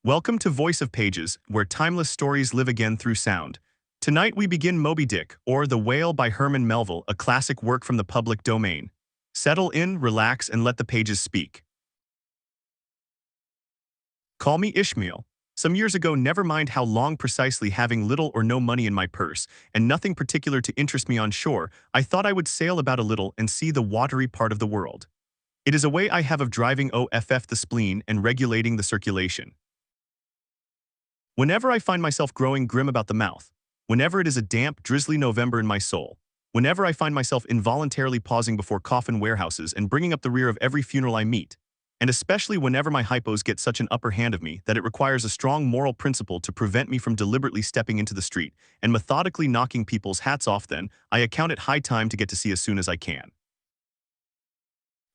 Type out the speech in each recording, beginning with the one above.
Welcome to Voice of Pages, where timeless stories live again through sound. Tonight we begin Moby Dick, or The Whale by Herman Melville, a classic work from the public domain. Settle in, relax, and let the pages speak. Call me Ishmael. Some years ago, never mind how long precisely, having little or no money in my purse, and nothing particular to interest me on shore, I thought I would sail about a little and see the watery part of the world. It is a way I have of driving off the spleen and regulating the circulation. Whenever I find myself growing grim about the mouth, whenever it is a damp, drizzly November in my soul, whenever I find myself involuntarily pausing before coffin warehouses and bringing up the rear of every funeral I meet, and especially whenever my hypos get such an upper hand of me that it requires a strong moral principle to prevent me from deliberately stepping into the street and methodically knocking people's hats off, then I account it high time to get to sea as soon as I can.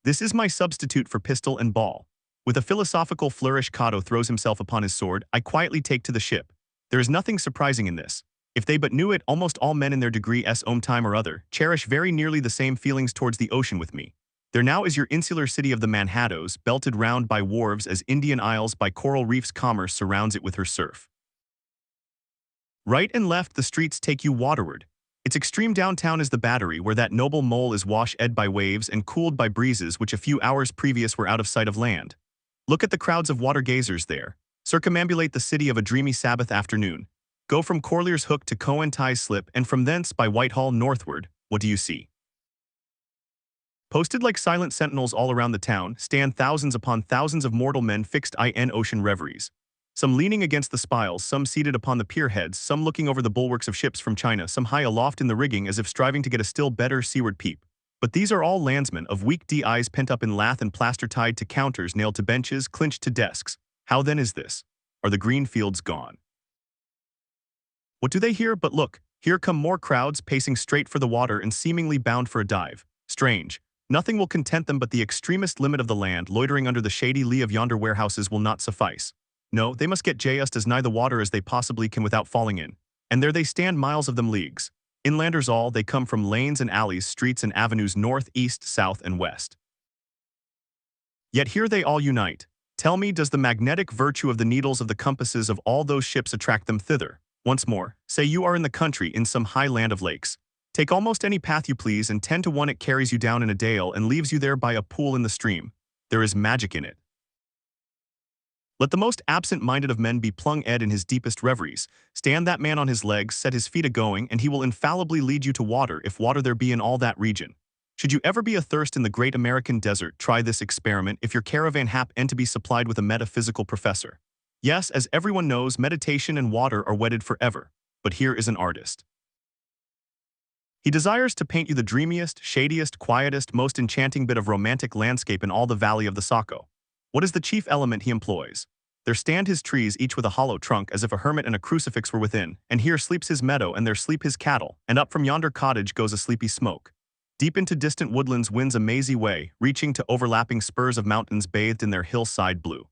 This is my substitute for pistol and ball. With a philosophical flourish, Cato throws himself upon his sword. I quietly take to the ship. There is nothing surprising in this. If they but knew it, almost all men in their degree time or other cherish very nearly the same feelings towards the ocean with me. There now is your insular city of the Manhattoes, belted round by wharves as Indian Isles by coral reefs. Commerce surrounds it with her surf. Right and left the streets take you waterward. Its extreme downtown is the Battery, where that noble mole is washed by waves and cooled by breezes which a few hours previous were out of sight of land. Look at the crowds of water gazers there. Circumambulate the city of a dreamy Sabbath afternoon. Go from Corlear's Hook to Coenties Slip, and from thence by Whitehall northward. What do you see? Posted like silent sentinels all around the town stand thousands upon thousands of mortal men fixed in ocean reveries. Some leaning against the spiles, some seated upon the pier heads, some looking over the bulwarks of ships from China, some high aloft in the rigging as if striving to get a still better seaward peep. But these are all landsmen of weak eyes pent up in lath and plaster, tied to counters, nailed to benches, clinched to desks. How then is this? Are the green fields gone? What do they hear? But look, here come more crowds pacing straight for the water and seemingly bound for a dive. Strange. Nothing will content them but the extremest limit of the land. Loitering under the shady lee of yonder warehouses will not suffice. No, they must get just as nigh the water as they possibly can without falling in. And there they stand, miles of them, leagues. Inlanders all, they come from lanes and alleys, streets and avenues, north, east, south, and west. Yet here they all unite. Tell me, does the magnetic virtue of the needles of the compasses of all those ships attract them thither? Once more, say you are in the country, in some high land of lakes. Take almost any path you please, and 10 to 1 it carries you down in a dale and leaves you there by a pool in the stream. There is magic in it. Let the most absent-minded of men be plung Ed in his deepest reveries. Stand that man on his legs, set his feet a-going, and he will infallibly lead you to water, if water there be in all that region. Should you ever be athirst in the great American desert, try this experiment if your caravan happen to be supplied with a metaphysical professor. Yes, as everyone knows, meditation and water are wedded forever. But here is an artist. He desires to paint you the dreamiest, shadiest, quietest, most enchanting bit of romantic landscape in all the valley of the Saco. What is the chief element he employs? There stand his trees, each with a hollow trunk, as if a hermit and a crucifix were within, and here sleeps his meadow, and there sleep his cattle, and up from yonder cottage goes a sleepy smoke. Deep into distant woodlands winds a mazy way, reaching to overlapping spurs of mountains bathed in their hillside blue.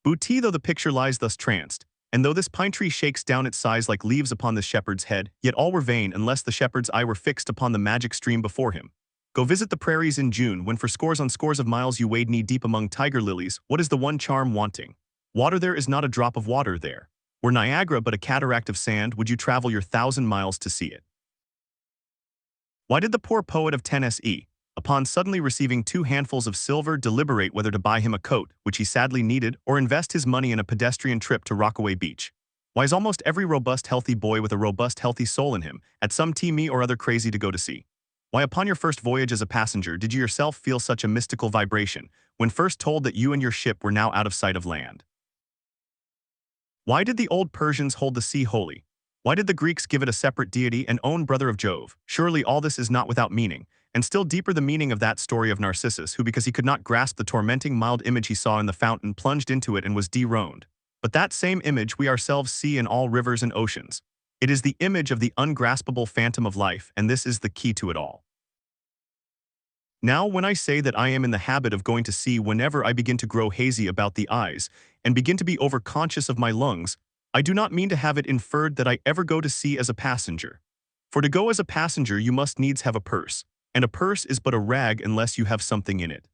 Booty though the picture lies thus tranced, and though this pine tree shakes down its sighs like leaves upon the shepherd's head, yet all were vain unless the shepherd's eye were fixed upon the magic stream before him. Go visit the prairies in June, when for scores on scores of miles you wade knee-deep among tiger lilies. What is the one charm wanting? Water there is not a drop of water there. Were Niagara but a cataract of sand, would you travel your 1,000 miles to see it? Why did the poor poet of Tennessee, upon suddenly receiving 2 handfuls of silver, deliberate whether to buy him a coat, which he sadly needed, or invest his money in a pedestrian trip to Rockaway Beach? Why is almost every robust, healthy boy with a robust, healthy soul in him at some me or other crazy to go to sea? Why, upon your first voyage as a passenger, did you yourself feel such a mystical vibration when first told that you and your ship were now out of sight of land? Why did the old Persians hold the sea holy? Why did the Greeks give it a separate deity and own brother of Jove? Surely all this is not without meaning, and still deeper the meaning of that story of Narcissus, who, because he could not grasp the tormenting mild image he saw in the fountain, plunged into it and was dethroned. But that same image we ourselves see in all rivers and oceans. It is the image of the ungraspable phantom of life, and this is the key to it all. Now, when I say that I am in the habit of going to sea whenever I begin to grow hazy about the eyes and begin to be overconscious of my lungs, I do not mean to have it inferred that I ever go to sea as a passenger. For to go as a passenger you must needs have a purse, and a purse is but a rag unless you have something in it.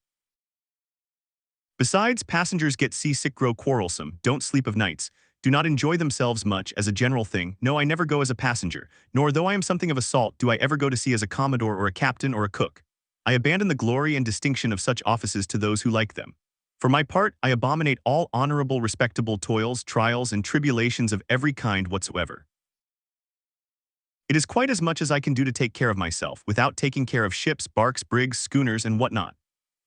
Besides, passengers get seasick, grow quarrelsome, don't sleep of nights, do not enjoy themselves much as a general thing. No, I never go as a passenger, nor though I am something of a salt do I ever go to sea as a commodore or a captain or a cook. I abandon the glory and distinction of such offices to those who like them. For my part, I abominate all honorable, respectable toils, trials, and tribulations of every kind whatsoever. It is quite as much as I can do to take care of myself, without taking care of ships, barks, brigs, schooners, and whatnot.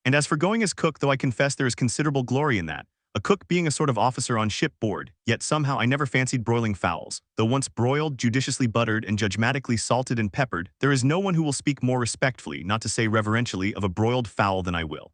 And as for going as cook, though I confess there is considerable glory in that, a cook being a sort of officer on shipboard, yet somehow I never fancied broiling fowls. Though once broiled, judiciously buttered, and judgmatically salted and peppered, there is no one who will speak more respectfully, not to say reverentially, of a broiled fowl than I will.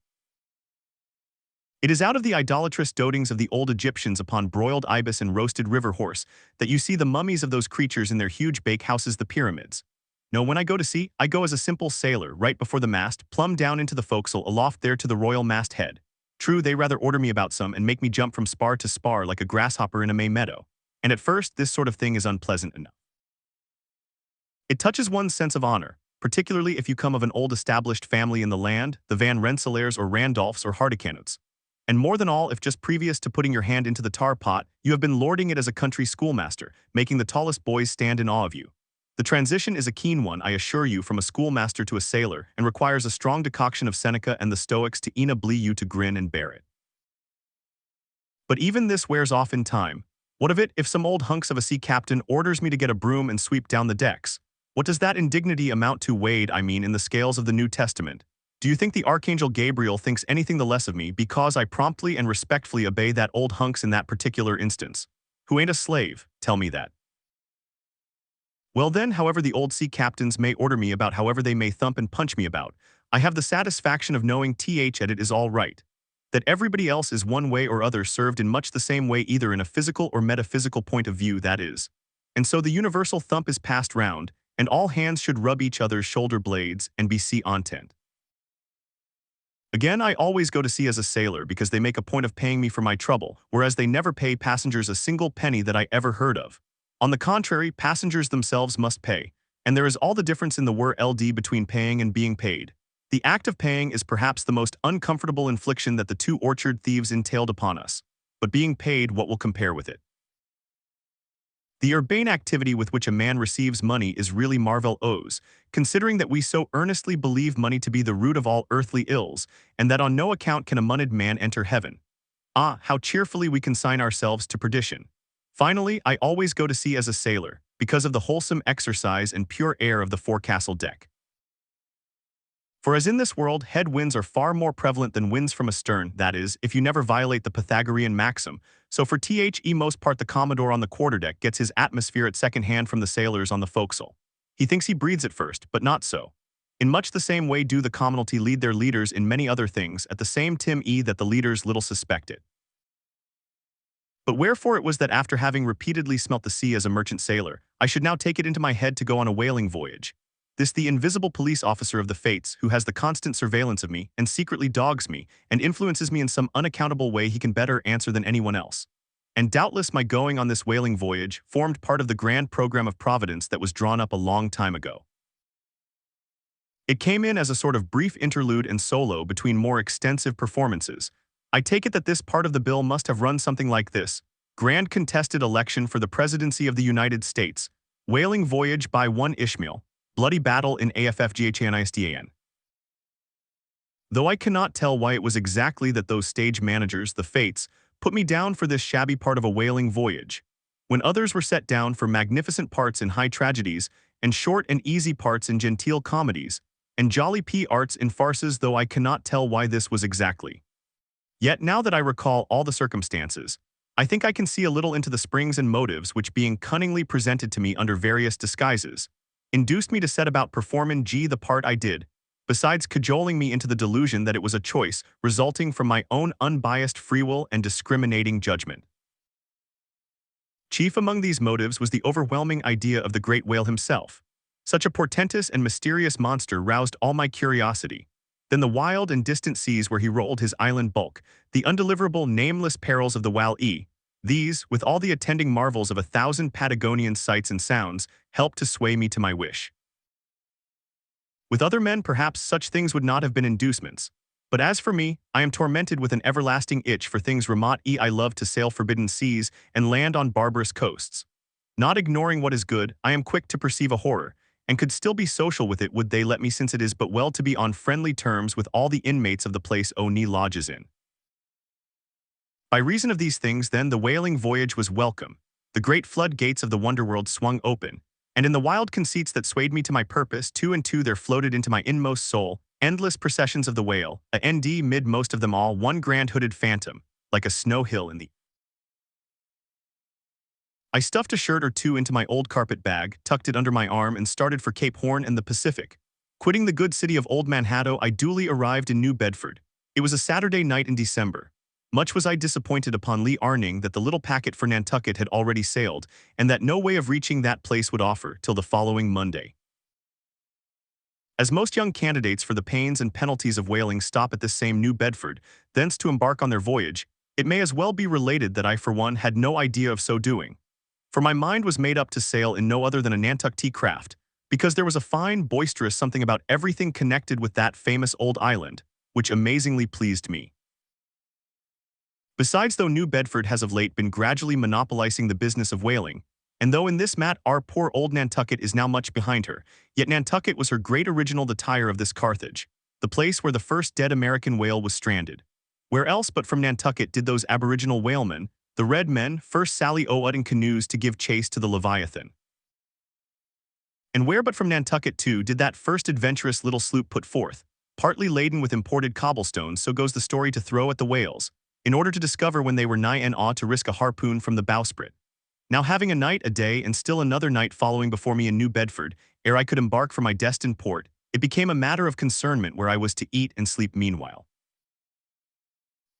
It is out of the idolatrous dotings of the old Egyptians upon broiled ibis and roasted river horse that you see the mummies of those creatures in their huge bake-houses, the pyramids. No, when I go to sea, I go as a simple sailor, right before the mast, plumb down into the forecastle, aloft there to the royal masthead. True, they rather order me about some and make me jump from spar to spar like a grasshopper in a May meadow. And at first, this sort of thing is unpleasant enough. It touches one's sense of honor, particularly if you come of an old established family in the land, the Van Rensselaers or Randolphs or Hardicanutes. And more than all, if just previous to putting your hand into the tar pot, you have been lording it as a country schoolmaster, making the tallest boys stand in awe of you. The transition is a keen one, I assure you, from a schoolmaster to a sailor, and requires a strong decoction of Seneca and the Stoics to enable you to grin and bear it. But even this wears off in time. What of it if some old hunks of a sea captain orders me to get a broom and sweep down the decks? What does that indignity amount to, weighed, I mean, in the scales of the New Testament? Do you think the Archangel Gabriel thinks anything the less of me because I promptly and respectfully obey that old hunks in that particular instance? Who ain't a slave, tell me that. Well then, however the old sea captains may order me about, however they may thump and punch me about, I have the satisfaction of knowing at it is all right. That everybody else is one way or other served in much the same way, either in a physical or metaphysical point of view, that is. And so the universal thump is passed round, and all hands should rub each other's shoulder blades and be sea content. Again, I always go to sea as a sailor because they make a point of paying me for my trouble, whereas they never pay passengers a single penny that I ever heard of. On the contrary, passengers themselves must pay, and there is all the difference in the word LD between paying and being paid. The act of paying is perhaps the most uncomfortable infliction that the two orchard thieves entailed upon us, but being paid, what will compare with it? The urbane activity with which a man receives money is really marvelous, considering that we so earnestly believe money to be the root of all earthly ills, and that on no account can a moneyed man enter heaven. Ah, how cheerfully we consign ourselves to perdition. Finally, I always go to sea as a sailor, because of the wholesome exercise and pure air of the forecastle deck. For as in this world, head winds are far more prevalent than winds from astern, that is, if you never violate the Pythagorean maxim, so for most part the commodore on the quarterdeck gets his atmosphere at second hand from the sailors on the forecastle. He thinks he breathes it first, but not so. In much the same way do the commonalty lead their leaders in many other things, at the same time that the leaders little suspect it. But wherefore it was that after having repeatedly smelt the sea as a merchant sailor, I should now take it into my head to go on a whaling voyage. This the invisible police officer of the fates, who has the constant surveillance of me, and secretly dogs me, and influences me in some unaccountable way he can better answer than anyone else. And doubtless my going on this whaling voyage formed part of the grand program of Providence that was drawn up a long time ago. It came in as a sort of brief interlude and solo between more extensive performances. I take it that this part of the bill must have run something like this: grand contested election for the presidency of the United States, whaling voyage by one Ishmael, bloody battle in AFFGHANISTAN. Though I cannot tell why it was exactly that those stage managers, the fates, put me down for this shabby part of a whaling voyage, when others were set down for magnificent parts in high tragedies, and short and easy parts in genteel comedies, and jolly arts in farces, though I cannot tell why this was exactly. Yet now that I recall all the circumstances, I think I can see a little into the springs and motives which, being cunningly presented to me under various disguises, induced me to set about performing the part I did, besides cajoling me into the delusion that it was a choice resulting from my own unbiased free will and discriminating judgment. Chief among these motives was the overwhelming idea of the great whale himself. Such a portentous and mysterious monster roused all my curiosity. Then the wild and distant seas where he rolled his island bulk, the undeliverable nameless perils of the Wall-E, these, with all the attending marvels of 1,000 Patagonian sights and sounds, helped to sway me to my wish. With other men, perhaps such things would not have been inducements, But as for me, I am tormented with an everlasting itch for things remote. I love to sail forbidden seas and land on barbarous coasts. Not ignoring what is good, I am quick to perceive a horror, and could still be social with it would they let me, since it is but well to be on friendly terms with all the inmates of the place Oni lodges in. By reason of these things then the whaling voyage was welcome, the great floodgates of the wonderworld swung open, and in the wild conceits that swayed me to my purpose, two and two there floated into my inmost soul endless processions of the whale, a nd mid most of them all one grand hooded phantom, like a snow hill in the. I stuffed a shirt or two into my old carpet bag, tucked it under my arm, and started for Cape Horn and the Pacific. Quitting the good city of Old Manhattan, I duly arrived in New Bedford. It was a Saturday night in December. Much was I disappointed upon learning that the little packet for Nantucket had already sailed, and that no way of reaching that place would offer till the following Monday. As most young candidates for the pains and penalties of whaling stop at this same New Bedford, thence to embark on their voyage, it may as well be related that I for one had no idea of so doing. For my mind was made up to sail in no other than a Nantucket craft, because there was a fine, boisterous something about everything connected with that famous old island, which amazingly pleased me. Besides, though New Bedford has of late been gradually monopolizing the business of whaling, and though in this our poor old Nantucket is now much behind her, yet Nantucket was her great original, the tire of this Carthage, the place where the first dead American whale was stranded. Where else but from Nantucket did those aboriginal whalemen, the red men, first sally out in canoes to give chase to the Leviathan? And where but from Nantucket too did that first adventurous little sloop put forth, partly laden with imported cobblestones, so goes the story, to throw at the whales, in order to discover when they were nigh and to risk a harpoon from the bowsprit. Now having a night, a day, and still another night following before me in New Bedford, ere I could embark for my destined port, it became a matter of concernment where I was to eat and sleep meanwhile.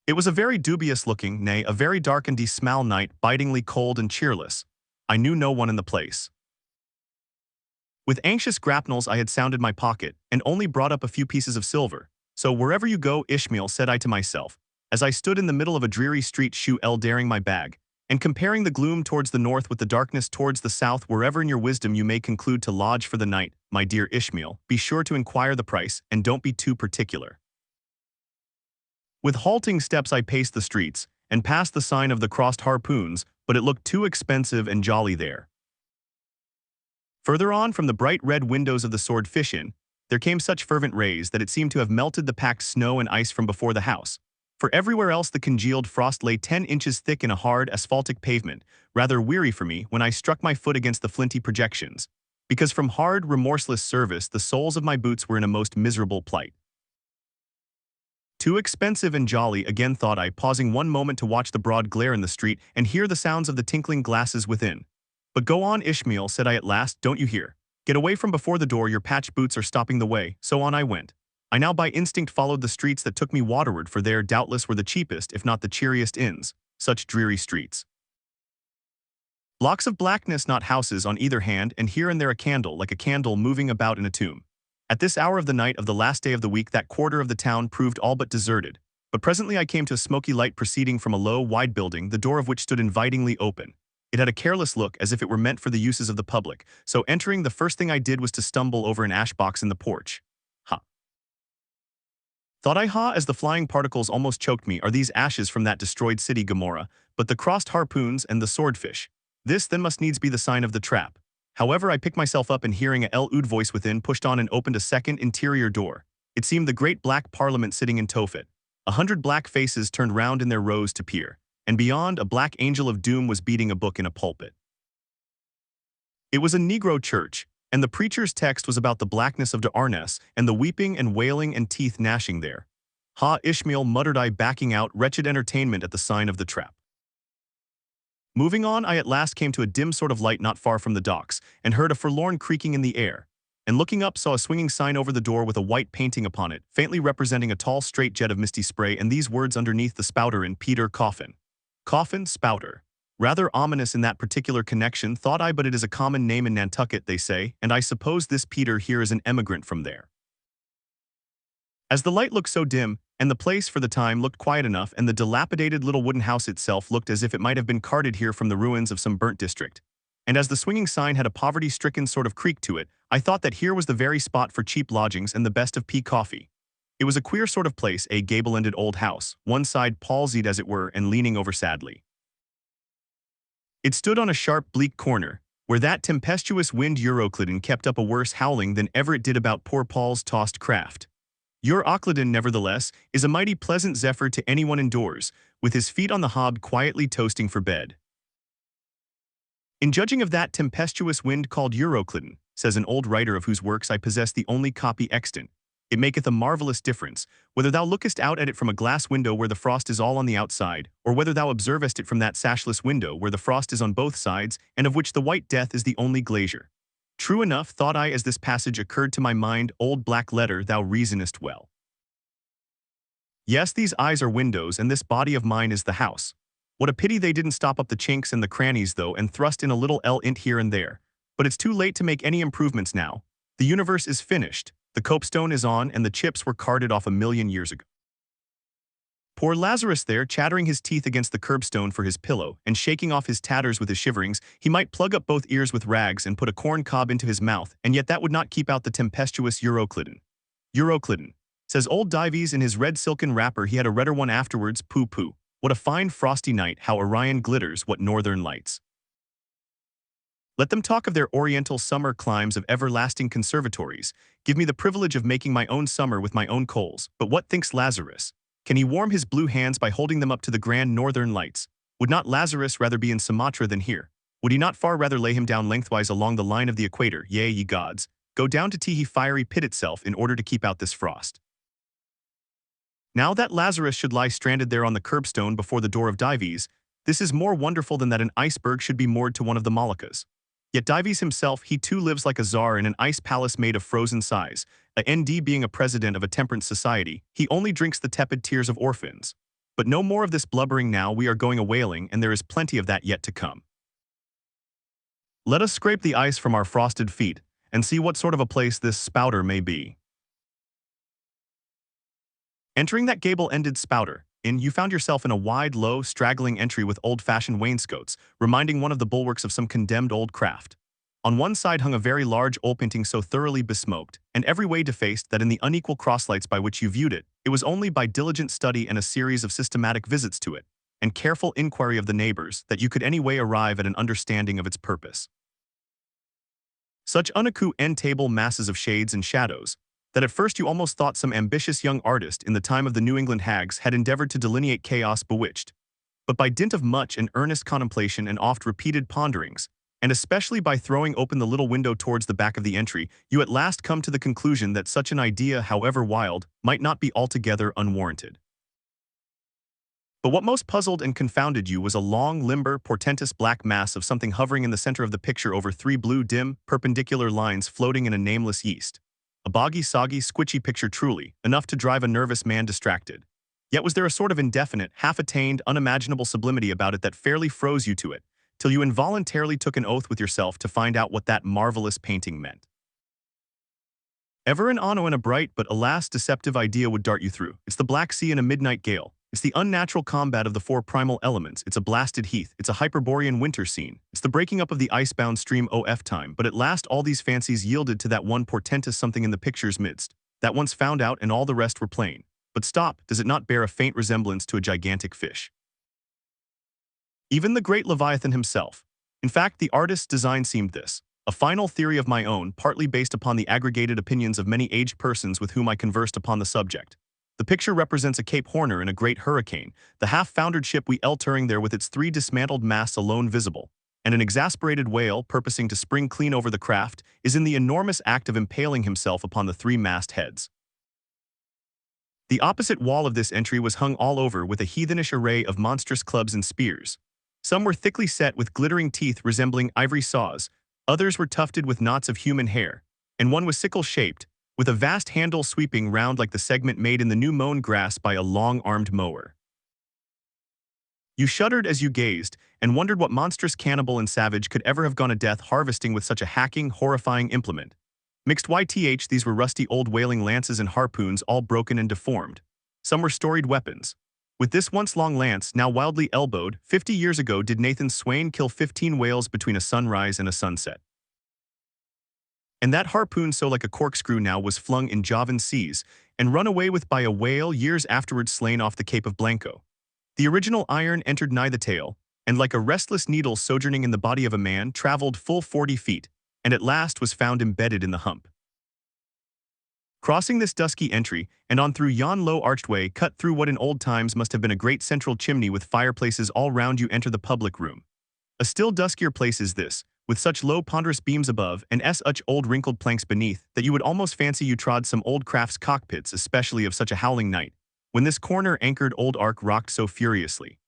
It was a very dubious-looking, nay, a very dark and dismal night, bitingly cold and cheerless. I knew no one in the place. With anxious grapnels I had sounded my pocket, and only brought up a few pieces of silver. So wherever you go, Ishmael, said I to myself, as I stood in the middle of a dreary street daring my bag, and comparing the gloom towards the north with the darkness towards the south, wherever in your wisdom you may conclude to lodge for the night, my dear Ishmael, be sure to inquire the price, and don't be too particular. With halting steps I paced the streets, and passed the sign of the crossed harpoons, but it looked too expensive and jolly there. Further on, from the bright red windows of the Swordfish Inn, there came such fervent rays that it seemed to have melted the packed snow and ice from before the house. For everywhere else the congealed frost lay 10 inches thick in a hard asphaltic pavement, rather weary for me when I struck my foot against the flinty projections, because from hard, remorseless service the soles of my boots were in a most miserable plight. Too expensive and jolly, again thought I, pausing one moment to watch the broad glare in the street and hear the sounds of the tinkling glasses within. But go on, Ishmael, said I at last, don't you hear? Get away from before the door, your patched boots are stopping the way. So on I went. I now by instinct followed the streets that took me waterward, for there doubtless were the cheapest, if not the cheeriest inns, such dreary streets. Blocks of blackness, not houses, on either hand, and here and there a candle, like a candle moving about in a tomb. At this hour of the night of the last day of the week that quarter of the town proved all but deserted, but presently I came to a smoky light proceeding from a low, wide building, the door of which stood invitingly open. It had a careless look, as if it were meant for the uses of the public, so entering, the first thing I did was to stumble over an ash box in the porch. Thought I, as the flying particles almost choked me, are these ashes from that destroyed city Gomorrah, but the crossed harpoons and the swordfish. This then must needs be the sign of the trap. However, I picked myself up and hearing a L-ood voice within, pushed on and opened a second interior door. It seemed the great black parliament sitting in Tophet. 100 black faces turned round in their rows to peer, and beyond, a black angel of doom was beating a book in a pulpit. It was a Negro church, and the preacher's text was about the blackness of Arnes and the weeping and wailing and teeth gnashing there. Ishmael, muttered I, backing out, wretched entertainment at the sign of the trap. Moving on, I at last came to a dim sort of light not far from the docks, and heard a forlorn creaking in the air, and looking up saw a swinging sign over the door with a white painting upon it, faintly representing a tall straight jet of misty spray, and these words underneath: the spouter in Peter Coffin. Coffin, spouter. Rather ominous in that particular connection, thought I, but it is a common name in Nantucket, they say, and I suppose this Peter here is an emigrant from there. As the light looked so dim, and the place for the time looked quiet enough, and the dilapidated little wooden house itself looked as if it might have been carted here from the ruins of some burnt district, and as the swinging sign had a poverty-stricken sort of creak to it, I thought that here was the very spot for cheap lodgings and the best of pea coffee. It was a queer sort of place, a gable-ended old house, one side palsied as it were and leaning over sadly. It stood on a sharp, bleak corner, where that tempestuous wind Euroclydon kept up a worse howling than ever it did about poor Paul's tossed craft. Euroclydon, nevertheless, is a mighty pleasant zephyr to anyone indoors, with his feet on the hob quietly toasting for bed. In judging of that tempestuous wind called Euroclydon, says an old writer of whose works I possess the only copy extant, it maketh a marvellous difference, whether thou lookest out at it from a glass window where the frost is all on the outside, or whether thou observest it from that sashless window where the frost is on both sides, and of which the white death is the only glazier. True enough, thought I, as this passage occurred to my mind, old black letter, thou reasonest well. Yes, these eyes are windows, and this body of mine is the house. What a pity they didn't stop up the chinks and the crannies, though, and thrust in a little int here and there. But it's too late to make any improvements now. The universe is finished. The copestone is on, and the chips were carted off 1,000,000 years ago. Poor Lazarus there, chattering his teeth against the curbstone for his pillow, and shaking off his tatters with his shiverings, he might plug up both ears with rags and put a corn cob into his mouth, and yet that would not keep out the tempestuous Euroclydon. Euroclydon, says old Dives in his red silken wrapper, he had a redder one afterwards, pooh. What a fine frosty night, how Orion glitters, what northern lights. Let them talk of their oriental summer climes of everlasting conservatories. Give me the privilege of making my own summer with my own coals. But what thinks Lazarus? Can he warm his blue hands by holding them up to the grand northern lights? Would not Lazarus rather be in Sumatra than here? Would he not far rather lay him down lengthwise along the line of the equator? Yea, ye gods, go down to Tehe fiery pit itself in order to keep out this frost. Now that Lazarus should lie stranded there on the curbstone before the door of Dives, this is more wonderful than that an iceberg should be moored to one of the Moluccas. Yet Dives himself, he too lives like a czar in an ice palace made of frozen sighs. A ND being a president of a temperance society, he only drinks the tepid tears of orphans. But no more of this blubbering now, we are going a-whaling, and there is plenty of that yet to come. Let us scrape the ice from our frosted feet, and see what sort of a place this spouter may be. Entering that gable-ended spouter, you found yourself in a wide, low, straggling entry with old-fashioned wainscots, reminding one of the bulwarks of some condemned old craft. On one side hung a very large oil painting so thoroughly besmoked, and every way defaced that in the unequal crosslights by which you viewed it, it was only by diligent study and a series of systematic visits to it, and careful inquiry of the neighbors, that you could any way arrive at an understanding of its purpose. Such unequal end-table masses of shades and shadows, that at first you almost thought some ambitious young artist in the time of the New England hags had endeavored to delineate chaos bewitched. But by dint of much and earnest contemplation and oft-repeated ponderings, and especially by throwing open the little window towards the back of the entry, you at last come to the conclusion that such an idea, however wild, might not be altogether unwarranted. But what most puzzled and confounded you was a long, limber, portentous black mass of something hovering in the center of the picture over three blue, dim, perpendicular lines floating in a nameless yeast. A boggy, soggy, squitchy picture truly, enough to drive a nervous man distracted. Yet was there a sort of indefinite, half-attained, unimaginable sublimity about it that fairly froze you to it, till you involuntarily took an oath with yourself to find out what that marvelous painting meant. Ever and anon a bright but alas deceptive idea would dart you through. It's the Black Sea in a midnight gale. It's the unnatural combat of the four primal elements. It's a blasted heath. It's a Hyperborean winter scene. It's the breaking up of the icebound stream OF time. But at last all these fancies yielded to that one portentous something in the picture's midst. That once found out and all the rest were plain. But stop, does it not bear a faint resemblance to a gigantic fish? Even the great Leviathan himself. In fact, the artist's design seemed this. A final theory of my own, partly based upon the aggregated opinions of many aged persons with whom I conversed upon the subject. The picture represents a Cape Horner in a great hurricane, the half-foundered ship we touring there with its three dismantled masts alone visible, and an exasperated whale, purposing to spring clean over the craft, is in the enormous act of impaling himself upon the three mast heads. The opposite wall of this entry was hung all over with a heathenish array of monstrous clubs and spears. Some were thickly set with glittering teeth resembling ivory saws, others were tufted with knots of human hair, and one was sickle-shaped, with a vast handle sweeping round like the segment made in the new mown grass by a long-armed mower. You shuddered as you gazed, and wondered what monstrous cannibal and savage could ever have gone to death harvesting with such a hacking, horrifying implement. Mixed YTH, these were rusty old whaling lances and harpoons, all broken and deformed. Some were storied weapons. With this once long lance, now wildly elbowed, 50 years ago did Nathan Swain kill 15 whales between a sunrise and a sunset. And that harpoon so like a corkscrew now was flung in Javan seas and run away with by a whale years afterwards slain off the Cape of Blanco. The original iron entered nigh the tail, and like a restless needle sojourning in the body of a man, traveled full 40 feet, and at last was found embedded in the hump. Crossing this dusky entry, and on through yon low archway cut through what in old times must have been a great central chimney with fireplaces all round you enter the public room. A still duskier place is this, with such low ponderous beams above and such old wrinkled planks beneath, that you would almost fancy you trod some old craft's cockpits, especially of such a howling night, when this corner-anchored old ark rocked so furiously.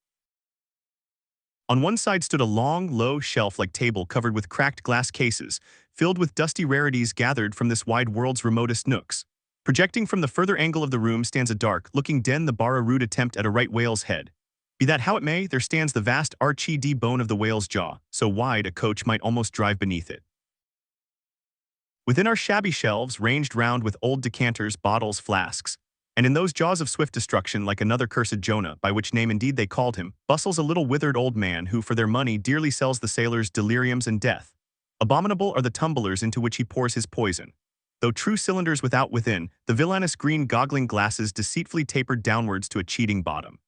On one side stood a long, low, shelf-like table covered with cracked glass cases, filled with dusty rarities gathered from this wide world's remotest nooks. Projecting from the further angle of the room stands a dark-looking den, the bar a rude attempt at a right whale's head. Be that how it may, there stands the vast archy bone of the whale's jaw, so wide a coach might almost drive beneath it. Within are shabby shelves ranged round with old decanters, bottles, flasks, and in those jaws of swift destruction, like another cursed Jonah, by which name indeed they called him, bustles a little withered old man who for their money dearly sells the sailors deliriums and death. Abominable are the tumblers into which he pours his poison. Though true cylinders without within, the villainous green goggling glasses deceitfully tapered downwards to a cheating bottom.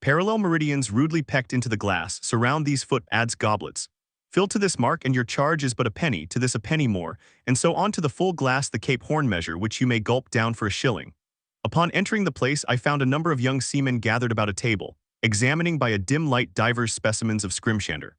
Parallel meridians rudely pecked into the glass surround these foot-adze goblets. Fill to this mark, and your charge is but a penny, to this a penny more, and so on to the full glass the Cape Horn measure, which you may gulp down for a shilling. Upon entering the place, I found a number of young seamen gathered about a table, examining by a dim light divers specimens of scrimshander.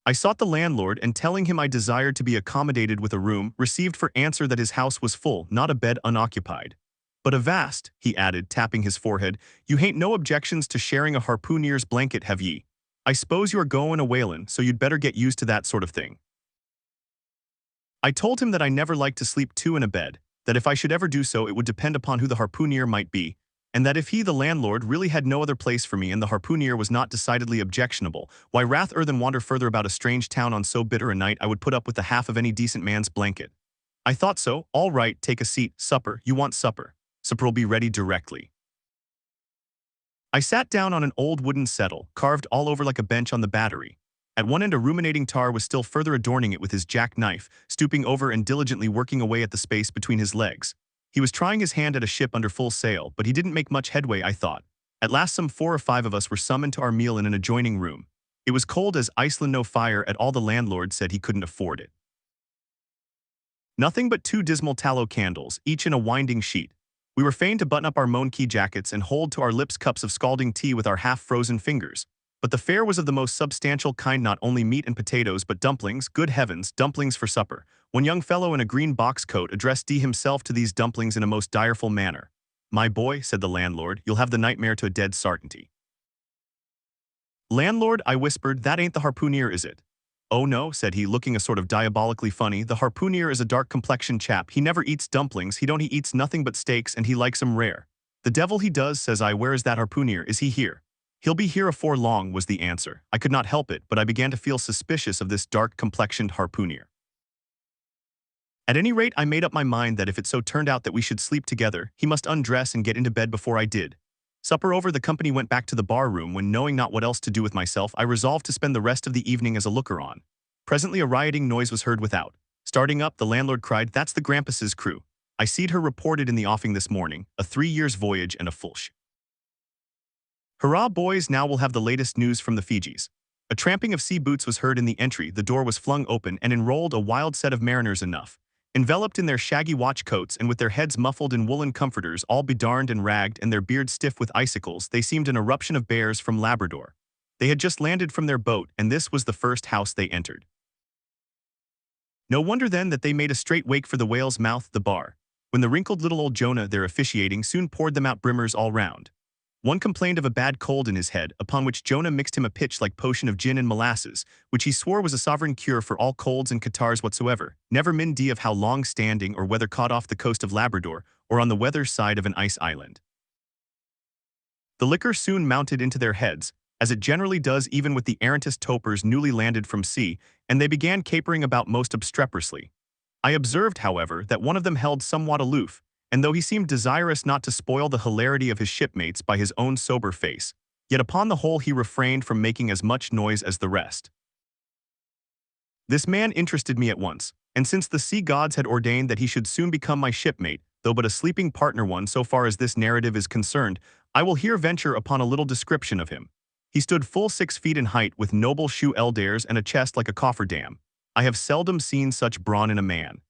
I sought the landlord, and telling him I desired to be accommodated with a room, received for answer that his house was full, not a bed unoccupied. But avast, he added, tapping his forehead, you hain't no objections to sharing a harpooner's blanket, have ye? I s'pose you are goin' a whalin', so you'd better get used to that sort of thing. I told him that I never liked to sleep two in a bed, that if I should ever do so it would depend upon who the harpooner might be, and that if he, the landlord, really had no other place for me and the harpooner was not decidedly objectionable, why rather than wander further about a strange town on so bitter a night I would put up with the half of any decent man's blanket. I thought so. All right, take a seat. Supper. You want supper. Supper'll be ready directly. I sat down on an old wooden settle, carved all over like a bench on the battery. At one end a ruminating tar was still further adorning it with his jack-knife, stooping over and diligently working away at the space between his legs. He was trying his hand at a ship under full sail, but he didn't make much headway, I thought. At last some 4 or 5 of us were summoned to our meal in an adjoining room. It was cold as Iceland, no fire at all. The landlord said he couldn't afford it. Nothing but 2 dismal tallow candles, each in a winding sheet. We were fain to button up our monkey jackets and hold to our lips cups of scalding tea with our half-frozen fingers. But the fare was of the most substantial kind, not only meat and potatoes but dumplings, good heavens, dumplings for supper. One young fellow in a green box coat addressed himself to these dumplings in a most direful manner. My boy, said the landlord, you'll have the nightmare to a dead sartainty. Landlord, I whispered, that ain't the harpooner, is it? Oh no, said he, looking a sort of diabolically funny, the harpooner is a dark-complexioned chap. He never eats dumplings, he eats nothing but steaks, and he likes 'em rare. The devil he does, says I. Where is that harpooner? Is he here? He'll be here afore long, was the answer. I could not help it, but I began to feel suspicious of this dark-complexioned harpooner. At any rate, I made up my mind that if it so turned out that we should sleep together, he must undress and get into bed before I did. Supper over, the company went back to the bar-room when, knowing not what else to do with myself, I resolved to spend the rest of the evening as a looker-on. Presently a rioting noise was heard without. Starting up, the landlord cried, that's the Grampus's crew. I seed her reported in the offing this morning, a 3 years' voyage and a fulsh. Hurrah, boys, now we'll have the latest news from the Fijis. A tramping of sea boots was heard in the entry, the door was flung open and enrolled a wild set of mariners enough. Enveloped in their shaggy watch coats and with their heads muffled in woolen comforters, all bedarned and ragged and their beards stiff with icicles, they seemed an eruption of bears from Labrador. They had just landed from their boat, and this was the first house they entered. No wonder then that they made a straight wake for the whale's mouth, the bar, when the wrinkled little old Jonah there officiating soon poured them out brimmers all round. One complained of a bad cold in his head, upon which Jonah mixed him a pitch-like potion of gin and molasses, which he swore was a sovereign cure for all colds and catarrhs whatsoever, never mind of how long-standing or whether caught off the coast of Labrador, or on the weather side of an ice island. The liquor soon mounted into their heads, as it generally does even with the errantest topers newly landed from sea, and they began capering about most obstreperously. I observed, however, that one of them held somewhat aloof, and though he seemed desirous not to spoil the hilarity of his shipmates by his own sober face, yet upon the whole he refrained from making as much noise as the rest. This man interested me at once, and since the sea gods had ordained that he should soon become my shipmate, though but a sleeping partner one so far as this narrative is concerned, I will here venture upon a little description of him. He stood full 6 feet in height with noble shoe elders and a chest like a cofferdam. I have seldom seen such brawn in a man.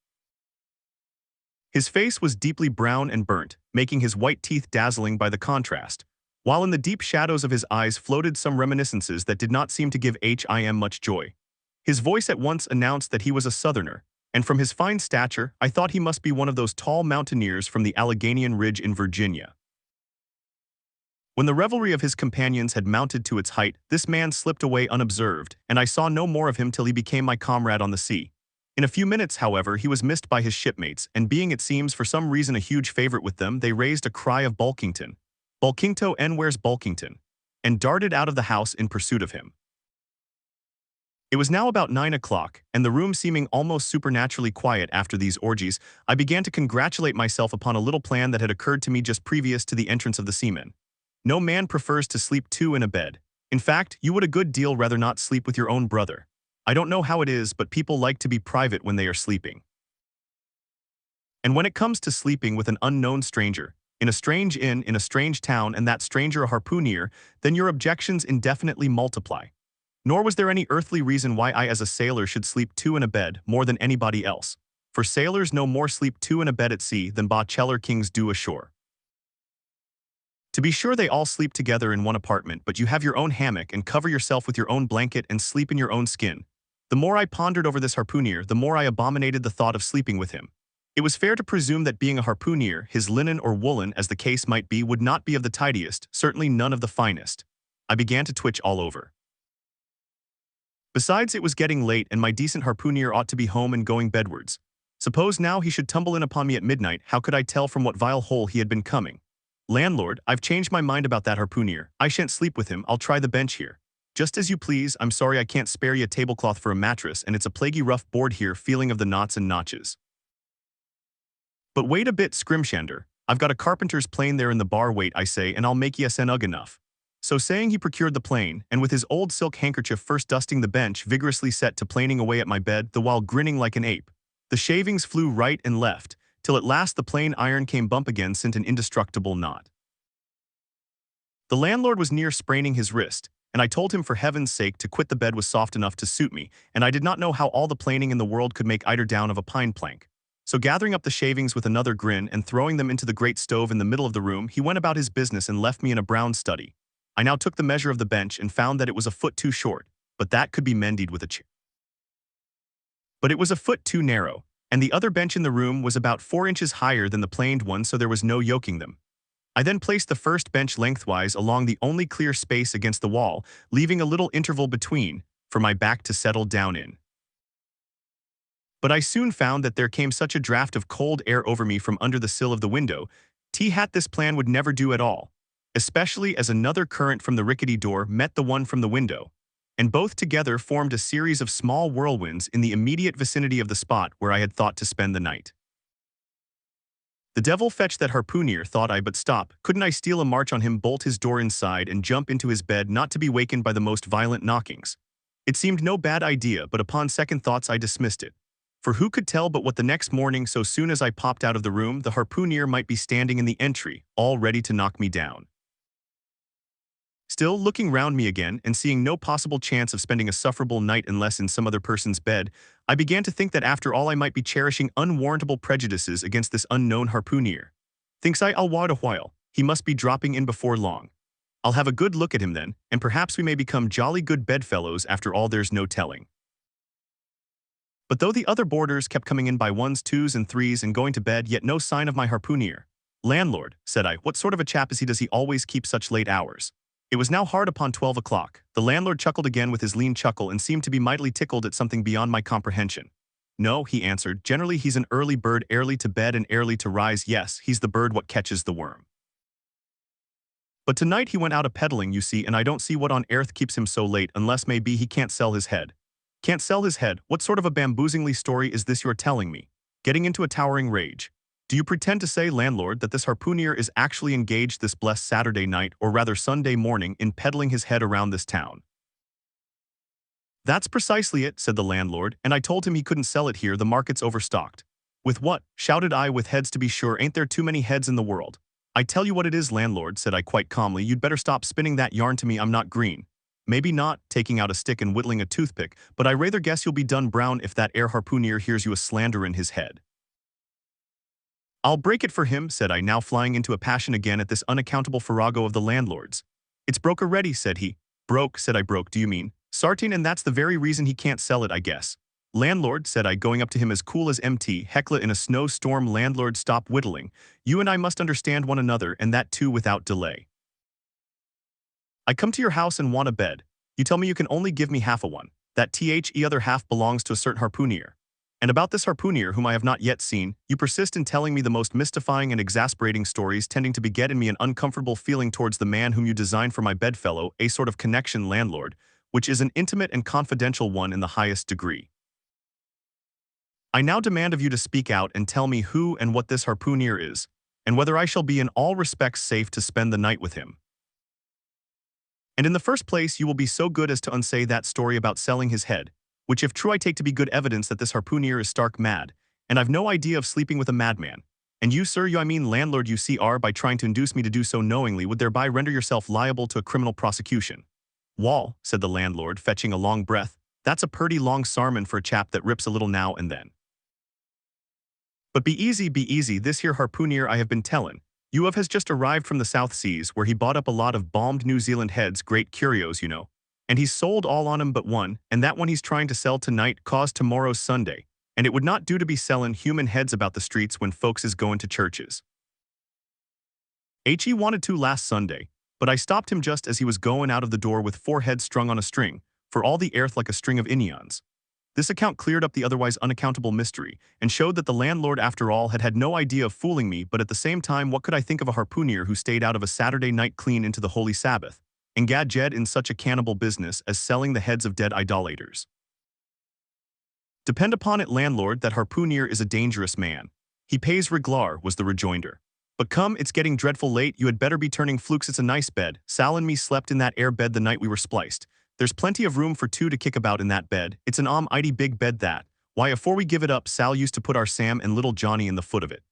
His face was deeply brown and burnt, making his white teeth dazzling by the contrast, while in the deep shadows of his eyes floated some reminiscences that did not seem to give him much joy. His voice at once announced that he was a southerner, and from his fine stature, I thought he must be one of those tall mountaineers from the Alleghanian Ridge in Virginia. When the revelry of his companions had mounted to its height, this man slipped away unobserved, and I saw no more of him till he became my comrade on the sea. In a few minutes, however, he was missed by his shipmates, and being, it seems, for some reason a huge favorite with them, they raised a cry of Bulkington. Bulkingto and where's Bulkington? And darted out of the house in pursuit of him. It was now about 9 o'clock, and the room seeming almost supernaturally quiet after these orgies, I began to congratulate myself upon a little plan that had occurred to me just previous to the entrance of the seamen. No man prefers to sleep two in a bed. In fact, you would a good deal rather not sleep with your own brother. I don't know how it is, but people like to be private when they are sleeping. And when it comes to sleeping with an unknown stranger, in a strange inn, in a strange town, and that stranger a harpooner, then your objections indefinitely multiply. Nor was there any earthly reason why I as a sailor should sleep two in a bed more than anybody else, for sailors no more sleep two in a bed at sea than bachelor kings do ashore. To be sure, they all sleep together in one apartment, but you have your own hammock and cover yourself with your own blanket and sleep in your own skin. The more I pondered over this harpooner, the more I abominated the thought of sleeping with him. It was fair to presume that being a harpooner, his linen or woolen, as the case might be, would not be of the tidiest, certainly none of the finest. I began to twitch all over. Besides, it was getting late, and my decent harpooner ought to be home and going bedwards. Suppose now he should tumble in upon me at midnight, how could I tell from what vile hole he had been coming? Landlord, I've changed my mind about that harpooner. I shan't sleep with him, I'll try the bench here. Just as you please, I'm sorry I can't spare you a tablecloth for a mattress, and it's a plaguey rough board here, feeling of the knots and notches. But wait a bit, Scrimshander, I've got a carpenter's plane there in the bar, wait, I say, and I'll make ye a senug enough. So saying, he procured the plane, and with his old silk handkerchief first dusting the bench, vigorously set to planing away at my bed, the while grinning like an ape. The shavings flew right and left, till at last the plain iron came bump again sent an indestructible knot. The landlord was near spraining his wrist, and I told him for heaven's sake to quit the bed was soft enough to suit me, and I did not know how all the planing in the world could make eider down of a pine plank. So gathering up the shavings with another grin and throwing them into the great stove in the middle of the room, he went about his business and left me in a brown study. I now took the measure of the bench and found that it was a foot too short, but that could be mended with a chair. But it was a foot too narrow, and the other bench in the room was about 4 inches higher than the planed one, so there was no yoking them. I then placed the first bench lengthwise along the only clear space against the wall, leaving a little interval between, for my back to settle down in. But I soon found that there came such a draught of cold air over me from under the sill of the window, this plan would never do at all, especially as another current from the rickety door met the one from the window, and both together formed a series of small whirlwinds in the immediate vicinity of the spot where I had thought to spend the night. The devil fetch that harpooner, thought I, but stop, couldn't I steal a march on him, bolt his door inside, and jump into his bed, not to be wakened by the most violent knockings? It seemed no bad idea, but upon second thoughts I dismissed it. For who could tell but what the next morning, so soon as I popped out of the room, the harpooner might be standing in the entry, all ready to knock me down. Still, looking round me again, and seeing no possible chance of spending a sufferable night unless in some other person's bed, I began to think that after all I might be cherishing unwarrantable prejudices against this unknown harpooner. Thinks I, I'll wait a while, he must be dropping in before long. I'll have a good look at him then, and perhaps we may become jolly good bedfellows after all, there's no telling. But though the other boarders kept coming in by ones, twos, and threes and going to bed, yet no sign of my harpooner. Landlord, said I, what sort of a chap is he? Does he always keep such late hours? It was now hard upon 12 o'clock. The landlord chuckled again with his lean chuckle and seemed to be mightily tickled at something beyond my comprehension. No, he answered, generally he's an early bird, early to bed and early to rise. Yes, he's the bird what catches the worm. But tonight he went out a-peddling, you see, and I don't see what on earth keeps him so late, unless maybe he can't sell his head. Can't sell his head? What sort of a bamboozingly story is this you're telling me? Getting into a towering rage. Do you pretend to say, landlord, that this harpooner is actually engaged this blessed Saturday night, or rather Sunday morning, in peddling his head around this town? That's precisely it, said the landlord, and I told him he couldn't sell it here, the market's overstocked. With what? Shouted I, with heads to be sure, ain't there too many heads in the world? I tell you what it is, landlord, said I quite calmly, you'd better stop spinning that yarn to me, I'm not green. Maybe not, taking out a stick and whittling a toothpick, but I rather guess you'll be done brown if that air harpooneer hears you a slander in his head. I'll break it for him, said I, now flying into a passion again at this unaccountable farrago of the landlord's. It's broke already, said he. Broke, said I. Broke, do you mean? Sartain, and that's the very reason he can't sell it, I guess. Landlord, said I, going up to him as cool as MT, Hecla in a snowstorm. Landlord, stop whittling. You and I must understand one another, and that too without delay. I come to your house and want a bed. You tell me you can only give me half a one. That other half belongs to a certain harpooneer. And about this harpooneer, whom I have not yet seen, you persist in telling me the most mystifying and exasperating stories, tending to beget in me an uncomfortable feeling towards the man whom you designed for my bedfellow, a sort of connection, landlord, which is an intimate and confidential one in the highest degree. I now demand of you to speak out and tell me who and what this harpooneer is, and whether I shall be in all respects safe to spend the night with him. And in the first place, you will be so good as to unsay that story about selling his head, which if true I take to be good evidence that this harpooneer is stark mad, and I've no idea of sleeping with a madman. And you, sir, I mean landlord, you see are, by trying to induce me to do so knowingly, would thereby render yourself liable to a criminal prosecution. Wall, said the landlord, fetching a long breath, that's a purty long sarmon for a chap that rips a little now and then. But be easy, this here harpooneer I have been tellin' you of has just arrived from the South Seas, where he bought up a lot of balmed New Zealand heads, great curios, you know. And he's sold all on 'em but one, and that one he's trying to sell tonight, 'cause tomorrow's Sunday, and it would not do to be sellin' human heads about the streets when folks is goin' to churches. He wanted to last Sunday, but I stopped him just as he was goin' out of the door with 4 heads strung on a string, for all the earth like a string of Indians. This account cleared up the otherwise unaccountable mystery, and showed that the landlord after all had no idea of fooling me, but at the same time what could I think of a harpooneer who stayed out of a Saturday night clean into the Holy Sabbath, and gadged in such a cannibal business as selling the heads of dead idolaters. Depend upon it, landlord, that harpooneer is a dangerous man. He pays reglar, was the rejoinder. But come, it's getting dreadful late, you had better be turning flukes, it's a nice bed. Sal and me slept in that air bed the night we were spliced. There's plenty of room for 2 to kick about in that bed, it's an mighty big bed that. Why, afore we give it up, Sal used to put our Sam and little Johnny in the foot of it.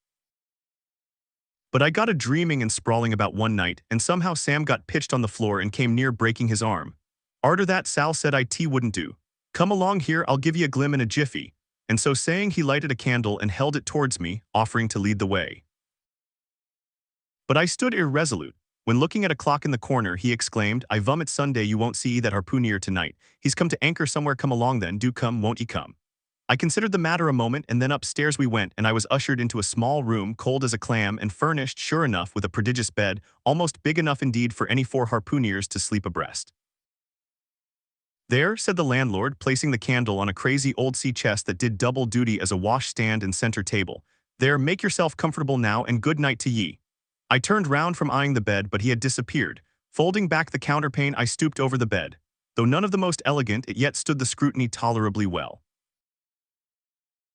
But I got a dreaming and sprawling about one night, and somehow Sam got pitched on the floor and came near breaking his arm. Arter that, Sal said it wouldn't do. Come along here, I'll give you a glim in a jiffy. And so saying, he lighted a candle and held it towards me, offering to lead the way. But I stood irresolute. When looking at a clock in the corner, he exclaimed, I vum, it's Sunday, you won't see that harpooneer tonight. He's come to anchor somewhere, come along then, do come, won't ye come? I considered the matter a moment, and then upstairs we went, and I was ushered into a small room, cold as a clam, and furnished, sure enough, with a prodigious bed, almost big enough indeed for any 4 harpooneers to sleep abreast. There, said the landlord, placing the candle on a crazy old sea chest that did double duty as a washstand and center table. There, make yourself comfortable now, and good night to ye. I turned round from eyeing the bed, but he had disappeared. Folding back the counterpane, I stooped over the bed. Though none of the most elegant, it yet stood the scrutiny tolerably well.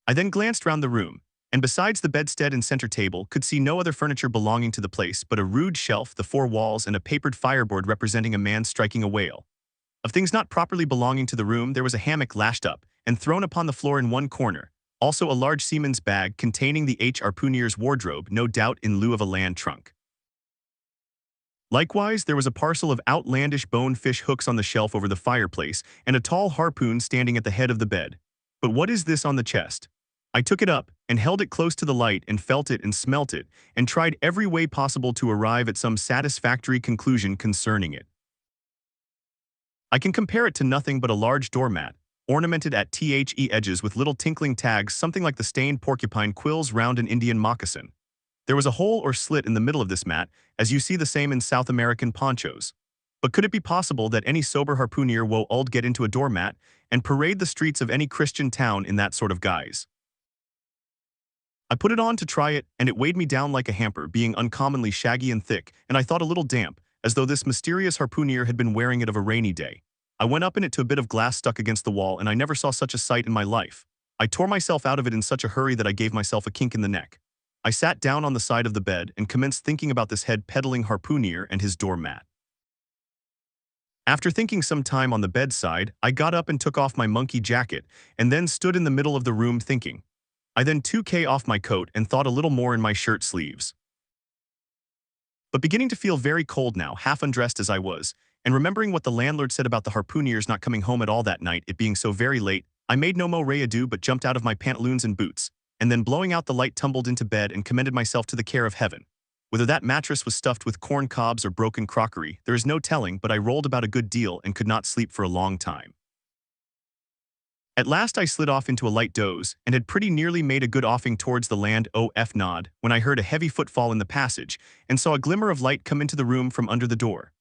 I then glanced round the room, and besides the bedstead and center table, could see no other furniture belonging to the place but a rude shelf, the 4 walls, and a papered fireboard representing a man striking a whale. Of things not properly belonging to the room, there was a hammock lashed up and thrown upon the floor in one corner, also a large seaman's bag containing the harpooneer's wardrobe, no doubt in lieu of a land trunk. Likewise, there was a parcel of outlandish bonefish hooks on the shelf over the fireplace, and a tall harpoon standing at the head of the bed. But what is this on the chest? I took it up, and held it close to the light, and felt it and smelt it, and tried every way possible to arrive at some satisfactory conclusion concerning it. I can compare it to nothing but a large doormat, ornamented at the edges with little tinkling tags, something like the stained porcupine quills round an Indian moccasin. There was a hole or slit in the middle of this mat, as you see the same in South American ponchos. But could it be possible that any sober harpooneer would get into a doormat and parade the streets of any Christian town in that sort of guise? I put it on to try it, and it weighed me down like a hamper, being uncommonly shaggy and thick, and I thought a little damp, as though this mysterious harpooneer had been wearing it of a rainy day. I went up in it to a bit of glass stuck against the wall, and I never saw such a sight in my life. I tore myself out of it in such a hurry that I gave myself a kink in the neck. I sat down on the side of the bed and commenced thinking about this head-peddling harpooneer and his doormat. After thinking some time on the bedside, I got up and took off my monkey jacket, and then stood in the middle of the room thinking. I then 2K off my coat and thought a little more in my shirt sleeves. But beginning to feel very cold now, half undressed as I was, and remembering what the landlord said about the harpooneers not coming home at all that night, it being so very late, I made no more ado but jumped out of my pantaloons and boots, and then blowing out the light tumbled into bed and commended myself to the care of heaven. Whether that mattress was stuffed with corn cobs or broken crockery, there is no telling, but I rolled about a good deal and could not sleep for a long time. At last I slid off into a light doze, and had pretty nearly made a good offing towards the land nod, when I heard a heavy footfall in the passage, and saw a glimmer of light come into the room from under the door.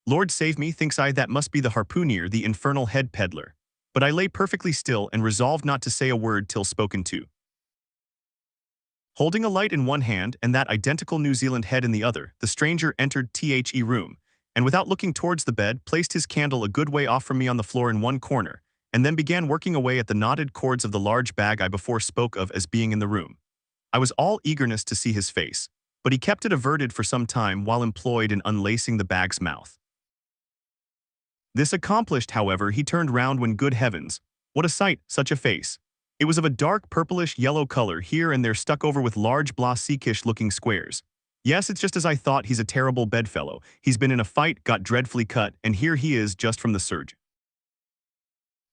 Lord save me, thinks I, that must be the harpooneer, the infernal head peddler. But I lay perfectly still and resolved not to say a word till spoken to. Holding a light in one hand and that identical New Zealand head in the other, the stranger entered the room, and without looking towards the bed, placed his candle a good way off from me on the floor in one corner, and then began working away at the knotted cords of the large bag I before spoke of as being in the room. I was all eagerness to see his face, but he kept it averted for some time while employed in unlacing the bag's mouth. This accomplished, however, he turned round when, good heavens, what a sight, such a face! It was of a dark purplish-yellow color, here and there stuck over with large blah-seekish-looking squares. Yes, it's just as I thought, he's a terrible bedfellow. He's been in a fight, got dreadfully cut, and here he is just from the surge.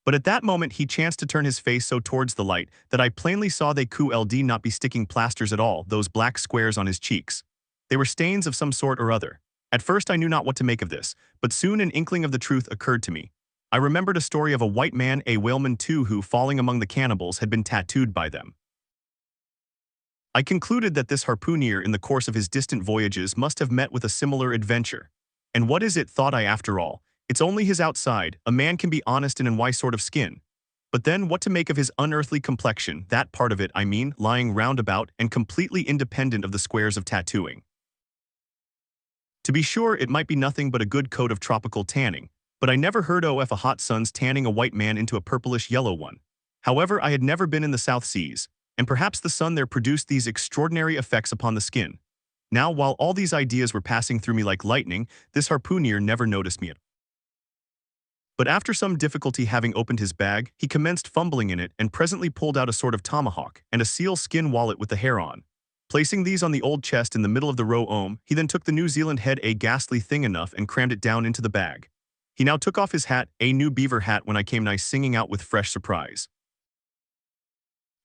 But at that moment he chanced to turn his face so towards the light that I plainly saw they could not be sticking plasters at all, those black squares on his cheeks. They were stains of some sort or other. At first I knew not what to make of this, but soon an inkling of the truth occurred to me. I remembered a story of a white man, a whaleman too, who, falling among the cannibals, had been tattooed by them. I concluded that this harpooneer in the course of his distant voyages must have met with a similar adventure. And what is it, thought I, after all? It's only his outside. A man can be honest in why sort of skin. But then what to make of his unearthly complexion, that part of it, I mean, lying round about and completely independent of the squares of tattooing. To be sure, it might be nothing but a good coat of tropical tanning, but I never heard of a hot sun's tanning a white man into a purplish-yellow one. However, I had never been in the South Seas, and perhaps the sun there produced these extraordinary effects upon the skin. Now, while all these ideas were passing through me like lightning, this harpooneer never noticed me at all. But after some difficulty, having opened his bag, he commenced fumbling in it and presently pulled out a sort of tomahawk and a seal-skin wallet with the hair on. Placing these on the old chest in the middle of the row, he then took the New Zealand head, a ghastly thing enough, and crammed it down into the bag. He now took off his hat, a new beaver hat, when I came nigh, singing out with fresh surprise.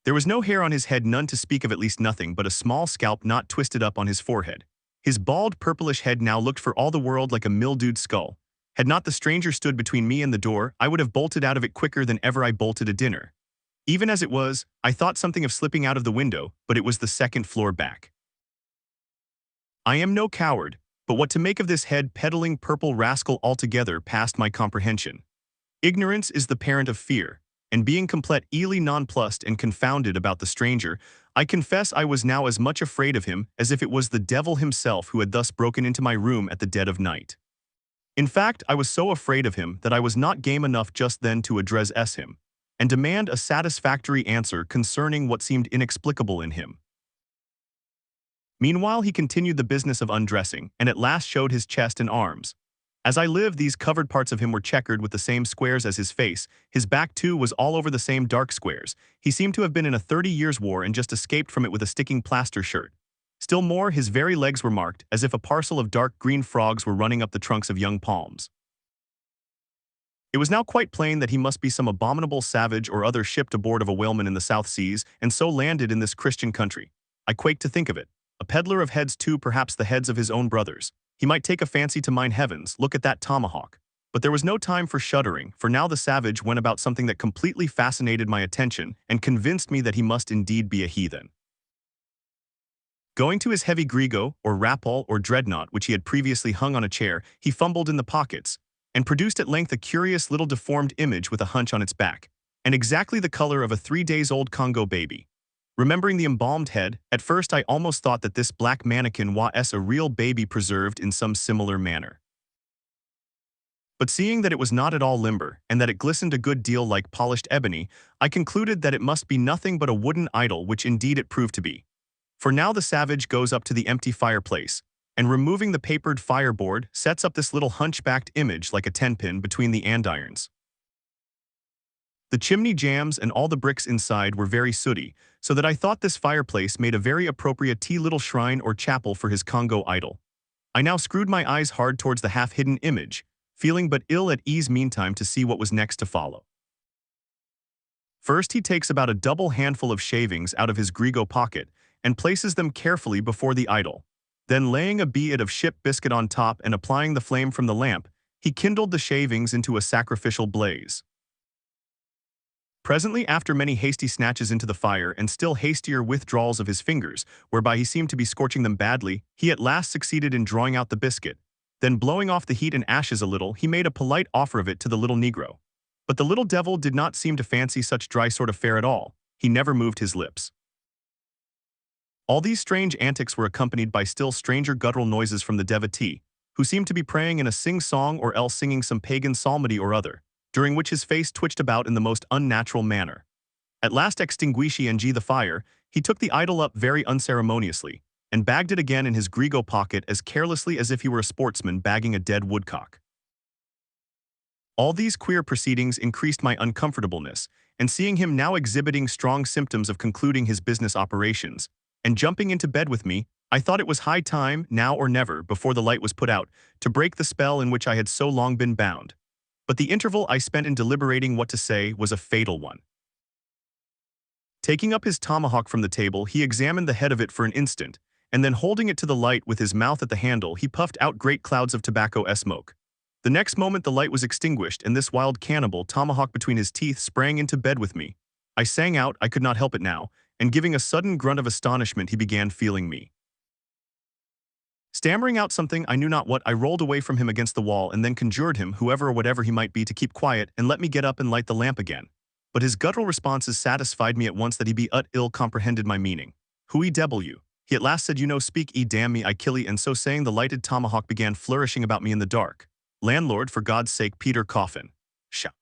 There was no hair on his head, none to speak of, at least nothing but a small scalp knot twisted up on his forehead. His bald purplish head now looked for all the world like a mildewed skull. Had not the stranger stood between me and the door, I would have bolted out of it quicker than ever I bolted a dinner. Even as it was, I thought something of slipping out of the window, but it was the second floor back. I am no coward, but what to make of this head-peddling purple rascal altogether passed my comprehension. Ignorance is the parent of fear, and being completely nonplussed and confounded about the stranger, I confess I was now as much afraid of him as if it was the devil himself who had thus broken into my room at the dead of night. In fact, I was so afraid of him that I was not game enough just then to address him, and demand a satisfactory answer concerning what seemed inexplicable in him. Meanwhile he continued the business of undressing, and at last showed his chest and arms. As I live, these covered parts of him were checkered with the same squares as his face. His back, too, was all over the same dark squares. He seemed to have been in a 30-years' war and just escaped from it with a sticking plaster shirt. Still more, his very legs were marked, as if a parcel of dark green frogs were running up the trunks of young palms. It was now quite plain that he must be some abominable savage or other shipped aboard of a whaleman in the South Seas, and so landed in this Christian country. I quaked to think of it. A peddler of heads too, perhaps the heads of his own brothers. He might take a fancy to mine heavens, look at that tomahawk. But there was no time for shuddering, for now the savage went about something that completely fascinated my attention and convinced me that he must indeed be a heathen. Going to his heavy grego, or rapal, or dreadnought, which he had previously hung on a chair, he fumbled in the pockets, and produced at length a curious little deformed image with a hunch on its back, and exactly the color of a 3-days-old Congo baby. Remembering the embalmed head, at first I almost thought that this black mannequin was a real baby preserved in some similar manner. But seeing that it was not at all limber, and that it glistened a good deal like polished ebony, I concluded that it must be nothing but a wooden idol, which indeed it proved to be. For now the savage goes up to the empty fireplace, and removing the papered fireboard sets up this little hunchbacked image like a tenpin between the andirons. The chimney jambs and all the bricks inside were very sooty, so that I thought this fireplace made a very appropriate little shrine or chapel for his Congo idol. I now screwed my eyes hard towards the half-hidden image, feeling but ill at ease meantime to see what was next to follow. First he takes about a double handful of shavings out of his grego pocket and places them carefully before the idol. Then laying a bit of ship biscuit on top and applying the flame from the lamp, he kindled the shavings into a sacrificial blaze. Presently, after many hasty snatches into the fire and still hastier withdrawals of his fingers, whereby he seemed to be scorching them badly, he at last succeeded in drawing out the biscuit. Then blowing off the heat and ashes a little, he made a polite offer of it to the little negro. But the little devil did not seem to fancy such dry sort of fare at all. He never moved his lips. All these strange antics were accompanied by still stranger guttural noises from the devotee, who seemed to be praying in a sing-song or else singing some pagan psalmody or other, during which his face twitched about in the most unnatural manner. At last extinguishing the fire, he took the idol up very unceremoniously, and bagged it again in his grego pocket as carelessly as if he were a sportsman bagging a dead woodcock. All these queer proceedings increased my uncomfortableness, and seeing him now exhibiting strong symptoms of concluding his business operations, and jumping into bed with me, I thought it was high time, now or never, before the light was put out, to break the spell in which I had so long been bound. But the interval I spent in deliberating what to say was a fatal one. Taking up his tomahawk from the table, he examined the head of it for an instant, and then holding it to the light with his mouth at the handle, he puffed out great clouds of tobacco smoke. The next moment the light was extinguished, and this wild cannibal, tomahawk between his teeth, sprang into bed with me. I sang out, I could not help it now, and giving a sudden grunt of astonishment, he began feeling me. Stammering out something, I knew not what, I rolled away from him against the wall and then conjured him, whoever or whatever he might be, to keep quiet and let me get up and light the lamp again. But his guttural responses satisfied me at once that he be ill comprehended my meaning. Who devil, he at last said, you know, speak damn me, I kill and so saying the lighted tomahawk began flourishing about me in the dark. Landlord, for God's sake, Peter, coffin. Shout.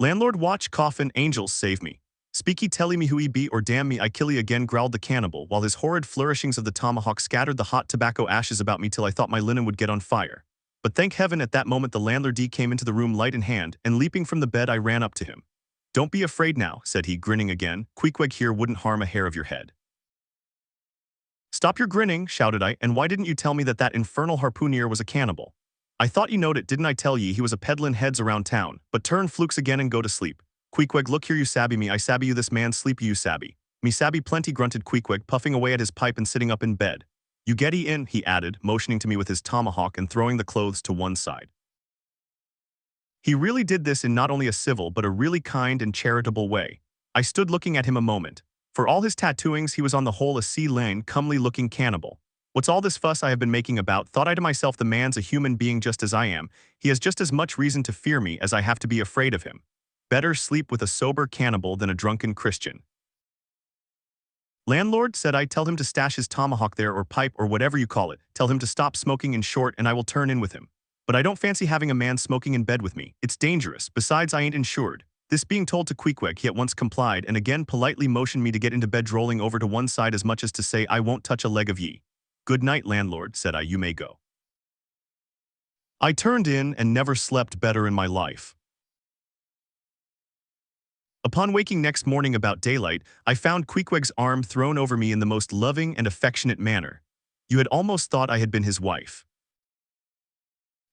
Landlord, watch, coffin, angels, save me. Speaky telly me who he be or damn me I kill again, growled the cannibal, while his horrid flourishings of the tomahawk scattered the hot tobacco ashes about me till I thought my linen would get on fire. But thank heaven at that moment the landlord came into the room light in hand, and leaping from the bed I ran up to him. Don't be afraid now, said he, grinning again, Queequeg here wouldn't harm a hair of your head. Stop your grinning, shouted I, and why didn't you tell me that that infernal harpooner was a cannibal? I thought you knowed it, didn't I tell ye he was a peddlin' heads around town, but turn flukes again and go to sleep. Queequeg, look here, you sabby me, I sabby you, this man sleep you sabby. Me sabby plenty, grunted Queequeg, puffing away at his pipe and sitting up in bed. You getty in, he added, motioning to me with his tomahawk and throwing the clothes to one side. He really did this in not only a civil but a really kind and charitable way. I stood looking at him a moment. For all his tattooings, he was on the whole a sea-lane, comely-looking cannibal. What's all this fuss I have been making about, thought I to myself, the man's a human being just as I am. He has just as much reason to fear me as I have to be afraid of him. Better sleep with a sober cannibal than a drunken Christian. Landlord, said I, tell him to stash his tomahawk there or pipe or whatever you call it. Tell him to stop smoking, in short, and I will turn in with him. But I don't fancy having a man smoking in bed with me. It's dangerous. Besides, I ain't insured. This being told to Queequeg, he at once complied and again politely motioned me to get into bed, rolling over to one side as much as to say, I won't touch a leg of ye. Good night, landlord, said I, you may go. I turned in and never slept better in my life. Upon waking next morning about daylight, I found Queequeg's arm thrown over me in the most loving and affectionate manner. You had almost thought I had been his wife.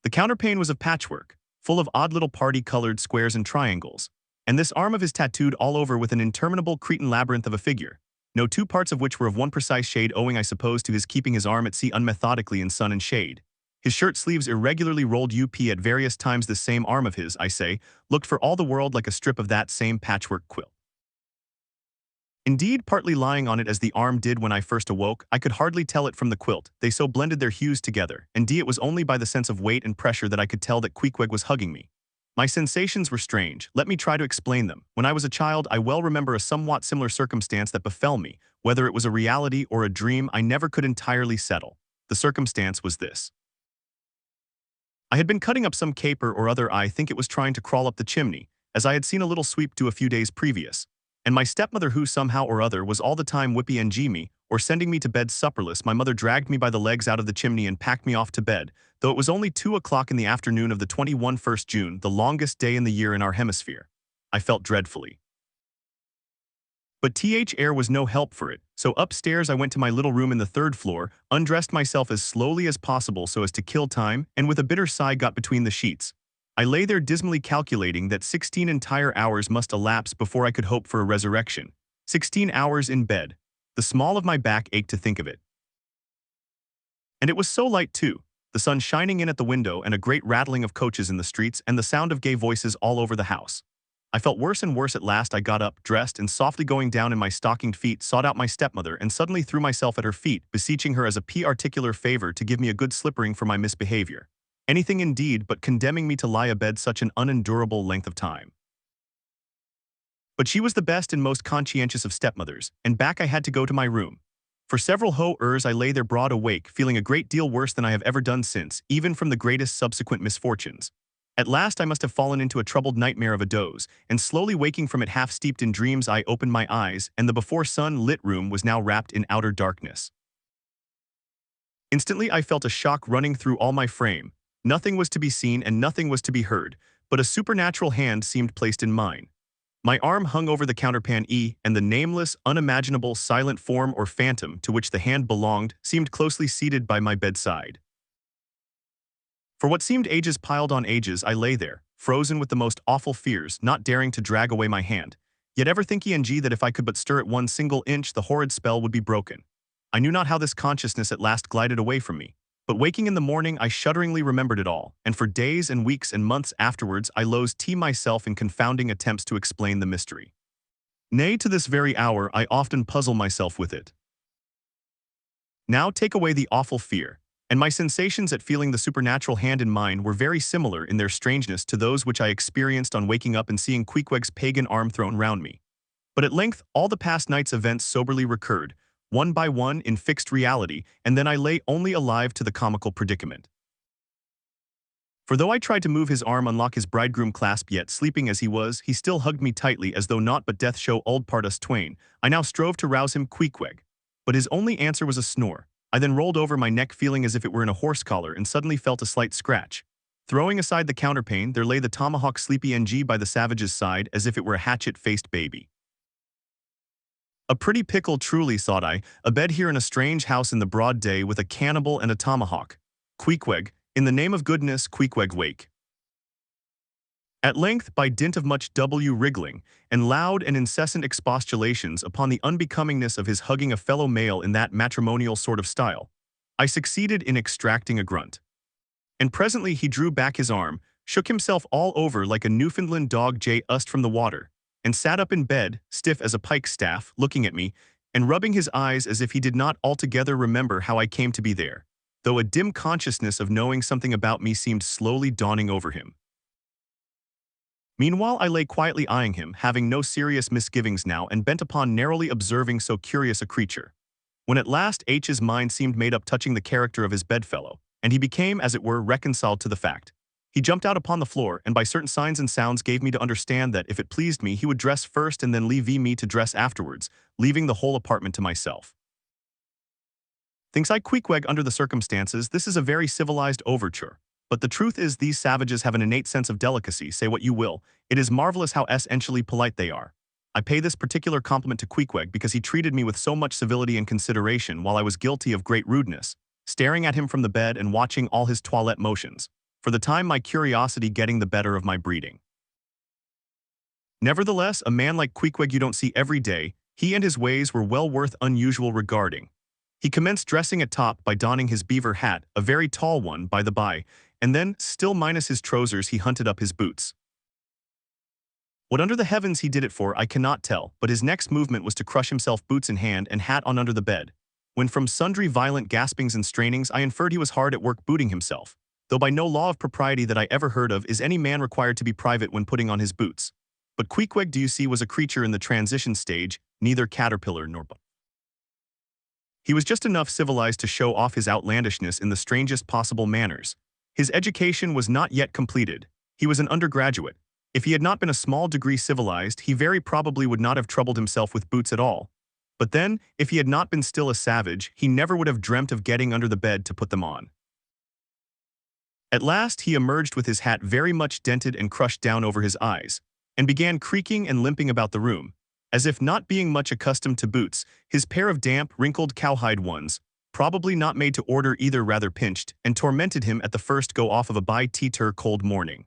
The counterpane was of patchwork, full of odd little party-colored squares and triangles, and this arm of his tattooed all over with an interminable Cretan labyrinth of a figure, no two parts of which were of one precise shade, owing, I suppose, to his keeping his arm at sea unmethodically in sun and shade. His shirt sleeves irregularly rolled up at various times. The same arm of his, I say, looked for all the world like a strip of that same patchwork quilt. Indeed, partly lying on it as the arm did when I first awoke, I could hardly tell it from the quilt, they so blended their hues together, and it was only by the sense of weight and pressure that I could tell that Queequeg was hugging me. My sensations were strange. Let me try to explain them. When I was a child, I well remember a somewhat similar circumstance that befell me. Whether it was a reality or a dream, I never could entirely settle. The circumstance was this. I had been cutting up some caper or other, I think it was trying to crawl up the chimney, as I had seen a little sweep do a few days previous. And my stepmother, who somehow or other was all the time whippy and me, or sending me to bed supperless, my mother dragged me by the legs out of the chimney and packed me off to bed, though it was only 2 o'clock in the afternoon of the 21st June, the longest day in the year in our hemisphere. I felt dreadfully. But air was no help for it, so upstairs I went to my little room in the 3rd floor, undressed myself as slowly as possible so as to kill time, and with a bitter sigh got between the sheets. I lay there dismally calculating that 16 entire hours must elapse before I could hope for a resurrection. 16 hours in bed. The small of my back ached to think of it. And it was so light too, the sun shining in at the window and a great rattling of coaches in the streets and the sound of gay voices all over the house. I felt worse and worse. At last I got up, dressed, and softly going down in my stockinged feet sought out my stepmother and suddenly threw myself at her feet, beseeching her as a particular favor to give me a good slippering for my misbehavior. Anything indeed but condemning me to lie abed such an unendurable length of time. But she was the best and most conscientious of stepmothers, and back I had to go to my room. For several hours I lay there broad awake, feeling a great deal worse than I have ever done since, even from the greatest subsequent misfortunes. At last I must have fallen into a troubled nightmare of a doze, and slowly waking from it half steeped in dreams I opened my eyes, and the before sun-lit room was now wrapped in outer darkness. Instantly I felt a shock running through all my frame. Nothing was to be seen and nothing was to be heard, but a supernatural hand seemed placed in mine. My arm hung over the counterpane and the nameless, unimaginable, silent form or phantom to which the hand belonged seemed closely seated by my bedside. For what seemed ages piled on ages I lay there, frozen with the most awful fears, not daring to drag away my hand, yet ever thinking that if I could but stir it 1 single inch the horrid spell would be broken. I knew not how this consciousness at last glided away from me, but waking in the morning I shudderingly remembered it all, and for days and weeks and months afterwards I loathed myself in confounding attempts to explain the mystery. Nay, to this very hour I often puzzle myself with it. Now take away the awful fear, and my sensations at feeling the supernatural hand in mine were very similar in their strangeness to those which I experienced on waking up and seeing Queequeg's pagan arm thrown round me. But at length all the past night's events soberly recurred, one by one in fixed reality, and then I lay only alive to the comical predicament. For though I tried to move his arm unlock his bridegroom clasp, yet sleeping as he was, he still hugged me tightly as though naught but death should old part us twain. I now strove to rouse him, Queequeg, but his only answer was a snore. I then rolled over my neck feeling as if it were in a horse collar and suddenly felt a slight scratch. Throwing aside the counterpane, there lay the tomahawk sleepy by the savage's side as if it were a hatchet-faced baby. A pretty pickle truly, thought I, a bed here in a strange house in the broad day with a cannibal and a tomahawk. Queequeg, in the name of goodness, Queequeg, wake. At length, by dint of much wriggling, and loud and incessant expostulations upon the unbecomingness of his hugging a fellow male in that matrimonial sort of style, I succeeded in extracting a grunt. And presently he drew back his arm, shook himself all over like a Newfoundland dog just from the water, and sat up in bed, stiff as a pikestaff, looking at me, and rubbing his eyes as if he did not altogether remember how I came to be there, though a dim consciousness of knowing something about me seemed slowly dawning over him. Meanwhile I lay quietly eyeing him, having no serious misgivings now and bent upon narrowly observing so curious a creature. When at last H's mind seemed made up touching the character of his bedfellow, and he became, as it were, reconciled to the fact, he jumped out upon the floor and by certain signs and sounds gave me to understand that, if it pleased me, he would dress first and then leave me to dress afterwards, leaving the whole apartment to myself. Thinks I, Queequeg, under the circumstances, this is a very civilized overture. But the truth is these savages have an innate sense of delicacy, say what you will. It is marvelous how essentially polite they are. I pay this particular compliment to Queequeg because he treated me with so much civility and consideration while I was guilty of great rudeness, staring at him from the bed and watching all his toilette motions, for the time my curiosity getting the better of my breeding. Nevertheless, a man like Queequeg you don't see every day. He and his ways were well worth unusual regarding. He commenced dressing at top by donning his beaver hat, a very tall one, by the by, and then, still minus his trousers, he hunted up his boots. What under the heavens he did it for I cannot tell, but his next movement was to crush himself, boots in hand and hat on, under the bed, when from sundry violent gaspings and strainings I inferred he was hard at work booting himself, though by no law of propriety that I ever heard of is any man required to be private when putting on his boots. But Queequeg, do you see, was a creature in the transition stage, neither caterpillar nor bug. He was just enough civilized to show off his outlandishness in the strangest possible manners. His education was not yet completed. He was an undergraduate, If he had not been a small degree civilized, he very probably would not have troubled himself with boots at all. But then, if he had not been still a savage, he never would have dreamt of getting under the bed to put them on. At last he emerged with his hat very much dented and crushed down over his eyes, and began creaking and limping about the room, as if not being much accustomed to boots, his pair of damp, wrinkled cowhide ones, probably not made to order either, rather pinched, and tormented him at the first go off of a by-teeter cold morning.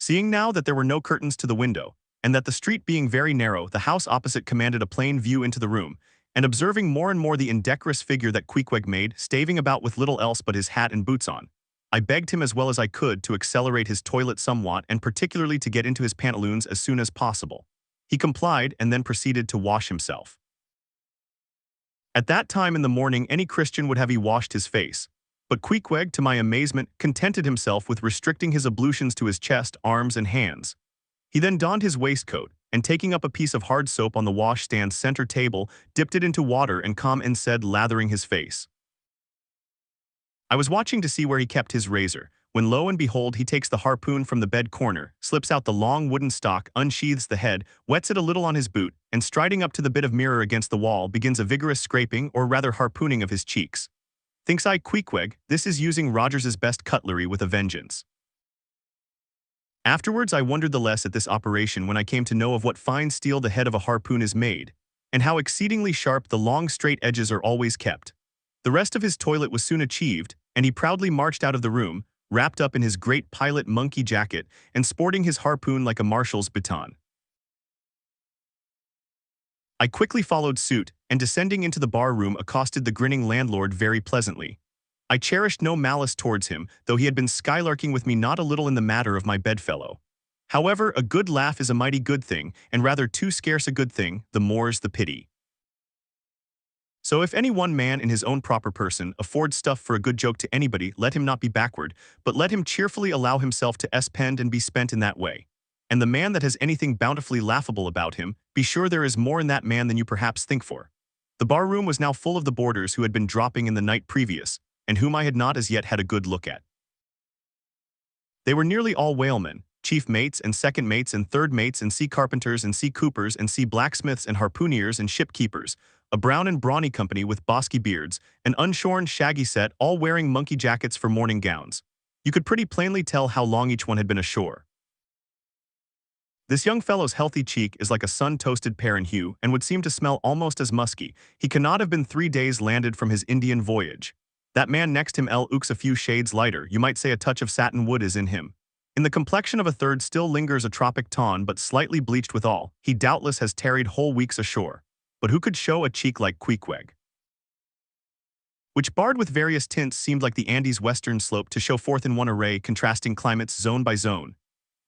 Seeing now that there were no curtains to the window, and that the street being very narrow, the house opposite commanded a plain view into the room, and observing more and more the indecorous figure that Queequeg made, staving about with little else but his hat and boots on, I begged him as well as I could to accelerate his toilet somewhat and particularly to get into his pantaloons as soon as possible. He complied and then proceeded to wash himself. At that time in the morning any Christian would have he washed his face, but Queequeg, to my amazement, contented himself with restricting his ablutions to his chest, arms, and hands. He then donned his waistcoat, and taking up a piece of hard soap on the washstand center table, dipped it into water and calm and said, lathering his face. I was watching to see where he kept his razor, when lo and behold he takes the harpoon from the bed corner, slips out the long wooden stock, unsheathes the head, wets it a little on his boot, and striding up to the bit of mirror against the wall begins a vigorous scraping or rather harpooning of his cheeks. Thinks I, Queequeg, this is using Rogers's best cutlery with a vengeance. Afterwards I wondered the less at this operation when I came to know of what fine steel the head of a harpoon is made, and how exceedingly sharp the long straight edges are always kept. The rest of his toilet was soon achieved, and he proudly marched out of the room, wrapped up in his great pilot monkey jacket and sporting his harpoon like a marshal's baton. I quickly followed suit, and descending into the bar-room accosted the grinning landlord very pleasantly. I cherished no malice towards him, though he had been skylarking with me not a little in the matter of my bedfellow. However, a good laugh is a mighty good thing, and rather too scarce a good thing, the more's the pity. So if any one man in his own proper person affords stuff for a good joke to anybody, let him not be backward, but let him cheerfully allow himself to spend and be spent in that way. And the man that has anything bountifully laughable about him, be sure there is more in that man than you perhaps think for. The bar-room was now full of the boarders who had been dropping in the night previous, and whom I had not as yet had a good look at. They were nearly all whalemen, chief mates and second mates and third mates and sea carpenters and sea coopers and sea blacksmiths and harpooneers and shipkeepers, a brown and brawny company with bosky beards, an unshorn shaggy set, all wearing monkey jackets for morning gowns. You could pretty plainly tell how long each one had been ashore. This young fellow's healthy cheek is like a sun-toasted pear in hue and would seem to smell almost as musky. He cannot have been 3 days landed from his Indian voyage. That man next him looks a few shades lighter, you might say a touch of satin wood is in him. In the complexion of a third still lingers a tropic tan but slightly bleached withal. He doubtless has tarried whole weeks ashore. But who could show a cheek like Queequeg? Which barred with various tints seemed like the Andes' western slope to show forth in one array contrasting climates zone by zone.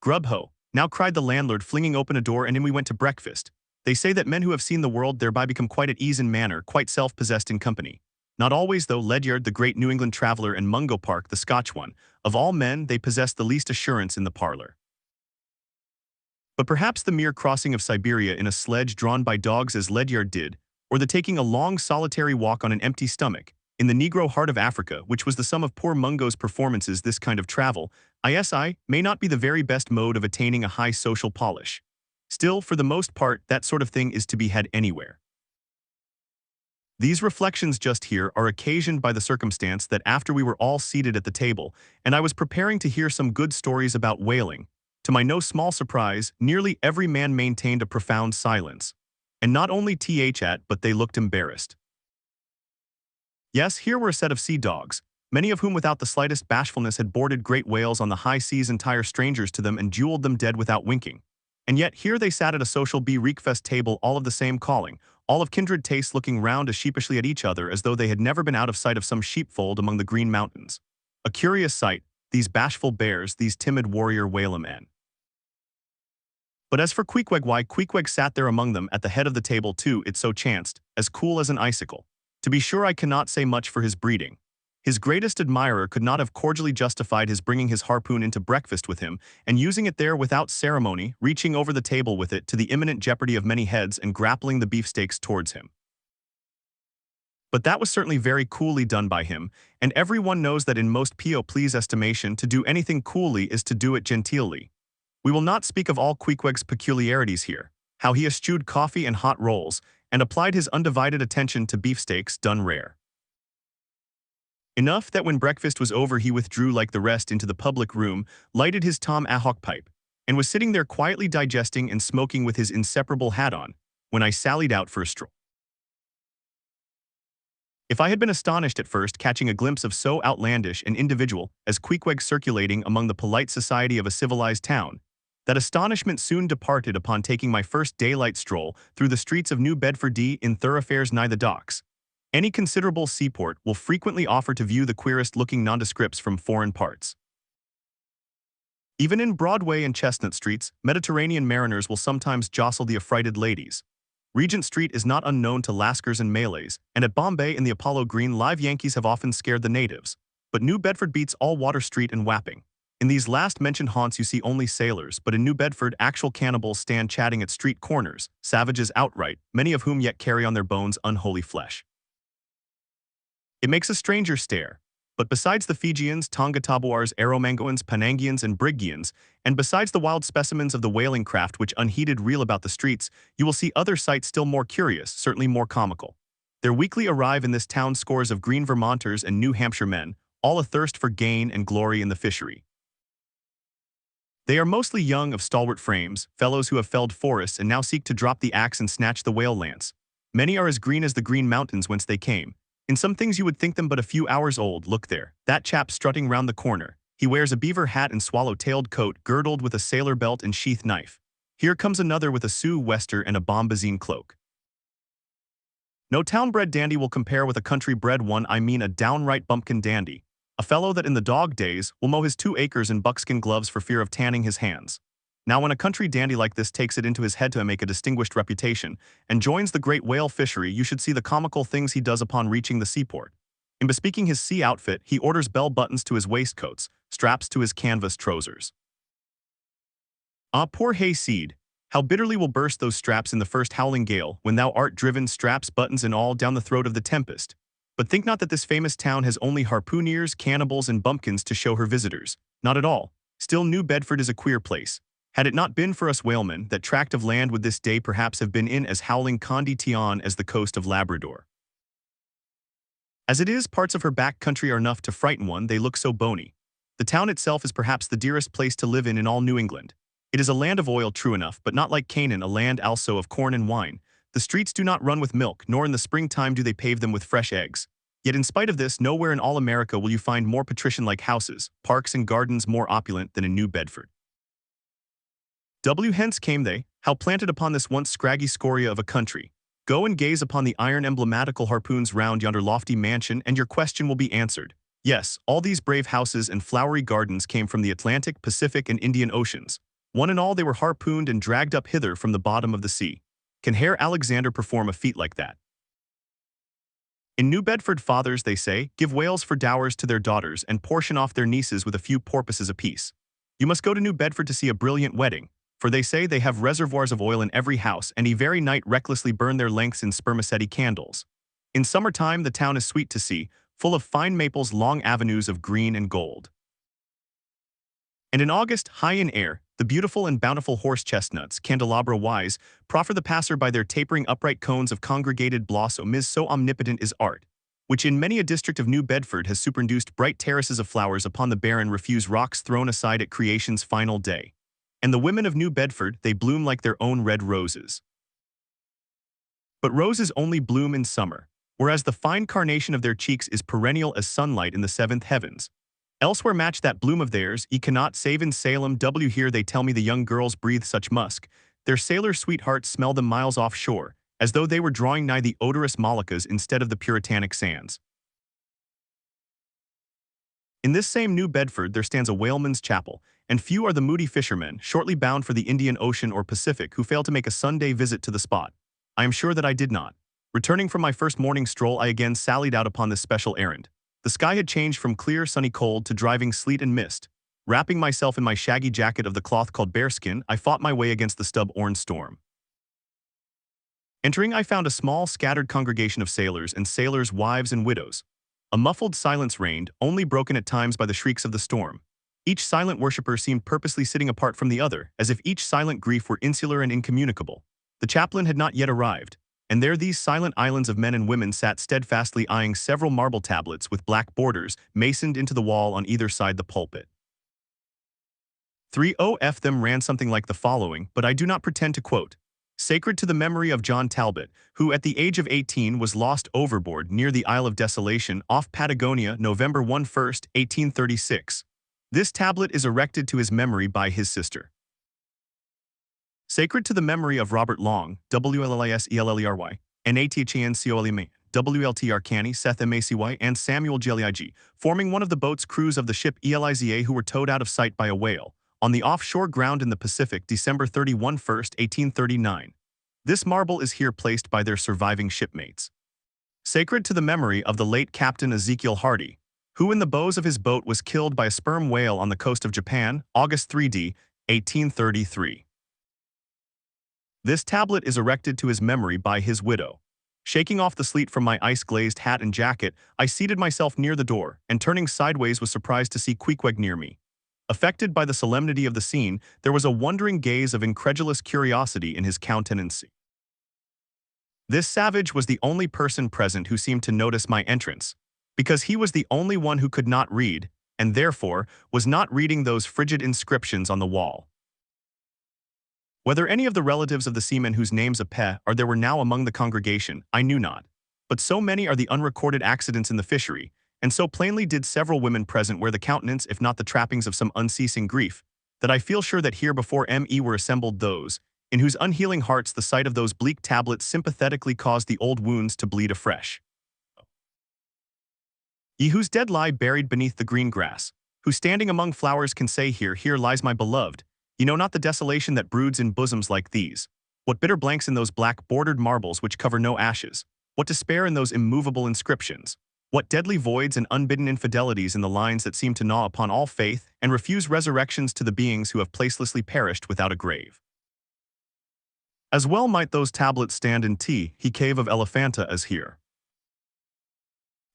Grub-ho, now cried the landlord, flinging open a door, and in we went to breakfast. They say that men who have seen the world thereby become quite at ease in manner, quite self-possessed in company. Not always, though. Ledyard, the great New England traveler, and Mungo Park, the Scotch one, of all men they possessed the least assurance in the parlor. But perhaps the mere crossing of Siberia in a sledge drawn by dogs as Ledyard did, or the taking a long solitary walk on an empty stomach, in the Negro heart of Africa, which was the sum of poor Mungo's performances, this kind of travel, may not be the very best mode of attaining a high social polish. Still, for the most part, that sort of thing is to be had anywhere. These reflections just here are occasioned by the circumstance that after we were all seated at the table, and I was preparing to hear some good stories about whaling, to my no small surprise, nearly every man maintained a profound silence. And not only but they looked embarrassed. Yes, here were a set of sea dogs, many of whom without the slightest bashfulness had boarded great whales on the high seas entire strangers to them and jeweled them dead without winking. And yet here they sat at a social Reekfest table, all of the same calling, all of kindred tastes, looking round as sheepishly at each other as though they had never been out of sight of some sheepfold among the green mountains. A curious sight, these bashful bears, these timid warrior whalemen. But as for Queequeg, why, Queequeg sat there among them at the head of the table too, it so chanced, as cool as an icicle. To be sure, I cannot say much for his breeding. His greatest admirer could not have cordially justified his bringing his harpoon into breakfast with him, and using it there without ceremony, reaching over the table with it to the imminent jeopardy of many heads and grappling the beefsteaks towards him. But that was certainly very coolly done by him, and everyone knows that in most people's estimation to do anything coolly is to do it genteelly. We will not speak of all Queequeg's peculiarities here, how he eschewed coffee and hot rolls, and applied his undivided attention to beefsteaks done rare. Enough that when breakfast was over he withdrew like the rest into the public room, lighted his Tom Ahawk pipe, and was sitting there quietly digesting and smoking with his inseparable hat on, when I sallied out for a stroll. If I had been astonished at first catching a glimpse of so outlandish an individual as Queequeg circulating among the polite society of a civilized town, that astonishment soon departed upon taking my first daylight stroll through the streets of New Bedford in thoroughfares nigh the docks. Any considerable seaport will frequently offer to view the queerest-looking nondescripts from foreign parts. Even in Broadway and Chestnut Streets, Mediterranean mariners will sometimes jostle the affrighted ladies. Regent Street is not unknown to Lascars and Malays, and at Bombay in the Apollo Green live Yankees have often scared the natives. But New Bedford beats all Water Street and Wapping. In these last-mentioned haunts you see only sailors, but in New Bedford actual cannibals stand chatting at street corners, savages outright, many of whom yet carry on their bones unholy flesh. It makes a stranger stare. But besides the Fijians, Tonga-Tabuars, Aromangoans, Panangians, and Brigians, and besides the wild specimens of the whaling craft which unheeded reel about the streets, you will see other sights still more curious, certainly more comical. There weekly arrive in this town scores of green Vermonters and New Hampshire men, all athirst for gain and glory in the fishery. They are mostly young of stalwart frames, fellows who have felled forests and now seek to drop the axe and snatch the whale lance. Many are as green as the green mountains whence they came. In some things you would think them but a few hours old. Look there, that chap strutting round the corner. He wears a beaver hat and swallow-tailed coat, girdled with a sailor belt and sheath knife. Here comes another with a sou'wester and a bombazine cloak. No town-bred dandy will compare with a country-bred one. I mean a downright bumpkin dandy. A fellow that in the dog days will mow his 2 acres in buckskin gloves for fear of tanning his hands. Now when a country dandy like this takes it into his head to make a distinguished reputation and joins the great whale fishery, you should see the comical things he does upon reaching the seaport. In bespeaking his sea outfit, he orders bell buttons to his waistcoats, straps to his canvas trousers. Ah, poor hayseed! How bitterly will burst those straps in the first howling gale, when thou art driven, straps, buttons, and all, down the throat of the tempest. But think not that this famous town has only harpooneers, cannibals, and bumpkins to show her visitors. Not at all. Still, New Bedford is a queer place. Had it not been for us whalemen, that tract of land would this day perhaps have been in as howling condition as the coast of Labrador. As it is, parts of her back country are enough to frighten one, they look so bony. The town itself is perhaps the dearest place to live in all New England. It is a land of oil, true enough, but not like Canaan, a land also of corn and wine. The streets do not run with milk, nor in the springtime do they pave them with fresh eggs. Yet in spite of this, nowhere in all America will you find more patrician-like houses, parks and gardens more opulent than in New Bedford. Hence came they, how planted upon this once scraggy scoria of a country. Go and gaze upon the iron emblematical harpoons round yonder lofty mansion, and your question will be answered. Yes, all these brave houses and flowery gardens came from the Atlantic, Pacific, and Indian Oceans. One and all they were harpooned and dragged up hither from the bottom of the sea. Can Herr Alexander perform a feat like that? In New Bedford, fathers, they say, give whales for dowers to their daughters and portion off their nieces with a few porpoises apiece. You must go to New Bedford to see a brilliant wedding, for they say they have reservoirs of oil in every house and very night recklessly burn their lengths in spermaceti candles. In summertime the town is sweet to see, full of fine maples, long avenues of green and gold. And in August, high in air, the beautiful and bountiful horse chestnuts, candelabra-wise, proffer the passer by their tapering upright cones of congregated blossom. So omnipotent is art, which in many a district of New Bedford has superinduced bright terraces of flowers upon the barren refuse rocks thrown aside at creation's final day. And the women of New Bedford, they bloom like their own red roses. But roses only bloom in summer, whereas the fine carnation of their cheeks is perennial as sunlight in the seventh heavens. Elsewhere match that bloom of theirs, ye cannot, save in Salem. Here they tell me the young girls breathe such musk, their sailor sweethearts smell them miles offshore, as though they were drawing nigh the odorous Moluccas instead of the puritanic sands. In this same New Bedford there stands a whaleman's chapel, and few are the moody fishermen, shortly bound for the Indian Ocean or Pacific, who fail to make a Sunday visit to the spot. I am sure that I did not. Returning from my first morning stroll, I again sallied out upon this special errand. The sky had changed from clear, sunny cold to driving sleet and mist. Wrapping myself in my shaggy jacket of the cloth called bearskin, I fought my way against the stub-orange storm. Entering, I found a small, scattered congregation of sailors and sailors' wives and widows. A muffled silence reigned, only broken at times by the shrieks of the storm. Each silent worshipper seemed purposely sitting apart from the other, as if each silent grief were insular and incommunicable. The chaplain had not yet arrived, and there these silent islands of men and women sat steadfastly eyeing several marble tablets with black borders masoned into the wall on either side the pulpit. 3 them ran something like the following, but I do not pretend to quote. Sacred to the memory of John Talbot, who at the age of 18 was lost overboard near the Isle of Desolation off Patagonia, November 1, 1836. This tablet is erected to his memory by his sister. Sacred to the memory of Robert Long, WLLISELLERY, NATHANCOLEMA, WLTR Canny, Seth MACY, and Samuel GLIG, forming one of the boat's crews of the ship ELIZA who were towed out of sight by a whale, on the offshore ground in the Pacific, December 31, 1839. This marble is here placed by their surviving shipmates. Sacred to the memory of the late Captain Ezekiel Hardy, who in the bows of his boat was killed by a sperm whale on the coast of Japan, August 3d, 1833. This tablet is erected to his memory by his widow. Shaking off the sleet from my ice-glazed hat and jacket, I seated myself near the door, and turning sideways was surprised to see Queequeg near me. Affected by the solemnity of the scene, there was a wondering gaze of incredulous curiosity in his countenance. This savage was the only person present who seemed to notice my entrance, because he was the only one who could not read, and therefore was not reading those frigid inscriptions on the wall. Whether any of the relatives of the seamen whose names appear or there were now among the congregation, I knew not. But so many are the unrecorded accidents in the fishery, and so plainly did several women present wear the countenance if not the trappings of some unceasing grief, that I feel sure that here before me were assembled those, in whose unhealing hearts the sight of those bleak tablets sympathetically caused the old wounds to bleed afresh. Ye whose dead lie buried beneath the green grass, who standing among flowers can say here, here lies my beloved, ye know not the desolation that broods in bosoms like these. What bitter blanks in those black bordered marbles which cover no ashes, what despair in those immovable inscriptions. What deadly voids and unbidden infidelities in the lines that seem to gnaw upon all faith and refuse resurrections to the beings who have placelessly perished without a grave. As well might those tablets stand in he cave of Elephanta as here.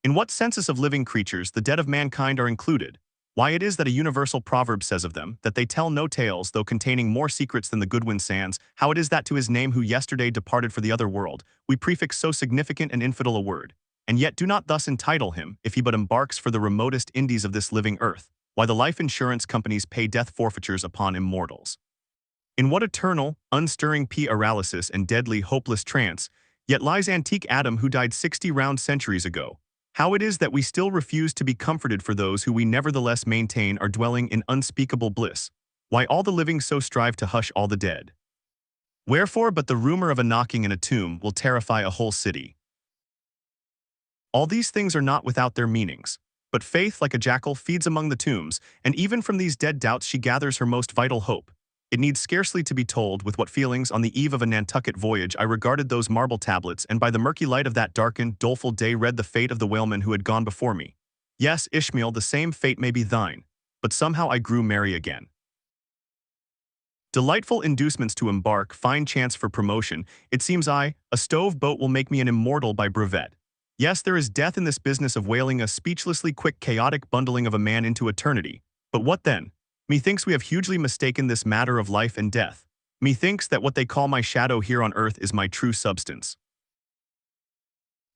In what census of living creatures the dead of mankind are included, why it is that a universal proverb says of them, that they tell no tales though containing more secrets than the Goodwin sands, how it is that to his name who yesterday departed for the other world, we prefix so significant and infidel a word, and yet do not thus entitle him, if he but embarks for the remotest Indies of this living earth, why the life insurance companies pay death forfeitures upon immortals. In what eternal, unstirring paralysis and deadly, hopeless trance, yet lies antique Adam who died 60 round centuries ago, how it is that we still refuse to be comforted for those who we nevertheless maintain are dwelling in unspeakable bliss, why all the living so strive to hush all the dead. Wherefore but the rumor of a knocking in a tomb will terrify a whole city. All these things are not without their meanings, but faith, like a jackal, feeds among the tombs, and even from these dead doubts she gathers her most vital hope. It needs scarcely to be told with what feelings on the eve of a Nantucket voyage I regarded those marble tablets and by the murky light of that darkened, doleful day read the fate of the whalemen who had gone before me. Yes, Ishmael, the same fate may be thine, but somehow I grew merry again. Delightful inducements to embark, fine chance for promotion, it seems a stove boat will make me an immortal by brevet. Yes, there is death in this business of whaling, a speechlessly quick chaotic bundling of a man into eternity, but what then? Methinks we have hugely mistaken this matter of life and death. Methinks that what they call my shadow here on earth is my true substance.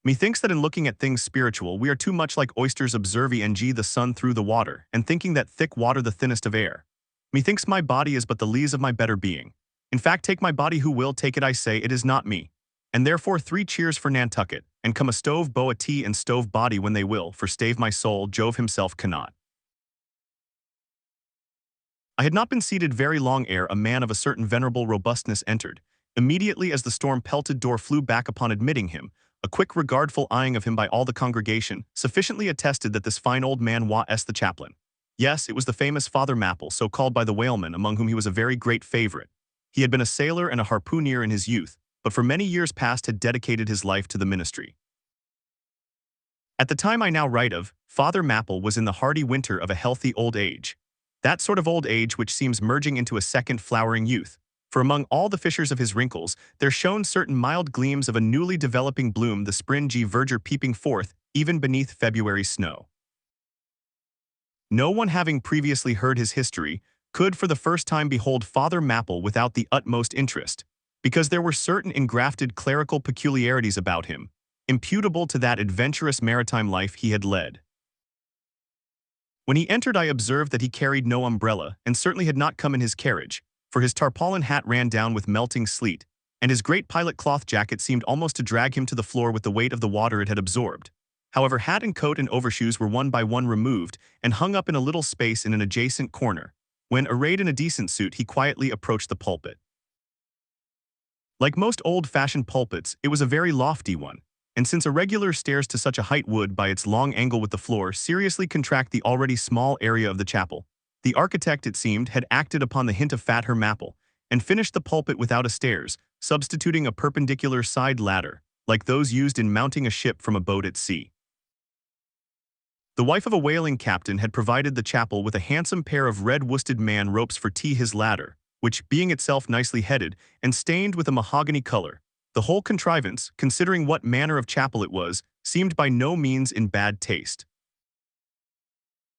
Methinks that in looking at things spiritual we are too much like oysters observing the sun through the water, and thinking that thick water the thinnest of air. Methinks my body is but the lees of my better being. In fact, take my body who will, take it I say, it is not me. And therefore 3 cheers for Nantucket, and come a stove bow a tea and stove body when they will, for stave my soul, Jove himself cannot. I had not been seated very long ere a man of a certain venerable robustness entered. Immediately as the storm-pelted door flew back upon admitting him, a quick regardful eyeing of him by all the congregation sufficiently attested that this fine old man was the chaplain. Yes, it was the famous Father Mapple, so called by the whalemen, among whom he was a very great favorite. He had been a sailor and a harpooner in his youth, but for many years past had dedicated his life to the ministry. At the time I now write of, Father Mapple was in the hardy winter of a healthy old age. That sort of old age which seems merging into a second flowering youth, for among all the fissures of his wrinkles there shone certain mild gleams of a newly developing bloom, the springy verdure peeping forth even beneath February's snow. No one having previously heard his history could for the first time behold Father Mapple without the utmost interest, because there were certain engrafted clerical peculiarities about him, imputable to that adventurous maritime life he had led. When he entered, I observed that he carried no umbrella and certainly had not come in his carriage, for his tarpaulin hat ran down with melting sleet, and his great pilot cloth jacket seemed almost to drag him to the floor with the weight of the water it had absorbed. However, hat and coat and overshoes were one by one removed and hung up in a little space in an adjacent corner, when, arrayed in a decent suit, he quietly approached the pulpit. Like most old-fashioned pulpits, it was a very lofty one, and since irregular stairs to such a height would, by its long angle with the floor, seriously contract the already small area of the chapel, the architect, it seemed, had acted upon the hint of Fat Herman Melville, and finished the pulpit without a stairs, substituting a perpendicular side ladder, like those used in mounting a ship from a boat at sea. The wife of a whaling captain had provided the chapel with a handsome pair of red worsted man ropes for his ladder, which, being itself nicely headed and stained with a mahogany color, the whole contrivance, considering what manner of chapel it was, seemed by no means in bad taste.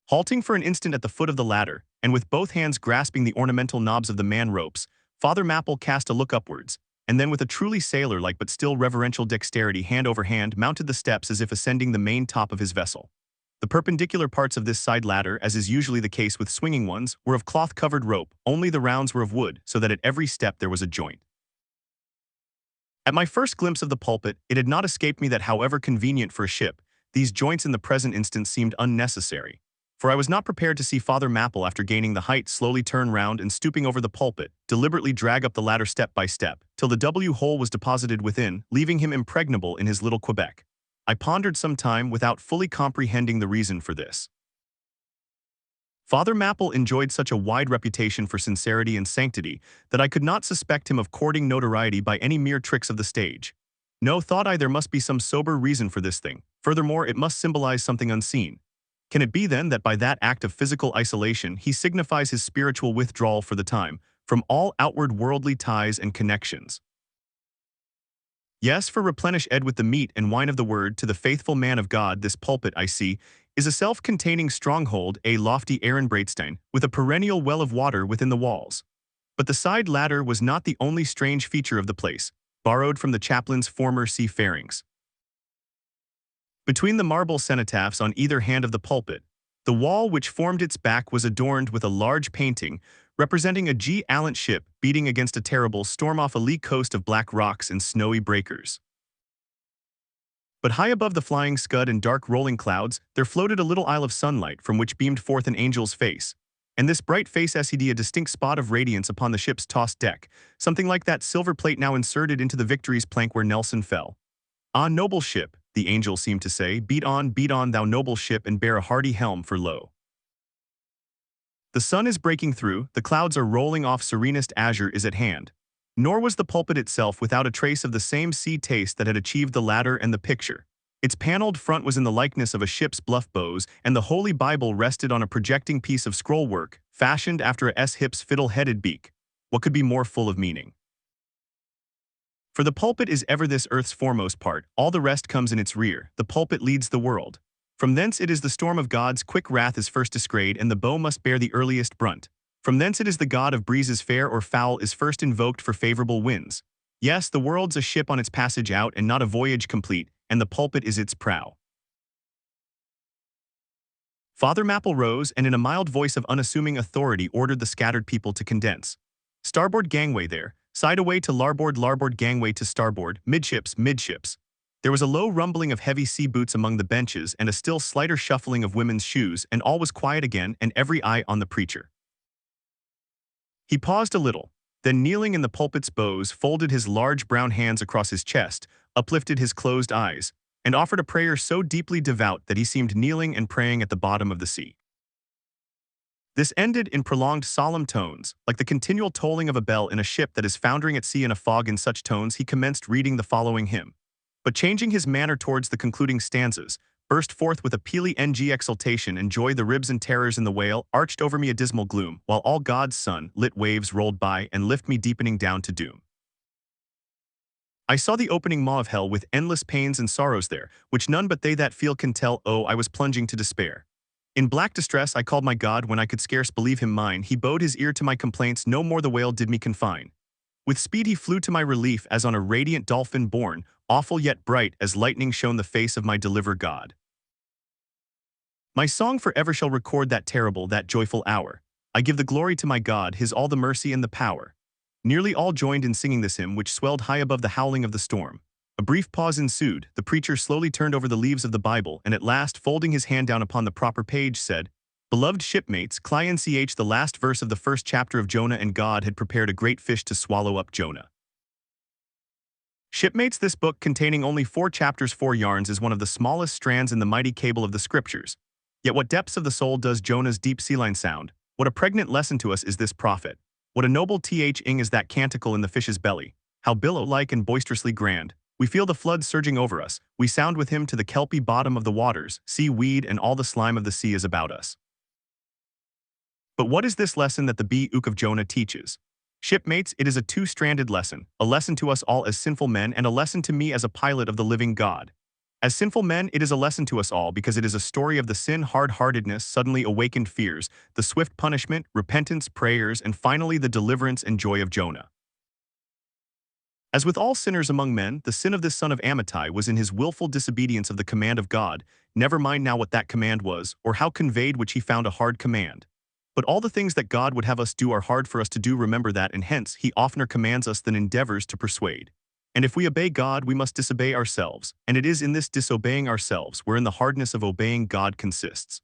Halting for an instant at the foot of the ladder, and with both hands grasping the ornamental knobs of the man ropes, Father Mapple cast a look upwards, and then with a truly sailor-like but still reverential dexterity, hand over hand, mounted the steps as if ascending the main top of his vessel. The perpendicular parts of this side ladder, as is usually the case with swinging ones, were of cloth-covered rope, only the rounds were of wood, so that at every step there was a joint. At my first glimpse of the pulpit, it had not escaped me that, however convenient for a ship, these joints in the present instance seemed unnecessary, for I was not prepared to see Father Mapple, after gaining the height, slowly turn round and, stooping over the pulpit, deliberately drag up the ladder step by step, till the W-hole was deposited within, leaving him impregnable in his little Quebec. I pondered some time without fully comprehending the reason for this. Father Mapple enjoyed such a wide reputation for sincerity and sanctity that I could not suspect him of courting notoriety by any mere tricks of the stage. No, thought I, there must be some sober reason for this thing. Furthermore, it must symbolize something unseen. Can it be then that by that act of physical isolation he signifies his spiritual withdrawal for the time from all outward worldly ties and connections? Yes, for replenish Ed with the meat and wine of the word to the faithful man of God, this pulpit, I see, is a self-containing stronghold, a lofty Ehrenbreitstein, with a perennial well of water within the walls. But the side ladder was not the only strange feature of the place, borrowed from the chaplain's former seafarings. Between the marble cenotaphs on either hand of the pulpit, the wall which formed its back was adorned with a large painting representing a gallant ship beating against a terrible storm off a lee coast of black rocks and snowy breakers. But high above the flying scud and dark rolling clouds, there floated a little isle of sunlight from which beamed forth an angel's face, and this bright face had a distinct spot of radiance upon the ship's tossed deck, something like that silver plate now inserted into the Victory's plank where Nelson fell. "Ah, noble ship," the angel seemed to say, beat on, thou noble ship, and bear a hardy helm, for lo, the sun is breaking through, the clouds are rolling off, serenest azure is at hand." Nor was the pulpit itself without a trace of the same sea taste that had achieved the ladder and the picture. Its paneled front was in the likeness of a ship's bluff bows, and the Holy Bible rested on a projecting piece of scrollwork, fashioned after a S-hip's fiddle-headed beak. What could be more full of meaning? For the pulpit is ever this earth's foremost part, all the rest comes in its rear. The pulpit leads the world. From thence it is the storm of God's quick wrath is first disgrayed, and the bow must bear the earliest brunt. From thence it is the god of breezes fair or foul is first invoked for favorable winds. Yes, the world's a ship on its passage out and not a voyage complete, and the pulpit is its prow. Father Mapple rose and in a mild voice of unassuming authority ordered the scattered people to condense. "Starboard gangway there, side away to larboard, larboard gangway to starboard, midships, midships." There was a low rumbling of heavy sea boots among the benches and a still slighter shuffling of women's shoes, and all was quiet again and every eye on the preacher. He paused a little, then kneeling in the pulpit's bows, folded his large brown hands across his chest, uplifted his closed eyes, and offered a prayer so deeply devout that he seemed kneeling and praying at the bottom of the sea. This ended in prolonged solemn tones, like the continual tolling of a bell in a ship that is foundering at sea in a fog. In such tones he commenced reading the following hymn, but changing his manner towards the concluding stanzas, burst forth with a pealy exultation and joy. "The ribs and terrors in the whale arched over me a dismal gloom, while all God's sun-lit waves rolled by and lift me deepening down to doom. I saw the opening maw of hell with endless pains and sorrows there, which none but they that feel can tell. Oh, I was plunging to despair. In black distress I called my God when I could scarce believe him mine. He bowed his ear to my complaints, no more the whale did me confine. With speed he flew to my relief as on a radiant dolphin borne, awful yet bright as lightning shone the face of my deliverer God. My song forever shall record that terrible, that joyful hour. I give the glory to my God, his all the mercy and the power. Nearly all joined in singing this hymn, which swelled high above the howling of the storm. A brief pause ensued. The preacher slowly turned over the leaves of the Bible, and at last, folding his hand down upon the proper page, said, Beloved shipmates, cly the last verse of the first chapter of Jonah, and God had prepared a great fish to swallow up Jonah. Shipmates, this book, containing only 4 chapters, 4 yarns, is one of the smallest strands in the mighty cable of the Scriptures. Yet what depths of the soul does Jonah's deep sea line sound? What a pregnant lesson to us is this prophet! What a noble ing is that canticle in the fish's belly! How billow-like and boisterously grand! We feel the flood surging over us, we sound with him to the kelpy bottom of the waters, seaweed and all the slime of the sea is about us. But what is this lesson that the book of Jonah teaches? Shipmates, it is a 2-stranded lesson, a lesson to us all as sinful men and a lesson to me as a pilot of the living God. As sinful men, it is a lesson to us all because it is a story of the sin, hard-heartedness, suddenly awakened fears, the swift punishment, repentance, prayers, and finally the deliverance and joy of Jonah. As with all sinners among men, the sin of this son of Amittai was in his willful disobedience of the command of God, never mind now what that command was, or how conveyed which he found a hard command. But all the things that God would have us do are hard for us to do, remember that, and hence he oftener commands us than endeavors to persuade. And if we obey God, we must disobey ourselves, and it is in this disobeying ourselves wherein the hardness of obeying God consists.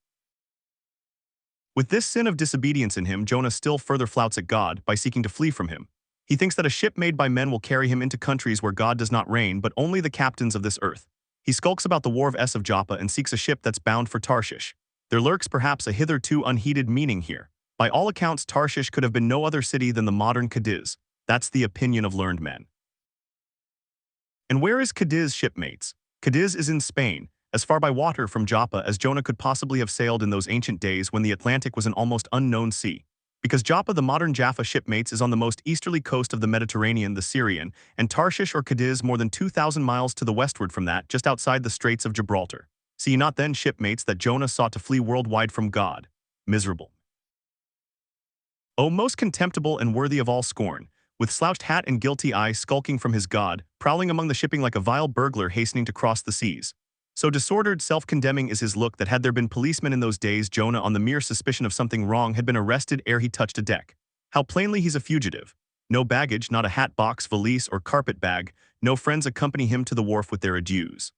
With this sin of disobedience in him, Jonah still further flouts at God by seeking to flee from him. He thinks that a ship made by men will carry him into countries where God does not reign, but only the captains of this earth. He skulks about the wharf of Joppa and seeks a ship that's bound for Tarshish. There lurks perhaps a hitherto unheeded meaning here. By all accounts, Tarshish could have been no other city than the modern Cadiz. That's the opinion of learned men. And where is Cadiz, shipmates? Cadiz is in Spain, as far by water from Joppa as Jonah could possibly have sailed in those ancient days when the Atlantic was an almost unknown sea. Because Joppa, the modern Jaffa, shipmates, is on the most easterly coast of the Mediterranean, the Syrian, and Tarshish or Cadiz more than 2,000 miles to the westward from that, just outside the Straits of Gibraltar. See ye not then, shipmates, that Jonah sought to flee worldwide from God. Miserable. O most contemptible and worthy of all scorn, with slouched hat and guilty eye skulking from his God, prowling among the shipping like a vile burglar hastening to cross the seas. So disordered, self-condemning is his look that had there been policemen in those days, Jonah, on the mere suspicion of something wrong, had been arrested ere he touched a deck. How plainly he's a fugitive. No baggage, not a hat box, valise, or carpet bag, no friends accompany him to the wharf with their adieus.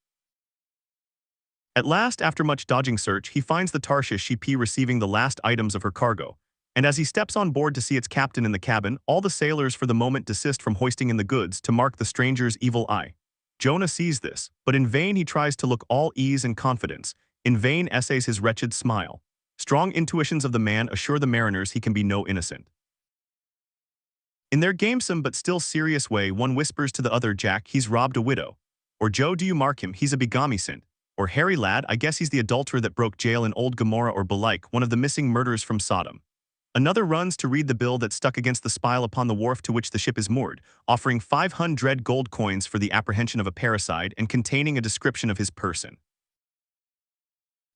At last, after much dodging search, he finds the Tarshish ship receiving the last items of her cargo, and as he steps on board to see its captain in the cabin, all the sailors for the moment desist from hoisting in the goods to mark the stranger's evil eye. Jonah sees this, but in vain he tries to look all ease and confidence, in vain essays his wretched smile. Strong intuitions of the man assure the mariners he can be no innocent. In their gamesome but still serious way, one whispers to the other, Jack, he's robbed a widow. Or Joe, do you mark him, he's a begamysint. Or Harry, lad, I guess he's the adulterer that broke jail in old Gomorrah, or belike, one of the missing murderers from Sodom. Another runs to read the bill that stuck against the spile upon the wharf to which the ship is moored, offering 500 gold coins for the apprehension of a parricide and containing a description of his person.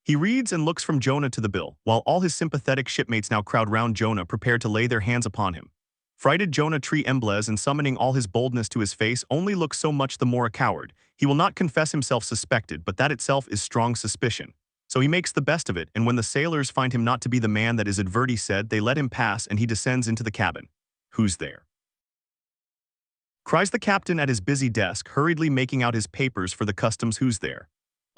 He reads and looks from Jonah to the bill, while all his sympathetic shipmates now crowd round Jonah, prepared to lay their hands upon him. Frighted Jonah trembles and summoning all his boldness to his face only looks so much the more a coward. He will not confess himself suspected, but that itself is strong suspicion. So he makes the best of it, and when the sailors find him not to be the man that is advertised said, they let him pass and he descends into the cabin. Who's there? Cries the captain at his busy desk, hurriedly making out his papers for the customs. Who's there?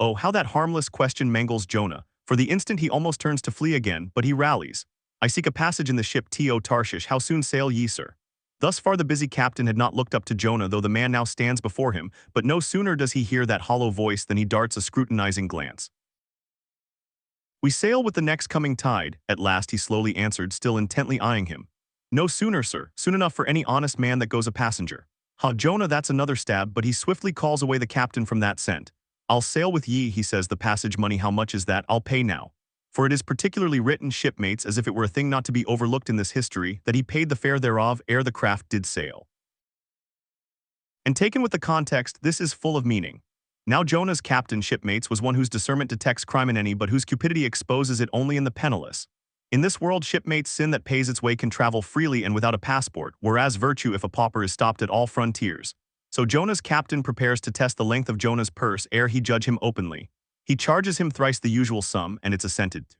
Oh, how that harmless question mangles Jonah. For the instant he almost turns to flee again, but he rallies. I seek a passage in the ship to Tarshish. How soon sail ye, sir? Thus far the busy captain had not looked up to Jonah, though the man now stands before him, but no sooner does he hear that hollow voice than he darts a scrutinizing glance. We sail with the next coming tide, at last he slowly answered, still intently eyeing him. No sooner, sir, soon enough for any honest man that goes a passenger. Ha, Jonah, that's another stab, but he swiftly calls away the captain from that scent. I'll sail with ye, he says, the passage money, how much is that? I'll pay now. For it is particularly written, shipmates, as if it were a thing not to be overlooked in this history, that he paid the fare thereof ere the craft did sail. And taken with the context, this is full of meaning. Now Jonah's captain shipmates was one whose discernment detects crime in any but whose cupidity exposes it only in the penniless. In this world shipmates sin that pays its way can travel freely and without a passport, whereas virtue if a pauper is stopped at all frontiers. So Jonah's captain prepares to test the length of Jonah's purse ere he judge him openly. He charges him thrice the usual sum, and it's assented to.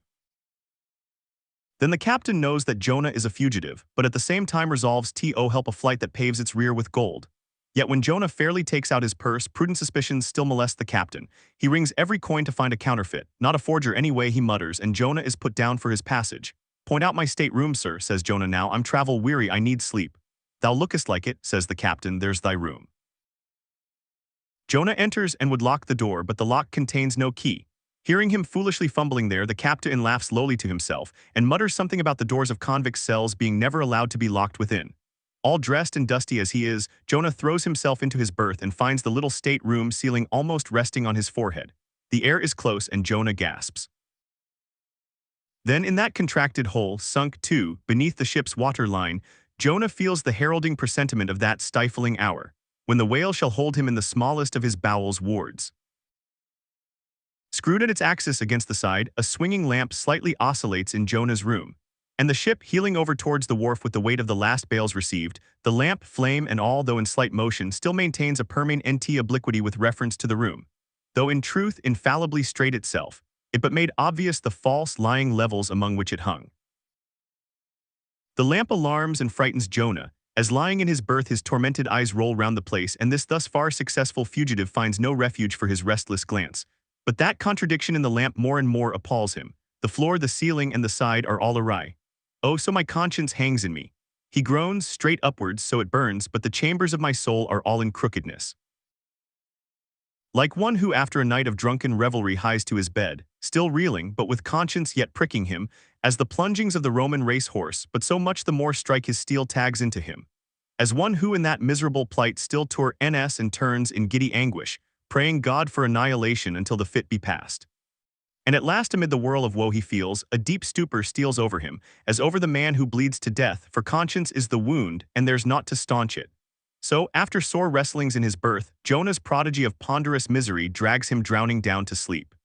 Then the captain knows that Jonah is a fugitive, but at the same time resolves to help a flight that paves its rear with gold. Yet when Jonah fairly takes out his purse, prudent suspicions still molest the captain. He rings every coin to find a counterfeit, not a forger anyway, he mutters, and Jonah is put down for his passage. Point out my stateroom, sir, says Jonah. Now I'm travel weary, I need sleep. Thou lookest like it, says the captain, there's thy room. Jonah enters and would lock the door, but the lock contains no key. Hearing him foolishly fumbling there, the captain laughs lowly to himself and mutters something about the doors of convict cells being never allowed to be locked within. All dressed and dusty as he is, Jonah throws himself into his berth and finds the little stateroom ceiling almost resting on his forehead. The air is close and Jonah gasps. Then in that contracted hole, sunk too, beneath the ship's waterline, Jonah feels the heralding presentiment of that stifling hour, when the whale shall hold him in the smallest of his bowels wards. Screwed at its axis against the side, a swinging lamp slightly oscillates in Jonah's room. And the ship, heeling over towards the wharf with the weight of the last bales received, the lamp, flame and all though in slight motion, still maintains a permanent obliquity with reference to the room. Though in truth infallibly straight itself, it but made obvious the false lying levels among which it hung. The lamp alarms and frightens Jonah, as lying in his berth his tormented eyes roll round the place, and this thus far successful fugitive finds no refuge for his restless glance. But that contradiction in the lamp more and more appalls him. The floor, the ceiling, and the side are all awry. Oh, so my conscience hangs in me. He groans, straight upwards, so it burns, but the chambers of my soul are all in crookedness. Like one who after a night of drunken revelry hies to his bed, still reeling, but with conscience yet pricking him, as the plungings of the Roman race horse, but so much the more strike his steel tags into him. As one who in that miserable plight still tore ns and turns in giddy anguish, praying God for annihilation until the fit be past. And at last amid the whirl of woe he feels, a deep stupor steals over him, as over the man who bleeds to death, for conscience is the wound, and there's naught to staunch it. So, after sore wrestlings in his berth, Jonah's prodigy of ponderous misery drags him drowning down to sleep.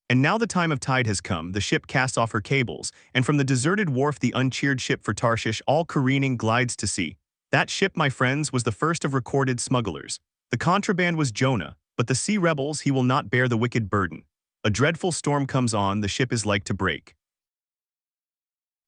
And now the time of tide has come, the ship casts off her cables, and from the deserted wharf the uncheered ship for Tarshish all careening glides to sea. That ship, my friends, was the first of recorded smugglers. The contraband was Jonah, but the sea rebels he will not bear the wicked burden. A dreadful storm comes on, the ship is like to break.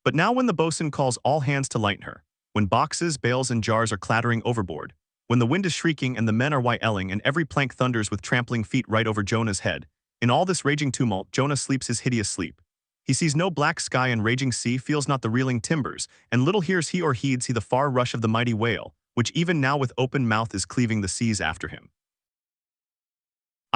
But now when the boatswain calls all hands to lighten her, when boxes, bales and jars are clattering overboard, when the wind is shrieking and the men are yelling and every plank thunders with trampling feet right over Jonah's head, in all this raging tumult Jonah sleeps his hideous sleep. He sees no black sky and raging sea, feels not the reeling timbers, and little hears he or heeds he the far rush of the mighty whale, which even now with open mouth is cleaving the seas after him.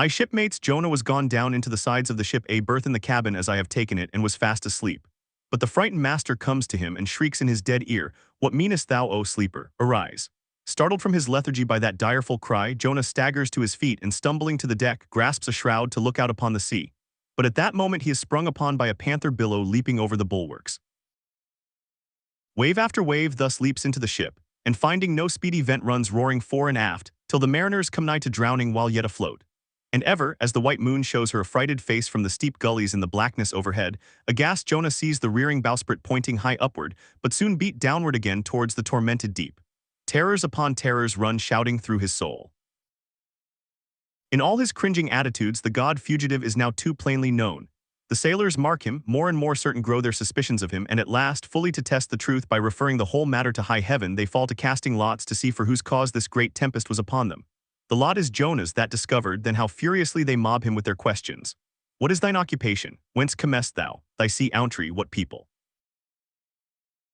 Shipmates, Jonah was gone down into the sides of the ship, a berth in the cabin as I have taken it, and was fast asleep. But the frightened master comes to him and shrieks in his dead ear, "What meanest thou, O sleeper? Arise." Startled from his lethargy by that direful cry, Jonah staggers to his feet and stumbling to the deck, grasps a shroud to look out upon the sea. But at that moment he is sprung upon by a panther billow leaping over the bulwarks. Wave after wave thus leaps into the ship, and finding no speedy vent runs roaring fore and aft, till the mariners come nigh to drowning while yet afloat. And ever, as the white moon shows her affrighted face from the steep gullies in the blackness overhead, aghast Jonah sees the rearing bowsprit pointing high upward, but soon beat downward again towards the tormented deep. Terrors upon terrors run shouting through his soul. In all his cringing attitudes the god fugitive is now too plainly known. The sailors mark him, more and more certain grow their suspicions of him, and at last, fully to test the truth by referring the whole matter to high heaven, they fall to casting lots to see for whose cause this great tempest was upon them. The lot is Jonah's, that discovered, then how furiously they mob him with their questions. What is thine occupation? Whence comest thou? Thy sea outry, what people?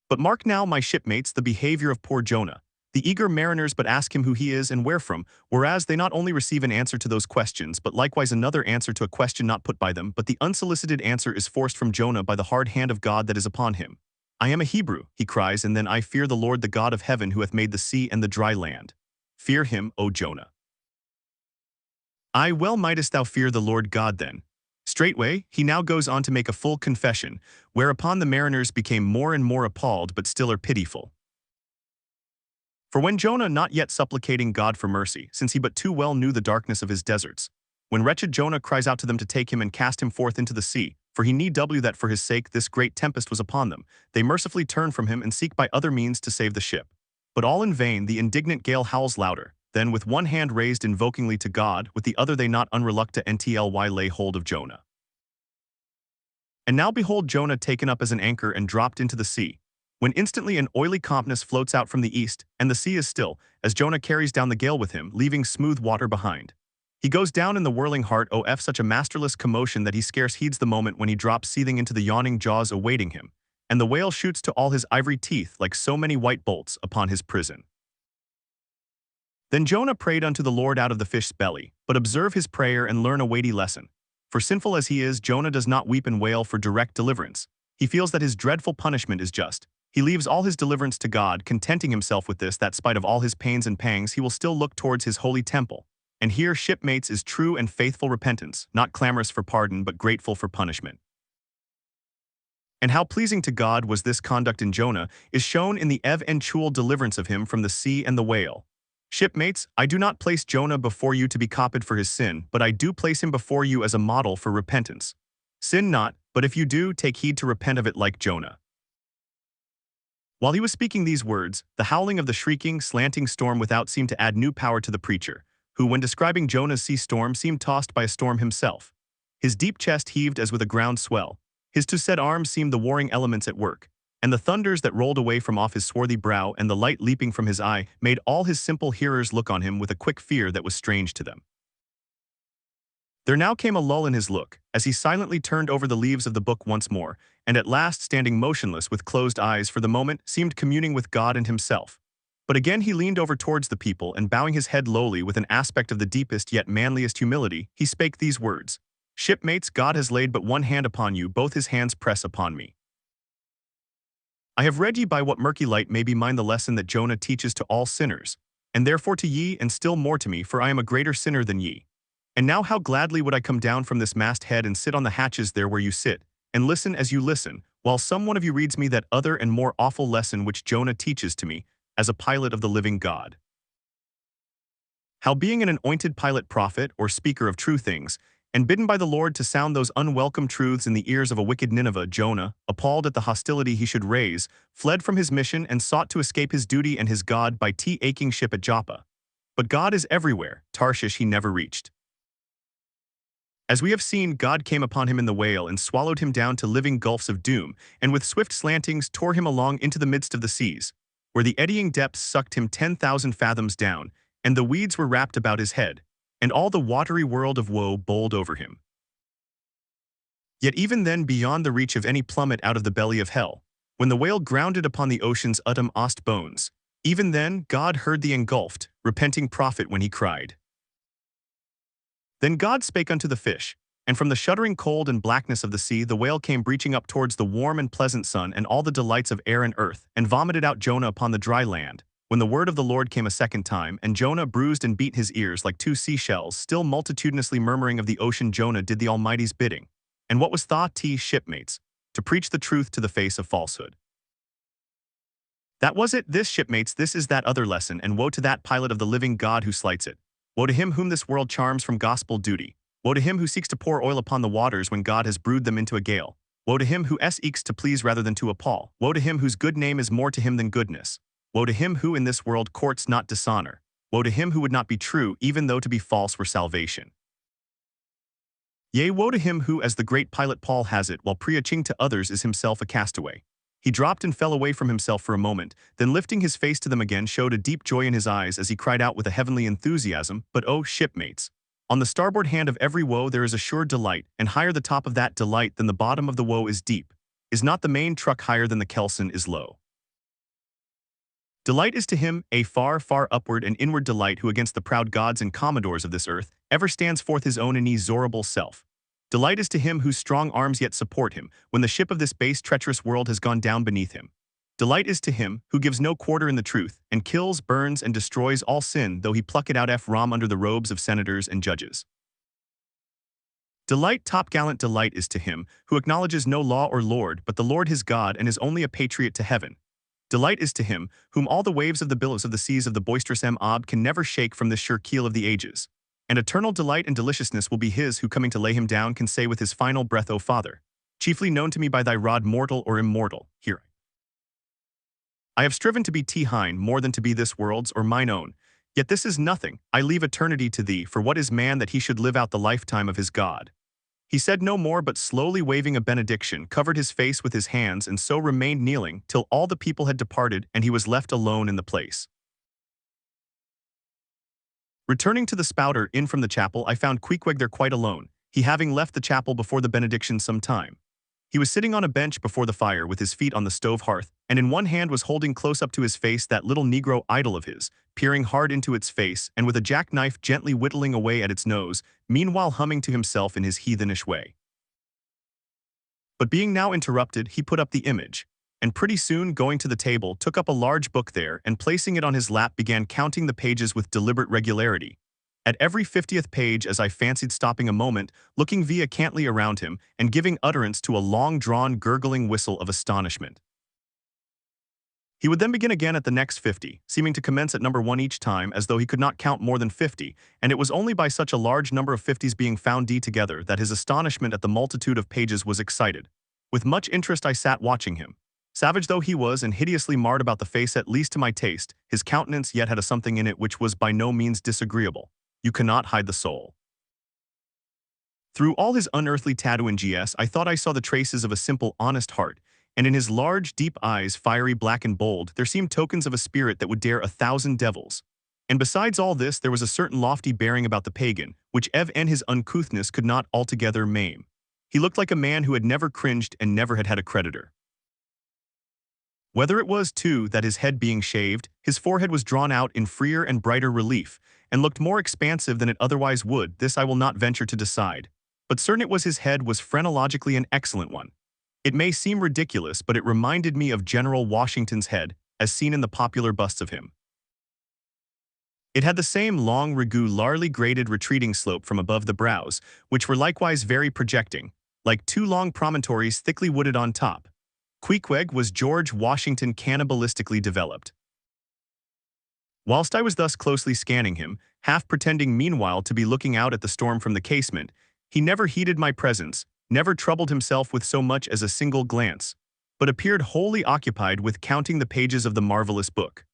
But mark now, my shipmates, the behavior of poor Jonah. The eager mariners but ask him who he is and where from, whereas they not only receive an answer to those questions, but likewise another answer to a question not put by them, but the unsolicited answer is forced from Jonah by the hard hand of God that is upon him. "I am a Hebrew," he cries, and then, "I fear the Lord the God of heaven who hath made the sea and the dry land." Fear him, O Jonah. Aye, well mightest thou fear the Lord God then. Straightway, he now goes on to make a full confession, whereupon the mariners became more and more appalled but still are pitiful. For when Jonah not yet supplicating God for mercy, since he but too well knew the darkness of his deserts, when wretched Jonah cries out to them to take him and cast him forth into the sea, for he need that for his sake this great tempest was upon them, they mercifully turn from him and seek by other means to save the ship. But all in vain, the indignant gale howls louder. Then with one hand raised invokingly to God, with the other they not unreluctant ntly lay hold of Jonah. And now behold Jonah taken up as an anchor and dropped into the sea, when instantly an oily calmness floats out from the east, and the sea is still, as Jonah carries down the gale with him, leaving smooth water behind. He goes down in the whirling heart of such a masterless commotion that he scarce heeds the moment when he drops seething into the yawning jaws awaiting him, and the whale shoots to all his ivory teeth like so many white bolts upon his prison. Then Jonah prayed unto the Lord out of the fish's belly, but observe his prayer and learn a weighty lesson. For sinful as he is, Jonah does not weep and wail for direct deliverance. He feels that his dreadful punishment is just. He leaves all his deliverance to God, contenting himself with this, that spite of all his pains and pangs he will still look towards his holy temple. And here, shipmates, is true and faithful repentance, not clamorous for pardon but grateful for punishment. And how pleasing to God was this conduct in Jonah is shown in the eventual deliverance of him from the sea and the whale. Shipmates, I do not place Jonah before you to be copied for his sin, but I do place him before you as a model for repentance. Sin not, but if you do, take heed to repent of it like Jonah. While he was speaking these words, the howling of the shrieking, slanting storm without seemed to add new power to the preacher, who, when describing Jonah's sea storm, seemed tossed by a storm himself. His deep chest heaved as with a ground swell. His two said arms seemed the warring elements at work, and the thunders that rolled away from off his swarthy brow and the light leaping from his eye made all his simple hearers look on him with a quick fear that was strange to them. There now came a lull in his look, as he silently turned over the leaves of the book once more, and at last, standing motionless with closed eyes for the moment, seemed communing with God and himself. But again he leaned over towards the people, and bowing his head lowly with an aspect of the deepest yet manliest humility, he spake these words: Shipmates, God has laid but one hand upon you, both his hands press upon me. I have read ye by what murky light may be mine the lesson that Jonah teaches to all sinners, and therefore to ye, and still more to me, for I am a greater sinner than ye. And now how gladly would I come down from this mast head and sit on the hatches there where you sit, and listen as you listen, while some one of you reads me that other and more awful lesson which Jonah teaches to me, as a pilot of the living God. How being an anointed pilot prophet, or speaker of true things, and bidden by the Lord to sound those unwelcome truths in the ears of a wicked Nineveh, Jonah, appalled at the hostility he should raise, fled from his mission and sought to escape his duty and his God by aching ship at Joppa. But God is everywhere, Tarshish he never reached. As we have seen, God came upon him in the whale and swallowed him down to living gulfs of doom, and with swift slantings tore him along into the midst of the seas, where the eddying depths sucked him 10,000 fathoms down, and the weeds were wrapped about his head, and all the watery world of woe bowled over him. Yet even then, beyond the reach of any plummet out of the belly of hell, when the whale grounded upon the ocean's uttermost bones, even then God heard the engulfed, repenting prophet when he cried. Then God spake unto the fish, and from the shuddering cold and blackness of the sea the whale came breaching up towards the warm and pleasant sun and all the delights of air and earth, and vomited out Jonah upon the dry land, when the word of the Lord came a second time, and Jonah bruised and beat his ears like two seashells, still multitudinously murmuring of the ocean. Jonah did the Almighty's bidding, and what was thought shipmates, to preach the truth to the face of falsehood. That was it, this shipmates, this is that other lesson, and woe to that pilot of the living God who slights it. Woe to him whom this world charms from gospel duty. Woe to him who seeks to pour oil upon the waters when God has brewed them into a gale. Woe to him who seeks to please rather than to appall. Woe to him whose good name is more to him than goodness. Woe to him who in this world courts not dishonor. Woe to him who would not be true, even though to be false were salvation. Yea, woe to him who, as the great pilot Paul has it, while preaching to others is himself a castaway. He dropped and fell away from himself for a moment, then lifting his face to them again showed a deep joy in his eyes as he cried out with a heavenly enthusiasm, But O shipmates, on the starboard hand of every woe there is a sure delight, and higher the top of that delight than the bottom of the woe is deep. Is not the main truck higher than the kelson is low? Delight is to him a far, far upward and inward delight who against the proud gods and commodores of this earth ever stands forth his own inexorable self. Delight is to him whose strong arms yet support him, when the ship of this base treacherous world has gone down beneath him. Delight is to him who gives no quarter in the truth, and kills, burns, and destroys all sin, though he pluck it out from under the robes of senators and judges. Delight, topgallant delight, is to him who acknowledges no law or lord but the Lord his God and is only a patriot to heaven. Delight is to him, whom all the waves of the billows of the seas of the boisterous Ab can never shake from this sure keel of the ages. And eternal delight and deliciousness will be his who coming to lay him down can say with his final breath, O Father, chiefly known to me by thy rod mortal or immortal, hear I have striven to be Thine more than to be this world's or mine own. Yet this is nothing, I leave eternity to thee, for what is man that he should live out the lifetime of his God? He said no more, but slowly waving a benediction, covered his face with his hands and so remained kneeling till all the people had departed and he was left alone in the place. Returning to the spouter in from the chapel, I found Queequeg there quite alone, he having left the chapel before the benediction some time. He was sitting on a bench before the fire with his feet on the stove hearth, and in one hand was holding close up to his face that little Negro idol of his, peering hard into its face and with a jackknife gently whittling away at its nose, meanwhile humming to himself in his heathenish way. But being now interrupted, he put up the image, and pretty soon, going to the table, took up a large book there and placing it on his lap began counting the pages with deliberate regularity. At every 50th page, as I fancied, stopping a moment, looking vacantly around him, and giving utterance to a long-drawn gurgling whistle of astonishment. He would then begin again at the next 50, seeming to commence at number 1 each time as though he could not count more than 50, and it was only by such a large number of 50s being found together that his astonishment at the multitude of pages was excited. With much interest I sat watching him. Savage though he was and hideously marred about the face, at least to my taste, his countenance yet had a something in it which was by no means disagreeable. You cannot hide the soul. Through all his unearthly tattoo and GS, I thought I saw the traces of a simple, honest heart, and in his large, deep eyes, fiery, black and bold, there seemed tokens of a spirit that would dare 1,000 devils. And besides all this, there was a certain lofty bearing about the pagan, which and his uncouthness could not altogether maim. He looked like a man who had never cringed and never had a creditor. Whether it was, too, that his head being shaved, his forehead was drawn out in freer and brighter relief, and looked more expansive than it otherwise would, this I will not venture to decide. But certain it was his head was phrenologically an excellent one. It may seem ridiculous, but it reminded me of General Washington's head, as seen in the popular busts of him. It had the same long, regularly graded retreating slope from above the brows, which were likewise very projecting, like two long promontories thickly wooded on top. Queequeg was George Washington cannibalistically developed. Whilst I was thus closely scanning him, half pretending meanwhile to be looking out at the storm from the casement, he never heeded my presence, never troubled himself with so much as a single glance, but appeared wholly occupied with counting the pages of the marvelous book.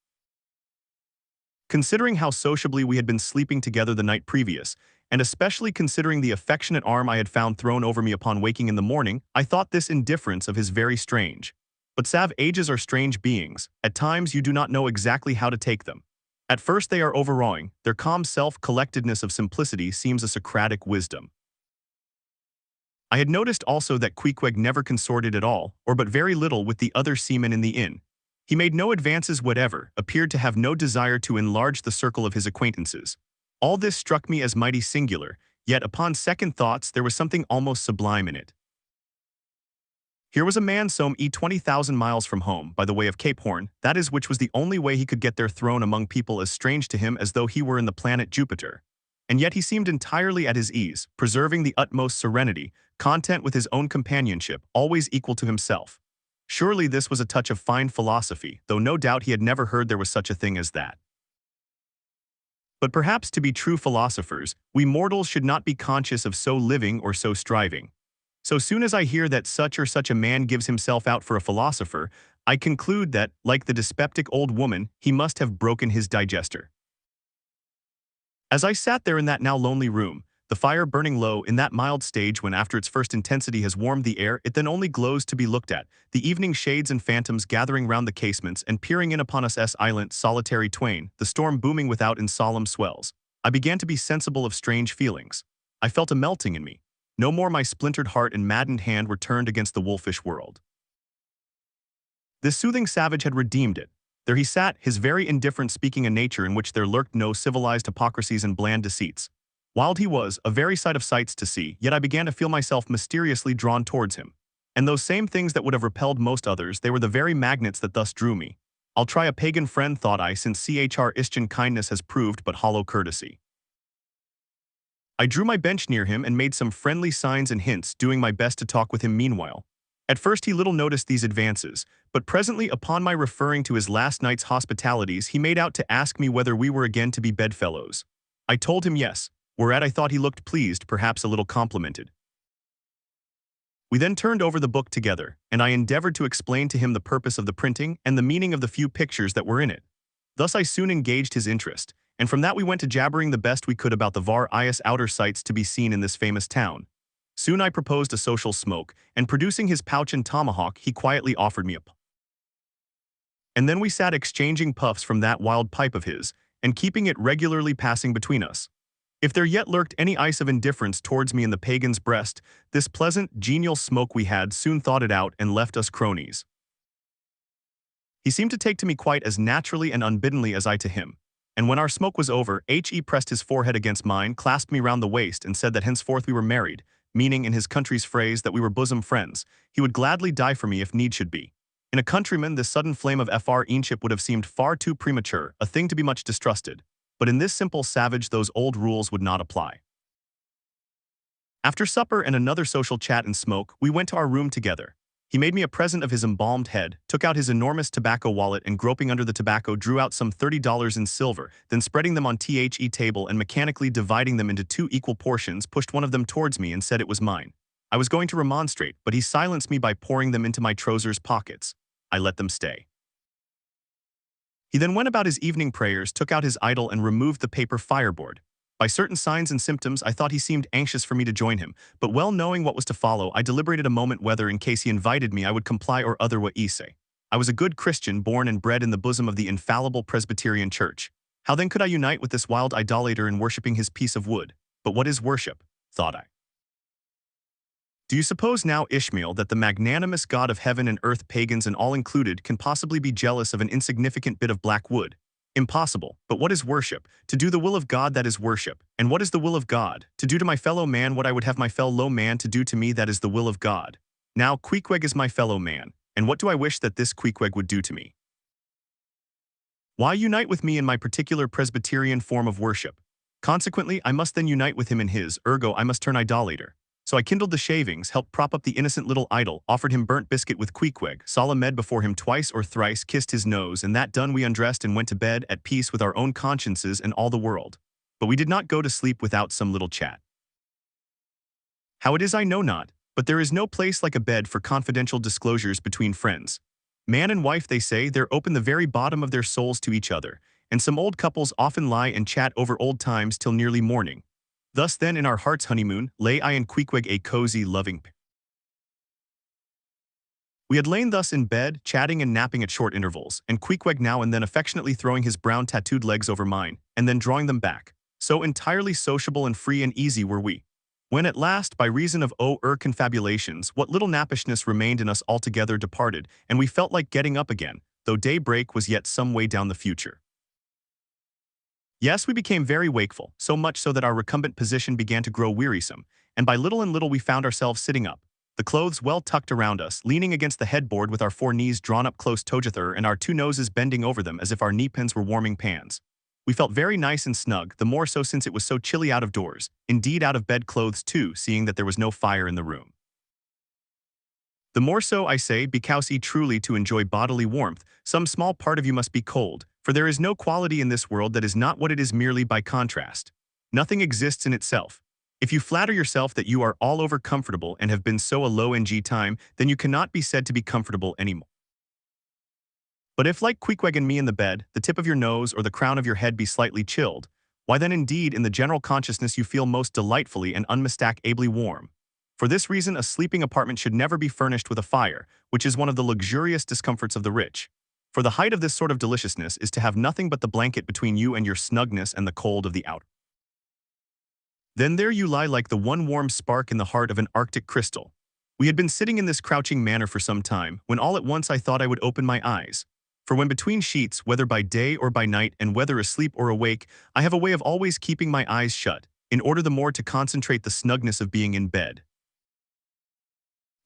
Considering how sociably we had been sleeping together the night previous, and especially considering the affectionate arm I had found thrown over me upon waking in the morning, I thought this indifference of his very strange. But ages are strange beings. At times you do not know exactly how to take them. At first they are overawing, their calm self-collectedness of simplicity seems a Socratic wisdom. I had noticed also that Queequeg never consorted at all, or but very little, with the other seamen in the inn. He made no advances whatever, appeared to have no desire to enlarge the circle of his acquaintances. All this struck me as mighty singular, yet upon second thoughts there was something almost sublime in it. Here was a man some 20,000 miles from home, by the way of Cape Horn, that is, which was the only way he could get there, thrown among people as strange to him as though he were in the planet Jupiter. And yet he seemed entirely at his ease, preserving the utmost serenity, content with his own companionship, always equal to himself. Surely this was a touch of fine philosophy, though no doubt he had never heard there was such a thing as that. But perhaps to be true philosophers, we mortals should not be conscious of so living or so striving. So soon as I hear that such or such a man gives himself out for a philosopher, I conclude that, like the dyspeptic old woman, he must have broken his digester. As I sat there in that now lonely room, the fire burning low in that mild stage when after its first intensity has warmed the air it then only glows to be looked at, the evening shades and phantoms gathering round the casements and peering in upon us island solitary twain, the storm booming without in solemn swells, I began to be sensible of strange feelings. I felt a melting in me. No more my splintered heart and maddened hand were turned against the wolfish world. This soothing savage had redeemed it. There he sat, his very indifference speaking a nature in which there lurked no civilized hypocrisies and bland deceits. Wild he was, a very sight of sights to see, yet I began to feel myself mysteriously drawn towards him. And those same things that would have repelled most others, they were the very magnets that thus drew me. I'll try a pagan friend, thought I, since Chr Christian kindness has proved but hollow courtesy. I drew my bench near him and made some friendly signs and hints, doing my best to talk with him meanwhile. At first he little noticed these advances, but presently upon my referring to his last night's hospitalities he made out to ask me whether we were again to be bedfellows. I told him yes, whereat I thought he looked pleased, perhaps a little complimented. We then turned over the book together, and I endeavored to explain to him the purpose of the printing and the meaning of the few pictures that were in it. Thus I soon engaged his interest, and from that we went to jabbering the best we could about the various outer sights to be seen in this famous town. Soon I proposed a social smoke, and producing his pouch and tomahawk, he quietly offered me a puff. And then we sat exchanging puffs from that wild pipe of his, and keeping it regularly passing between us. If there yet lurked any ice of indifference towards me in the pagan's breast, this pleasant, genial smoke we had soon thawed it out and left us cronies. He seemed to take to me quite as naturally and unbiddenly as I to him, and when our smoke was over, He pressed his forehead against mine, clasped me round the waist, and said that henceforth we were married, meaning in his country's phrase that we were bosom friends. He would gladly die for me if need should be. In a countryman, this sudden flame of friendship would have seemed far too premature, a thing to be much distrusted. But in this simple savage those old rules would not apply. After supper and another social chat and smoke, we went to our room together. He made me a present of his embalmed head, took out his enormous tobacco wallet, and groping under the tobacco drew out some $30 in silver, then spreading them on the table and mechanically dividing them into 2 equal portions, pushed one of them towards me and said it was mine. I was going to remonstrate, but he silenced me by pouring them into my trousers pockets. I let them stay. He then went about his evening prayers, took out his idol, and removed the paper fireboard. By certain signs and symptoms, I thought he seemed anxious for me to join him, but well knowing what was to follow, I deliberated a moment whether, in case he invited me, I would comply or other what he say. I was a good Christian, born and bred in the bosom of the infallible Presbyterian Church. How then could I unite with this wild idolater in worshipping his piece of wood? But what is worship? Thought I. Do you suppose now, Ishmael, that the magnanimous God of heaven and earth, pagans and all included, can possibly be jealous of an insignificant bit of black wood? Impossible. But what is worship? To do the will of God, that is worship. And what is the will of God? To do to my fellow man what I would have my fellow man to do to me, that is the will of God. Now, Queequeg is my fellow man, and what do I wish that this Queequeg would do to me? Why unite with me in my particular Presbyterian form of worship? Consequently, I must then unite with him in his, ergo I must turn idolater. So I kindled the shavings, helped prop up the innocent little idol, offered him burnt biscuit with Queequeg, solemned before him twice or thrice, kissed his nose, and that done we undressed and went to bed at peace with our own consciences and all the world. But we did not go to sleep without some little chat. How it is I know not, but there is no place like a bed for confidential disclosures between friends. Man and wife, they say, they're open the very bottom of their souls to each other, and some old couples often lie and chat over old times till nearly morning. Thus then in our heart's honeymoon lay I and Queequeg, a cozy, loving pair. We had lain thus in bed, chatting and napping at short intervals, and Queequeg now and then affectionately throwing his brown tattooed legs over mine, and then drawing them back. So entirely sociable and free and easy were we. When at last, by reason of confabulations, what little nappishness remained in us altogether departed, and we felt like getting up again, though daybreak was yet some way down the future. Yes, we became very wakeful, so much so that our recumbent position began to grow wearisome, and by little and little we found ourselves sitting up, the clothes well tucked around us, leaning against the headboard with our 4 knees drawn up close together and our 2 noses bending over them as if our knee-pins were warming pans. We felt very nice and snug, the more so since it was so chilly out of doors, indeed out of bed clothes too, seeing that there was no fire in the room. The more so, I say, because truly to enjoy bodily warmth, some small part of you must be cold, for there is no quality in this world that is not what it is merely by contrast. Nothing exists in itself. If you flatter yourself that you are all over comfortable and have been so a low time, then you cannot be said to be comfortable anymore. But if, like Queequeg and me in the bed, the tip of your nose or the crown of your head be slightly chilled, why then indeed in the general consciousness you feel most delightfully and unmistakably warm. For this reason a sleeping apartment should never be furnished with a fire, which is one of the luxurious discomforts of the rich. For the height of this sort of deliciousness is to have nothing but the blanket between you and your snugness and the cold of the outer. Then there you lie like the one warm spark in the heart of an Arctic crystal. We had been sitting in this crouching manner for some time, when all at once I thought I would open my eyes. For when between sheets, whether by day or by night, and whether asleep or awake, I have a way of always keeping my eyes shut, in order the more to concentrate the snugness of being in bed.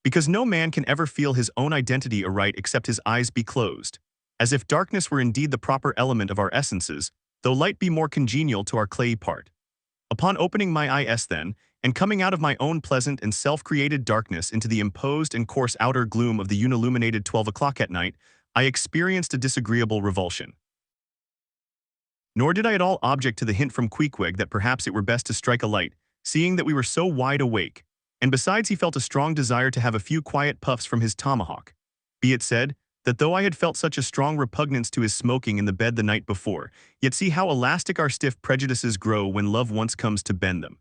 Because no man can ever feel his own identity aright except his eyes be closed, as if darkness were indeed the proper element of our essences, though light be more congenial to our clayey part. Upon opening my eyes then, and coming out of my own pleasant and self-created darkness into the imposed and coarse outer gloom of the unilluminated 12 o'clock at night, I experienced a disagreeable revulsion. Nor did I at all object to the hint from Queequeg that perhaps it were best to strike a light, seeing that we were so wide awake, and besides he felt a strong desire to have a few quiet puffs from his tomahawk. Be it said, that though I had felt such a strong repugnance to his smoking in the bed the night before, yet see how elastic our stiff prejudices grow when love once comes to bend them.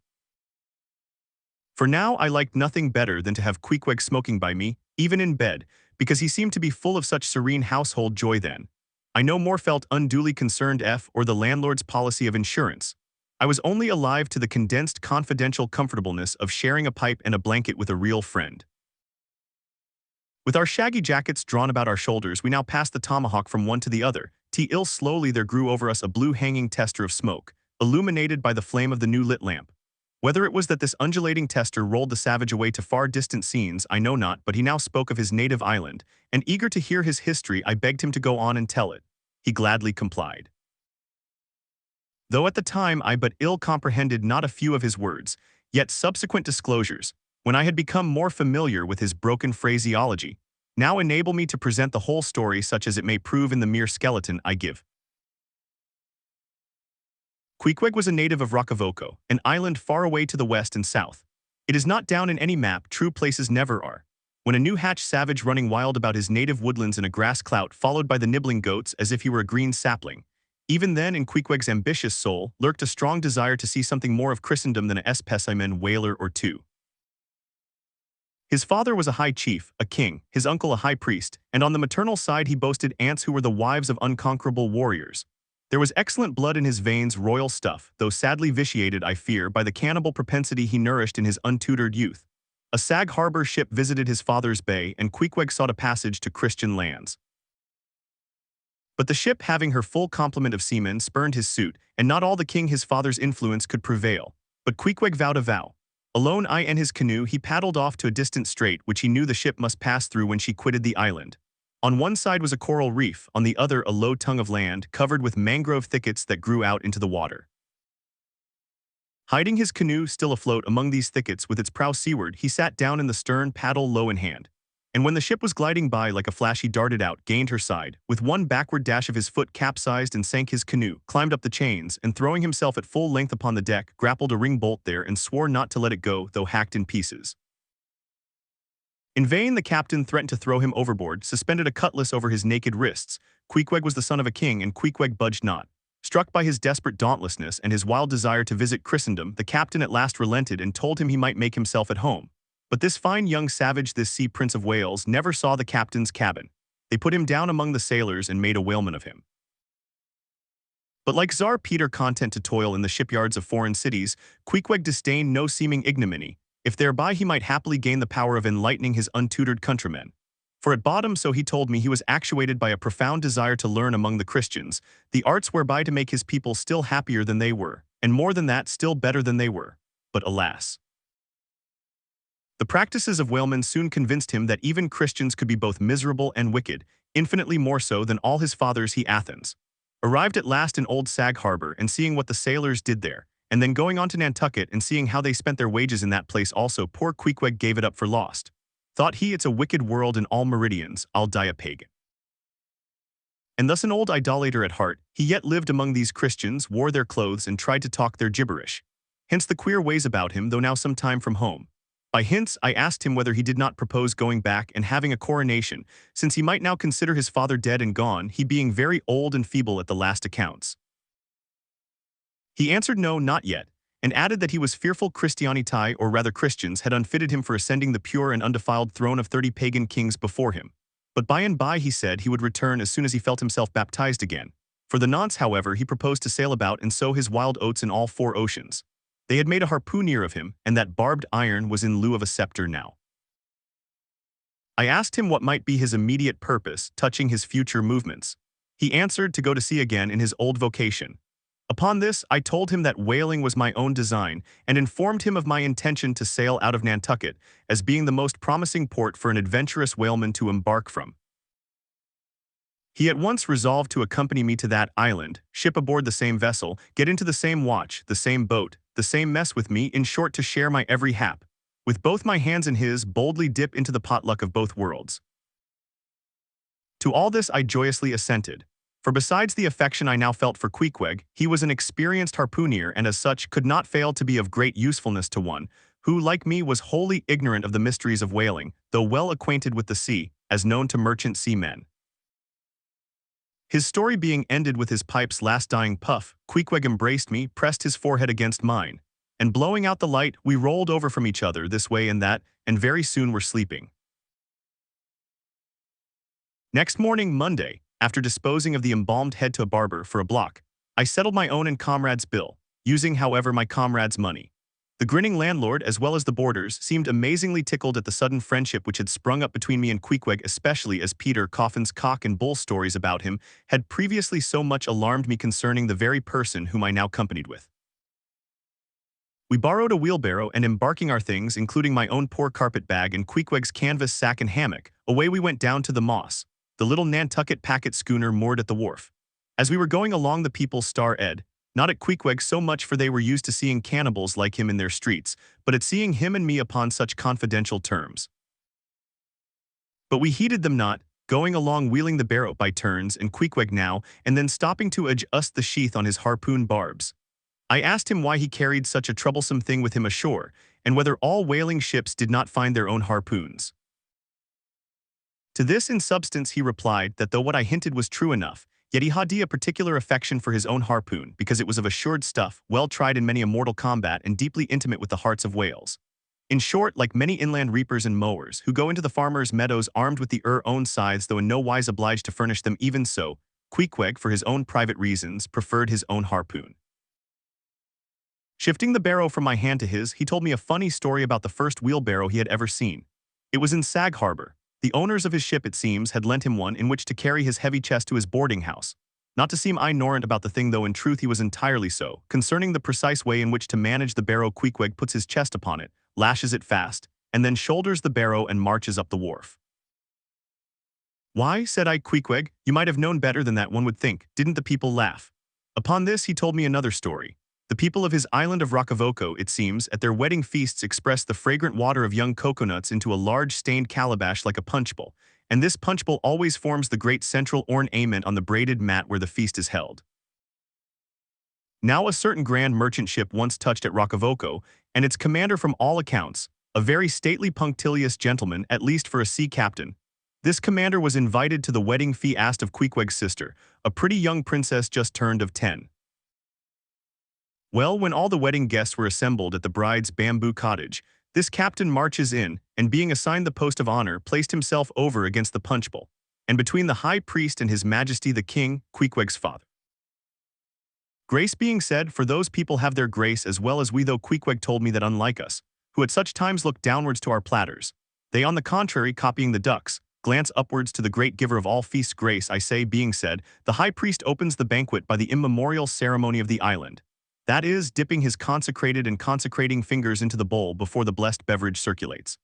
For now I liked nothing better than to have Queequeg smoking by me, even in bed, because he seemed to be full of such serene household joy then. I no more felt unduly concerned or the landlord's policy of insurance. I was only alive to the condensed confidential comfortableness of sharing a pipe and a blanket with a real friend. With our shaggy jackets drawn about our shoulders, we now passed the tomahawk from one to the other, till slowly there grew over us a blue hanging tester of smoke, illuminated by the flame of the new lit lamp. Whether it was that this undulating tester rolled the savage away to far distant scenes, I know not, but he now spoke of his native island, and eager to hear his history, I begged him to go on and tell it. He gladly complied. Though at the time I but ill comprehended not a few of his words, yet subsequent disclosures, when I had become more familiar with his broken phraseology, now enable me to present the whole story such as it may prove in the mere skeleton I give. Queequeg was a native of Rockavoco, an island far away to the west and south. It is not down in any map, true places never are. When a new-hatched savage running wild about his native woodlands in a grass clout followed by the nibbling goats as if he were a green sapling, even then in Queequeg's ambitious soul lurked a strong desire to see something more of Christendom than a specimen whaler or two. His father was a high chief, a king, his uncle a high priest, and on the maternal side he boasted aunts who were the wives of unconquerable warriors. There was excellent blood in his veins, royal stuff, though sadly vitiated, I fear, by the cannibal propensity he nourished in his untutored youth. A Sag Harbor ship visited his father's bay, and Queequeg sought a passage to Christian lands. But the ship, having her full complement of seamen, spurned his suit, and not all the king his father's influence could prevail. But Queequeg vowed a vow. Alone I and his canoe he paddled off to a distant strait which he knew the ship must pass through when she quitted the island. On one side was a coral reef, on the other a low tongue of land covered with mangrove thickets that grew out into the water. Hiding his canoe still afloat among these thickets with its prow seaward, he sat down in the stern, paddle low in hand. And when the ship was gliding by like a flash he darted out, gained her side, with one backward dash of his foot capsized and sank his canoe, climbed up the chains, and throwing himself at full length upon the deck, grappled a ring bolt there and swore not to let it go, though hacked in pieces. In vain the captain threatened to throw him overboard, suspended a cutlass over his naked wrists. Queequeg was the son of a king, and Queequeg budged not. Struck by his desperate dauntlessness and his wild desire to visit Christendom, the captain at last relented and told him he might make himself at home. But this fine young savage, this sea prince of Wales, never saw the captain's cabin. They put him down among the sailors and made a whaleman of him. But like Tsar Peter content to toil in the shipyards of foreign cities, Queequeg disdained no seeming ignominy, if thereby he might happily gain the power of enlightening his untutored countrymen. For at bottom, so he told me, he was actuated by a profound desire to learn among the Christians the arts whereby to make his people still happier than they were, and more than that, still better than they were. But alas! The practices of whalemen soon convinced him that even Christians could be both miserable and wicked, infinitely more so than all his fathers he Athens. Arrived at last in old Sag Harbor and seeing what the sailors did there, and then going on to Nantucket and seeing how they spent their wages in that place also, poor Queequeg gave it up for lost. Thought he, it's a wicked world in all meridians, I'll die a pagan. And thus an old idolater at heart, he yet lived among these Christians, wore their clothes, and tried to talk their gibberish. Hence the queer ways about him, though now some time from home. By hints, I asked him whether he did not propose going back and having a coronation, since he might now consider his father dead and gone, he being very old and feeble at the last accounts. He answered no, not yet, and added that he was fearful Christianity, or rather Christians, had unfitted him for ascending the pure and undefiled throne of 30 pagan kings before him. But by and by, he said, he would return as soon as he felt himself baptized again. For the nonce, however, he proposed to sail about and sow his wild oats in all 4 oceans. They had made a harpooner of him, and that barbed iron was in lieu of a scepter now. I asked him what might be his immediate purpose, touching his future movements. He answered to go to sea again in his old vocation. Upon this, I told him that whaling was my own design, and informed him of my intention to sail out of Nantucket, as being the most promising port for an adventurous whaleman to embark from. He at once resolved to accompany me to that island, ship aboard the same vessel, get into the same watch, the same boat, the same mess with me, in short to share my every hap. With both my hands in his, boldly dip into the potluck of both worlds. To all this I joyously assented, for besides the affection I now felt for Queequeg, he was an experienced harpooner and as such could not fail to be of great usefulness to one, who, like me, was wholly ignorant of the mysteries of whaling, though well acquainted with the sea, as known to merchant seamen. His story being ended with his pipe's last dying puff, Queequeg embraced me, pressed his forehead against mine, and blowing out the light, we rolled over from each other this way and that, and very soon were sleeping. Next morning, Monday, after disposing of the embalmed head to a barber for a block, I settled my own and comrade's bill, using, however, my comrade's money. The grinning landlord, as well as the boarders, seemed amazingly tickled at the sudden friendship which had sprung up between me and Queequeg, especially as Peter Coffin's cock and bull stories about him had previously so much alarmed me concerning the very person whom I now companied with. We borrowed a wheelbarrow and, embarking our things, including my own poor carpet bag and Queequeg's canvas sack and hammock, away we went down to the Moss, the little Nantucket packet schooner moored at the wharf. As we were going along, the people star-ed, not at Queequeg so much, for they were used to seeing cannibals like him in their streets, but at seeing him and me upon such confidential terms. But we heeded them not, going along wheeling the barrow by turns, and Queequeg now and then stopping to adjust the sheath on his harpoon barbs. I asked him why he carried such a troublesome thing with him ashore, and whether all whaling ships did not find their own harpoons. To this in substance he replied that though what I hinted was true enough, yet he had a particular affection for his own harpoon, because it was of assured stuff, well tried in many a mortal combat, and deeply intimate with the hearts of whales. In short, like many inland reapers and mowers, who go into the farmers' meadows armed with own scythes, though in no wise obliged to furnish them, even so, Queequeg, for his own private reasons, preferred his own harpoon. Shifting the barrow from my hand to his, he told me a funny story about the first wheelbarrow he had ever seen. It was in Sag Harbor. The owners of his ship, it seems, had lent him one in which to carry his heavy chest to his boarding house. Not to seem ignorant about the thing, though in truth he was entirely so, concerning the precise way in which to manage the barrow, Queequeg puts his chest upon it, lashes it fast, and then shoulders the barrow and marches up the wharf. "Why," said I, "Queequeg, you might have known better than that, one would think. Didn't the people laugh?" Upon this he told me another story. The people of his island of Rockavoco, it seems, at their wedding feasts expressed the fragrant water of young coconuts into a large stained calabash like a punch bowl, and this punch bowl always forms the great central ornament on the braided mat where the feast is held. Now a certain grand merchant ship once touched at Rockavoco, and its commander, from all accounts, a very stately punctilious gentleman, at least for a sea captain. This commander was invited to the wedding feast of Queequeg's sister, a pretty young princess just turned of 10. Well, when all the wedding guests were assembled at the bride's bamboo cottage, this captain marches in, and being assigned the post of honor, placed himself over against the punch bowl, and between the high priest and his majesty the king, Queequeg's father. Grace being said, for those people have their grace as well as we, though Queequeg told me that unlike us, who at such times look downwards to our platters, they on the contrary, copying the ducks, glance upwards to the great giver of all feasts. Grace, I say, being said, the high priest opens the banquet by the immemorial ceremony of the island. That is, dipping his consecrated and consecrating fingers into the bowl before the blessed beverage circulates.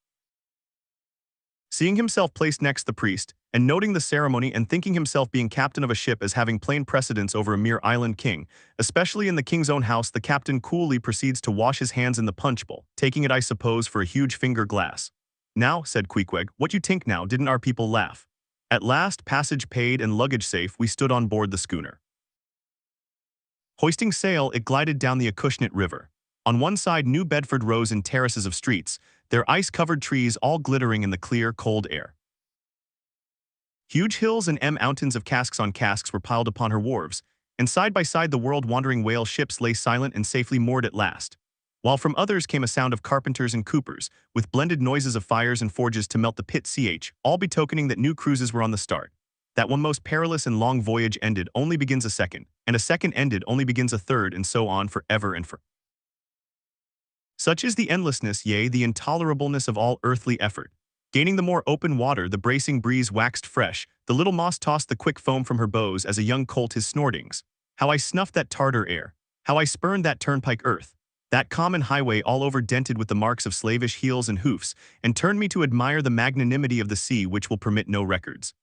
Seeing himself placed next the priest, and noting the ceremony, and thinking himself being captain of a ship as having plain precedence over a mere island king, especially in the king's own house, the captain coolly proceeds to wash his hands in the punch bowl, taking it, I suppose, for a huge finger glass. "Now," said Queequeg, "what you tink now, didn't our people laugh?" At last, passage paid and luggage safe, we stood on board the schooner. Hoisting sail, it glided down the Acushnet River. On one side, New Bedford rose in terraces of streets, their ice-covered trees all glittering in the clear, cold air. Huge hills and mountains of casks on casks were piled upon her wharves, and side by side the world-wandering whale ships lay silent and safely moored at last, while from others came a sound of carpenters and coopers, with blended noises of fires and forges to melt the pit, all betokening that new cruises were on the start. That one most perilous and long voyage ended only begins a second, and a second ended only begins a third, and so on for ever and for. Such is the endlessness, yea, the intolerableness of all earthly effort. Gaining the more open water, the bracing breeze waxed fresh, the little Moss tossed the quick foam from her bows as a young colt his snortings. How I snuffed that Tartar air! How I spurned that turnpike earth! That common highway all over dented with the marks of slavish heels and hoofs, and turned me to admire the magnanimity of the sea which will permit no records.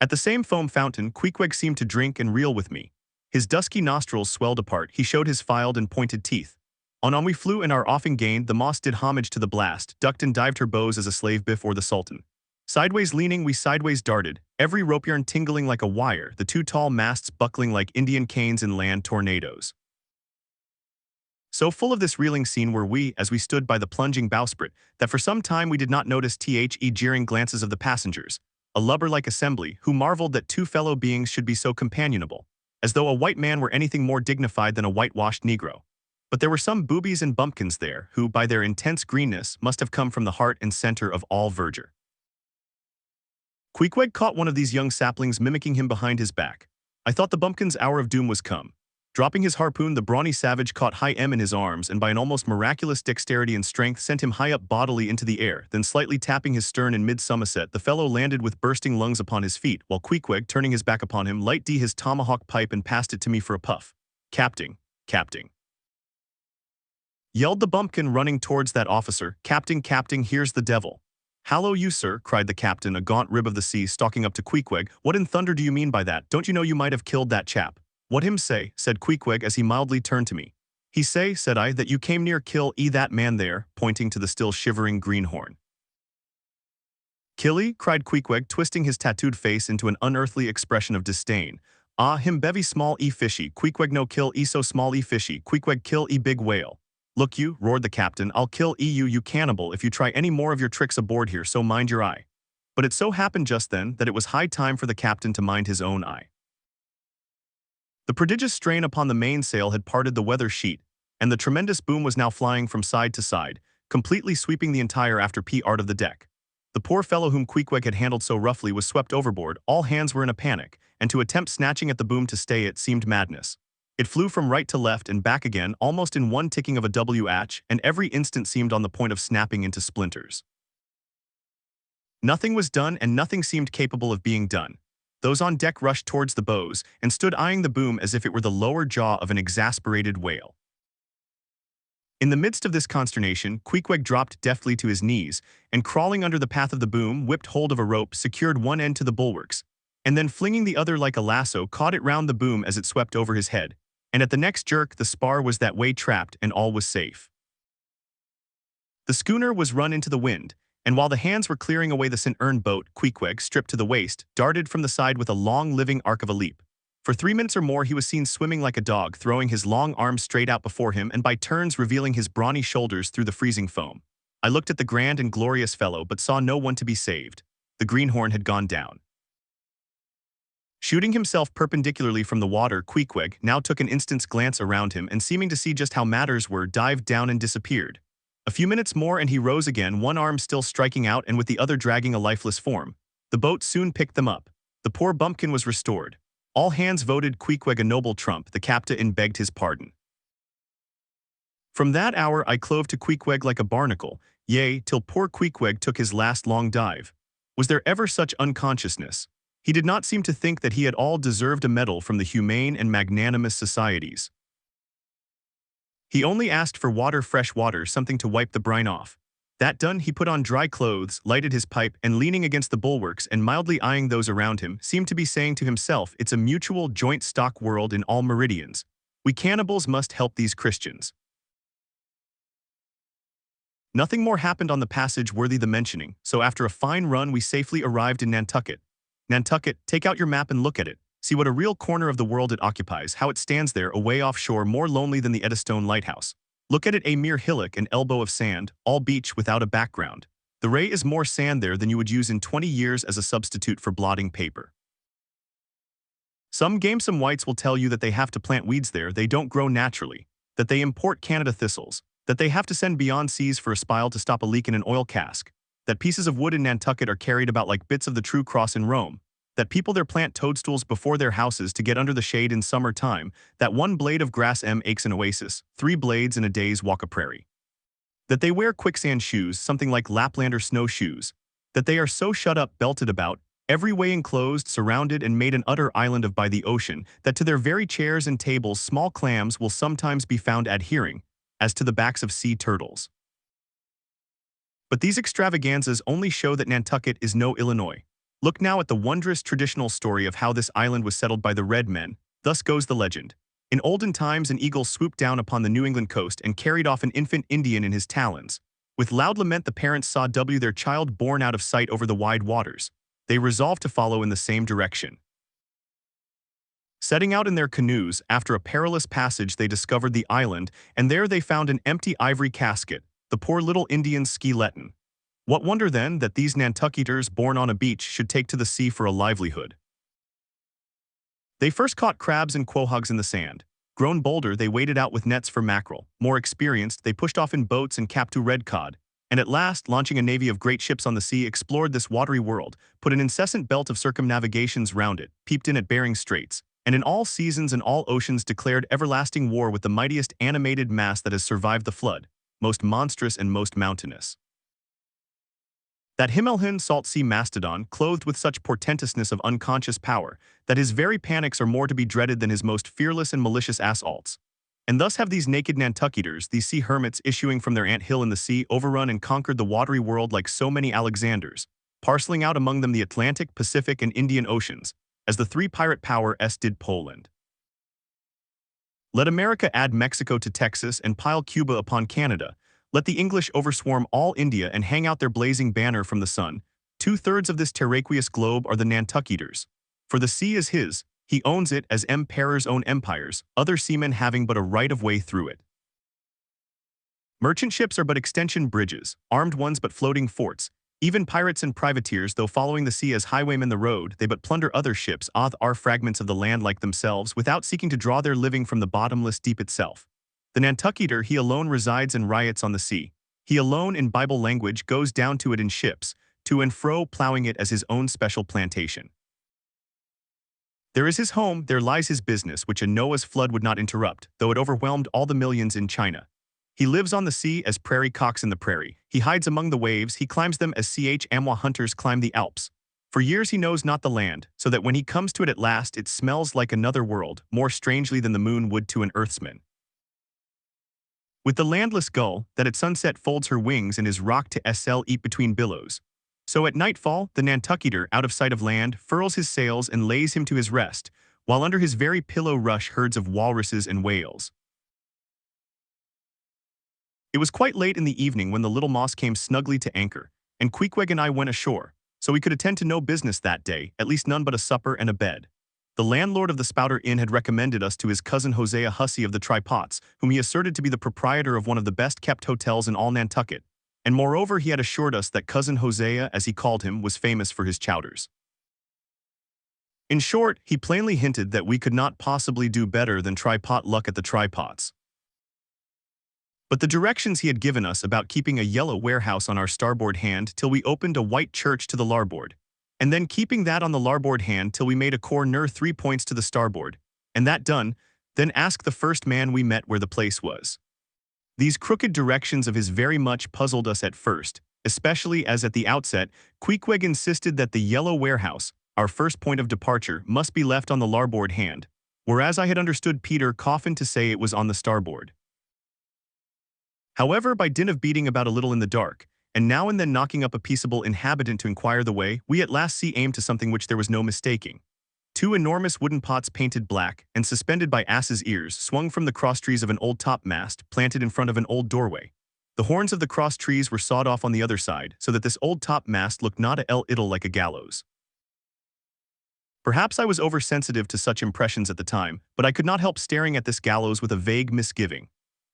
At the same foam fountain, Queequeg seemed to drink and reel with me. His dusky nostrils swelled apart, he showed his filed and pointed teeth. On we flew and our offing gained, the moss did homage to the blast, ducked and dived her bows as a slave before the sultan. Sideways leaning we sideways darted, every rope yarn tingling like a wire, the two tall masts buckling like Indian canes in land tornadoes. So full of this reeling scene were we, as we stood by the plunging bowsprit, that for some time we did not notice the jeering glances of the passengers, a lubber-like assembly, who marveled that two fellow beings should be so companionable, as though a white man were anything more dignified than a whitewashed Negro. But there were some boobies and bumpkins there, who, by their intense greenness, must have come from the heart and center of all verdure. Queequeg caught one of these young saplings mimicking him behind his back. I thought the bumpkin's hour of doom was come. Dropping his harpoon, the brawny savage caught high M in his arms and by an almost miraculous dexterity and strength sent him high up bodily into the air, then slightly tapping his stern in mid-somerset, the fellow landed with bursting lungs upon his feet, while Queequeg, turning his back upon him, light his tomahawk pipe and passed it to me for a puff. "Capting, capting," yelled the bumpkin, running towards that officer. "Capting, capting, here's the devil." "Hallo you, sir," cried the captain, a gaunt rib of the sea, stalking up to Queequeg. "What in thunder do you mean by that? Don't you know you might have killed that chap?" "What him say?" said Queequeg as he mildly turned to me. "He say," said I, "that you came near kill that man there," pointing to the still shivering greenhorn. "Killy?" cried Queequeg, twisting his tattooed face into an unearthly expression of disdain. "Ah, him bevy small fishy, Queequeg no kill so small fishy, Queequeg kill big whale." "Look you," roared the captain, "I'll kill you cannibal if you try any more of your tricks aboard here, so mind your eye." But it so happened just then that it was high time for the captain to mind his own eye. The prodigious strain upon the mainsail had parted the weather sheet, and the tremendous boom was now flying from side to side, completely sweeping the entire after part of the deck. The poor fellow whom Queequeg had handled so roughly was swept overboard, all hands were in a panic, and to attempt snatching at the boom to stay it seemed madness. It flew from right to left and back again, almost in one ticking of a W-atch, and every instant seemed on the point of snapping into splinters. Nothing was done, and nothing seemed capable of being done. Those on deck rushed towards the bows and stood eyeing the boom as if it were the lower jaw of an exasperated whale. In the midst of this consternation, Queequeg dropped deftly to his knees, and crawling under the path of the boom, whipped hold of a rope, secured one end to the bulwarks, and then flinging the other like a lasso, caught it round the boom as it swept over his head, and at the next jerk the spar was that way trapped and all was safe. The schooner was run into the wind, and while the hands were clearing away the St. Ern boat, Queequeg, stripped to the waist, darted from the side with a long living arc of a leap. For 3 minutes or more he was seen swimming like a dog, throwing his long arms straight out before him and by turns revealing his brawny shoulders through the freezing foam. I looked at the grand and glorious fellow but saw no one to be saved. The greenhorn had gone down. Shooting himself perpendicularly from the water, Queequeg now took an instant's glance around him and, seeming to see just how matters were, dived down and disappeared. A few minutes more and he rose again, one arm still striking out and with the other dragging a lifeless form. The boat soon picked them up. The poor bumpkin was restored. All hands voted Queequeg a noble trump. The captain begged his pardon. From that hour I clove to Queequeg like a barnacle, yea, till poor Queequeg took his last long dive. Was there ever such unconsciousness? He did not seem to think that he at all deserved a medal from the humane and magnanimous societies. He only asked for water, fresh water, something to wipe the brine off. That done, he put on dry clothes, lighted his pipe, and leaning against the bulwarks and mildly eyeing those around him, seemed to be saying to himself, "It's a mutual joint stock world in all meridians. We cannibals must help these Christians." Nothing more happened on the passage worthy the mentioning, so after a fine run we safely arrived in Nantucket. Nantucket, take out your map and look at it. See what a real corner of the world it occupies, how it stands there away offshore, more lonely than the Eddystone lighthouse. Look at it, a mere hillock, an elbow of sand, all beach without a background. The ray is more sand there than you would use in 20 years as a substitute for blotting paper. Some gamesome whites will tell you that they have to plant weeds there, they don't grow naturally, that they import Canada thistles, that they have to send beyond seas for a spile to stop a leak in an oil cask, that pieces of wood in Nantucket are carried about like bits of the true cross in Rome, that people there plant toadstools before their houses to get under the shade in summer time, that one blade of grass aches an oasis, 3 blades in a day's walk a prairie. That they wear quicksand shoes, something like Laplander snowshoes, that they are so shut up, belted about, every way enclosed, surrounded and made an utter island of by the ocean, that to their very chairs and tables small clams will sometimes be found adhering, as to the backs of sea turtles. But these extravaganzas only show that Nantucket is no Illinois. Look now at the wondrous traditional story of how this island was settled by the red men, Thus goes the legend. In olden times an eagle swooped down upon the New England coast and carried off an infant Indian in his talons. With loud lament the parents saw their child borne out of sight over the wide waters. They resolved to follow in the same direction. Setting out in their canoes, after a perilous passage they discovered the island, and there they found an empty ivory casket, the poor little Indian's skeleton. What wonder then that these Nantucketers born on a beach should take to the sea for a livelihood. They first caught crabs and quahogs in the sand. Grown bolder, they waded out with nets for mackerel. More experienced, they pushed off in boats and captured red cod. And at last, launching a navy of great ships on the sea, explored this watery world, put an incessant belt of circumnavigations round it, peeped in at Bering Straits, and in all seasons and all oceans declared everlasting war with the mightiest animated mass that has survived the flood, most monstrous and most mountainous. That Himmelhund salt sea mastodon, clothed with such portentousness of unconscious power, that his very panics are more to be dreaded than his most fearless and malicious assaults. And thus have these naked Nantucketers, these sea hermits issuing from their ant hill in the sea, overrun and conquered the watery world like so many Alexanders, parceling out among them the Atlantic, Pacific, and Indian Oceans, as the three pirate powers did Poland. Let America add Mexico to Texas and pile Cuba upon Canada. Let the English overswarm all India and hang out their blazing banner from the sun. 2/3 of this terraqueous globe are the Nantucketers. For the sea is his, he owns it as emperors own empires, other seamen having but a right of way through it. Merchant ships are but extension bridges, armed ones but floating forts. Even pirates and privateers, though following the sea as highwaymen the road, they but plunder other ships, are fragments of the land like themselves, without seeking to draw their living from the bottomless deep itself. The Nantucketer, he alone resides and riots on the sea. He alone, in Bible language, goes down to it in ships, to and fro plowing it as his own special plantation. There is his home, there lies his business, which a Noah's flood would not interrupt, though it overwhelmed all the millions in China. He lives on the sea as prairie cocks in the prairie. He hides among the waves, he climbs them as Amwa hunters climb the Alps. For years he knows not the land, so that when he comes to it at last it smells like another world, more strangely than the moon would to an earthsman. With the landless gull, that at sunset folds her wings and is rocked to eat between billows. So at nightfall, the Nantucketer, out of sight of land, furls his sails and lays him to his rest, while under his very pillow rush herds of walruses and whales. It was quite late in the evening when the little moss came snugly to anchor, and Queequeg and I went ashore, so we could attend to no business that day, at least none but a supper and a bed. The landlord of the Spouter Inn had recommended us to his cousin Hosea Hussey of the Tripots, whom he asserted to be the proprietor of one of the best-kept hotels in all Nantucket, and moreover he had assured us that cousin Hosea, as he called him, was famous for his chowders. In short, he plainly hinted that we could not possibly do better than try pot luck at the Tripots. But the directions he had given us about keeping a yellow warehouse on our starboard hand till we opened a white church to the larboard, and then keeping that on the larboard hand till we made a corner 3 points to the starboard, and that done, then ask the first man we met where the place was. These crooked directions of his very much puzzled us at first, especially as at the outset, Queequeg insisted that the yellow warehouse, our first point of departure, must be left on the larboard hand, whereas I had understood Peter Coffin to say it was on the starboard. However, by dint of beating about a little in the dark, and now and then knocking up a peaceable inhabitant to inquire the way, we at last aimed to something which there was no mistaking. 2 enormous wooden pots painted black, and suspended by asses' ears, swung from the cross-trees of an old topmast, planted in front of an old doorway. The horns of the cross-trees were sawed off on the other side, so that this old topmast looked not a little like a gallows. Perhaps I was oversensitive to such impressions at the time, but I could not help staring at this gallows with a vague misgiving.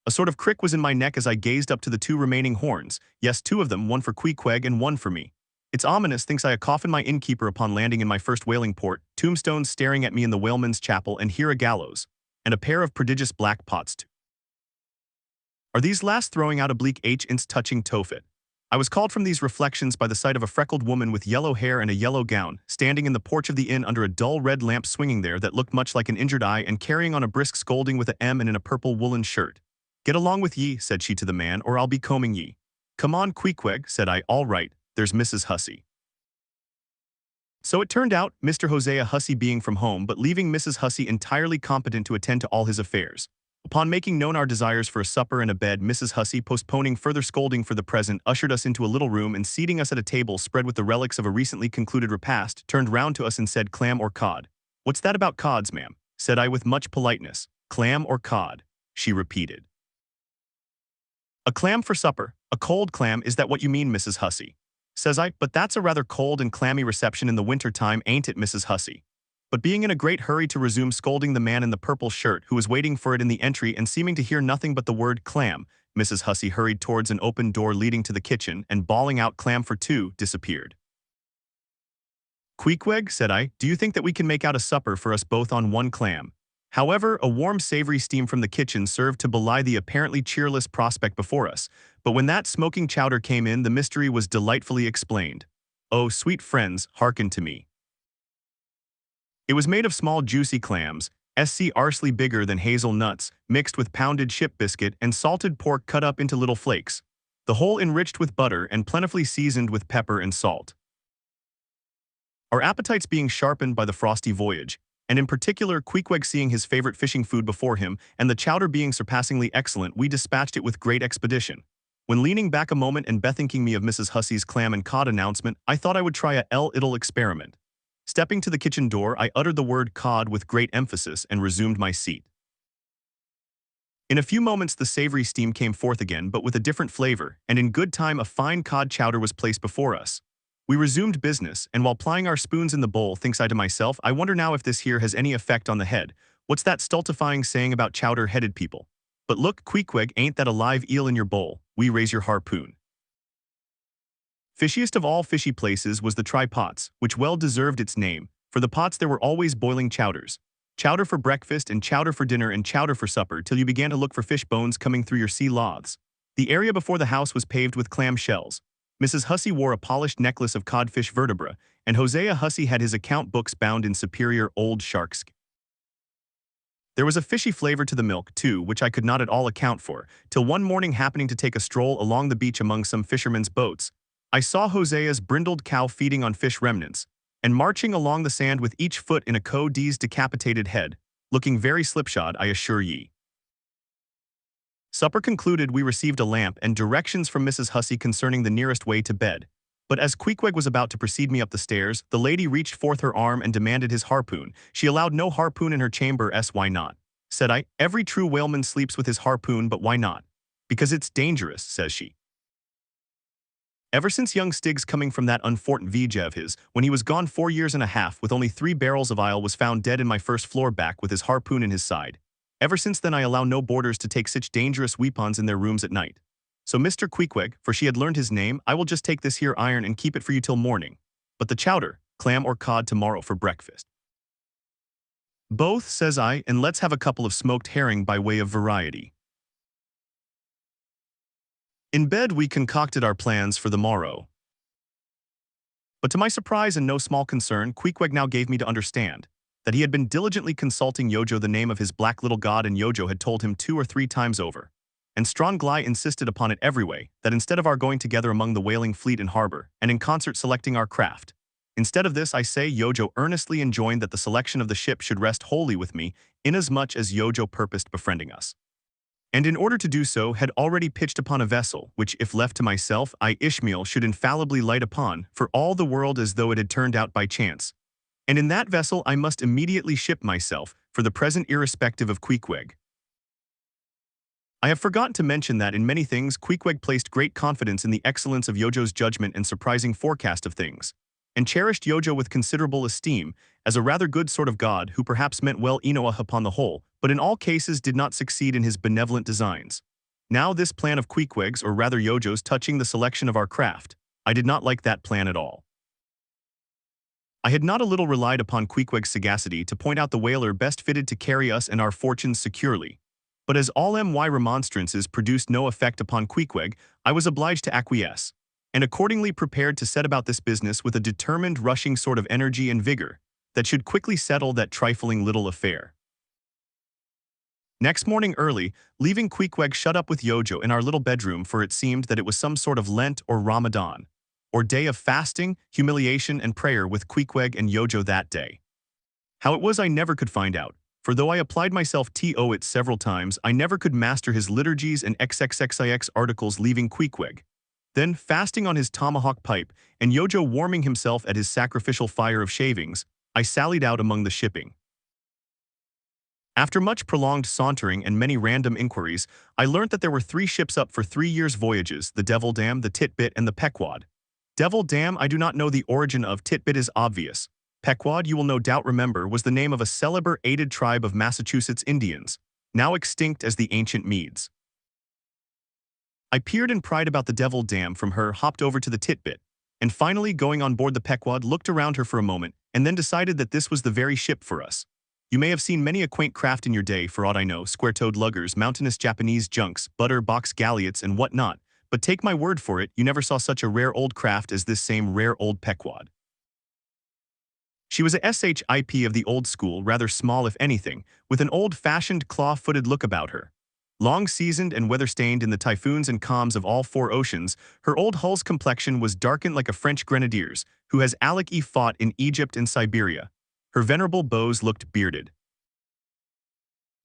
A sort of crick was in my neck as I gazed up to the 2 remaining horns, yes, 2 of them, one for Queequeg and one for me. It's ominous, thinks I, a coffin my innkeeper upon landing in my first whaling port, tombstones staring at me in the whaleman's chapel, and here a gallows, and a pair of prodigious black pots too. Are these last throwing out a bleak inch touching Tophet? I was called from these reflections by the sight of a freckled woman with yellow hair and a yellow gown, standing in the porch of the inn under a dull red lamp swinging there that looked much like an injured eye, and carrying on a brisk scolding with a M and in a purple woolen shirt. "Get along with ye," said she to the man, "or I'll be combing ye." "Come on, Queequeg," said I. "All right, there's Mrs. Hussey." So it turned out, Mr. Hosea Hussey being from home, but leaving Mrs. Hussey entirely competent to attend to all his affairs. Upon making known our desires for a supper and a bed, Mrs. Hussey, postponing further scolding for the present, ushered us into a little room and seating us at a table spread with the relics of a recently concluded repast, turned round to us and said, "Clam or cod?" "What's that about cods, ma'am?" said I with much politeness. Clam or cod, she repeated. A clam for supper. A cold clam, is that what you mean, Mrs. Hussey? Says I, but that's a rather cold and clammy reception in the winter time, ain't it, Mrs. Hussey? But being in a great hurry to resume scolding the man in the purple shirt who was waiting for it in the entry and seeming to hear nothing but the word clam, Mrs. Hussey hurried towards an open door leading to the kitchen and bawling out clam for two, disappeared. Queequeg, said I, do you think that we can make out a supper for us both on one clam? However, a warm savory steam from the kitchen served to belie the apparently cheerless prospect before us, but when that smoking chowder came in, the mystery was delightfully explained. Oh, sweet friends, hearken to me. It was made of small juicy clams, scarcely bigger than hazel nuts, mixed with pounded ship biscuit and salted pork cut up into little flakes, the whole enriched with butter and plentifully seasoned with pepper and salt. Our appetites being sharpened by the frosty voyage, and in particular Queequeg seeing his favorite fishing food before him and the chowder being surpassingly excellent, we dispatched it with great expedition. When leaning back a moment and bethinking me of Mrs. Hussey's clam and cod announcement, I thought I would try a little experiment. Stepping to the kitchen door, I uttered the word cod with great emphasis and resumed my seat. In a few moments the savory steam came forth again, but with a different flavor, and in good time a fine cod chowder was placed before us. We resumed business, and while plying our spoons in the bowl, thinks I to myself, I wonder now if this here has any effect on the head. What's that stultifying saying about chowder-headed people? But look, Queequeg, ain't that a live eel in your bowl? We raise your harpoon. Fishiest of all fishy places was the try-pots, which well deserved its name. For the pots there were always boiling chowders. Chowder for breakfast and chowder for dinner and chowder for supper, till you began to look for fish bones coming through your sea loaths. The area before the house was paved with clam shells. Mrs. Hussey wore a polished necklace of codfish vertebra, and Hosea Hussey had his account books bound in superior old sharkskin. There was a fishy flavor to the milk, too, which I could not at all account for, till one morning happening to take a stroll along the beach among some fishermen's boats, I saw Hosea's brindled cow feeding on fish remnants, and marching along the sand with each foot in a code's decapitated head, looking very slipshod, I assure ye. Supper concluded, we received a lamp and directions from Mrs. Hussey concerning the nearest way to bed. But as Queequeg was about to precede me up the stairs, the lady reached forth her arm and demanded his harpoon. She allowed no harpoon in her chamber. Why not? Said I. Every true whaleman sleeps with his harpoon, but why not? Because it's dangerous, says she. Ever since young Stiggs coming from that unfortunate voyage of his, when he was gone 4 years and a half with only 3 barrels of ile, was found dead in my first floor back with his harpoon in his side. Ever since then I allow no boarders to take such dangerous weapons in their rooms at night. So Mr. Queequeg, for she had learned his name, I will just take this here iron and keep it for you till morning. But the chowder, clam or cod tomorrow for breakfast. Both, says I, and let's have a couple of smoked herring by way of variety. In bed we concocted our plans for the morrow. But to my surprise and no small concern, Queequeg now gave me to understand that he had been diligently consulting Yojo the name of his black little god, and Yojo had told him 2 or 3 times over. And strong Gly insisted upon it every way, that instead of our going together among the whaling fleet in harbor, and in concert selecting our craft, instead of this, I say, Yojo earnestly enjoined that the selection of the ship should rest wholly with me, inasmuch as Yojo purposed befriending us. And in order to do so, had already pitched upon a vessel, which if left to myself, I, Ishmael, should infallibly light upon, for all the world as though it had turned out by chance. And in that vessel I must immediately ship myself, for the present irrespective of Queequeg. I have forgotten to mention that in many things Queequeg placed great confidence in the excellence of Yojo's judgment and surprising forecast of things, and cherished Yojo with considerable esteem, as a rather good sort of god who perhaps meant well enough upon the whole, but in all cases did not succeed in his benevolent designs. Now this plan of Queequeg's, or rather Yojo's, touching the selection of our craft, I did not like that plan at all. I had not a little relied upon Queequeg's sagacity to point out the whaler best fitted to carry us and our fortunes securely. But as all my remonstrances produced no effect upon Queequeg, I was obliged to acquiesce, and accordingly prepared to set about this business with a determined rushing sort of energy and vigor that should quickly settle that trifling little affair. Next morning early, leaving Queequeg shut up with Yojo in our little bedroom, for it seemed that it was some sort of Lent or Ramadan, or day of fasting, humiliation, and prayer with Queequeg and Yojo that day. How it was I never could find out, for though I applied myself to it several times, I never could master his liturgies and XXXIX articles, leaving Queequeg then fasting on his tomahawk pipe, and Yojo warming himself at his sacrificial fire of shavings. I sallied out among the shipping. After much prolonged sauntering and many random inquiries, I learnt that there were 3 ships up for 3 years' voyages: the Devil Dam, the Titbit, and the Pequod. Devil Dam I do not know the origin of. Titbit is obvious. Pequod, you will no doubt remember, was the name of a celebrated tribe of Massachusetts Indians, now extinct as the ancient Medes. I peered and pried about the Devil Dam from her, hopped over to the Titbit, and finally, going on board the Pequod, looked around her for a moment, and then decided that this was the very ship for us. You may have seen many a quaint craft in your day, for aught I know, square-toed luggers, mountainous Japanese junks, butter box galleots, and what-not, but take my word for it, you never saw such a rare old craft as this same rare old Pequod. She was a ship of the old school, rather small if anything, with an old-fashioned claw-footed look about her. Long-seasoned and weather-stained in the typhoons and calms of all 4 oceans, her old hull's complexion was darkened like a French grenadier's who has fought in Egypt and Siberia. Her venerable bows looked bearded.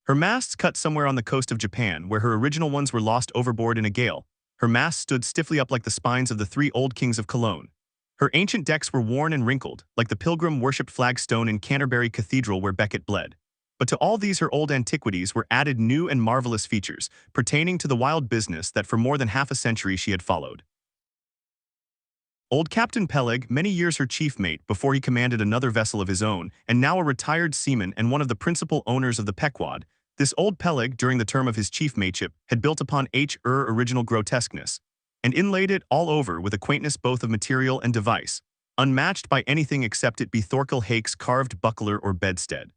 Her masts cut somewhere on the coast of Japan, where her original ones were lost overboard in a gale. Her masts stood stiffly up like the spines of the 3 old kings of Cologne. Her ancient decks were worn and wrinkled, like the pilgrim-worshipped flagstone in Canterbury Cathedral where Becket bled. But to all these her old antiquities were added new and marvelous features, pertaining to the wild business that for more than half a century she had followed. Old Captain Peleg, many years her chief mate before he commanded another vessel of his own, and now a retired seaman and one of the principal owners of the Pequod, this old Peleg, during the term of his chief mateship, had built upon original grotesqueness, and inlaid it all over with a quaintness both of material and device, unmatched by anything except it be Thorkel Hake's carved buckler or bedstead.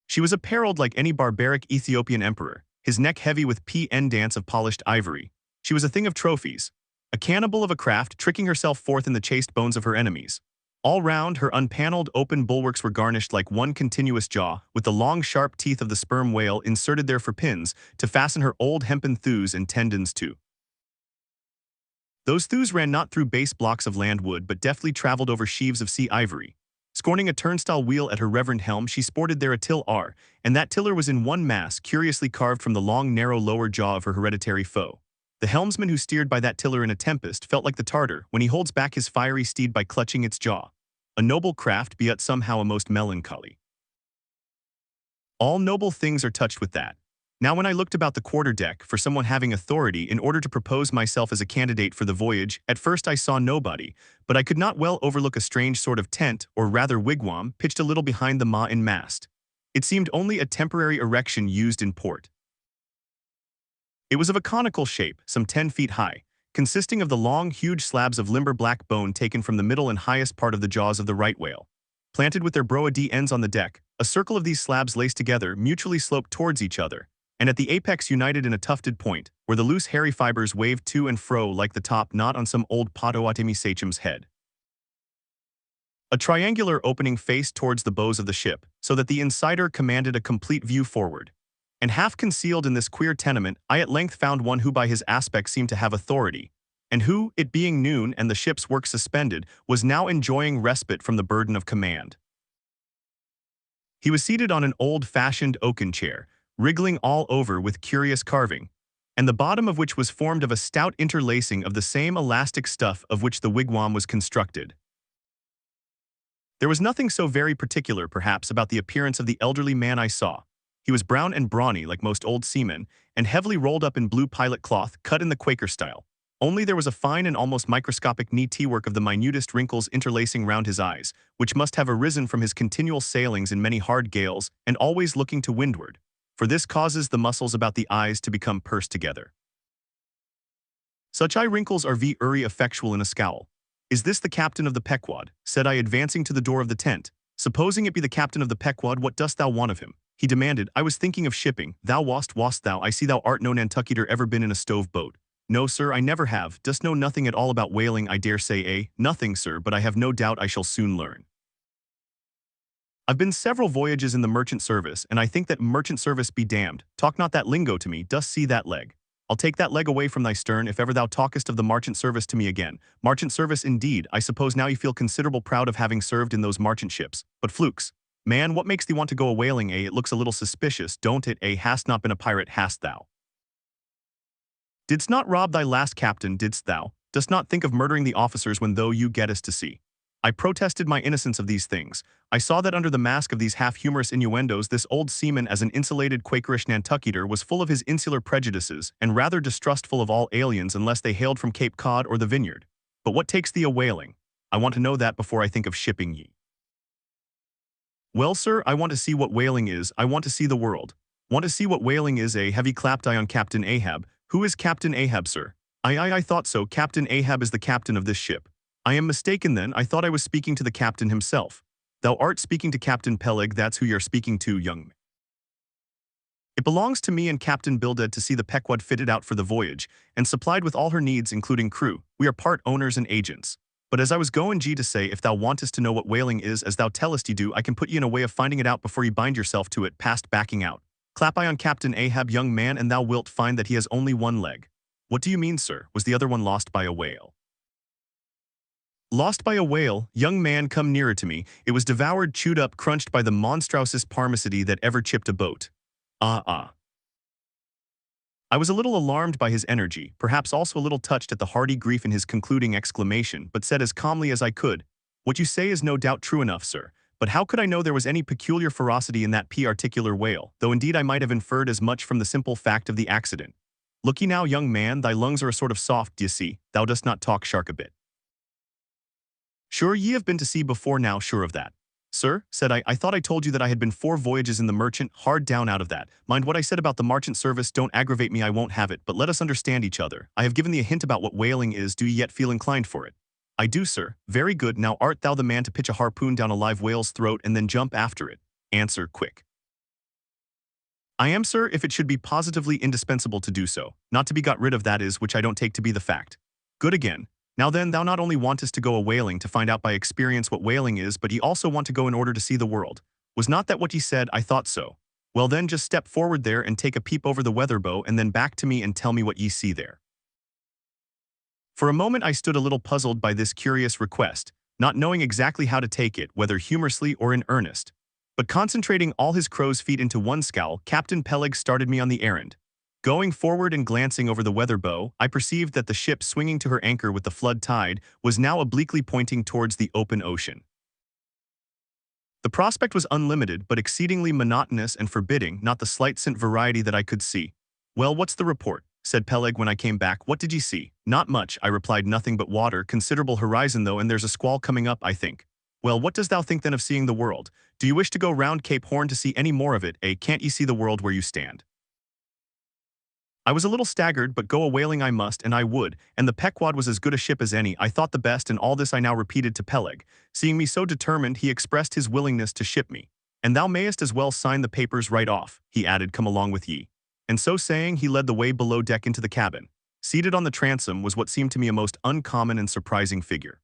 She was apparelled like any barbaric Ethiopian emperor, his neck heavy with pendants of polished ivory. She was a thing of trophies, a cannibal of a craft, tricking herself forth in the chased bones of her enemies. All round, her unpaneled open bulwarks were garnished like one continuous jaw, with the long sharp teeth of the sperm whale inserted there for pins, to fasten her old hempen thews and tendons to. Those thews ran not through base blocks of land wood, but deftly travelled over sheaves of sea ivory. Scorning a turnstile wheel at her reverend helm, she sported there a till-r, and that tiller was in one mass, curiously carved from the long, narrow lower jaw of her hereditary foe. The helmsman who steered by that tiller in a tempest felt like the Tartar when he holds back his fiery steed by clutching its jaw. A noble craft, be yet somehow a most melancholy. All noble things are touched with that. Now when I looked about the quarter-deck for someone having authority in order to propose myself as a candidate for the voyage, at first I saw nobody, but I could not well overlook a strange sort of tent, or rather wigwam, pitched a little behind the mast. It seemed only a temporary erection used in port. It was of a conical shape, some 10 feet high, consisting of the long, huge slabs of limber black bone taken from the middle and highest part of the jaws of the right whale. Planted with their broad ends on the deck, a circle of these slabs laced together mutually sloped towards each other, and at the apex united in a tufted point, where the loose hairy fibers waved to and fro like the top knot on some old Potawatomi sachem's head. A triangular opening faced towards the bows of the ship, so that the insider commanded a complete view forward. And half concealed in this queer tenement, I at length found one who by his aspect seemed to have authority, and who, it being noon and the ship's work suspended, was now enjoying respite from the burden of command. He was seated on an old-fashioned oaken chair, wriggling all over with curious carving, and the bottom of which was formed of a stout interlacing of the same elastic stuff of which the wigwam was constructed. There was nothing so very particular, perhaps, about the appearance of the elderly man I saw. He was brown and brawny like most old seamen, and heavily rolled up in blue pilot cloth cut in the Quaker style. Only there was a fine and almost microscopic knee-work of the minutest wrinkles interlacing round his eyes, which must have arisen from his continual sailings in many hard gales, and always looking to windward, for this causes the muscles about the eyes to become pursed together. Such eye wrinkles are very effectual in a scowl. "Is this the captain of the Pequod?" said I, advancing to the door of the tent. "Supposing it be the captain of the Pequod, what dost thou want of him?" he demanded. "I was thinking of shipping. Thou wast thou? I see thou art no Nantucketer, ever been in a stove boat." "No, sir, I never have. Dost know nothing at all about whaling, I dare say, eh?" "Nothing, sir, but I have no doubt I shall soon learn. I've been several voyages in the merchant service, and I think that merchant service be damned. Talk not that lingo to me. Dost see that leg? I'll take that leg away from thy stern if ever thou talkest of the marchant service to me again. Marchant service indeed. I suppose now you feel considerable proud of having served in those marchant ships. But flukes, man, what makes thee want to go a-whaling, eh? It looks a little suspicious, don't it, eh? Hast not been a pirate, hast thou? Didst not rob thy last captain, didst thou? Dost not think of murdering the officers when thou you gettest to sea? I protested my innocence of these things. I saw that under the mask of these half-humorous innuendos this old seaman as an insulated Quakerish Nantucketer was full of his insular prejudices and rather distrustful of all aliens unless they hailed from Cape Cod or the Vineyard. But what takes thee a whaling? I want to know that before I think of shipping ye. Well, sir, I want to see what whaling is. I want to see the world. Want to see what whaling is, eh? Have ye clapped eye on Captain Ahab? Who is Captain Ahab, sir? I thought so. Captain Ahab is the captain of this ship. I am mistaken then. I thought I was speaking to the captain himself. Thou art speaking to Captain Peleg. That's who you're speaking to, young man. It belongs to me and Captain Bildad to see the Pequod fitted out for the voyage and supplied with all her needs, including crew. We are part owners and agents. But as I was going to say, if thou wantest to know what whaling is, as thou tellest ye do, I can put ye in a way of finding it out before ye bind yourself to it, past backing out. Clap eye on Captain Ahab, young man, and thou wilt find that he has only one leg. What do you mean, sir? Was the other one lost by a whale? Lost by a whale, young man, come nearer to me. It was devoured, chewed up, crunched by the monstrosest parmacity that ever chipped a boat. I was a little alarmed by his energy, perhaps also a little touched at the hearty grief in his concluding exclamation, but said as calmly as I could, "What you say is no doubt true enough, sir, but how could I know there was any peculiar ferocity in that particular whale, though indeed I might have inferred as much from the simple fact of the accident. Look ye now, young man, thy lungs are a sort of soft, d'ye see, thou dost not talk shark a bit. Sure, ye have been to sea before now, sure of that." "Sir," said I thought I told you that I had been 4 voyages in the merchant, hard down out of that. Mind what I said about the merchant service, don't aggravate me, I won't have it, but let us understand each other. I have given thee a hint about what whaling is, do ye yet feel inclined for it?" "I do, sir." "Very good, now art thou the man to pitch a harpoon down a live whale's throat and then jump after it? Answer, quick." "I am, sir, if it should be positively indispensable to do so. Not to be got rid of, that is, which I don't take to be the fact." "Good again. Now then, thou not only wantest to go a whaling to find out by experience what whaling is, but ye also want to go in order to see the world. Was not that what ye said? I thought so. Well then, just step forward there and take a peep over the weather bow and then back to me and tell me what ye see there." For a moment I stood a little puzzled by this curious request, not knowing exactly how to take it, whether humorously or in earnest. But concentrating all his crow's feet into one scowl, Captain Peleg started me on the errand. Going forward and glancing over the weather bow, I perceived that the ship, swinging to her anchor with the flood tide, was now obliquely pointing towards the open ocean. The prospect was unlimited, but exceedingly monotonous and forbidding, not the slight scent variety that I could see. "Well, what's the report?" said Peleg when I came back. "What did ye see?" "Not much," I replied. "Nothing but water, considerable horizon though, and there's a squall coming up, I think." "Well, what dost thou think then of seeing the world? Do you wish to go round Cape Horn to see any more of it, eh? Can't ye see the world where you stand?" I was a little staggered, but go a whaling I must, and I would, and the Pequod was as good a ship as any, I thought the best, and all this I now repeated to Peleg. Seeing me so determined, he expressed his willingness to ship me. "And thou mayest as well sign the papers right off," he added, "come along with ye." And so saying, he led the way below deck into the cabin. Seated on the transom was what seemed to me a most uncommon and surprising figure.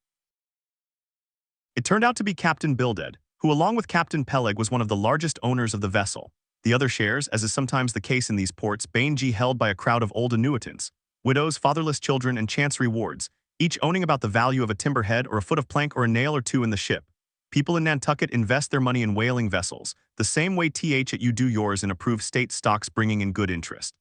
It turned out to be Captain Bildad, who along with Captain Peleg was one of the largest owners of the vessel. The other shares, as is sometimes the case in these ports, being held by a crowd of old annuitants, widows, fatherless children, and chancery wards, each owning about the value of a timber head or a foot of plank or a nail or two in the ship. People in Nantucket invest their money in whaling vessels, the same way at you do yours in approved state stocks bringing in good interest.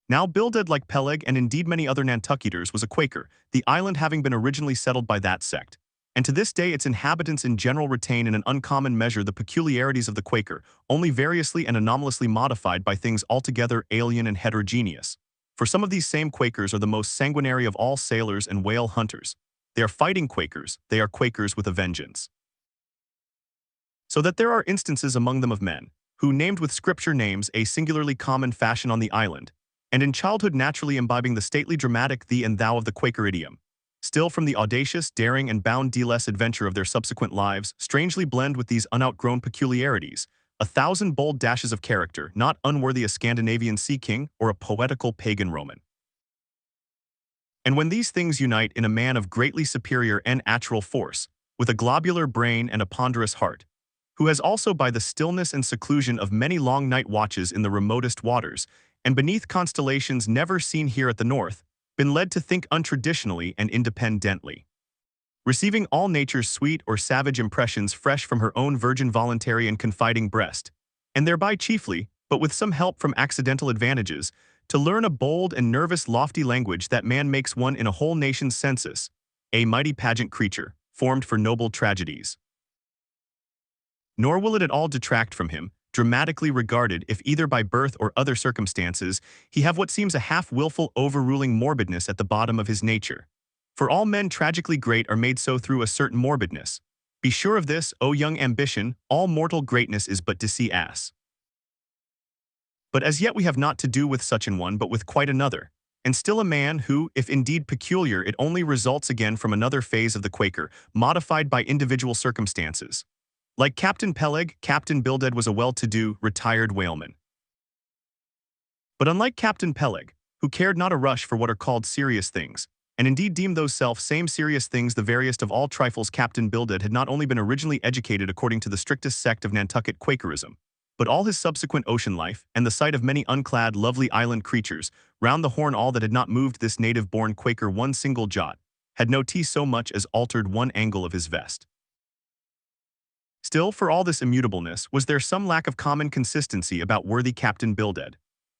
Now Bildad, like Peleg and indeed many other Nantucketers, was a Quaker, the island having been originally settled by that sect. And to this day its inhabitants in general retain in an uncommon measure the peculiarities of the Quaker, only variously and anomalously modified by things altogether alien and heterogeneous. For some of these same Quakers are the most sanguinary of all sailors and whale hunters. They are fighting Quakers, they are Quakers with a vengeance. So that there are instances among them of men, who, named with scripture names, a singularly common fashion on the island, and in childhood naturally imbibing the stately dramatic thee and thou of the Quaker idiom, still from the audacious, daring, and boundless adventure of their subsequent lives, strangely blend with these unoutgrown peculiarities, 1,000 bold dashes of character, not unworthy a Scandinavian sea king or a poetical pagan Roman. And when these things unite in a man of greatly superior and natural force, with a globular brain and a ponderous heart, who has also by the stillness and seclusion of many long night watches in the remotest waters, and beneath constellations never seen here at the north, been led to think untraditionally and independently, receiving all nature's sweet or savage impressions fresh from her own virgin voluntary and confiding breast, and thereby chiefly, but with some help from accidental advantages, to learn a bold and nervous lofty language that man makes one in a whole nation's census, a mighty pageant creature, formed for noble tragedies. Nor will it at all detract from him, dramatically regarded if either by birth or other circumstances, he have what seems a half-willful overruling morbidness at the bottom of his nature. For all men tragically great are made so through a certain morbidness. Be sure of this, O young ambition, all mortal greatness is but to see ass. But as yet we have not to do with such an one but with quite another, and still a man who, if indeed peculiar, it only results again from another phase of the Quaker, modified by individual circumstances. Like Captain Peleg, Captain Bildad was a well-to-do, retired whaleman. But unlike Captain Peleg, who cared not a rush for what are called serious things, and indeed deemed those self-same serious things the veriest of all trifles, Captain Bildad had not only been originally educated according to the strictest sect of Nantucket Quakerism, but all his subsequent ocean life, and the sight of many unclad, lovely island creatures, round the Horn, all that had not moved this native-born Quaker one single jot, had no tea so much as altered one angle of his vest. Still, for all this immutableness, was there some lack of common consistency about worthy Captain Bildad.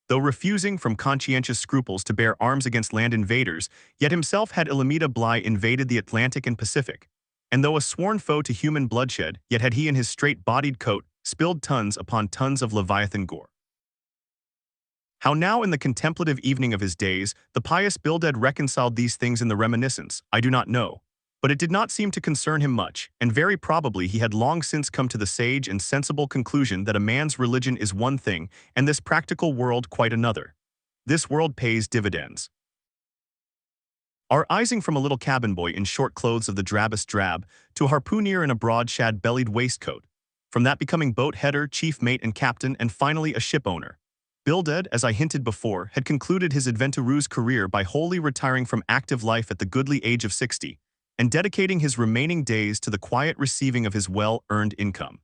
Though refusing from conscientious scruples to bear arms against land invaders, yet himself had Ilamita Bligh invaded the Atlantic and Pacific. And though a sworn foe to human bloodshed, yet had he in his straight-bodied coat spilled tons upon tons of Leviathan gore. How now in the contemplative evening of his days, the pious Bildad reconciled these things in the reminiscence, I do not know. But it did not seem to concern him much, and very probably he had long since come to the sage and sensible conclusion that a man's religion is one thing, and this practical world quite another. This world pays dividends. Our easing from a little cabin boy in short clothes of the drabbest drab, to a harpooner in a broad shad-bellied waistcoat, from that becoming boat header, chief mate and captain, and finally a ship owner. Bildad, as I hinted before, had concluded his adventurous career by wholly retiring from active life at the goodly age of 60, and dedicating his remaining days to the quiet receiving of his well-earned income.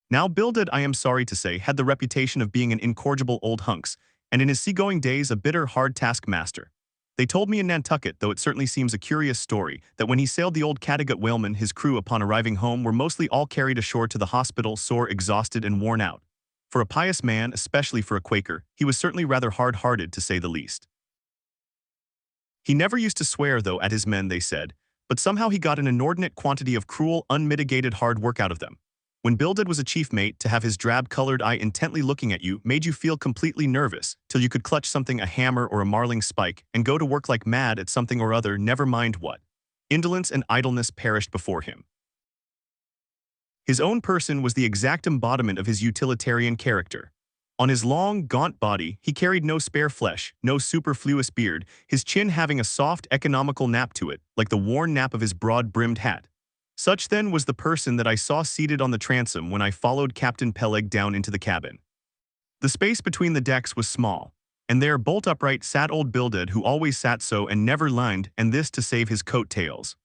Now Bildad, I am sorry to say, had the reputation of being an incorrigible old hunks, and in his seagoing days a bitter, hard taskmaster. They told me in Nantucket, though it certainly seems a curious story, that when he sailed the old Cattegat whaleman, his crew upon arriving home were mostly all carried ashore to the hospital, sore, exhausted, and worn out. For a pious man, especially for a Quaker, he was certainly rather hard-hearted, to say the least. He never used to swear, though, at his men, they said, but somehow he got an inordinate quantity of cruel, unmitigated hard work out of them. When Bildad was a chief mate, to have his drab-colored eye intently looking at you made you feel completely nervous, till you could clutch something, a hammer or a marling spike, and go to work like mad at something or other, never mind what. Indolence and idleness perished before him. His own person was the exact embodiment of his utilitarian character. On his long, gaunt body, he carried no spare flesh, no superfluous beard, his chin having a soft, economical nap to it, like the worn nap of his broad-brimmed hat. Such then was the person that I saw seated on the transom when I followed Captain Peleg down into the cabin. The space between the decks was small, and there, bolt upright, sat old Bildad, who always sat so and never lined, and this to save his coat tails.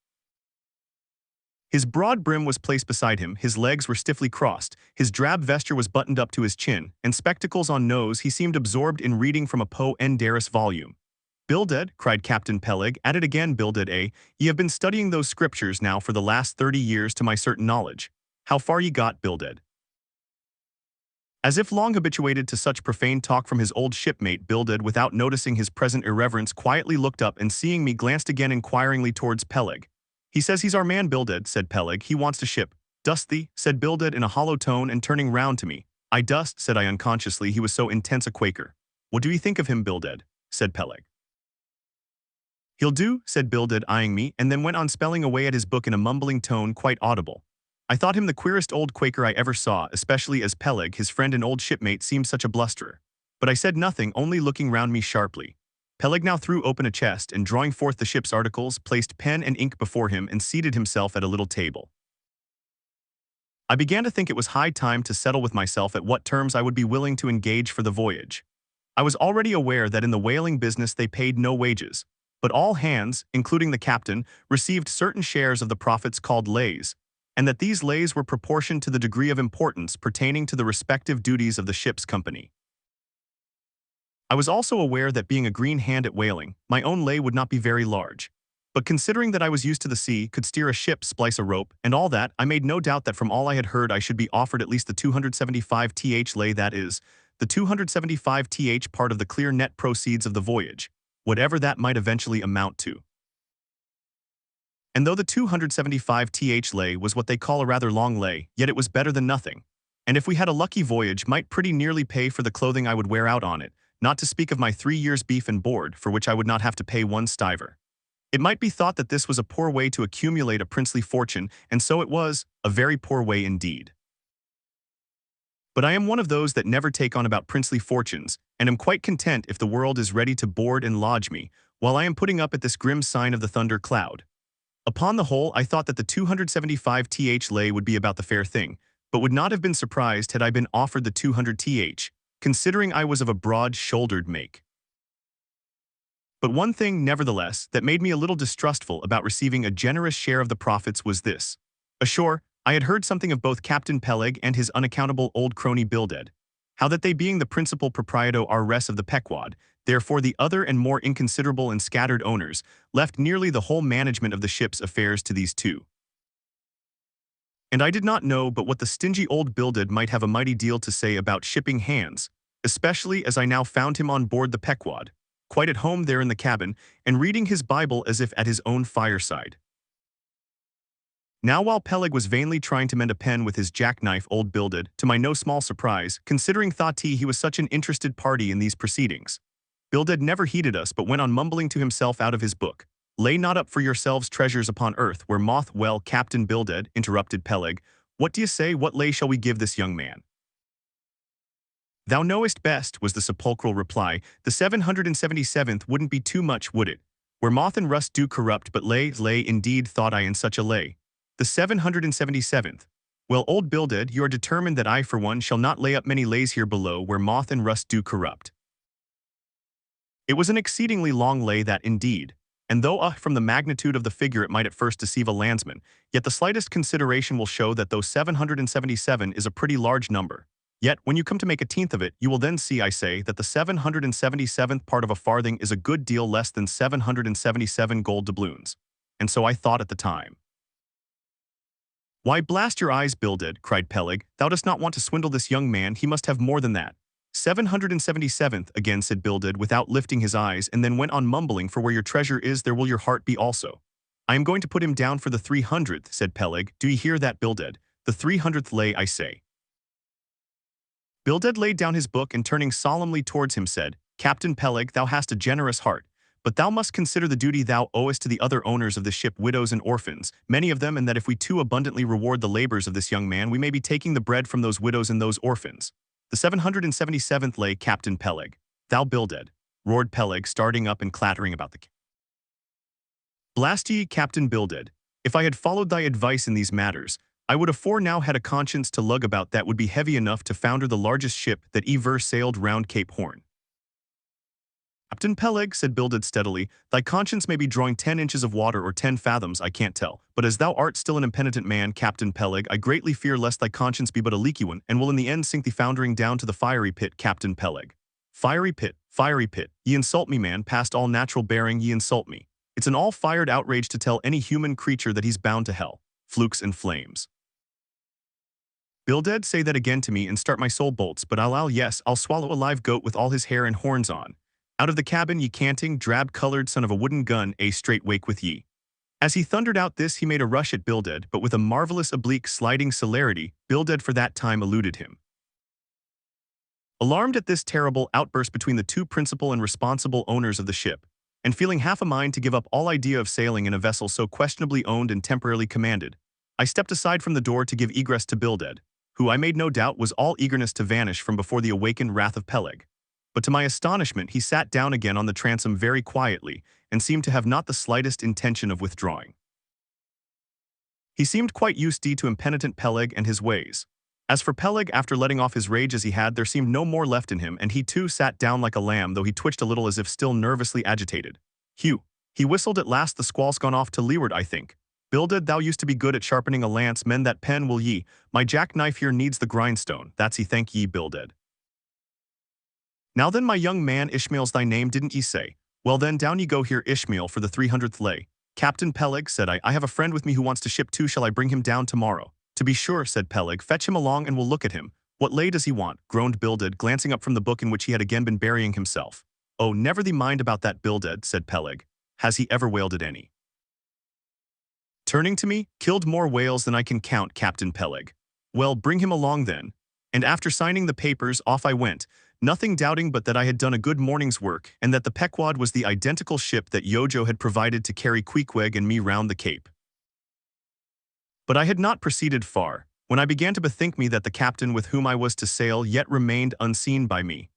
His broad brim was placed beside him, his legs were stiffly crossed, his drab vesture was buttoned up to his chin, and spectacles on nose, he seemed absorbed in reading from a Poe Enderis volume. Bildad, cried Captain Peleg, at it again, Bildad, ye have been studying those scriptures now for the last 30 years to my certain knowledge. How far ye got, Bildad? As if long habituated to such profane talk from his old shipmate, Bildad, without noticing his present irreverence, quietly looked up and seeing me glanced again inquiringly towards Peleg. He says he's our man, Bildad, said Peleg. He wants to ship. Dost thee? Said Bildad in a hollow tone and turning round to me. I dust, said I unconsciously, he was so intense a Quaker. What do you think of him, Bildad? Said Peleg. He'll do, said Bildad, eyeing me, and then went on spelling away at his book in a mumbling tone quite audible. I thought him the queerest old Quaker I ever saw, especially as Peleg, his friend and old shipmate, seemed such a blusterer. But I said nothing, only looking round me sharply. Peleg now threw open a chest and, drawing forth the ship's articles, placed pen and ink before him and seated himself at a little table. I began to think it was high time to settle with myself at what terms I would be willing to engage for the voyage. I was already aware that in the whaling business they paid no wages, but all hands, including the captain, received certain shares of the profits called lays, and that these lays were proportioned to the degree of importance pertaining to the respective duties of the ship's company. I was also aware that being a green hand at whaling, my own lay would not be very large. But considering that I was used to the sea, could steer a ship, splice a rope, and all that, I made no doubt that from all I had heard I should be offered at least the 275th lay, that is, the 275th part of the clear net proceeds of the voyage, whatever that might eventually amount to. And though the 275th lay was what they call a rather long lay, yet it was better than nothing. And if we had a lucky voyage, might pretty nearly pay for the clothing I would wear out on it, not to speak of my 3 years' beef and board, for which I would not have to pay one stiver. It might be thought that this was a poor way to accumulate a princely fortune, and so it was, a very poor way indeed. But I am one of those that never take on about princely fortunes, and am quite content if the world is ready to board and lodge me, while I am putting up at this grim sign of the thunder cloud. Upon the whole, I thought that the 275th lay would be about the fair thing, but would not have been surprised had I been offered the 200th, considering I was of a broad-shouldered make. But one thing, nevertheless, that made me a little distrustful about receiving a generous share of the profits was this. Ashore, I had heard something of both Captain Peleg and his unaccountable old crony Bildad, how that they being the principal proprietor res of the Pequod, therefore the other and more inconsiderable and scattered owners, left nearly the whole management of the ship's affairs to these two. And I did not know but what the stingy old Bildad might have a mighty deal to say about shipping hands, especially as I now found him on board the Pequod, quite at home there in the cabin, and reading his Bible as if at his own fireside. Now while Peleg was vainly trying to mend a pen with his jackknife, old Bildad, to my no small surprise, considering thought he was such an interested party in these proceedings, Bildad never heeded us but went on mumbling to himself out of his book. Lay not up for yourselves treasures upon earth, where moth. Well, Captain Bildad, interrupted Peleg, what do you say? What lay shall we give this young man? Thou knowest best, was the sepulchral reply. The 777th wouldn't be too much, would it? Where moth and rust do corrupt, but lay indeed, thought I, in such a lay. The 777th. Well, old Bildad, you are determined that I, for one, shall not lay up many lays here below where moth and rust do corrupt. It was an exceedingly long lay, that indeed, and though from the magnitude of the figure it might at first deceive a landsman, yet the slightest consideration will show that though 777 is a pretty large number, yet when you come to make a tenth of it, you will then see, I say, that the 777th part of a farthing is a good deal less than 777 gold doubloons. And so I thought at the time. Why, blast your eyes, Bildad, cried Peleg, thou dost not want to swindle this young man, he must have more than that. 777th, again said Bildad without lifting his eyes, and then went on mumbling, for where your treasure is, there will your heart be also. I am going to put him down for the 300th, said Peleg. Do ye hear that, Bildad? The 300th lay, I say. Bildad laid down his book and turning solemnly towards him said, Captain Peleg, thou hast a generous heart, but thou must consider the duty thou owest to the other owners of the ship, widows and orphans, many of them, and that if we too abundantly reward the labors of this young man, we may be taking the bread from those widows and those orphans. The 777th lay, Captain Peleg. Thou Bildad, roared Peleg, starting up and clattering about the Blast ye, Captain Bildad, if I had followed thy advice in these matters, I would afore now had a conscience to lug about that would be heavy enough to founder the largest ship that ever sailed round Cape Horn. Captain Peleg, said Bildad steadily, thy conscience may be drawing 10 inches of water or 10 fathoms, I can't tell, but as thou art still an impenitent man, Captain Peleg, I greatly fear lest thy conscience be but a leaky one, and will in the end sink thee foundering down to the fiery pit, Captain Peleg. Fiery pit, ye insult me, man, past all natural bearing, ye insult me. It's an all-fired outrage to tell any human creature that he's bound to hell, flukes and flames. Bildad, say that again to me and start my soul bolts, but I'll swallow a live goat with all his hair and horns on. Out of the cabin, ye canting, drab-colored son of a wooden gun, straight wake with ye. As he thundered out this, he made a rush at Bildad, but with a marvelous oblique sliding celerity, Bildad for that time eluded him. Alarmed at this terrible outburst between the two principal and responsible owners of the ship, and feeling half a mind to give up all idea of sailing in a vessel so questionably owned and temporarily commanded, I stepped aside from the door to give egress to Bildad, who I made no doubt was all eagerness to vanish from before the awakened wrath of Peleg. But to my astonishment he sat down again on the transom very quietly, and seemed to have not the slightest intention of withdrawing. He seemed quite used to impenitent Peleg and his ways. As for Peleg, after letting off his rage as he had, there seemed no more left in him, and he too sat down like a lamb, though he twitched a little as if still nervously agitated. Hugh, he whistled at last, the squall's gone off to leeward, I think. Bildad, thou used to be good at sharpening a lance, mend that pen, will ye? My jackknife here needs the grindstone, that's he, thank ye, Bildad. Now then, my young man, Ishmael's thy name, didn't ye say? Well then, down ye go here, Ishmael, for the 300th lay. Captain Peleg, said I have a friend with me who wants to ship too, shall I bring him down tomorrow? To be sure, said Peleg, fetch him along and we'll look at him. What lay does he want? Groaned Bildad, glancing up from the book in which he had again been burying himself. Oh, never thee mind about that, Bildad, said Peleg. Has he ever wailed at any? Turning to me, killed more whales than I can count, Captain Peleg. Well, bring him along then. And after signing the papers, off I went, nothing doubting but that I had done a good morning's work and that the Pequod was the identical ship that Yojo had provided to carry Queequeg and me round the Cape. But I had not proceeded far, when I began to bethink me that the captain with whom I was to sail yet remained unseen by me.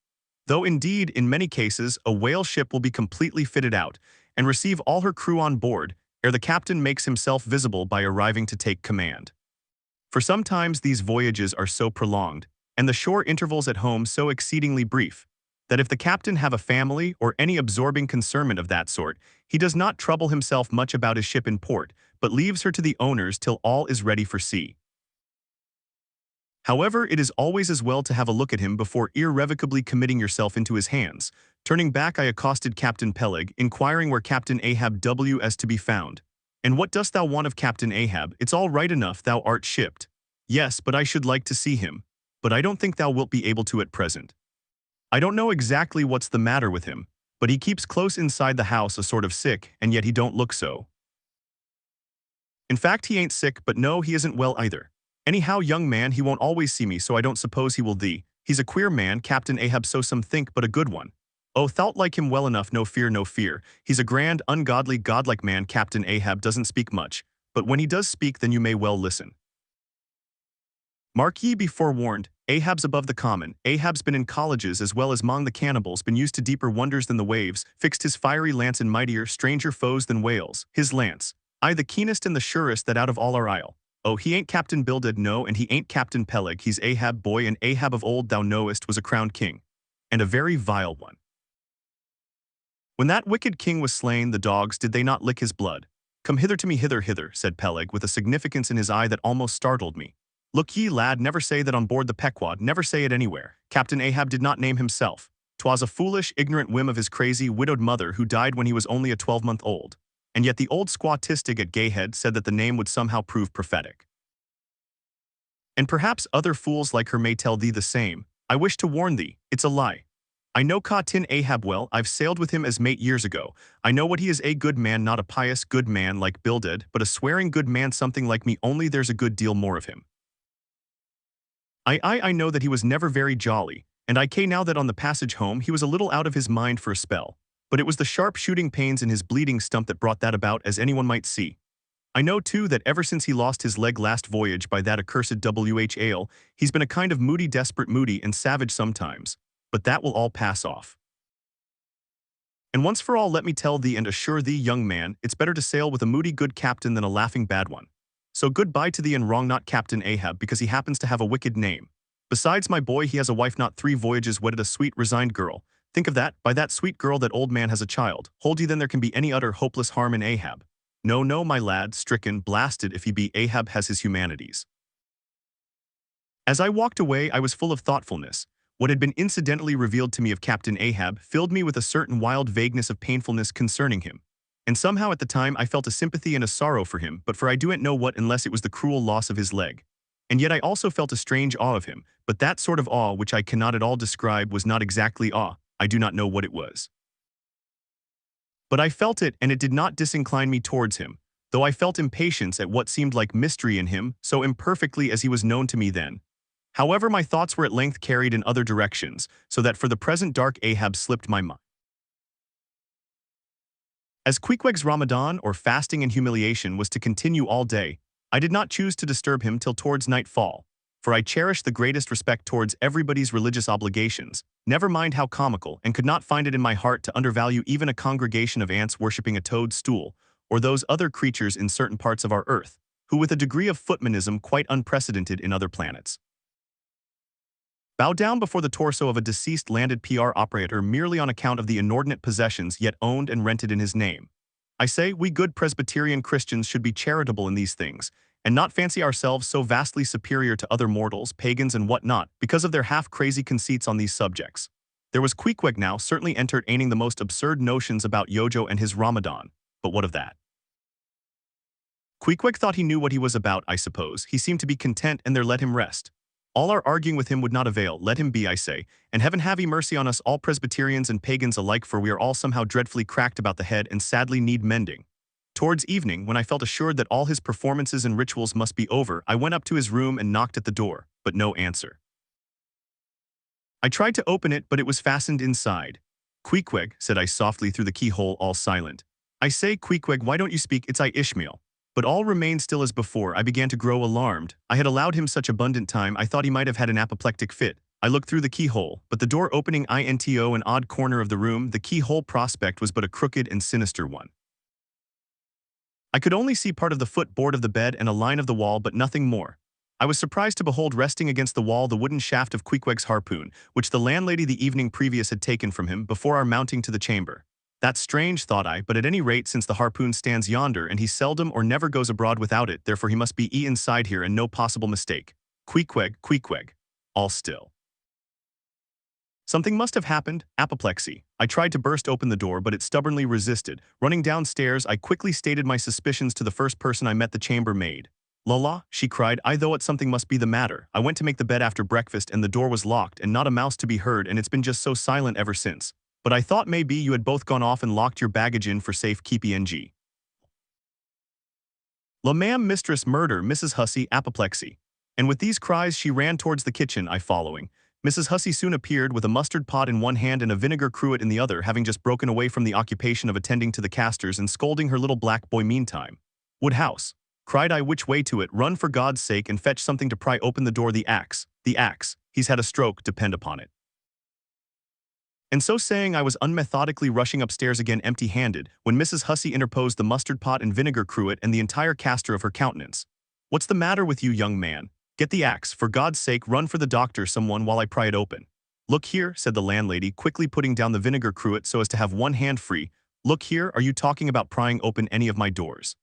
Though indeed, in many cases, a whale ship will be completely fitted out and receive all her crew on board ere the captain makes himself visible by arriving to take command. For sometimes these voyages are so prolonged, and the shore intervals at home so exceedingly brief, that if the captain have a family or any absorbing concernment of that sort, he does not trouble himself much about his ship in port, but leaves her to the owners till all is ready for sea. However, it is always as well to have a look at him before irrevocably committing yourself into his hands. Turning back, I accosted Captain Peleg, inquiring where Captain Ahab was to be found. And what dost thou want of Captain Ahab? It's all right enough, thou art shipped. Yes, but I should like to see him. But I don't think thou wilt be able to at present. I don't know exactly what's the matter with him, but he keeps close inside the house a sort of sick, and yet he don't look so. In fact, he ain't sick, but no, he isn't well either. Anyhow, young man, he won't always see me, so I don't suppose he will thee. He's a queer man, Captain Ahab, so some think, but a good one. Oh, thou'lt like him well enough, no fear, no fear. He's a grand, ungodly, godlike man. Captain Ahab doesn't speak much, but when he does speak, then you may well listen. Mark ye, be forewarned, Ahab's above the common. Ahab's been in colleges as well as mong the cannibals, been used to deeper wonders than the waves, fixed his fiery lance in mightier, stranger foes than whales. His lance, aye, the keenest and the surest that out of all our isle. Oh, he ain't Captain Bildad, no, and he ain't Captain Peleg, he's Ahab, boy, and Ahab of old, thou knowest, was a crowned king, and a very vile one. When that wicked king was slain, the dogs, did they not lick his blood? Come hither to me, hither, hither, said Peleg, with a significance in his eye that almost startled me. Look ye, lad, never say that on board the Pequod, never say it anywhere. Captain Ahab did not name himself. 'Twas a foolish, ignorant whim of his crazy, widowed mother who died when he was only a 12-month old. And yet the old squaw Tistig at Gayhead said that the name would somehow prove prophetic. And perhaps other fools like her may tell thee the same. I wish to warn thee, it's a lie. I know Captain Ahab well, I've sailed with him as mate years ago. I know what he is, a good man, not a pious good man like Bildad, but a swearing good man, something like me, only there's a good deal more of him. I know that he was never very jolly, and I know now that on the passage home he was a little out of his mind for a spell. But it was the sharp shooting pains in his bleeding stump that brought that about, as anyone might see. I know, too, that ever since he lost his leg last voyage by that accursed W.H. Ale, he's been a kind of moody, desperate, moody, and savage sometimes. But that will all pass off. And once for all, let me tell thee and assure thee, young man, it's better to sail with a moody good captain than a laughing bad one. So goodbye to thee, and wrong not Captain Ahab because he happens to have a wicked name. Besides, my boy, he has a wife, not 3 voyages wedded, a sweet, resigned girl. Think of that, by that sweet girl that old man has a child. Hold ye then there can be any utter hopeless harm in Ahab? No, no, my lad, stricken, blasted if he be, Ahab has his humanities. As I walked away, I was full of thoughtfulness. What had been incidentally revealed to me of Captain Ahab filled me with a certain wild vagueness of painfulness concerning him. And somehow at the time I felt a sympathy and a sorrow for him, but for I doan't know what, unless it was the cruel loss of his leg. And yet I also felt a strange awe of him, but that sort of awe which I cannot at all describe was not exactly awe. I do not know what it was. But I felt it, and it did not disincline me towards him, though I felt impatience at what seemed like mystery in him, so imperfectly as he was known to me then. However, my thoughts were at length carried in other directions, so that for the present dark Ahab slipped my mind. As Queequeg's Ramadan, or fasting and humiliation, was to continue all day, I did not choose to disturb him till towards nightfall, for I cherished the greatest respect towards everybody's religious obligations, never mind how comical, and could not find it in my heart to undervalue even a congregation of ants worshipping a toadstool, or those other creatures in certain parts of our earth, who with a degree of footmanism quite unprecedented in other planets, bow down before the torso of a deceased landed PR operator merely on account of the inordinate possessions yet owned and rented in his name. I say, we good Presbyterian Christians should be charitable in these things, and not fancy ourselves so vastly superior to other mortals, pagans and what not, because of their half-crazy conceits on these subjects. There was Queequeg now certainly entertaining the most absurd notions about Yojo and his Ramadan, but what of that? Queequeg thought he knew what he was about, I suppose. He seemed to be content, and there let him rest. All our arguing with him would not avail. Let him be, I say, and heaven have mercy on us all, Presbyterians and pagans alike, for we are all somehow dreadfully cracked about the head and sadly need mending. Towards evening, when I felt assured that all his performances and rituals must be over, I went up to his room and knocked at the door, but no answer. I tried to open it, but it was fastened inside. "Queequeg," said I softly through the keyhole, all silent. "I say, Queequeg, why don't you speak? It's I, Ishmael." But all remained still as before. I began to grow alarmed. I had allowed him such abundant time, I thought he might have had an apoplectic fit. I looked through the keyhole, but the door opening into an odd corner of the room, the keyhole prospect was but a crooked and sinister one. I could only see part of the footboard of the bed and a line of the wall, but nothing more. I was surprised to behold resting against the wall the wooden shaft of Queequeg's harpoon, which the landlady the evening previous had taken from him before our mounting to the chamber. That's strange, thought I, but at any rate, since the harpoon stands yonder and he seldom or never goes abroad without it, therefore he must be inside here and no possible mistake. Queequeg, Queequeg. All still. Something must have happened. Apoplexy. I tried to burst open the door, but it stubbornly resisted. Running downstairs, I quickly stated my suspicions to the first person I met, the chambermaid. "La," she cried, "I thought something must be the matter. I went to make the bed after breakfast and the door was locked and not a mouse to be heard, and it's been just so silent ever since. But I thought maybe you had both gone off and locked your baggage in for safe keeping. La ma'am, mistress, murder, Mrs. Hussey, apoplexy." And with these cries she ran towards the kitchen, I following. Mrs. Hussey soon appeared with a mustard pot in one hand and a vinegar cruet in the other, having just broken away from the occupation of attending to the castors and scolding her little black boy meantime. "Woodhouse," cried I, "which way to it? Run for God's sake and fetch something to pry open the door. The axe. He's had a stroke, depend upon it." And so saying, I was unmethodically rushing upstairs again empty-handed, when Mrs. Hussey interposed the mustard pot and vinegar cruet and the entire castor of her countenance. "What's the matter with you, young man? Get the axe, for God's sake, run for the doctor, someone, while I pry it open." "Look here," said the landlady, quickly putting down the vinegar cruet so as to have one hand free. "Look here, are you talking about prying open any of my doors?"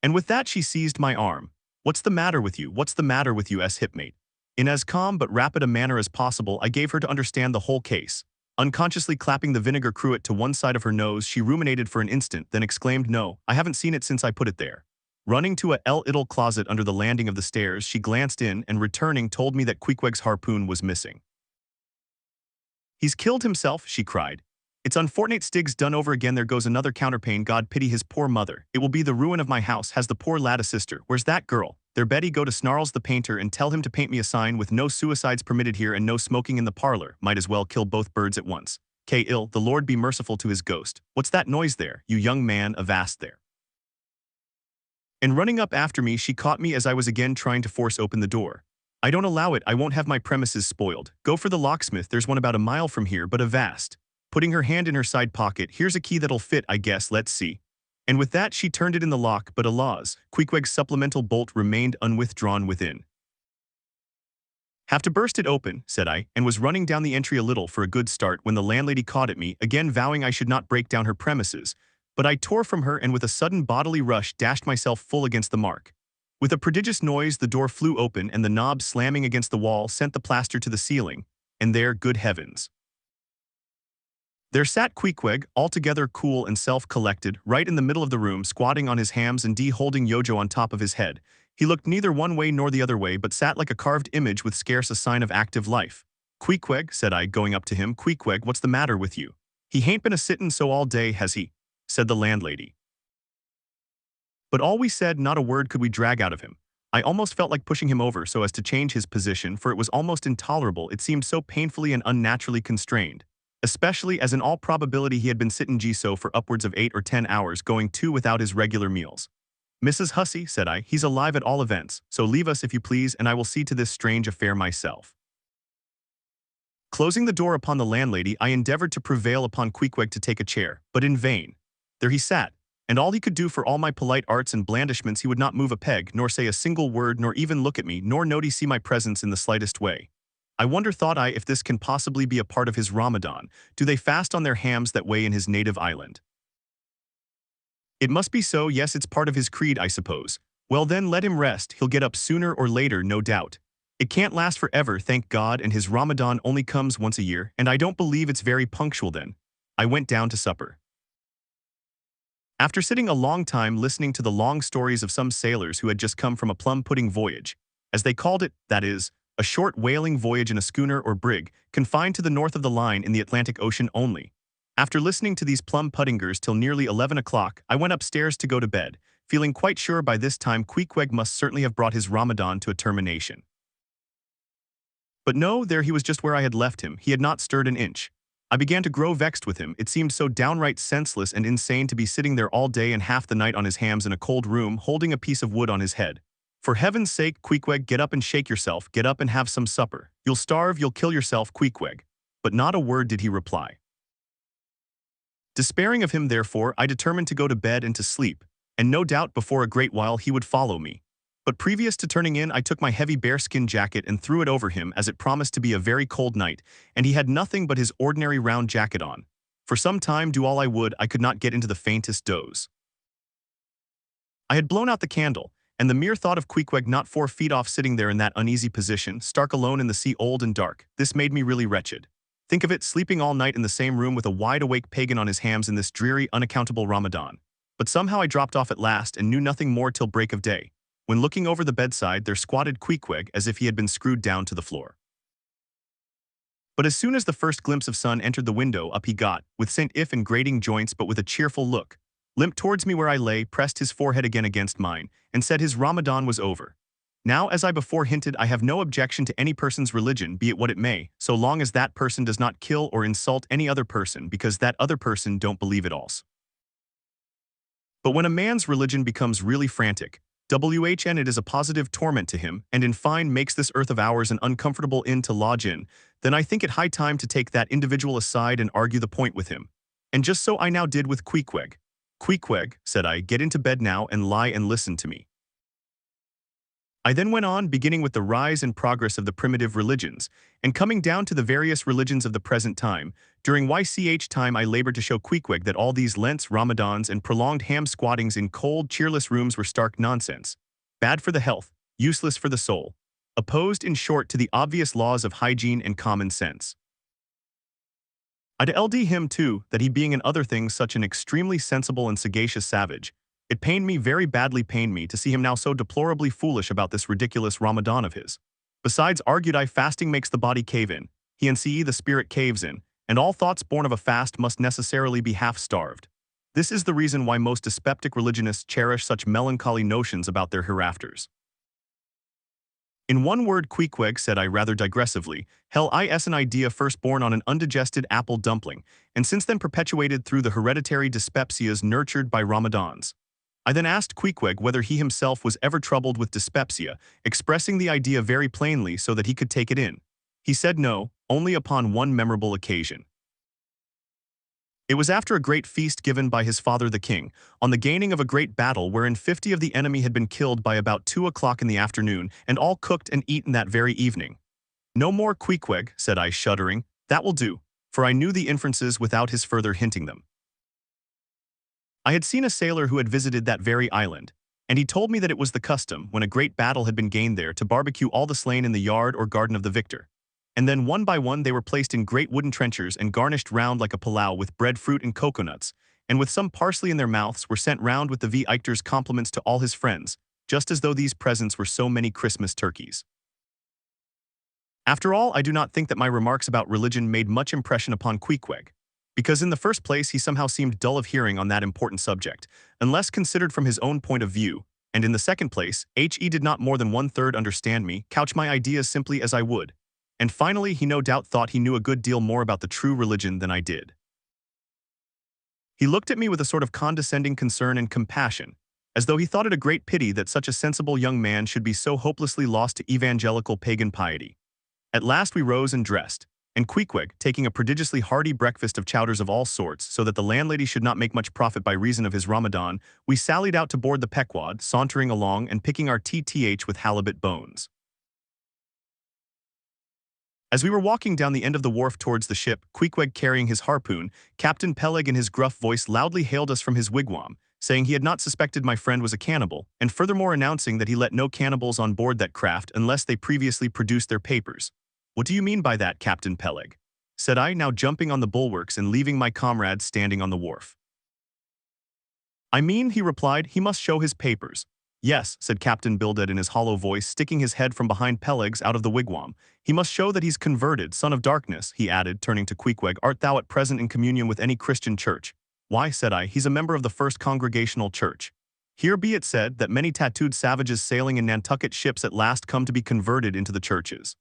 And with that she seized my arm. "What's the matter with you? What's the matter with you, hipmate?" In as calm but rapid a manner as possible, I gave her to understand the whole case. Unconsciously clapping the vinegar cruet to one side of her nose, she ruminated for an instant, then exclaimed, "No, I haven't seen it since I put it there." Running to a little closet under the landing of the stairs, she glanced in and, returning, told me that Queequeg's harpoon was missing. "He's killed himself," she cried. "It's unfortunate Stig's done over again. There goes another counterpane. God pity his poor mother. It will be the ruin of my house. Has the poor lad a sister? Where's that girl? There, Betty, go to Snarls the painter and tell him to paint me a sign with no suicides permitted here and no smoking in the parlor. Might as well kill both birds at once. Ill, the Lord be merciful to his ghost. What's that noise there, you young man, avast there?" And running up after me, she caught me as I was again trying to force open the door. "I don't allow it. I won't have my premises spoiled. Go for the locksmith. There's one about a mile from here, but avast." Putting her hand in her side pocket, "Here's a key that'll fit, I guess. Let's see." And with that she turned it in the lock, but alas, Queequeg's supplemental bolt remained unwithdrawn within. "Have to burst it open," said I, and was running down the entry a little for a good start when the landlady caught at me, again vowing I should not break down her premises. But I tore from her and with a sudden bodily rush dashed myself full against the mark. With a prodigious noise the door flew open and the knob slamming against the wall sent the plaster to the ceiling. And there, good heavens! There sat Queequeg, altogether cool and self-collected, right in the middle of the room, squatting on his hams and holding Yojo on top of his head. He looked neither one way nor the other way, but sat like a carved image with scarce a sign of active life. "Queequeg," said I, going up to him, "Queequeg, what's the matter with you? He hain't been a-sittin' so all day, has he?" said the landlady. But all we said, not a word could we drag out of him. I almost felt like pushing him over so as to change his position, for it was almost intolerable. It seemed so painfully and unnaturally constrained. Especially as in all probability he had been sitting so for upwards of 8 or 10 hours, going too without his regular meals. "Mrs. Hussey," said I, "he's alive at all events, so leave us if you please, and I will see to this strange affair myself." Closing the door upon the landlady, I endeavored to prevail upon Queequeg to take a chair, but in vain. There he sat, and all he could do, for all my polite arts and blandishments, he would not move a peg, nor say a single word, nor even look at me, nor notice my presence in the slightest way. I wonder, thought I, if this can possibly be a part of his Ramadan. Do they fast on their hams that way in his native island? It must be so. Yes, it's part of his creed, I suppose. Well then, let him rest. He'll get up sooner or later, no doubt. It can't last forever, thank God, and his Ramadan only comes once a year, and I don't believe it's very punctual then. I went down to supper. After sitting a long time listening to the long stories of some sailors who had just come from a plum-pudding voyage, as they called it, that is, a short whaling voyage in a schooner or brig, confined to the north of the line in the Atlantic Ocean only, After listening to these plum puddingers till nearly 11 o'clock, I went upstairs to go to bed, feeling quite sure by this time Queequeg must certainly have brought his Ramadan to a termination. But no, there he was just where I had left him. He had not stirred an inch. I began to grow vexed with him. It seemed so downright senseless and insane to be sitting there all day and half the night on his hams in a cold room, holding a piece of wood on his head. For heaven's sake, Queequeg, get up and shake yourself, get up and have some supper. You'll starve, you'll kill yourself, Queequeg. But not a word did he reply. Despairing of him, therefore, I determined to go to bed and to sleep, and no doubt before a great while he would follow me. But previous to turning in, I took my heavy bearskin jacket and threw it over him, as it promised to be a very cold night, and he had nothing but his ordinary round jacket on. For some time, do all I would, I could not get into the faintest doze. I had blown out the candle, and the mere thought of Queequeg not 4 feet off sitting there in that uneasy position, stark alone in the sea, old and dark, this made me really wretched. Think of it, sleeping all night in the same room with a wide-awake pagan on his hams in this dreary, unaccountable Ramadan. But somehow I dropped off at last and knew nothing more till break of day, when looking over the bedside there squatted Queequeg as if he had been screwed down to the floor. But as soon as the first glimpse of sun entered the window, up he got, with St. If and grating joints but with a cheerful look, limped towards me where I lay, pressed his forehead again against mine, and said his Ramadan was over. Now, as I before hinted, I have no objection to any person's religion, be it what it may, so long as that person does not kill or insult any other person because that other person don't believe it also. But when a man's religion becomes really frantic, WHN it is a positive torment to him, and in fine makes this earth of ours an uncomfortable inn to lodge in, then I think it high time to take that individual aside and argue the point with him. And just so I now did with Queequeg. Queequeg, said I, get into bed now and lie and listen to me. I then went on, beginning with the rise and progress of the primitive religions, and coming down to the various religions of the present time. During YCH time I labored to show Queequeg that all these Lents, Ramadans, and prolonged ham squattings in cold, cheerless rooms were stark nonsense, bad for the health, useless for the soul, opposed, in short, to the obvious laws of hygiene and common sense. I LD him, too, that he being in other things such an extremely sensible and sagacious savage, it pained me, very badly pained me, to see him now so deplorably foolish about this ridiculous Ramadan of his. Besides, argued I, fasting makes the body cave in, he and CE the spirit caves in, and all thoughts born of a fast must necessarily be half-starved. This is the reason why most dyspeptic religionists cherish such melancholy notions about their hereafters. In one word, Queequeg, said I rather digressively, hell is an idea first born on an undigested apple dumpling, and since then perpetuated through the hereditary dyspepsias nurtured by Ramadans. I then asked Queequeg whether he himself was ever troubled with dyspepsia, expressing the idea very plainly so that he could take it in. He said no, only upon one memorable occasion. It was after a great feast given by his father the king, on the gaining of a great battle wherein 50 of the enemy had been killed by about 2 o'clock in the afternoon, and all cooked and eaten that very evening. No more, Queequeg, said I, shuddering, that will do, for I knew the inferences without his further hinting them. I had seen a sailor who had visited that very island, and he told me that it was the custom, when a great battle had been gained there, to barbecue all the slain in the yard or garden of the victor. And then one by one they were placed in great wooden trenchers and garnished round like a pilau with bread, fruit, and coconuts, and with some parsley in their mouths were sent round with the V. Eichter's compliments to all his friends, just as though these presents were so many Christmas turkeys. After all, I do not think that my remarks about religion made much impression upon Queequeg, because in the first place he somehow seemed dull of hearing on that important subject, unless considered from his own point of view, and in the second place, he did not more than 1/3 understand me, couch my ideas simply as I would, and finally he no doubt thought he knew a good deal more about the true religion than I did. He looked at me with a sort of condescending concern and compassion, as though he thought it a great pity that such a sensible young man should be so hopelessly lost to evangelical pagan piety. At last we rose and dressed, and Queequeg, taking a prodigiously hearty breakfast of chowders of all sorts so that the landlady should not make much profit by reason of his Ramadan, we sallied out to board the Pequod, sauntering along and picking our TTH with halibut bones. As we were walking down the end of the wharf towards the ship, Queequeg carrying his harpoon, Captain Peleg in his gruff voice loudly hailed us from his wigwam, saying he had not suspected my friend was a cannibal, and furthermore announcing that he let no cannibals on board that craft unless they previously produced their papers. What do you mean by that, Captain Peleg? Said I, now jumping on the bulwarks and leaving my comrades standing on the wharf. I mean, he replied, he must show his papers. Yes, said Captain Bildad in his hollow voice, sticking his head from behind Peleg's out of the wigwam. He must show that he's converted, son of darkness, he added, turning to Queequeg. Art thou at present in communion with any Christian church? Why, said I, he's a member of the First Congregational Church. Here be it said that many tattooed savages sailing in Nantucket ships at last come to be converted into the churches.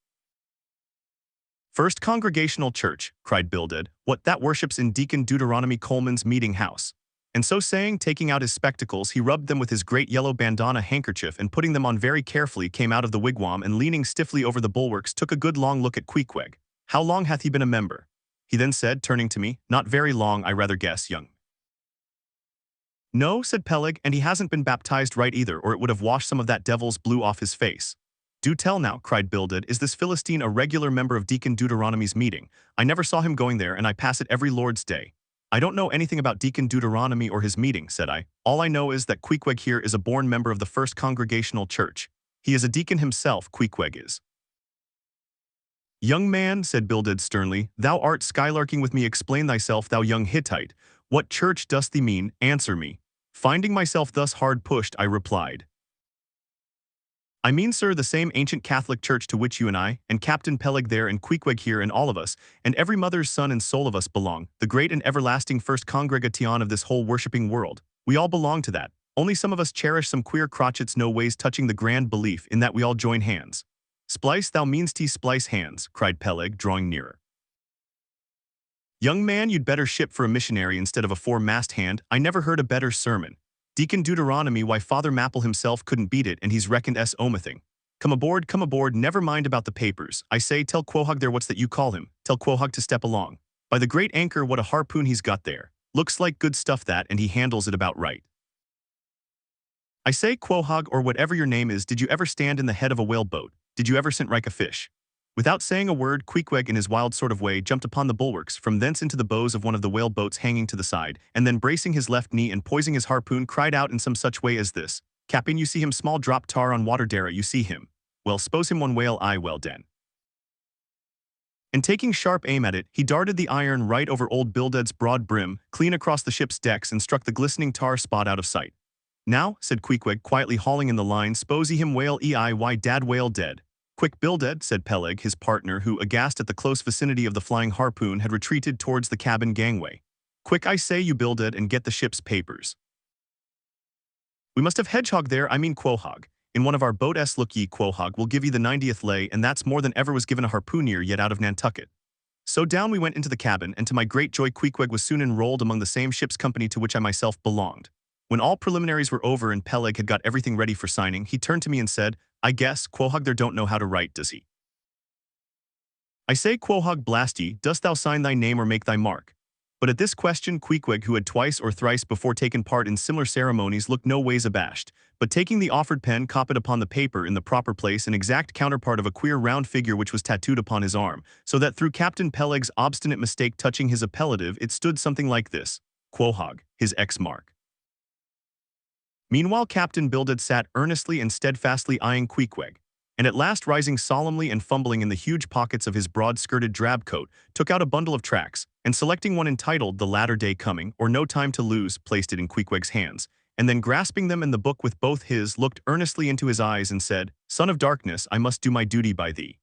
First Congregational Church, cried Bildad, what, that worships in Deacon Deuteronomy Coleman's meeting house. And so saying, taking out his spectacles, he rubbed them with his great yellow bandana handkerchief and putting them on very carefully came out of the wigwam and leaning stiffly over the bulwarks took a good long look at Queequeg. How long hath he been a member? He then said, turning to me, not very long, I rather guess, young. No, said Peleg, and he hasn't been baptized right either, or it would have washed some of that devil's blue off his face. Do tell now, cried Bildad, is this Philistine a regular member of Deacon Deuteronomy's meeting? I never saw him going there and I pass it every Lord's Day. I don't know anything about Deacon Deuteronomy or his meeting, said I. All I know is that Queequeg here is a born member of the First Congregational Church. He is a deacon himself, Queequeg is. Young man, said Bildad sternly, thou art skylarking with me, explain thyself, thou young Hittite. What church dost thee mean? Answer me. Finding myself thus hard pushed, I replied. I mean, sir, the same ancient Catholic church to which you and I, and Captain Peleg there and Queequeg here and all of us, and every mother's son and soul of us belong, the great and everlasting first congregation of this whole worshipping world. We all belong to that. Only some of us cherish some queer crotchets no ways touching the grand belief in that we all join hands. Splice, thou means to splice hands, cried Peleg, drawing nearer. Young man, you'd better ship for a missionary instead of a four-mast hand. I never heard a better sermon. Deacon Deuteronomy, why Father Mapple himself couldn't beat it and he's reckoned s omething. Come aboard, never mind about the papers. I say, tell Quahog there what's that you call him. Tell Quahog to step along. By the great anchor, what a harpoon he's got there. Looks like good stuff that, and he handles it about right. I say, Quahog, or whatever your name is, did you ever stand in the head of a whale boat? Did you ever scent like a fish? Without saying a word, Queequeg in his wild sort of way jumped upon the bulwarks, from thence into the bows of one of the whale boats hanging to the side, and then bracing his left knee and poising his harpoon, cried out in some such way as this, Captain, you see him small drop tar on water dara, you see him. Well, s'pose him one whale I well den. And taking sharp aim at it, he darted the iron right over old Bildad's broad brim, clean across the ship's decks and struck the glistening tar spot out of sight. Now, said Queequeg, quietly hauling in the line, s'pose him whale why dad whale dead. Quick, Bildad, said Peleg, his partner, who, aghast at the close vicinity of the flying harpoon, had retreated towards the cabin gangway. Quick, I say, you Bildad, and get the ship's papers. We must have Hedgehog there, I mean Quahog. In one of our boats, look ye, Quahog, will give ye the 90th lay, and that's more than ever was given a harpooneer yet out of Nantucket. So down we went into the cabin, and to my great joy Queequeg was soon enrolled among the same ship's company to which I myself belonged. When all preliminaries were over and Peleg had got everything ready for signing, he turned to me and said, I guess, Quahog there don't know how to write, does he? I say, Quahog, blast ye, dost thou sign thy name or make thy mark? But at this question, Queequeg, who had twice or thrice before taken part in similar ceremonies, looked no ways abashed, but taking the offered pen, copied upon the paper in the proper place an exact counterpart of a queer round figure which was tattooed upon his arm, so that through Captain Peleg's obstinate mistake touching his appellative, it stood something like this, Quahog, his X mark. Meanwhile, Captain Bildad sat earnestly and steadfastly eyeing Queequeg, and at last rising solemnly and fumbling in the huge pockets of his broad-skirted drab coat, took out a bundle of tracts, and selecting one entitled The Latter Day Coming, or No Time to Lose, placed it in Queequeg's hands, and then grasping them and the book with both his, looked earnestly into his eyes and said, Son of darkness, I must do my duty by thee.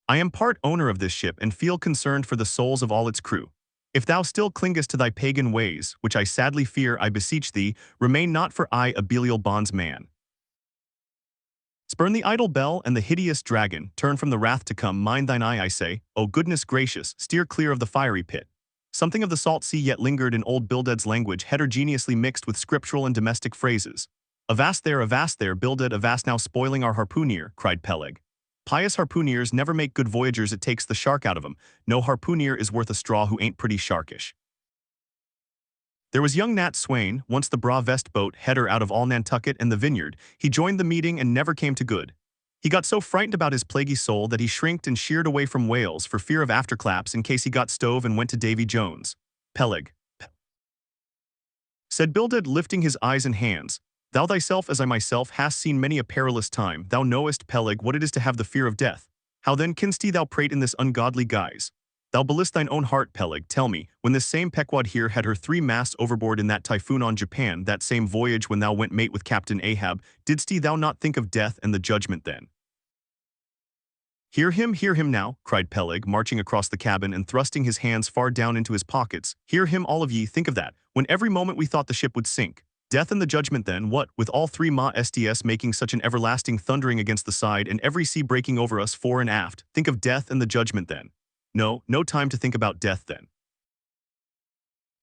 I am part owner of this ship and feel concerned for the souls of all its crew. If thou still clingest to thy pagan ways, which I sadly fear, I beseech thee, remain not for aye a Belial bondsman. Spurn the idle bell and the hideous dragon, turn from the wrath to come, mind thine eye, I say, O goodness gracious, steer clear of the fiery pit. Something of the salt sea yet lingered in old Bildad's language, heterogeneously mixed with scriptural and domestic phrases. Avast there, Bildad, avast now, spoiling our harpooneer, cried Peleg. Pious harpooneers never make good voyagers, it takes the shark out of 'em. No harpooneer is worth a straw who ain't pretty sharkish. There was young Nat Swain, once the Bra-Vest boat header out of all Nantucket and the Vineyard. He joined the meeting and never came to good. He got so frightened about his plaguey soul that he shrinked and sheered away from whales for fear of afterclaps in case he got stove and went to Davy Jones. Peleg, said Bildad, lifting his eyes and hands. Thou thyself, as I myself, hast seen many a perilous time. Thou knowest, Peleg, what it is to have the fear of death. How then canst thou prate in this ungodly guise? Thou beliest thine own heart, Peleg, tell me, when this same Pequod here had her 3 masts overboard in that typhoon on Japan, that same voyage when thou went mate with Captain Ahab, didst thou not think of death and the judgment then? Hear him now, cried Peleg, marching across the cabin and thrusting his hands far down into his pockets. Hear him, all of ye, think of that, when every moment we thought the ship would sink. Death and the judgment then, what, with all 3 masts making such an everlasting thundering against the side and every sea breaking over us fore and aft, think of death and the judgment then. No, no time to think about death then.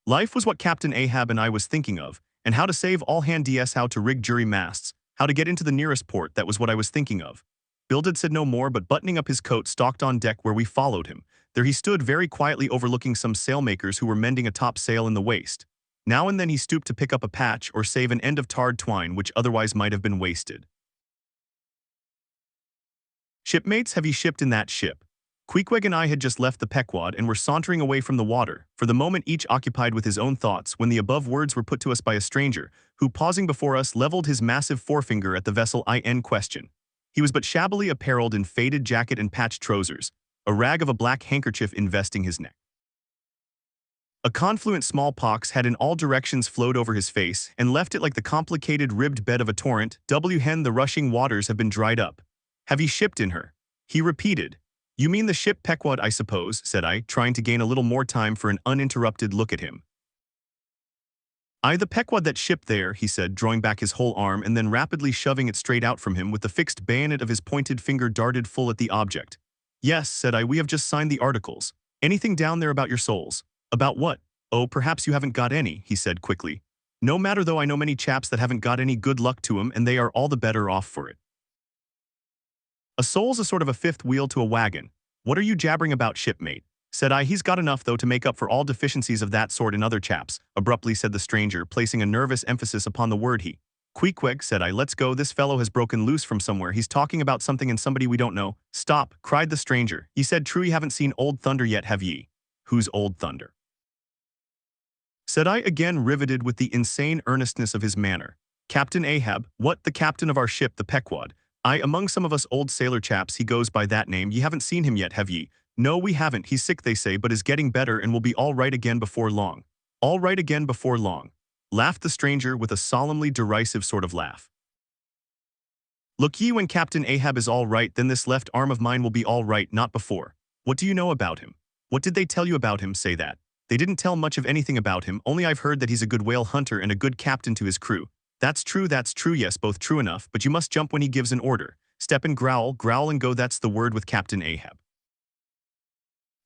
Life was what Captain Ahab and I was thinking of, and how to save all hands, how to rig jury masts, how to get into the nearest port, that was what I was thinking of. Bildad said no more, but buttoning up his coat stalked on deck where we followed him. There he stood very quietly overlooking some sailmakers who were mending a topsail in the waist. Now and then he stooped to pick up a patch or save an end of tarred twine which otherwise might have been wasted. Shipmates, have ye shipped in that ship? Queequeg and I had just left the Pequod and were sauntering away from the water, for the moment each occupied with his own thoughts, when the above words were put to us by a stranger, who, pausing before us, leveled his massive forefinger at the vessel in question. He was but shabbily apparelled in faded jacket and patched trousers, a rag of a black handkerchief investing his neck. A confluent smallpox had in all directions flowed over his face and left it like the complicated ribbed bed of a torrent. Hen, the rushing waters have been dried up. Have ye shipped in her? He repeated. You mean the ship Pequod, I suppose, said I, trying to gain a little more time for an uninterrupted look at him. Aye, the Pequod that shipped there, he said, drawing back his whole arm and then rapidly shoving it straight out from him with the fixed bayonet of his pointed finger darted full at the object. Yes, said I, we have just signed the articles. Anything down there about your souls? About what? Oh, perhaps you haven't got any, he said quickly. No matter though, I know many chaps that haven't got any, good luck to 'em, and they are all the better off for it. A soul's a sort of a fifth wheel to a wagon. What are you jabbering about, shipmate? Said I. He's got enough, though, to make up for all deficiencies of that sort in other chaps, abruptly said the stranger, placing a nervous emphasis upon the word he. Queequeg, said I, let's go, this fellow has broken loose from somewhere, he's talking about something and somebody we don't know. Stop, cried the stranger. Ye said true, ye haven't seen Old Thunder yet, have ye? Who's Old Thunder? Said I, again riveted with the insane earnestness of his manner. Captain Ahab. What, the captain of our ship, the Pequod? Aye, among some of us old sailor chaps he goes by that name. Ye haven't seen him yet, have ye? No, we haven't. He's sick, they say, but is getting better and will be all right again before long. All right again before long, laughed the stranger with a solemnly derisive sort of laugh. Look ye, when Captain Ahab is all right, then this left arm of mine will be all right, not before. What do you know about him? What did they tell you about him? Say that. They didn't tell much of anything about him, only I've heard that he's a good whale hunter and a good captain to his crew. That's true, yes, both true enough, but you must jump when he gives an order. Step and growl and go, that's the word with Captain Ahab.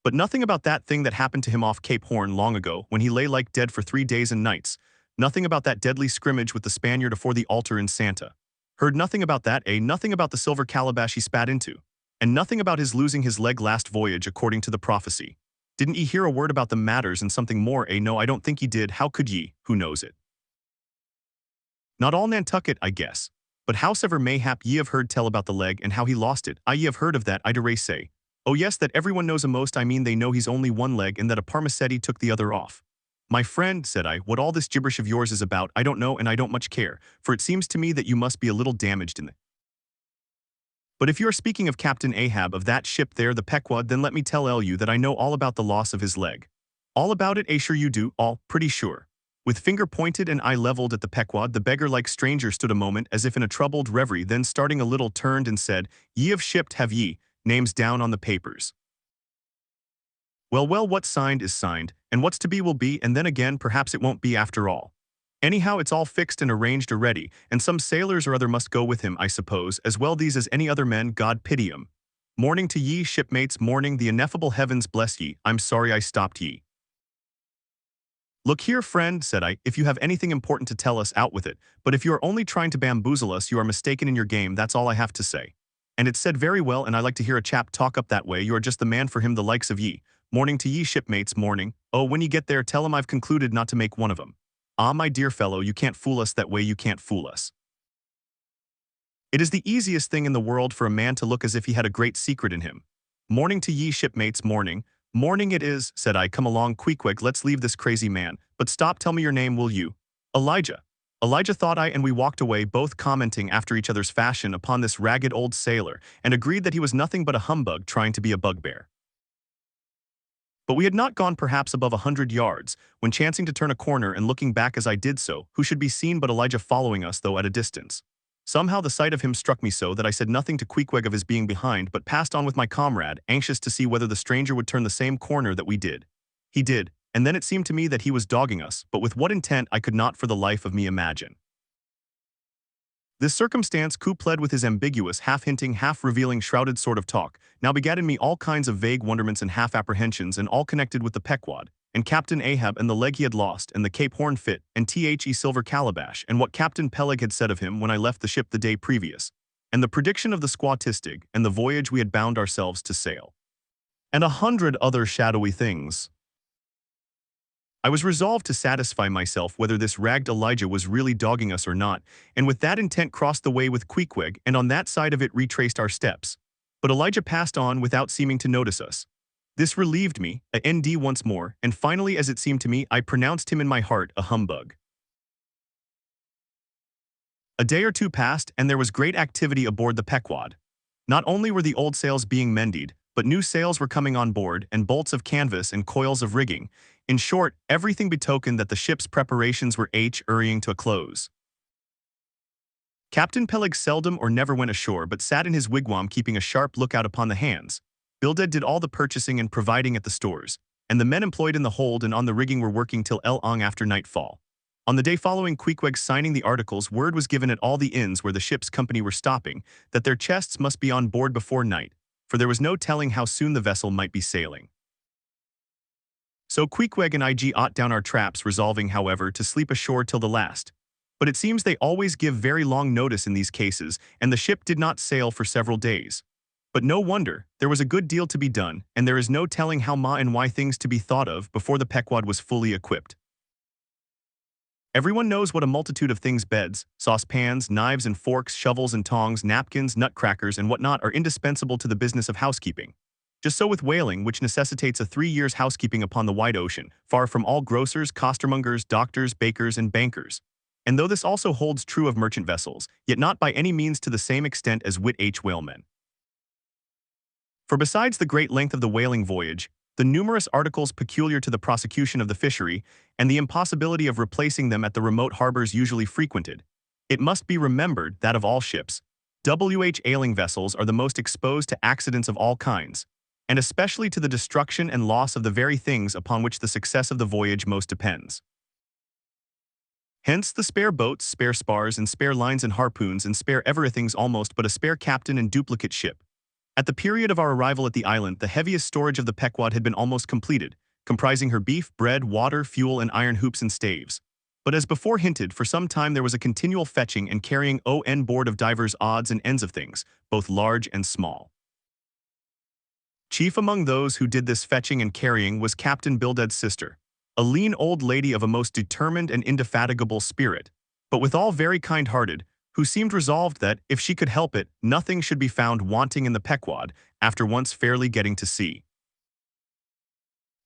But nothing about that thing that happened to him off Cape Horn long ago, when he lay like dead for 3 days and nights. Nothing about that deadly scrimmage with the Spaniard afore the altar in Santa. Heard nothing about that, nothing about the silver calabash he spat into. And nothing about his losing his leg last voyage according to the prophecy. Didn't ye hear a word about the matters and something more, No, I don't think ye did. How could ye? Who knows it? Not all Nantucket, I guess. But howsever mayhap ye have heard tell about the leg and how he lost it. Ye have heard of that, I dare say. Oh yes, that everyone knows a most, I mean they know he's only one leg and that a parmacetti took the other off. My friend, said I, what all this gibberish of yours is about, I don't know and I don't much care, for it seems to me that you must be a little damaged in it. But if you are speaking of Captain Ahab of that ship there, the Pequod, then let me tell you that I know all about the loss of his leg. All about it, sure you do, all, pretty sure. With finger pointed and eye leveled at the Pequod, the beggar-like stranger stood a moment as if in a troubled reverie, then starting a little turned and said, Ye have shipped, have ye, names down on the papers. Well, what's signed is signed, and what's to be will be, and then again perhaps it won't be after all. Anyhow, it's all fixed and arranged already, and some sailors or other must go with him, I suppose, as well these as any other men, God pity 'em. Morning to ye, shipmates, morning, the ineffable heavens bless ye, I'm sorry I stopped ye. Look here, friend, said I, if you have anything important to tell us, out with it, but if you are only trying to bamboozle us, you are mistaken in your game, that's all I have to say. And it's said very well, and I like to hear a chap talk up that way, you are just the man for him, the likes of ye. Morning to ye, shipmates, morning. Oh, when ye get there, tell 'em I've concluded not to make one of 'em. Ah, my dear fellow, you can't fool us that way, you can't fool us. It is the easiest thing in the world for a man to look as if he had a great secret in him. Morning to ye, shipmates, morning. Morning it is, said I, come along, Queequeg, let's leave this crazy man. But stop, tell me your name, will you? Elijah. Elijah, thought I, and we walked away, both commenting after each other's fashion upon this ragged old sailor, and agreed that he was nothing but a humbug trying to be a bugbear. But we had not gone perhaps above 100 yards, when chancing to turn a corner and looking back as I did so, who should be seen but Elijah following us though at a distance. Somehow the sight of him struck me so that I said nothing to Queequeg of his being behind but passed on with my comrade, anxious to see whether the stranger would turn the same corner that we did. He did, and then it seemed to me that he was dogging us, but with what intent I could not for the life of me imagine. This circumstance, coupled with his ambiguous, half-hinting, half-revealing, shrouded sort of talk, now begat in me all kinds of vague wonderments and half-apprehensions, and all connected with the Pequod, and Captain Ahab, and the leg he had lost, and the Cape Horn fit, and the silver calabash, and what Captain Peleg had said of him when I left the ship the day previous, and the prediction of the Squatistig, and the voyage we had bound ourselves to sail, and 100 other shadowy things. I was resolved to satisfy myself whether this ragged Elijah was really dogging us or not, and with that intent crossed the way with Queequeg, and on that side of it retraced our steps. But Elijah passed on without seeming to notice us. This relieved me, a ND once more, and finally, as it seemed to me, I pronounced him in my heart a humbug. A day or two passed, and there was great activity aboard the Pequod. Not only were the old sails being mended, but new sails were coming on board, and bolts of canvas and coils of rigging. In short, everything betokened that the ship's preparations were hurrying to a close. Captain Peleg seldom or never went ashore but sat in his wigwam keeping a sharp lookout upon the hands. Bildad did all the purchasing and providing at the stores, and the men employed in the hold and on the rigging were working till long after nightfall. On the day following Queequeg's signing the articles, word was given at all the inns where the ship's company were stopping that their chests must be on board before night, for there was no telling how soon the vessel might be sailing. So Queequeg and I ought down our traps, resolving, however, to sleep ashore till the last. But it seems they always give very long notice in these cases, and the ship did not sail for several days. But no wonder, there was a good deal to be done, and there is no telling how and why things to be thought of before the Pequod was fully equipped. Everyone knows what a multitude of things beds, saucepans, knives and forks, shovels and tongs, napkins, nutcrackers, and whatnot are indispensable to the business of housekeeping. Just so with whaling, which necessitates a 3 years' housekeeping upon the wide ocean, far from all grocers, costermongers, doctors, bakers, and bankers. And though this also holds true of merchant vessels, yet not by any means to the same extent as whalemen. For besides the great length of the whaling voyage, the numerous articles peculiar to the prosecution of the fishery, and the impossibility of replacing them at the remote harbors usually frequented, it must be remembered that of all ships, whaling vessels are the most exposed to accidents of all kinds, and especially to the destruction and loss of the very things upon which the success of the voyage most depends. Hence the spare boats, spare spars, and spare lines and harpoons, and spare everythings almost but a spare captain and duplicate ship. At the period of our arrival at the island, the heaviest storage of the Pequod had been almost completed, comprising her beef, bread, water, fuel, and iron hoops and staves. But as before hinted, for some time there was a continual fetching and carrying on board of divers odds and ends of things, both large and small. Chief among those who did this fetching and carrying was Captain Bildad's sister, a lean old lady of a most determined and indefatigable spirit, but withal very kind-hearted, who seemed resolved that, if she could help it, nothing should be found wanting in the Pequod, after once fairly getting to sea.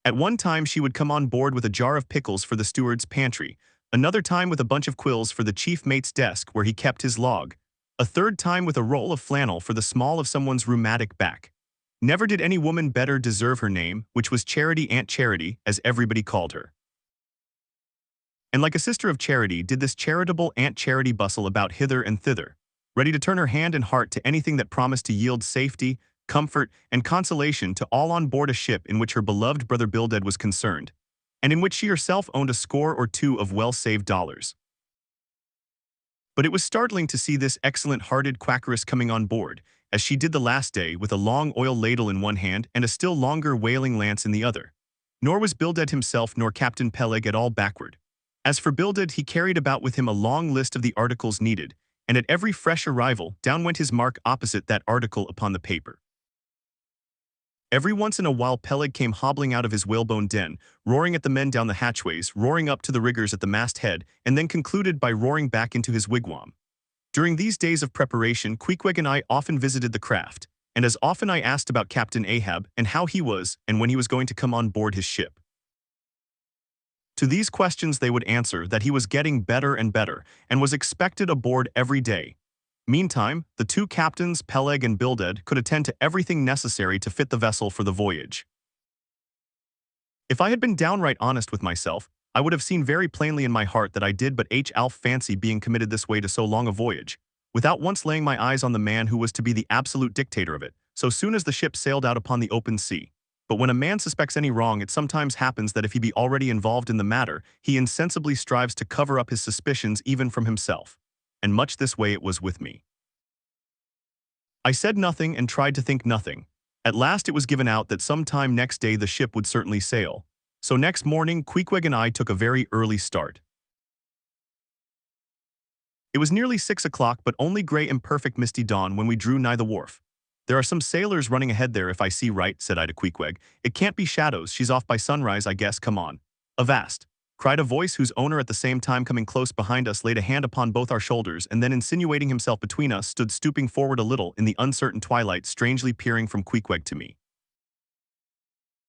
At one time she would come on board with a jar of pickles for the steward's pantry, another time with a bunch of quills for the chief mate's desk where he kept his log, a third time with a roll of flannel for the small of someone's rheumatic back. Never did any woman better deserve her name, which was Charity, Aunt Charity, as everybody called her. And like a sister of charity did this charitable Aunt Charity bustle about hither and thither, ready to turn her hand and heart to anything that promised to yield safety, comfort, and consolation to all on board a ship in which her beloved brother Bildad was concerned, and in which she herself owned a score or two of well-saved dollars. But it was startling to see this excellent-hearted quackeress coming on board, as she did the last day, with a long oil ladle in one hand and a still longer whaling lance in the other. Nor was Bildad himself nor Captain Peleg at all backward. As for Bildad, he carried about with him a long list of the articles needed, and at every fresh arrival, down went his mark opposite that article upon the paper. Every once in a while Peleg came hobbling out of his whalebone den, roaring at the men down the hatchways, roaring up to the riggers at the masthead, and then concluded by roaring back into his wigwam. During these days of preparation, Queequeg and I often visited the craft, and as often I asked about Captain Ahab and how he was and when he was going to come on board his ship. To these questions they would answer that he was getting better and better and was expected aboard every day. Meantime, the two captains, Peleg and Bildad, could attend to everything necessary to fit the vessel for the voyage. If I had been downright honest with myself, I would have seen very plainly in my heart that I did but Alf fancy being committed this way to so long a voyage, without once laying my eyes on the man who was to be the absolute dictator of it, so soon as the ship sailed out upon the open sea. But when a man suspects any wrong, it sometimes happens that if he be already involved in the matter, he insensibly strives to cover up his suspicions even from himself. And much this way it was with me. I said nothing and tried to think nothing. At last it was given out that some time next day the ship would certainly sail. So next morning, Queequeg and I took a very early start. It was nearly 6 o'clock, but only grey imperfect misty dawn when we drew nigh the wharf. "There are some sailors running ahead there if I see right," said I to Queequeg. "It can't be shadows, she's off by sunrise, I guess, come on." "Avast!" cried a voice whose owner at the same time coming close behind us laid a hand upon both our shoulders and then insinuating himself between us stood stooping forward a little in the uncertain twilight, strangely peering from Queequeg to me.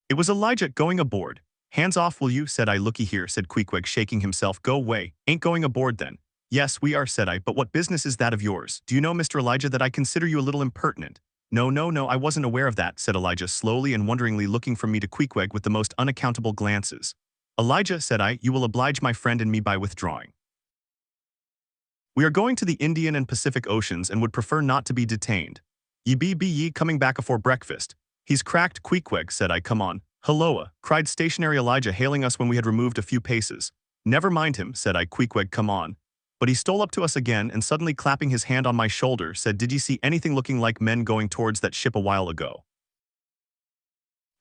It was Elijah going aboard. "Hands off, will you?" said I. "Looky here," said Queequeg, shaking himself. "Go away. Ain't going aboard then." "Yes, we are," said I, "but what business is that of yours? Do you know, Mr. Elijah, that I consider you a little impertinent?" No, I wasn't aware of that," said Elijah, slowly and wonderingly looking from me to Queequeg with the most unaccountable glances. "Elijah," said I, "you will oblige my friend and me by withdrawing. We are going to the Indian and Pacific Oceans and would prefer not to be detained. Ye be ye coming back afore breakfast?" "He's cracked, Queequeg," said I. "Come on." "Hulloa," cried stationary Elijah, hailing us when we had removed a few paces. "Never mind him," said I. "Queequeg, come on." But he stole up to us again and suddenly clapping his hand on my shoulder said, "Did ye see anything looking like men going towards that ship a while ago?"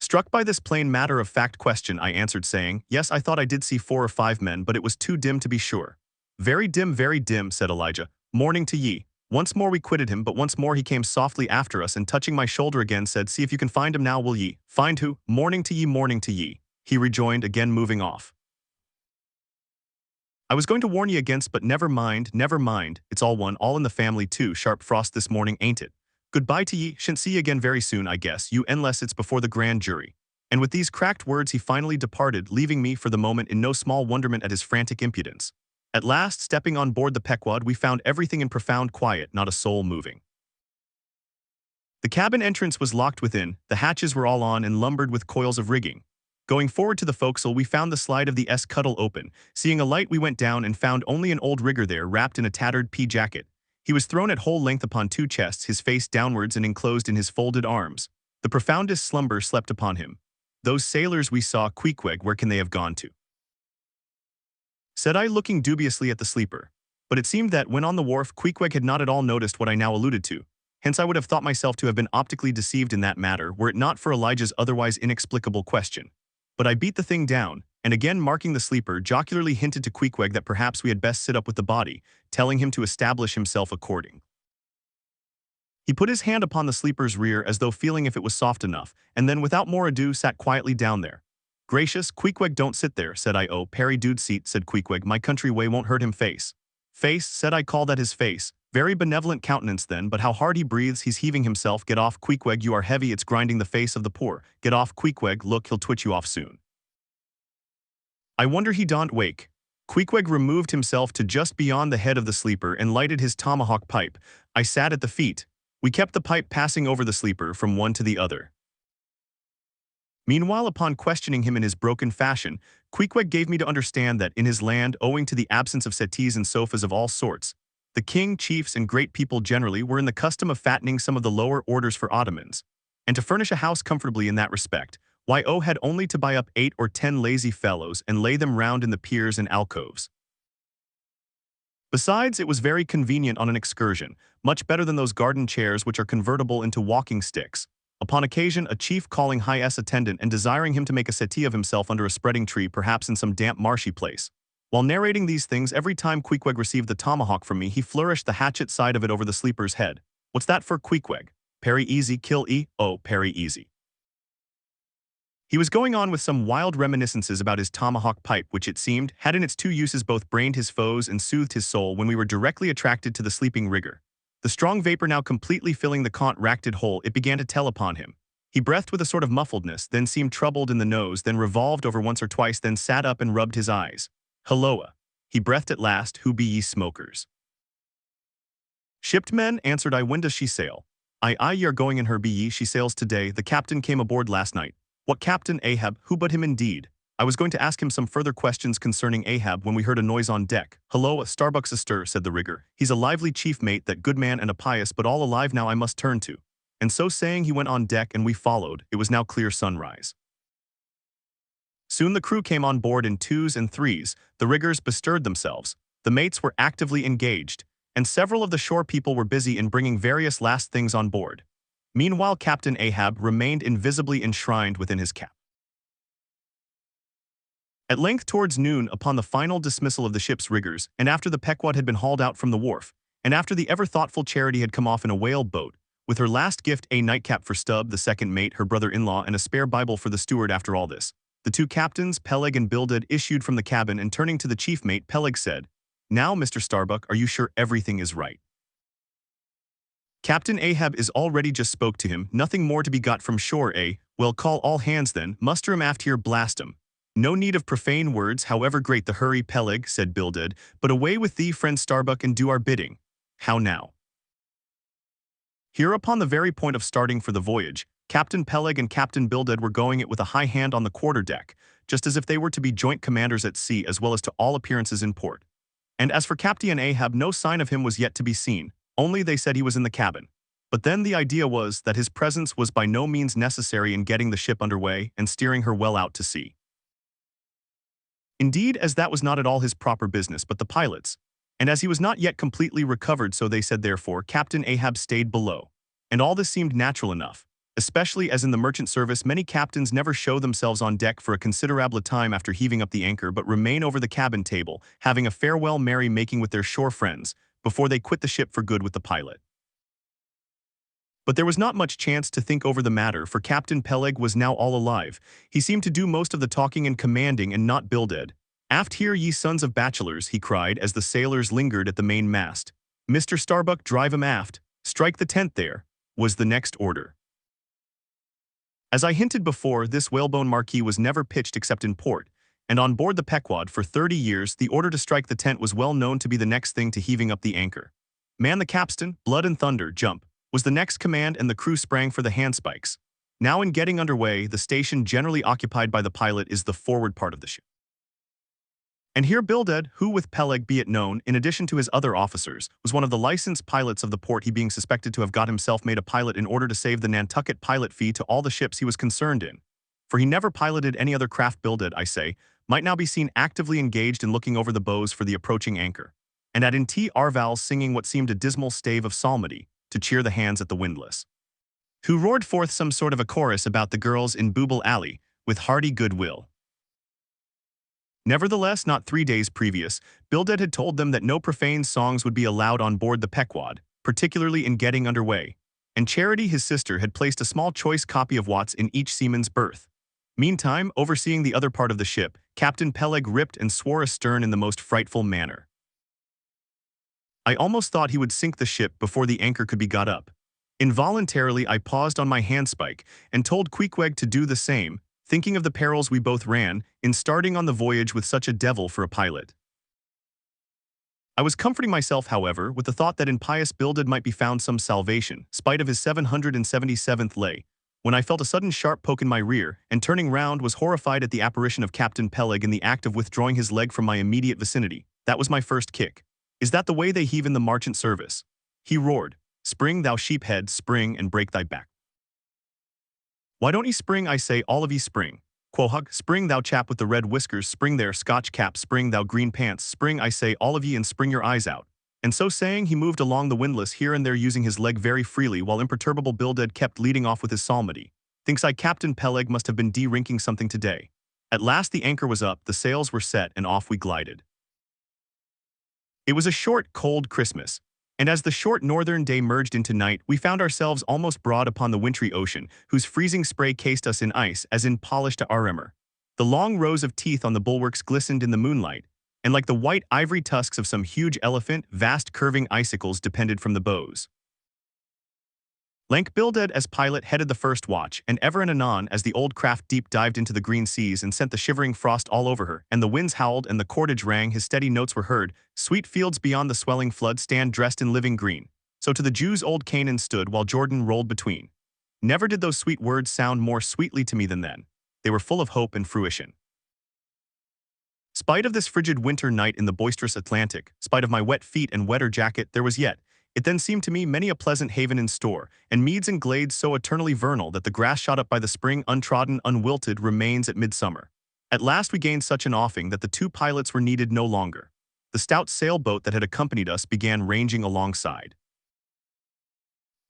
Struck by this plain matter-of-fact question, I answered, saying, "Yes, I thought I did see 4 or 5 men, but it was too dim to be sure." Very dim," said Elijah. "Morning to ye." Once more we quitted him, but once more he came softly after us and touching my shoulder again said, "See if you can find him now, will ye?" "Find who?" Morning to ye," he rejoined, again moving off. "I was going to warn ye against, but never mind, it's all one, all in the family too, sharp frost this morning, ain't it? Goodbye to ye, shan't see ye again very soon, I guess, you, unless it's before the grand jury." And with these cracked words he finally departed, leaving me for the moment in no small wonderment at his frantic impudence. At last, stepping on board the Pequod, we found everything in profound quiet, not a soul moving. The cabin entrance was locked within, the hatches were all on and lumbered with coils of rigging. Going forward to the forecastle, we found the slide of the scuttle open. Seeing a light, we went down and found only an old rigger there, wrapped in a tattered pea jacket. He was thrown at whole length upon 2 chests, his face downwards and enclosed in his folded arms. The profoundest slumber slept upon him. "Those sailors we saw, Queequeg, where can they have gone to?" said I, looking dubiously at the sleeper. But it seemed that, when on the wharf, Queequeg had not at all noticed what I now alluded to. Hence I would have thought myself to have been optically deceived in that matter, were it not for Elijah's otherwise inexplicable question. But I beat the thing down, and again marking the sleeper, jocularly hinted to Queequeg that perhaps we had best sit up with the body, telling him to establish himself according. He put his hand upon the sleeper's rear as though feeling if it was soft enough, and then without more ado sat quietly down there. "Gracious, Queequeg, don't sit there," said I. "Oh, Perry dude seat," said Queequeg, "my country way won't hurt him face." "Face," said I, "call that his face. Very benevolent countenance then, but how hard he breathes, he's heaving himself. Get off, Queequeg, you are heavy, it's grinding the face of the poor. Get off, Queequeg, look, he'll twitch you off soon." I wonder he don't wake. Queequeg removed himself to just beyond the head of the sleeper and lighted his tomahawk pipe. I sat at the feet. We kept the pipe passing over the sleeper from one to the other. Meanwhile, upon questioning him in his broken fashion, Queequeg gave me to understand that in his land, owing to the absence of settees and sofas of all sorts, the king, chiefs, and great people generally were in the custom of fattening some of the lower orders for ottomans, and to furnish a house comfortably in that respect, Y.O. had only to buy up 8 or 10 lazy fellows and lay them round in the piers and alcoves. Besides, it was very convenient on an excursion, much better than those garden chairs which are convertible into walking sticks. Upon occasion, a chief calling high-s attendant and desiring him to make a settee of himself under a spreading tree, perhaps in some damp marshy place. While narrating these things, every time Queequeg received the tomahawk from me, he flourished the hatchet side of it over the sleeper's head. "What's that for, Queequeg?" "Parry easy, kill e, oh, parry easy." He was going on with some wild reminiscences about his tomahawk pipe, which it seemed had in its 2 uses both brained his foes and soothed his soul, when we were directly attracted to the sleeping rigger. The strong vapor now completely filling the contracted hole, it began to tell upon him. He breathed with a sort of muffledness, then seemed troubled in the nose, then revolved over once or twice, then sat up and rubbed his eyes. "Hulloa," he breathed at last, "who be ye smokers?" "Shipped men," answered I. "When does she sail?" "Aye, ye are going in her, be ye, she sails today, the captain came aboard last night." "What Captain Ahab, who but him indeed?" I was going to ask him some further questions concerning Ahab when we heard a noise on deck. "Hello, a Starbucks astir," said the rigger. "He's a lively chief mate, that good man and a pious, but all alive now I must turn to." And so saying he went on deck and we followed. It was now clear sunrise. Soon the crew came on board in twos and threes, the riggers bestirred themselves, the mates were actively engaged, and several of the shore people were busy in bringing various last things on board. Meanwhile Captain Ahab remained invisibly enshrined within his cap. At length towards noon, upon the final dismissal of the ship's riggers, and after the Pequod had been hauled out from the wharf, and after the ever-thoughtful Charity had come off in a whale boat, with her last gift a nightcap for Stubb, the second mate, her brother-in-law, and a spare Bible for the steward after all this, the two captains, Peleg and Bildad, issued from the cabin, and turning to the chief mate, Peleg said, "Now, Mr. Starbuck, are you sure everything is right?" "Captain Ahab is all ready, just spoke to him, nothing more to be got from shore, eh? Well, call all hands then, muster 'em aft here, blast 'em." "No need of profane words, however great the hurry, Peleg," said Bildad, "but away with thee, friend Starbuck, and do our bidding." "How now?" Here upon the very point of starting for the voyage, Captain Peleg and Captain Bildad were going it with a high hand on the quarter-deck, just as if they were to be joint commanders at sea as well as to all appearances in port. And as for Captain Ahab, no sign of him was yet to be seen, only they said he was in the cabin. But then the idea was that his presence was by no means necessary in getting the ship under way and steering her well out to sea. Indeed, as that was not at all his proper business but the pilot's, and as he was not yet completely recovered, so they said, therefore Captain Ahab stayed below. And all this seemed natural enough, especially as in the merchant service many captains never show themselves on deck for a considerable time after heaving up the anchor, but remain over the cabin table, having a farewell merry making with their shore friends, before they quit the ship for good with the pilot. But there was not much chance to think over the matter, for Captain Peleg was now all alive. He seemed to do most of the talking and commanding, and not Bildad. "Aft here, ye sons of bachelors," he cried as the sailors lingered at the main mast. "Mr. Starbuck, drive 'em aft. Strike the tent there," was the next order. As I hinted before, this whalebone marquee was never pitched except in port, and on board the Pequod for 30 years the order to strike the tent was well known to be the next thing to heaving up the anchor. "Man the capstan, blood and thunder, jump," was the next command, and the crew sprang for the handspikes. Now in getting under way, the station generally occupied by the pilot is the forward part of the ship. And here Bildad, who with Peleg, be it known, in addition to his other officers, was one of the licensed pilots of the port, he being suspected to have got himself made a pilot in order to save the Nantucket pilot fee to all the ships he was concerned in. For he never piloted any other craft. Bildad, I say, might now be seen actively engaged in looking over the bows for the approaching anchor, and at in T. Arval singing what seemed a dismal stave of psalmody to cheer the hands at the windlass, who roared forth some sort of a chorus about the girls in Booble Alley, with hearty goodwill. Nevertheless, not 3 days previous, Bildad had told them that no profane songs would be allowed on board the Pequod, particularly in getting under way, and Charity, his sister, had placed a small choice copy of Watts in each seaman's berth. Meantime, overseeing the other part of the ship, Captain Peleg ripped and swore astern in the most frightful manner. I almost thought he would sink the ship before the anchor could be got up. Involuntarily I paused on my handspike and told Queequeg to do the same, thinking of the perils we both ran in starting on the voyage with such a devil for a pilot. I was comforting myself, however, with the thought that in pious Bildad might be found some salvation, spite of his 777th lay, when I felt a sudden sharp poke in my rear, and turning round was horrified at the apparition of Captain Peleg in the act of withdrawing his leg from my immediate vicinity. That was my first kick. "Is that the way they heave in the merchant service?" he roared. "Spring, thou sheephead, spring and break thy back. Why don't ye spring, I say, all of ye spring. Quohug, spring, thou chap with the red whiskers, spring there, Scotch cap, spring, thou green pants, spring, I say, all of ye, and spring your eyes out." And so saying, he moved along the windlass here and there, using his leg very freely, while imperturbable Bildad kept leading off with his psalmody. Thinks I Captain Peleg must have been de-rinking something today. At last the anchor was up, the sails were set, and off we glided. It was a short, cold Christmas, and as the short northern day merged into night, we found ourselves almost broad upon the wintry ocean, whose freezing spray cased us in ice as in polished armor. The long rows of teeth on the bulwarks glistened in the moonlight, and like the white ivory tusks of some huge elephant, vast curving icicles depended from the bows. Lank Bildad as pilot headed the first watch, and ever and anon as the old craft deep dived into the green seas and sent the shivering frost all over her, and the winds howled and the cordage rang, his steady notes were heard. "Sweet fields beyond the swelling flood stand dressed in living green. So to the Jews old Canaan stood, while Jordan rolled between." Never did those sweet words sound more sweetly to me than then. They were full of hope and fruition. Spite of this frigid winter night in the boisterous Atlantic, spite of my wet feet and wetter jacket, there was yet, it then seemed to me, many a pleasant haven in store, and meads and glades so eternally vernal that the grass shot up by the spring untrodden, unwilted, remains at midsummer. At last we gained such an offing that the two pilots were needed no longer. The stout sailboat that had accompanied us began ranging alongside.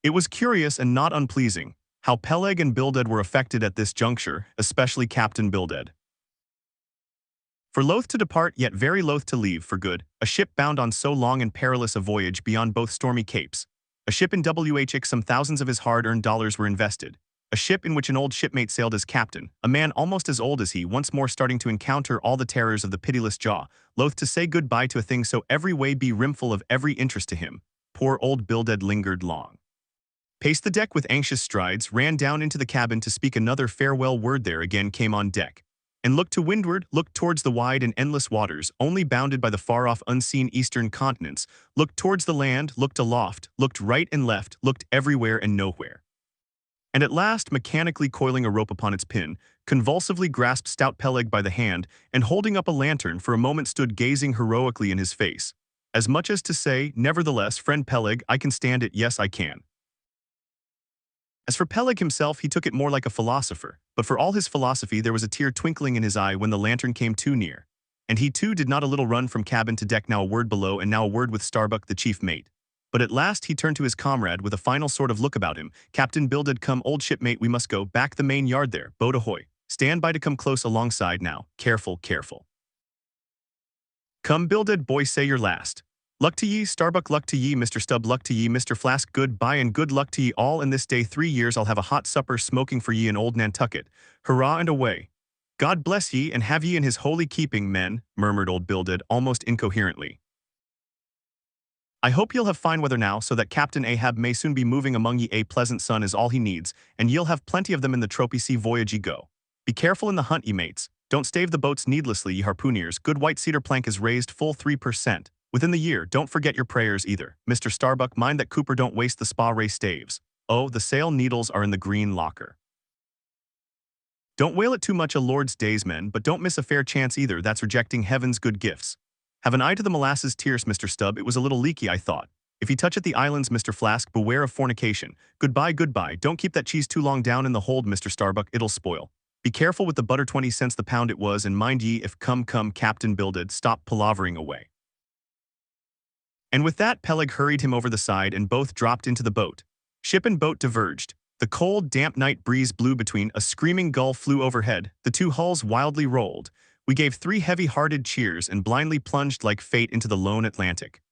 It was curious and not unpleasing how Peleg and Bildad were affected at this juncture, especially Captain Bildad. For loath to depart, yet very loath to leave for good, a ship bound on so long and perilous a voyage beyond both stormy capes, a ship in which some thousands of his hard-earned dollars were invested, a ship in which an old shipmate sailed as captain, a man almost as old as he, once more starting to encounter all the terrors of the pitiless jaw, loath to say goodbye to a thing so every way be rimful of every interest to him, poor old Bildad lingered long. Paced the deck with anxious strides, ran down into the cabin to speak another farewell word, there again came on deck, and looked to windward, looked towards the wide and endless waters, only bounded by the far-off unseen eastern continents, looked towards the land, looked aloft, looked right and left, looked everywhere and nowhere. And at last, mechanically coiling a rope upon its pin, convulsively grasped stout Peleg by the hand, and holding up a lantern, for a moment stood gazing heroically in his face, as much as to say, nevertheless, friend Peleg, I can stand it, yes I can. As for Peleg himself, he took it more like a philosopher, but for all his philosophy there was a tear twinkling in his eye when the lantern came too near, and he too did not a little run from cabin to deck, now a word below and now a word with Starbuck the chief mate. But at last he turned to his comrade with a final sort of look about him. Captain Bildad, come, old shipmate, we must go back the main yard there, boat ahoy. Stand by to come close alongside now, careful, careful. Come Bildad, boy, say your last. Luck to ye, Starbuck, luck to ye, Mr. Stubb, luck to ye, Mr. Flask, good bye and good luck to ye all, and this day 3 years I'll have a hot supper smoking for ye in old Nantucket. Hurrah and away. God bless ye and have ye in his holy keeping, men, murmured old Bildad almost incoherently. I hope ye'll have fine weather now, so that Captain Ahab may soon be moving among ye. A pleasant sun is all he needs, and ye'll have plenty of them in the tropy sea voyage ye go. Be careful in the hunt, ye mates. Don't stave the boats needlessly, ye harpooneers. Good white cedar plank is raised full 3%. Within the year, don't forget your prayers either. Mr. Starbuck, mind that Cooper don't waste the spa ray staves. Oh, the sail needles are in the green locker. Don't whale it too much a Lord's days, men, but don't miss a fair chance either. That's rejecting heaven's good gifts. Have an eye to the molasses tierce, Mr. Stubb. It was a little leaky, I thought. If you touch at the islands, Mr. Flask, beware of fornication. Goodbye, goodbye. Don't keep that cheese too long down in the hold, Mr. Starbuck. It'll spoil. Be careful with the butter, 20 cents the pound it was, and mind ye, if come, Captain Bildad, stop palavering away. And with that Peleg hurried him over the side and both dropped into the boat. Ship and boat diverged. The cold, damp night breeze blew between, a screaming gull flew overhead, the two hulls wildly rolled. We gave 3 heavy-hearted cheers and blindly plunged like fate into the lone Atlantic.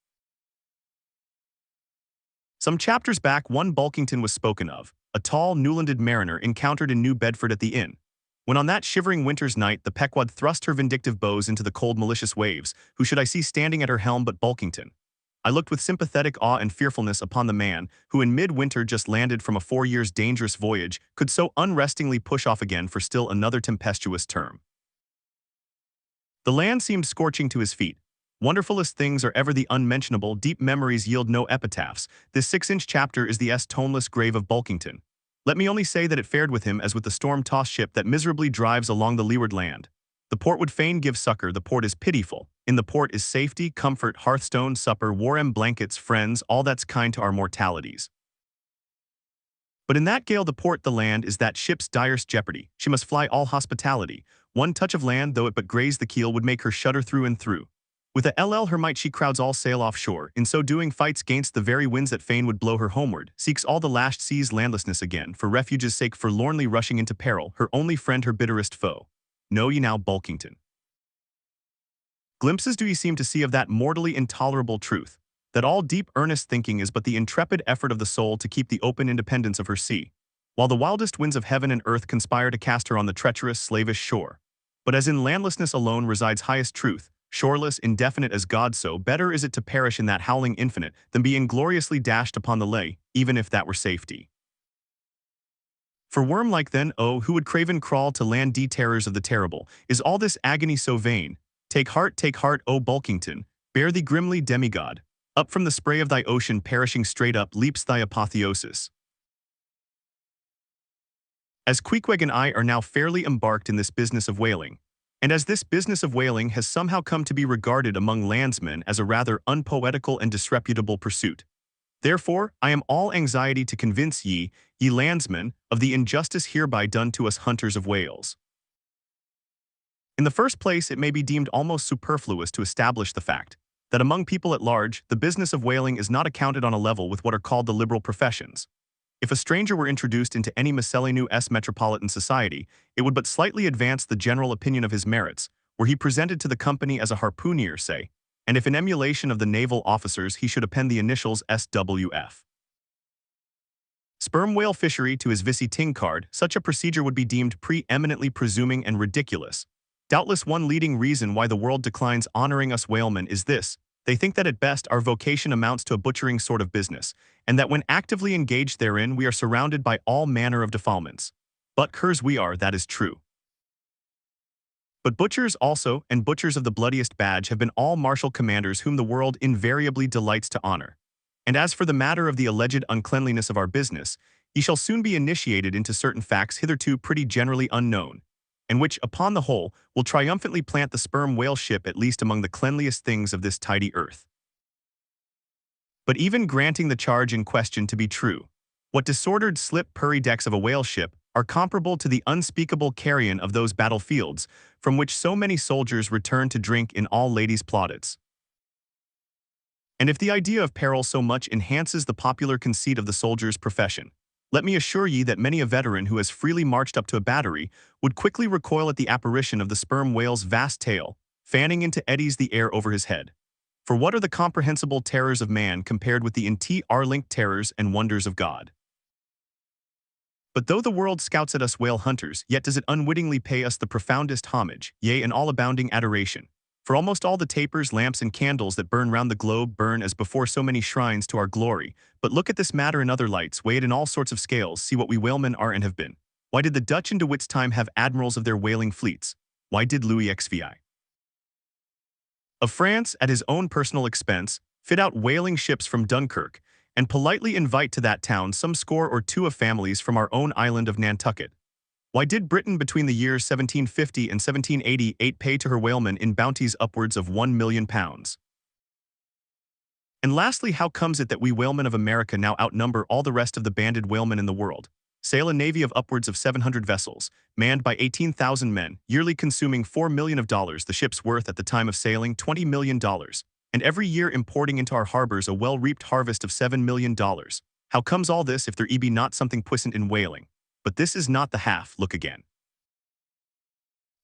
Some chapters back, one Bulkington was spoken of, a tall, Newlanded mariner encountered in New Bedford at the inn. When on that shivering winter's night the Pequod thrust her vindictive bows into the cold malicious waves, who should I see standing at her helm but Bulkington? I looked with sympathetic awe and fearfulness upon the man who in mid-winter just landed from a 4 years' dangerous voyage could so unrestingly push off again for still another tempestuous term. The land seemed scorching to his feet. Wonderfulest things are ever the unmentionable, deep memories yield no epitaphs. This 6-inch chapter is the toneless grave of Bulkington. Let me only say that it fared with him as with the storm-tossed ship that miserably drives along the leeward land. The port would fain give succor, the port is pitiful. In the port is safety, comfort, hearthstone, supper, warm blankets, friends, all that's kind to our mortalities. But in that gale the port, the land, is that ship's direst jeopardy. She must fly all hospitality. One touch of land, though it but graze the keel, would make her shudder through and through. With a her might she crowds all sail offshore, in so doing fights gainst the very winds that fain would blow her homeward, seeks all the lashed seas landlessness again, for refuge's sake forlornly rushing into peril, her only friend, her bitterest foe. Know ye now Bulkington. Glimpses do ye seem to see of that mortally intolerable truth, that all deep earnest thinking is but the intrepid effort of the soul to keep the open independence of her sea, while the wildest winds of heaven and earth conspire to cast her on the treacherous, slavish shore. But as in landlessness alone resides highest truth, shoreless, indefinite as God, so better is it to perish in that howling infinite than be ingloriously dashed upon the lay, even if that were safety. For worm-like then, oh, who would craven crawl to land, terrors of the terrible, is all this agony so vain? Take heart, O Bulkington, bear thee grimly, demigod. Up from the spray of thy ocean perishing straight up leaps thy apotheosis. As Queequeg and I are now fairly embarked in this business of whaling, And as this business of whaling has somehow come to be regarded among landsmen as a rather unpoetical and disreputable pursuit, therefore I am all anxiety to convince ye landsmen, of the injustice hereby done to us hunters of whales. In the first place, it may be deemed almost superfluous to establish the fact that among people at large, the business of whaling is not accounted on a level with what are called the liberal professions. If a stranger were introduced into any miscellaneous metropolitan society, it would but slightly advance the general opinion of his merits, were he presented to the company as a harpooner, say, and if in emulation of the naval officers he should append the initials SWF. Sperm whale fishery to his visiting card, such a procedure would be deemed pre-eminently presuming and ridiculous. Doubtless one leading reason why the world declines honoring us whalemen is this: they think that at best our vocation amounts to a butchering sort of business, and that when actively engaged therein we are surrounded by all manner of defilements. But curs we are, that is true. But butchers also, and butchers of the bloodiest badge, have been all martial commanders whom the world invariably delights to honor. And as for the matter of the alleged uncleanliness of our business, ye shall soon be initiated into certain facts hitherto pretty generally unknown, and which, upon the whole, will triumphantly plant the sperm whale ship at least among the cleanliest things of this tidy earth. But even granting the charge in question to be true, what disordered slip-purry decks of a whale ship are comparable to the unspeakable carrion of those battlefields from which so many soldiers return to drink in all ladies' plaudits. And if the idea of peril so much enhances the popular conceit of the soldier's profession, let me assure ye that many a veteran who has freely marched up to a battery would quickly recoil at the apparition of the sperm whale's vast tail, fanning into eddies the air over his head. For what are the comprehensible terrors of man compared with the interlinked terrors and wonders of God? But though the world scouts at us whale hunters, yet does it unwittingly pay us the profoundest homage, yea, and all abounding adoration. For almost all the tapers, lamps, and candles that burn round the globe burn as before so many shrines to our glory. But look at this matter in other lights, weigh it in all sorts of scales, see what we whalemen are and have been. Why did the Dutch in De Witt's time have admirals of their whaling fleets? Why did Louis XVI of France, at his own personal expense, fit out whaling ships from Dunkirk, and politely invite to that town some score or two of families from our own island of Nantucket? Why did Britain between the years 1750 and 1788 pay to her whalemen in bounties upwards of £1,000,000? And lastly, how comes it that we whalemen of America now outnumber all the rest of the banded whalemen in the world, sail a navy of upwards of 700 vessels, manned by 18,000 men, yearly consuming $4 million, the ship's worth at the time of sailing $20 million, and every year importing into our harbors a well-reaped harvest of $7 million? How comes all this if there be not something puissant in whaling? But this is not the half, look again.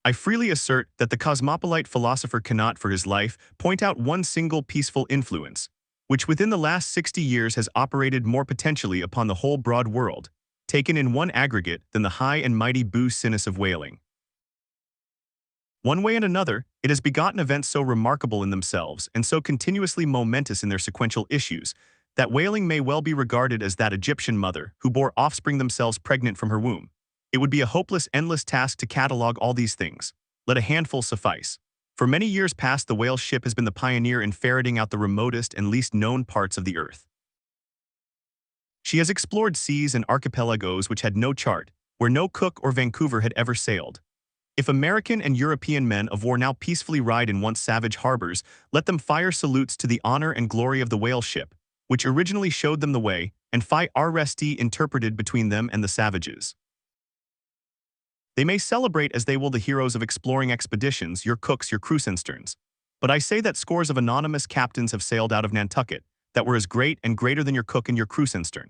I freely assert that the cosmopolite philosopher cannot for his life point out one single peaceful influence, which within the last 60 years has operated more potentially upon the whole broad world, taken in one aggregate, than the high and mighty boo sinus of whaling. One way and another, it has begotten events so remarkable in themselves and so continuously momentous in their sequential issues, that whaling may well be regarded as that Egyptian mother who bore offspring themselves pregnant from her womb. It would be a hopeless, endless task to catalogue all these things. Let a handful suffice. For many years past, the whale ship has been the pioneer in ferreting out the remotest and least known parts of the earth. She has explored seas and archipelagos which had no chart, where no Cook or Vancouver had ever sailed. If American and European men of war now peacefully ride in once savage harbors, let them fire salutes to the honor and glory of the whale ship, which originally showed them the way, and fi resti interpreted between them and the savages. They may celebrate as they will the heroes of exploring expeditions, your Cooks, your Crusensterns. But I say that scores of anonymous captains have sailed out of Nantucket, that were as great and greater than your Cook and your Crusenstern.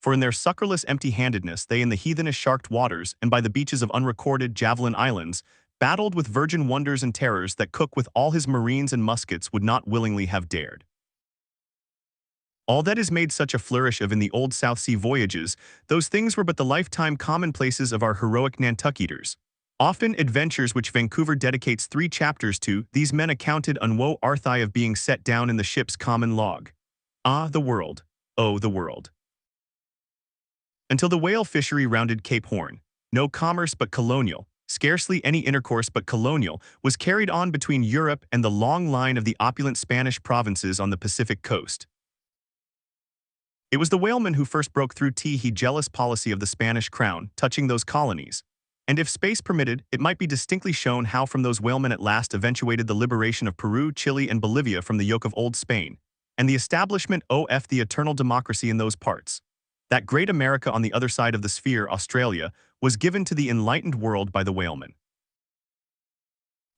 For in their succorless empty-handedness they in the heathenish sharked waters and by the beaches of unrecorded Javelin Islands battled with virgin wonders and terrors that Cook with all his marines and muskets would not willingly have dared. All that is made such a flourish of in the old South Sea voyages, those things were but the lifetime commonplaces of our heroic Nantucketers. Often adventures which Vancouver dedicates 3 chapters to, these men accounted unwo arthi of being set down in the ship's common log. Ah, the world! Oh, the world! Until the whale fishery rounded Cape Horn, no commerce but colonial, scarcely any intercourse but colonial, was carried on between Europe and the long line of the opulent Spanish provinces on the Pacific coast. It was the whalemen who first broke through the jealous policy of the Spanish crown touching those colonies. And if space permitted, it might be distinctly shown how from those whalemen at last eventuated the liberation of Peru, Chile, and Bolivia from the yoke of old Spain, and the establishment of the eternal democracy in those parts. That great America on the other side of the sphere, Australia, was given to the enlightened world by the whalemen.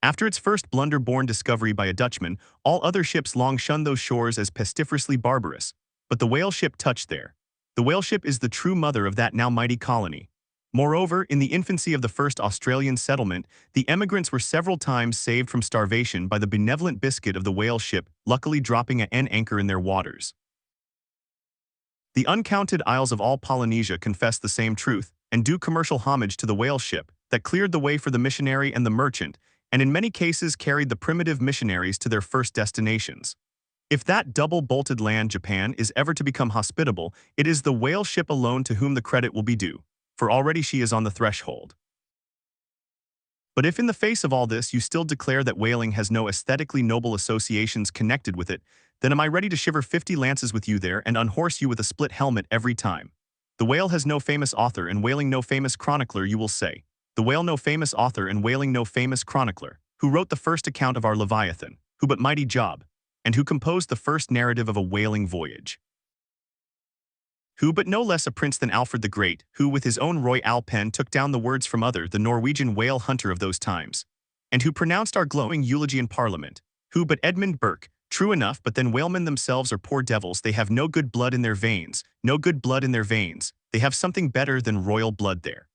After its first blunder-born discovery by a Dutchman, all other ships long shunned those shores as pestiferously barbarous, but the whale ship touched there. The whale ship is the true mother of that now mighty colony. Moreover, in the infancy of the first Australian settlement, the emigrants were several times saved from starvation by the benevolent biscuit of the whale ship, luckily dropping an anchor in their waters. The uncounted isles of all Polynesia confess the same truth, and do commercial homage to the whale ship that cleared the way for the missionary and the merchant, and in many cases carried the primitive missionaries to their first destinations. If that double-bolted land, Japan, is ever to become hospitable, it is the whale ship alone to whom the credit will be due, for already she is on the threshold. But if in the face of all this you still declare that whaling has no aesthetically noble associations connected with it, then am I ready to shiver 50 lances with you there and unhorse you with a split helmet every time. The whale has no famous author and whaling no famous chronicler, you will say. The whale no famous author and whaling no famous chronicler, who wrote the first account of our Leviathan, who but mighty job, and who composed the first narrative of a whaling voyage. Who but no less a prince than Alfred the Great, who with his own royal pen took down the words from other the Norwegian whale hunter of those times, and who pronounced our glowing eulogy in Parliament, who but Edmund Burke, true enough, but then whalemen themselves are poor devils, they have no good blood in their veins, no good blood in their veins, they have something better than royal blood there.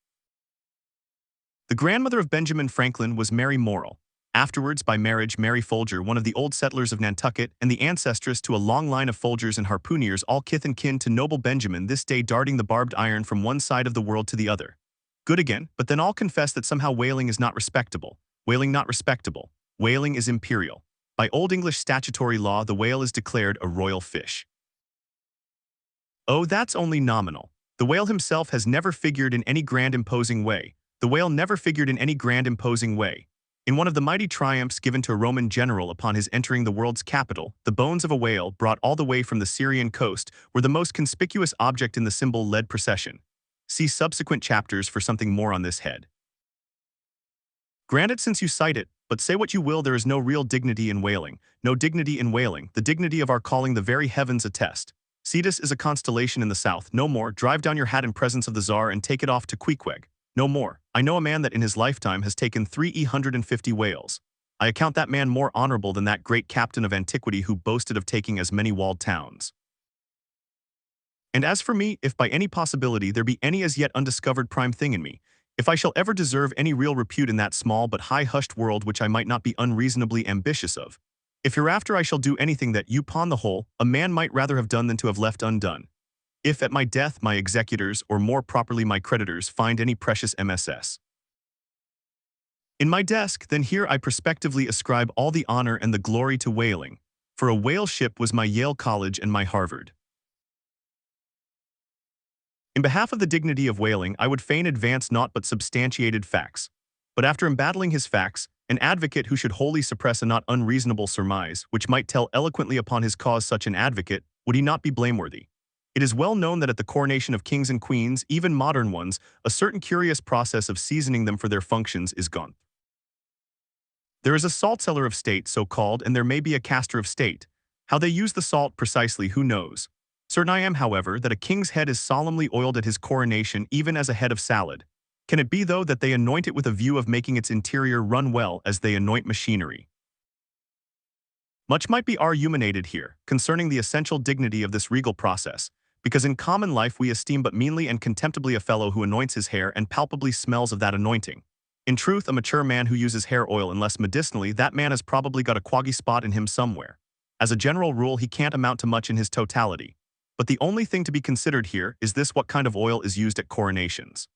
The grandmother of Benjamin Franklin was Mary Morrell, afterwards by marriage Mary Folger, one of the old settlers of Nantucket, and the ancestress to a long line of Folgers and harpooneers, all kith and kin to noble Benjamin, this day darting the barbed iron from one side of the world to the other. Good again, but then all confess that somehow whaling is not respectable. Whaling not respectable. Whaling is imperial. By Old English statutory law, the whale is declared a royal fish. Oh, that's only nominal. The whale himself has never figured in any grand imposing way. The whale never figured in any grand imposing way. In one of the mighty triumphs given to a Roman general upon his entering the world's capital, the bones of a whale, brought all the way from the Syrian coast, were the most conspicuous object in the symbol-led procession. See subsequent chapters for something more on this head. Granted, since you cite it, but say what you will, there is no real dignity in whaling, no dignity in whaling, the dignity of our calling the very heavens attest. Cetus is a constellation in the south, no more, drive down your hat in presence of the Tsar and take it off to Queequeg. No more. I know a man that in his lifetime has taken 350 whales. I account that man more honorable than that great captain of antiquity who boasted of taking as many walled towns. And as for me, if by any possibility there be any as yet undiscovered prime thing in me, if I shall ever deserve any real repute in that small but high-hushed world which I might not be unreasonably ambitious of, if hereafter I shall do anything that, upon the whole, a man might rather have done than to have left undone, if at my death my executors, or more properly my creditors, find any precious MSS in my desk, then here I prospectively ascribe all the honor and the glory to whaling, for a whale ship was my Yale College and my Harvard. In behalf of the dignity of whaling, I would fain advance naught but substantiated facts. But after embattling his facts, an advocate who should wholly suppress a not unreasonable surmise, which might tell eloquently upon his cause, such an advocate, would he not be blameworthy? It is well known that at the coronation of kings and queens, even modern ones, a certain curious process of seasoning them for their functions is gone. There is a saltcellar of state, so called, and there may be a caster of state. How they use the salt precisely, who knows? Certain I am, however, that a king's head is solemnly oiled at his coronation, even as a head of salad. Can it be, though, that they anoint it with a view of making its interior run well as they anoint machinery? Much might be argumentated here concerning the essential dignity of this regal process, because in common life we esteem but meanly and contemptibly a fellow who anoints his hair and palpably smells of that anointing. In truth, a mature man who uses hair oil, unless medicinally, that man has probably got a quaggy spot in him somewhere. As a general rule, he can't amount to much in his totality. But the only thing to be considered here is this: what kind of oil is used at coronations.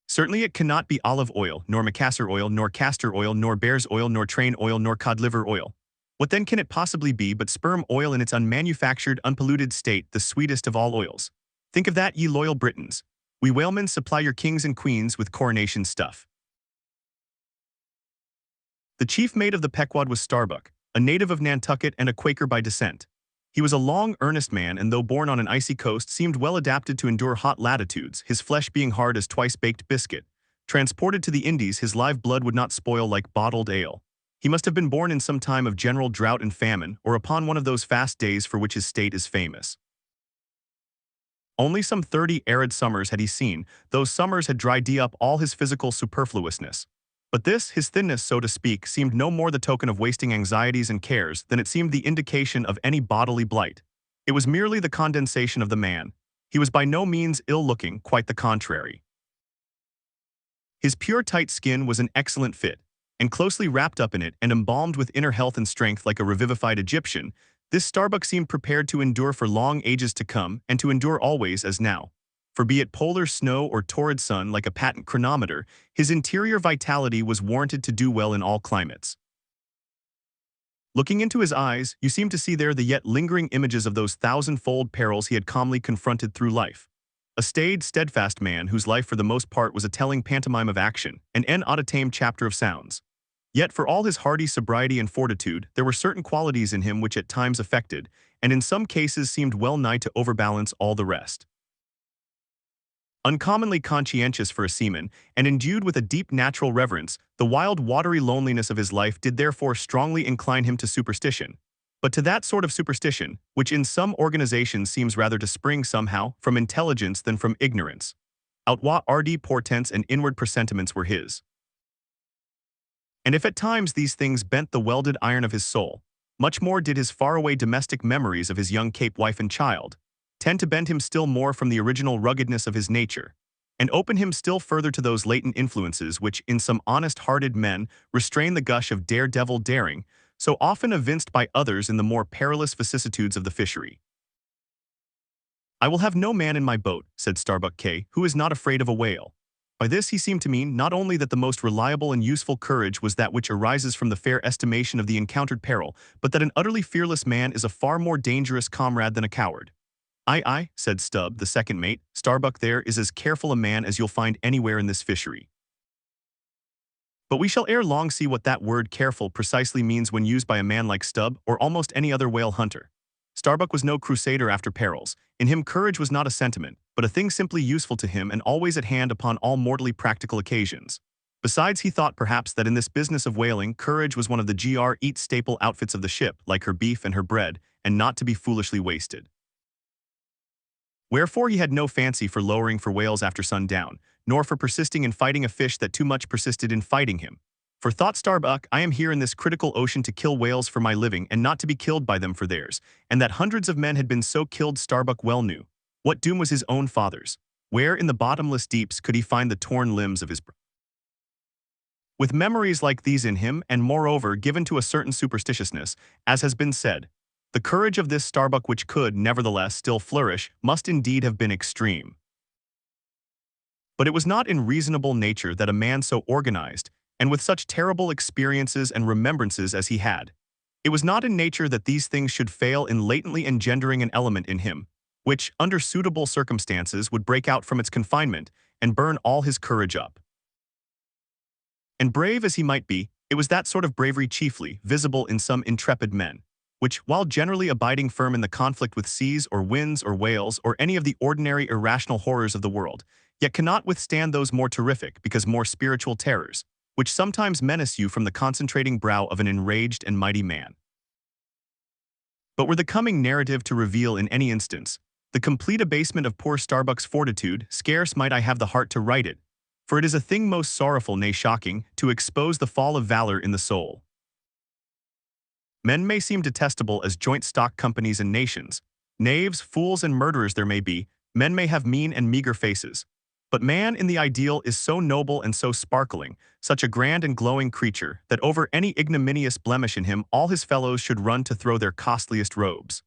Certainly it cannot be olive oil, nor macassar oil, nor castor oil, nor bear's oil, nor train oil, nor cod liver oil. What then can it possibly be but sperm oil in its unmanufactured, unpolluted state, the sweetest of all oils? Think of that, ye loyal Britons. We whalemen supply your kings and queens with coronation stuff. The chief mate of the Pequod was Starbuck, a native of Nantucket and a Quaker by descent. He was a long, earnest man, and though born on an icy coast, seemed well adapted to endure hot latitudes, his flesh being hard as twice-baked biscuit. Transported to the Indies, his live blood would not spoil like bottled ale. He must have been born in some time of general drought and famine, or upon one of those fast days for which his state is famous. Only some 30 arid summers had he seen. Those summers had dried up all his physical superfluousness. But this, his thinness, so to speak, seemed no more the token of wasting anxieties and cares than it seemed the indication of any bodily blight. It was merely the condensation of the man. He was by no means ill-looking, quite the contrary. His pure tight skin was an excellent fit, and closely wrapped up in it and embalmed with inner health and strength like a revivified Egyptian, this Starbuck seemed prepared to endure for long ages to come and to endure always as now. For be it polar snow or torrid sun like a patent chronometer, his interior vitality was warranted to do well in all climates. Looking into his eyes, you seemed to see there the yet lingering images of those thousand-fold perils he had calmly confronted through life. A staid, steadfast man whose life for the most part was a telling pantomime of action, an auditive chapter of sounds. Yet for all his hardy sobriety and fortitude, there were certain qualities in him which at times affected, and in some cases seemed well nigh to overbalance all the rest. Uncommonly conscientious for a seaman, and endued with a deep natural reverence, the wild watery loneliness of his life did therefore strongly incline him to superstition. But to that sort of superstition, which in some organizations seems rather to spring somehow from intelligence than from ignorance. Outwat RD portents and inward presentiments were his. And if at times these things bent the welded iron of his soul, much more did his faraway domestic memories of his young Cape wife and child tend to bend him still more from the original ruggedness of his nature, and open him still further to those latent influences which, in some honest-hearted men, restrain the gush of daredevil daring, so often evinced by others in the more perilous vicissitudes of the fishery. "I will have no man in my boat," said Starbuck K., "who is not afraid of a whale." By this he seemed to mean not only that the most reliable and useful courage was that which arises from the fair estimation of the encountered peril, but that an utterly fearless man is a far more dangerous comrade than a coward. "Aye," said Stubb, the second mate, "Starbuck there is as careful a man as you'll find anywhere in this fishery." But we shall ere long see what that word careful precisely means when used by a man like Stubb or almost any other whale hunter. Starbuck was no crusader after perils. In him courage was not a sentiment, but a thing simply useful to him and always at hand upon all mortally practical occasions. Besides, he thought perhaps that in this business of whaling, courage was one of the gr-eat staple outfits of the ship, like her beef and her bread, and not to be foolishly wasted. Wherefore he had no fancy for lowering for whales after sundown, nor for persisting in fighting a fish that too much persisted in fighting him. For thought Starbuck, I am here in this critical ocean to kill whales for my living and not to be killed by them for theirs, and that hundreds of men had been so killed Starbuck well knew. What doom was his own father's? Where in the bottomless deeps could he find the torn limbs of his brother? With memories like these in him, and moreover given to a certain superstitiousness, as has been said, the courage of this Starbuck which could, nevertheless, still flourish, must indeed have been extreme. But it was not in reasonable nature that a man so organized, and with such terrible experiences and remembrances as he had, it was not in nature that these things should fail in latently engendering an element in him, which, under suitable circumstances, would break out from its confinement and burn all his courage up. And brave as he might be, it was that sort of bravery chiefly visible in some intrepid men, which, while generally abiding firm in the conflict with seas or winds or whales or any of the ordinary irrational horrors of the world, yet cannot withstand those more terrific because more spiritual terrors, which sometimes menace you from the concentrating brow of an enraged and mighty man. But were the coming narrative to reveal in any instance the complete abasement of poor Starbuck's fortitude, scarce might I have the heart to write it, for it is a thing most sorrowful, nay shocking, to expose the fall of valor in the soul. Men may seem detestable as joint stock companies and nations. Knaves, fools, and murderers there may be. Men may have mean and meager faces. But man in the ideal is so noble and so sparkling, such a grand and glowing creature, that over any ignominious blemish in him all his fellows should run to throw their costliest robes.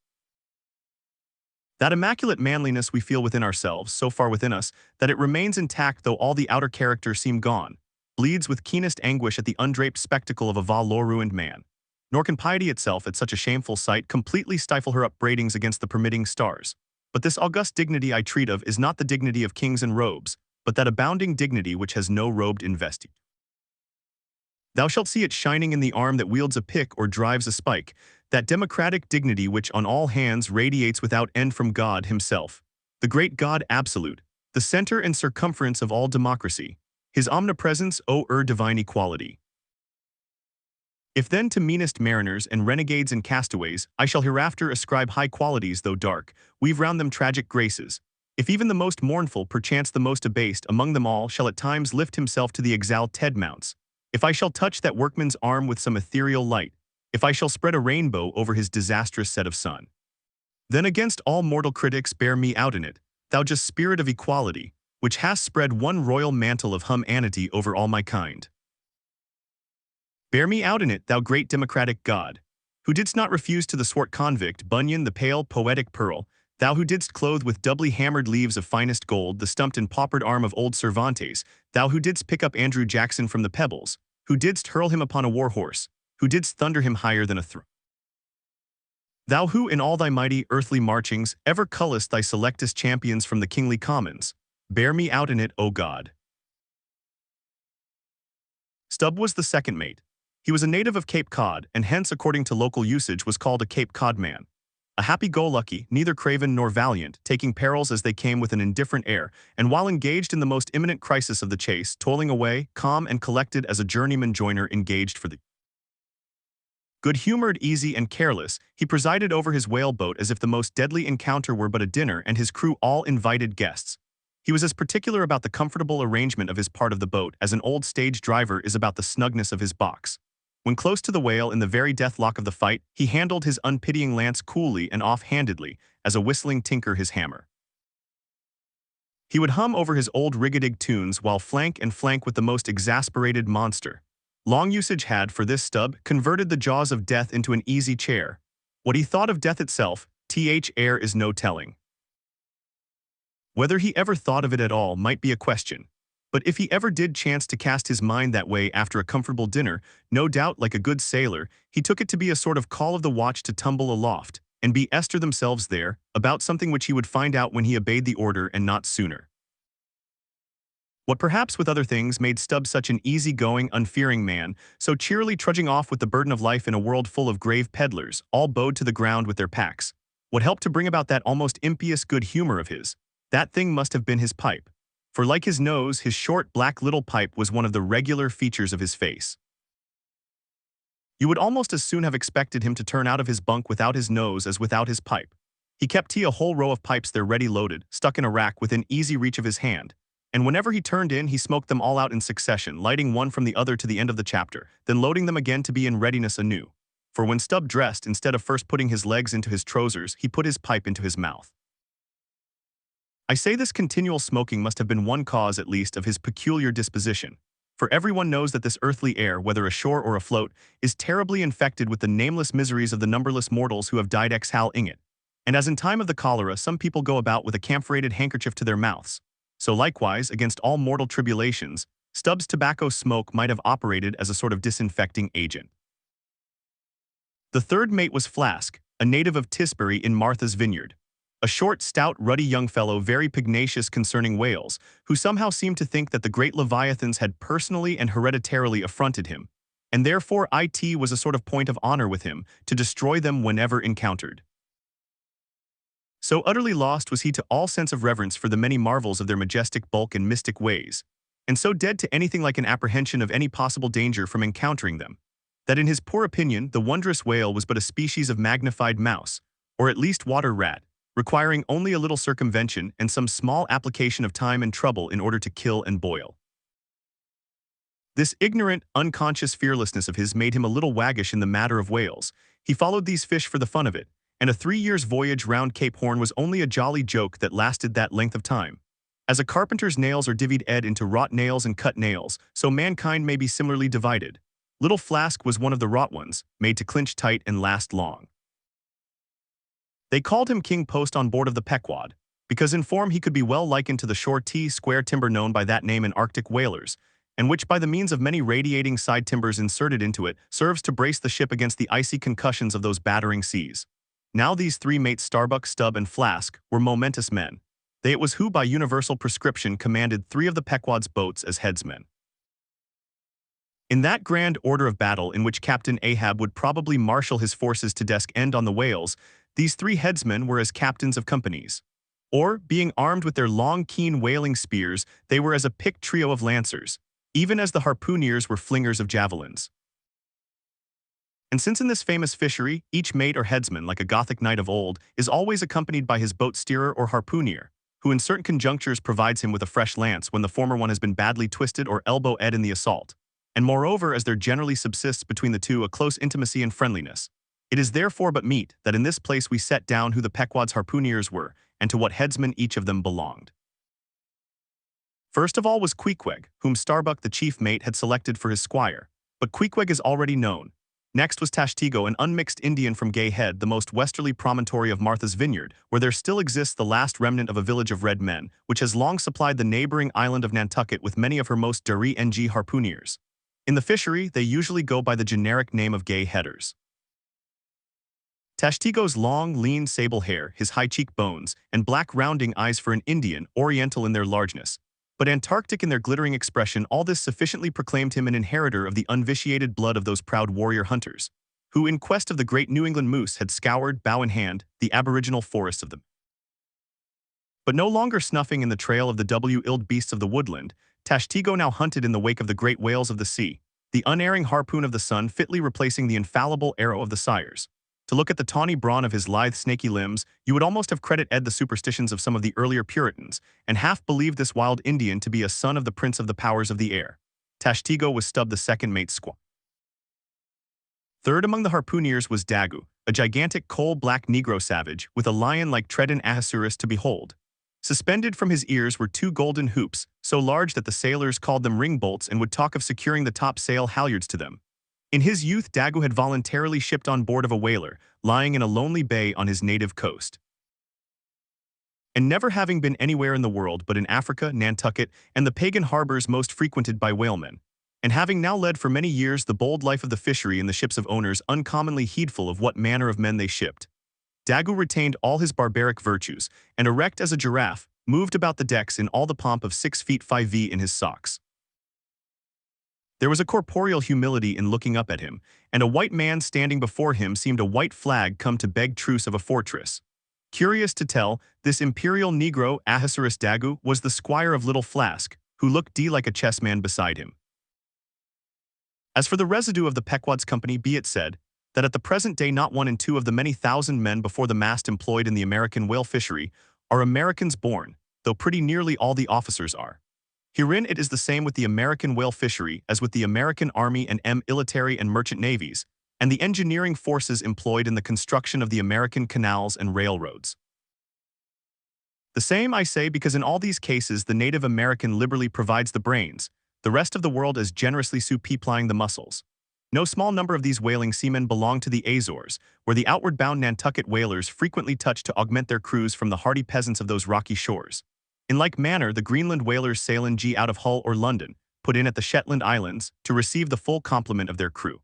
That immaculate manliness we feel within ourselves, so far within us, that it remains intact though all the outer character seem gone, bleeds with keenest anguish at the undraped spectacle of a valor-ruined man. Nor can piety itself at such a shameful sight completely stifle her upbraidings against the permitting stars. But this august dignity I treat of is not the dignity of kings and robes, but that abounding dignity which has no robed investige. Thou shalt see it shining in the arm that wields a pick or drives a spike, that democratic dignity which on all hands radiates without end from God himself, the great God absolute, the center and circumference of all democracy, his omnipresence, divine equality. If then to meanest mariners and renegades and castaways I shall hereafter ascribe high qualities though dark, weave round them tragic graces, if even the most mournful, perchance the most abased among them all shall at times lift himself to the exalted mounts, if I shall touch that workman's arm with some ethereal light, if I shall spread a rainbow over his disastrous set of sun, then against all mortal critics bear me out in it, thou just spirit of equality, which hast spread one royal mantle of humanity over all my kind. Bear me out in it, thou great democratic God, who didst not refuse to the swart convict Bunyan the pale poetic pearl, thou who didst clothe with doubly hammered leaves of finest gold the stumped and paupered arm of old Cervantes, thou who didst pick up Andrew Jackson from the pebbles, who didst hurl him upon a war horse, who didst thunder him higher than a throne. Thou who in all thy mighty earthly marchings ever cullest thy selectest champions from the kingly commons, bear me out in it, O God. Stubb was the second mate. He was a native of Cape Cod, and hence, according to local usage, was called a Cape Cod man. A happy-go-lucky, neither craven nor valiant, taking perils as they came with an indifferent air, and while engaged in the most imminent crisis of the chase, toiling away, calm and collected as a journeyman joiner engaged for the good-humored, easy, and careless, he presided over his whale-boat as if the most deadly encounter were but a dinner and his crew all invited guests. He was as particular about the comfortable arrangement of his part of the boat as an old stage driver is about the snugness of his box. When close to the whale in the very deathlock of the fight, he handled his unpitying lance coolly and off-handedly, as a whistling tinker his hammer. He would hum over his old rigadig tunes while flank and flank with the most exasperated monster. Long usage had, for this Stubb, converted the jaws of death into an easy chair. What he thought of death itself, air is no telling. Whether he ever thought of it at all might be a question. But if he ever did chance to cast his mind that way after a comfortable dinner, no doubt, like a good sailor, he took it to be a sort of call of the watch to tumble aloft, and be Esther themselves there, about something which he would find out when he obeyed the order and not sooner. What perhaps with other things made Stubb such an easy-going, unfearing man, so cheerily trudging off with the burden of life in a world full of grave peddlers, all bowed to the ground with their packs, what helped to bring about that almost impious good humor of his, that thing must have been his pipe. For like his nose, his short, black little pipe was one of the regular features of his face. You would almost as soon have expected him to turn out of his bunk without his nose as without his pipe. He kept a whole row of pipes there ready loaded, stuck in a rack within easy reach of his hand, and whenever he turned in he smoked them all out in succession, lighting one from the other to the end of the chapter, then loading them again to be in readiness anew. For when Stubb dressed, instead of first putting his legs into his trousers, he put his pipe into his mouth. I say this continual smoking must have been one cause, at least, of his peculiar disposition, for everyone knows that this earthly air, whether ashore or afloat, is terribly infected with the nameless miseries of the numberless mortals who have died exhaling it, and as in time of the cholera some people go about with a camphorated handkerchief to their mouths, so likewise, against all mortal tribulations, Stubb's tobacco smoke might have operated as a sort of disinfecting agent. The third mate was Flask, a native of Tisbury in Martha's Vineyard. A short, stout, ruddy young fellow very pugnacious concerning whales, who somehow seemed to think that the great leviathans had personally and hereditarily affronted him, and therefore it was a sort of point of honor with him to destroy them whenever encountered. So utterly lost was he to all sense of reverence for the many marvels of their majestic bulk and mystic ways, and so dead to anything like an apprehension of any possible danger from encountering them, that in his poor opinion the wondrous whale was but a species of magnified mouse, or at least water rat, requiring only a little circumvention and some small application of time and trouble in order to kill and boil. This ignorant, unconscious fearlessness of his made him a little waggish in the matter of whales. He followed these fish for the fun of it, and a 3 years' voyage round Cape Horn was only a jolly joke that lasted that length of time. As a carpenter's nails are divvied into wrought nails and cut nails, so mankind may be similarly divided. Little Flask was one of the wrought ones, made to clinch tight and last long. They called him King Post on board of the Pequod, because in form he could be well likened to the shore T-square timber known by that name in Arctic whalers, and which by the means of many radiating side timbers inserted into it serves to brace the ship against the icy concussions of those battering seas. Now these three mates Starbuck, Stubb, and Flask were momentous men. They it was who by universal prescription commanded 3 of the Pequod's boats as headsmen. In that grand order of battle in which Captain Ahab would probably marshal his forces to desk end on the whales, these three headsmen were as captains of companies. Or, being armed with their long, keen whaling spears, they were as a picked trio of lancers, even as the harpooneers were flingers of javelins. And since in this famous fishery, each mate or headsman, like a Gothic knight of old, is always accompanied by his boat steerer or harpooneer, who in certain conjunctures provides him with a fresh lance when the former one has been badly twisted or elbow-ed in the assault, and moreover as there generally subsists between the two a close intimacy and friendliness, it is therefore but meet that in this place we set down who the Pequod's harpooneers were, and to what headsman each of them belonged. First of all was Queequeg, whom Starbuck the chief mate had selected for his squire, but Queequeg is already known. Next was Tashtego, an unmixed Indian from Gay Head, the most westerly promontory of Martha's Vineyard, where there still exists the last remnant of a village of red men, which has long supplied the neighboring island of Nantucket with many of her most dirty harpooneers. In the fishery, they usually go by the generic name of Gay Headers. Tashtego's long, lean sable hair, his high cheekbones, and black rounding eyes for an Indian, oriental in their largeness, but Antarctic in their glittering expression, all this sufficiently proclaimed him an inheritor of the unvitiated blood of those proud warrior hunters, who in quest of the great New England moose had scoured, bow in hand, the aboriginal forests of them. But no longer snuffing in the trail of the ill beasts of the woodland, Tashtego now hunted in the wake of the great whales of the sea, the unerring harpoon of the sun fitly replacing the infallible arrow of the sires. To look at the tawny brawn of his lithe, snaky limbs, you would almost have credited the superstitions of some of the earlier Puritans, and half believed this wild Indian to be a son of the prince of the powers of the air. Tashtego was Stubb the second mate's squaw. Third among the harpooneers was Daggoo, a gigantic coal-black Negro savage, with a lion-like tread in Ahasuerus to behold. Suspended from his ears were two golden hoops, so large that the sailors called them ring-bolts and would talk of securing the top-sail halyards to them. In his youth, Daggoo had voluntarily shipped on board of a whaler, lying in a lonely bay on his native coast. And never having been anywhere in the world but in Africa, Nantucket, and the pagan harbors most frequented by whalemen, and having now led for many years the bold life of the fishery in the ships of owners uncommonly heedful of what manner of men they shipped, Daggoo retained all his barbaric virtues, and erect as a giraffe, moved about the decks in all the pomp of 6 feet 5 in his socks. There was a corporeal humility in looking up at him, and a white man standing before him seemed a white flag come to beg truce of a fortress. Curious to tell, this imperial Negro, Ahasuerus Daggoo, was the squire of Little Flask, who looked like a chessman beside him. As for the residue of the Pequod's company, be it said, that at the present day not one in two of the many thousand men before the mast employed in the American whale fishery are Americans born, though pretty nearly all the officers are. Herein it is the same with the American whale fishery as with the American Army and military and merchant navies, and the engineering forces employed in the construction of the American canals and railroads. The same, I say, because in all these cases the native American liberally provides the brains, the rest of the world as generously supplying the muscles. No small number of these whaling seamen belong to the Azores, where the outward-bound Nantucket whalers frequently touch to augment their crews from the hardy peasants of those rocky shores. In like manner, the Greenland whalers sail in out of Hull or London, put in at the Shetland Islands, to receive the full complement of their crew.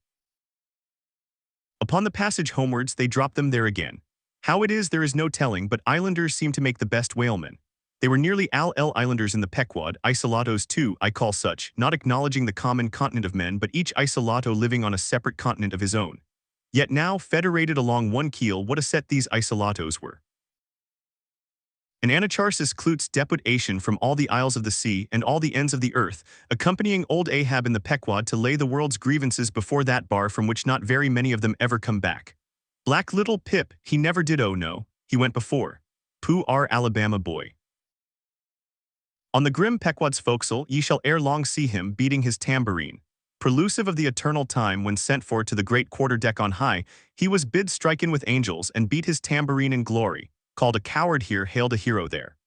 Upon the passage homewards, they drop them there again. How it is there is no telling, but islanders seem to make the best whalemen. They were nearly all islanders in the Pequod, isolatos too, I call such, not acknowledging the common continent of men, but each isolato living on a separate continent of his own. Yet now, federated along one keel, what a set these isolatos were. And Anacharsis Clute's deputation from all the isles of the sea and all the ends of the earth, accompanying old Ahab in the Pequod to lay the world's grievances before that bar from which not very many of them ever come back. Black little Pip, he never did, oh no, he went before. Pooh, our Alabama boy. On the grim Pequod's forecastle ye shall ere long see him beating his tambourine. Prelusive of the eternal time when sent for to the great quarter-deck on high, he was bid strike in with angels and beat his tambourine in glory. Called a coward here, hailed a hero there.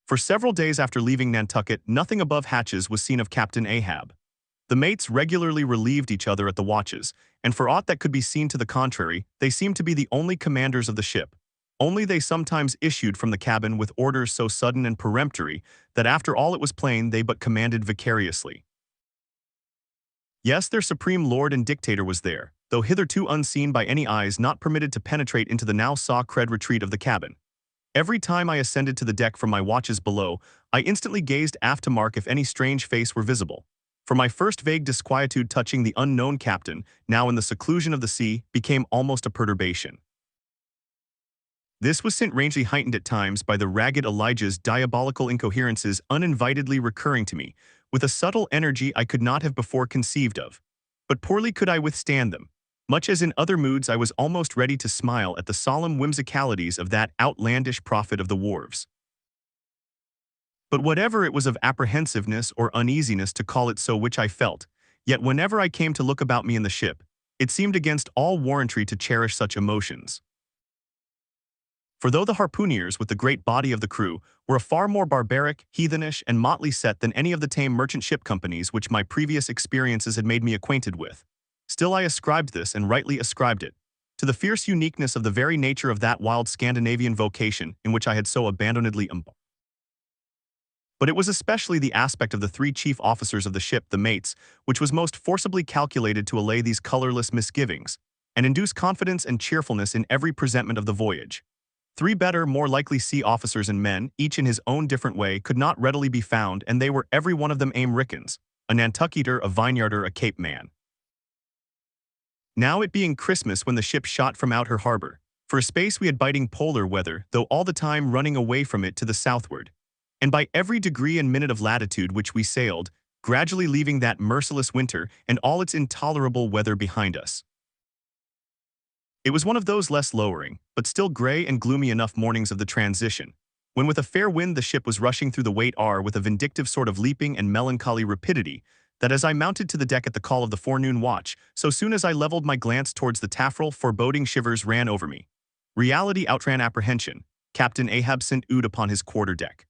For several days after leaving Nantucket, nothing above hatches was seen of Captain Ahab. The mates regularly relieved each other at the watches, and for aught that could be seen to the contrary, they seemed to be the only commanders of the ship. Only they sometimes issued from the cabin with orders so sudden and peremptory that after all it was plain they but commanded vicariously. Yes, their supreme lord and dictator was there, though hitherto unseen by any eyes not permitted to penetrate into the now saw-cred retreat of the cabin. Every time I ascended to the deck from my watches below, I instantly gazed aft to mark if any strange face were visible. For my first vague disquietude touching the unknown captain, now in the seclusion of the sea, became almost a perturbation. This was strangely heightened at times by the ragged Elijah's diabolical incoherences uninvitedly recurring to me, with a subtle energy I could not have before conceived of. But poorly could I withstand them. Much as in other moods I was almost ready to smile at the solemn whimsicalities of that outlandish prophet of the wharves. But whatever it was of apprehensiveness or uneasiness to call it so which I felt, yet whenever I came to look about me in the ship, it seemed against all warrantry to cherish such emotions. For though the harpooneers with the great body of the crew were a far more barbaric, heathenish, and motley set than any of the tame merchant ship companies which my previous experiences had made me acquainted with, still I ascribed this, and rightly ascribed it, to the fierce uniqueness of the very nature of that wild Scandinavian vocation in which I had so abandonedly embarked. But it was especially the aspect of the three chief officers of the ship, the mates, which was most forcibly calculated to allay these colorless misgivings, and induce confidence and cheerfulness in every presentment of the voyage. Three better, more likely sea officers and men, each in his own different way, could not readily be found, and they were every one of them Rickens, a Nantucketer, a Vineyarder, a Cape man. Now it being Christmas when the ship shot from out her harbor, for a space we had biting polar weather, though all the time running away from it to the southward, and by every degree and minute of latitude which we sailed, gradually leaving that merciless winter and all its intolerable weather behind us. It was one of those less lowering, but still gray and gloomy enough mornings of the transition, when with a fair wind the ship was rushing through the Waite with a vindictive sort of leaping and melancholy rapidity, that as I mounted to the deck at the call of the forenoon watch, so soon as I leveled my glance towards the taffrail, foreboding shivers ran over me. Reality outran apprehension. Captain Ahab sent ood upon his quarter-deck.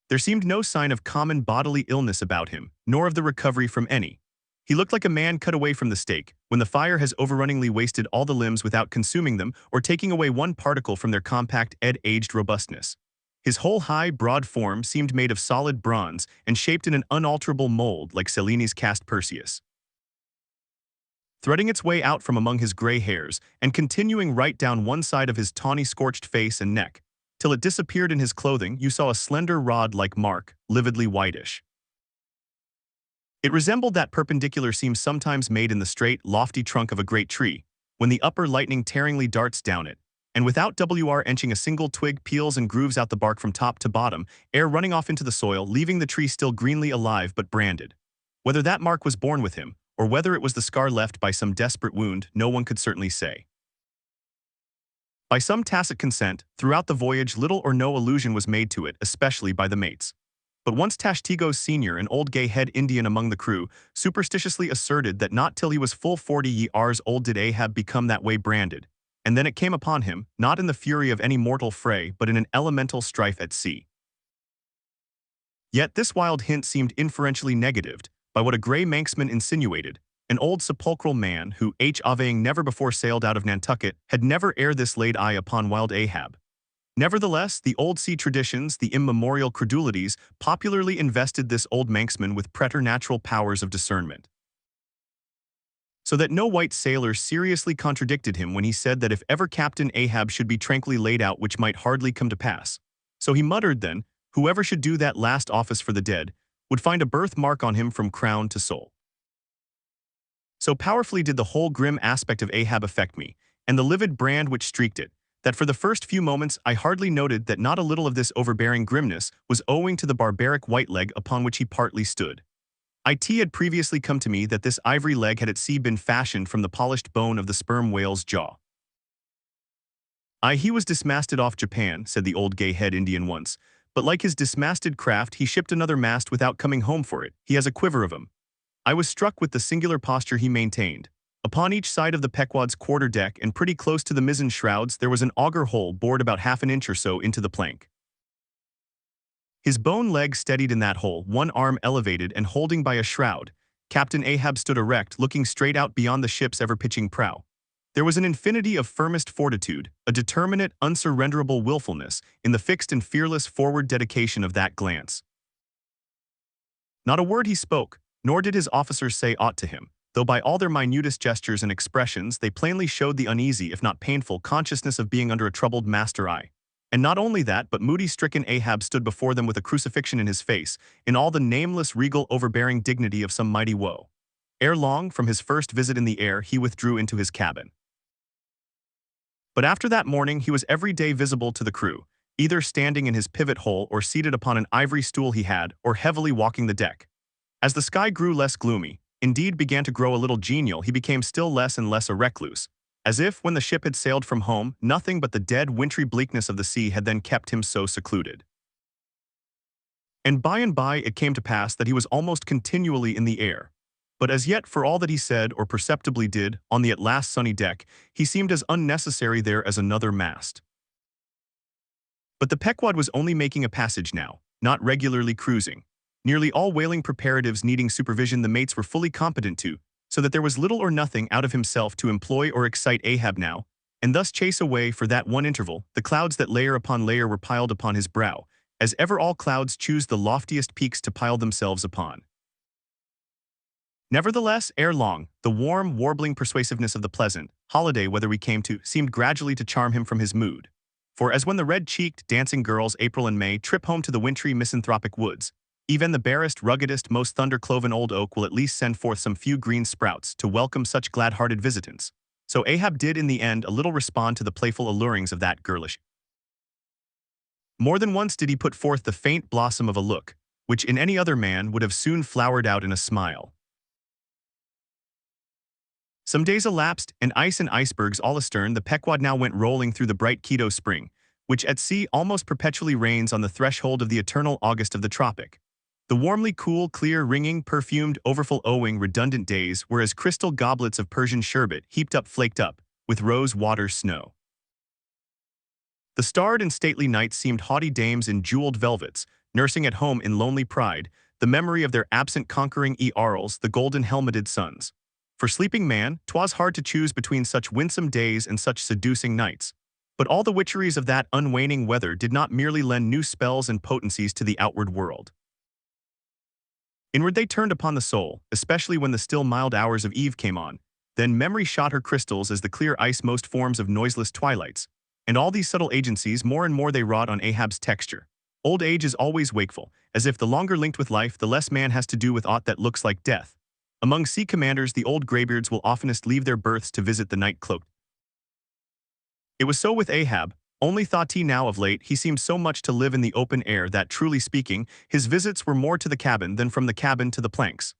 There seemed no sign of common bodily illness about him, nor of the recovery from any. He looked like a man cut away from the stake, when the fire has overrunningly wasted all the limbs without consuming them or taking away one particle from their compact, aged robustness. His whole high, broad form seemed made of solid bronze and shaped in an unalterable mold like Cellini's cast Perseus. Threading its way out from among his gray hairs and continuing right down one side of his tawny scorched face and neck, till it disappeared in his clothing, you saw a slender rod-like mark, lividly whitish. It resembled that perpendicular seam sometimes made in the straight, lofty trunk of a great tree, when the upper lightning tearingly darts down it, and without enching a single twig peels and grooves out the bark from top to bottom, ere running off into the soil, leaving the tree still greenly alive but branded. Whether that mark was born with him, or whether it was the scar left by some desperate wound, no one could certainly say. By some tacit consent, throughout the voyage little or no allusion was made to it, especially by the mates. But once Tashtigo Sr., an old gay-head Indian among the crew, superstitiously asserted that not till he was full 40 years old did Ahab become that way branded, and then it came upon him, not in the fury of any mortal fray, but in an elemental strife at sea. Yet this wild hint seemed inferentially negatived by what a grey Manxman insinuated, an old sepulchral man who, having never before sailed out of Nantucket, had never ere this laid eye upon wild Ahab. Nevertheless, the old sea traditions, the immemorial credulities, popularly invested this old Manxman with preternatural powers of discernment. So that no white sailor seriously contradicted him when he said that if ever Captain Ahab should be tranquilly laid out, which might hardly come to pass. So he muttered then, whoever should do that last office for the dead, would find a birthmark on him from crown to sole. So powerfully did the whole grim aspect of Ahab affect me, and the livid brand which streaked it, that for the first few moments I hardly noted that not a little of this overbearing grimness was owing to the barbaric white leg upon which he partly stood. It had previously come to me that this ivory leg had at sea been fashioned from the polished bone of the sperm whale's jaw. He was dismasted off Japan, said the old gay-head Indian once, but like his dismasted craft he shipped another mast without coming home for it. He has a quiver of 'em. I was struck with the singular posture he maintained. Upon each side of the Pequod's quarter-deck and pretty close to the mizzen shrouds there was an auger hole bored about half an inch or so into the plank. His bone leg steadied in that hole, one arm elevated and holding by a shroud. Captain Ahab stood erect, looking straight out beyond the ship's ever-pitching prow. There was an infinity of firmest fortitude, a determinate, unsurrenderable willfulness, in the fixed and fearless forward dedication of that glance. Not a word he spoke, nor did his officers say aught to him. though by all their minutest gestures and expressions they plainly showed the uneasy, if not painful, consciousness of being under a troubled master eye. And not only that, but moody, stricken Ahab stood before them with a crucifixion in his face, in all the nameless, regal, overbearing dignity of some mighty woe. Ere long, from his first visit in the air, he withdrew into his cabin. But after that morning he was every day visible to the crew, either standing in his pivot hole or seated upon an ivory stool he had, or heavily walking the deck. As the sky grew less gloomy, indeed began to grow a little genial, he became still less and less a recluse, as if, when the ship had sailed from home, nothing but the dead, wintry bleakness of the sea had then kept him so secluded. And by it came to pass that he was almost continually in the air. But as yet, for all that he said or perceptibly did, on the at last sunny deck, he seemed as unnecessary there as another mast. But the Pequod was only making a passage now, not regularly cruising. Nearly all whaling preparatives needing supervision the mates were fully competent to, so that there was little or nothing out of himself to employ or excite Ahab now, and thus chase away for that one interval the clouds that layer upon layer were piled upon his brow, as ever all clouds choose the loftiest peaks to pile themselves upon. Nevertheless, ere long, the warm, warbling persuasiveness of the pleasant holiday weather we came to seemed gradually to charm him from his mood. For as when the red-cheeked, dancing girls April and May trip home to the wintry, misanthropic woods, even the barest, ruggedest, most thunder-cloven old oak will at least send forth some few green sprouts to welcome such glad-hearted visitants. So Ahab did in the end a little respond to the playful allurings of that girlish. More than once did he put forth the faint blossom of a look, which in any other man would have soon flowered out in a smile. Some days elapsed, and ice and icebergs all astern, the Pequod now went rolling through the bright Quito spring, which at sea almost perpetually reigns on the threshold of the eternal August of the tropic. The warmly cool, clear, ringing, perfumed, overfull owing redundant days were as crystal goblets of Persian sherbet heaped up, flaked up, with rose-water snow. The starred and stately nights seemed haughty dames in jeweled velvets, nursing at home in lonely pride the memory of their absent conquering earls, the golden-helmeted suns. For sleeping man, 'twas hard to choose between such winsome days and such seducing nights. But all the witcheries of that unwaning weather did not merely lend new spells and potencies to the outward world. Inward they turned upon the soul, especially when the still mild hours of eve came on. Then memory shot her crystals as the clear ice most forms of noiseless twilights. And all these subtle agencies more and more they wrought on Ahab's texture. Old age is always wakeful, as if the longer linked with life the less man has to do with aught that looks like death. Among sea commanders the old graybeards will oftenest leave their berths to visit the night cloaked. It was so with Ahab. Only thought he now of late he seemed so much to live in the open air that, truly speaking, his visits were more to the cabin than from the cabin to the planks.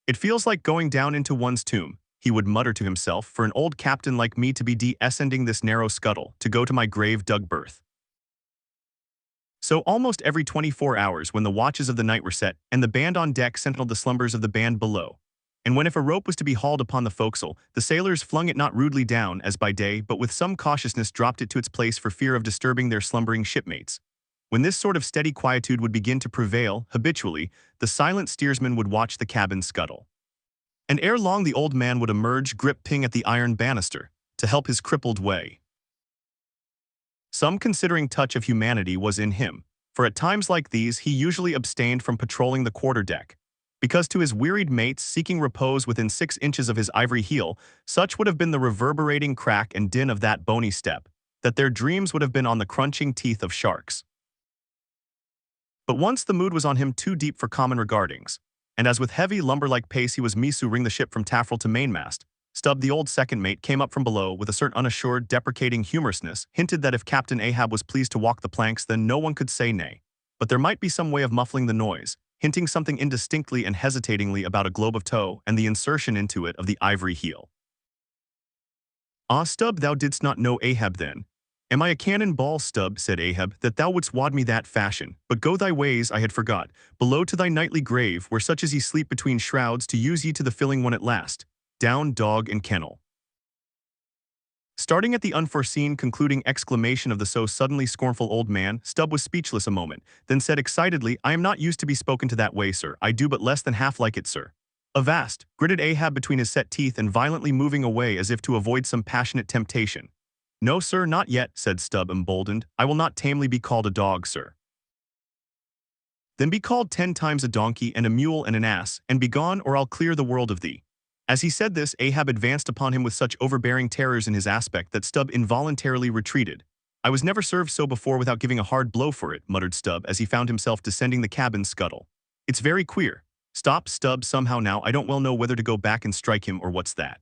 It feels like going down into one's tomb, he would mutter to himself, for an old captain like me to be descending this narrow scuttle, to go to my grave-dug berth. So almost every 24 hours when the watches of the night were set, and the band on deck sentineled the slumbers of the band below, and when if a rope was to be hauled upon the forecastle, the sailors flung it not rudely down as by day, but with some cautiousness dropped it to its place for fear of disturbing their slumbering shipmates. When this sort of steady quietude would begin to prevail, habitually, the silent steersman would watch the cabin scuttle. And ere long the old man would emerge, grip-ping at the iron banister, to help his crippled way. Some considering touch of humanity was in him, for at times like these he usually abstained from patrolling the quarter-deck, because to his wearied mates seeking repose within 6 inches of his ivory heel, such would have been the reverberating crack and din of that bony step, that their dreams would have been on the crunching teeth of sharks. But once the mood was on him too deep for common regardings, and as with heavy lumber-like pace he was ring the ship from taffrail to mainmast, Stubb, the old second mate, came up from below with a certain unassured, deprecating humorousness, hinted that if Captain Ahab was pleased to walk the planks then no one could say nay, but there might be some way of muffling the noise, hinting something indistinctly and hesitatingly about a globe of tow and the insertion into it of the ivory heel. "Ah, Stubb, thou didst not know Ahab then." "Am I a cannon ball, Stubb," said Ahab, "that thou wouldst wad me that fashion? But go thy ways, I had forgot, below to thy nightly grave, where such as ye sleep between shrouds, to use ye to the filling one at last. Down, dog and kennel." Starting at the unforeseen concluding exclamation of the so suddenly scornful old man, Stubb was speechless a moment, then said excitedly, "I am not used to be spoken to that way, sir. I do but less than half like it, sir." "Avast," gritted Ahab between his set teeth and violently moving away as if to avoid some passionate temptation. "No, sir, not yet," said Stubb, emboldened. "I will not tamely be called a dog, sir." "Then be called 10 times a donkey and a mule and an ass, and begone, or I'll clear the world of thee." As he said this, Ahab advanced upon him with such overbearing terrors in his aspect that Stubb involuntarily retreated. "I was never served so before without giving a hard blow for it," muttered Stubb as he found himself descending the cabin scuttle. "It's very queer. Stop, Stubb, somehow now I don't well know whether to go back and strike him or what's that.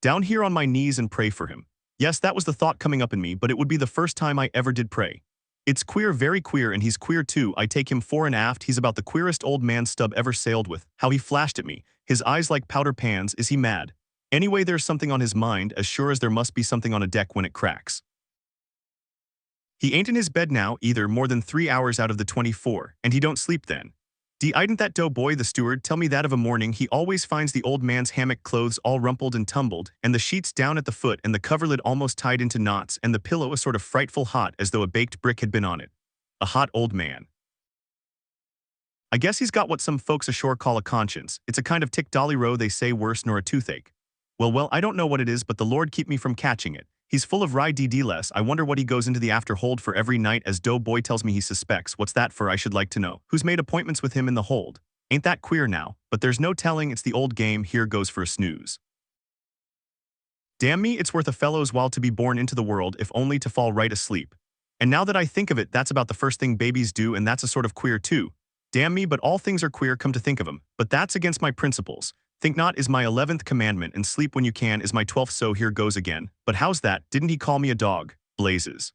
Down here on my knees and pray for him." Yes, that was the thought coming up in me, but it would be the first time I ever did pray. "It's queer, very queer, and he's queer too. I take him fore and aft. He's about the queerest old man Stubb ever sailed with. How he flashed at me, his eyes like powder pans. Is he mad? Anyway, there's something on his mind, as sure as there must be something on a deck when it cracks. He ain't in his bed now, either, more than 3 hours out of the 24, and he don't sleep then. Didn't that doughboy, the steward, tell me that of a morning he always finds the old man's hammock clothes all rumpled and tumbled, and the sheets down at the foot, and the coverlid almost tied into knots, and the pillow a sort of frightful hot, as though a baked brick had been on it. A hot old man. I guess he's got what some folks ashore call a conscience. It's a kind of tick-dolly-row, they say, worse nor a toothache. Well, I don't know what it is, but the Lord keep me from catching it. He's full of rye-dee-dee-less. I wonder what he goes into the after-hold for every night, as doughboy tells me he suspects. What's that for, I should like to know? Who's made appointments with him in the hold? Ain't that queer now? But there's no telling, it's the old game. Here goes for a snooze. Damn me, it's worth a fellow's while to be born into the world, if only to fall right asleep. And now that I think of it, that's about the first thing babies do, and that's a sort of queer too. Damn me, but all things are queer, come to think of 'em. But that's against my principles. Think not is my 11th commandment, and sleep when you can is my 12th, so here goes again. But how's that? Didn't he call me a dog? Blazes.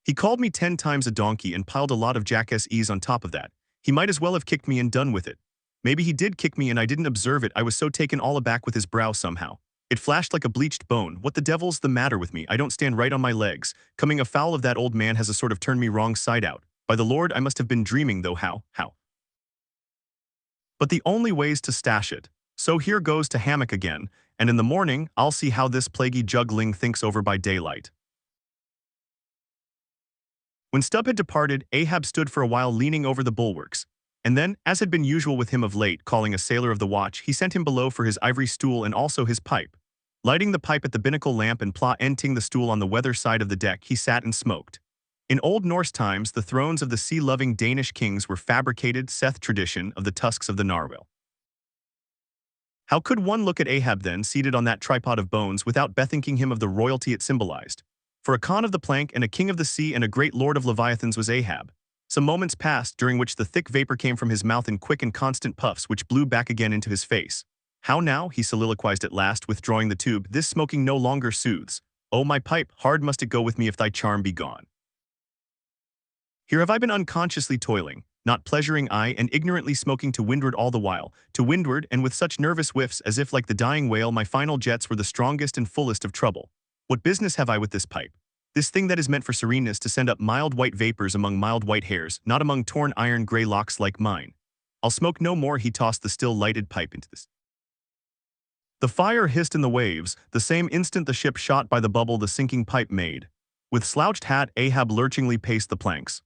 He called me 10 times a donkey and piled a lot of jackass-ease on top of that. He might as well have kicked me and done with it. Maybe he did kick me and I didn't observe it. I was so taken all aback with his brow somehow. It flashed like a bleached bone. What the devil's the matter with me? I don't stand right on my legs. Coming afoul of that old man has a sort of turned me wrong side out. By the Lord, I must have been dreaming, though how? But the only way's to stash it. So here goes to hammock again, and in the morning, I'll see how this plaguey juggling thinks over by daylight. When Stubb had departed, Ahab stood for a while leaning over the bulwarks, and then, as had been usual with him of late, calling a sailor of the watch, he sent him below for his ivory stool and also his pipe. Lighting the pipe at the binnacle lamp and planting the stool on the weather side of the deck, he sat and smoked. In Old Norse times, the thrones of the sea-loving Danish kings were fabricated, saith tradition, of the tusks of the narwhal. How could one look at Ahab then, seated on that tripod of bones, without bethinking him of the royalty it symbolized? For a Khan of the plank and a king of the sea and a great lord of Leviathans was Ahab. Some moments passed, during which the thick vapor came from his mouth in quick and constant puffs which blew back again into his face. "How now?" he soliloquized at last, withdrawing the tube. "This smoking no longer soothes. Oh, my pipe, hard must it go with me if thy charm be gone. Here have I been unconsciously toiling, not pleasuring eye, and ignorantly smoking to windward all the while, to windward, and with such nervous whiffs as if, like the dying whale, my final jets were the strongest and fullest of trouble. What business have I with this pipe? This thing that is meant for sereneness, to send up mild white vapors among mild white hairs, not among torn iron gray locks like mine. I'll smoke no more." He tossed the still lighted pipe into this. The fire hissed in the waves, the same instant the ship shot by the bubble the sinking pipe made. With slouched hat, Ahab lurchingly paced the planks.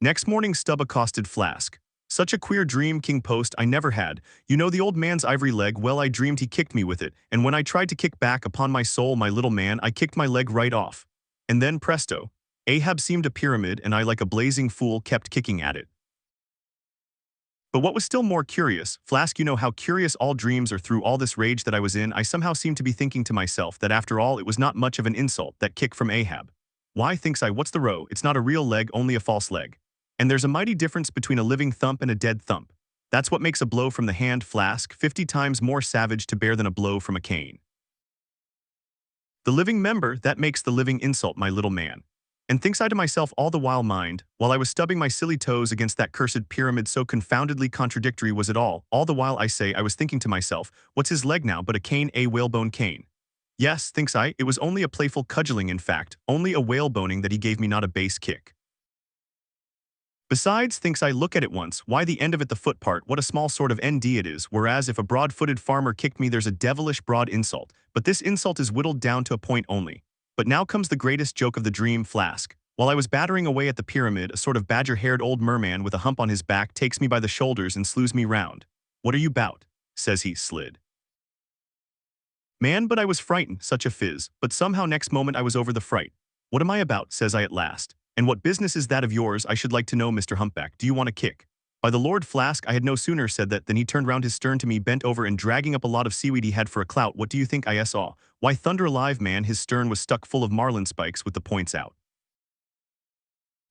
Next morning, Stubb accosted Flask. "Such a queer dream, King Post, I never had. You know the old man's ivory leg? Well, I dreamed he kicked me with it, and when I tried to kick back, upon my soul, my little man, I kicked my leg right off. And then, presto, Ahab seemed a pyramid, and I, like a blazing fool, kept kicking at it. But what was still more curious, Flask, you know how curious all dreams are. Through all this rage that I was in, I somehow seemed to be thinking to myself that after all it was not much of an insult, that kick from Ahab. Why, thinks I, what's the row? It's not a real leg, only a false leg. And there's a mighty difference between a living thump and a dead thump. That's what makes a blow from the hand, Flask, 50 times more savage to bear than a blow from a cane. The living member, that makes the living insult, my little man. And thinks I to myself all the while, mind, while I was stubbing my silly toes against that cursed pyramid, so confoundedly contradictory was it all the while I say I was thinking to myself, what's his leg now but a cane, a whalebone cane? Yes, thinks I, it was only a playful cudgeling, in fact, only a whaleboning that he gave me, not a base kick. Besides, thinks I, look at it once, why the end of it, the foot part, what a small sort of ND it is, whereas if a broad-footed farmer kicked me there's a devilish broad insult, but this insult is whittled down to a point only. But now comes the greatest joke of the dream, Flask. While I was battering away at the pyramid, a sort of badger-haired old merman with a hump on his back takes me by the shoulders and slews me round. "What are you bout?" says he, slid. Man, but I was frightened, such a fizz, but somehow next moment I was over the fright. "What am I about?" says I at last. "And what business is that of yours, I should like to know, Mr. Humpback? Do you want a kick?" By the Lord Flask, I had no sooner said that than he turned round his stern to me, bent over and dragging up a lot of seaweed he had for a clout. What do you think I saw? Why, thunder alive, man, his stern was stuck full of marlin spikes with the points out.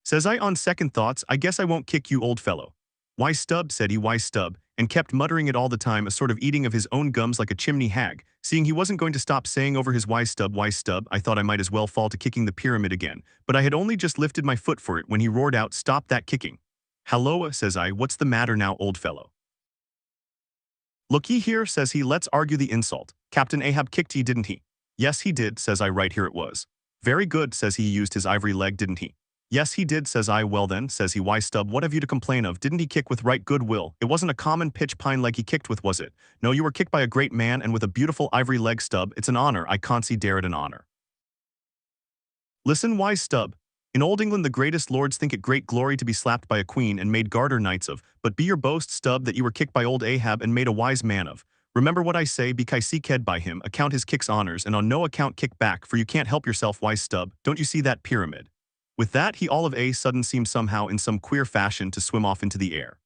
Says I, on second thoughts, I guess I won't kick you, old fellow. Why, Stub, said he, why, Stub, and kept muttering it all the time, a sort of eating of his own gums like a chimney hag. Seeing he wasn't going to stop saying over his why, Stub, I thought I might as well fall to kicking the pyramid again, but I had only just lifted my foot for it when he roared out, stop that kicking. Halloa, says I, what's the matter now, old fellow? Look ye here, says he, let's argue the insult. Captain Ahab kicked ye, didn't he? Yes, he did, says I, right here it was. Very good, says he, used his ivory leg, didn't he? Yes, he did, says I. Well then, says he, why, Stub, what have you to complain of? Didn't he kick with right good will? It wasn't a common pitch pine leg he kicked with, was it? No, you were kicked by a great man and with a beautiful ivory leg, Stub. It's an honor, I consider it an honor. Listen, wise Stub. In old England the greatest lords think it great glory to be slapped by a queen and made garter knights of, but be your boast, Stub, that you were kicked by old Ahab and made a wise man of. Remember what I say, be ked by him, account his kicks honors, and on no account kick back, for you can't help yourself, wise Stub. Don't you see that pyramid? With that he all of a sudden seemed somehow in some queer fashion to swim off into the air.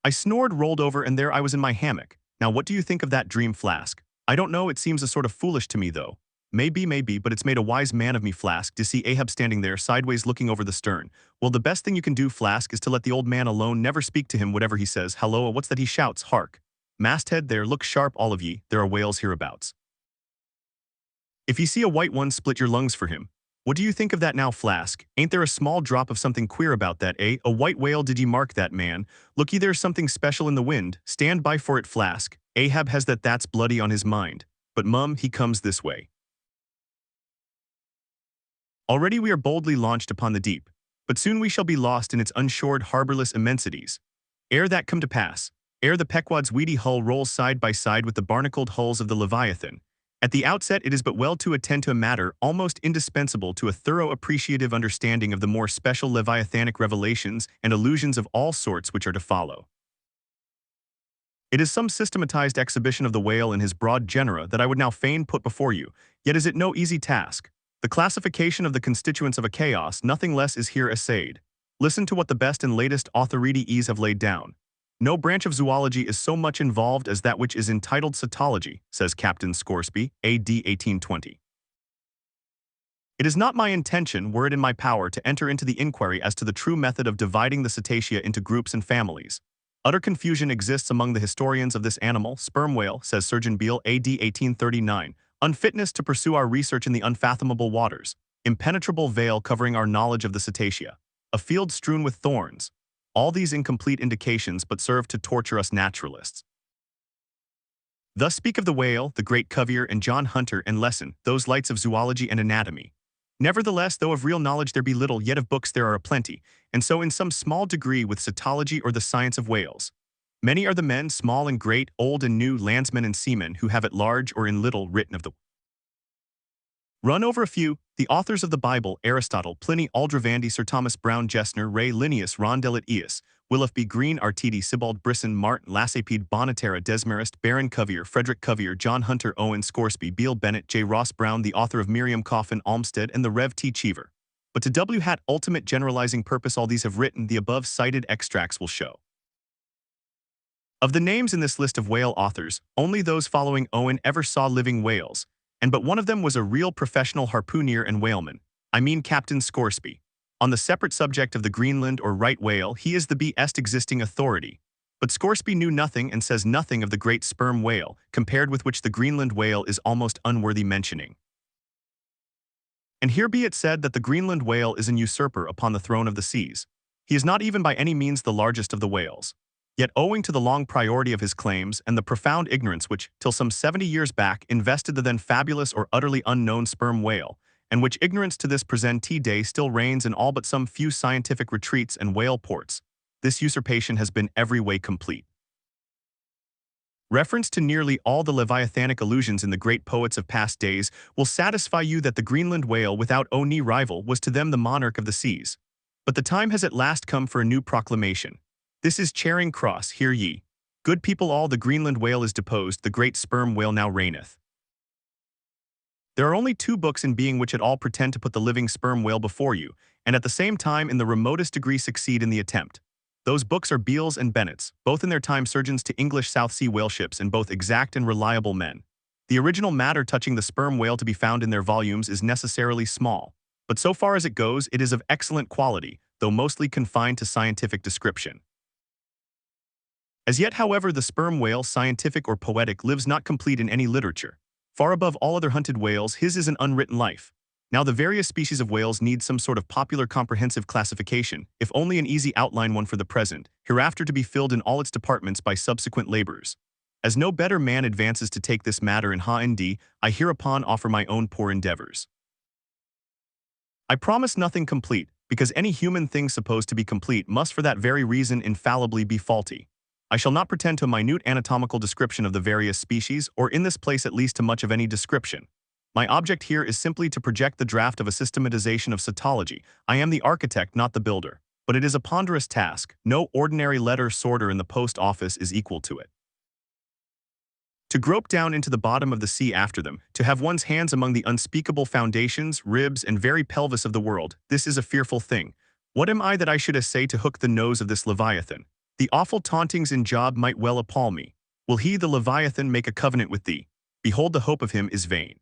I snored, rolled over, and there I was in my hammock. Now what do you think of that dream, Flask? I don't know, it seems a sort of foolish to me though. Maybe, but it's made a wise man of me, Flask, to see Ahab standing there sideways looking over the stern. Well, the best thing you can do, Flask, is to let the old man alone, never speak to him whatever he says. Halloa, what's that he shouts? Hark! Masthead there, look sharp all of ye, there are whales hereabouts. If ye see a white one, split your lungs for him. What do you think of that now, Flask? Ain't there a small drop of something queer about that, eh? A white whale, did ye mark that, man? Looky, there's something special in the wind. Stand by for it, Flask. Ahab has that's bloody on his mind. But mum, he comes this way. Already we are boldly launched upon the deep, but soon we shall be lost in its unshored harborless immensities. Ere that come to pass, ere the Pequod's weedy hull rolls side by side with the barnacled hulls of the Leviathan, at the outset it is but well to attend to a matter almost indispensable to a thorough appreciative understanding of the more special Leviathanic revelations and allusions of all sorts which are to follow. It is some systematized exhibition of the whale in his broad genera that I would now fain put before you, yet is it no easy task. The classification of the constituents of a chaos, nothing less, is here essayed. Listen to what the best and latest authorities have laid down. No branch of zoology is so much involved as that which is entitled cetology, says Captain Scoresby, A.D. 1820. It is not my intention, were it in my power, to enter into the inquiry as to the true method of dividing the cetacea into groups and families. Utter confusion exists among the historians of this animal, sperm whale, says Surgeon Beale, A.D. 1839. Unfitness to pursue our research in the unfathomable waters, impenetrable veil covering our knowledge of the cetacea, a field strewn with thorns. All these incomplete indications but serve to torture us naturalists. Thus speak of the whale, the great Cuvier, and John Hunter and Lesson, those lights of zoology and anatomy. Nevertheless, though of real knowledge there be little, yet of books there are a plenty, and so in some small degree with cetology or the science of whales. Many are the men, small and great, old and new, landsmen and seamen, who have at large or in little written of the. Run over a few: the authors of the Bible, Aristotle, Pliny, Aldrovandi, Sir Thomas Browne, Gessner, Ray, Linnaeus, Rondelet, Eus, Willoughby, Green, Artedi, Sibbald, Brisson, Martin, Lassapede, Bonatera, Desmarest, Baron Cuvier, Frederick Cuvier, John Hunter, Owen, Scoresby, Beale, Bennett, J. Ross Brown, the author of Miriam Coffin, Olmsted, and the Rev. T. Cheever. But to W. Hat ultimate generalizing purpose all these have written, the above cited extracts will show. Of the names in this list of whale authors, only those following Owen ever saw living whales, and but one of them was a real professional harpooner and whaleman, I mean Captain Scoresby. On the separate subject of the Greenland or right whale, he is the best existing authority. But Scoresby knew nothing and says nothing of the great sperm whale, compared with which the Greenland whale is almost unworthy mentioning. And here be it said that the Greenland whale is an usurper upon the throne of the seas. He is not even by any means the largest of the whales. Yet owing to the long priority of his claims and the profound ignorance which, till some 70 years back, invested the then fabulous or utterly unknown sperm whale, and which ignorance to this present day still reigns in all but some few scientific retreats and whale ports, this usurpation has been every way complete. Reference to nearly all the Leviathanic allusions in the great poets of past days will satisfy you that the Greenland whale without any rival was to them the monarch of the seas. But the time has at last come for a new proclamation. This is Charing Cross, hear ye. Good people all, the Greenland whale is deposed, the great sperm whale now reigneth. There are only two books in being which at all pretend to put the living sperm whale before you, and at the same time in the remotest degree succeed in the attempt. Those books are Beale's and Bennett's, both in their time surgeons to English South Sea whale ships and both exact and reliable men. The original matter touching the sperm whale to be found in their volumes is necessarily small, but so far as it goes, it is of excellent quality, though mostly confined to scientific description. As yet, however, the sperm whale, scientific or poetic, lives not complete in any literature. Far above all other hunted whales, his is an unwritten life. Now the various species of whales need some sort of popular comprehensive classification, if only an easy outline one for the present, hereafter to be filled in all its departments by subsequent labors. As no better man advances to take this matter in hand, I hereupon offer my own poor endeavors. I promise nothing complete, because any human thing supposed to be complete must for that very reason infallibly be faulty. I shall not pretend to a minute anatomical description of the various species, or in this place at least to much of any description. My object here is simply to project the draft of a systematization of cetology. I am the architect, not the builder. But it is a ponderous task. No ordinary letter sorter in the post office is equal to it. To grope down into the bottom of the sea after them, to have one's hands among the unspeakable foundations, ribs, and very pelvis of the world, this is a fearful thing. What am I that I should essay to hook the nose of this Leviathan? The awful tauntings in Job might well appall me. Will he, the Leviathan, make a covenant with thee? Behold, the hope of him is vain.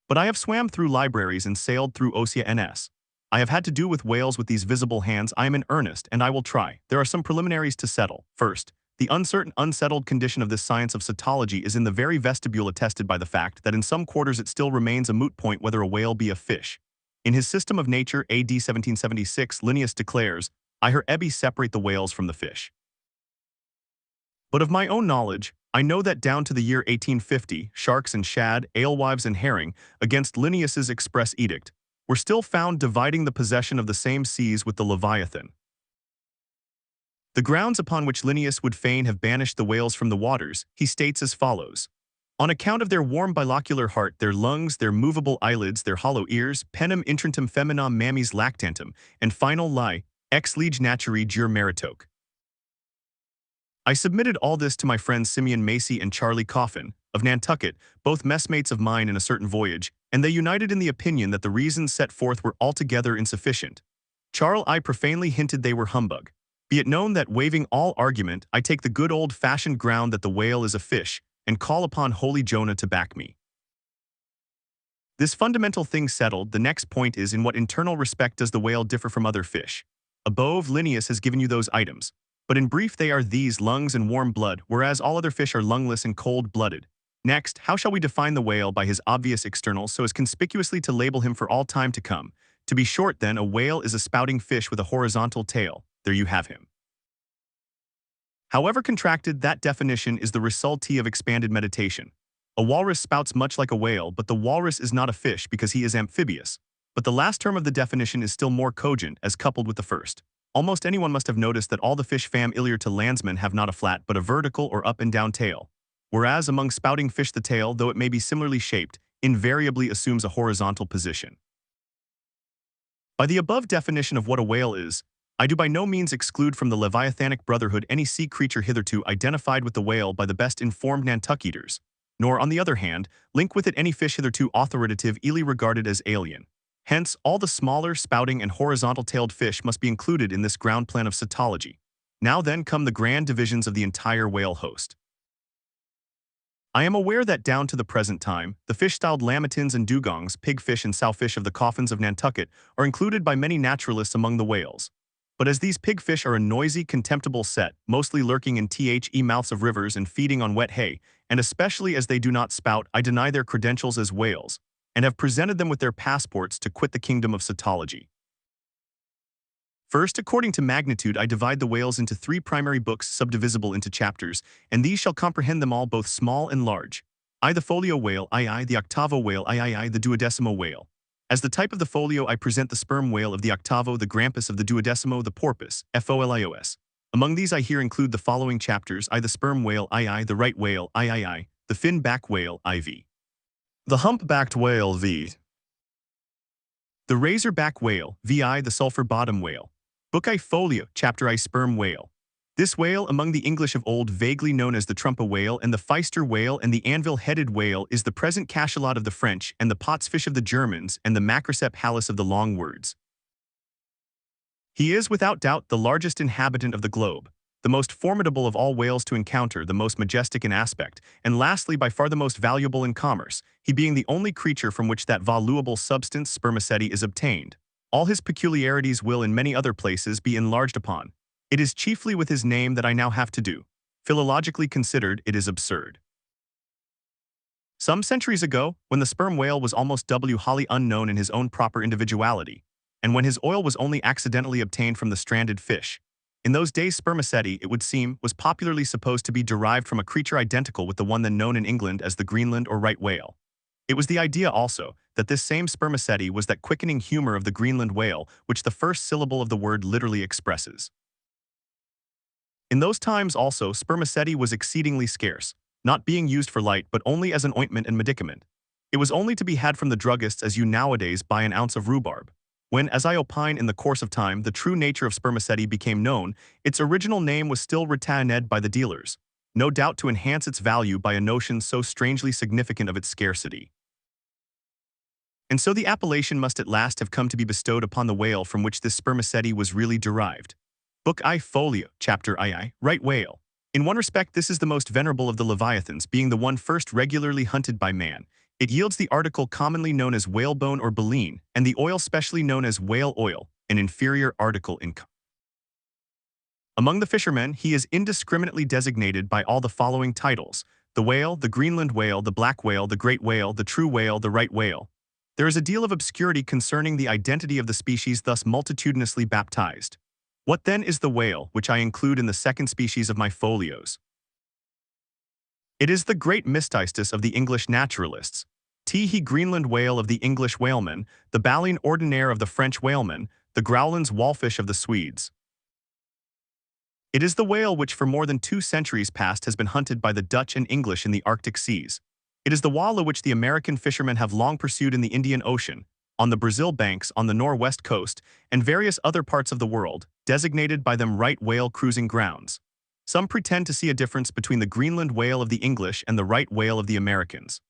But I have swam through libraries and sailed through oceans. I have had to do with whales with these visible hands. I am in earnest, and I will try. There are some preliminaries to settle. First, the uncertain, unsettled condition of this science of cetology is in the very vestibule attested by the fact that in some quarters it still remains a moot point whether a whale be a fish. In his System of Nature, AD 1776, Linnaeus declares, I hear Ebbe separate the whales from the fish. But of my own knowledge, I know that down to the year 1850, sharks and shad, alewives and herring, against Linnaeus's express edict, were still found dividing the possession of the same seas with the Leviathan. The grounds upon which Linnaeus would fain have banished the whales from the waters, he states as follows. On account of their warm bilocular heart, their lungs, their movable eyelids, their hollow ears, penem intrantum feminam mammis lactantum, and final lie, ex lege naturae jure meritoque. I submitted all this to my friends Simeon Macy and Charlie Coffin, of Nantucket, both messmates of mine in a certain voyage, and they united in the opinion that the reasons set forth were altogether insufficient. I profanely hinted they were humbug. Be it known that, waiving all argument, I take the good old-fashioned ground that the whale is a fish, and call upon holy Jonah to back me. This fundamental thing settled, the next point is in what internal respect does the whale differ from other fish. Above, Linnaeus has given you those items. But in brief they are these: lungs and warm blood, whereas all other fish are lungless and cold-blooded. Next, how shall we define the whale by his obvious externals so as conspicuously to label him for all time to come? To be short then, a whale is a spouting fish with a horizontal tail. There you have him. However contracted, that definition is the resultee of expanded meditation. A walrus spouts much like a whale, but the walrus is not a fish because he is amphibious. But the last term of the definition is still more cogent as coupled with the first. Almost anyone must have noticed that all the fish familiar to landsmen have not a flat but a vertical or up and down tail. Whereas among spouting fish the tail, though it may be similarly shaped, invariably assumes a horizontal position. By the above definition of what a whale is, I do by no means exclude from the Leviathanic brotherhood any sea creature hitherto identified with the whale by the best informed Nantucketers, nor, on the other hand, link with it any fish hitherto authoritatively regarded as alien. Hence, all the smaller, spouting, and horizontal-tailed fish must be included in this ground plan of cetology. Now then come the grand divisions of the entire whale host. I am aware that down to the present time, the fish-styled lammatins and dugongs, pigfish and sowfish of the coffins of Nantucket, are included by many naturalists among the whales. But as these pigfish are a noisy, contemptible set, mostly lurking in the mouths of rivers and feeding on wet hay, and especially as they do not spout, I deny their credentials as whales, and have presented them with their passports to quit the kingdom of cetology. First, according to magnitude, I divide the whales into 3 primary books subdivisible into chapters, and these shall comprehend them all, both small and large. I, the folio whale, I, the octavo whale, I, the duodecimo whale. As the type of the folio, I present the sperm whale of the octavo, the grampus of the duodecimo, the porpoise, folios. Among these I here include the following chapters: I, the sperm whale, I, the right whale, I, the fin-back whale, IV. The humpbacked whale, V. The razor-back whale, VI, the sulphur-bottom whale. Book I folio, chapter I, sperm whale. This whale, among the English of old vaguely known as the trumpa whale and the pfister whale and the anvil-headed whale, is the present cachalot of the French and the potsfish of the Germans and the macrocep hallis of the long words. He is without doubt the largest inhabitant of the globe, the most formidable of all whales to encounter, the most majestic in aspect, and lastly by far the most valuable in commerce, he being the only creature from which that valuable substance spermaceti is obtained. All his peculiarities will in many other places be enlarged upon. It is chiefly with his name that I now have to do. Philologically considered, it is absurd. Some centuries ago, when the sperm whale was almost wholly unknown in his own proper individuality, and when his oil was only accidentally obtained from the stranded fish, in those days spermaceti, it would seem, was popularly supposed to be derived from a creature identical with the one then known in England as the Greenland or right whale. It was the idea also that this same spermaceti was that quickening humor of the Greenland whale which the first syllable of the word literally expresses. In those times also spermaceti was exceedingly scarce, not being used for light but only as an ointment and medicament. It was only to be had from the druggists as you nowadays buy an ounce of rhubarb. When, as I opine in the course of time, the true nature of spermaceti became known, its original name was still retained by the dealers, no doubt to enhance its value by a notion so strangely significant of its scarcity. And so the appellation must at last have come to be bestowed upon the whale from which this spermaceti was really derived. Book I Folio, Chapter II, Right Whale. In one respect this is the most venerable of the leviathans, being the one first regularly hunted by man. It yields the article commonly known as whalebone or baleen, and the oil specially known as whale oil, an inferior article in Among the fishermen, he is indiscriminately designated by all the following titles: the whale, the Greenland whale, the black whale, the great whale, the true whale, the right whale. There is a deal of obscurity concerning the identity of the species thus multitudinously baptized. What then is the whale, which I include in the second species of my folios? It is the great mystistus of the English naturalists, he Greenland whale of the English whalemen, the baleine ordinaire of the French whalemen, the growlens wallfish of the Swedes. It is the whale which for more than 2 centuries past has been hunted by the Dutch and English in the Arctic seas. It is the walla which the American fishermen have long pursued in the Indian Ocean, on the Brazil banks, on the northwest coast, and various other parts of the world, designated by them right whale cruising grounds. Some pretend to see a difference between the Greenland whale of the English and the right whale of the Americans.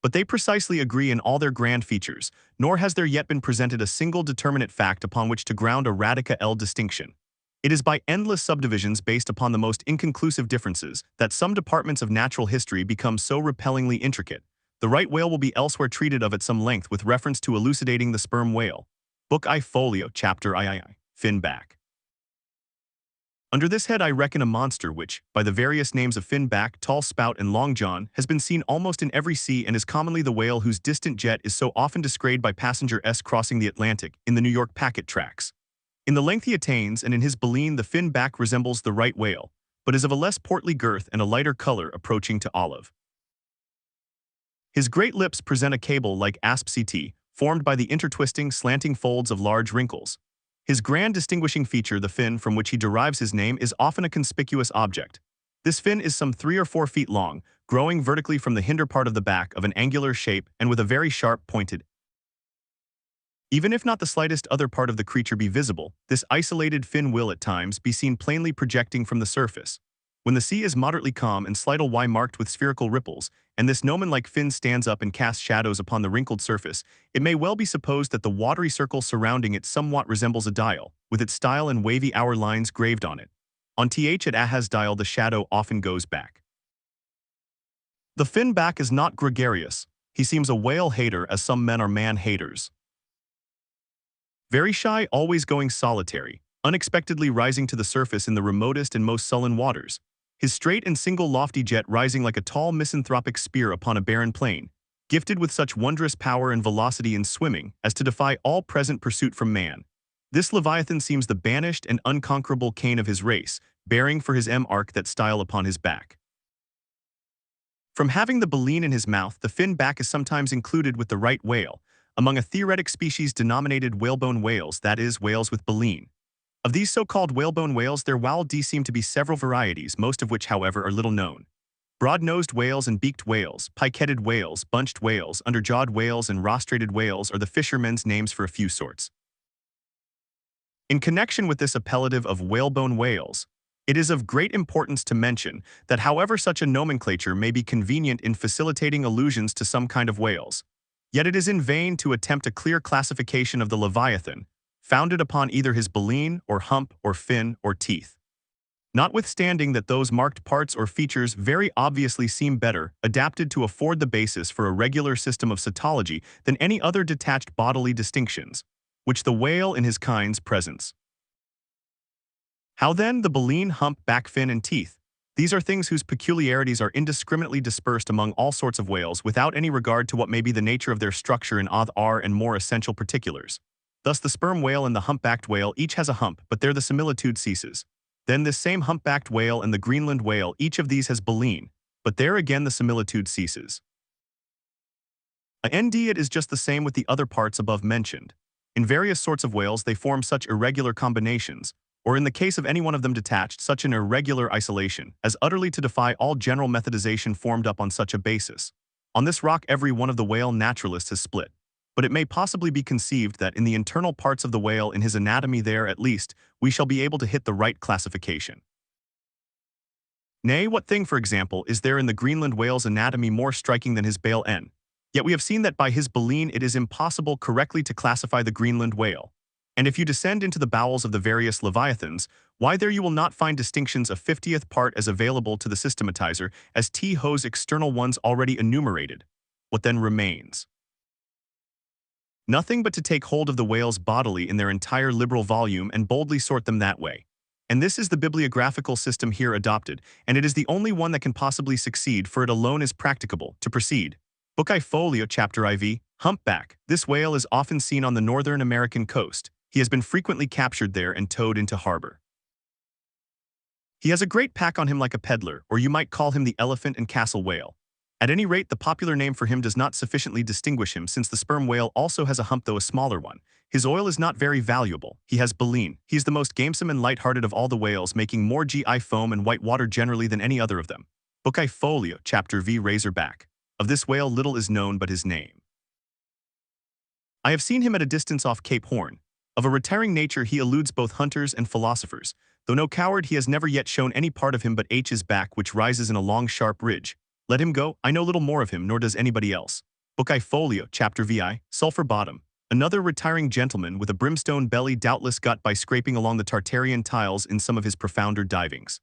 But they precisely agree in all their grand features, nor has there yet been presented a single determinate fact upon which to ground a radical distinction. It is by endless subdivisions based upon the most inconclusive differences that some departments of natural history become so repellingly intricate. The right whale will be elsewhere treated of at some length with reference to elucidating the sperm whale. Book I Folio, Chapter II, Finback. Under this head I reckon a monster which, by the various names of finback, tall spout, and long john, has been seen almost in every sea and is commonly the whale whose distant jet is so often descried by passenger S crossing the Atlantic in the New York packet tracks. In the length he attains and in his baleen the finback resembles the right whale, but is of a less portly girth and a lighter color approaching to olive. His great lips present a cable like asp CT, formed by the intertwisting, slanting folds of large wrinkles. His grand distinguishing feature, the fin from which he derives his name, is often a conspicuous object. This fin is some 3 or 4 feet long, growing vertically from the hinder part of the back, of an angular shape and with a very sharp pointed. Even if not the slightest other part of the creature be visible, this isolated fin will at times be seen plainly projecting from the surface. When the sea is moderately calm and slight y marked with spherical ripples, and this gnomon-like fin stands up and casts shadows upon the wrinkled surface, it may well be supposed that the watery circle surrounding it somewhat resembles a dial, with its style and wavy hour lines graved on it. On th at Ahaz dial the shadow often goes back. The finback is not gregarious. He seems a whale hater as some men are man haters. Very shy, always going solitary, unexpectedly rising to the surface in the remotest and most sullen waters. His straight and single lofty jet rising like a tall misanthropic spear upon a barren plain, gifted with such wondrous power and velocity in swimming as to defy all present pursuit from man. This Leviathan seems the banished and unconquerable Cain of his race, bearing for his arc that style upon his back. From having the baleen in his mouth, the finback is sometimes included with the right whale, among a theoretic species denominated whalebone whales, that is, whales with baleen. Of these so-called whalebone whales there seem to be several varieties, most of which, however, are little known. Broad-nosed whales and beaked whales, pike-headed whales, bunched whales, underjawed whales, and rostrated whales are the fishermen's names for a few sorts. In connection with this appellative of whalebone whales, it is of great importance to mention that however such a nomenclature may be convenient in facilitating allusions to some kind of whales, yet it is in vain to attempt a clear classification of the Leviathan, founded upon either his baleen or hump or fin or teeth. Notwithstanding that those marked parts or features very obviously seem better adapted to afford the basis for a regular system of cytology than any other detached bodily distinctions, which the whale in his kinds presents. How then the baleen, hump, back fin, and teeth? These are things whose peculiarities are indiscriminately dispersed among all sorts of whales without any regard to what may be the nature of their structure in other and more essential particulars. Thus the sperm whale and the humpbacked whale each has a hump, but there the similitude ceases. Then this same humpbacked whale and the Greenland whale, each of these has baleen, but there again the similitude ceases. It is just the same with the other parts above mentioned. In various sorts of whales they form such irregular combinations, or in the case of any one of them detached, such an irregular isolation, as utterly to defy all general methodization formed up on such a basis. On this rock every one of the whale naturalists has split. But it may possibly be conceived that in the internal parts of the whale, in his anatomy there at least, we shall be able to hit the right classification. Nay, what thing, for example, is there in the Greenland whale's anatomy more striking than his baleen? Yet we have seen that by his baleen it is impossible correctly to classify the Greenland whale. And if you descend into the bowels of the various leviathans, why there you will not find distinctions a 50th part as available to the systematizer as T. Ho's external ones already enumerated. What then remains? Nothing but to take hold of the whales bodily in their entire liberal volume and boldly sort them that way. And this is the bibliographical system here adopted, and it is the only one that can possibly succeed, for it alone is practicable. To proceed. Book I Folio, Chapter IV, Humpback. This whale is often seen on the northern American coast. He has been frequently captured there and towed into harbor. He has a great pack on him like a peddler, or you might call him the elephant and castle whale. At any rate, the popular name for him does not sufficiently distinguish him, since the sperm whale also has a hump, though a smaller one. His oil is not very valuable. He has baleen. He is the most gamesome and light-hearted of all the whales, making more GI foam and white water generally than any other of them. Book I Folio, Chapter V, Razorback. Of this whale little is known but his name. I have seen him at a distance off Cape Horn. Of a retiring nature he eludes both hunters and philosophers. Though no coward, he has never yet shown any part of him but H's back, which rises in a long sharp ridge. Let him go. I know little more of him, nor does anybody else. Book I Folio, Chapter VI, Sulphur Bottom. Another retiring gentleman with a brimstone belly, doubtless got by scraping along the Tartarian tiles in some of his profounder divings.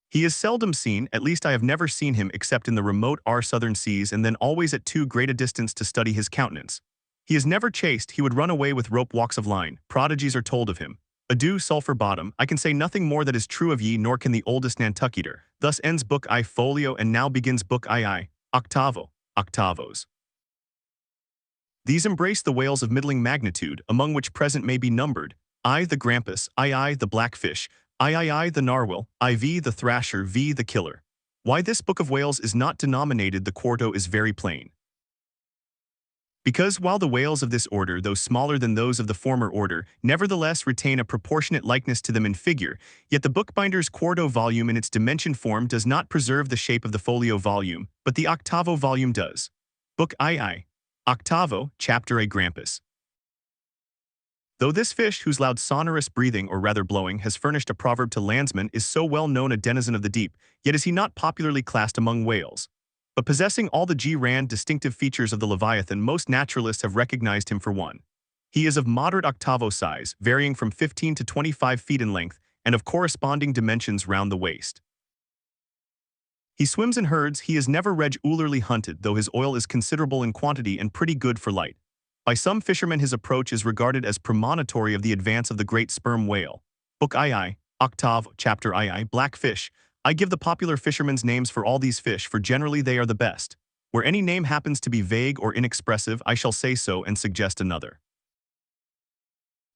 He is seldom seen, at least I have never seen him except in the remote southern seas, and then always at too great a distance to study his countenance. He is never chased, he would run away with rope walks of line. Prodigies are told of him. Adieu, Sulphur Bottom, I can say nothing more that is true of ye, nor can the oldest Nantucketer. Thus ends Book I Folio, and now begins Book II, Octavo, Octavos. These embrace the whales of middling magnitude, among which present may be numbered I the grampus, II the blackfish, III the narwhal, IV the thrasher, V the killer. Why this book of whales is not denominated the quarto is very plain. Because while the whales of this order, though smaller than those of the former order, nevertheless retain a proportionate likeness to them in figure, yet the bookbinder's quarto volume in its dimension form does not preserve the shape of the folio volume, but the octavo volume does. Book II, Octavo, Chapter A, Grampus. Though this fish, whose loud sonorous breathing, or rather blowing, has furnished a proverb to landsmen, is so well known a denizen of the deep, yet is he not popularly classed among whales. But possessing all the G-Rand distinctive features of the Leviathan, most naturalists have recognized him for one. He is of moderate octavo size, varying from 15 to 25 feet in length, and of corresponding dimensions round the waist. He swims in herds. He is never regularly hunted, though his oil is considerable in quantity and pretty good for light. By some fishermen his approach is regarded as premonitory of the advance of the great sperm whale. Book II, Octave, Chapter II, Blackfish. I give the popular fishermen's names for all these fish, for generally they are the best. Where any name happens to be vague or inexpressive, I shall say so and suggest another.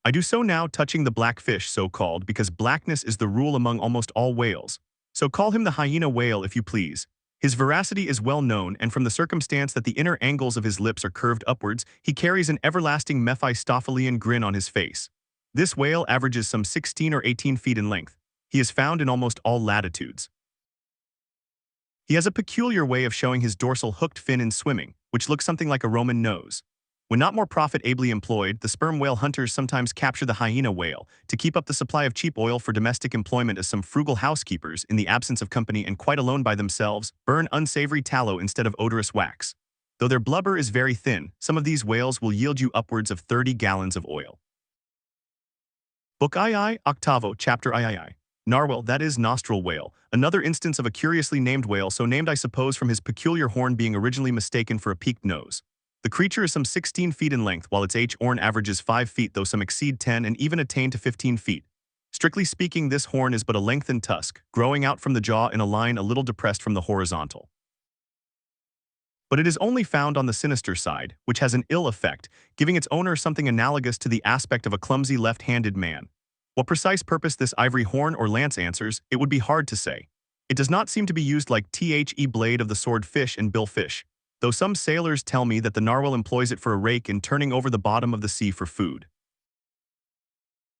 I do so now touching the blackfish, so called, because blackness is the rule among almost all whales. So call him the hyena whale if you please. His veracity is well known, and from the circumstance that the inner angles of his lips are curved upwards, he carries an everlasting Mephistophelian grin on his face. This whale averages some 16 or 18 feet in length. He is found in almost all latitudes. He has a peculiar way of showing his dorsal hooked fin in swimming, which looks something like a Roman nose. When not more profitably employed, the sperm whale hunters sometimes capture the hyena whale to keep up the supply of cheap oil for domestic employment, as some frugal housekeepers, in the absence of company and quite alone by themselves, burn unsavory tallow instead of odorous wax. Though their blubber is very thin, some of these whales will yield you upwards of 30 gallons of oil. Book II, Octavo, Chapter III. Narwhal, that is, nostril whale, another instance of a curiously named whale, so named I suppose from his peculiar horn being originally mistaken for a peaked nose. The creature is some 16 feet in length, while its horn averages 5 feet, though some exceed 10 and even attain to 15 feet. Strictly speaking, this horn is but a lengthened tusk, growing out from the jaw in a line a little depressed from the horizontal. But it is only found on the sinister side, which has an ill effect, giving its owner something analogous to the aspect of a clumsy left-handed man. What precise purpose this ivory horn or lance answers, it would be hard to say. It does not seem to be used like the blade of the sword fish and bill fish, though some sailors tell me that the narwhal employs it for a rake in turning over the bottom of the sea for food.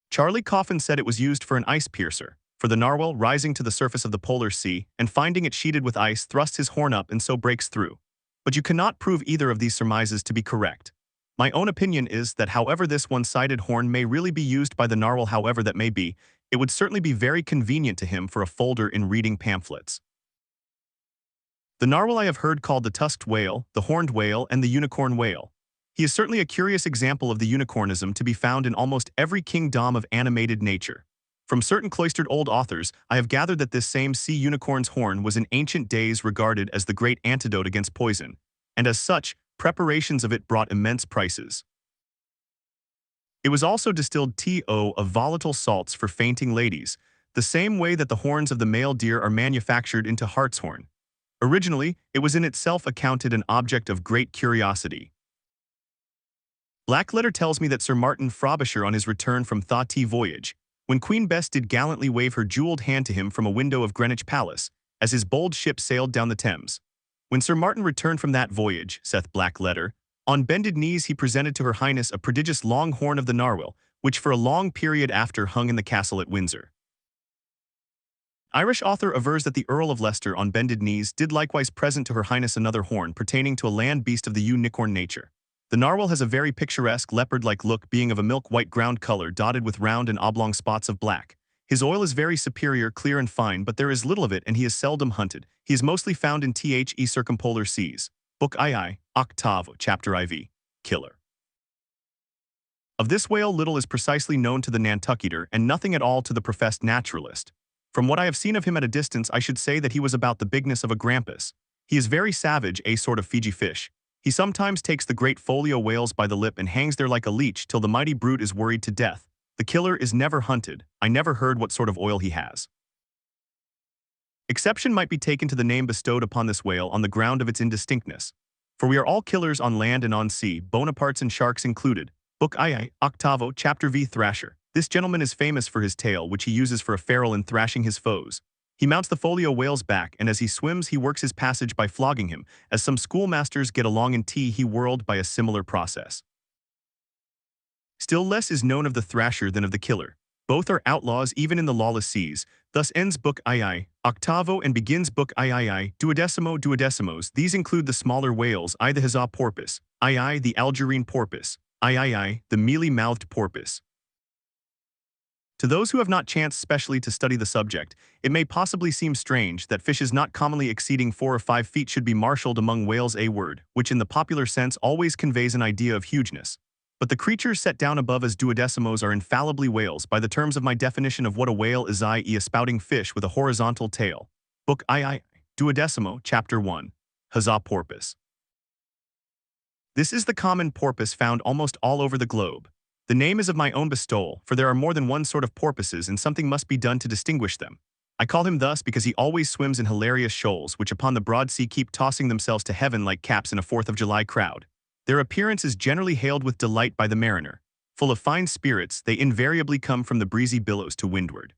Charlie Coffin said it was used for an ice piercer, for the narwhal, rising to the surface of the polar sea and finding it sheeted with ice, thrusts his horn up and so breaks through. But you cannot prove either of these surmises to be correct. My own opinion is that however this one-sided horn may really be used by the narwhal, however that may be, it would certainly be very convenient to him for a folder in reading pamphlets. The narwhal I have heard called the tusked whale, the horned whale, and the unicorn whale. He is certainly a curious example of the unicornism to be found in almost every kingdom of animated nature. From certain cloistered old authors, I have gathered that this same sea unicorn's horn was in ancient days regarded as the great antidote against poison, and as such, preparations of it brought immense prices. It was also distilled of volatile salts for fainting ladies, the same way that the horns of the male deer are manufactured into hartshorn. Originally, it was in itself accounted an object of great curiosity. Blackletter tells me that Sir Martin Frobisher, on his return from the voyage, when Queen Bess did gallantly wave her jewelled hand to him from a window of Greenwich Palace, as his bold ship sailed down the Thames. When Sir Martin returned from that voyage, saith Blackletter, on bended knees he presented to her Highness a prodigious long horn of the narwhal, which for a long period after hung in the castle at Windsor. Irish author avers that the Earl of Leicester on bended knees did likewise present to her Highness another horn pertaining to a land beast of the unicorn nature. The narwhal has a very picturesque leopard-like look, being of a milk-white ground color dotted with round and oblong spots of black. His oil is very superior, clear and fine, but there is little of it and he is seldom hunted. He is mostly found in the circumpolar seas. Book II, Octavo, Chapter IV. Killer. Of this whale little is precisely known to the Nantucketer and nothing at all to the professed naturalist. From what I have seen of him at a distance, I should say that he was about the bigness of a grampus. He is very savage, a sort of Fiji fish. He sometimes takes the great folio whales by the lip and hangs there like a leech till the mighty brute is worried to death. The killer is never hunted. I never heard what sort of oil he has. Exception might be taken to the name bestowed upon this whale on the ground of its indistinctness. For we are all killers on land and on sea, Bonapartes and sharks included. Book II, Octavo, Chapter V. Thrasher. This gentleman is famous for his tail, which he uses for a ferrule in thrashing his foes. He mounts the folio whale's back, and as he swims he works his passage by flogging him. As some schoolmasters get along in tea, he whirled by a similar process. Still less is known of the thrasher than of the killer. Both are outlaws even in the lawless seas. Thus ends Book II, Octavo, and begins Book III, duodecimos. These include the smaller whales, I the huzzah porpoise, II the Algerine porpoise, III the mealy-mouthed porpoise. To those who have not chanced specially to study the subject, it may possibly seem strange that fishes not commonly exceeding 4 or 5 feet should be marshaled among whales, a word which in the popular sense always conveys an idea of hugeness. But the creatures set down above as duodecimos are infallibly whales by the terms of my definition of what a whale is, i.e. a spouting fish with a horizontal tail. Book II, Duodecimo, Chapter 1. Huzzah porpoise. This is the common porpoise found almost all over the globe. The name is of my own bestowal, for there are more than one sort of porpoises and something must be done to distinguish them. I call him thus because he always swims in hilarious shoals which upon the broad sea keep tossing themselves to heaven like caps in a 4th of July crowd. Their appearance is generally hailed with delight by the mariner. Full of fine spirits, they invariably come from the breezy billows to windward.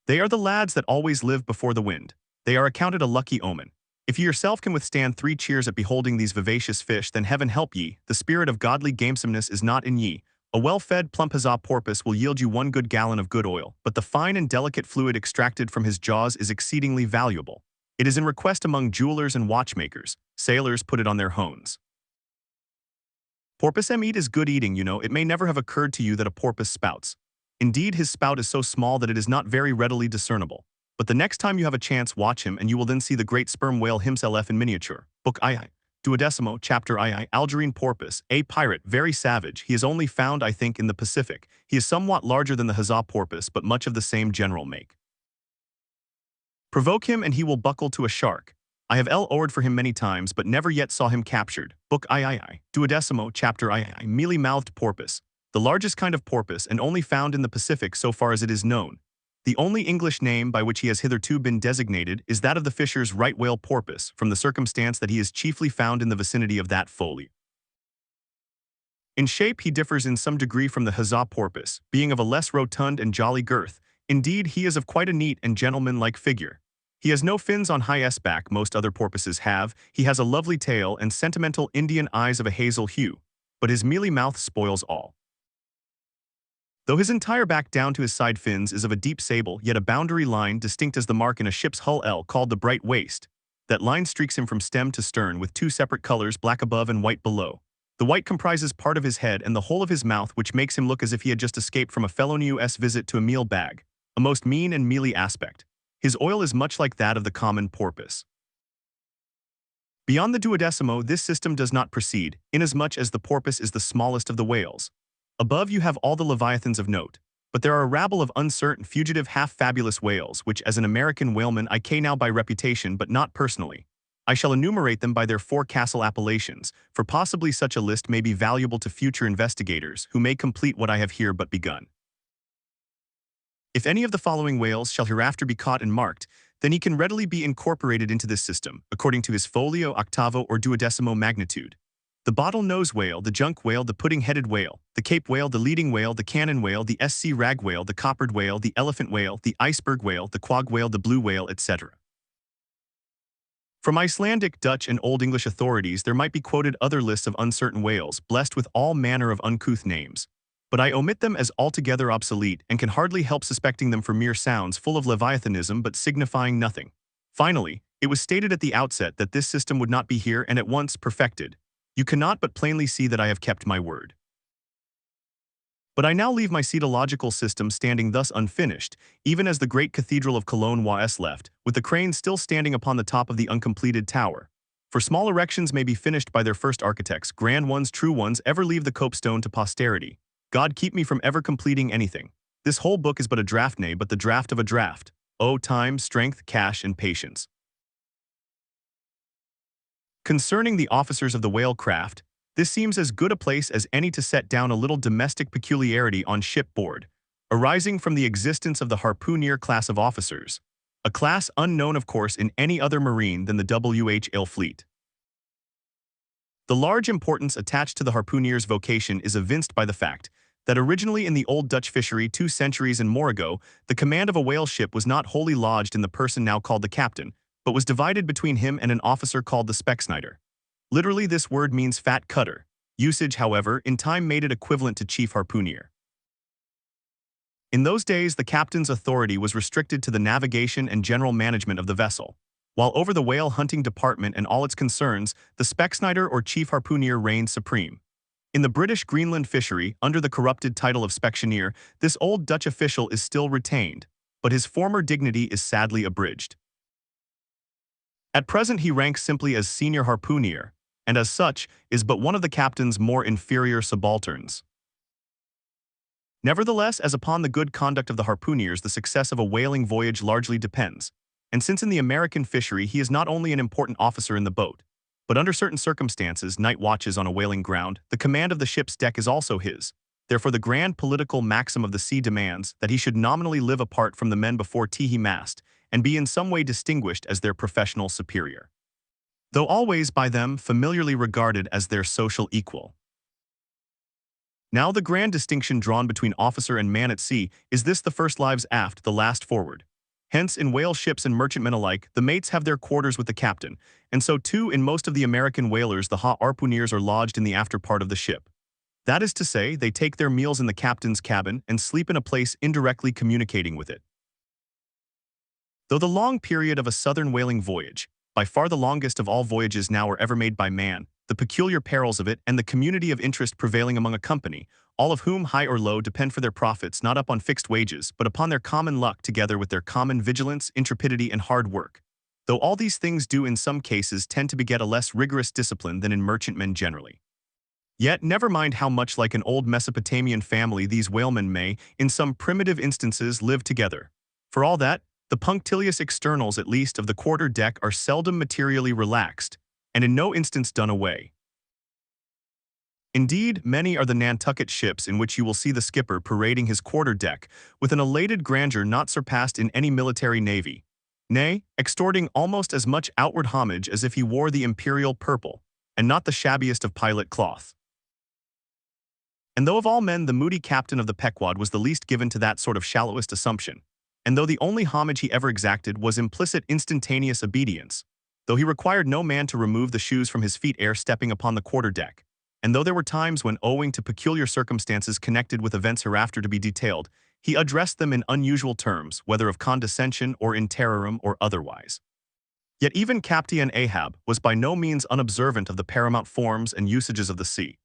They are the lads that always live before the wind. They are accounted a lucky omen. If ye yourself can withstand 3 cheers at beholding these vivacious fish, then heaven help ye, the spirit of godly gamesomeness is not in ye. A well-fed plump huzzah porpoise will yield you 1 good gallon of good oil, but the fine and delicate fluid extracted from his jaws is exceedingly valuable. It is in request among jewelers and watchmakers. Sailors put it on their hones. Porpoise meat is good eating, you know. It may never have occurred to you that a porpoise spouts. Indeed, his spout is so small that it is not very readily discernible. But the next time you have a chance, watch him, and you will then see the great sperm whale himself in miniature. Book II, Duodecimo, Chapter II, Algerine porpoise, a pirate, very savage. He is only found, I think, in the Pacific. He is somewhat larger than the huzzah porpoise, but much of the same general make. Provoke him and he will buckle to a shark. I have L'd for him many times, but never yet saw him captured. Book III, Duodecimo, Chapter II, mealy-mouthed porpoise, the largest kind of porpoise and only found in the Pacific so far as it is known. The only English name by which he has hitherto been designated is that of the fisher's right whale porpoise, from the circumstance that he is chiefly found in the vicinity of that folly. In shape he differs in some degree from the huzzah porpoise, being of a less rotund and jolly girth. Indeed, he is of quite a neat and gentleman-like figure. He has no fins on high back most other porpoises have. He has a lovely tail and sentimental Indian eyes of a hazel hue, but his mealy mouth spoils all. Though his entire back down to his side fins is of a deep sable, yet a boundary line distinct as the mark in a ship's hull L called the bright waist. That line streaks him from stem to stern with two separate colors, black above and white below. The white comprises part of his head and the whole of his mouth, which makes him look as if he had just escaped from a felonious's visit to a meal bag, a most mean and mealy aspect. His oil is much like that of the common porpoise. Beyond the duodecimo, this system does not proceed, inasmuch as the porpoise is the smallest of the whales. Above you have all the leviathans of note, but there are a rabble of uncertain, fugitive, half-fabulous whales, which as an American whaleman I can now by reputation but not personally. I shall enumerate them by their forecastle appellations, for possibly such a list may be valuable to future investigators who may complete what I have here but begun. If any of the following whales shall hereafter be caught and marked, then he can readily be incorporated into this system, according to his folio, octavo, or duodecimo magnitude. The bottle-nose whale, the junk whale, the pudding-headed whale, the cape whale, the leading whale, the cannon whale, the SC rag whale, the coppered whale, the elephant whale, the iceberg whale, the quag whale, the blue whale, etc. From Icelandic, Dutch, and Old English authorities there might be quoted other lists of uncertain whales, blessed with all manner of uncouth names. But I omit them as altogether obsolete and can hardly help suspecting them for mere sounds full of leviathanism but signifying nothing. Finally, it was stated at the outset that this system would not be here and at once perfected. You cannot but plainly see that I have kept my word. But I now leave my cetological system standing thus unfinished, even as the great cathedral of Cologne was left, with the crane still standing upon the top of the uncompleted tower. For small erections may be finished by their first architects, grand ones, true ones, ever leave the copestone to posterity. God keep me from ever completing anything. This whole book is but a draft, nay, but the draft of a draft. Oh, time, strength, cash, and patience. Concerning the officers of the whale craft, this seems as good a place as any to set down a little domestic peculiarity on shipboard, arising from the existence of the harpooneer class of officers, a class unknown, of course, in any other marine than the WHL fleet. The large importance attached to the harpooneer's vocation is evinced by the fact that originally in the old Dutch fishery 2 centuries and more ago, the command of a whale ship was not wholly lodged in the person now called the captain, but was divided between him and an officer called the specksnider. Literally, this word means fat cutter. Usage, however, in time made it equivalent to chief harpooneer. In those days, the captain's authority was restricted to the navigation and general management of the vessel, while over the whale hunting department and all its concerns, the specksnider or chief harpooneer reigned supreme. In the British Greenland fishery, under the corrupted title of specksioneer, this old Dutch official is still retained, but his former dignity is sadly abridged. At present he ranks simply as senior harpooneer, and as such, is but one of the captain's more inferior subalterns. Nevertheless, as upon the good conduct of the harpooneers the success of a whaling voyage largely depends, and since in the American fishery he is not only an important officer in the boat, but under certain circumstances, night watches on a whaling ground, the command of the ship's deck is also his. Therefore the grand political maxim of the sea demands that he should nominally live apart from the men before he mast, and be in some way distinguished as their professional superior, though always by them familiarly regarded as their social equal. Now the grand distinction drawn between officer and man at sea is this: the first lives aft, the last forward. Hence, in whale ships and merchantmen alike, the mates have their quarters with the captain, and so too in most of the American whalers the harpooneers are lodged in the after part of the ship. That is to say, they take their meals in the captain's cabin and sleep in a place indirectly communicating with it. Though the long period of a southern whaling voyage, by far the longest of all voyages now or ever made by man, the peculiar perils of it, and the community of interest prevailing among a company, all of whom, high or low, depend for their profits not upon fixed wages, but upon their common luck together with their common vigilance, intrepidity, and hard work. though all these things do in some cases tend to beget a less rigorous discipline than in merchantmen generally. Yet, never mind how much like an old Mesopotamian family these whalemen may, in some primitive instances, live together. For all that, the punctilious externals at least of the quarter deck are seldom materially relaxed, and in no instance done away. Indeed, many are the Nantucket ships in which you will see the skipper parading his quarter deck with an elated grandeur not surpassed in any military navy, nay, extorting almost as much outward homage as if he wore the imperial purple, and not the shabbiest of pilot cloth. And though of all men the moody captain of the Pequod was the least given to that sort of shallowest assumption, and though the only homage he ever exacted was implicit instantaneous obedience, though he required no man to remove the shoes from his feet ere stepping upon the quarter deck, and though there were times when, owing to peculiar circumstances connected with events hereafter to be detailed, he addressed them in unusual terms, whether of condescension or in terrorem or otherwise. Yet even Captain Ahab was by no means unobservant of the paramount forms and usages of the sea.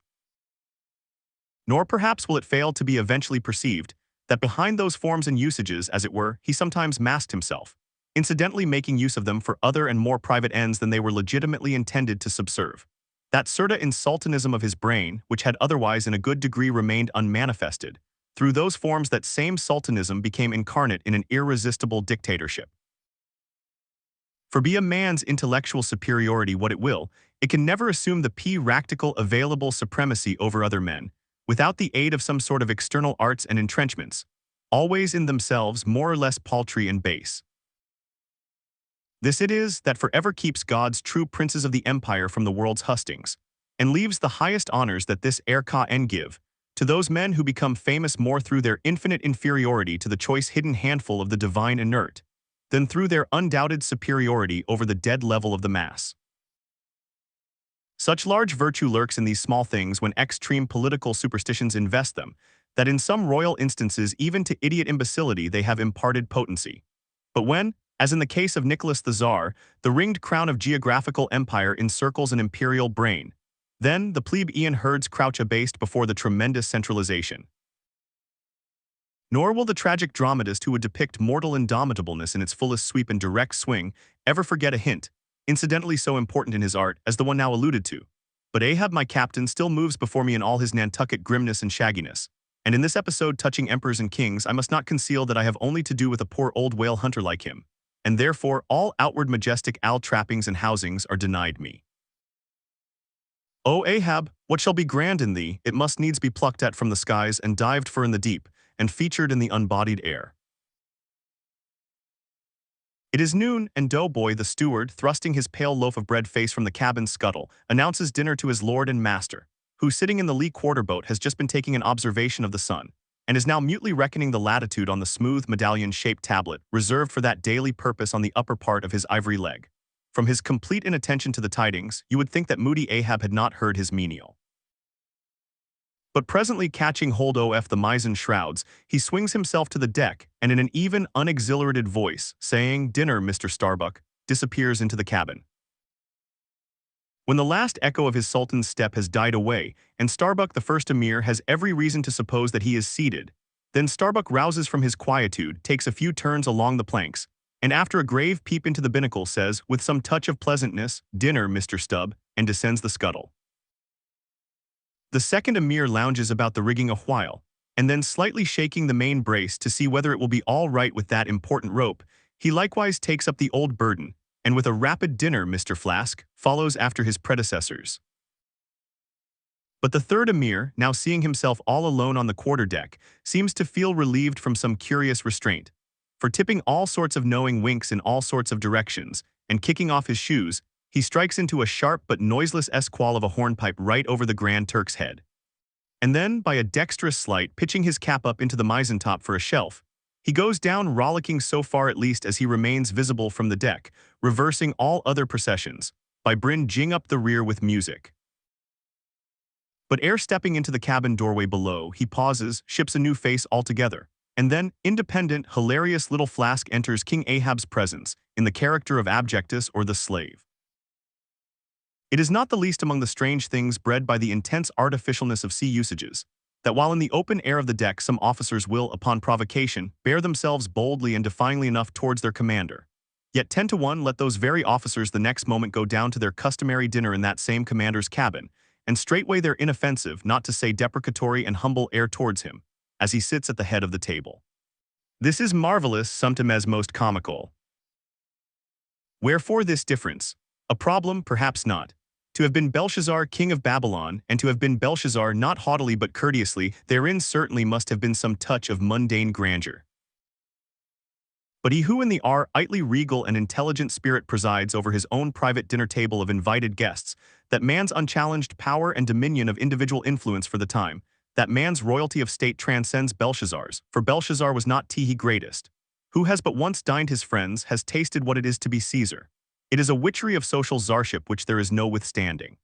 Nor perhaps will it fail to be eventually perceived that behind those forms and usages, as it were, he sometimes masked himself, incidentally making use of them for other and more private ends than they were legitimately intended to subserve. That certa insultanism of his brain, which had otherwise in a good degree remained unmanifested, through those forms that same sultanism became incarnate in an irresistible dictatorship. For be a man's intellectual superiority what it will, it can never assume the practical available supremacy over other men, without the aid of some sort of external arts and entrenchments, always in themselves more or less paltry and base. This it is that forever keeps God's true princes of the empire from the world's hustings, and leaves the highest honors that this erka give, to those men who become famous more through their infinite inferiority to the choice hidden handful of the divine inert, than through their undoubted superiority over the dead level of the mass. Such large virtue lurks in these small things when extreme political superstitions invest them, that in some royal instances even to idiot imbecility they have imparted potency. But when, as in the case of Nicholas the Tsar, the ringed crown of geographical empire encircles an imperial brain, then the plebeian herds crouch abased before the tremendous centralization. Nor will the tragic dramatist who would depict mortal indomitableness in its fullest sweep and direct swing ever forget a hint, incidentally so important in his art as the one now alluded to. But Ahab, my captain, still moves before me in all his Nantucket grimness and shagginess, and in this episode touching emperors and kings I must not conceal that I have only to do with a poor old whale hunter like him, and therefore all outward majestic owl trappings and housings are denied me. O Ahab, what shall be grand in thee, it must needs be plucked at from the skies and dived for in the deep, and featured in the unbodied air. It is noon, and Doughboy the steward, thrusting his pale loaf of bread face from the cabin scuttle, announces dinner to his lord and master, who sitting in the lee quarter-boat has just been taking an observation of the sun, and is now mutely reckoning the latitude on the smooth medallion-shaped tablet reserved for that daily purpose on the upper part of his ivory leg. From his complete inattention to the tidings, you would think that moody Ahab had not heard his menial. But presently catching hold of the mizzen shrouds, he swings himself to the deck, and in an even, unexhilarated voice, saying, "Dinner, Mr. Starbuck," disappears into the cabin. When the last echo of his sultan's step has died away, and Starbuck the first emir has every reason to suppose that he is seated, then Starbuck rouses from his quietude, takes a few turns along the planks, and after a grave peep into the binnacle says, with some touch of pleasantness, "Dinner, Mr. Stubb," and descends the scuttle. The second emir lounges about the rigging a while, and then slightly shaking the main brace to see whether it will be all right with that important rope, he likewise takes up the old burden, and with a rapid "Dinner, Mr. Flask," follows after his predecessors. But the third emir, now seeing himself all alone on the quarter-deck, seems to feel relieved from some curious restraint, for tipping all sorts of knowing winks in all sorts of directions, and kicking off his shoes, he strikes into a sharp but noiseless esquall of a hornpipe right over the Grand Turk's head. And then, by a dexterous sleight, pitching his cap up into the mizentop for a shelf, he goes down rollicking so far at least as he remains visible from the deck, reversing all other processions, by jing up the rear with music. But ere stepping into the cabin doorway below, he pauses, ships a new face altogether, and then, independent, hilarious little Flask enters King Ahab's presence, in the character of abjectus or the slave. It is not the least among the strange things bred by the intense artificialness of sea usages, that while in the open air of the deck some officers will, upon provocation, bear themselves boldly and defyingly enough towards their commander, Yet 10 to 1 let those very officers the next moment go down to their customary dinner in that same commander's cabin, and straightway their inoffensive, not to say deprecatory and humble air towards him, as he sits at the head of the table. This is marvelous, sometimes most comical. Wherefore this difference? A problem, perhaps not. To have been Belshazzar, king of Babylon, and to have been Belshazzar not haughtily but courteously, therein certainly must have been some touch of mundane grandeur. But he who in the idly regal and intelligent spirit presides over his own private dinner table of invited guests, that man's unchallenged power and dominion of individual influence for the time, that man's royalty of state transcends Belshazzar's, for Belshazzar was not he greatest. Who has but once dined his friends has tasted what it is to be Caesar. It is a witchery of social czarship which there is no withstanding.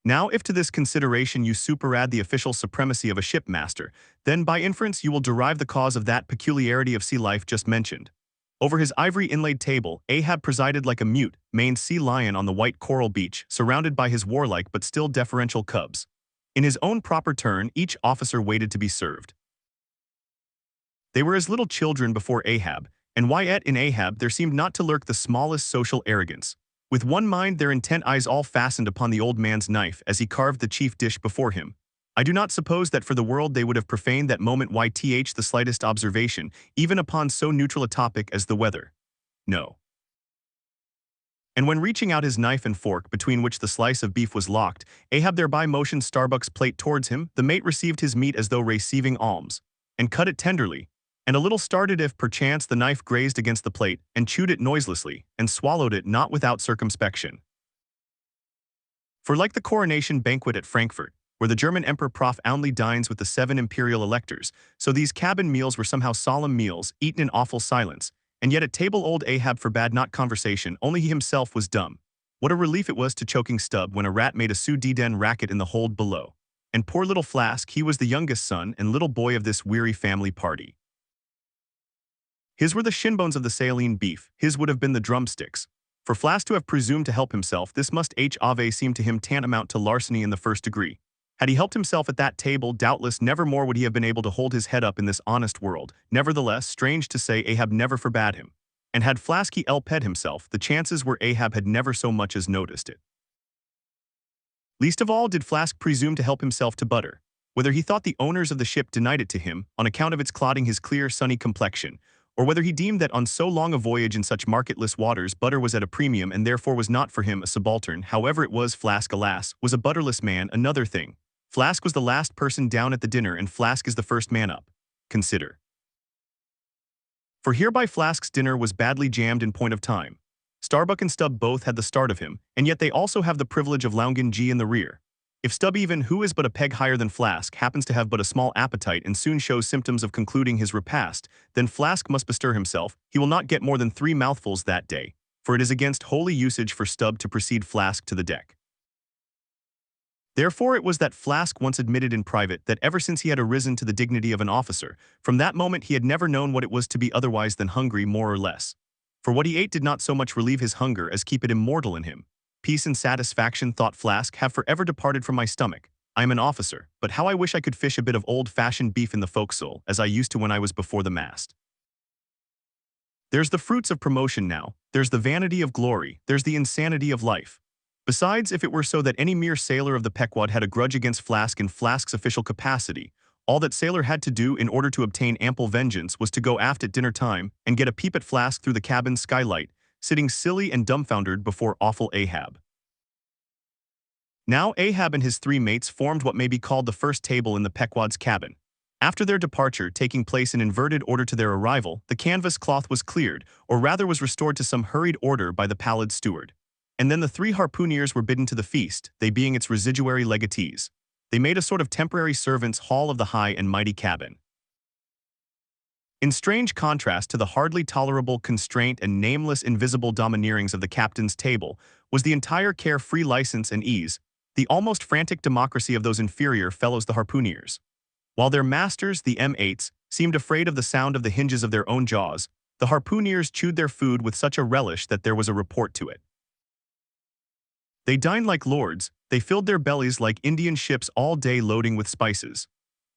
Now if to this consideration you superadd the official supremacy of a shipmaster, then by inference you will derive the cause of that peculiarity of sea life just mentioned. Over his ivory inlaid table, Ahab presided like a mute, maned sea lion on the white coral beach, surrounded by his warlike but still deferential cubs. In his own proper turn, each officer waited to be served. They were as little children before Ahab, and yet in Ahab there seemed not to lurk the smallest social arrogance. With one mind their intent eyes all fastened upon the old man's knife as he carved the chief dish before him. I do not suppose that for the world they would have profaned that moment the slightest observation, even upon so neutral a topic as the weather. No. And when reaching out his knife and fork between which the slice of beef was locked, Ahab thereby motioned Starbuck's plate towards him, the mate received his meat as though receiving alms, and cut it tenderly, and a little started if perchance the knife grazed against the plate, and chewed it noiselessly, and swallowed it not without circumspection. For like the coronation banquet at Frankfurt, where the German Emperor profoundly dines with the 7 imperial electors, so these cabin meals were somehow solemn meals, eaten in awful silence, and yet at table old Ahab forbade not conversation, only he himself was dumb. What a relief it was to choking Stubb when a rat made a sous-den racket in the hold below. And poor little Flask, he was the youngest son and little boy of this weary family party. His were the shinbones of the saline beef, his would have been the drumsticks. For Flask to have presumed to help himself, this must have seemed to him tantamount to larceny in the first degree. Had he helped himself at that table, doubtless never more would he have been able to hold his head up in this honest world. Nevertheless, strange to say, Ahab never forbade him. And had Flasky ped himself, the chances were Ahab had never so much as noticed it. Least of all did Flask presume to help himself to butter. Whether he thought the owners of the ship denied it to him, on account of its clouding his clear, sunny complexion, or whether he deemed that on so long a voyage in such marketless waters butter was at a premium and therefore was not for him a subaltern, however it was, Flask, alas, was a butterless man. Another thing. Flask was the last person down at the dinner and Flask is the first man up. Consider. For hereby Flask's dinner was badly jammed in point of time. Starbuck and Stubb both had the start of him, and yet they also have the privilege of lounging G in the rear. If Stubb, even who is but a peg higher than Flask, happens to have but a small appetite and soon shows symptoms of concluding his repast, then Flask must bestir himself. He will not get more than 3 mouthfuls that day, for it is against holy usage for Stubb to precede Flask to the deck. Therefore it was that Flask once admitted in private that ever since he had arisen to the dignity of an officer, from that moment he had never known what it was to be otherwise than hungry more or less. For what he ate did not so much relieve his hunger as keep it immortal in him. Peace and satisfaction, thought Flask, have forever departed from my stomach. I am an officer, but how I wish I could fish a bit of old-fashioned beef in the forecastle, as I used to when I was before the mast. There's the fruits of promotion now, there's the vanity of glory, there's the insanity of life. Besides, if it were so that any mere sailor of the Pequod had a grudge against Flask in Flask's official capacity, all that sailor had to do in order to obtain ample vengeance was to go aft at dinner time and get a peep at Flask through the cabin skylight, sitting silly and dumbfoundered before awful Ahab. Now Ahab and his 3 mates formed what may be called the first table in the Pequod's cabin. After their departure, taking place in inverted order to their arrival, the canvas cloth was cleared, or rather was restored to some hurried order by the pallid steward. And then the 3 harpooneers were bidden to the feast, they being its residuary legatees. They made a sort of temporary servants' hall of the high and mighty cabin. In strange contrast to the hardly tolerable constraint and nameless invisible domineerings of the captain's table was the entire care-free license and ease, the almost frantic democracy of those inferior fellows the harpooneers. While their masters, the M8s, seemed afraid of the sound of the hinges of their own jaws, the harpooneers chewed their food with such a relish that there was a report to it. They dined like lords, they filled their bellies like Indian ships all day loading with spices.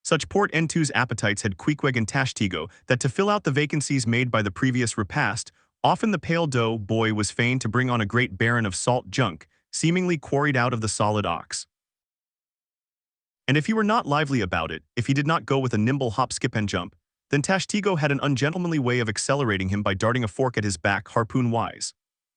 Such portentous appetites had Queequeg and Tashtego that to fill out the vacancies made by the previous repast, Often the pale dough boy was fain to bring on a great baron of salt junk, seemingly quarried out of the solid ox. And if he were not lively about it, if he did not go with a nimble hop, skip, and jump, then Tashtigo had an ungentlemanly way of accelerating him by darting a fork at his back harpoon-wise.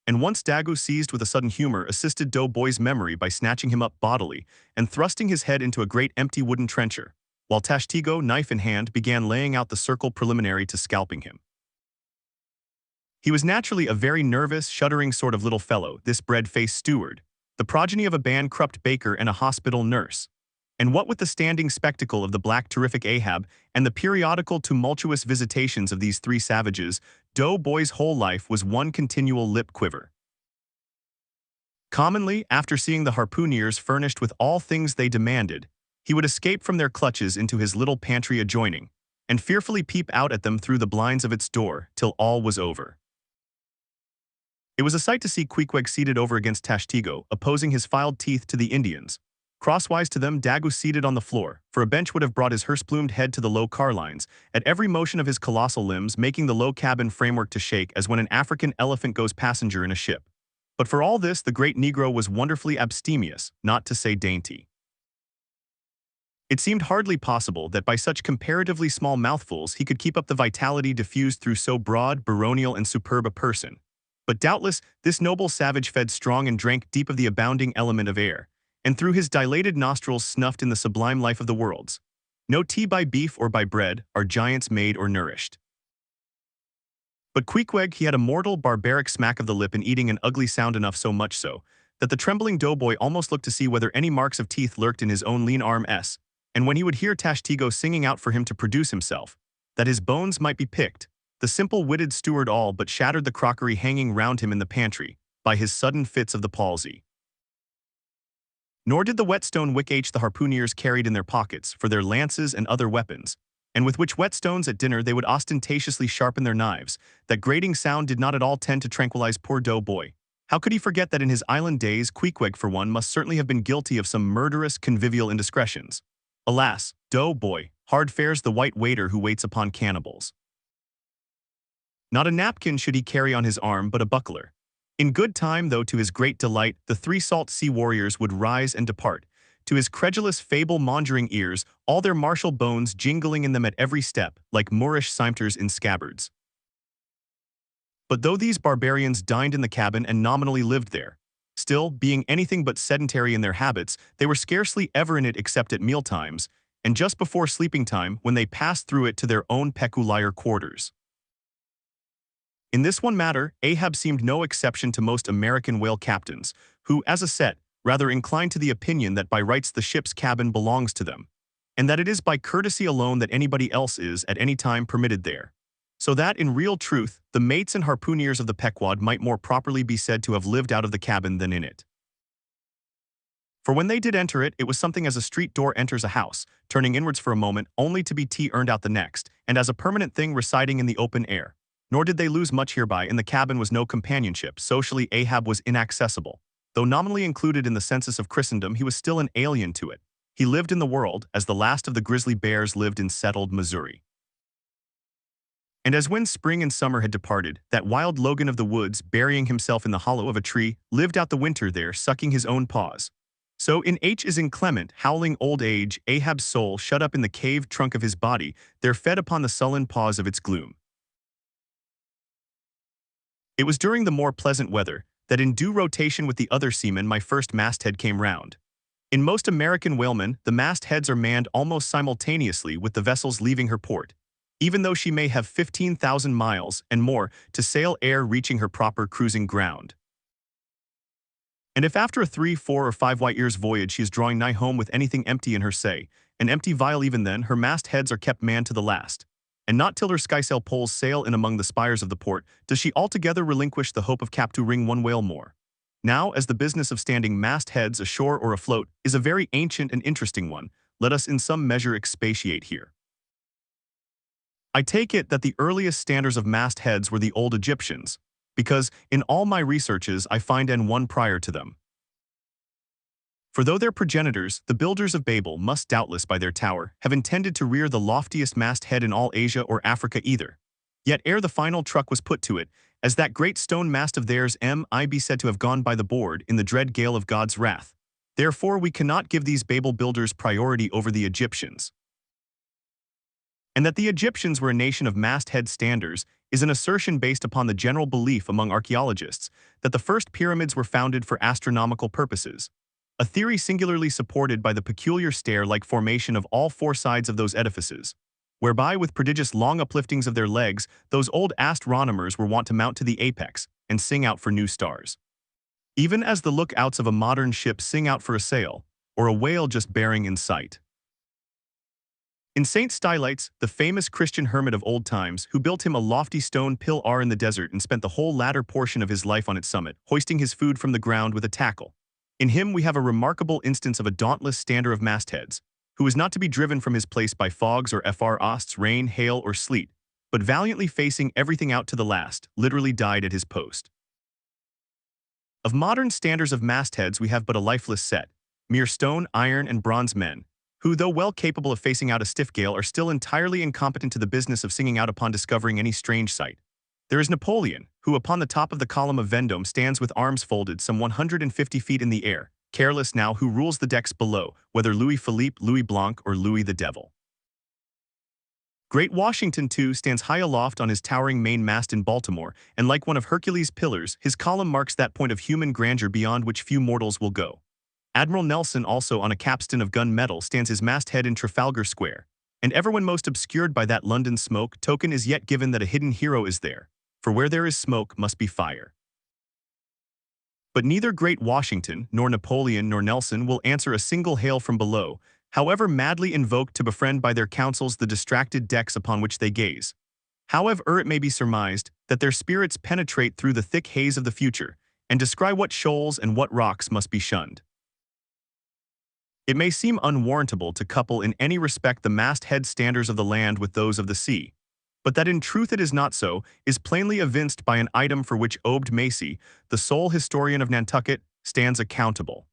And once Dagu, seized with a sudden humor, assisted Dough Boy's memory by snatching him up bodily and thrusting his head into a great empty wooden trencher, while Tashtigo, knife in hand, began laying out the circle preliminary to scalping him. He was naturally a very nervous, shuddering sort of little fellow, this bread-faced steward, the progeny of a bankrupt baker and a hospital nurse. And what with the standing spectacle of the black terrific Ahab and the periodical tumultuous visitations of these three savages, Dough Boy's whole life was one continual lip quiver. Commonly, after seeing the harpooneers furnished with all things they demanded, he would escape from their clutches into his little pantry adjoining, and fearfully peep out at them through the blinds of its door till all was over. It was a sight to see Queequeg seated over against Tashtigo, opposing his filed teeth to the Indians. Crosswise to them, Dagu seated on the floor, for a bench would have brought his hearse-plumed head to the low car lines, at every motion of his colossal limbs making the low cabin framework to shake as when an African elephant goes passenger in a ship. But for all this, the great Negro was wonderfully abstemious, not to say dainty. It seemed hardly possible that by such comparatively small mouthfuls he could keep up the vitality diffused through so broad, baronial, and superb a person. But doubtless, this noble savage fed strong and drank deep of the abounding element of air, and through his dilated nostrils snuffed in the sublime life of the worlds. No tea by beef or by bread are giants made or nourished. But Queequeg, he had a mortal, barbaric smack of the lip in eating, an ugly sound enough, so much so, that the trembling doughboy almost looked to see whether any marks of teeth lurked in his own lean arm, and when he would hear Tashtigo singing out for him to produce himself, that his bones might be picked, the simple-witted steward all but shattered the crockery hanging round him in the pantry, by his sudden fits of the palsy. Nor did the whetstone wick the harpooneers carried in their pockets for their lances and other weapons, and with which whetstones at dinner they would ostentatiously sharpen their knives, that grating sound did not at all tend to tranquilize poor Dough Boy. How could he forget that in his island days Queequeg, for one, must certainly have been guilty of some murderous convivial indiscretions? Alas, Dough Boy, hard fares the white waiter who waits upon cannibals. Not a napkin should he carry on his arm, but a buckler. In good time, though, to his great delight, the three salt sea warriors would rise and depart, to his credulous fable-mongering ears, all their martial bones jingling in them at every step, like Moorish cimeters in scabbards. But though these barbarians dined in the cabin and nominally lived there, still, being anything but sedentary in their habits, they were scarcely ever in it except at mealtimes, and just before sleeping time, when they passed through it to their own peculiar quarters. In this one matter, Ahab seemed no exception to most American whale captains, who, as a set, rather incline to the opinion that by rights the ship's cabin belongs to them, and that it is by courtesy alone that anybody else is at any time permitted there. So that, in real truth, the mates and harpooneers of the Pequod might more properly be said to have lived out of the cabin than in it. For when they did enter it, it was something as a street door enters a house, turning inwards for a moment, only to be earned out the next, and as a permanent thing residing in the open air. Nor did they lose much hereby. In the cabin was no companionship. Socially, Ahab was inaccessible. Though nominally included in the census of Christendom, he was still an alien to it. He lived in the world, as the last of the grizzly bears lived in settled Missouri. And as when spring and summer had departed, that wild Logan of the woods, burying himself in the hollow of a tree, lived out the winter there, sucking his own paws. So in his inclement, howling old age, Ahab's soul, shut up in the caved trunk of his body, there fed upon the sullen pause of its gloom. It was during the more pleasant weather that in due rotation with the other seamen my first masthead came round. In most American whalemen, the mastheads are manned almost simultaneously with the vessel's leaving her port, even though she may have 15,000 miles and more to sail ere reaching her proper cruising ground. And if after a 3, 4, or 5 white years' voyage she is drawing nigh home with anything empty in her say, an empty vial even then, her mastheads are kept manned to the last. And not till her skysail poles sail in among the spires of the port does she altogether relinquish the hope of capturing one whale more. Now, as the business of standing mastheads ashore or afloat is a very ancient and interesting one, let us in some measure expatiate here. I take it that the earliest standers of mastheads were the old Egyptians, because in all my researches I find one prior to them. For though their progenitors, the builders of Babel, must doubtless by their tower have intended to rear the loftiest masthead in all Asia or Africa either, Yet ere the final truck was put to it, as that great stone mast of theirs might be said to have gone by the board in the dread gale of God's wrath. Therefore we cannot give these Babel builders priority over the Egyptians. And that the Egyptians were a nation of masthead standers is an assertion based upon the general belief among archaeologists that the first pyramids were founded for astronomical purposes, a theory singularly supported by the peculiar stair-like formation of all four sides of those edifices, whereby with prodigious long upliftings of their legs those old astronomers were wont to mount to the apex and sing out for new stars. Even as the lookouts of a modern ship sing out for a sail, or a whale just bearing in sight. In St. Stylites, the famous Christian hermit of old times, who built him a lofty stone pillar in the desert and spent the whole latter portion of his life on its summit, hoisting his food from the ground with a tackle. In him we have a remarkable instance of a dauntless stander of mastheads, who is not to be driven from his place by fogs or frosts, rain, hail, or sleet, but valiantly facing everything out to the last, literally died at his post. Of modern standers of mastheads we have but a lifeless set, mere stone, iron, and bronze men, who, though well capable of facing out a stiff gale, are still entirely incompetent to the business of singing out upon discovering any strange sight. There is Napoleon, who upon the top of the column of Vendôme stands with arms folded some 150 feet in the air, careless now who rules the decks below, whether Louis Philippe, Louis Blanc, or Louis the Devil. Great Washington, too, stands high aloft on his towering main mast in Baltimore, and like one of Hercules' pillars, his column marks that point of human grandeur beyond which few mortals will go. Admiral Nelson also on a capstan of gun metal stands his masthead in Trafalgar Square, and ever when most obscured by that London smoke, token is yet given that a hidden hero is there, for where there is smoke must be fire. But neither great Washington, nor Napoleon, nor Nelson will answer a single hail from below, however madly invoked to befriend by their counsels the distracted decks upon which they gaze. However it may be surmised that their spirits penetrate through the thick haze of the future, and descry what shoals and what rocks must be shunned. It may seem unwarrantable to couple in any respect the masthead standers of the land with those of the sea, but that in truth it is not so is plainly evinced by an item for which Obed Macy, the sole historian of Nantucket, stands accountable.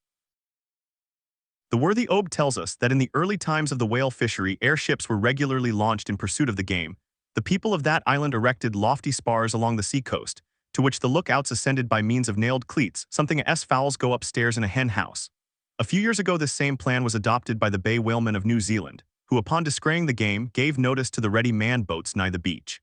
The worthy Obed tells us that in the early times of the whale fishery airships were regularly launched in pursuit of the game. The people of that island erected lofty spars along the sea coast, to which the lookouts ascended by means of nailed cleats, something as fowls go upstairs in a hen house. A few years ago this same plan was adopted by the bay whalemen of New Zealand, who upon descrying the game gave notice to the ready man boats nigh the beach.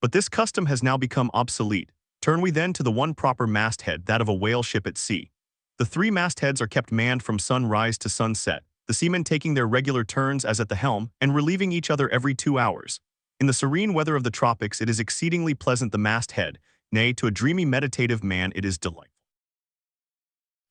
But this custom has now become obsolete. Turn we then to the one proper masthead, that of a whale ship at sea. The three mastheads are kept manned from sunrise to sunset, the seamen taking their regular turns as at the helm and relieving each other every 2 hours. In the serene weather of the tropics it is exceedingly pleasant the masthead, nay, to a dreamy meditative man it is delightful.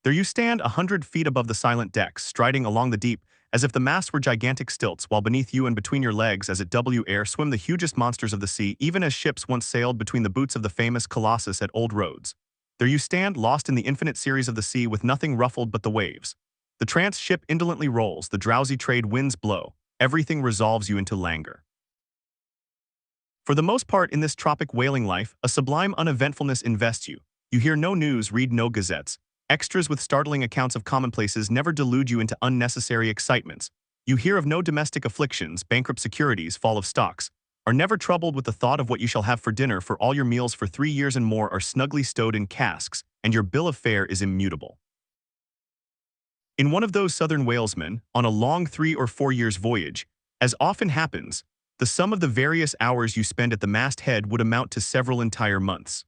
There you stand 100 feet above the silent decks, striding along the deep, as if the masts were gigantic stilts, while beneath you and between your legs as at air swim the hugest monsters of the sea, even as ships once sailed between the boots of the famous Colossus at Old Rhodes. There you stand, lost in the infinite series of the sea with nothing ruffled but the waves. The trance ship indolently rolls, the drowsy trade winds blow, everything resolves you into languor. For the most part in this tropic whaling life, a sublime uneventfulness invests you. You hear no news, read no gazettes. Extras with startling accounts of commonplaces never delude you into unnecessary excitements. You hear of no domestic afflictions, bankrupt securities, fall of stocks, are never troubled with the thought of what you shall have for dinner, for all your meals for 3 years and more are snugly stowed in casks, and your bill of fare is immutable. In one of those southern whalesmen, on a long 3 or 4 years' voyage, as often happens, the sum of the various hours you spend at the masthead would amount to several entire months.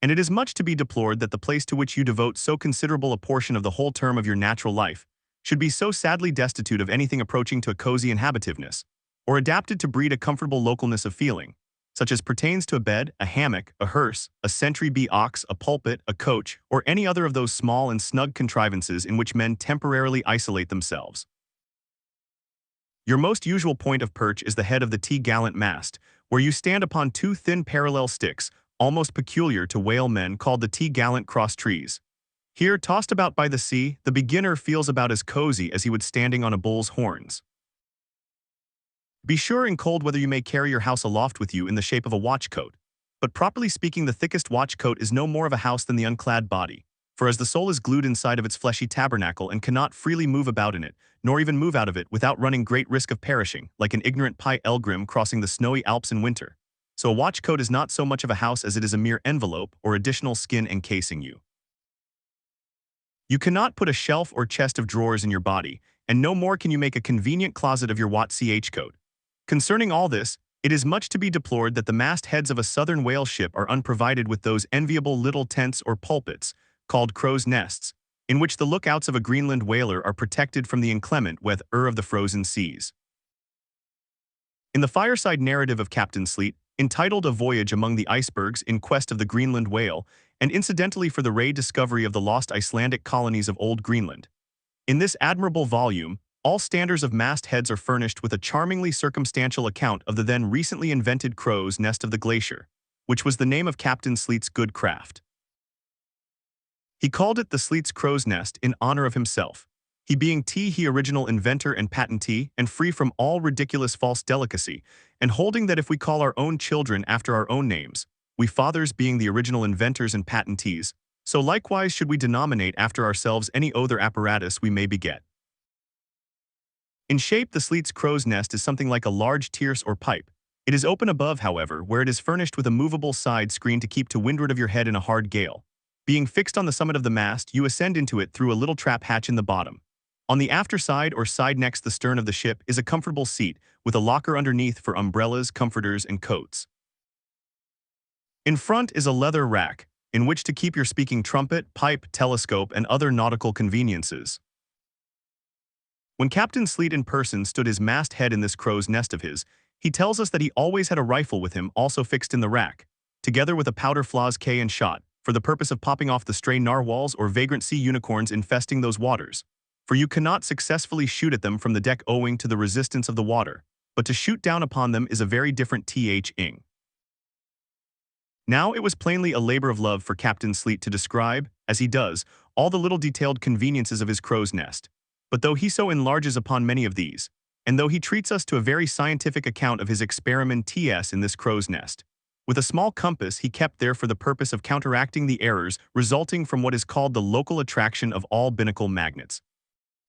And it is much to be deplored that the place to which you devote so considerable a portion of the whole term of your natural life should be so sadly destitute of anything approaching to a cozy inhabitiveness, or adapted to breed a comfortable localness of feeling, such as pertains to a bed, a hammock, a hearse, a sentry-bee ox, a pulpit, a coach, or any other of those small and snug contrivances in which men temporarily isolate themselves. Your most usual point of perch is the head of the T-gallant mast, where you stand upon 2 thin parallel sticks, almost peculiar to whalemen, called the T-gallant cross trees. Here, tossed about by the sea, the beginner feels about as cozy as he would standing on a bull's horns. Be sure in cold weather you may carry your house aloft with you in the shape of a watch coat, but properly speaking the thickest watch coat is no more of a house than the unclad body, For as the soul is glued inside of its fleshy tabernacle and cannot freely move about in it, nor even move out of it without running great risk of perishing, like an ignorant pilgrim crossing the snowy Alps in winter. So a watch coat is not so much of a house as it is a mere envelope or additional skin encasing you. You cannot put a shelf or chest of drawers in your body, and no more can you make a convenient closet of your watch coat. Concerning all this, it is much to be deplored that the mastheads of a southern whale ship are unprovided with those enviable little tents or pulpits, called crow's nests, in which the lookouts of a Greenland whaler are protected from the inclement weather of the frozen seas. In the fireside narrative of Captain Sleet, entitled A Voyage Among the Icebergs in Quest of the Greenland Whale, and incidentally for the rediscovery of the lost Icelandic colonies of Old Greenland. In this admirable volume, all standers of mastheads are furnished with a charmingly circumstantial account of the then recently invented crow's nest of the glacier, which was the name of Captain Sleet's good craft. He called it the Sleet's crow's nest in honor of himself, he being he original inventor and patentee, and free from all ridiculous false delicacy, and holding that if we call our own children after our own names, we fathers being the original inventors and patentees, so likewise should we denominate after ourselves any other apparatus we may beget. In shape, the Sleet's crow's nest is something like a large tierce or pipe. It is open above, however, where it is furnished with a movable side screen to keep to windward of your head in a hard gale. Being fixed on the summit of the mast, you ascend into it through a little trap hatch in the bottom. On the after side or side next the stern of the ship is a comfortable seat, with a locker underneath for umbrellas, comforters, and coats. In front is a leather rack, in which to keep your speaking trumpet, pipe, telescope, and other nautical conveniences. When Captain Sleet in person stood his masthead in this crow's nest of his, he tells us that he always had a rifle with him also fixed in the rack, together with a powder flask and shot, for the purpose of popping off the stray narwhals or vagrant sea unicorns infesting those waters. For you cannot successfully shoot at them from the deck owing to the resistance of the water, but to shoot down upon them is a very different thing. Now it was plainly a labor of love for Captain Sleet to describe, as he does, all the little detailed conveniences of his crow's nest. But though he so enlarges upon many of these, and though he treats us to a very scientific account of his experiments in this crow's nest, with a small compass he kept there for the purpose of counteracting the errors resulting from what is called the local attraction of all binnacle magnets.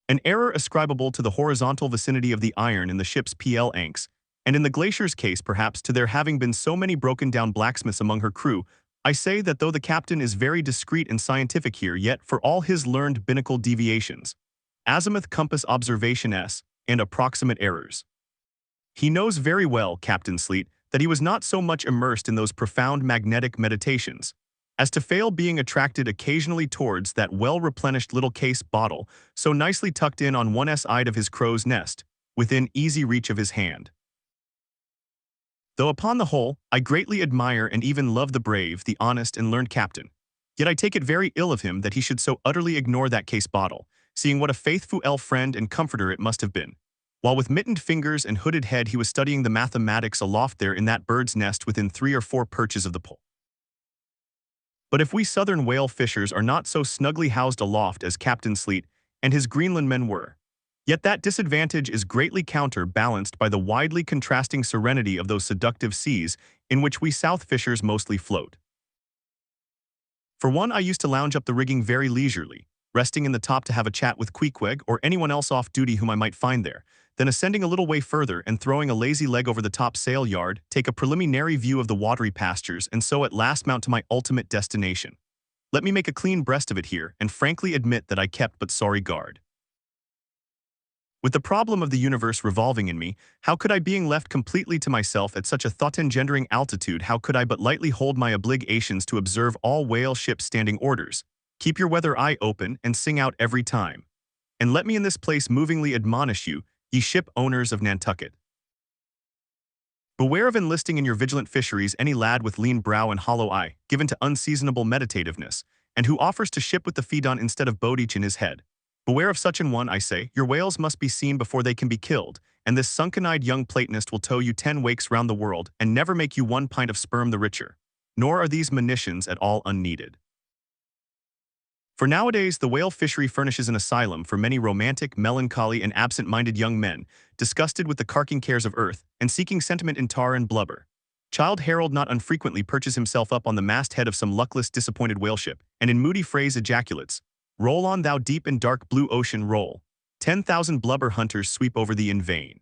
An error ascribable to the horizontal vicinity of the iron in the ship's anchors, and in the glacier's case perhaps to there having been so many broken-down blacksmiths among her crew, I say that though the captain is very discreet and scientific here, yet for all his learned binnacle deviations, azimuth compass observation and approximate errors, he knows very well, Captain Sleet, that he was not so much immersed in those profound magnetic meditations, as to fail being attracted occasionally towards that well-replenished little case bottle so nicely tucked in on one side of his crow's nest, within easy reach of his hand. Though upon the whole, I greatly admire and even love the brave, the honest and learned captain, yet I take it very ill of him that he should so utterly ignore that case bottle, seeing what a faithful friend and comforter it must have been, while with mittened fingers and hooded head he was studying the mathematics aloft there in that bird's nest within 3 or 4 perches of the pole. But if we southern whale fishers are not so snugly housed aloft as Captain Sleet and his Greenland men were, yet that disadvantage is greatly counterbalanced by the widely contrasting serenity of those seductive seas in which we south fishers mostly float. For one, I used to lounge up the rigging very leisurely, resting in the top to have a chat with Pequod or anyone else off duty whom I might find there, then ascending a little way further and throwing a lazy leg over the top sail yard, take a preliminary view of the watery pastures and so at last mount to my ultimate destination. Let me make a clean breast of it here and frankly admit that I kept but sorry guard. With the problem of the universe revolving in me, how could I, being left completely to myself at such a thought-engendering altitude, how could I but lightly hold my obligations to observe all whale ships' standing orders, keep your weather eye open, and sing out every time? And let me in this place movingly admonish you, ye ship owners of Nantucket. Beware of enlisting in your vigilant fisheries any lad with lean brow and hollow eye, given to unseasonable meditativeness, and who offers to ship with the feedon instead of boat in his head. Beware of such an one, I say. Your whales must be seen before they can be killed, and this sunken-eyed young Platonist will tow you 10 wakes round the world and never make you 1 pint of sperm the richer. Nor are these monitions at all unneeded. For nowadays, the whale fishery furnishes an asylum for many romantic, melancholy, and absent-minded young men, disgusted with the carking cares of earth, and seeking sentiment in tar and blubber. Childe Harold not unfrequently perches himself up on the masthead of some luckless, disappointed whaleship, and in moody phrase ejaculates, "Roll on, thou deep and dark blue ocean, roll. 10,000 blubber hunters sweep over thee in vain."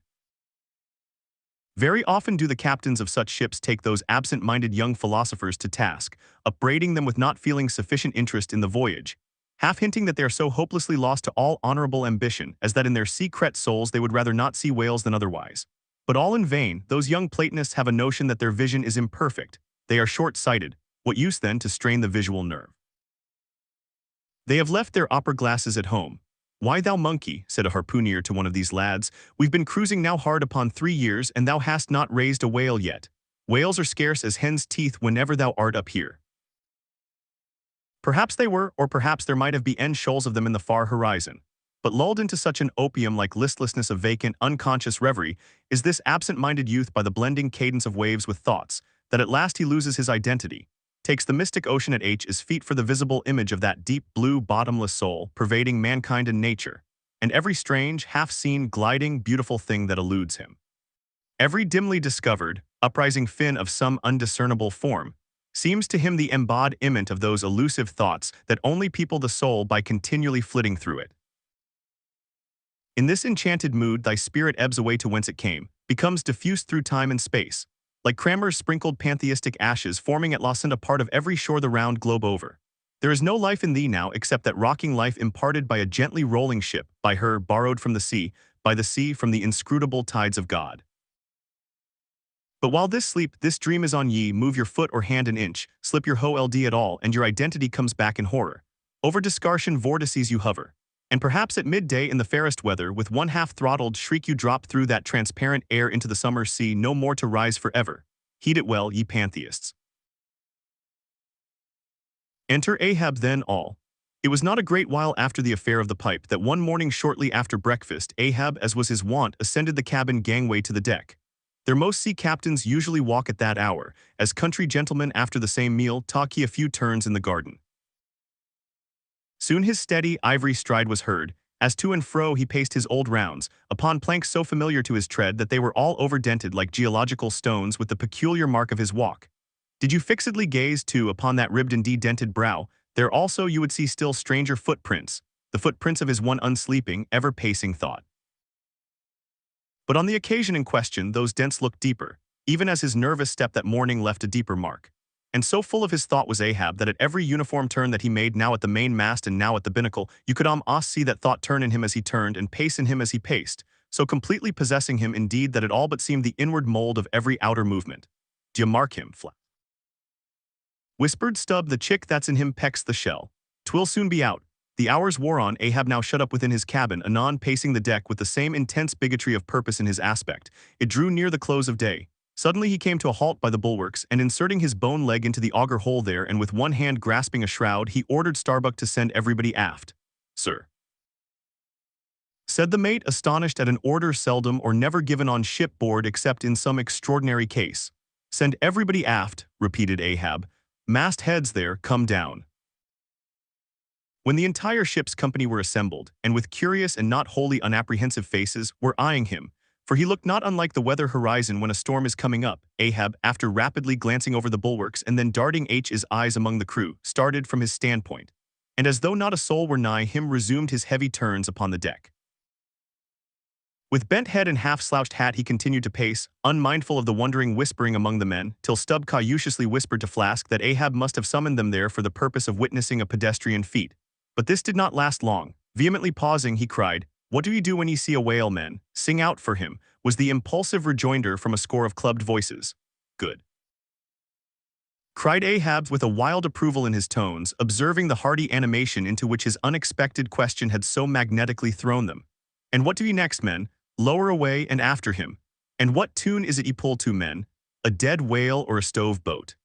Very often do the captains of such ships take those absent-minded young philosophers to task, upbraiding them with not feeling sufficient interest in the voyage, half hinting that they are so hopelessly lost to all honorable ambition as that in their secret souls they would rather not see whales than otherwise. But all in vain, those young Platonists have a notion that their vision is imperfect. They are short-sighted. What use then to strain the visual nerve? They have left their opera glasses at home. "Why, thou monkey," said a harpooner to one of these lads, "we've been cruising now hard upon 3 years, and thou hast not raised a whale yet. Whales are scarce as hen's teeth whenever thou art up here." Perhaps they were, or perhaps there might have been shoals of them in the far horizon. But lulled into such an opium-like listlessness of vacant, unconscious reverie is this absent-minded youth by the blending cadence of waves with thoughts, that at last he loses his identity, takes the mystic ocean at his feet for the visible image of that deep blue bottomless soul pervading mankind and nature, and every strange, half-seen, gliding, beautiful thing that eludes him. Every dimly discovered, uprising fin of some undiscernible form seems to him the embodiment of those elusive thoughts that only people the soul by continually flitting through it. In this enchanted mood thy spirit ebbs away to whence it came, becomes diffused through time and space, like Cranmer's sprinkled pantheistic ashes forming at last a part of every shore the round globe over. There is no life in thee now except that rocking life imparted by a gently rolling ship, by her borrowed from the sea, by the sea from the inscrutable tides of God. But while this sleep, this dream is on ye, move your foot or hand an inch, slip your hold at all, and your identity comes back in horror. Over Discartian vortices you hover. And perhaps at midday in the fairest weather, with one half-throttled shriek you drop through that transparent air into the summer sea, no more to rise forever. Heed it well, ye pantheists. Enter Ahab then all. It was not a great while after the affair of the pipe that one morning shortly after breakfast Ahab, as was his wont, ascended the cabin gangway to the deck. There most sea captains usually walk at that hour, as country gentlemen after the same meal talk he a few turns in the garden. Soon his steady, ivory stride was heard, as to and fro he paced his old rounds, upon planks so familiar to his tread that they were all overdented like geological stones with the peculiar mark of his walk. Did you fixedly gaze, too, upon that ribbed and de-dented brow, there also you would see still stranger footprints, the footprints of his one unsleeping, ever-pacing thought. But on the occasion in question those dents looked deeper, even as his nervous step that morning left a deeper mark. And so full of his thought was Ahab that at every uniform turn that he made, now at the main mast and now at the binnacle, you could almost see that thought turn in him as he turned and pace in him as he paced, so completely possessing him indeed that it all but seemed the inward mold of every outer movement. "D'ye mark him, Flat?" whispered Stubb, "the chick that's in him pecks the shell. 'Twill soon be out." The hours wore on, Ahab now shut up within his cabin, anon pacing the deck with the same intense bigotry of purpose in his aspect. It drew near the close of day. Suddenly he came to a halt by the bulwarks, and inserting his bone leg into the auger hole there and with one hand grasping a shroud, he ordered Starbuck to send everybody aft. "Sir," said the mate, astonished at an order seldom or never given on shipboard except in some extraordinary case. "Send everybody aft," repeated Ahab. "Mast heads there, come down." When the entire ship's company were assembled, and with curious and not wholly unapprehensive faces, were eyeing him, for he looked not unlike the weather horizon when a storm is coming up, Ahab, after rapidly glancing over the bulwarks and then darting his eyes among the crew, started from his standpoint, and as though not a soul were nigh him resumed his heavy turns upon the deck. With bent head and half-slouched hat he continued to pace, unmindful of the wondering whispering among the men, till Stubb cautiously whispered to Flask that Ahab must have summoned them there for the purpose of witnessing a pedestrian feat. But this did not last long. Vehemently pausing, he cried, "What do you do when you see a whale, men? Sing out for him," was the impulsive rejoinder from a score of clubbed voices. "Good," cried Ahab with a wild approval in his tones, observing the hearty animation into which his unexpected question had so magnetically thrown them. "And what do ye next, men? Lower away and after him. And what tune is it ye pull to, men? A dead whale or a stove boat?"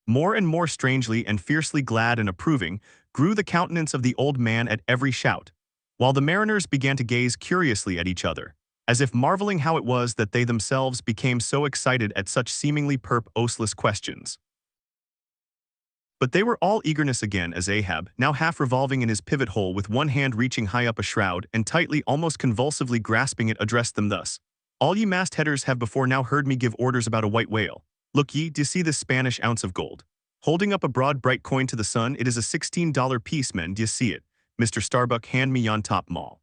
More and more strangely and fiercely glad and approving grew the countenance of the old man at every shout, while the mariners began to gaze curiously at each other, as if marveling how it was that they themselves became so excited at such seemingly purposeless questions. But they were all eagerness again as Ahab, now half revolving in his pivot hole with one hand reaching high up a shroud and tightly, almost convulsively grasping it, addressed them thus. All ye mastheaders have before now heard me give orders about a white whale. Look ye, d'ye see this Spanish ounce of gold? Holding up a broad bright coin to the sun, it is a $16 piece, men, d'ye see it? Mr. Starbuck, hand me yon top maul.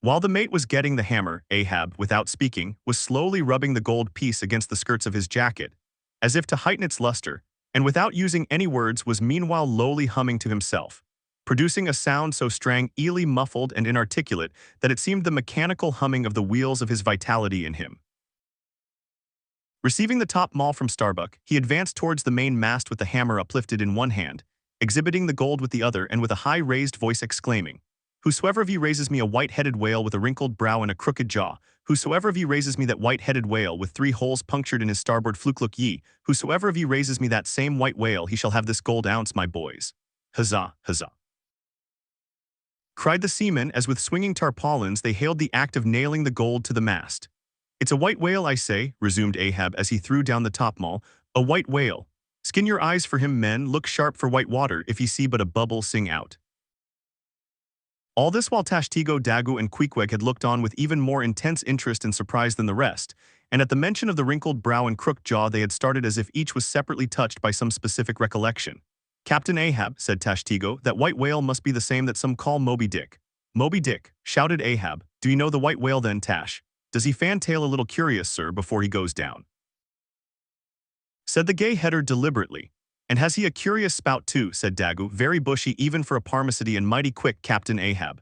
While the mate was getting the hammer, Ahab, without speaking, was slowly rubbing the gold piece against the skirts of his jacket, as if to heighten its luster, and without using any words was meanwhile lowly humming to himself, producing a sound so strangely muffled and inarticulate that it seemed the mechanical humming of the wheels of his vitality in him. Receiving the top maul from Starbuck, he advanced towards the main mast with the hammer uplifted in one hand, exhibiting the gold with the other, and with a high raised voice exclaiming, "Whosoever of ye raises me a white-headed whale with a wrinkled brow and a crooked jaw, whosoever of ye raises me that white-headed whale with 3 holes punctured in his starboard fluke, look ye, whosoever of ye raises me that same white whale, he shall have this gold ounce, my boys. Huzzah, huzzah!" Cried the seamen as with swinging tarpaulins they hailed the act of nailing the gold to the mast. "It's a white whale, I say," resumed Ahab as he threw down the topmaul. "A white whale. Skin your eyes for him, men, look sharp for white water, if ye see but a bubble, sing out." All this while Tashtego, Dagu, and Queequeg had looked on with even more intense interest and surprise than the rest, and at the mention of the wrinkled brow and crooked jaw they had started as if each was separately touched by some specific recollection. "Captain Ahab," said Tashtego, "that white whale must be the same that some call Moby Dick." "Moby Dick," shouted Ahab. "Do you know the white whale then, Tash? Does he fantail a little curious, sir, before he goes down?" Said the gay header deliberately. "And has he a curious spout too?" said Dagu, "very bushy even for a parmacity and mighty quick, Captain Ahab."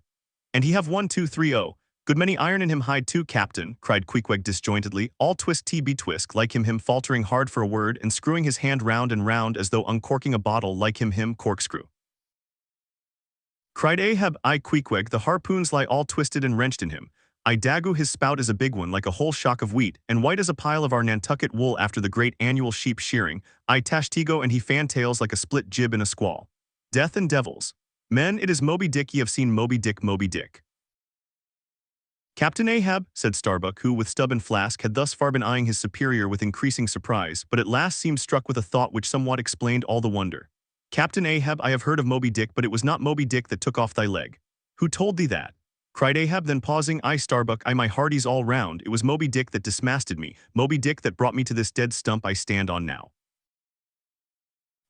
"And he have 1, 2, 3, oh, good many iron in him hide too, Captain," cried Queequeg disjointedly, all twist be twisk like him faltering hard for a word and screwing his hand round and round as though uncorking a bottle like him corkscrew. Cried Ahab, "I Queequeg, the harpoons lie all twisted and wrenched in him. I Dagu, his spout is a big one like a whole shock of wheat, and white as a pile of our Nantucket wool after the great annual sheep shearing. I Tashtego, and he fantails like a split jib in a squall. Death and devils. Men, it is Moby Dick, ye have seen Moby Dick, Moby Dick." "Captain Ahab," said Starbuck, who, with Stubb and Flask, had thus far been eyeing his superior with increasing surprise, but at last seemed struck with a thought which somewhat explained all the wonder. "Captain Ahab, I have heard of Moby Dick, but it was not Moby Dick that took off thy leg." "Who told thee that?" Cried Ahab, then pausing, "I Starbuck, I my hearties all round, it was Moby Dick that dismasted me, Moby Dick that brought me to this dead stump I stand on now."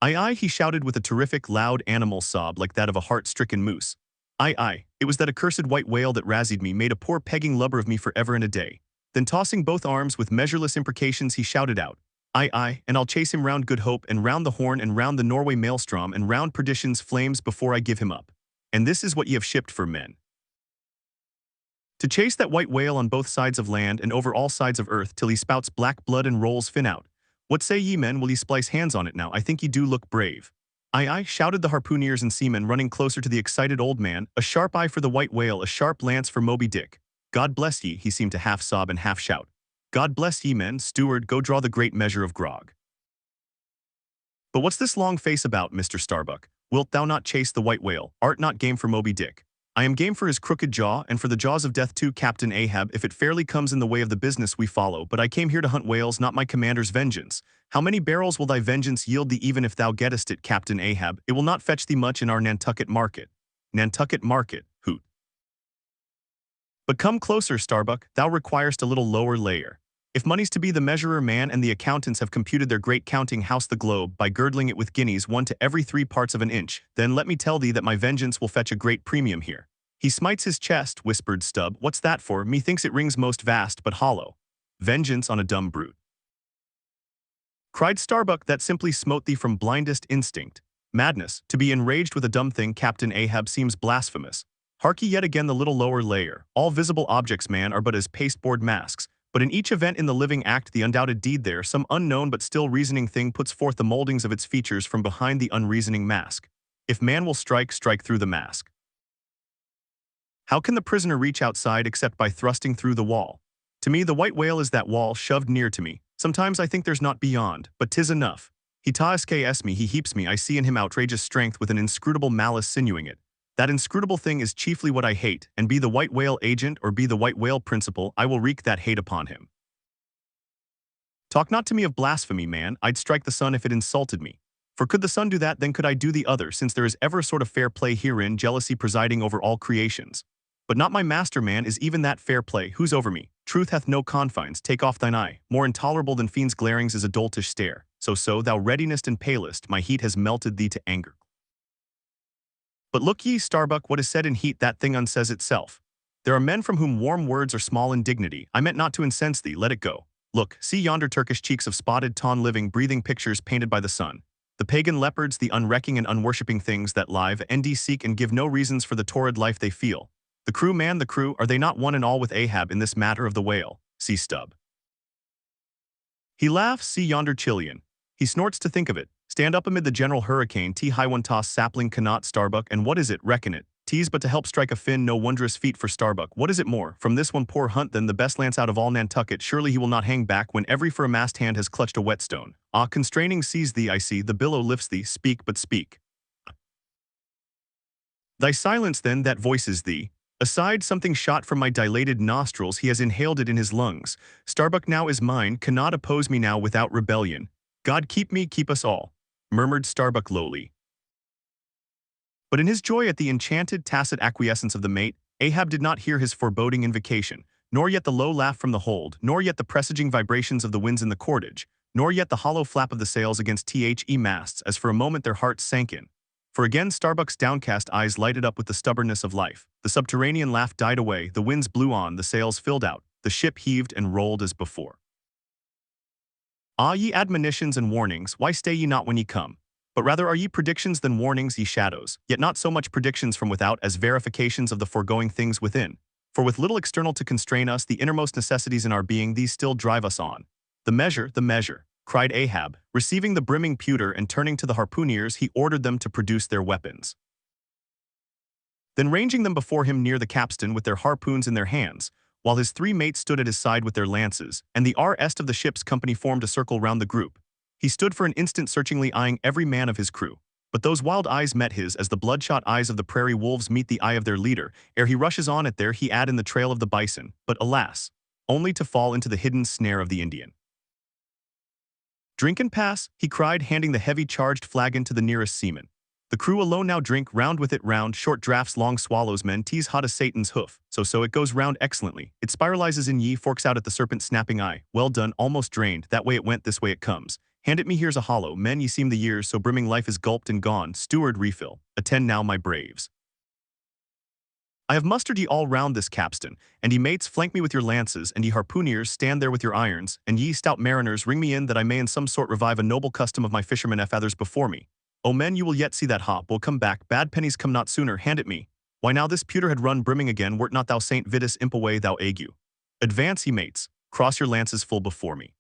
"Aye, aye," he shouted with a terrific, loud animal sob like that of a heart-stricken moose. "Aye, aye, it was that accursed white whale that razzied me, made a poor pegging lubber of me for ever and a day." Then tossing both arms with measureless imprecations he shouted out, "Aye, aye, and I'll chase him round Good Hope, and round the Horn, and round the Norway Maelstrom, and round Perdition's flames before I give him up. And this is what ye have shipped for, men. To chase that white whale on both sides of land and over all sides of earth till he spouts black blood and rolls fin out. What say ye, men, will ye splice hands on it now? I think ye do look brave." "Aye, aye," shouted the harpooneers and seamen running closer to the excited old man, "a sharp eye for the white whale, a sharp lance for Moby Dick. God bless ye," he seemed to half sob and half shout. "God bless ye, men. Steward, go draw the great measure of grog." "But what's this long face about, Mr. Starbuck? Wilt thou not chase the white whale? Art not game for Moby Dick?" "I am game for his crooked jaw, and for the jaws of death too, Captain Ahab, if it fairly comes in the way of the business we follow, but I came here to hunt whales, not my commander's vengeance. How many barrels will thy vengeance yield thee even if thou gettest it, Captain Ahab? It will not fetch thee much in our Nantucket market." "Nantucket market, hoot. But come closer, Starbuck, thou requirest a little lower layer. If money's to be the measurer, man, and the accountants have computed their great counting house the globe by girdling it with guineas 1 to every 3 parts of an inch, then let me tell thee that my vengeance will fetch a great premium here." "He smites his chest," whispered Stubb. "What's that for? Methinks it rings most vast but hollow." "Vengeance on a dumb brute." Cried Starbuck, "that simply smote thee from blindest instinct. Madness, to be enraged with a dumb thing, Captain Ahab, seems blasphemous. Hark ye yet again the little lower layer. All visible objects, man, are but as pasteboard masks, but in each event in the living act the undoubted deed there, some unknown but still reasoning thing puts forth the moldings of its features from behind the unreasoning mask. If man will strike, strike through the mask. How can the prisoner reach outside except by thrusting through the wall? To me the white whale is that wall shoved near to me. Sometimes I think there's not beyond, but 'tis enough. He tasks me, he heaps me, I see in him outrageous strength with an inscrutable malice sinewing it. That inscrutable thing is chiefly what I hate, and be the white whale agent or be the white whale principal, I will wreak that hate upon him. Talk not to me of blasphemy, man, I'd strike the sun if it insulted me. For could the sun do that, then could I do the other, since there is ever a sort of fair play herein, jealousy presiding over all creations. But not my master, man, is even that fair play. Who's over me? truth hath no confines, take off thine eye, more intolerable than fiends' glarings is a doltish stare, so thou readiest and palest, my heat has melted thee to anger. But look ye, Starbuck, what is said in heat that thing unsays itself. There are men from whom warm words are small in dignity, I meant not to incense thee, let it go. Look, see yonder Turkish cheeks of spotted tawn living breathing pictures painted by the sun. The pagan leopards, the unrecking and unworshipping things that live and seek and give no reasons for the torrid life they feel. The crew, man, the crew, are they not one and all with Ahab in this matter of the whale? See Stubb. He laughs, see yonder Chilean. He snorts to think of it. Stand up amid the general hurricane, high one toss sapling cannot Starbuck, and what is it, reckon it. Tease but to help strike a fin, no wondrous feat for Starbuck. What is it more, from this one poor hunt than the best lance out of all Nantucket, surely he will not hang back when every for a mast hand has clutched a whetstone. Ah, constraining sees thee, I see, the billow lifts thee, speak but speak. Thy silence then, that voices thee. Aside something shot from my dilated nostrils, he has inhaled it in his lungs. Starbuck now is mine, cannot oppose me now without rebellion. God keep me, keep us all, murmured Starbuck lowly. But in his joy at the enchanted, tacit acquiescence of the mate, Ahab did not hear his foreboding invocation, nor yet the low laugh from the hold, nor yet the presaging vibrations of the winds in the cordage, nor yet the hollow flap of the sails against the masts, as for a moment their hearts sank in. For again Starbuck's downcast eyes lighted up with the stubbornness of life. The subterranean laugh died away, the winds blew on, the sails filled out, the ship heaved and rolled as before. Ah, ye admonitions and warnings, why stay ye not when ye come? But rather are ye predictions than warnings, ye shadows, yet not so much predictions from without as verifications of the foregoing things within. For with little external to constrain us, the innermost necessities in our being, these still drive us on. The measure, cried Ahab, receiving the brimming pewter, and turning to the harpooneers he ordered them to produce their weapons. Then ranging them before him near the capstan with their harpoons in their hands, while his three mates stood at his side with their lances, and the rest of the ship's company formed a circle round the group. He stood for an instant searchingly eyeing every man of his crew. But those wild eyes met his as the bloodshot eyes of the prairie wolves meet the eye of their leader, ere he rushes on at there he ad in the trail of the bison, but alas, only to fall into the hidden snare of the Indian. Drink and pass, he cried, handing the heavy charged flagon to the nearest seaman. The crew alone now drink, round with it round, short draughts, long swallows, men tease hot as Satan's hoof, so it goes round excellently. It spiralizes in ye, forks out at the serpent's snapping eye. Well done, almost drained, that way it went, this way it comes. Hand it me, here's a hollow, men, ye seem the years, so brimming life is gulped and gone. Steward, refill. Attend now, my braves. I have mustered ye all round this capstan, and ye mates flank me with your lances, and ye harpooneers stand there with your irons, and ye stout mariners ring me in that I may in some sort revive a noble custom of my fishermen others before me. O men, you will yet see that hop will come back, bad pennies come not sooner, hand it me. Why now this pewter had run brimming again, wert not thou Saint Vitus imp away, thou ague. Advance, ye mates, cross your lances full before me.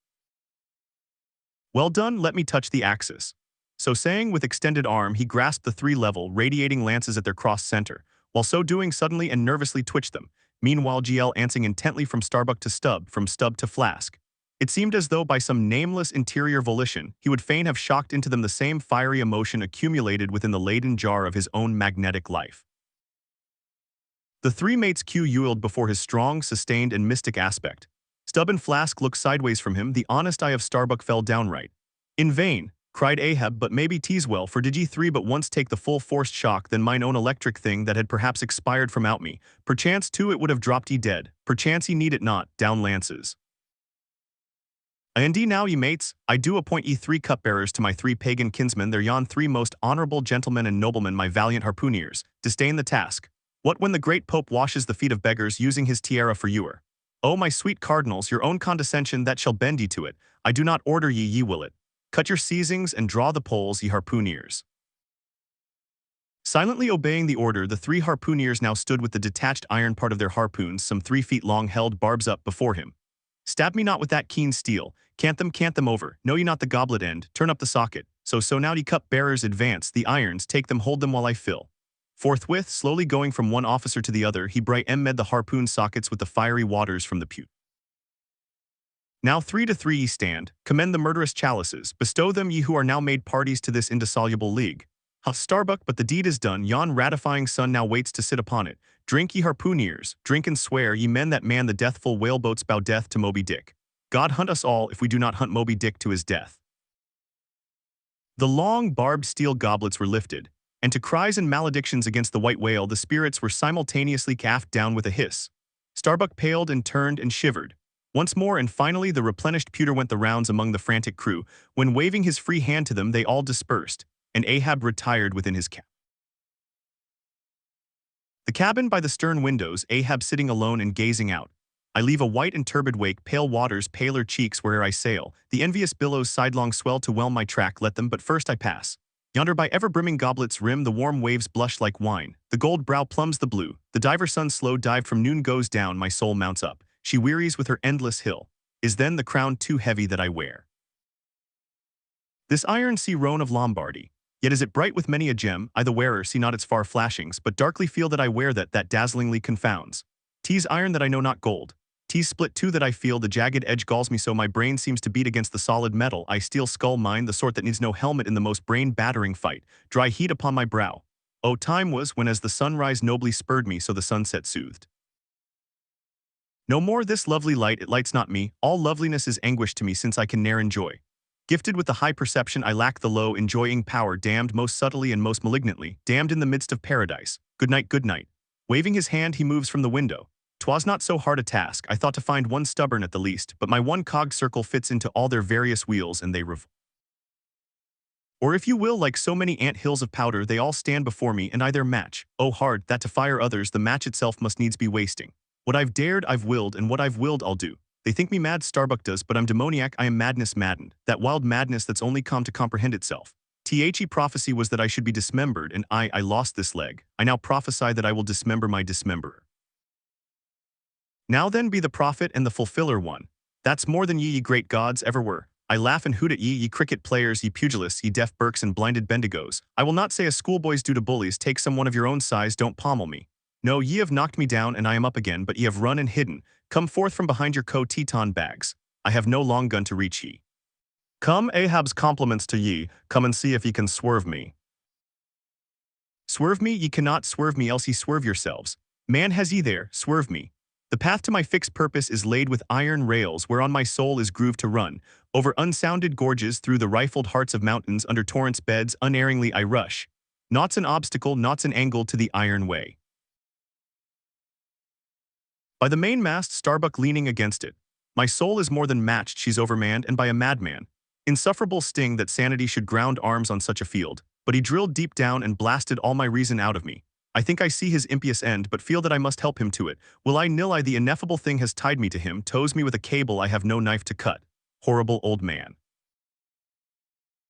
Well done, let me touch the axis. So saying, with extended arm he grasped the three level, radiating lances at their cross center, while so doing suddenly and nervously twitched them, meanwhile GL answering intently from Starbuck to Stubb, from Stubb to Flask. It seemed as though by some nameless interior volition he would fain have shocked into them the same fiery emotion accumulated within the Leyden jar of his own magnetic life. The three mates quailed before his strong, sustained, and mystic aspect. Stubb and Flask looked sideways from him, the honest eye of Starbuck fell downright. In vain, cried Ahab, but maybe 'tis well, for did ye three but once take the full forced shock, then mine own electric thing that had perhaps expired from out me, perchance too it would have dropped ye dead, perchance ye need it not, down lances. And now, ye mates, I do appoint ye three cupbearers to my three pagan kinsmen, there yon three most honorable gentlemen and noblemen, my valiant harpooneers, disdain the task. What when the great Pope washes the feet of beggars, using his tiara for ewer? O my sweet cardinals, your own condescension that shall bend ye to it. I do not order ye, ye will it. Cut your seizings and draw the poles, ye harpooneers. Silently obeying the order, the three harpooneers now stood with the detached iron part of their harpoons, some 3 feet long, held barbs up before him. Stab me not with that keen steel, cant them over, know ye not the goblet end, turn up the socket, so now ye cup bearers advance, the irons, take them, hold them while I fill. Forthwith, slowly going from one officer to the other, he bright med the harpoon sockets with the fiery waters from the pewt. Now 3 to 3 ye stand, commend the murderous chalices, bestow them ye who are now made parties to this indissoluble league. Ha Starbuck, but the deed is done, yon ratifying sun now waits to sit upon it. Drink ye harpooneers, drink and swear, ye men that man the deathful whaleboats, bow death to Moby Dick. God hunt us all if we do not hunt Moby Dick to his death. The long barbed steel goblets were lifted, and to cries and maledictions against the white whale the spirits were simultaneously quaffed down with a hiss. Starbuck paled and turned and shivered, Once more and finally the replenished pewter went the rounds among the frantic crew, when waving his free hand to them they all dispersed, and Ahab retired within his cabin. The cabin by the stern windows, Ahab sitting alone and gazing out. I leave a white and turbid wake, pale waters, paler cheeks where'er I sail. The envious billows sidelong swell to whelm my track, let them, but first I pass. Yonder by ever-brimming goblets rim the warm waves blush like wine. The gold brow plumbs the blue. The diver sun slow dive from noon goes down, my soul mounts up. She wearies with her endless hill. Is then the crown too heavy that I wear? This iron sea roan of Lombardy. Yet is it bright with many a gem, I the wearer see not its far flashings, but darkly feel that I wear that dazzlingly confounds. 'Tis iron that I know not gold. 'Tis split too that I feel the jagged edge galls me so my brain seems to beat against the solid metal. I steel skull mine, the sort that needs no helmet in the most brain-battering fight. Dry heat upon my brow. Oh, time was when as the sunrise nobly spurred me so the sunset soothed. No more this lovely light, it lights not me. All loveliness is anguish to me since I can ne'er enjoy. Gifted with the high perception, I lack the low enjoying power, damned most subtly and most malignantly, damned in the midst of paradise. Good night, good night. Waving his hand, he moves from the window. 'Twas not so hard a task, I thought to find one stubborn at the least, but my one cog circle fits into all their various wheels and they revolve. Or if you will, like so many ant hills of powder, they all stand before me and I their match. Oh hard, that to fire others, the match itself must needs be wasting. What I've dared, I've willed, and what I've willed, I'll do. They think me mad, Starbuck does, but I'm demoniac, I am madness maddened, that wild madness that's only come to comprehend itself. The prophecy was that I should be dismembered, and I lost this leg. I now prophesy that I will dismember my dismemberer. Now then be the prophet and the fulfiller one. That's more than ye great gods ever were. I laugh and hoot at ye cricket players, ye pugilists, ye deaf Burks and blinded Bendigos. I will not say as schoolboys do to bullies, take some one of your own size, don't pommel me. No, ye have knocked me down and I am up again, but ye have run and hidden. Come forth from behind your co-Teton bags. I have no long gun to reach ye. Come, Ahab's compliments to ye, come and see if ye can swerve me. Swerve me, ye cannot swerve me, else ye swerve yourselves. Man has ye there, swerve me. The path to my fixed purpose is laid with iron rails, whereon my soul is grooved to run. Over unsounded gorges, through the rifled hearts of mountains, under torrents' beds, unerringly I rush. Naught's an obstacle, naught's an angle to the iron way. By the mainmast, Starbuck leaning against it. My soul is more than matched, she's overmanned, and by a madman. Insufferable sting that sanity should ground arms on such a field, but he drilled deep down and blasted all my reason out of me. I think I see his impious end, but feel that I must help him to it. Will I nil I the ineffable thing has tied me to him, tows me with a cable I have no knife to cut. Horrible old man.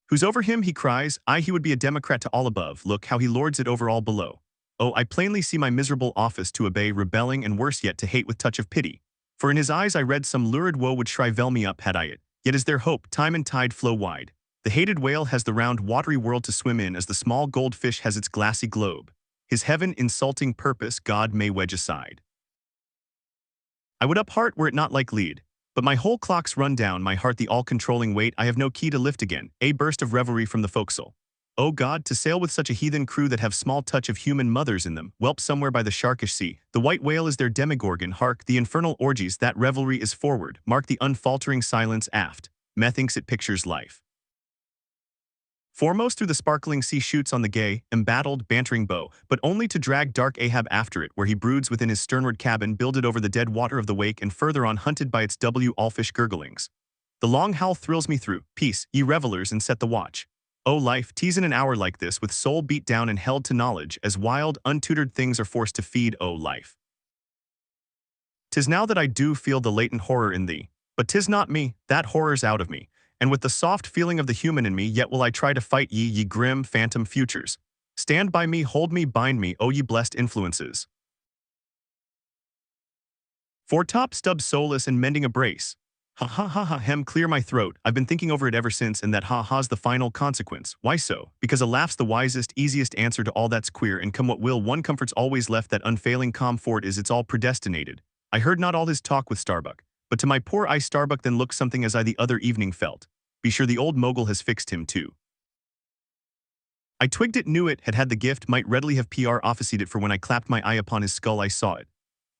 Who's over him, he cries, he would be a Democrat to all above, look how he lords it over all below. Oh, I plainly see my miserable office to obey, rebelling, and worse yet to hate with touch of pity. For in his eyes I read some lurid woe would shrivel me up had I it. Yet is there hope, time and tide flow wide. The hated whale has the round watery world to swim in as the small goldfish has its glassy globe. His heaven insulting purpose God may wedge aside. I would up heart were it not like lead. But my whole clock's run down, my heart the all-controlling weight, I have no key to lift again, a burst of revelry from the forecastle. O God, to sail with such a heathen crew that have small touch of human mothers in them, whelp somewhere by the sharkish sea. The white whale is their demigorgon, hark, the infernal orgies, that revelry is forward, mark the unfaltering silence aft. Methinks it pictures life. Foremost through the sparkling sea shoots on the gay, embattled, bantering bow, but only to drag dark Ahab after it, where he broods within his sternward cabin builded over the dead water of the wake and further on hunted by its allfish gurglings. The long howl thrills me through, peace, ye revelers, and set the watch. O life, 'tis in an hour like this, with soul beat down and held to knowledge, as wild, untutored things are forced to feed, O life. 'Tis now that I do feel the latent horror in thee, but 'tis not me, that horror's out of me, and with the soft feeling of the human in me, yet will I try to fight ye grim, phantom futures. Stand by me, hold me, bind me, O ye blessed influences. Foretop stub soulless and mending a brace. Ha ha ha ha, hem, clear my throat, I've been thinking over it ever since, and that ha ha's the final consequence. Why so? Because a laugh's the wisest, easiest answer to all that's queer, and come what will, one comfort's always left, that unfailing calm fort is it's all predestinated. I heard not all his talk with Starbuck, but to my poor eye Starbuck then looked something as I the other evening felt. Be sure the old mogul has fixed him too. I twigged it, knew it, had had the gift, might readily have officied it, for when I clapped my eye upon his skull I saw it.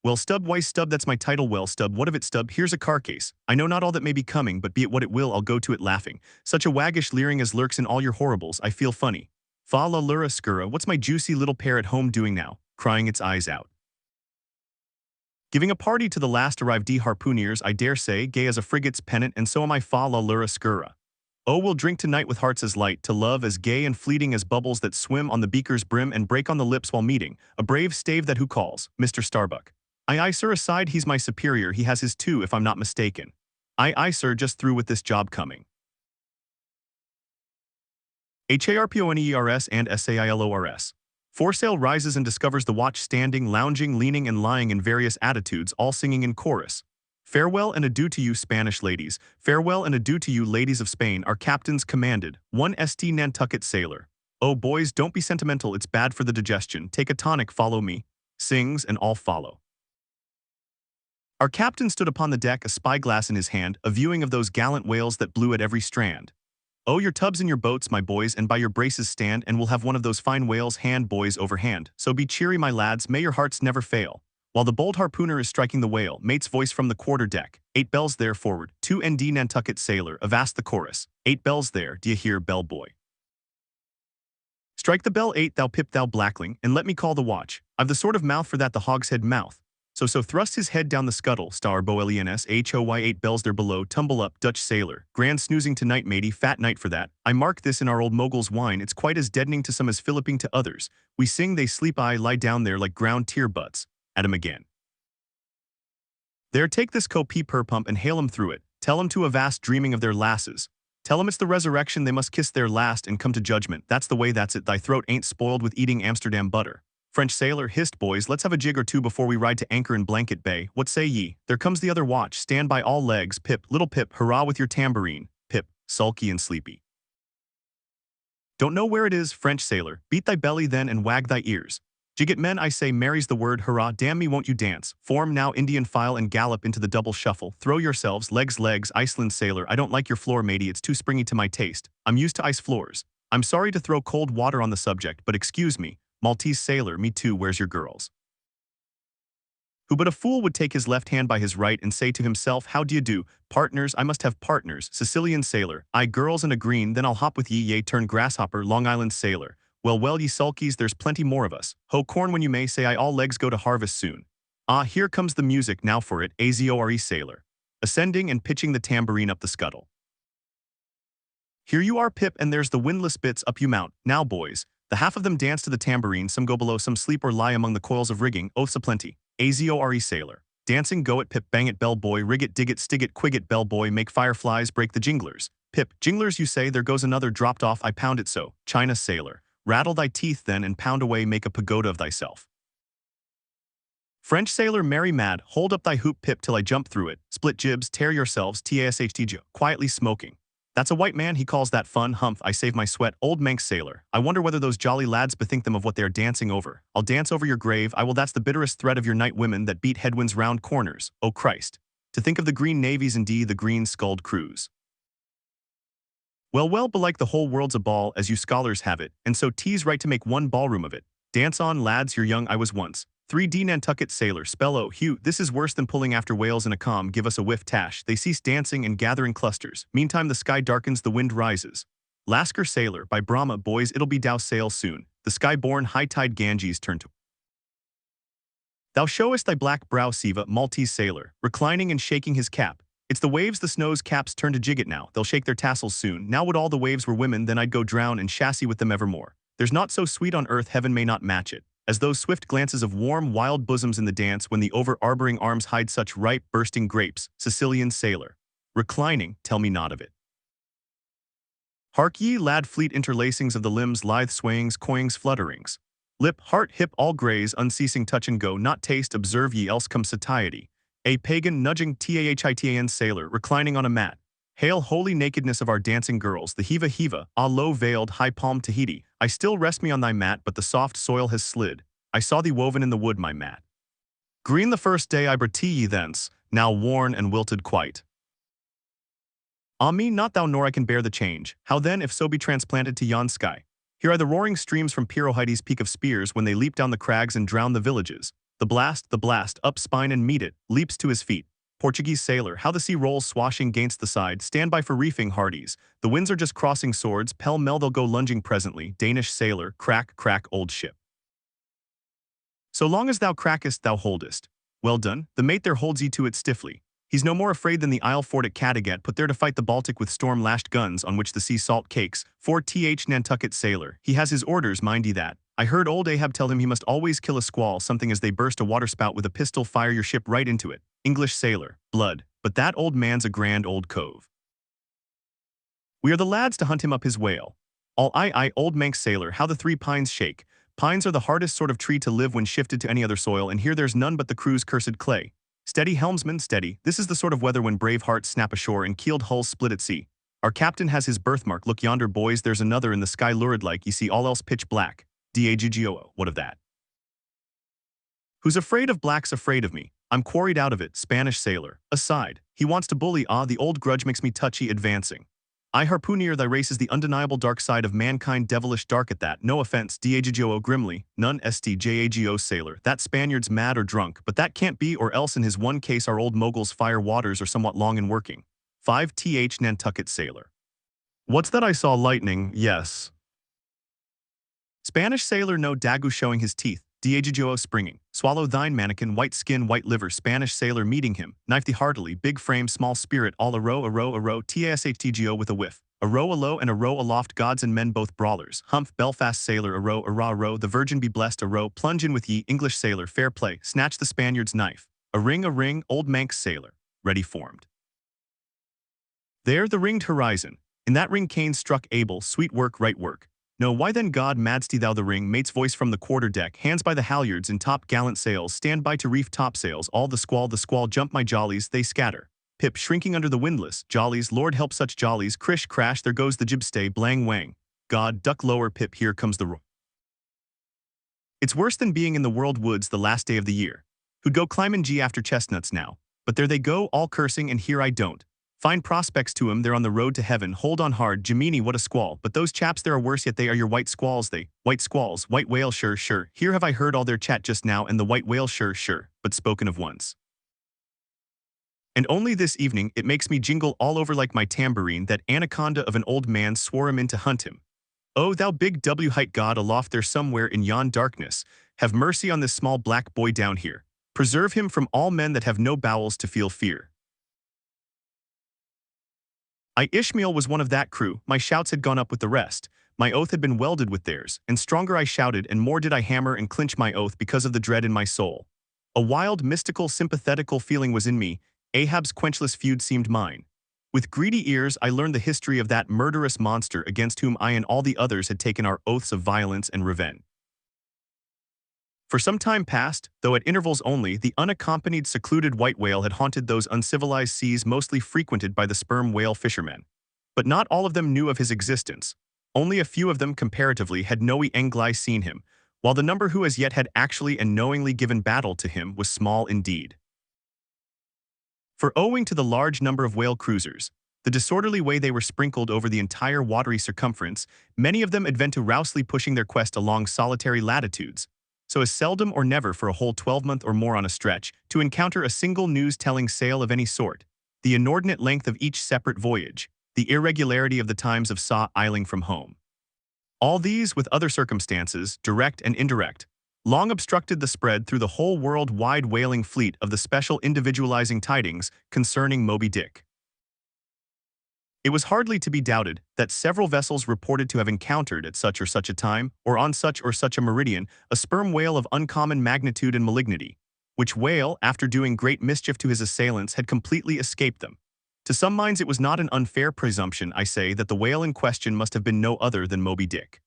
Well, Stub, why Stub, that's my title. Well, Stub, what of it, Stub? Here's a carcase. I know not all that may be coming, but be it what it will, I'll go to it laughing. Such a waggish leering as lurks in all your horribles, I feel funny. Fa la lura scurra, what's my juicy little pair at home doing now? Crying its eyes out. Giving a party to the last arrived harpooneers, I dare say, gay as a frigate's pennant, and so am I fa la lura scura. Oh, we'll drink tonight with hearts as light, to love as gay and fleeting as bubbles that swim on the beaker's brim and break on the lips while meeting, a brave stave that who calls, Mr. Starbuck. Aye, sir, aside, he's my superior, he has his too, if I'm not mistaken. Aye, sir, just through with this job coming. HARPONERS and SAILORS. Foresail rises and discovers the watch standing, lounging, leaning, and lying in various attitudes, all singing in chorus. Farewell and adieu to you, Spanish ladies. Farewell and adieu to you, ladies of Spain, our captains commanded. 1 St. Nantucket sailor. Oh, boys, don't be sentimental, it's bad for the digestion. Take a tonic, follow me. Sings, and all follow. Our captain stood upon the deck, a spyglass in his hand, a viewing of those gallant whales that blew at every strand. Oh, your tubs and your boats, my boys, and by your braces stand, and we'll have one of those fine whales, hand, boys, over hand. So be cheery, my lads, may your hearts never fail. While the bold harpooner is striking the whale, mate's voice from the quarter deck. 8 bells there forward, 2 ND Nantucket sailor, avast the chorus. 8 bells there, d'ye hear, bell boy? Strike the bell 8, thou pip, thou blackling, and let me call the watch. I've the sort of mouth for that, the hogshead mouth. So thrust his head down the scuttle, star boelens hoy 8 bells there below, tumble up, Dutch sailor, grand snoozing tonight, matey, fat night for that. I mark this in our old mogul's wine, it's quite as deadening to some as filliping to others. We sing, they sleep, I lie down there like ground tear butts. At 'em again. There, take this co-pee per pump and hail 'em through it. Tell 'em to avast dreaming of their lasses. Tell 'em it's the resurrection, they must kiss their last and come to judgment. That's the way, that's it, thy throat ain't spoiled with eating Amsterdam butter. French sailor, hist, boys, let's have a jig or two before we ride to anchor in Blanket Bay. What say ye? There comes the other watch, stand by all legs, Pip, little Pip, hurrah with your tambourine. Pip, sulky and sleepy. Don't know where it is, French sailor, beat thy belly then and wag thy ears. Jig it, men, I say, marries the word, hurrah, damn me, won't you dance? Form now Indian file and gallop into the double shuffle. Throw yourselves, legs, Iceland sailor, I don't like your floor, matey, it's too springy to my taste. I'm used to ice floors. I'm sorry to throw cold water on the subject, but excuse me. Maltese sailor, me too, where's your girls? Who but a fool would take his left hand by his right and say to himself, how d'ye do, partners, I must have partners, Sicilian sailor, I girls and a green, then I'll hop with ye, yea, turn grasshopper, Long Island sailor. Well, ye sulkies, there's plenty more of us. Ho corn when you may, say I, all legs go to harvest soon. Ah, here comes the music, now for it, Azore sailor. Ascending and pitching the tambourine up the scuttle. Here you are, Pip, and there's the windlass bits, up you mount. Now, boys. The half of them dance to the tambourine, some go below, some sleep or lie among the coils of rigging, oaths aplenty. Azore sailor. Dancing, go it, Pip, bang it, bell boy, rig it, dig it, stig it, quig it, bell boy, make fireflies, break the jinglers. Pip, jinglers you say, there goes another, dropped off, I pound it so. China sailor. Rattle thy teeth then and pound away, make a pagoda of thyself. French sailor, merry mad, hold up thy hoop, Pip, till I jump through it. Split jibs, tear yourselves, tasht, quietly smoking. That's a white man, he calls that fun, humph, I save my sweat, old Manx sailor. I wonder whether those jolly lads bethink them of what they are dancing over. I'll dance over your grave, I will, that's the bitterest threat of your night women that beat headwinds round corners. Oh Christ. To think of the green navies and the green-skulled crews. Well, belike the whole world's a ball, as you scholars have it, and so 'tis right to make one ballroom of it. Dance on, lads, you're young, I was once. 3D Nantucket sailor, spell Hugh, this is worse than pulling after whales in a calm, give us a whiff, tash. They cease dancing and gather in clusters. Meantime the sky darkens, the wind rises. Lasker sailor, by Brahma, boys, it'll be dow sail soon. The sky-born high-tide Ganges turn to. Thou showest thy black brow, Siva, Maltese sailor, reclining and shaking his cap. It's the waves, the snow's caps turn to jig it now, they'll shake their tassels soon. Now would all the waves were women, then I'd go drown and chassis with them evermore. There's naught so sweet on earth, heaven may not match it. As those swift glances of warm, wild bosoms in the dance when the over-arboring arms hide such ripe, bursting grapes, Sicilian sailor. Reclining, tell me not of it. Hark ye, lad, fleet interlacings of the limbs, lithe swayings, coyings, flutterings. Lip, heart, hip, all graze, unceasing touch and go, not taste, observe ye, else come satiety. A pagan, nudging tahitan sailor, reclining on a mat. Hail, holy nakedness of our dancing girls, the heava, ah, low-veiled, high-palmed Tahiti. I still rest me on thy mat, but the soft soil has slid. I saw thee woven in the wood, my mat. Green the first day I brought ye thence, now worn and wilted quite. Ah me, not thou nor I can bear the change. How then, if so be transplanted to yon sky? Here are the roaring streams from Pirohides' peak of spears when they leap down the crags and drown the villages. The blast, up spine and meet it, leaps to his feet. Portuguese sailor, how the sea rolls swashing gainst the side, stand by for reefing, hearties. The winds are just crossing swords, pell-mell they'll go lunging presently. Danish sailor, crack, old ship. So long as thou crackest, thou holdest. Well done, the mate there holds ye to it stiffly. He's no more afraid than the Isle fort at Kattegat put there to fight the Baltic with storm-lashed guns on which the sea salt cakes. 4th Nantucket sailor. He has his orders, mind ye that. I heard old Ahab tell him he must always kill a squall something as they burst a waterspout with a pistol, fire your ship right into it. English sailor. Blood. But that old man's a grand old cove. We are the lads to hunt him up his whale. All aye, old Manx sailor, how the three pines shake. Pines are the hardest sort of tree to live when shifted to any other soil, and here there's none but the crew's cursed clay. Steady, helmsman, steady. This is the sort of weather when brave hearts snap ashore and keeled hulls split at sea. Our captain has his birthmark. Look yonder, boys, there's another in the sky, lurid like ye see, all else pitch black. Daggoo, what of that? Who's afraid of black's afraid of me. I'm quarried out of it. Spanish sailor. Aside. He wants to bully. The old grudge makes me touchy. Advancing. I harpooner, thy race is the undeniable dark side of mankind, devilish dark at that. No offense. Daggoo grimly. None. Stjago sailor. That Spaniard's mad or drunk, but that can't be, or else in his one case our old mogul's fire waters are somewhat long in working. 5th Nantucket sailor. What's that I saw lightning? Yes. Spanish sailor, no. Daggoo showing his teeth. Daggoo springing. Swallow thine mannequin, white skin, white liver. Spanish sailor meeting him. Knife thee heartily, big frame, small spirit, all a row, tashtgo with a whiff. A row alow and a row aloft, gods and men both brawlers. Humph, Belfast sailor, a row, the Virgin be blessed, a row, plunge in with ye, English sailor, fair play, snatch the Spaniard's knife. A ring, old Manx sailor, ready formed. There the ringed horizon. In that ring Cain struck Abel, sweet work, right work. No, why then God mad'st thou the ring? Mate's voice from the quarter-deck, hands by the halyards in top gallant sails, stand by to reef topsails, all the squall, jump my jollies, they scatter. Pip shrinking under the windlass, jollies, Lord help such jollies, crish, crash, there goes the jibstay, blang wang. God, duck lower, Pip, here comes the roar. It's worse than being in the world woods the last day of the year. Who'd go climbin' G after chestnuts now? But there they go, all cursing, and here I don't. Fine prospects to 'em, they're on the road to heaven, hold on hard, Jiminy, what a squall, but those chaps there are worse yet, they are your white squalls, white squalls, white whale, sure, here have I heard all their chat just now, and the white whale, sure, but spoken of once. And only this evening, it makes me jingle all over like my tambourine, that anaconda of an old man swore him in to hunt him. Oh, thou big height God aloft there somewhere in yon darkness, have mercy on this small black boy down here. Preserve him from all men that have no bowels to feel fear. Ishmael was one of that crew, my shouts had gone up with the rest, my oath had been welded with theirs, and stronger I shouted and more did I hammer and clinch my oath because of the dread in my soul. A wild, mystical, sympathetical feeling was in me, Ahab's quenchless feud seemed mine. With greedy ears I learned the history of that murderous monster against whom I and all the others had taken our oaths of violence and revenge. For some time past, though at intervals only, the unaccompanied secluded white whale had haunted those uncivilized seas mostly frequented by the sperm whale fishermen. But not all of them knew of his existence. Only a few of them, comparatively, had noe engli seen him, while the number who as yet had actually and knowingly given battle to him was small indeed. For owing to the large number of whale cruisers, the disorderly way they were sprinkled over the entire watery circumference, many of them adventurously pushing their quest along solitary latitudes, so as seldom or never for a whole 12-month or more on a stretch to encounter a single news-telling sail of any sort, the inordinate length of each separate voyage, the irregularity of the times of isling from home. All these, with other circumstances, direct and indirect, long obstructed the spread through the whole world-wide whaling fleet of the special individualizing tidings concerning Moby Dick. It was hardly to be doubted that several vessels reported to have encountered at such or such a time, or on such or such a meridian, a sperm whale of uncommon magnitude and malignity, which whale, after doing great mischief to his assailants, had completely escaped them. To some minds it was not an unfair presumption, I say, that the whale in question must have been no other than Moby Dick.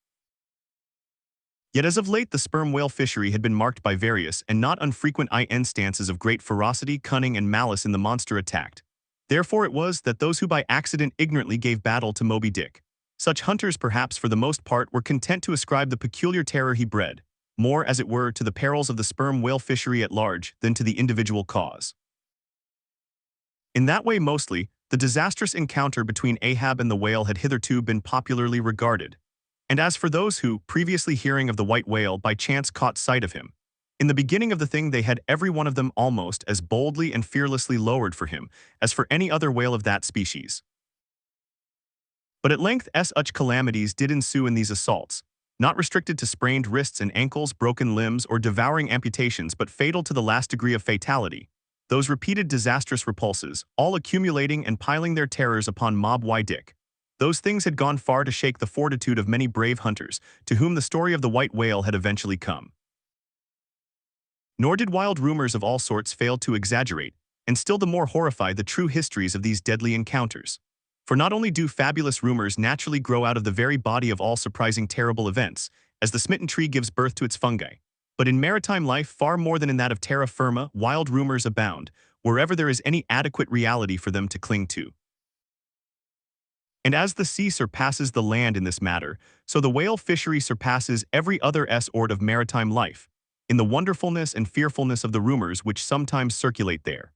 Yet as of late the sperm whale fishery had been marked by various and not unfrequent instances of great ferocity, cunning, and malice in the monster attacked. Therefore it was that those who by accident ignorantly gave battle to Moby Dick, such hunters perhaps for the most part were content to ascribe the peculiar terror he bred, more as it were to the perils of the sperm whale fishery at large than to the individual cause. In that way mostly, the disastrous encounter between Ahab and the whale had hitherto been popularly regarded. And as for those who, previously hearing of the white whale, by chance caught sight of him, in the beginning of the thing they had every one of them almost as boldly and fearlessly lowered for him as for any other whale of that species. But at length such calamities did ensue in these assaults, Not restricted to sprained wrists and ankles, broken limbs, or devouring amputations, but fatal to the last degree of fatality. Those repeated disastrous repulses, all accumulating and piling their terrors upon Moby Dick. Those things had gone far to shake the fortitude of many brave hunters, to whom the story of the white whale had eventually come. Nor did wild rumors of all sorts fail to exaggerate, and still the more horrify the true histories of these deadly encounters. For not only do fabulous rumors naturally grow out of the very body of all surprising terrible events, as the smitten tree gives birth to its fungi, but in maritime life far more than in that of terra firma, wild rumors abound, wherever there is any adequate reality for them to cling to. And as the sea surpasses the land in this matter, so the whale fishery surpasses every other sort of maritime life, in the wonderfulness and fearfulness of the rumors which sometimes circulate there.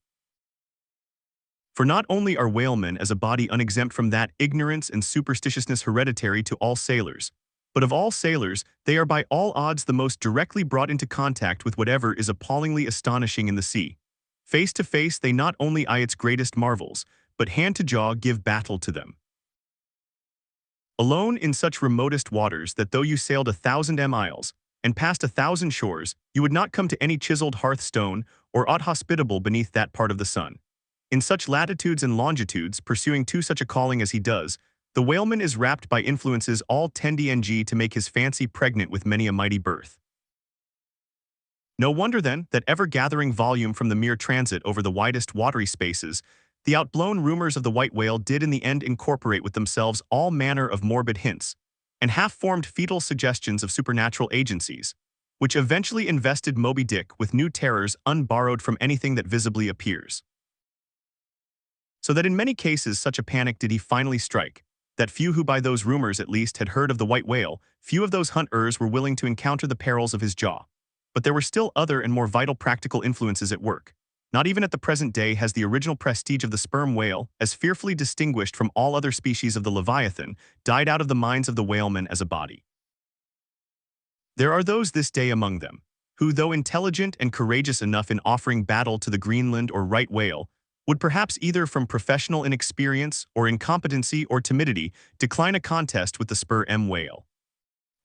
For not only are whalemen as a body unexempt from that ignorance and superstitiousness hereditary to all sailors, but of all sailors, they are by all odds the most directly brought into contact with whatever is appallingly astonishing in the sea. Face to face, they not only eye its greatest marvels, but hand to jaw give battle to them. Alone in such remotest waters that though you sailed 1,000 miles, and passed 1,000 shores, you would not come to any chiseled hearthstone or aught hospitable beneath that part of the sun. In such latitudes and longitudes, pursuing to such a calling as he does, the whaleman is wrapped by influences all tending to make his fancy pregnant with many a mighty birth. No wonder, then, that ever-gathering volume from the mere transit over the widest watery spaces, the outblown rumors of the white whale did in the end incorporate with themselves all manner of morbid hints, and half-formed fetal suggestions of supernatural agencies, which eventually invested Moby Dick with new terrors unborrowed from anything that visibly appears. So that in many cases such a panic did he finally strike, that few who by those rumors at least had heard of the white whale, few of those hunters were willing to encounter the perils of his jaw. But there were still other and more vital practical influences at work. Not even at the present day has the original prestige of the sperm whale, as fearfully distinguished from all other species of the leviathan, died out of the minds of the whalemen as a body. There are those this day among them, who, though intelligent and courageous enough in offering battle to the Greenland or right whale, would perhaps either from professional inexperience or incompetency or timidity decline a contest with the sperm whale.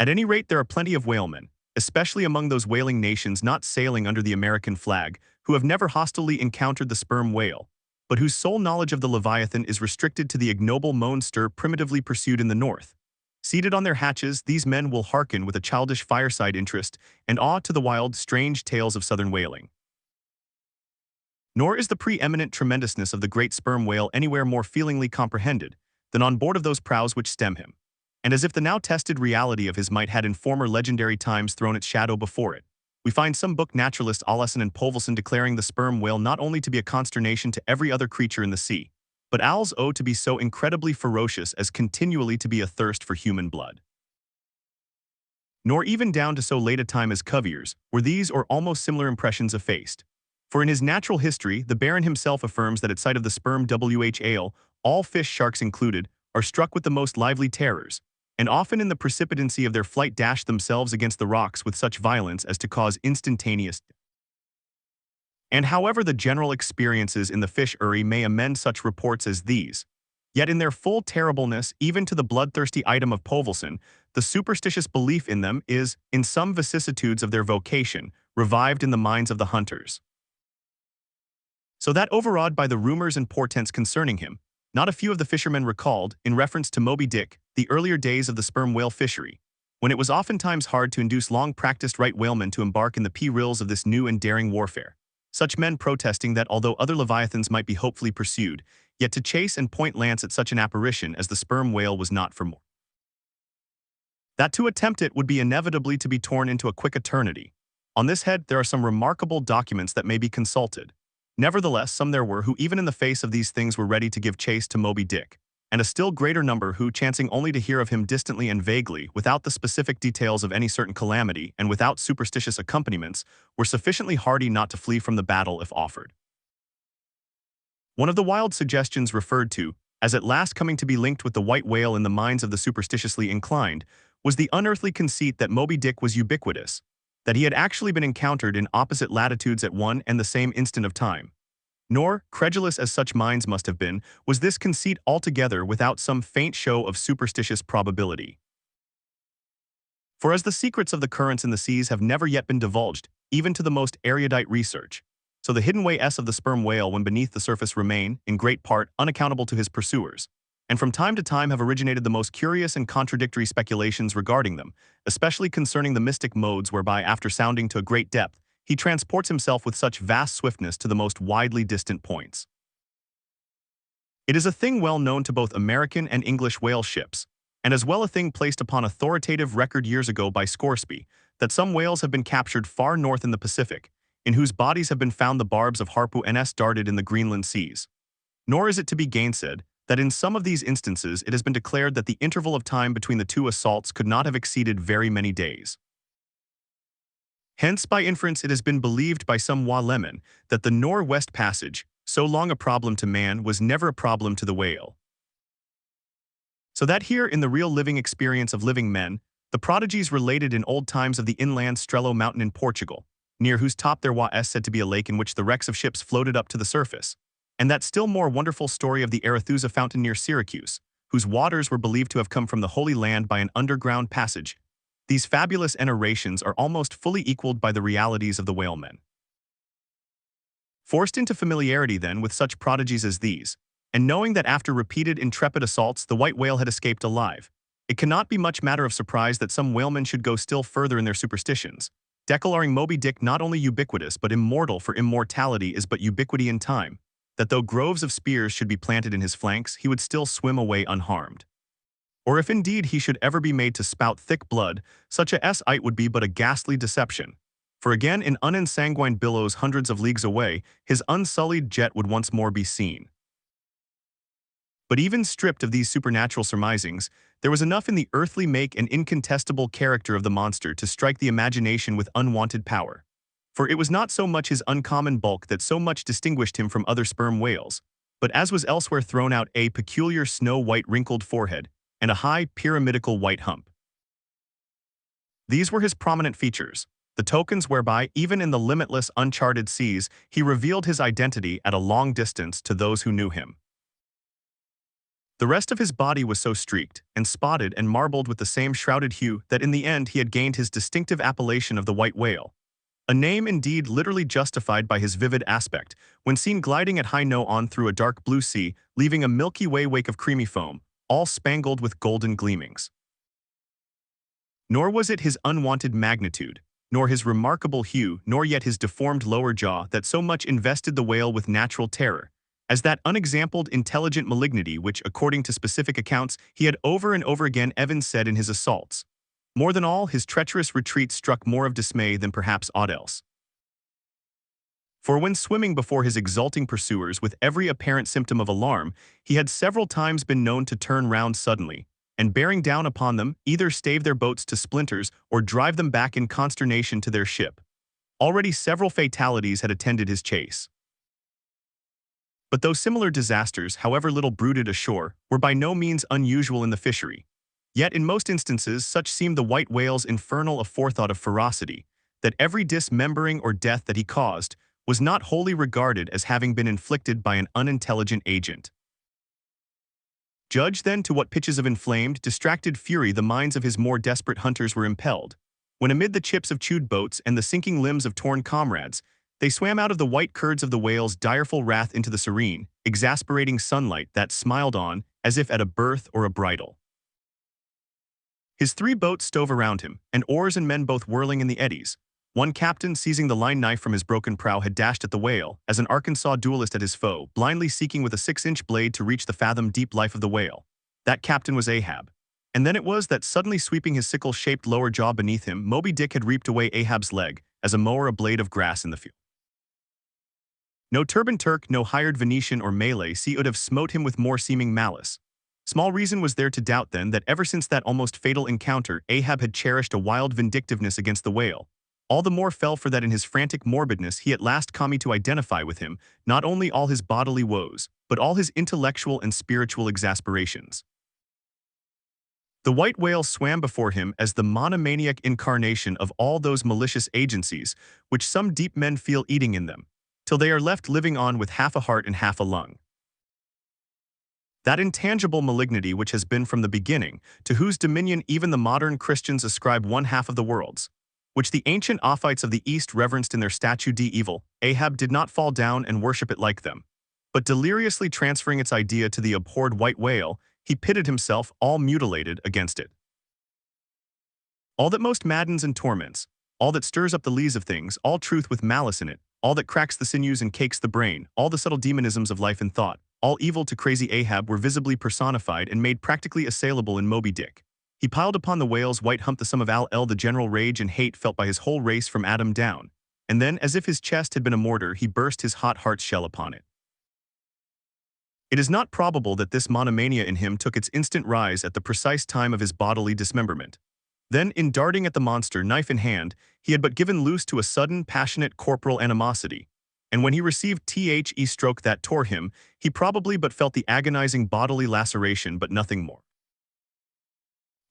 At any rate, there are plenty of whalemen, especially among those whaling nations not sailing under the American flag, who have never hostilely encountered the sperm whale, but whose sole knowledge of the Leviathan is restricted to the ignoble monster primitively pursued in the north. Seated on their hatches, these men will hearken with a childish fireside interest and awe to the wild, strange tales of southern whaling. Nor is the preeminent tremendousness of the great sperm whale anywhere more feelingly comprehended than on board of those prows which stem him. And as if the now tested reality of his might had in former legendary times thrown its shadow before it, we find some book naturalists Olesen and Povelson declaring the sperm whale not only to be a consternation to every other creature in the sea, but owls owe to be so incredibly ferocious as continually to be a thirst for human blood. Nor even down to so late a time as Cuvier's were these or almost similar impressions effaced. For in his Natural History, the Baron himself affirms that at sight of the sperm whale, all fish, sharks included, are struck with the most lively terrors, and often in the precipitancy of their flight dash themselves against the rocks with such violence as to cause instantaneous death. And however the general experiences in the fishery may amend such reports as these, yet in their full terribleness, even to the bloodthirsty item of Povelson, the superstitious belief in them is, in some vicissitudes of their vocation, revived in the minds of the hunters. So that overawed by the rumors and portents concerning him, not a few of the fishermen recalled, in reference to Moby Dick, the earlier days of the sperm whale fishery, when it was oftentimes hard to induce long-practiced right whalemen to embark in the perils of this new and daring warfare, such men protesting that although other leviathans might be hopefully pursued, yet to chase and point lance at such an apparition as the sperm whale was not for more. That to attempt it would be inevitably to be torn into a quick eternity. On this head, there are some remarkable documents that may be consulted. Nevertheless, some there were who even in the face of these things were ready to give chase to Moby Dick, and a still greater number who, chancing only to hear of him distantly and vaguely, without the specific details of any certain calamity and without superstitious accompaniments, were sufficiently hardy not to flee from the battle if offered. One of the wild suggestions referred to, as at last coming to be linked with the white whale in the minds of the superstitiously inclined, was the unearthly conceit that Moby Dick was ubiquitous, that he had actually been encountered in opposite latitudes at one and the same instant of time. Nor, credulous as such minds must have been, was this conceit altogether without some faint show of superstitious probability. For as the secrets of the currents in the seas have never yet been divulged, even to the most erudite research, so the hidden ways of the sperm whale when beneath the surface remain, in great part, unaccountable to his pursuers, and from time to time have originated the most curious and contradictory speculations regarding them, especially concerning the mystic modes whereby, after sounding to a great depth, he transports himself with such vast swiftness to the most widely distant points. It is a thing well known to both American and English whale ships, and as well a thing placed upon authoritative record years ago by Scoresby, that some whales have been captured far north in the Pacific, in whose bodies have been found the barbs of harpoons darted in the Greenland seas. Nor is it to be gainsaid that in some of these instances it has been declared that the interval of time between the two assaults could not have exceeded very many days. Hence, by inference, it has been believed by some whalemen that the Northwest Passage, so long a problem to man, was never a problem to the whale. So that here, in the real living experience of living men, the prodigies related in old times of the inland Strelo mountain in Portugal, near whose top there was said to be a lake in which the wrecks of ships floated up to the surface, and that still more wonderful story of the Arethusa fountain near Syracuse, whose waters were believed to have come from the Holy Land by an underground passage, these fabulous narrations are almost fully equaled by the realities of the whalemen. Forced into familiarity, then, with such prodigies as these, and knowing that after repeated intrepid assaults the white whale had escaped alive, it cannot be much matter of surprise that some whalemen should go still further in their superstitions, declaring Moby Dick not only ubiquitous but immortal, for immortality is but ubiquity in time, that though groves of spears should be planted in his flanks, he would still swim away unharmed. Or if indeed he should ever be made to spout thick blood, such a sight would be but a ghastly deception. For again, in unensanguined billows hundreds of leagues away, his unsullied jet would once more be seen. But even stripped of these supernatural surmisings, there was enough in the earthly make and incontestable character of the monster to strike the imagination with unwonted power. For it was not so much his uncommon bulk that so much distinguished him from other sperm whales, but as was elsewhere thrown out, a peculiar snow-white wrinkled forehead, and a high, pyramidical white hump. These were his prominent features, the tokens whereby, even in the limitless, uncharted seas, he revealed his identity at a long distance to those who knew him. The rest of his body was so streaked, and spotted, and marbled with the same shrouded hue that in the end he had gained his distinctive appellation of the white whale, a name indeed literally justified by his vivid aspect, when seen gliding at high noon on through a dark blue sea, leaving a Milky Way wake of creamy foam, all spangled with golden gleamings. Nor was it his unwonted magnitude, nor his remarkable hue, nor yet his deformed lower jaw that so much invested the whale with natural terror, as that unexampled intelligent malignity which, according to specific accounts, he had over and over again Evans said in his assaults. More than all, his treacherous retreat struck more of dismay than perhaps aught else. For when swimming before his exulting pursuers with every apparent symptom of alarm, he had several times been known to turn round suddenly, and bearing down upon them, either stave their boats to splinters or drive them back in consternation to their ship. Already several fatalities had attended his chase. But though similar disasters, however little brooded ashore, were by no means unusual in the fishery, yet in most instances such seemed the white whale's infernal aforethought of ferocity, that every dismembering or death that he caused was not wholly regarded as having been inflicted by an unintelligent agent. Judge then to what pitches of inflamed, distracted fury the minds of his more desperate hunters were impelled, when amid the chips of chewed boats and the sinking limbs of torn comrades, they swam out of the white curds of the whale's direful wrath into the serene, exasperating sunlight that smiled on, as if at a birth or a bridal. His 3 boats stove around him, and oars and men both whirling in the eddies. One captain, seizing the line knife from his broken prow, had dashed at the whale, as an Arkansas duelist at his foe, blindly seeking with a 6-inch blade to reach the fathom-deep life of the whale. That captain was Ahab. And then it was that, suddenly sweeping his sickle-shaped lower jaw beneath him, Moby Dick had reaped away Ahab's leg, as a mower a blade of grass in the field. No turbaned Turk, no hired Venetian or Malay sea would have smote him with more seeming malice. Small reason was there to doubt, then, that ever since that almost fatal encounter, Ahab had cherished a wild vindictiveness against the whale. All the more fell for that in his frantic morbidness he at last come to identify with him not only all his bodily woes, but all his intellectual and spiritual exasperations. The white whale swam before him as the monomaniac incarnation of all those malicious agencies which some deep men feel eating in them, till they are left living on with half a heart and half a lung. That intangible malignity which has been from the beginning, to whose dominion even the modern Christians ascribe one half of the world's, which the ancient Ophites of the East reverenced in their statue de evil, Ahab did not fall down and worship it like them. But deliriously transferring its idea to the abhorred white whale, he pitted himself, all mutilated, against it. All that most maddens and torments, all that stirs up the lees of things, all truth with malice in it, all that cracks the sinews and cakes the brain, all the subtle demonisms of life and thought, all evil to crazy Ahab were visibly personified and made practically assailable in Moby Dick. He piled upon the whale's white hump the sum of Al-El the general rage and hate felt by his whole race from Adam down, and then, as if his chest had been a mortar, he burst his hot heart's shell upon it. It is not probable that this monomania in him took its instant rise at the precise time of his bodily dismemberment. Then, in darting at the monster, knife in hand, he had but given loose to a sudden, passionate corporal animosity, and when he received the stroke that tore him, he probably but felt the agonizing bodily laceration but nothing more.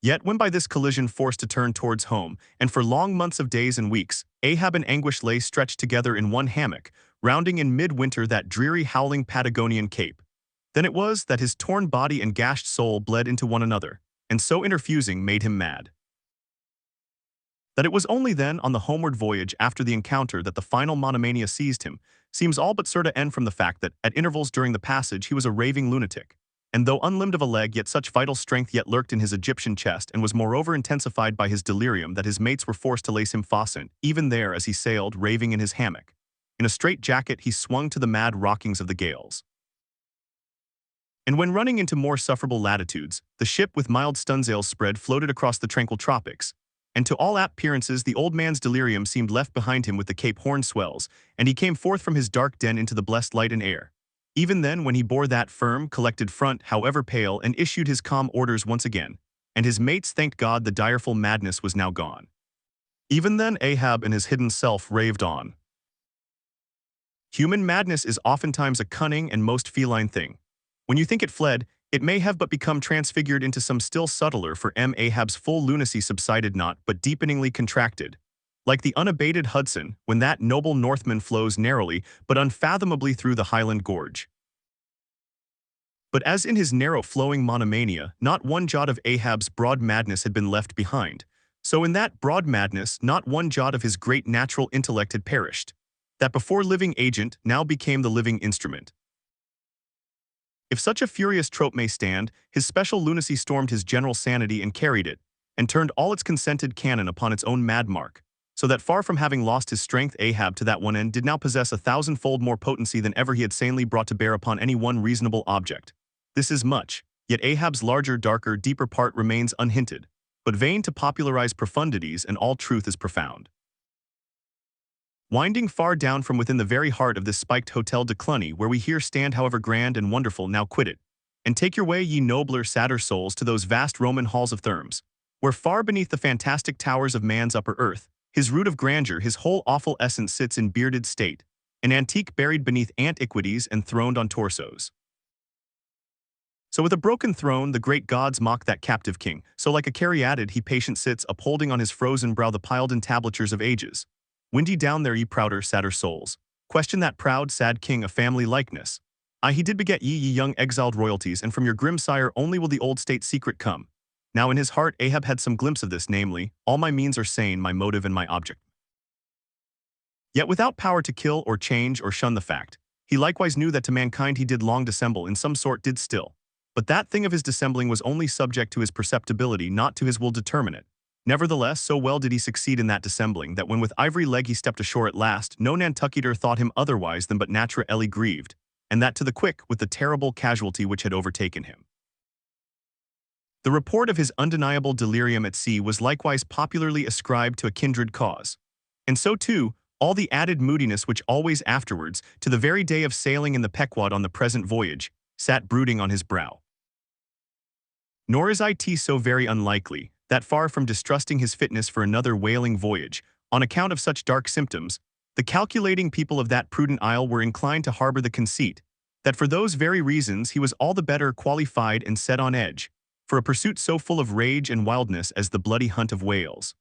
Yet when by this collision forced to turn towards home, and for long months of days and weeks, Ahab and anguish lay stretched together in one hammock, rounding in mid-winter that dreary howling Patagonian cape, then it was that his torn body and gashed soul bled into one another, and so interfusing made him mad. That it was only then, on the homeward voyage after the encounter, that the final monomania seized him, seems all but sure to end from the fact that, at intervals during the passage, he was a raving lunatic. And though unlimbed of a leg, yet such vital strength yet lurked in his Egyptian chest, and was moreover intensified by his delirium, that his mates were forced to lace him fastened, even there as he sailed, raving in his hammock. In a straight jacket he swung to the mad rockings of the gales. And when running into more sufferable latitudes, the ship with mild stunsails spread floated across the tranquil tropics, and to all appearances the old man's delirium seemed left behind him with the Cape Horn swells, and he came forth from his dark den into the blessed light and air. Even then, when he bore that firm, collected front, however pale, and issued his calm orders once again, and his mates thanked God the direful madness was now gone. Even then Ahab and his hidden self raved on. Human madness is oftentimes a cunning and most feline thing. When you think it fled, it may have but become transfigured into some still subtler, for Ahab's full lunacy subsided not, but deepeningly contracted. Like the unabated Hudson, when that noble Northman flows narrowly but unfathomably through the Highland Gorge. But as in his narrow-flowing monomania, not one jot of Ahab's broad madness had been left behind, so in that broad madness not one jot of his great natural intellect had perished. That before living agent now became the living instrument. If such a furious trope may stand, his special lunacy stormed his general sanity and carried it, and turned all its consented cannon upon its own mad mark, so that far from having lost his strength, Ahab to that one end did now possess 1,000-fold more potency than ever he had sanely brought to bear upon any one reasonable object. This is much, yet Ahab's larger, darker, deeper part remains unhinted, but vain to popularize profundities, and all truth is profound. Winding far down from within the very heart of this spiked Hotel de Cluny, where we here stand however grand and wonderful, now quit it, and take your way, ye nobler, sadder souls, to those vast Roman halls of Thermes, where far beneath the fantastic towers of man's upper earth, his root of grandeur, his whole awful essence sits in bearded state, an antique buried beneath antiquities and throned on torsos. So with a broken throne the great gods mock that captive king, so like a caryatid he patient sits, upholding on his frozen brow the piled entablatures of ages. Windy down there, ye prouder, sadder souls, question that proud, sad king a family likeness. Aye, he did beget ye young exiled royalties, and from your grim sire only will the old state secret come. Now in his heart Ahab had some glimpse of this, namely, all my means are sane, my motive and my object. Yet without power to kill or change or shun the fact, he likewise knew that to mankind he did long dissemble, in some sort did still. But that thing of his dissembling was only subject to his perceptibility, not to his will determinate. Nevertheless, so well did he succeed in that dissembling, that when with ivory leg he stepped ashore at last, no Nantucketer thought him otherwise than but naturally grieved, and that to the quick with the terrible casualty which had overtaken him. The report of his undeniable delirium at sea was likewise popularly ascribed to a kindred cause. And so too, all the added moodiness which always afterwards, to the very day of sailing in the Pequod on the present voyage, sat brooding on his brow. Nor is it so very unlikely, that far from distrusting his fitness for another whaling voyage, on account of such dark symptoms, the calculating people of that prudent isle were inclined to harbor the conceit, that for those very reasons he was all the better qualified and set on edge, for a pursuit so full of rage and wildness as the bloody hunt of whales.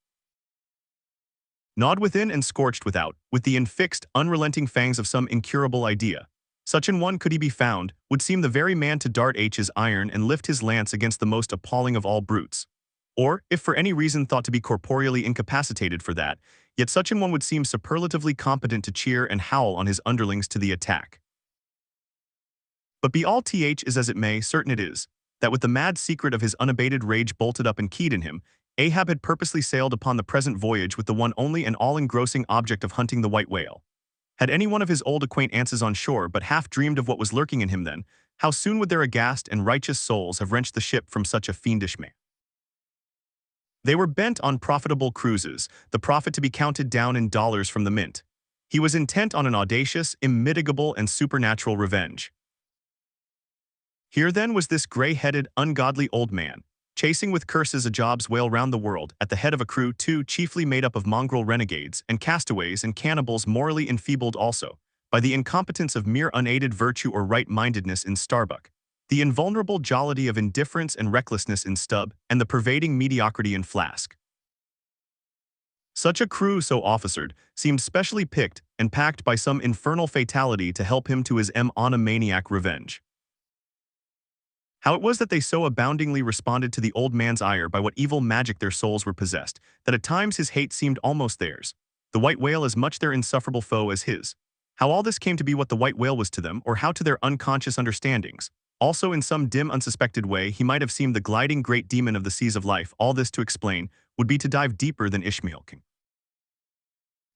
Gnawed within and scorched without, with the infixed, unrelenting fangs of some incurable idea, Such an one, could he be found, would seem the very man to dart his iron and lift his lance against the most appalling of all brutes. Or, if for any reason thought to be corporeally incapacitated for that, yet such an one would seem superlatively competent to cheer and howl on his underlings to the attack. But be all th is as it may, certain it is, that with the mad secret of his unabated rage bolted up and keyed in him, Ahab had purposely sailed upon the present voyage with the one only and all-engrossing object of hunting the white whale. Had any one of his old acquaintances on shore but half dreamed of what was lurking in him then, how soon would their aghast and righteous souls have wrenched the ship from such a fiendish man? They were bent on profitable cruises, the profit to be counted down in dollars from the mint. He was intent on an audacious, immitigable, and supernatural revenge. Here then was this gray-headed, ungodly old man, chasing with curses a job's whale round the world, at the head of a crew too chiefly made up of mongrel renegades and castaways and cannibals morally enfeebled also, by the incompetence of mere unaided virtue or right-mindedness in Starbuck, the invulnerable jollity of indifference and recklessness in Stubb, and the pervading mediocrity in Flask. Such a crew so officered seemed specially picked and packed by some infernal fatality to help him to his maniac revenge. How it was that they so aboundingly responded to the old man's ire by what evil magic their souls were possessed, that at times his hate seemed almost theirs, the white whale as much their insufferable foe as his. How all this came to be what the white whale was to them, or how to their unconscious understandings, also in some dim unsuspected way he might have seemed the gliding great demon of the seas of life, all this to explain, would be to dive deeper than Ishmael can.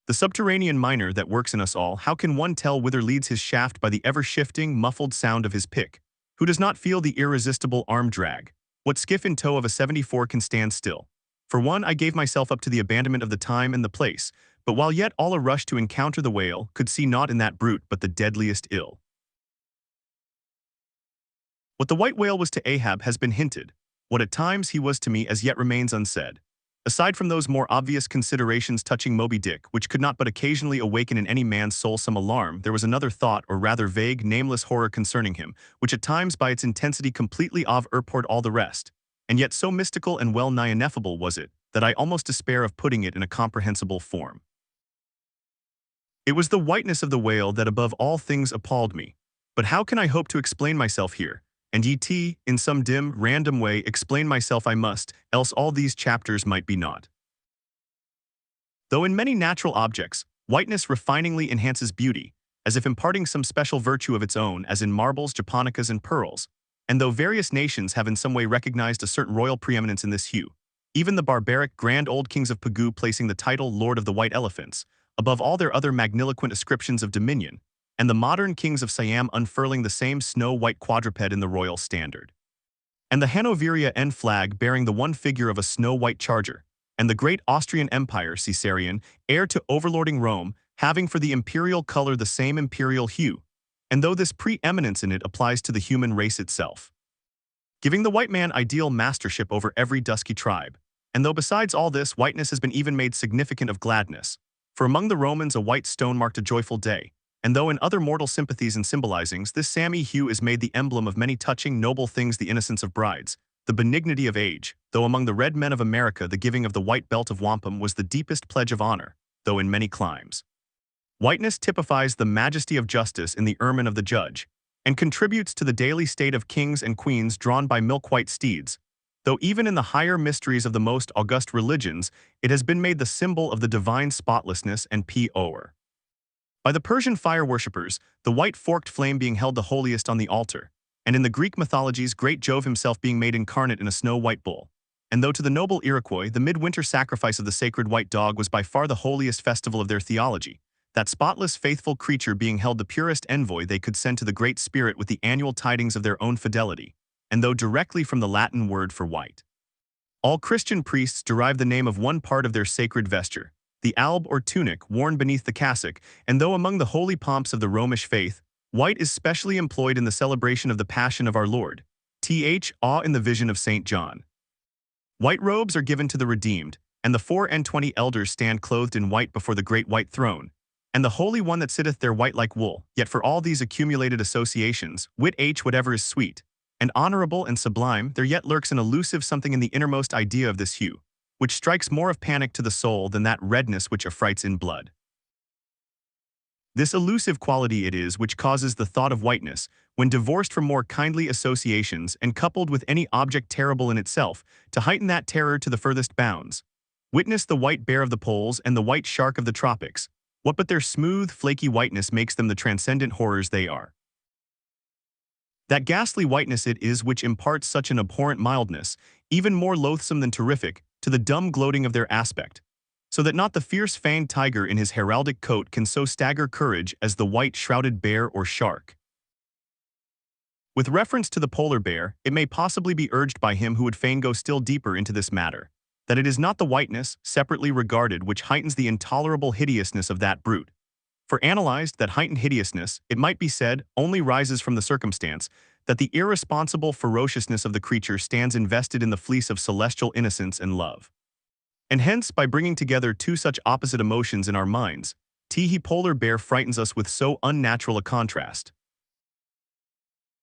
The subterranean miner that works in us all, how can one tell whither leads his shaft by the ever-shifting, muffled sound of his pick? Who does not feel the irresistible arm drag? What skiff in tow of a 74 can stand still? For one, I gave myself up to the abandonment of the time and the place, but while yet all a rush to encounter the whale, could see naught in that brute but the deadliest ill. What the white whale was to Ahab has been hinted. What at times he was to me as yet remains unsaid. Aside from those more obvious considerations touching Moby Dick, which could not but occasionally awaken in any man's soul some alarm, there was another thought, or rather vague, nameless horror concerning him, which at times by its intensity completely overpoured all the rest, and yet so mystical and well-nigh ineffable was it, that I almost despair of putting it in a comprehensible form. It was the whiteness of the whale that above all things appalled me. But how can I hope to explain myself here? And in some dim, random way, explain myself I must, else all these chapters might be naught. Though in many natural objects, whiteness refiningly enhances beauty, as if imparting some special virtue of its own, as in marbles, japonicas, and pearls, and though various nations have in some way recognized a certain royal preeminence in this hue, even the barbaric, grand old kings of Pequod placing the title Lord of the White Elephants above all their other magniloquent ascriptions of dominion, and the modern kings of Siam unfurling the same snow-white quadruped in the royal standard, and the Hanoverian flag bearing the one figure of a snow-white charger, and the great Austrian Empire, Caesarian, heir to overlording Rome, having for the imperial color the same imperial hue, and though this preeminence in it applies to the human race itself, giving the white man ideal mastership over every dusky tribe, and though besides all this whiteness has been even made significant of gladness, for among the Romans a white stone marked a joyful day, and though in other mortal sympathies and symbolizings this sammy hue is made the emblem of many touching noble things, the innocence of brides, the benignity of age, though among the red men of America the giving of the white belt of wampum was the deepest pledge of honor, though in many climes whiteness typifies the majesty of justice in the ermine of the judge, and contributes to the daily state of kings and queens drawn by milk-white steeds, though even in the higher mysteries of the most august religions it has been made the symbol of the divine spotlessness and pure. By the Persian fire worshippers, the white forked flame being held the holiest on the altar, and in the Greek mythologies great Jove himself being made incarnate in a snow-white bull. And though to the noble Iroquois the midwinter sacrifice of the sacred white dog was by far the holiest festival of their theology, that spotless faithful creature being held the purest envoy they could send to the Great Spirit with the annual tidings of their own fidelity, and though directly from the Latin word for white. All Christian priests derive the name of one part of their sacred vesture, the alb or tunic worn beneath the cassock, and though among the holy pomps of the Romish faith, white is specially employed in the celebration of the Passion of our Lord, awe in the vision of St. John. White robes are given to the redeemed, and the 24 elders stand clothed in white before the great white throne, and the Holy One that sitteth there white like wool. Yet for all these accumulated associations, whatever is sweet, and honorable and sublime, there yet lurks an elusive something in the innermost idea of this hue, which strikes more of panic to the soul than that redness which affrights in blood. This elusive quality it is which causes the thought of whiteness, when divorced from more kindly associations and coupled with any object terrible in itself, to heighten that terror to the furthest bounds. Witness the white bear of the poles and the white shark of the tropics. What but their smooth, flaky whiteness makes them the transcendent horrors they are? That ghastly whiteness it is which imparts such an abhorrent mildness, even more loathsome than terrific, to the dumb gloating of their aspect, so that not the fierce fanged tiger in his heraldic coat can so stagger courage as the white shrouded bear or shark. With reference to the polar bear, it may possibly be urged by him who would fain go still deeper into this matter, that it is not the whiteness, separately regarded, which heightens the intolerable hideousness of that brute. For analyzed, that heightened hideousness, it might be said, only rises from the circumstance that the irresponsible ferociousness of the creature stands invested in the fleece of celestial innocence and love. And hence, by bringing together two such opposite emotions in our minds, Teehee polar bear frightens us with so unnatural a contrast.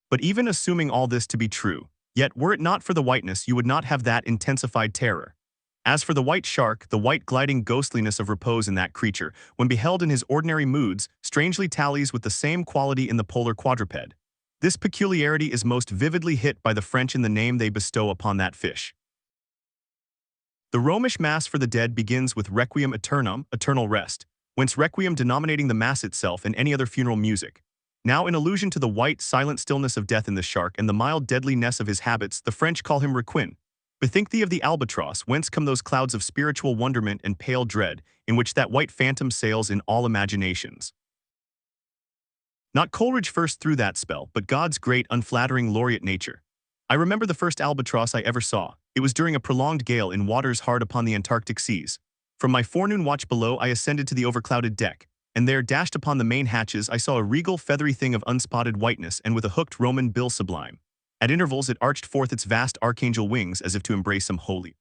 But even assuming all this to be true, yet were it not for the whiteness you would not have that intensified terror. As for the white shark, the white gliding ghostliness of repose in that creature, when beheld in his ordinary moods, strangely tallies with the same quality in the polar quadruped. This peculiarity is most vividly hit by the French in the name they bestow upon that fish. The Romish Mass for the dead begins with Requiem Aeternam, eternal rest, whence Requiem denominating the Mass itself and any other funeral music. Now in allusion to the white, silent stillness of death in the shark and the mild deadliness of his habits, the French call him Requin. Bethink thee of the albatross, whence come those clouds of spiritual wonderment and pale dread, in which that white phantom sails in all imaginations. Not Coleridge first threw that spell, but God's great, unflattering, laureate nature. I remember the first albatross I ever saw. It was during a prolonged gale in waters hard upon the Antarctic seas. From my forenoon watch below I ascended to the overclouded deck, and there, dashed upon the main hatches, I saw a regal, feathery thing of unspotted whiteness and with a hooked Roman bill sublime. At intervals it arched forth its vast archangel wings as if to embrace some holy.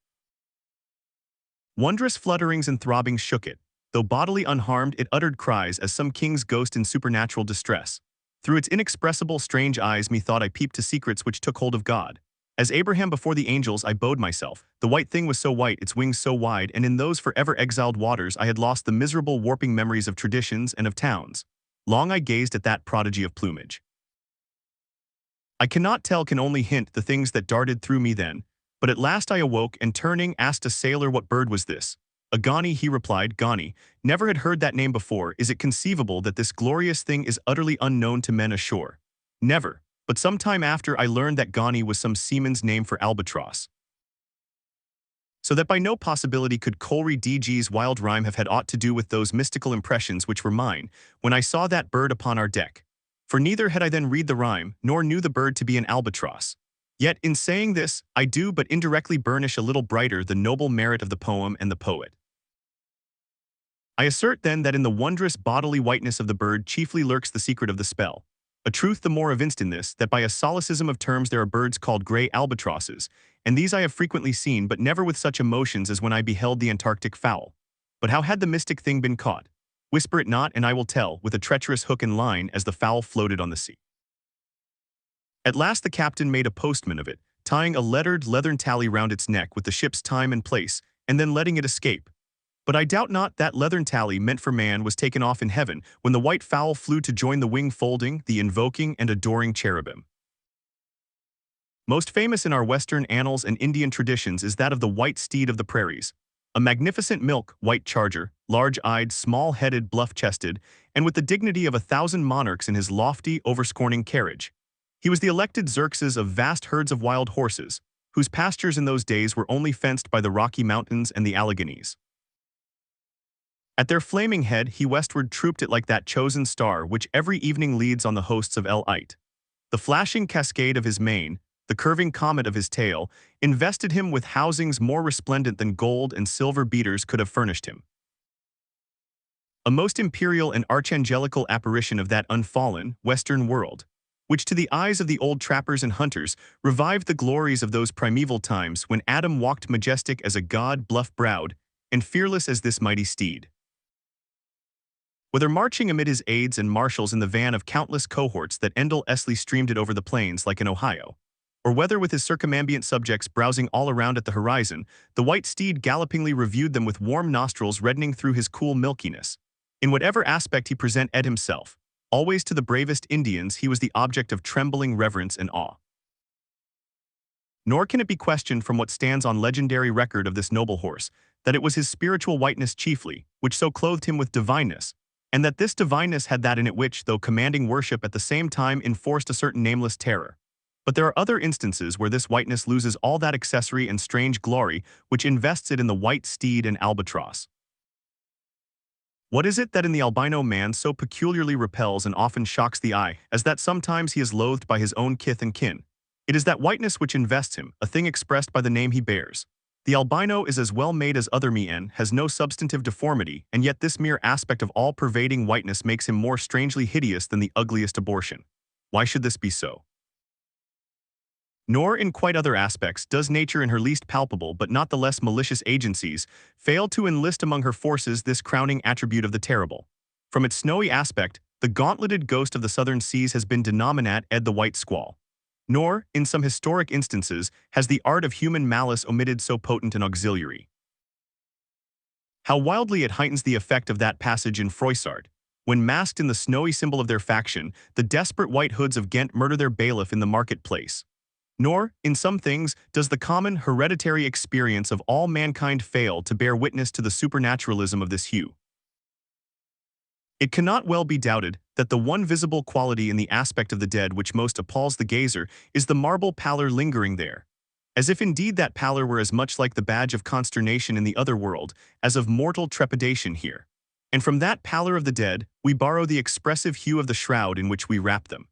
Wondrous flutterings and throbbings shook it. Though bodily unharmed, it uttered cries as some king's ghost in supernatural distress. Through its inexpressible strange eyes methought I peeped to secrets which took hold of God. As Abraham before the angels I bowed myself. The white thing was so white, its wings so wide, and in those forever exiled waters I had lost the miserable warping memories of traditions and of towns. Long I gazed at that prodigy of plumage. I cannot tell, can only hint the things that darted through me then, but at last I awoke and turning asked a sailor what bird was this. A Gani, he replied. Gani, never had heard that name before. Is it conceivable that this glorious thing is utterly unknown to men ashore? Never, but some time after I learned that Gani was some seaman's name for albatross. So that by no possibility could Coleridge's wild rhyme have had aught to do with those mystical impressions which were mine when I saw that bird upon our deck. For neither had I then read the rhyme, nor knew the bird to be an albatross. Yet in saying this, I do but indirectly burnish a little brighter the noble merit of the poem and the poet. I assert then that in the wondrous bodily whiteness of the bird chiefly lurks the secret of the spell. A truth the more evinced in this, that by a solecism of terms there are birds called grey albatrosses, and these I have frequently seen, but never with such emotions as when I beheld the Antarctic fowl. But how had the mystic thing been caught? Whisper it not, and I will tell, with a treacherous hook and line as the fowl floated on the sea. At last the captain made a postman of it, tying a lettered leathern tally round its neck with the ship's time and place, and then letting it escape. But I doubt not that leathern tally meant for man was taken off in heaven when the white fowl flew to join the wing-folding, the invoking, and adoring cherubim. Most famous in our Western annals and Indian traditions is that of the white steed of the prairies, a magnificent milk, white charger, large-eyed, small-headed, bluff-chested, and with the dignity of 1,000 monarchs in his lofty, overscorning carriage. He was the elected Xerxes of vast herds of wild horses, whose pastures in those days were only fenced by the Rocky Mountains and the Alleghanies. At their flaming head he westward trooped it like that chosen star which every evening leads on the hosts of El-ite. The flashing cascade of his mane, the curving comet of his tail, invested him with housings more resplendent than gold and silver beaters could have furnished him. A most imperial and archangelical apparition of that unfallen, western world, which to the eyes of the old trappers and hunters revived the glories of those primeval times when Adam walked majestic as a god, bluff-browed, and fearless as this mighty steed. Whether marching amid his aides and marshals in the van of countless cohorts that endlessly streamed it over the plains like an Ohio, or whether with his circumambient subjects browsing all around at the horizon, the white steed gallopingly reviewed them with warm nostrils reddening through his cool milkiness. In whatever aspect he presented himself, always to the bravest Indians he was the object of trembling reverence and awe. Nor can it be questioned from what stands on legendary record of this noble horse, that it was his spiritual whiteness chiefly, which so clothed him with divineness, and that this divineness had that in it which, though commanding worship at the same time enforced a certain nameless terror. But there are other instances where this whiteness loses all that accessory and strange glory which invests it in the white steed and albatross. What is it that in the albino man so peculiarly repels and often shocks the eye, as that sometimes he is loathed by his own kith and kin? It is that whiteness which invests him, a thing expressed by the name he bears. The albino is as well made as other men, has no substantive deformity, and yet this mere aspect of all-pervading whiteness makes him more strangely hideous than the ugliest abortion. Why should this be so? Nor in quite other aspects does nature in her least palpable but not the less malicious agencies fail to enlist among her forces this crowning attribute of the terrible. From its snowy aspect, the gauntleted ghost of the southern seas has been denominated the white squall. Nor, in some historic instances, has the art of human malice omitted so potent an auxiliary. How wildly it heightens the effect of that passage in Froissart, when masked in the snowy symbol of their faction, the desperate white hoods of Ghent murder their bailiff in the market-place. Nor, in some things, does the common hereditary experience of all mankind fail to bear witness to the supernaturalism of this hue. It cannot well be doubted that the one visible quality in the aspect of the dead which most appalls the gazer is the marble pallor lingering there, as if indeed that pallor were as much like the badge of consternation in the other world as of mortal trepidation here. And from that pallor of the dead, we borrow the expressive hue of the shroud in which we wrap them.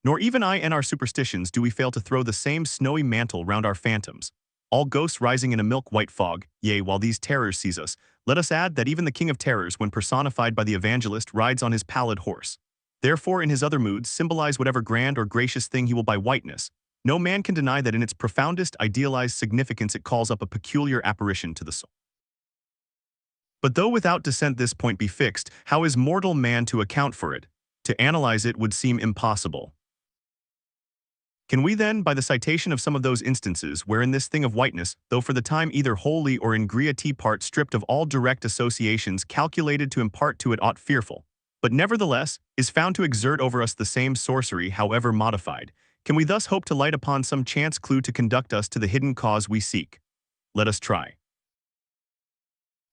Nor even in our superstitions do we fail to throw the same snowy mantle round our phantoms, all ghosts rising in a milk-white fog. Yea, while these terrors seize us, let us add that even the King of Terrors, when personified by the evangelist, rides on his pallid horse. Therefore, in his other moods, symbolize whatever grand or gracious thing he will by whiteness. No man can deny that in its profoundest idealized significance it calls up a peculiar apparition to the soul. But though without dissent this point be fixed, how is mortal man to account for it? To analyze it would seem impossible. Can we then, by the citation of some of those instances wherein this thing of whiteness, though for the time either wholly or in great part stripped of all direct associations calculated to impart to it aught fearful, but nevertheless is found to exert over us the same sorcery however modified, can we thus hope to light upon some chance clue to conduct us to the hidden cause we seek? Let us try.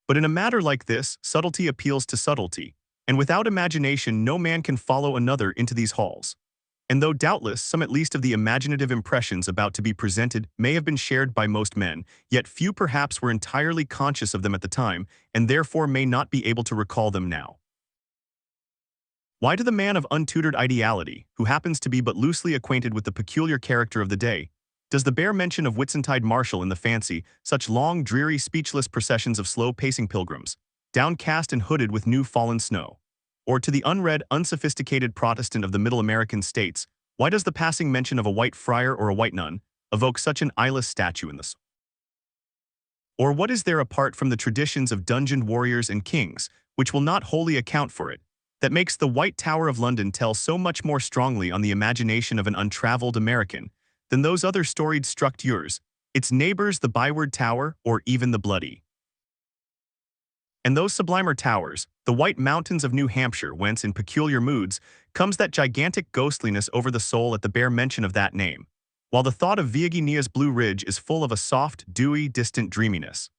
But in a matter like this, subtlety appeals to subtlety, and without imagination no man can follow another into these halls. And though doubtless some at least of the imaginative impressions about to be presented may have been shared by most men, yet few perhaps were entirely conscious of them at the time, and therefore may not be able to recall them now. Why to the man of untutored ideality, who happens to be but loosely acquainted with the peculiar character of the day, does the bare mention of Whitsuntide marshal in the fancy such long, dreary, speechless processions of slow-pacing pilgrims, downcast and hooded with new-fallen snow? Or to the unread, unsophisticated Protestant of the Middle American states, why does the passing mention of a white friar or a white nun evoke such an eyeless statue in the soul? Or what is there apart from the traditions of dungeoned warriors and kings, which will not wholly account for it, that makes the White Tower of London tell so much more strongly on the imagination of an untraveled American than those other storied structures, its neighbors the Byward Tower or even the Bloody? And those sublimer towers, the White Mountains of New Hampshire, whence in peculiar moods comes that gigantic ghostliness over the soul at the bare mention of that name, while the thought of Virginia's Blue Ridge is full of a soft, dewy, distant dreaminess.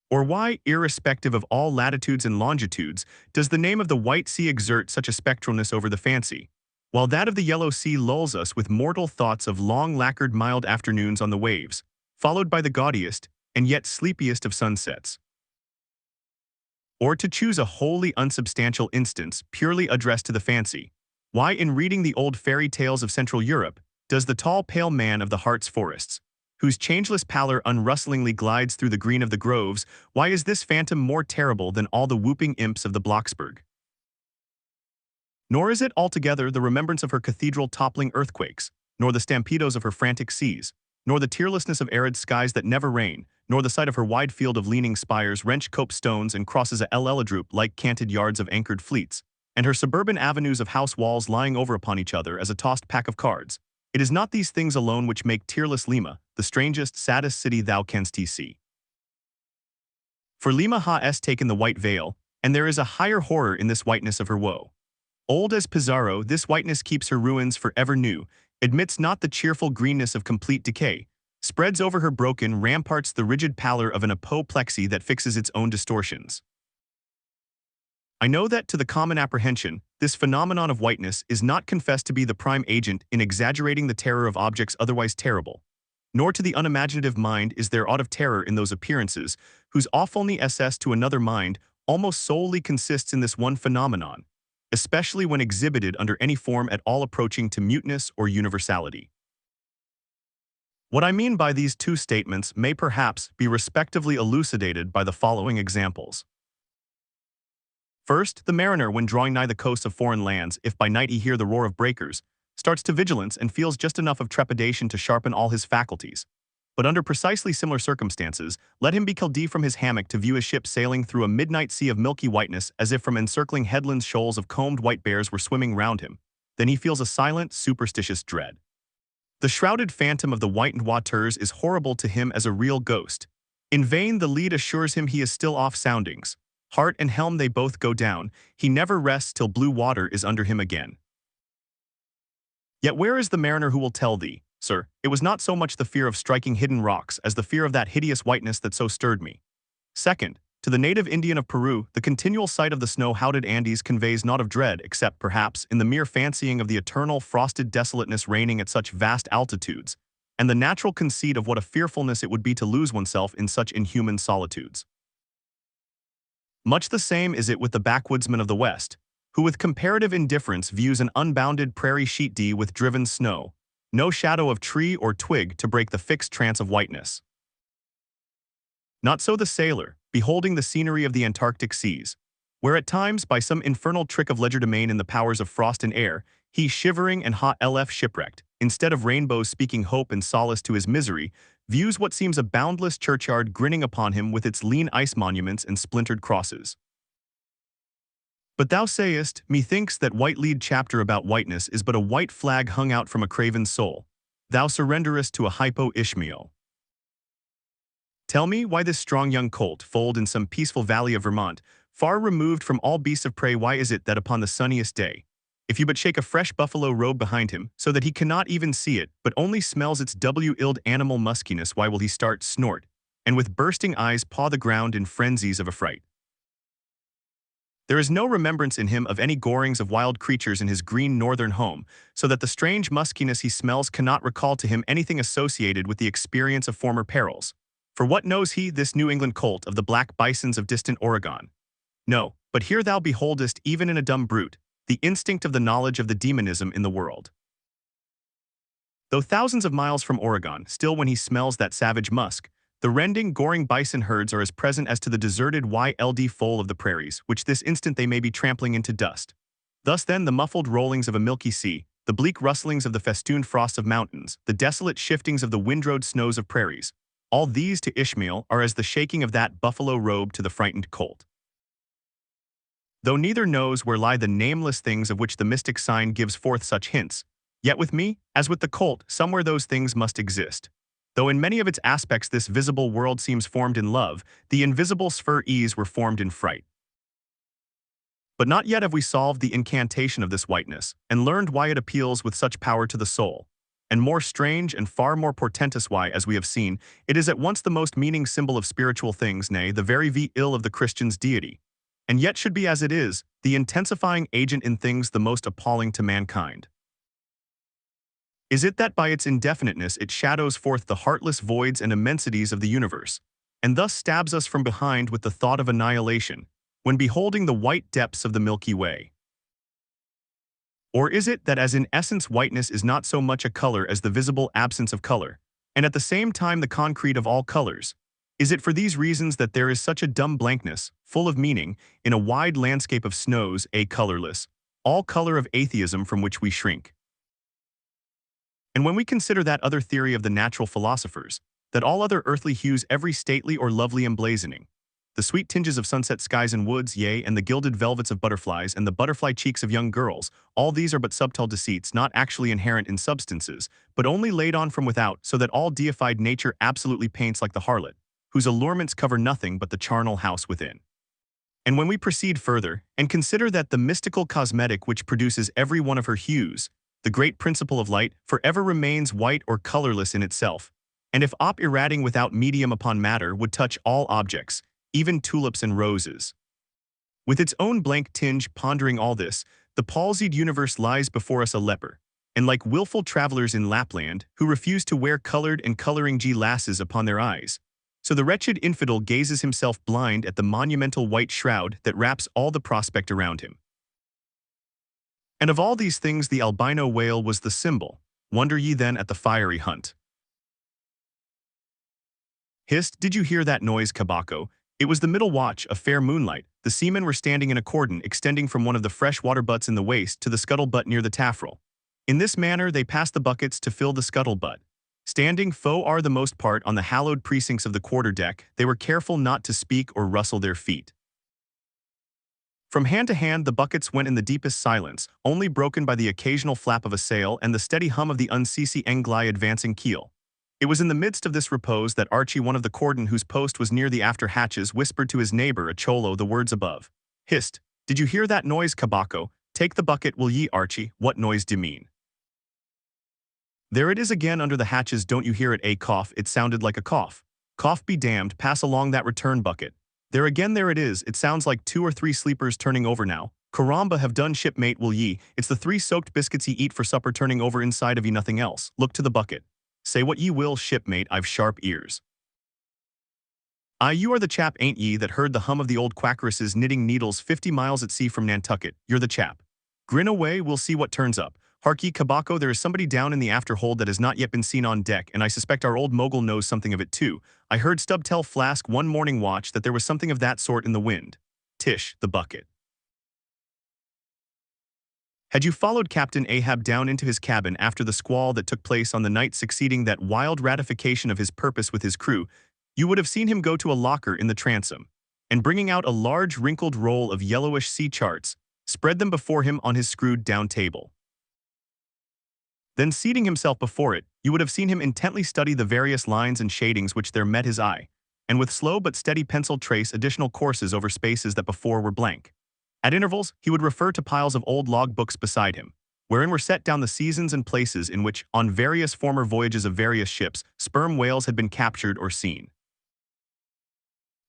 Or why, irrespective of all latitudes and longitudes, does the name of the White Sea exert such a spectralness over the fancy, while that of the Yellow Sea lulls us with mortal thoughts of long lacquered mild afternoons on the waves, followed by the gaudiest and yet sleepiest of sunsets? Or to choose a wholly unsubstantial instance purely addressed to the fancy, why in reading the old fairy tales of Central Europe does the tall pale man of the Hartz forests, whose changeless pallor unrustlingly glides through the green of the groves, why is this phantom more terrible than all the whooping imps of the Blocksberg? Nor is it altogether the remembrance of her cathedral toppling earthquakes, nor the stampedos of her frantic seas, nor the tearlessness of arid skies that never rain, nor the sight of her wide field of leaning spires, wrenched cope stones, and crosses a Eladroop like canted yards of anchored fleets, and her suburban avenues of house walls lying over upon each other as a tossed pack of cards. It is not these things alone which make tearless Lima the strangest, saddest city thou canst see. For Lima has taken the white veil, and there is a higher horror in this whiteness of her woe. Old as Pizarro, this whiteness keeps her ruins forever new, admits not the cheerful greenness of complete decay, spreads over her broken ramparts the rigid pallor of an apoplexy that fixes its own distortions. I know that, to the common apprehension, this phenomenon of whiteness is not confessed to be the prime agent in exaggerating the terror of objects otherwise terrible, nor to the unimaginative mind is there aught of terror in those appearances, whose awfulness SS to another mind almost solely consists in this one phenomenon, especially when exhibited under any form at all approaching to muteness or universality. What I mean by these two statements may perhaps be respectively elucidated by the following examples. First, the mariner, when drawing nigh the coasts of foreign lands, if by night he hear the roar of breakers, starts to vigilance and feels just enough of trepidation to sharpen all his faculties. But under precisely similar circumstances, let him be called from his hammock to view his ship sailing through a midnight sea of milky whiteness as if from encircling headlands shoals of combed white bears were swimming round him. Then he feels a silent, superstitious dread. The shrouded phantom of the whitened waters is horrible to him as a real ghost. In vain the lead assures him he is still off soundings. Heart and helm they both go down, he never rests till blue water is under him again. Yet where is the mariner who will tell thee, sir, it was not so much the fear of striking hidden rocks as the fear of that hideous whiteness that so stirred me. Second, to the native Indian of Peru, the continual sight of the snow-hounded Andes conveys naught of dread except, perhaps, in the mere fancying of the eternal frosted desolateness reigning at such vast altitudes, and the natural conceit of what a fearfulness it would be to lose oneself in such inhuman solitudes. Much the same is it with the backwoodsman of the West, who with comparative indifference views an unbounded prairie sheet with driven snow, no shadow of tree or twig to break the fixed trance of whiteness. Not so the sailor, beholding the scenery of the Antarctic seas, where at times, by some infernal trick of legerdemain in the powers of frost and air, he shivering and hot LF shipwrecked, instead of rainbows speaking hope and solace to his misery, views what seems a boundless churchyard grinning upon him with its lean ice monuments and splintered crosses. But thou sayest, methinks that white-lead chapter about whiteness is but a white flag hung out from a craven soul. Thou surrenderest to a hypo Ishmael. Tell me why this strong young colt, foaled in some peaceful valley of Vermont, far removed from all beasts of prey, why is it that upon the sunniest day, if you but shake a fresh buffalo robe behind him, so that he cannot even see it, but only smells its illed animal muskiness, why will he start, snort, and with bursting eyes paw the ground in frenzies of affright? There is no remembrance in him of any gorings of wild creatures in his green northern home, so that the strange muskiness he smells cannot recall to him anything associated with the experience of former perils. For what knows he, this New England colt, of the black bisons of distant Oregon? No, but here thou beholdest, even in a dumb brute, the instinct of the knowledge of the demonism in the world. Though thousands of miles from Oregon, still when he smells that savage musk, the rending, goring bison herds are as present as to the deserted wild foal of the prairies, which this instant they may be trampling into dust. Thus then the muffled rollings of a milky sea, the bleak rustlings of the festooned frosts of mountains, the desolate shiftings of the windrowed snows of prairies, all these to Ishmael are as the shaking of that buffalo robe to the frightened colt. Though neither knows where lie the nameless things of which the mystic sign gives forth such hints, yet with me, as with the colt, somewhere those things must exist. Though in many of its aspects this visible world seems formed in love, the invisible spheres were formed in fright. But not yet have we solved the incantation of this whiteness, and learned why it appeals with such power to the soul. And more strange and far more portentous why, as we have seen, it is at once the most meaning symbol of spiritual things, nay, the very ill of the Christian's deity, and yet should be as it is, the intensifying agent in things the most appalling to mankind. Is it that by its indefiniteness it shadows forth the heartless voids and immensities of the universe, and thus stabs us from behind with the thought of annihilation, when beholding the white depths of the Milky Way? Or is it that as in essence whiteness is not so much a color as the visible absence of color, and at the same time the concrete of all colors? Is it for these reasons that there is such a dumb blankness, full of meaning, in a wide landscape of snows, colorless, all color of atheism from which we shrink? And when we consider that other theory of the natural philosophers, that all other earthly hues every stately or lovely emblazoning, the sweet tinges of sunset skies and woods, yea, and the gilded velvets of butterflies and the butterfly cheeks of young girls, all these are but subtle deceits not actually inherent in substances, but only laid on from without, so that all deified nature absolutely paints like the harlot, whose allurements cover nothing but the charnel house within. And when we proceed further, and consider that the mystical cosmetic which produces every one of her hues, the great principle of light, forever remains white or colorless in itself, and if op irradiating without medium upon matter would touch all objects, even tulips and roses. With its own blank tinge pondering all this, the palsied universe lies before us a leper, and like willful travelers in Lapland, who refuse to wear colored and coloring glasses upon their eyes, so the wretched infidel gazes himself blind at the monumental white shroud that wraps all the prospect around him. And of all these things the albino whale was the symbol. Wonder ye then at the fiery hunt. Hist, did you hear that noise, Kabako? It was the middle watch, a fair moonlight. The seamen were standing in a cordon extending from one of the fresh water butts in the waist to the scuttle-butt near the taffrail. In this manner they passed the buckets to fill the scuttle-butt. Standing for the most part on the hallowed precincts of the quarter-deck, they were careful not to speak or rustle their feet. From hand to hand the buckets went in the deepest silence, only broken by the occasional flap of a sail and the steady hum of the unceasing Engli advancing keel. It was in the midst of this repose that Archie, one of the cordon whose post was near the after hatches, whispered to his neighbor, a cholo, the words above. Hist, did you hear that noise, Kabako? Take the bucket, will ye, Archie? What noise do you mean? There it is again under the hatches, don't you hear it, a cough? It sounded like a cough. Cough be damned, pass along that return bucket. There it is, it sounds like 2 or 3 sleepers turning over now. Caramba, have done, shipmate, will ye? It's the 3 soaked biscuits ye eat for supper turning over inside of ye, nothing else. Look to the bucket. Say what ye will, shipmate, I've sharp ears. Aye, you are the chap, ain't ye, that heard the hum of the old quackeresses knitting needles 50 miles at sea from Nantucket? You're the chap. Grin away, we'll see what turns up. Hark ye, Kabako, there is somebody down in the afterhold that has not yet been seen on deck, and I suspect our old mogul knows something of it too. I heard Stubb tell Flask one morning watch that there was something of that sort in the wind. Tish, the bucket. Had you followed Captain Ahab down into his cabin after the squall that took place on the night succeeding that wild ratification of his purpose with his crew, you would have seen him go to a locker in the transom, and bringing out a large wrinkled roll of yellowish sea charts, spread them before him on his screwed-down table. Then seating himself before it, you would have seen him intently study the various lines and shadings which there met his eye, and with slow but steady pencil trace additional courses over spaces that before were blank. At intervals, he would refer to piles of old log books beside him, wherein were set down the seasons and places in which, on various former voyages of various ships, sperm whales had been captured or seen.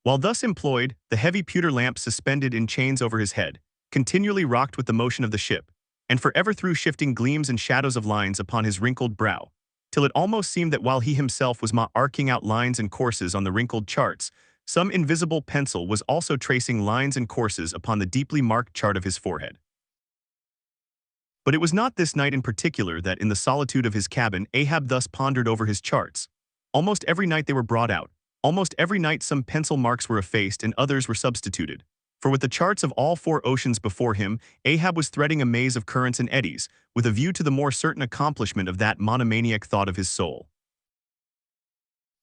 While thus employed, the heavy pewter lamp suspended in chains over his head, continually rocked with the motion of the ship, and forever threw shifting gleams and shadows of lines upon his wrinkled brow, till it almost seemed that while he himself was arcing out lines and courses on the wrinkled charts, some invisible pencil was also tracing lines and courses upon the deeply marked chart of his forehead. But it was not this night in particular that in the solitude of his cabin Ahab thus pondered over his charts. Almost every night they were brought out, almost every night some pencil marks were effaced and others were substituted. For with the charts of all 4 oceans before him, Ahab was threading a maze of currents and eddies, with a view to the more certain accomplishment of that monomaniac thought of his soul.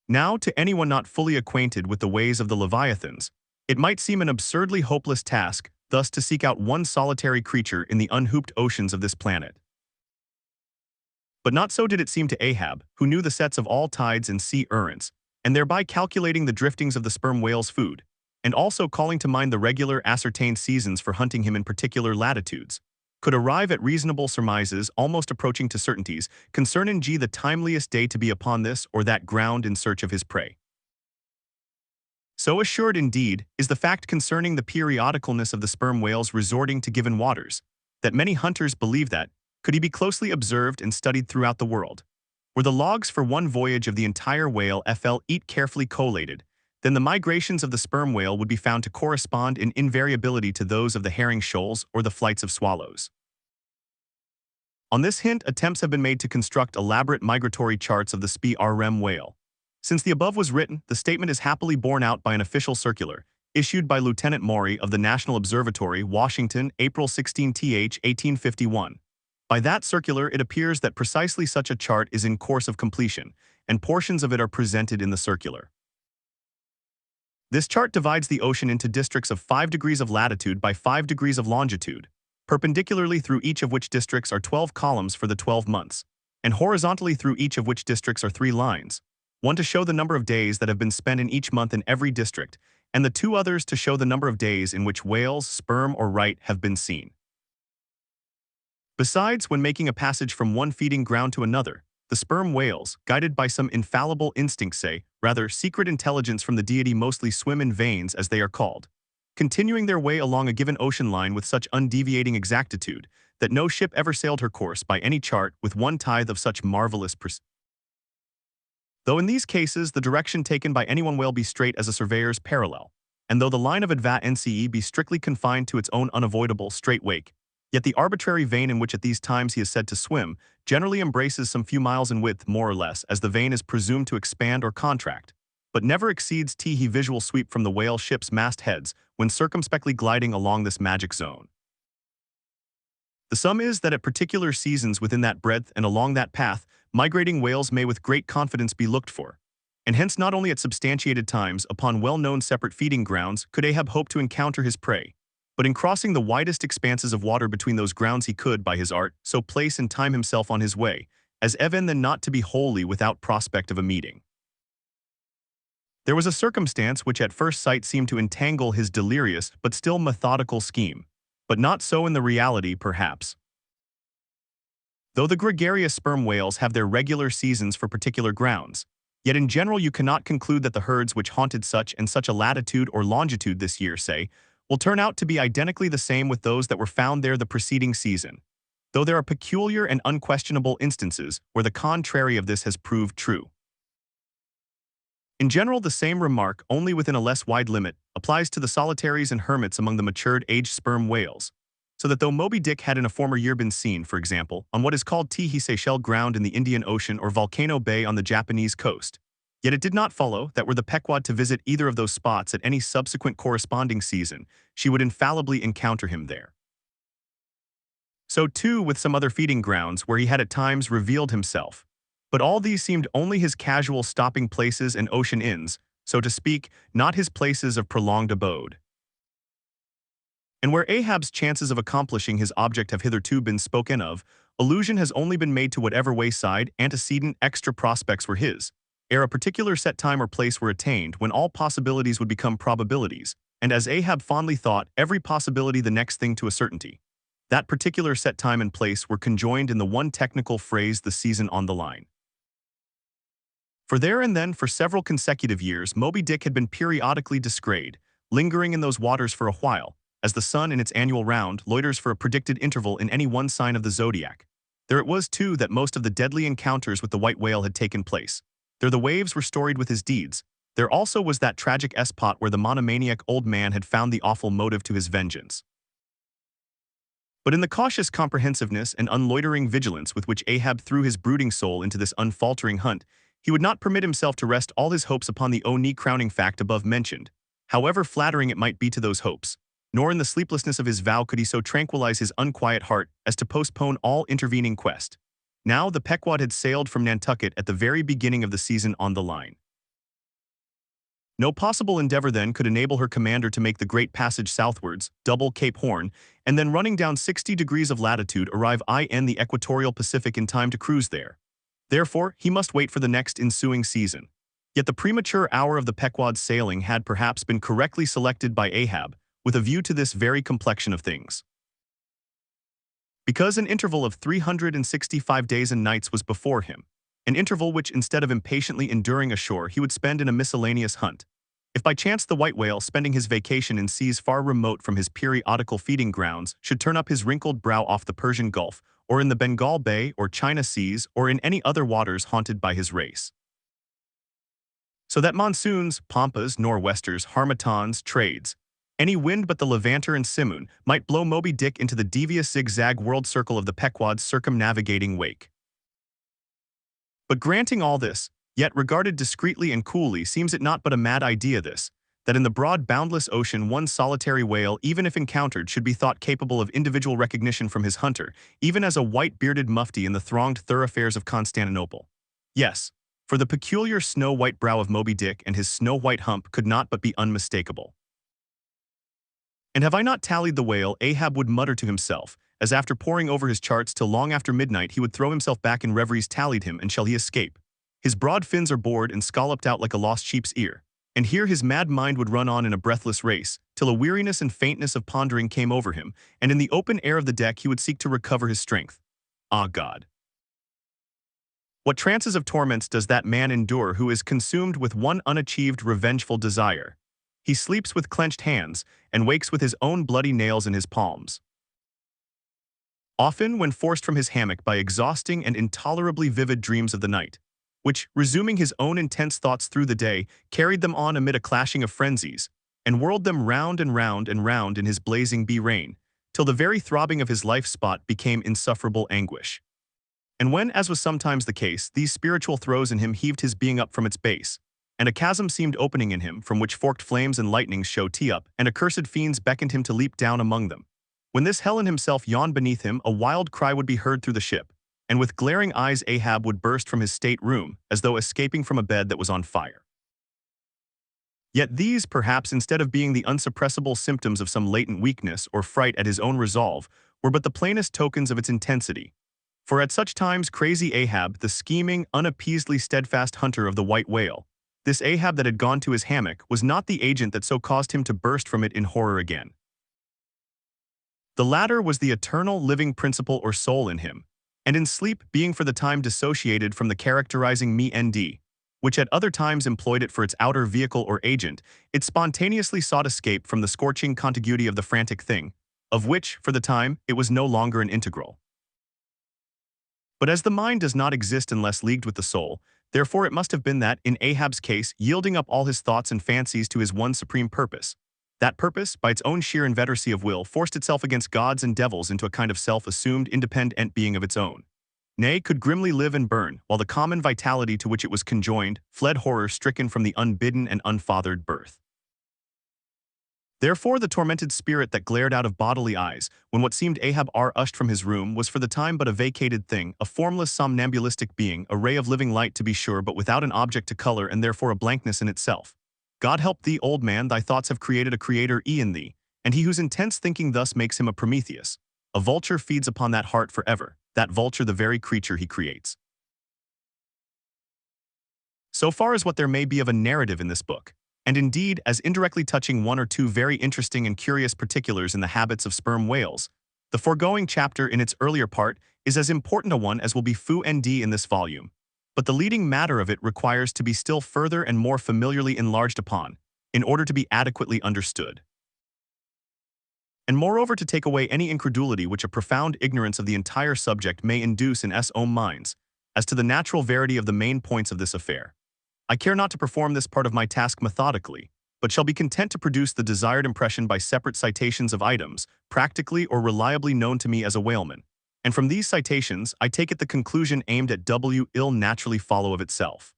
Now, to anyone not fully acquainted with the ways of the Leviathans, it might seem an absurdly hopeless task thus to seek out one solitary creature in the unhooped oceans of this planet. But not so did it seem to Ahab, who knew the sets of all tides and sea currents, and thereby calculating the driftings of the sperm whale's food, and also calling to mind the regular ascertained seasons for hunting him in particular latitudes, could arrive at reasonable surmises almost approaching to certainties concerning the timeliest day to be upon this or that ground in search of his prey. So assured, indeed, is the fact concerning the periodicalness of the sperm whales resorting to given waters, that many hunters believe that, could he be closely observed and studied throughout the world, were the logs for one voyage of the entire whale eat carefully collated, then the migrations of the sperm whale would be found to correspond in invariability to those of the herring shoals or the flights of swallows. On this hint, attempts have been made to construct elaborate migratory charts of the sperm whale. Since the above was written, the statement is happily borne out by an official circular, issued by Lieutenant Maury of the National Observatory, Washington, April 16, 1851. By that circular, it appears that precisely such a chart is in course of completion, and portions of it are presented in the circular. This chart divides the ocean into districts of 5 degrees of latitude by 5 degrees of longitude, perpendicularly through each of which districts are 12 columns for the 12 months, and horizontally through each of which districts are 3 lines, one to show the number of days that have been spent in each month in every district, and the two others to show the number of days in which whales, sperm or right, have been seen. Besides, when making a passage from one feeding ground to another, the sperm whales, guided by some infallible instinct rather secret intelligence from the deity mostly swim in veins as they are called, continuing their way along a given ocean line with such undeviating exactitude that no ship ever sailed her course by any chart with one tithe of such marvelous precision. Though in these cases the direction taken by any one whale be straight as a surveyor's parallel, and though the line of advance be strictly confined to its own unavoidable straight wake, yet the arbitrary vein in which at these times he is said to swim generally embraces some few miles in width more or less as the vein is presumed to expand or contract, but never exceeds the visual sweep from the whale ship's mastheads when circumspectly gliding along this magic zone. The sum is that at particular seasons within that breadth and along that path, migrating whales may with great confidence be looked for, and hence not only at substantiated times upon well-known separate feeding grounds could Ahab hope to encounter his prey, but in crossing the widest expanses of water between those grounds he could, by his art, so place and time himself on his way, as even then not to be wholly without prospect of a meeting. There was a circumstance which at first sight seemed to entangle his delirious but still methodical scheme, but not so in the reality, perhaps. Though the gregarious sperm whales have their regular seasons for particular grounds, yet in general you cannot conclude that the herds which haunted such and such a latitude or longitude this year, will turn out to be identically the same with those that were found there the preceding season, though there are peculiar and unquestionable instances where the contrary of this has proved true. In general, the same remark, only within a less wide limit, applies to the solitaries and hermits among the matured aged sperm whales, so that though Moby Dick had in a former year been seen, for example, on what is called Seychelles Ground in the Indian Ocean or Volcano Bay on the Japanese coast, yet it did not follow that were the Pequod to visit either of those spots at any subsequent corresponding season, she would infallibly encounter him there. So too with some other feeding grounds where he had at times revealed himself, but all these seemed only his casual stopping places and ocean inns, so to speak, not his places of prolonged abode. And where Ahab's chances of accomplishing his object have hitherto been spoken of, allusion has only been made to whatever wayside, antecedent, extra prospects were his, ere a particular set time or place were attained when all possibilities would become probabilities, and as Ahab fondly thought, every possibility the next thing to a certainty. That particular set time and place were conjoined in the one technical phrase, the season on the line. For there and then for several consecutive years Moby Dick had been periodically disgrayed, lingering in those waters for a while, as the sun in its annual round loiters for a predicted interval in any one sign of the zodiac. There it was, too, that most of the deadly encounters with the white whale had taken place. There the waves were storied with his deeds. There also was that tragic spot where the monomaniac old man had found the awful motive to his vengeance. But in the cautious comprehensiveness and unloitering vigilance with which Ahab threw his brooding soul into this unfaltering hunt, he would not permit himself to rest all his hopes upon the crowning fact above mentioned, however flattering it might be to those hopes, nor in the sleeplessness of his vow could he so tranquilize his unquiet heart as to postpone all intervening quest. Now the Pequod had sailed from Nantucket at the very beginning of the season on the line. No possible endeavor then could enable her commander to make the great passage southwards, double Cape Horn, and then running down 60 degrees of latitude arrive in the equatorial Pacific in time to cruise there. Therefore, he must wait for the next ensuing season. Yet the premature hour of the Pequod's sailing had perhaps been correctly selected by Ahab, with a view to this very complexion of things. Because an interval of 365 days and nights was before him, an interval which instead of impatiently enduring ashore he would spend in a miscellaneous hunt. If by chance the white whale, spending his vacation in seas far remote from his periodical feeding grounds, should turn up his wrinkled brow off the Persian Gulf, or in the Bengal Bay or China Seas, or in any other waters haunted by his race. So that monsoons, pampas, nor'westers, harmattans, trades, any wind but the levanter and simoon, might blow Moby Dick into the devious zigzag world circle of the Pequod's circumnavigating wake. But granting all this, yet regarded discreetly and coolly, seems it not but a mad idea this, that in the broad boundless ocean one solitary whale, even if encountered, should be thought capable of individual recognition from his hunter, even as a white-bearded mufti in the thronged thoroughfares of Constantinople. Yes, for the peculiar snow-white brow of Moby Dick and his snow-white hump could not but be unmistakable. And have I not tallied the whale, Ahab would mutter to himself, as after poring over his charts till long after midnight he would throw himself back in reveries, tallied him, and shall he escape? His broad fins are bored and scalloped out like a lost sheep's ear. And here his mad mind would run on in a breathless race, till a weariness and faintness of pondering came over him, and in the open air of the deck he would seek to recover his strength. Ah God! What trances of torments does that man endure who is consumed with one unachieved revengeful desire? He sleeps with clenched hands, and wakes with his own bloody nails in his palms. Often, when forced from his hammock by exhausting and intolerably vivid dreams of the night, which, resuming his own intense thoughts through the day, carried them on amid a clashing of frenzies, and whirled them round and round and round in his blazing bee-rain, till the very throbbing of his life-spot became insufferable anguish. And when, as was sometimes the case, these spiritual throes in him heaved his being up from its base, and a chasm seemed opening in him from which forked flames and lightnings showed tee-up, and accursed fiends beckoned him to leap down among them. When this hell in himself yawned beneath him, a wild cry would be heard through the ship, and with glaring eyes Ahab would burst from his state-room, as though escaping from a bed that was on fire. Yet these, perhaps, instead of being the unsuppressible symptoms of some latent weakness or fright at his own resolve, were but the plainest tokens of its intensity. For at such times crazy Ahab, the scheming, unappeasedly steadfast hunter of the white whale, this Ahab that had gone to his hammock, was not the agent that so caused him to burst from it in horror again. The latter was the eternal living principle or soul in him, and in sleep being for the time dissociated from the characterizing me-nd, which at other times employed it for its outer vehicle or agent, it spontaneously sought escape from the scorching contiguity of the frantic thing, of which, for the time, it was no longer an integral. But as the mind does not exist unless leagued with the soul, therefore it must have been that, in Ahab's case, yielding up all his thoughts and fancies to his one supreme purpose, that purpose, by its own sheer inveteracy of will, forced itself against gods and devils into a kind of self-assumed, independent being of its own. Nay, could grimly live and burn, while the common vitality to which it was conjoined fled horror-stricken from the unbidden and unfathered birth. Therefore the tormented spirit that glared out of bodily eyes, when what seemed Ahab ushed from his room, was for the time but a vacated thing, a formless somnambulistic being, a ray of living light to be sure, but without an object to color and therefore a blankness in itself. God help thee, old man, thy thoughts have created a creator in thee, and he whose intense thinking thus makes him a Prometheus. A vulture feeds upon that heart forever, that vulture the very creature he creates. So far as what there may be of a narrative in this book, and indeed as indirectly touching one or two very interesting and curious particulars in the habits of sperm whales, the foregoing chapter in its earlier part is as important a one as will be nd in this volume, but the leading matter of it requires to be still further and more familiarly enlarged upon, in order to be adequately understood. And moreover to take away any incredulity which a profound ignorance of the entire subject may induce in s own minds, as to the natural verity of the main points of this affair. I care not to perform this part of my task methodically, but shall be content to produce the desired impression by separate citations of items, practically or reliably known to me as a whaleman. And from these citations, I take it the conclusion aimed at will naturally follow of itself.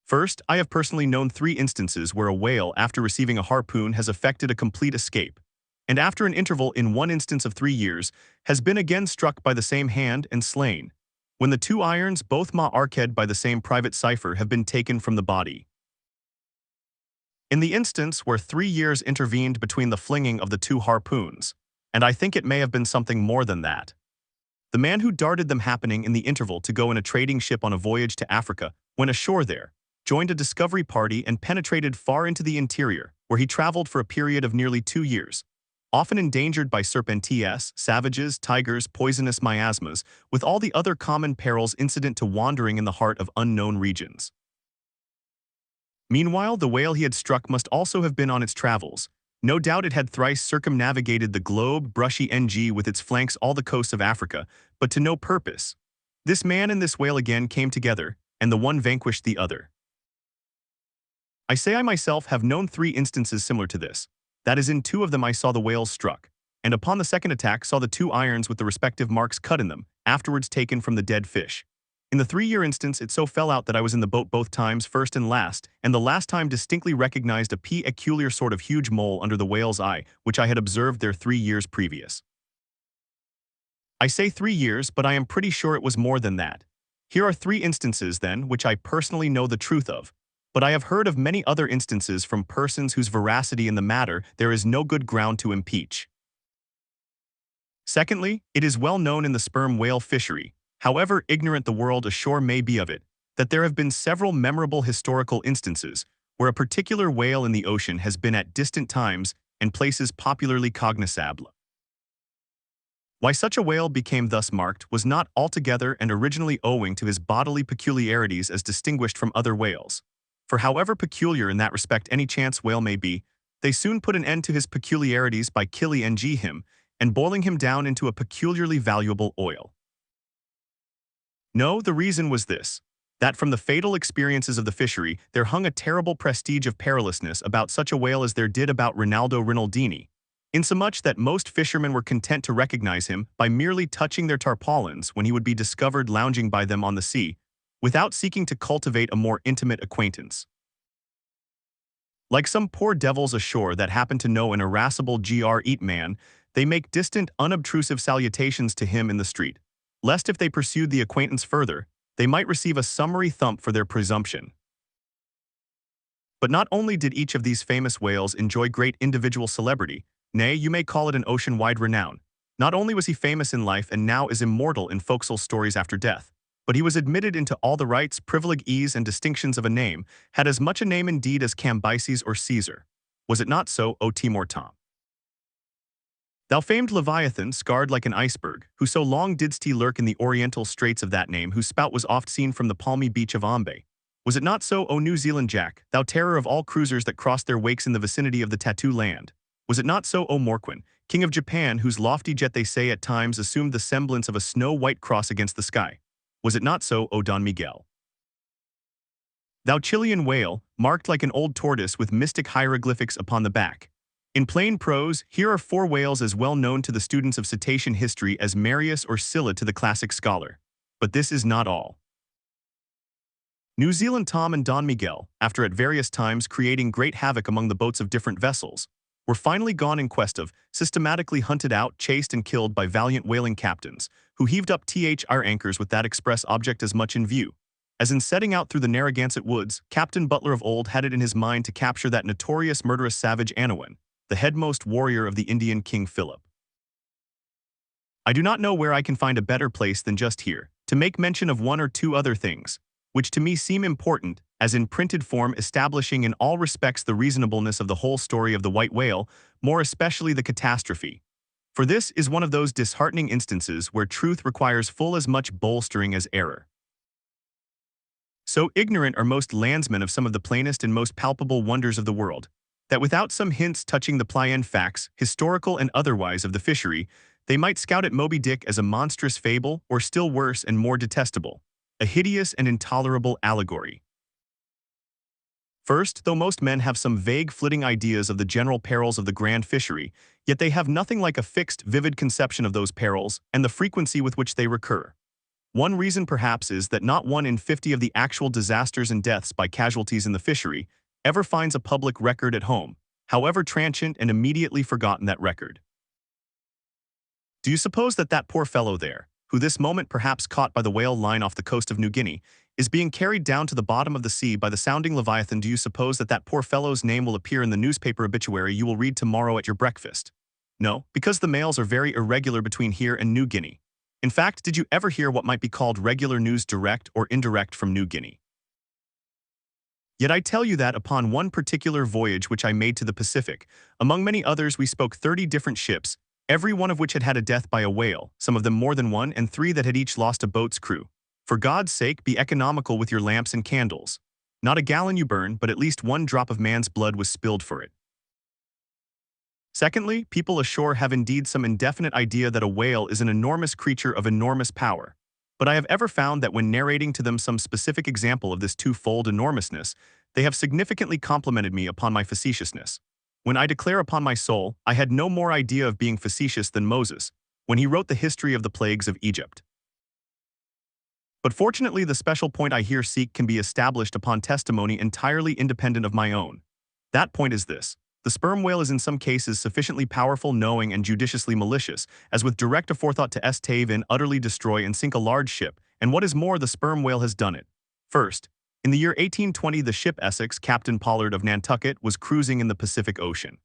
First, I have personally known 3 instances where a whale, after receiving a harpoon, has effected a complete escape, and after an interval in one instance of 3 years, has been again struck by the same hand and slain, when the 2 irons, both marked by the same private cipher, have been taken from the body. In the instance where 3 years intervened between the flinging of the 2 harpoons, and I think it may have been something more than that, the man who darted them happening in the interval to go in a trading ship on a voyage to Africa, went ashore there, joined a discovery party and penetrated far into the interior, where he traveled for a period of nearly 2 years, often endangered by serpentes, savages, tigers, poisonous miasmas, with all the other common perils incident to wandering in the heart of unknown regions. Meanwhile, the whale he had struck must also have been on its travels. No doubt it had thrice circumnavigated the globe, brushy ng with its flanks all the coasts of Africa, but to no purpose. This man and this whale again came together, and the one vanquished the other. I say I myself have known 3 instances similar to this. That is, in 2 of them I saw the whales struck, and upon the second attack saw the 2 irons with the respective marks cut in them, afterwards taken from the dead fish. In the 3-year instance it so fell out that I was in the boat both times, first and last, and the last time distinctly recognized a peculiar sort of huge mole under the whale's eye, which I had observed there 3 years previous. I say 3 years, but I am pretty sure it was more than that. Here are 3 instances, then, which I personally know the truth of, but I have heard of many other instances from persons whose veracity in the matter there is no good ground to impeach. Secondly, it is well known in the sperm whale fishery, however ignorant the world ashore may be of it, that there have been several memorable historical instances where a particular whale in the ocean has been at distant times and places popularly cognosable. Why such a whale became thus marked was not altogether and originally owing to his bodily peculiarities as distinguished from other whales. For however peculiar in that respect any chance whale may be, they soon put an end to his peculiarities by killing him and boiling him down into a peculiarly valuable oil. No, the reason was this, that from the fatal experiences of the fishery there hung a terrible prestige of perilousness about such a whale as there did about Rinaldo Rinaldini, insomuch that most fishermen were content to recognize him by merely touching their tarpaulins when he would be discovered lounging by them on the sea, without seeking to cultivate a more intimate acquaintance. Like some poor devils ashore that happen to know an irascible gr-eat man, they make distant, unobtrusive salutations to him in the street, lest if they pursued the acquaintance further, they might receive a summary thump for their presumption. But not only did each of these famous whales enjoy great individual celebrity, nay, you may call it an ocean-wide renown. Not only was he famous in life and now is immortal in forecastle stories after death, but he was admitted into all the rights, privileges, and distinctions of a name, had as much a name indeed as Cambyses or Caesar. Was it not so, O Timor Tom? Thou famed Leviathan, scarred like an iceberg, who so long didst he lurk in the oriental straits of that name, whose spout was oft seen from the palmy beach of Ambe. Was it not so, O New Zealand Jack, thou terror of all cruisers that crossed their wakes in the vicinity of the tattoo land? Was it not so, O Morquin, king of Japan, whose lofty jet they say at times assumed the semblance of a snow-white cross against the sky? Was it not so, O Don Miguel? Thou Chilean whale, marked like an old tortoise with mystic hieroglyphics upon the back. In plain prose, here are 4 whales as well known to the students of cetacean history as Marius or Scylla to the classic scholar. But this is not all. New Zealand Tom and Don Miguel, after at various times creating great havoc among the boats of different vessels, were finally gone in quest of, systematically hunted out, chased and killed by valiant whaling captains, who heaved up thr anchors with that express object as much in view, as in setting out through the Narragansett woods, Captain Butler of old had it in his mind to capture that notorious murderous savage Anawan, the headmost warrior of the Indian King Philip. I do not know where I can find a better place than just here, to make mention of 1 or 2 other things, which to me seem important, as in printed form establishing in all respects the reasonableness of the whole story of the white whale, more especially the catastrophe. For this is one of those disheartening instances where truth requires full as much bolstering as error. So ignorant are most landsmen of some of the plainest and most palpable wonders of the world, that without some hints touching the plain facts, historical and otherwise, of the fishery, they might scout at Moby Dick as a monstrous fable, or still worse and more detestable, a hideous and intolerable allegory. First, though most men have some vague flitting ideas of the general perils of the grand fishery, yet they have nothing like a fixed, vivid conception of those perils and the frequency with which they recur. One reason perhaps is that not 1 in 50 of the actual disasters and deaths by casualties in the fishery ever finds a public record at home, however transient and immediately forgotten that record. Do you suppose that that poor fellow there, who this moment perhaps caught by the whale line off the coast of New Guinea, is being carried down to the bottom of the sea by the sounding Leviathan? Do you suppose that that poor fellow's name will appear in the newspaper obituary you will read tomorrow at your breakfast? No, because the mails are very irregular between here and New Guinea. In fact, did you ever hear what might be called regular news direct or indirect from New Guinea? Yet I tell you that upon one particular voyage which I made to the Pacific, among many others we spoke 30 different ships, every one of which had had a death by a whale, some of them more than 1, and 3 that had each lost a boat's crew. For God's sake, be economical with your lamps and candles. Not a gallon you burn, but at least 1 drop of man's blood was spilled for it. Secondly, people ashore have indeed some indefinite idea that a whale is an enormous creature of enormous power. But I have ever found that when narrating to them some specific example of this twofold enormousness, they have significantly complimented me upon my facetiousness. When I declare upon my soul, I had no more idea of being facetious than Moses, when he wrote the history of the plagues of Egypt. But fortunately, the special point I here seek can be established upon testimony entirely independent of my own. That point is this: the sperm whale is in some cases sufficiently powerful, knowing, and judiciously malicious, as with direct aforethought to stave in, utterly destroy, and sink a large ship, and what is more, the sperm whale has done it. First, in the year 1820, the ship Essex, Captain Pollard of Nantucket, was cruising in the Pacific Ocean.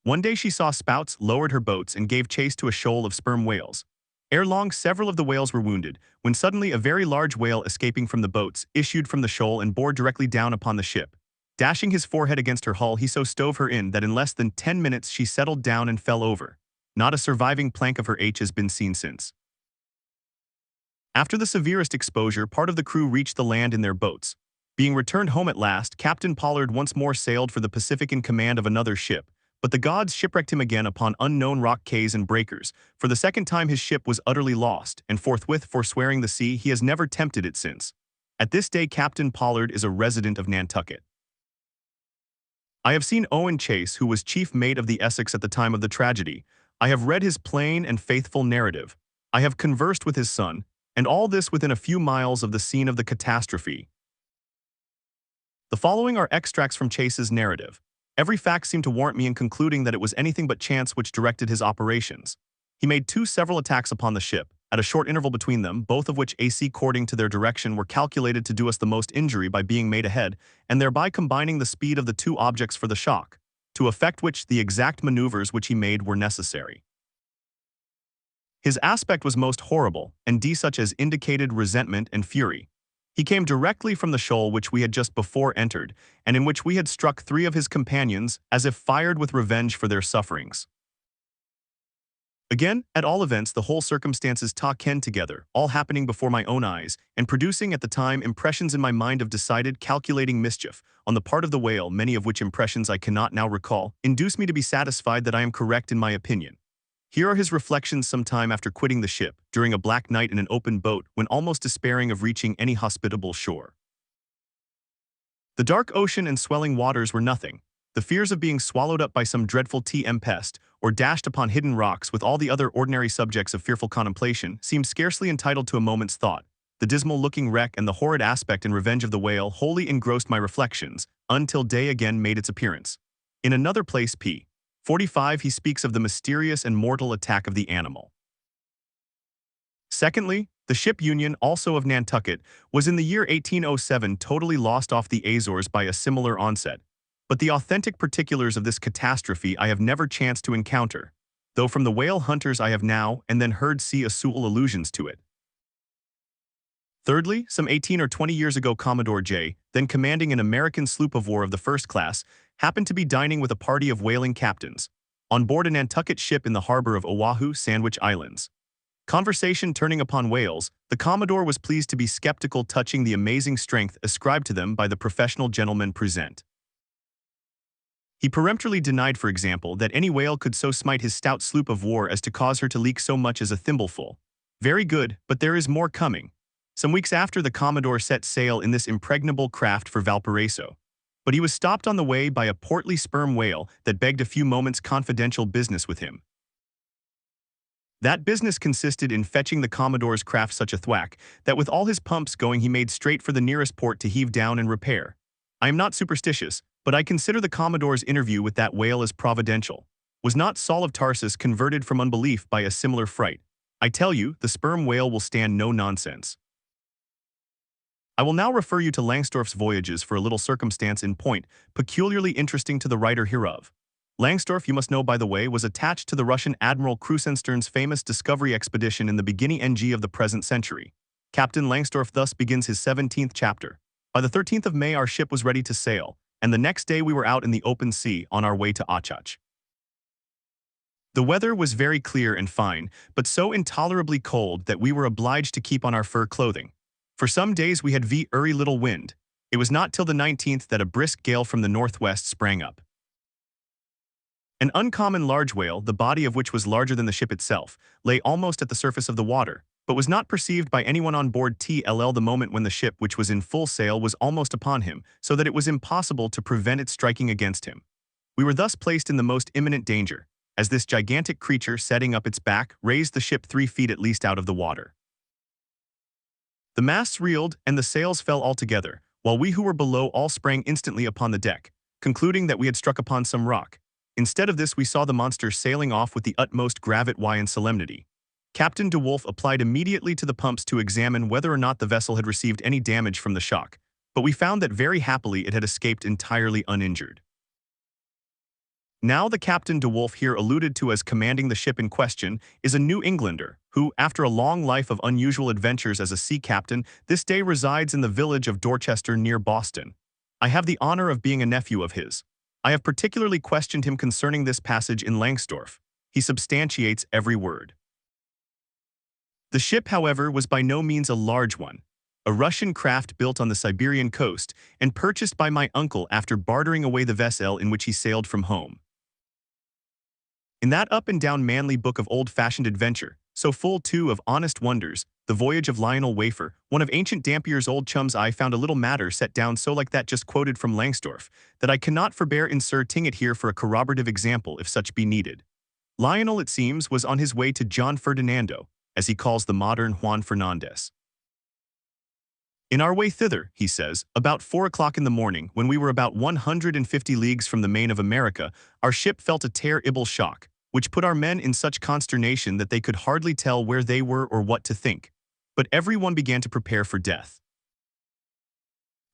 One day she saw spouts, lowered her boats, and gave chase to a shoal of sperm whales. Ere long, several of the whales were wounded, when suddenly a very large whale escaping from the boats issued from the shoal and bore directly down upon the ship. Dashing his forehead against her hull, he so stove her in that in less than 10 minutes she settled down and fell over. Not a surviving plank of her H has been seen since. After the severest exposure, part of the crew reached the land in their boats. Being returned home at last, Captain Pollard once more sailed for the Pacific in command of another ship, but the gods shipwrecked him again upon unknown rock cays and breakers. For the second time his ship was utterly lost, and forthwith forswearing the sea, he has never tempted it since. At this day Captain Pollard is a resident of Nantucket. I have seen Owen Chase, who was chief mate of the Essex at the time of the tragedy. I have read his plain and faithful narrative. I have conversed with his son, and all this within a few miles of the scene of the catastrophe. The following are extracts from Chase's narrative. Every fact seemed to warrant me in concluding that it was anything but chance which directed his operations. He made two several attacks upon the ship, at a short interval between them, both of which according to their direction were calculated to do us the most injury by being made ahead, and thereby combining the speed of the two objects for the shock, to effect which the exact maneuvers which he made were necessary. His aspect was most horrible, and such as indicated resentment and fury. He came directly from the shoal which we had just before entered, and in which we had struck 3 of his companions, as if fired with revenge for their sufferings. Again, at all events, the whole circumstances ken together, all happening before my own eyes, and producing at the time impressions in my mind of decided, calculating mischief, on the part of the whale, many of which impressions I cannot now recall, induce me to be satisfied that I am correct in my opinion. Here are his reflections some time after quitting the ship, during a black night in an open boat, when almost despairing of reaching any hospitable shore. The dark ocean and swelling waters were nothing. The fears of being swallowed up by some dreadful tempest, or dashed upon hidden rocks with all the other ordinary subjects of fearful contemplation, seemed scarcely entitled to a moment's thought. The dismal-looking wreck and the horrid aspect and revenge of the whale wholly engrossed my reflections, until day again made its appearance. In another place, p. 45, he speaks of the mysterious and mortal attack of the animal. Secondly, the ship Union, also of Nantucket, was in the year 1807 totally lost off the Azores by a similar onset. But the authentic particulars of this catastrophe I have never chanced to encounter, though from the whale hunters I have now and then heard Sewell allusions to it. Thirdly, some 18 or 20 years ago Commodore J., then commanding an American sloop of war of the first class, happened to be dining with a party of whaling captains, on board a Nantucket ship in the harbor of Oahu, Sandwich Islands. Conversation turning upon whales, the Commodore was pleased to be skeptical touching the amazing strength ascribed to them by the professional gentlemen present. He peremptorily denied, for example, that any whale could so smite his stout sloop of war as to cause her to leak so much as a thimbleful. Very good, but there is more coming. Some weeks after, the Commodore set sail in this impregnable craft for Valparaiso. But he was stopped on the way by a portly sperm whale that begged a few moments' confidential business with him. That business consisted in fetching the Commodore's craft such a thwack that with all his pumps going he made straight for the nearest port to heave down and repair. I am not superstitious, but I consider the Commodore's interview with that whale as providential. Was not Saul of Tarsus converted from unbelief by a similar fright? I tell you, the sperm whale will stand no nonsense. I will now refer you to Langsdorff's voyages for a little circumstance in point, peculiarly interesting to the writer hereof. Langsdorff, you must know by the way, was attached to the Russian Admiral Krusenstern's famous discovery expedition in the beginning of the present century. Captain Langsdorff thus begins his 17th chapter. By the 13th of May our ship was ready to sail, and the next day we were out in the open sea on our way to Achach. The weather was very clear and fine, but so intolerably cold that we were obliged to keep on our fur clothing. For some days we had very little wind. It was not till the 19th that a brisk gale from the northwest sprang up. An uncommon large whale, the body of which was larger than the ship itself, lay almost at the surface of the water, but was not perceived by anyone on board the moment when the ship, which was in full sail, was almost upon him, so that it was impossible to prevent it striking against him. We were thus placed in the most imminent danger, as this gigantic creature, setting up its back, raised the ship 3 feet at least out of the water. The masts reeled, and the sails fell altogether, while we who were below all sprang instantly upon the deck, concluding that we had struck upon some rock. Instead of this we saw the monster sailing off with the utmost gravity and solemnity. Captain de Wolf applied immediately to the pumps to examine whether or not the vessel had received any damage from the shock, but we found that very happily it had escaped entirely uninjured. Now the Captain de Wolf here alluded to as commanding the ship in question is a New Englander who, after a long life of unusual adventures as a sea captain, this day resides in the village of Dorchester near Boston. I have the honor of being a nephew of his. I have particularly questioned him concerning this passage in Langsdorff. He substantiates every word. The ship, however, was by no means a large one. A Russian craft built on the Siberian coast and purchased by my uncle after bartering away the vessel in which he sailed from home. In that up-and-down manly book of old-fashioned adventure, so full too of honest wonders, The Voyage of Lionel Wafer, one of Ancient Dampier's old chums, I found a little matter set down so like that just quoted from Langsdorff, that I cannot forbear inserting it here for a corroborative example if such be needed. Lionel, it seems, was on his way to John Ferdinando, as he calls the modern Juan Fernandez. In our way thither, he says, about 4 o'clock in the morning, when we were about 150 leagues from the main of America, our ship felt a terrible shock, which put our men in such consternation that they could hardly tell where they were or what to think. But everyone began to prepare for death.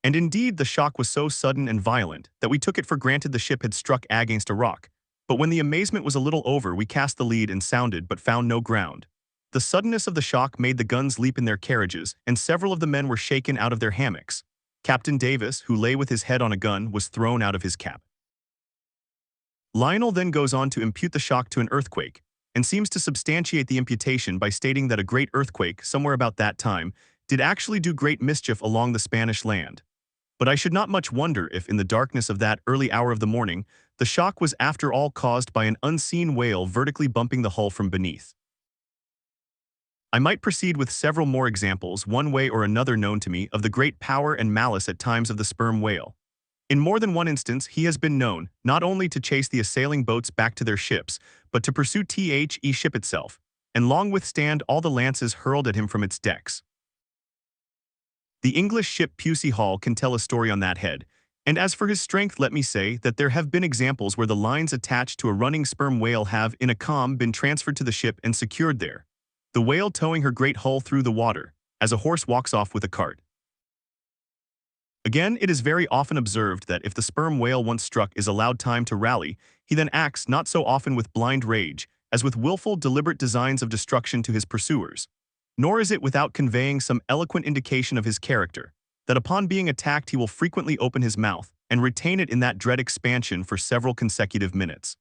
And indeed the shock was so sudden and violent that we took it for granted the ship had struck against a rock. But when the amazement was a little over, we cast the lead and sounded but found no ground. The suddenness of the shock made the guns leap in their carriages, and several of the men were shaken out of their hammocks. Captain Davis, who lay with his head on a gun, was thrown out of his cabin. Lionel then goes on to impute the shock to an earthquake, and seems to substantiate the imputation by stating that a great earthquake, somewhere about that time, did actually do great mischief along the Spanish land. But I should not much wonder if, in the darkness of that early hour of the morning, the shock was after all caused by an unseen whale vertically bumping the hull from beneath. I might proceed with several more examples, one way or another known to me, of the great power and malice at times of the sperm whale. In more than one instance, he has been known, not only to chase the assailing boats back to their ships, but to pursue the ship itself, and long withstand all the lances hurled at him from its decks. The English ship Pusey Hall can tell a story on that head, and as for his strength, let me say that there have been examples where the lines attached to a running sperm whale have, in a calm, been transferred to the ship and secured there, the whale towing her great hull through the water, as a horse walks off with a cart. Again, it is very often observed that if the sperm whale once struck is allowed time to rally, he then acts not so often with blind rage, as with willful, deliberate designs of destruction to his pursuers. Nor is it without conveying some eloquent indication of his character, that upon being attacked he will frequently open his mouth and retain it in that dread expansion for several consecutive minutes.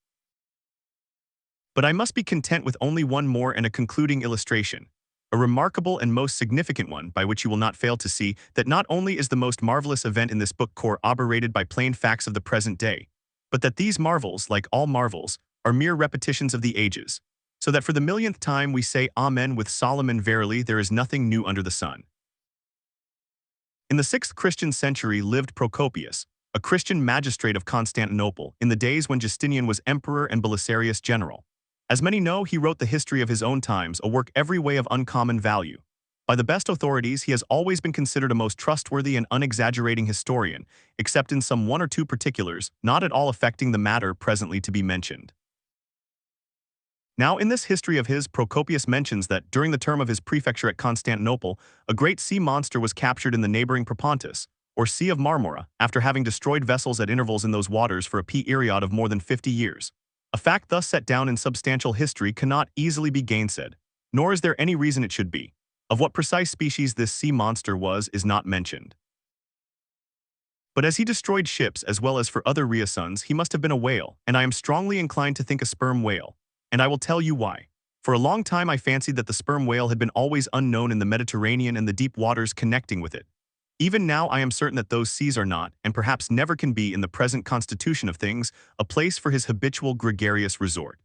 But I must be content with only one more and a concluding illustration, a remarkable and most significant one by which you will not fail to see that not only is the most marvelous event in this book corroborated by plain facts of the present day, but that these marvels, like all marvels, are mere repetitions of the ages, so that for the millionth time we say Amen with Solomon, verily there is nothing new under the sun. In the 6th Christian century lived Procopius, a Christian magistrate of Constantinople, in the days when Justinian was emperor and Belisarius general. As many know, he wrote the history of his own times, a work every way of uncommon value. By the best authorities, he has always been considered a most trustworthy and unexaggerating historian, except in some one or two particulars, not at all affecting the matter presently to be mentioned. Now, in this history of his, Procopius mentions that, during the term of his prefecture at Constantinople, a great sea monster was captured in the neighboring Propontis, or Sea of Marmora, after having destroyed vessels at intervals in those waters for a period of more than 50 years. A fact thus set down in substantial history cannot easily be gainsaid, nor is there any reason it should be. Of what precise species this sea monster was is not mentioned. But as he destroyed ships as well as for other Rheasuns, he must have been a whale, and I am strongly inclined to think a sperm whale, and I will tell you why. For a long time I fancied that the sperm whale had been always unknown in the Mediterranean and the deep waters connecting with it. Even now I am certain that those seas are not, and perhaps never can be in the present constitution of things, a place for his habitual gregarious resort.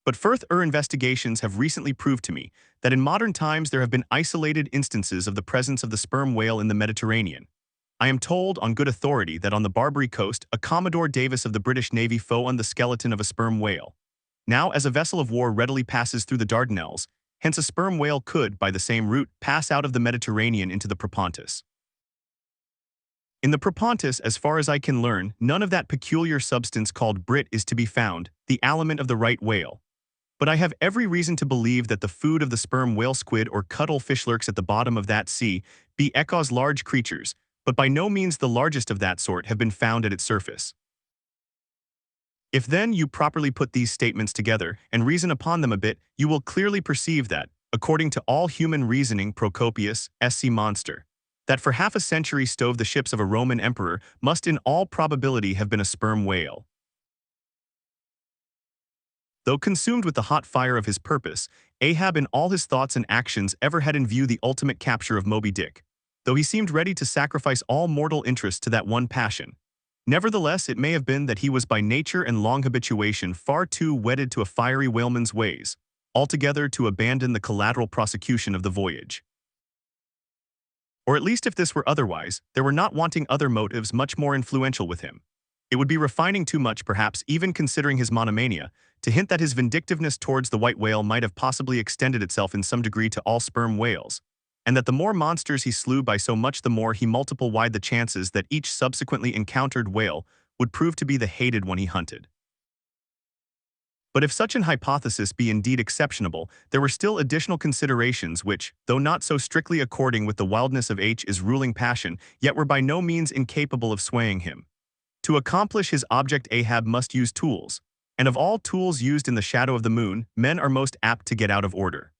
But further investigations have recently proved to me that in modern times there have been isolated instances of the presence of the sperm whale in the Mediterranean. I am told on good authority that on the Barbary coast, a Commodore Davis of the British Navy found the skeleton of a sperm whale. Now, as a vessel of war readily passes through the Dardanelles, hence a sperm whale could, by the same route, pass out of the Mediterranean into the Propontis. In the Propontis, as far as I can learn, none of that peculiar substance called brit is to be found, the aliment of the right whale. But I have every reason to believe that the food of the sperm whale squid or cuttlefish lurks at the bottom of that sea, be echos large creatures, but by no means the largest of that sort have been found at its surface. If then you properly put these statements together and reason upon them a bit, you will clearly perceive that, according to all human reasoning, Procopius, SC monster, that for half a century stove the ships of a Roman emperor must in all probability have been a sperm whale. Though consumed with the hot fire of his purpose, Ahab in all his thoughts and actions ever had in view the ultimate capture of Moby Dick, though he seemed ready to sacrifice all mortal interest to that one passion. Nevertheless, it may have been that he was by nature and long habituation far too wedded to a fiery whaleman's ways, altogether to abandon the collateral prosecution of the voyage. Or at least if this were otherwise, there were not wanting other motives much more influential with him. It would be refining too much, perhaps even considering his monomania, to hint that his vindictiveness towards the white whale might have possibly extended itself in some degree to all sperm whales, and that the more monsters he slew by so much the more he multiplied the chances that each subsequently encountered whale would prove to be the hated one he hunted. But if such an hypothesis be indeed exceptionable, there were still additional considerations which, though not so strictly according with the wildness of H's ruling passion, yet were by no means incapable of swaying him. To accomplish his object, Ahab must use tools, and of all tools used in the shadow of the moon, men are most apt to get out of order.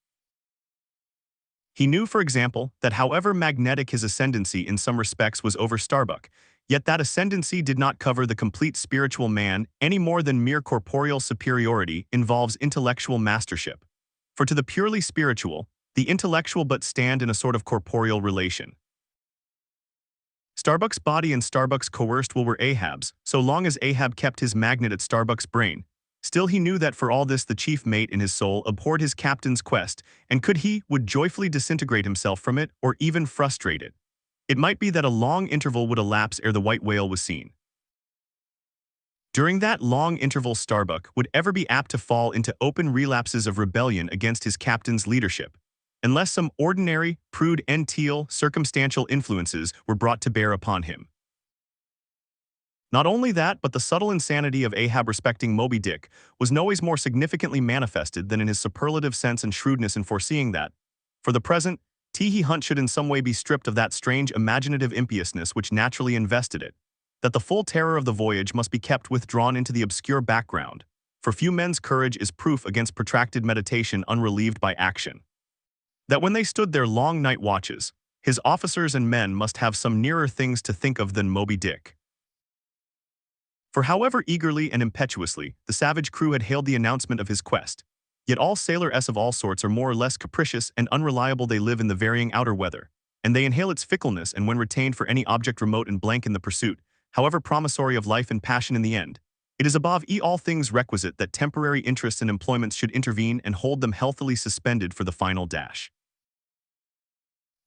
He knew, for example, that however magnetic his ascendancy in some respects was over Starbuck, yet that ascendancy did not cover the complete spiritual man any more than mere corporeal superiority involves intellectual mastership. For to the purely spiritual, the intellectual but stand in a sort of corporeal relation. Starbuck's body and Starbuck's coerced will were Ahab's, so long as Ahab kept his magnet at Starbuck's brain. Still he knew that for all this the chief mate in his soul abhorred his captain's quest, and could he, would joyfully disintegrate himself from it, or even frustrate it. It might be that a long interval would elapse ere the white whale was seen. During that long interval Starbuck would ever be apt to fall into open relapses of rebellion against his captain's leadership, unless some ordinary, prudential, circumstantial influences were brought to bear upon him. Not only that, but the subtle insanity of Ahab respecting Moby Dick was no ways more significantly manifested than in his superlative sense and shrewdness in foreseeing that, for the present, Tee Hunt should in some way be stripped of that strange imaginative impiousness which naturally invested it, that the full terror of the voyage must be kept withdrawn into the obscure background, for few men's courage is proof against protracted meditation unrelieved by action. That when they stood their long night watches, his officers and men must have some nearer things to think of than Moby Dick. For however eagerly and impetuously the savage crew had hailed the announcement of his quest, yet all sailors of all sorts are more or less capricious and unreliable. They live in the varying outer weather, and they inhale its fickleness, and when retained for any object remote and blank in the pursuit, however promissory of life and passion in the end, it is above all things requisite that temporary interests and employments should intervene and hold them healthily suspended for the final dash.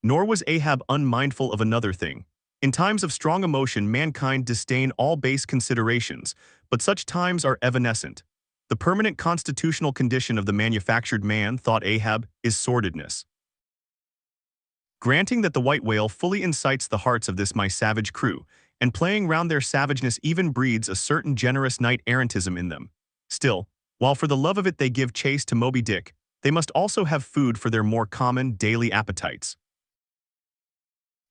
Nor was Ahab unmindful of another thing. In times of strong emotion, mankind disdain all base considerations, but such times are evanescent. The permanent constitutional condition of the manufactured man, thought Ahab, is sordidness. Granting that the white whale fully incites the hearts of this my savage crew, and playing round their savageness even breeds a certain generous knight-errantism in them, still, while for the love of it they give chase to Moby Dick, they must also have food for their more common, daily appetites.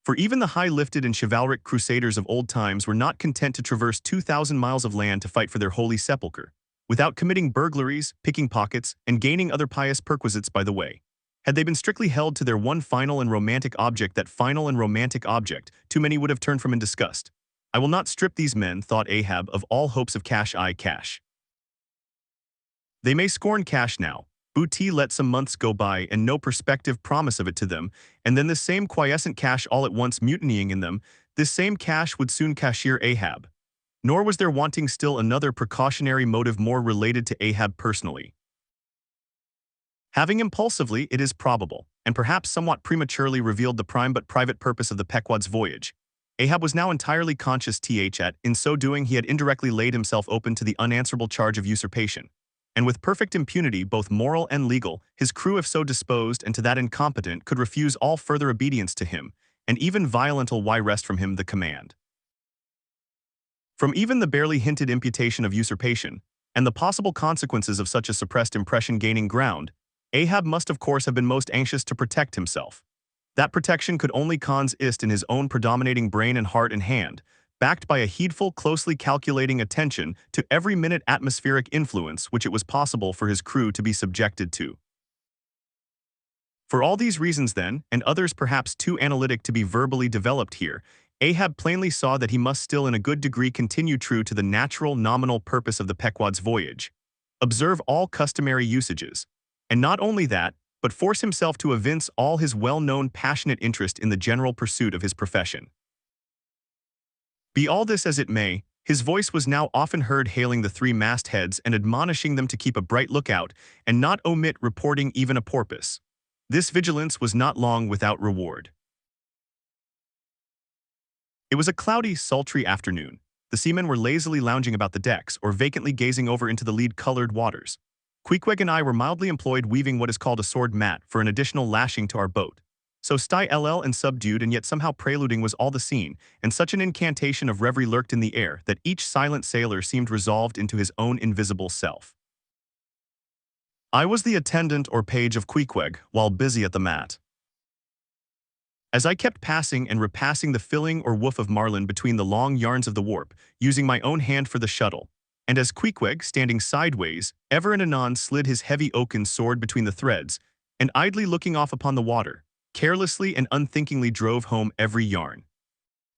For even the high-lifted and chivalric crusaders of old times were not content to traverse 2,000 miles of land to fight for their holy sepulchre, without committing burglaries, picking pockets, and gaining other pious perquisites by the way. Had they been strictly held to their one final and romantic object, that final and romantic object, too many would have turned from in disgust. I will not strip these men, thought Ahab, of all hopes of cash. They may scorn cash now. Booty let some months go by and no perspective promise of it to them, and then this same quiescent cash all at once mutinying in them, this same cash would soon cashier Ahab. Nor was there wanting still another precautionary motive more related to Ahab personally. Having impulsively, it is probable, and perhaps somewhat prematurely revealed the prime but private purpose of the Pequod's voyage, Ahab was now entirely conscious that, in so doing he had indirectly laid himself open to the unanswerable charge of usurpation. And with perfect impunity, both moral and legal, his crew, if so disposed and to that incompetent, could refuse all further obedience to him, and even violently wrest from him the command. From even the barely hinted imputation of usurpation, and the possible consequences of such a suppressed impression gaining ground, Ahab must of course have been most anxious to protect himself. That protection could only consist in his own predominating brain and heart and hand, backed by a heedful, closely calculating attention to every minute atmospheric influence which it was possible for his crew to be subjected to. For all these reasons then, and others perhaps too analytic to be verbally developed here, Ahab plainly saw that he must still in a good degree continue true to the natural nominal purpose of the Pequod's voyage, observe all customary usages, and not only that, but force himself to evince all his well-known passionate interest in the general pursuit of his profession. Be all this as it may, his voice was now often heard hailing the three mastheads and admonishing them to keep a bright lookout and not omit reporting even a porpoise. This vigilance was not long without reward. It was a cloudy, sultry afternoon. The seamen were lazily lounging about the decks or vacantly gazing over into the lead-colored waters. Queequeg and I were mildly employed weaving what is called a sword mat for an additional lashing to our boat. So still and subdued and yet somehow preluding was all the scene, and such an incantation of reverie lurked in the air that each silent sailor seemed resolved into his own invisible self. I was the attendant or page of Queequeg while busy at the mat. As I kept passing and repassing the filling or woof of marline between the long yarns of the warp, using my own hand for the shuttle, and as Queequeg, standing sideways, ever and anon slid his heavy oaken sword between the threads, and idly looking off upon the water, carelessly and unthinkingly drove home every yarn.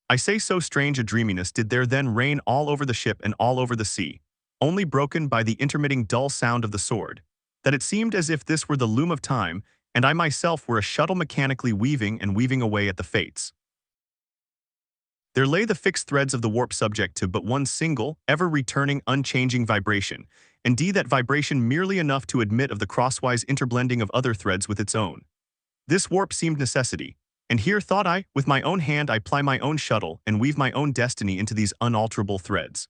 I say so strange a dreaminess did there then reign all over the ship and all over the sea, only broken by the intermitting dull sound of the sword, that it seemed as if this were the loom of time, and I myself were a shuttle mechanically weaving and weaving away at the fates. There lay the fixed threads of the warp subject to but one single, ever-returning, unchanging vibration, indeed that vibration merely enough to admit of the crosswise interblending of other threads with its own. This warp seemed necessity, and here, thought I, with my own hand I ply my own shuttle and weave my own destiny into these unalterable threads.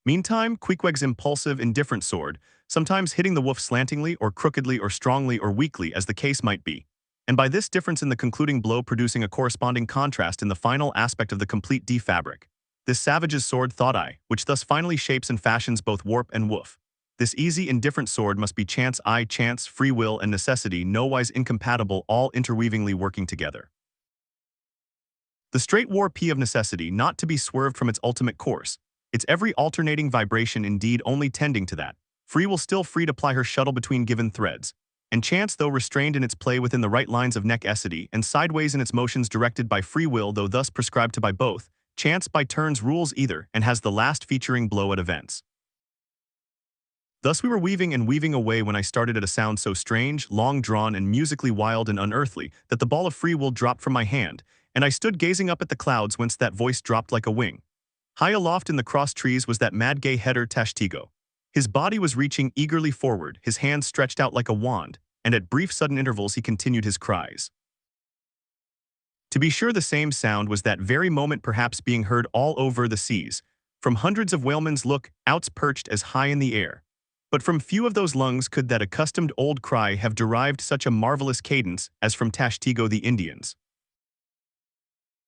Meantime, Queequeg's impulsive, indifferent sword, sometimes hitting the woof slantingly or crookedly or strongly or weakly as the case might be, and by this difference in the concluding blow producing a corresponding contrast in the final aspect of the complete fabric. This savage's sword, thought I, which thus finally shapes and fashions both warp and woof. This easy, indifferent sword must be chance, free will, and necessity, nowise incompatible, all interweavingly working together. The straight warp of necessity, not to be swerved from its ultimate course, its every alternating vibration indeed only tending to that. Free will still free to ply her shuttle between given threads, and chance though restrained in its play within the right lines of necessity, and sideways in its motions directed by free will though thus prescribed to by both, chance by turns rules either, and has the last featuring blow at events. Thus we were weaving and weaving away when I started at a sound so strange, long-drawn, and musically wild and unearthly that the ball of free will dropped from my hand, and I stood gazing up at the clouds whence that voice dropped like a wing. High aloft in the cross trees was that mad gay header Tashtigo. His body was reaching eagerly forward, his hands stretched out like a wand, and at brief sudden intervals he continued his cries. To be sure the same sound was that very moment perhaps being heard all over the seas, from hundreds of whalemen's look-outs perched as high in the air. But from few of those lungs could that accustomed old cry have derived such a marvelous cadence as from Tashtigo the Indians.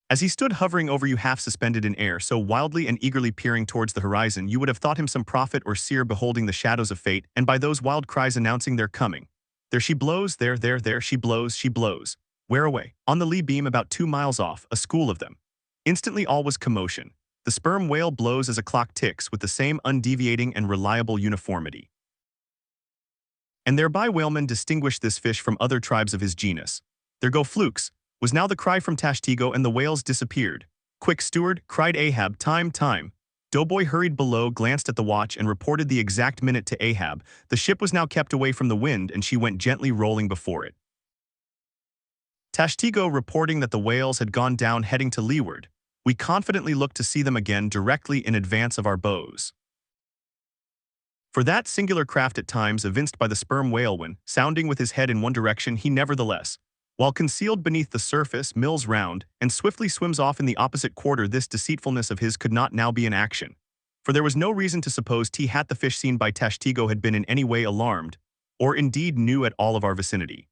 As he stood hovering over you half suspended in air, so wildly and eagerly peering towards the horizon, you would have thought him some prophet or seer beholding the shadows of fate, and by those wild cries announcing their coming. There she blows, there she blows. Where away? On the lee beam about 2 miles off, a school of them. Instantly all was commotion. The sperm whale blows as a clock ticks with the same undeviating and reliable uniformity. And thereby whalemen distinguished this fish from other tribes of his genus. There go flukes, was now the cry from Tashtigo, and the whales disappeared. Quick, steward, cried Ahab, time. Doughboy hurried below, glanced at the watch, and reported the exact minute to Ahab. The ship was now kept away from the wind, and she went gently rolling before it. Tashtigo reporting that the whales had gone down heading to leeward. We confidently looked to see them again directly in advance of our bows. For that singular craft at times evinced by the sperm whale when, sounding with his head in one direction, he nevertheless, while concealed beneath the surface, mills round, and swiftly swims off in the opposite quarter. This deceitfulness of his could not now be in action, for there was no reason to suppose the fish seen by Tashtigo had been in any way alarmed, or indeed knew at all of our vicinity.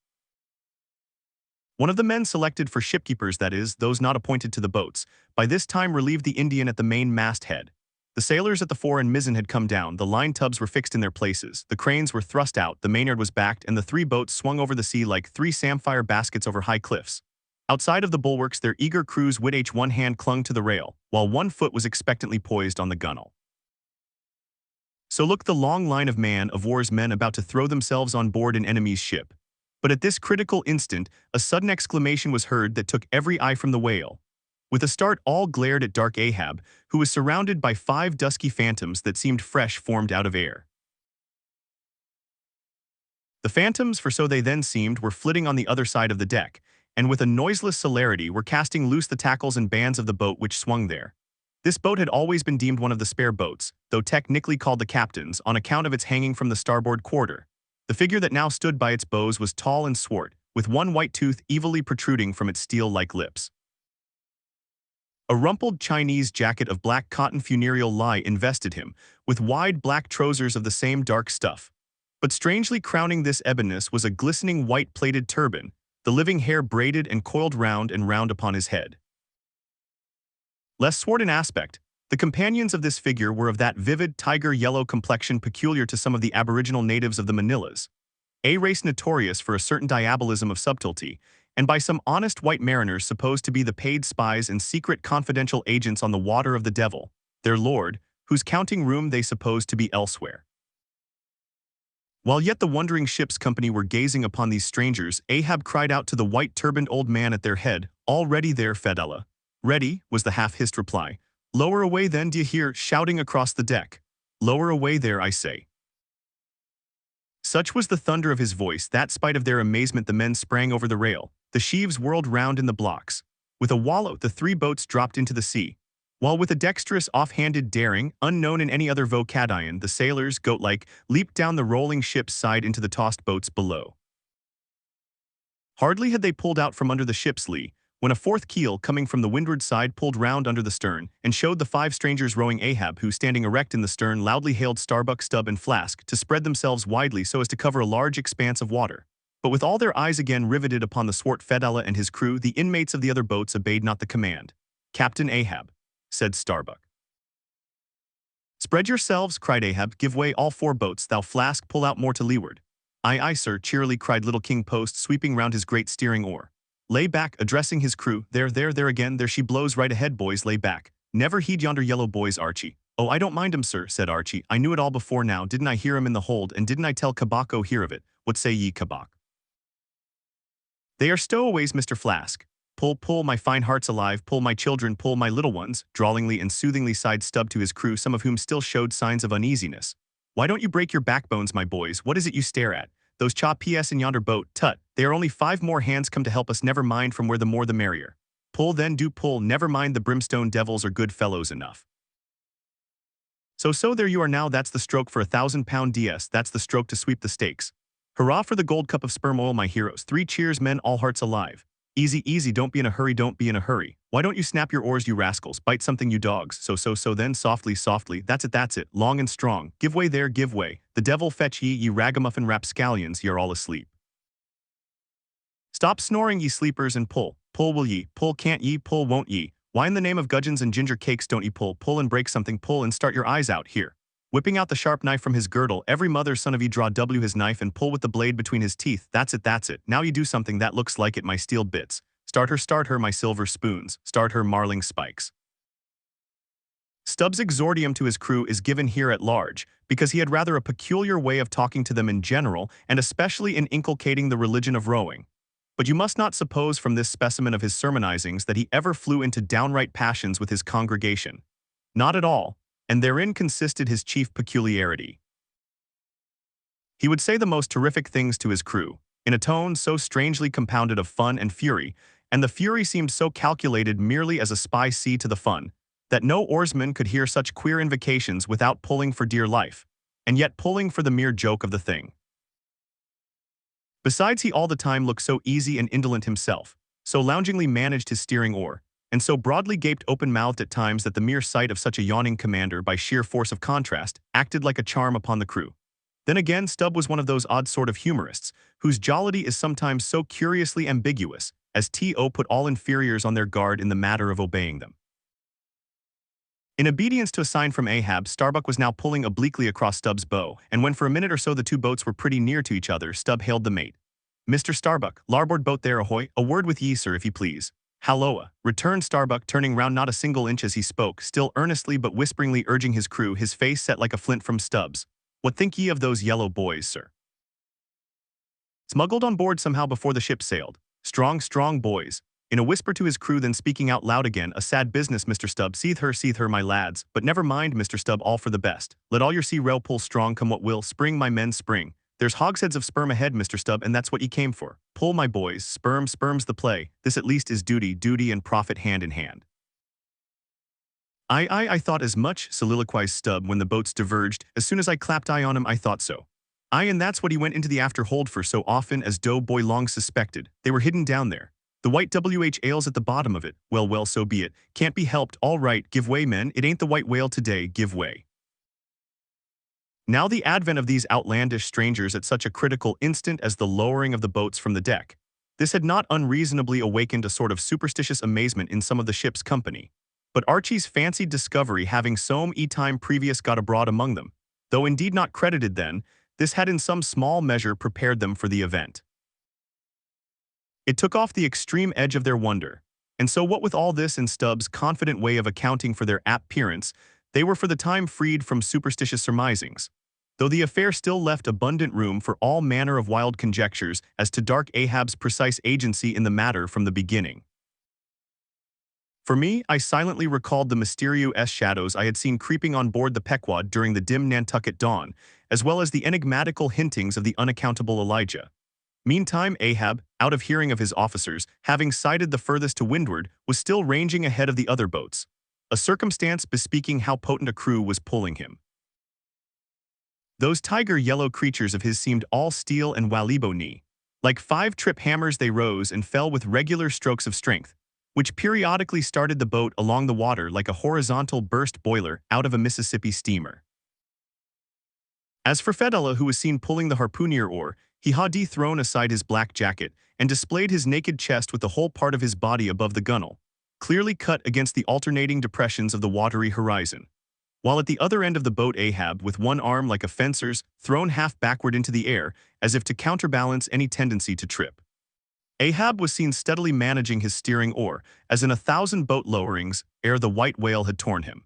One of the men selected for shipkeepers, that is, those not appointed to the boats, by this time relieved the Indian at the main masthead. The sailors at the fore and mizzen had come down, the line tubs were fixed in their places, the cranes were thrust out, the mainyard was backed, and the 3 boats swung over the sea like 3 samphire baskets over high cliffs. Outside of the bulwarks, their eager crews with one hand clung to the rail, while one foot was expectantly poised on the gunwale. So looked the long line of man-of-war's men about to throw themselves on board an enemy's ship. But at this critical instant, a sudden exclamation was heard that took every eye from the whale. With a start, all glared at dark Ahab, who was surrounded by 5 dusky phantoms that seemed fresh formed out of air. The phantoms, for so they then seemed, were flitting on the other side of the deck, and with a noiseless celerity were casting loose the tackles and bands of the boat which swung there. This boat had always been deemed one of the spare boats, though technically called the captain's, on account of its hanging from the starboard quarter. The figure that now stood by its bows was tall and swart, with one white tooth evilly protruding from its steel-like lips. A rumpled Chinese jacket of black cotton funereal lie invested him, with wide black trousers of the same dark stuff. But strangely crowning this ebonness was a glistening white plaited turban, the living hair braided and coiled round and round upon his head. Less swart in aspect, the companions of this figure were of that vivid tiger-yellow complexion peculiar to some of the aboriginal natives of the Manilas, a race notorious for a certain diabolism of subtlety, and by some honest white mariners supposed to be the paid spies and secret confidential agents on the water of the devil, their lord, whose counting room they supposed to be elsewhere. While yet the wondering ship's company were gazing upon these strangers, Ahab cried out to the white-turbaned old man at their head, "All ready there, Fedella." "Ready," was the half-hissed reply. "Lower away then, d'ye hear?" shouting across the deck. "Lower away there, I say." Such was the thunder of his voice that, spite of their amazement, the men sprang over the rail. The sheaves whirled round in the blocks. With a wallow, the 3 boats dropped into the sea, while with a dexterous, off-handed daring, unknown in any other vocadion, the sailors, goat-like, leaped down the rolling ship's side into the tossed boats below. Hardly had they pulled out from under the ship's lee, when a 4th keel coming from the windward side pulled round under the stern, and showed the 5 strangers rowing Ahab, who, standing erect in the stern, loudly hailed Starbuck, Stubb, and Flask to spread themselves widely so as to cover a large expanse of water. But with all their eyes again riveted upon the swart Fedella and his crew, the inmates of the other boats obeyed not the command. "Captain Ahab," said Starbuck. "Spread yourselves," cried Ahab. "Give way, all 4 boats. Thou Flask, pull out more to leeward." "Aye, aye, sir," cheerily cried little King Post, sweeping round his great steering oar. "Lay back," addressing his crew. There again, there she blows right ahead, boys, lay back. Never heed yonder yellow boys, Archie." "Oh, I don't mind 'em, sir," said Archie. "I knew it all before now. Didn't I hear 'em in the hold, and didn't I tell Kabako hear of it? What say ye, Kabak?" "They are stowaways, Mr. Flask." "Pull, pull, my fine hearts alive, pull, my children, pull, my little ones," drawlingly and soothingly sighed Stubb to his crew, some of whom still showed signs of uneasiness. "Why don't you break your backbones, my boys? What is it you stare at? Those Cha P.S. in yonder boat, tut, they are only 5 more hands come to help us, never mind from where, the more the merrier. Pull then, do pull, never mind, the brimstone devils are good fellows enough." So there you are now, that's the stroke for £1,000 DS, that's the stroke to sweep the stakes. Hurrah for the gold cup of sperm oil, my heroes. 3 cheers, men, all hearts alive. Easy, easy, don't be in a hurry, don't be in a hurry. Why don't you snap your oars, you rascals? Bite something, you dogs. So then, softly, softly, that's it, long and strong. Give way there, give way. The devil fetch ye, ye ragamuffin rapscallions, ye are all asleep. Stop snoring, ye sleepers, and pull. Pull will ye, pull can't ye, pull won't ye. Why in the name of gudgeons and ginger cakes don't ye pull? Pull and break something, pull and start your eyes out, here. Whipping out the sharp knife from his girdle, every mother's son of ye draw his knife and pull with the blade between his teeth. That's it. Now ye do something that looks like it, my steel bits. Start her, my silver spoons. Start her, marling spikes. Stubb's exordium to his crew is given here at large, because he had rather a peculiar way of talking to them in general, and especially in inculcating the religion of rowing. But you must not suppose from this specimen of his sermonizings that he ever flew into downright passions with his congregation. Not at all, and therein consisted his chief peculiarity. He would say the most terrific things to his crew, in a tone so strangely compounded of fun and fury, and the fury seemed so calculated merely as a spy see to the fun, that no oarsman could hear such queer invocations without pulling for dear life, and yet pulling for the mere joke of the thing. Besides, he all the time looked so easy and indolent himself, so loungingly managed his steering oar, and so broadly gaped open-mouthed at times that the mere sight of such a yawning commander, by sheer force of contrast, acted like a charm upon the crew. Then again, Stubb was one of those odd sort of humorists, whose jollity is sometimes so curiously ambiguous, as to put all inferiors on their guard in the matter of obeying them. In obedience to a sign from Ahab, Starbuck was now pulling obliquely across Stubb's bow, and when for a minute or so the 2 boats were pretty near to each other, Stubb hailed the mate. Mr. Starbuck, larboard boat there ahoy, a word with ye, sir, if ye please. Halloa, returned Starbuck, turning round not a single inch as he spoke, still earnestly but whisperingly urging his crew, his face set like a flint from Stubbs. What think ye of those yellow boys, sir? Smuggled on board somehow before the ship sailed. Strong, strong boys. In a whisper to his crew, then speaking out loud again, a sad business, Mr. Stubb, seethe her, my lads, but never mind, Mr. Stubb, all for the best. Let all your sea rail pull strong, come what will, spring, my men, spring. There's hogsheads of sperm ahead, Mr. Stubb, and that's what ye came for. Pull, my boys, sperm's the play. This at least is duty and profit hand in hand. I thought as much, soliloquized Stubb when the boats diverged. As soon as I clapped eye on him, I thought so. Aye, and that's what he went into the after hold for so often, as Doughboy long suspected. They were hidden down there. The white WH ale's at the bottom of it. Well, so be it. Can't be helped. All right, give way, men. It ain't the white whale today, give way. Now the advent of these outlandish strangers at such a critical instant as the lowering of the boats from the deck. This had not unreasonably awakened a sort of superstitious amazement in some of the ship's company. But Archie's fancied discovery having some time previous got abroad among them, though indeed not credited then, this had in some small measure prepared them for the event. It took off the extreme edge of their wonder, and so what with all this and Stubbs' confident way of accounting for their appearance, they were for the time freed from superstitious surmisings, though the affair still left abundant room for all manner of wild conjectures as to dark Ahab's precise agency in the matter from the beginning. For me, I silently recalled the mysterious shadows I had seen creeping on board the Pequod during the dim Nantucket dawn, as well as the enigmatical hintings of the unaccountable Elijah. Meantime, Ahab, out of hearing of his officers, having sighted the furthest to windward, was still ranging ahead of the other boats, a circumstance bespeaking how potent a crew was pulling him. Those tiger-yellow creatures of his seemed all steel and Walibo-knee. Like 5-trip hammers they rose and fell with regular strokes of strength, which periodically started the boat along the water like a horizontal burst boiler out of a Mississippi steamer. As for Fedella, who was seen pulling the harpooner oar, he had thrown aside his black jacket and displayed his naked chest with the whole part of his body above the gunwale, clearly cut against the alternating depressions of the watery horizon. While at the other end of the boat Ahab, with one arm like a fencer's, thrown half backward into the air, as if to counterbalance any tendency to trip. Ahab was seen steadily managing his steering oar, as in 1,000 boat lowerings, ere the white whale had torn him.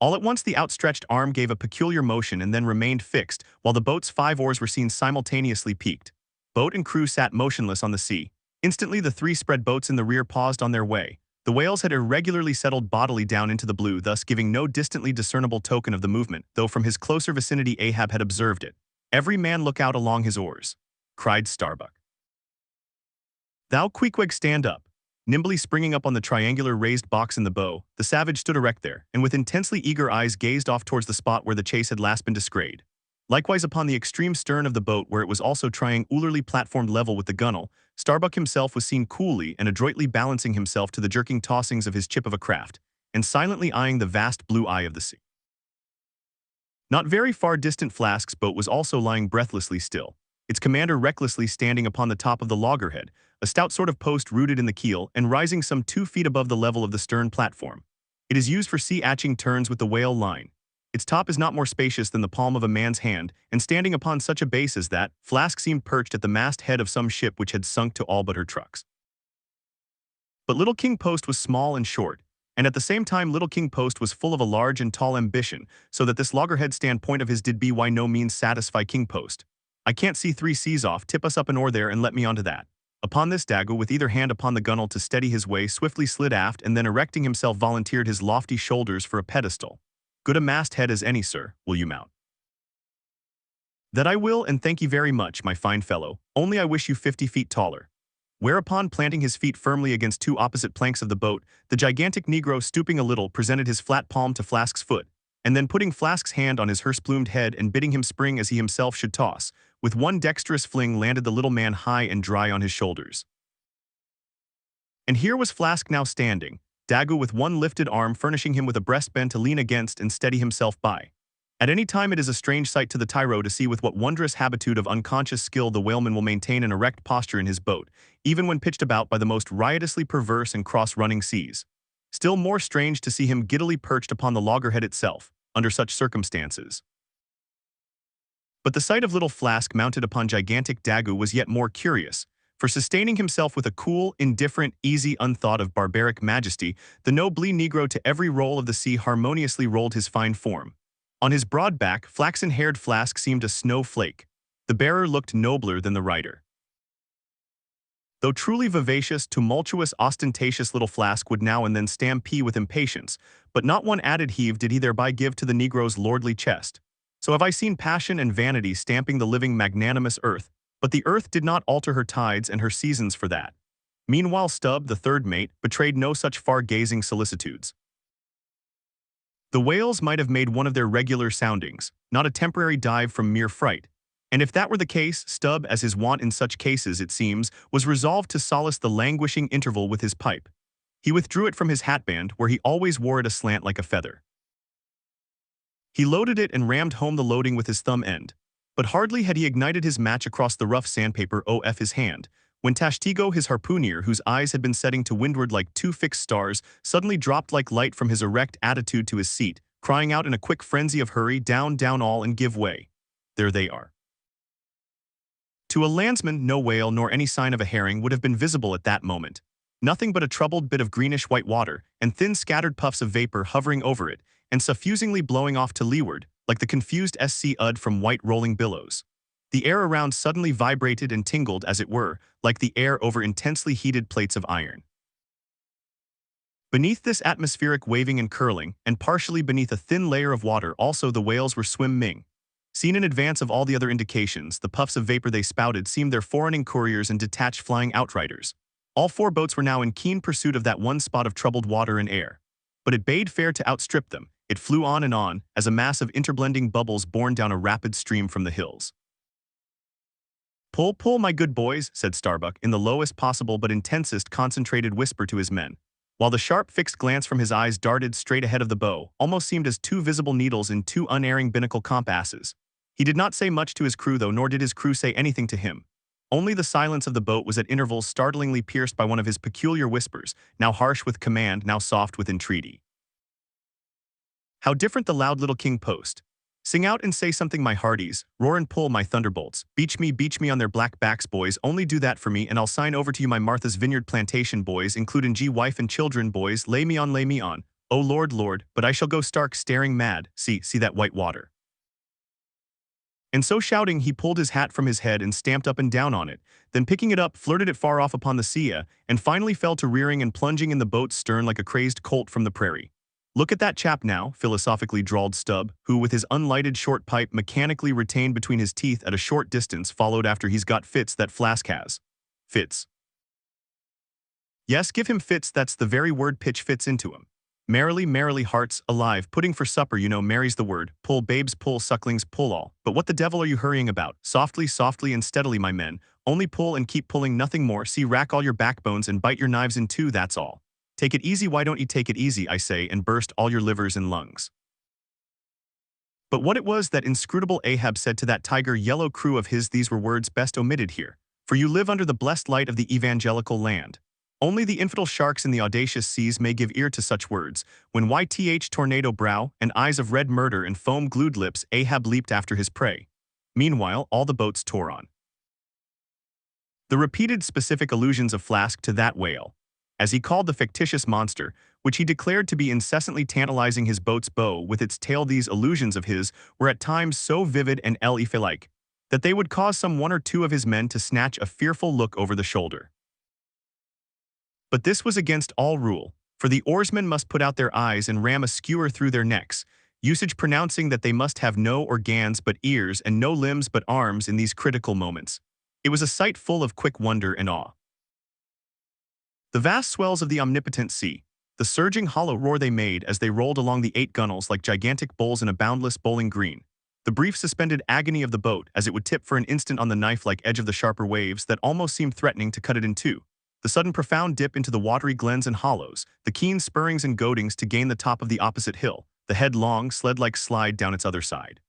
All at once the outstretched arm gave a peculiar motion and then remained fixed, while the boat's 5 oars were seen simultaneously peaked. Boat and crew sat motionless on the sea. Instantly the 3 spread boats in the rear paused on their way. The whales had irregularly settled bodily down into the blue, thus giving no distantly discernible token of the movement, though from his closer vicinity Ahab had observed it. "Every man look out along his oars," cried Starbuck. "Thou Queequeg, stand up." Nimbly springing up on the triangular raised box in the bow, the savage stood erect there, and with intensely eager eyes gazed off towards the spot where the chase had last been descried. Likewise upon the extreme stern of the boat, where it was also triangularly platformed level with the gunwale, Starbuck himself was seen coolly and adroitly balancing himself to the jerking tossings of his chip of a craft, and silently eyeing the vast blue eye of the sea. Not very far distant Flask's boat was also lying breathlessly still, its commander recklessly standing upon the top of the loggerhead, a stout sort of post rooted in the keel and rising some 2 feet above the level of the stern platform. It is used for sea-atching turns with the whale line. Its top is not more spacious than the palm of a man's hand, and standing upon such a base as that, Flask seemed perched at the mast-head of some ship which had sunk to all but her trucks. But Little King Post was small and short, and at the same time Little King Post was full of a large and tall ambition, so that this loggerhead standpoint of his did by no means satisfy King Post. "I can't see 3 seas off, tip us up an oar there and let me onto that." Upon this Dago, with either hand upon the gunwale to steady his way, swiftly slid aft and then erecting himself volunteered his lofty shoulders for a pedestal. "Good a masthead as any, sir, will you mount?" "That I will, and thank you very much, my fine fellow, only I wish you 50 feet taller." Whereupon, planting his feet firmly against 2 opposite planks of the boat, the gigantic Negro, stooping a little, presented his flat palm to Flask's foot, and then putting Flask's hand on his hearse-plumed head and bidding him spring as he himself should toss, with one dexterous fling landed the little man high and dry on his shoulders. And here was Flask now standing, Dago with one lifted arm furnishing him with a breastbend to lean against and steady himself by. At any time it is a strange sight to the tyro to see with what wondrous habitude of unconscious skill the whaleman will maintain an erect posture in his boat, even when pitched about by the most riotously perverse and cross-running seas. Still more strange to see him giddily perched upon the loggerhead itself, under such circumstances. But the sight of little Flask mounted upon gigantic Dagu was yet more curious, for sustaining himself with a cool, indifferent, easy, unthought of barbaric majesty, the nobly Negro to every roll of the sea harmoniously rolled his fine form. On his broad back, flaxen-haired Flask seemed a snowflake. The bearer looked nobler than the rider. Though truly vivacious, tumultuous, ostentatious little Flask would now and then stampede with impatience, but not one added heave did he thereby give to the Negro's lordly chest. So have I seen passion and vanity stamping the living magnanimous earth, but the earth did not alter her tides and her seasons for that. Meanwhile Stubb, the third mate, betrayed no such far-gazing solicitudes. The whales might have made one of their regular soundings, not a temporary dive from mere fright. And if that were the case, Stubb, as his wont in such cases, it seems, was resolved to solace the languishing interval with his pipe. He withdrew it from his hatband, where he always wore it aslant like a feather. He loaded it and rammed home the loading with his thumb end. But hardly had he ignited his match across the rough sandpaper of his hand, when Tashtigo, his harpooner, whose eyes had been setting to windward like two fixed stars, suddenly dropped like light from his erect attitude to his seat, crying out in a quick frenzy of hurry, down, down all, and give way. There they are. To a landsman, no whale nor any sign of a herring would have been visible at that moment. Nothing but a troubled bit of greenish-white water, and thin scattered puffs of vapor hovering over it, and suffusingly blowing off to leeward, like the confused SC from white rolling billows. The air around suddenly vibrated and tingled, as it were, like the air over intensely heated plates of iron. Beneath this atmospheric waving and curling, and partially beneath a thin layer of water also the whales were swimming. Seen in advance of all the other indications, the puffs of vapor they spouted seemed their foreigning couriers and detached flying outriders. All four boats were now in keen pursuit of that one spot of troubled water and air. But it bade fair to outstrip them. It flew on, as a mass of interblending bubbles borne down a rapid stream from the hills. "Pull, pull, my good boys," said Starbuck in the lowest possible but intensest concentrated whisper to his men, while the sharp fixed glance from his eyes darted straight ahead of the bow, almost seemed as two visible needles in two unerring binnacle compasses. He did not say much to his crew though, nor did his crew say anything to him. Only the silence of the boat was at intervals startlingly pierced by one of his peculiar whispers, now harsh with command, now soft with entreaty. How different the loud little king post. Sing out and say something, my hearties, roar and pull, my thunderbolts, beach me on their black backs, boys, only do that for me and I'll sign over to you my Martha's Vineyard plantation, boys, includin' wife and children, boys, lay me on, oh Lord, Lord, but I shall go stark staring mad, see that white water. And so shouting, he pulled his hat from his head and stamped up and down on it, then picking it up, flirted it far off upon the sea, and finally fell to rearing and plunging in the boat's stern like a crazed colt from the prairie. Look at that chap now, philosophically drawled Stubb, who with his unlighted short pipe mechanically retained between his teeth at a short distance followed after he's got fits that Flask has. Fits. Yes, give him fits, that's the very word, pitch fits into him. Merrily, hearts, alive, pudding for supper, you know, Mary's the word, pull babes, pull sucklings, pull all. But what the devil are you hurrying about? Softly and steadily, my men, only pull and keep pulling, nothing more, see, rack all your backbones and bite your knives in two, that's all. Take it easy, why don't you take it easy, I say, and burst all your livers and lungs. But what it was that inscrutable Ahab said to that tiger-yellow crew of his, these were words best omitted here, for you live under the blessed light of the evangelical land. Only the infidel sharks in the audacious seas may give ear to such words. When YTH tornado brow and eyes of red murder and foam-glued lips, Ahab leaped after his prey. Meanwhile, all the boats tore on. The repeated specific allusions of Flask to that whale, as he called the fictitious monster, which he declared to be incessantly tantalizing his boat's bow with its tail, these allusions of his were at times so vivid and like that they would cause some one or two of his men to snatch a fearful look over the shoulder. But this was against all rule, for the oarsmen must put out their eyes and ram a skewer through their necks, usage pronouncing that they must have no organs but ears and no limbs but arms in these critical moments. It was a sight full of quick wonder and awe. The vast swells of the omnipotent sea, the surging hollow roar they made as they rolled along the 8 gunnels like gigantic bowls in a boundless bowling green, the brief suspended agony of the boat as it would tip for an instant on the knife-like edge of the sharper waves that almost seemed threatening to cut it in two, the sudden profound dip into the watery glens and hollows, the keen spurrings and goadings to gain the top of the opposite hill, the headlong, sled-like slide down its other side.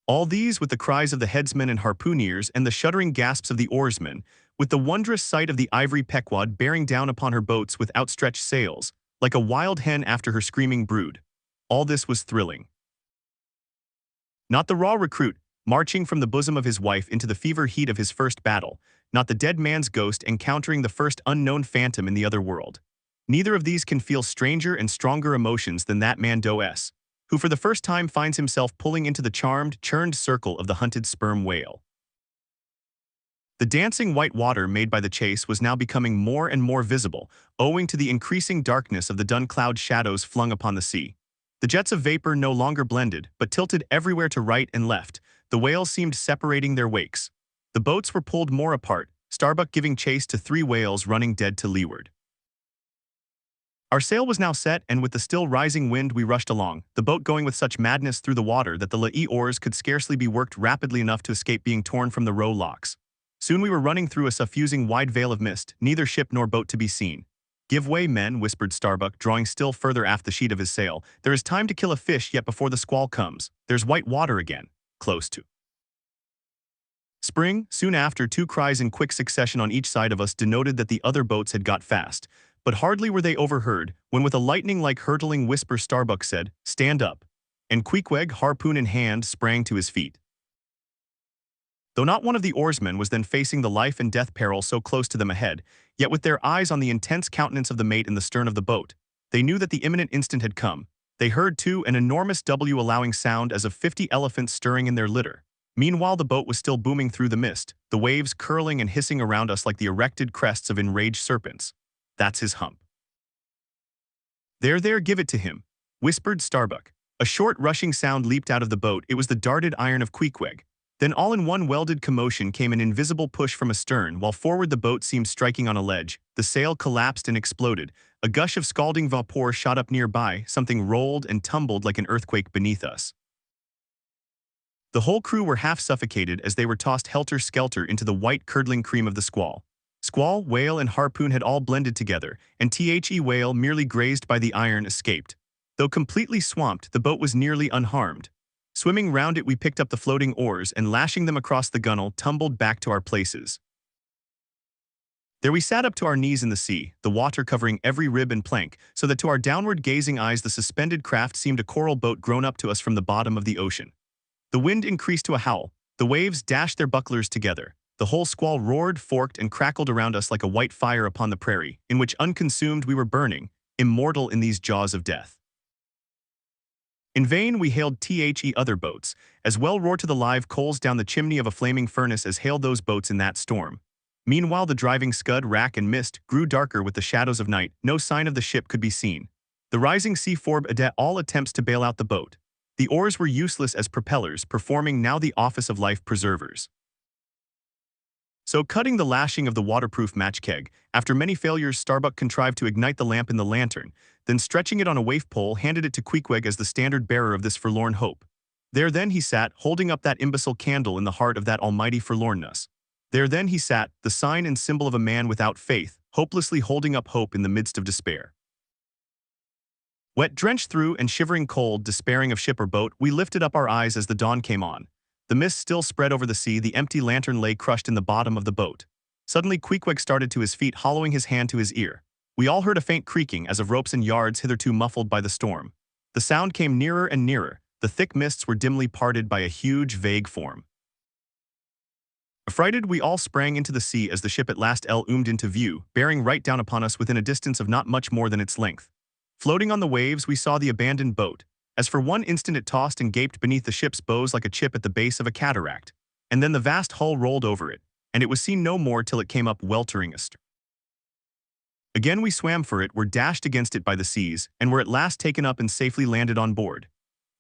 All these with the cries of the headsmen and harpooneers and the shuddering gasps of the oarsmen, with the wondrous sight of the ivory Pequod bearing down upon her boats with outstretched sails, like a wild hen after her screaming brood. All this was thrilling. Not the raw recruit, marching from the bosom of his wife into the fever heat of his first battle, not the dead man's ghost encountering the first unknown phantom in the other world. Neither of these can feel stranger and stronger emotions than that man Doe-S, who for the first time finds himself pulling into the charmed, churned circle of the hunted sperm whale. The dancing white water made by the chase was now becoming more and more visible, owing to the increasing darkness of the dun cloud shadows flung upon the sea. The jets of vapor no longer blended, but tilted everywhere to right and left. The whales seemed separating their wakes. The boats were pulled more apart, Starbuck giving chase to 3 whales running dead to leeward. Our sail was now set, and with the still rising wind we rushed along, the boat going with such madness through the water that the lee oars could scarcely be worked rapidly enough to escape being torn from the row locks. Soon we were running through a suffusing wide veil of mist, neither ship nor boat to be seen. "Give way, men," whispered Starbuck, drawing still further aft the sheet of his sail. "There is time to kill a fish yet before the squall comes. There's white water again, close to." Spring, soon after, 2 cries in quick succession on each side of us denoted that the other boats had got fast. But hardly were they overheard, when with a lightning-like hurtling whisper Starbuck said, "Stand up," and Queequeg, harpoon in hand, sprang to his feet. Though not one of the oarsmen was then facing the life and death peril so close to them ahead, yet with their eyes on the intense countenance of the mate in the stern of the boat, they knew that the imminent instant had come. They heard, too, an enormous allowing sound as of 50 elephants stirring in their litter. Meanwhile the boat was still booming through the mist, the waves curling and hissing around us like the erected crests of enraged serpents. "That's his hump." There, give it to him," whispered Starbuck. A short rushing sound leaped out of the boat. It was the darted iron of Queequeg. Then all in one welded commotion came an invisible push from astern, while forward the boat seemed striking on a ledge. The sail collapsed and exploded. A gush of scalding vapor shot up nearby, something rolled and tumbled like an earthquake beneath us. The whole crew were half suffocated as they were tossed helter-skelter into the white curdling cream of the squall. Squall, whale, and harpoon had all blended together, and the whale, merely grazed by the iron, escaped. Though completely swamped, the boat was nearly unharmed. Swimming round it, we picked up the floating oars and, lashing them across the gunwale, tumbled back to our places. There we sat up to our knees in the sea, the water covering every rib and plank, so that to our downward-gazing eyes the suspended craft seemed a coral boat grown up to us from the bottom of the ocean. The wind increased to a howl. The waves dashed their bucklers together. The whole squall roared, forked, and crackled around us like a white fire upon the prairie, in which unconsumed we were burning, immortal in these jaws of death. In vain we hailed other boats, as well roar to the live coals down the chimney of a flaming furnace as hailed those boats in that storm. Meanwhile the driving scud, rack, and mist grew darker with the shadows of night. No sign of the ship could be seen. The rising sea forbade all attempts to bail out the boat. The oars were useless as propellers, performing now the office of life preservers. So, cutting the lashing of the waterproof match keg, after many failures Starbuck contrived to ignite the lamp in the lantern, then stretching it on a waif pole handed it to Queequeg as the standard bearer of this forlorn hope. There then he sat, holding up that imbecile candle in the heart of that almighty forlornness. There then he sat, the sign and symbol of a man without faith, hopelessly holding up hope in the midst of despair. Wet, drenched through, and shivering cold, despairing of ship or boat, we lifted up our eyes as the dawn came on. The mist still spread over the sea, the empty lantern lay crushed in the bottom of the boat. Suddenly Queequeg started to his feet, hollowing his hand to his ear. We all heard a faint creaking as of ropes and yards hitherto muffled by the storm. The sound came nearer and nearer. The thick mists were dimly parted by a huge, vague form. Affrighted, we all sprang into the sea as the ship at last loomed into view, bearing right down upon us within a distance of not much more than its length. Floating on the waves, we saw the abandoned boat. As for one instant it tossed and gaped beneath the ship's bows like a chip at the base of a cataract, and then the vast hull rolled over it, and it was seen no more till it came up weltering astern. Again we swam for it, were dashed against it by the seas, and were at last taken up and safely landed on board.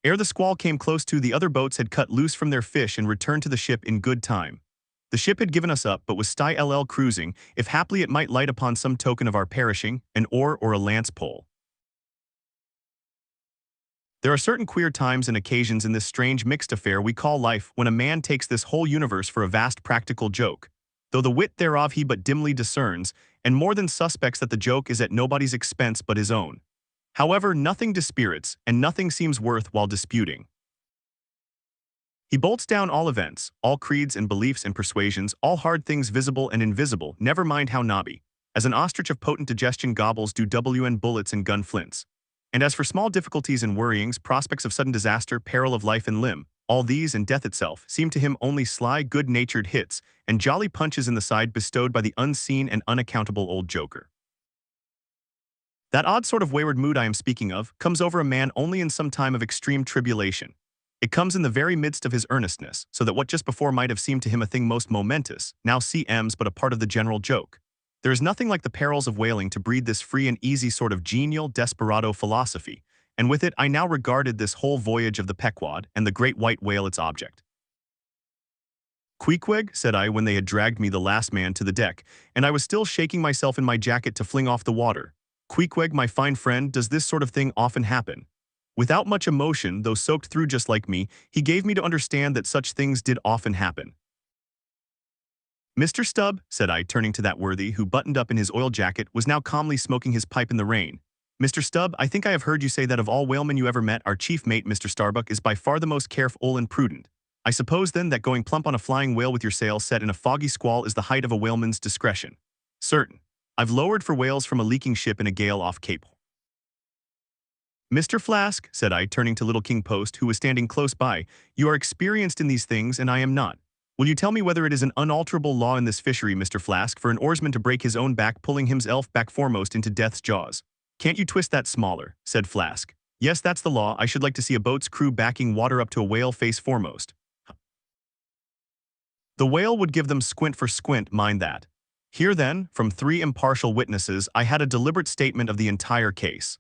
Ere the squall came close to, the other boats had cut loose from their fish and returned to the ship in good time. The ship had given us up, but was still cruising, if haply it might light upon some token of our perishing, an oar or a lance pole. There are certain queer times and occasions in this strange mixed affair we call life, when a man takes this whole universe for a vast practical joke, though the wit thereof he but dimly discerns, and more than suspects that the joke is at nobody's expense but his own. However, nothing dispirits, and nothing seems worth while disputing. He bolts down all events, all creeds and beliefs and persuasions, all hard things visible and invisible, never mind how knobby, as an ostrich of potent digestion gobbles do bullets and gun flints. And as for small difficulties and worryings, prospects of sudden disaster, peril of life and limb, All these and death itself seemed to him only sly, good-natured hits and jolly punches in the side bestowed by the unseen and unaccountable old joker. That odd sort of wayward mood I am speaking of comes over a man only in some time of extreme tribulation. It comes in the very midst of his earnestness, so that what just before might have seemed to him a thing most momentous, now seems but a part of the general joke. There is nothing like the perils of whaling to breed this free and easy sort of genial, desperado philosophy, and with it I now regarded this whole voyage of the Pequod and the great white whale its object. "Queequeg," said I when they had dragged me the last man to the deck, and I was still shaking myself in my jacket to fling off the water. "Queequeg, my fine friend, does this sort of thing often happen?" Without much emotion, though soaked through just like me, he gave me to understand that such things did often happen. "Mr. Stubb," said I, turning to that worthy who, buttoned up in his oil jacket, was now calmly smoking his pipe in the rain. "Mr. Stubb, I think I have heard you say that of all whalemen you ever met, our chief mate, Mr. Starbuck, is by far the most careful and prudent. I suppose, then, that going plump on a flying whale with your sail set in a foggy squall is the height of a whaleman's discretion." "Certain. I've lowered for whales from a leaking ship in a gale off Cape." "Mr. Flask," said I, turning to little King Post, who was standing close by, "you are experienced in these things, and I am not. Will you tell me whether it is an unalterable law in this fishery, Mr. Flask, for an oarsman to break his own back pulling himself back foremost into death's jaws?" "Can't you twist that smaller?" said Flask. "Yes, that's the law. I should like to see a boat's crew backing water up to a whale face foremost. The whale would give them squint for squint, mind that." Here then, from 3 impartial witnesses, I had a deliberate statement of the entire case.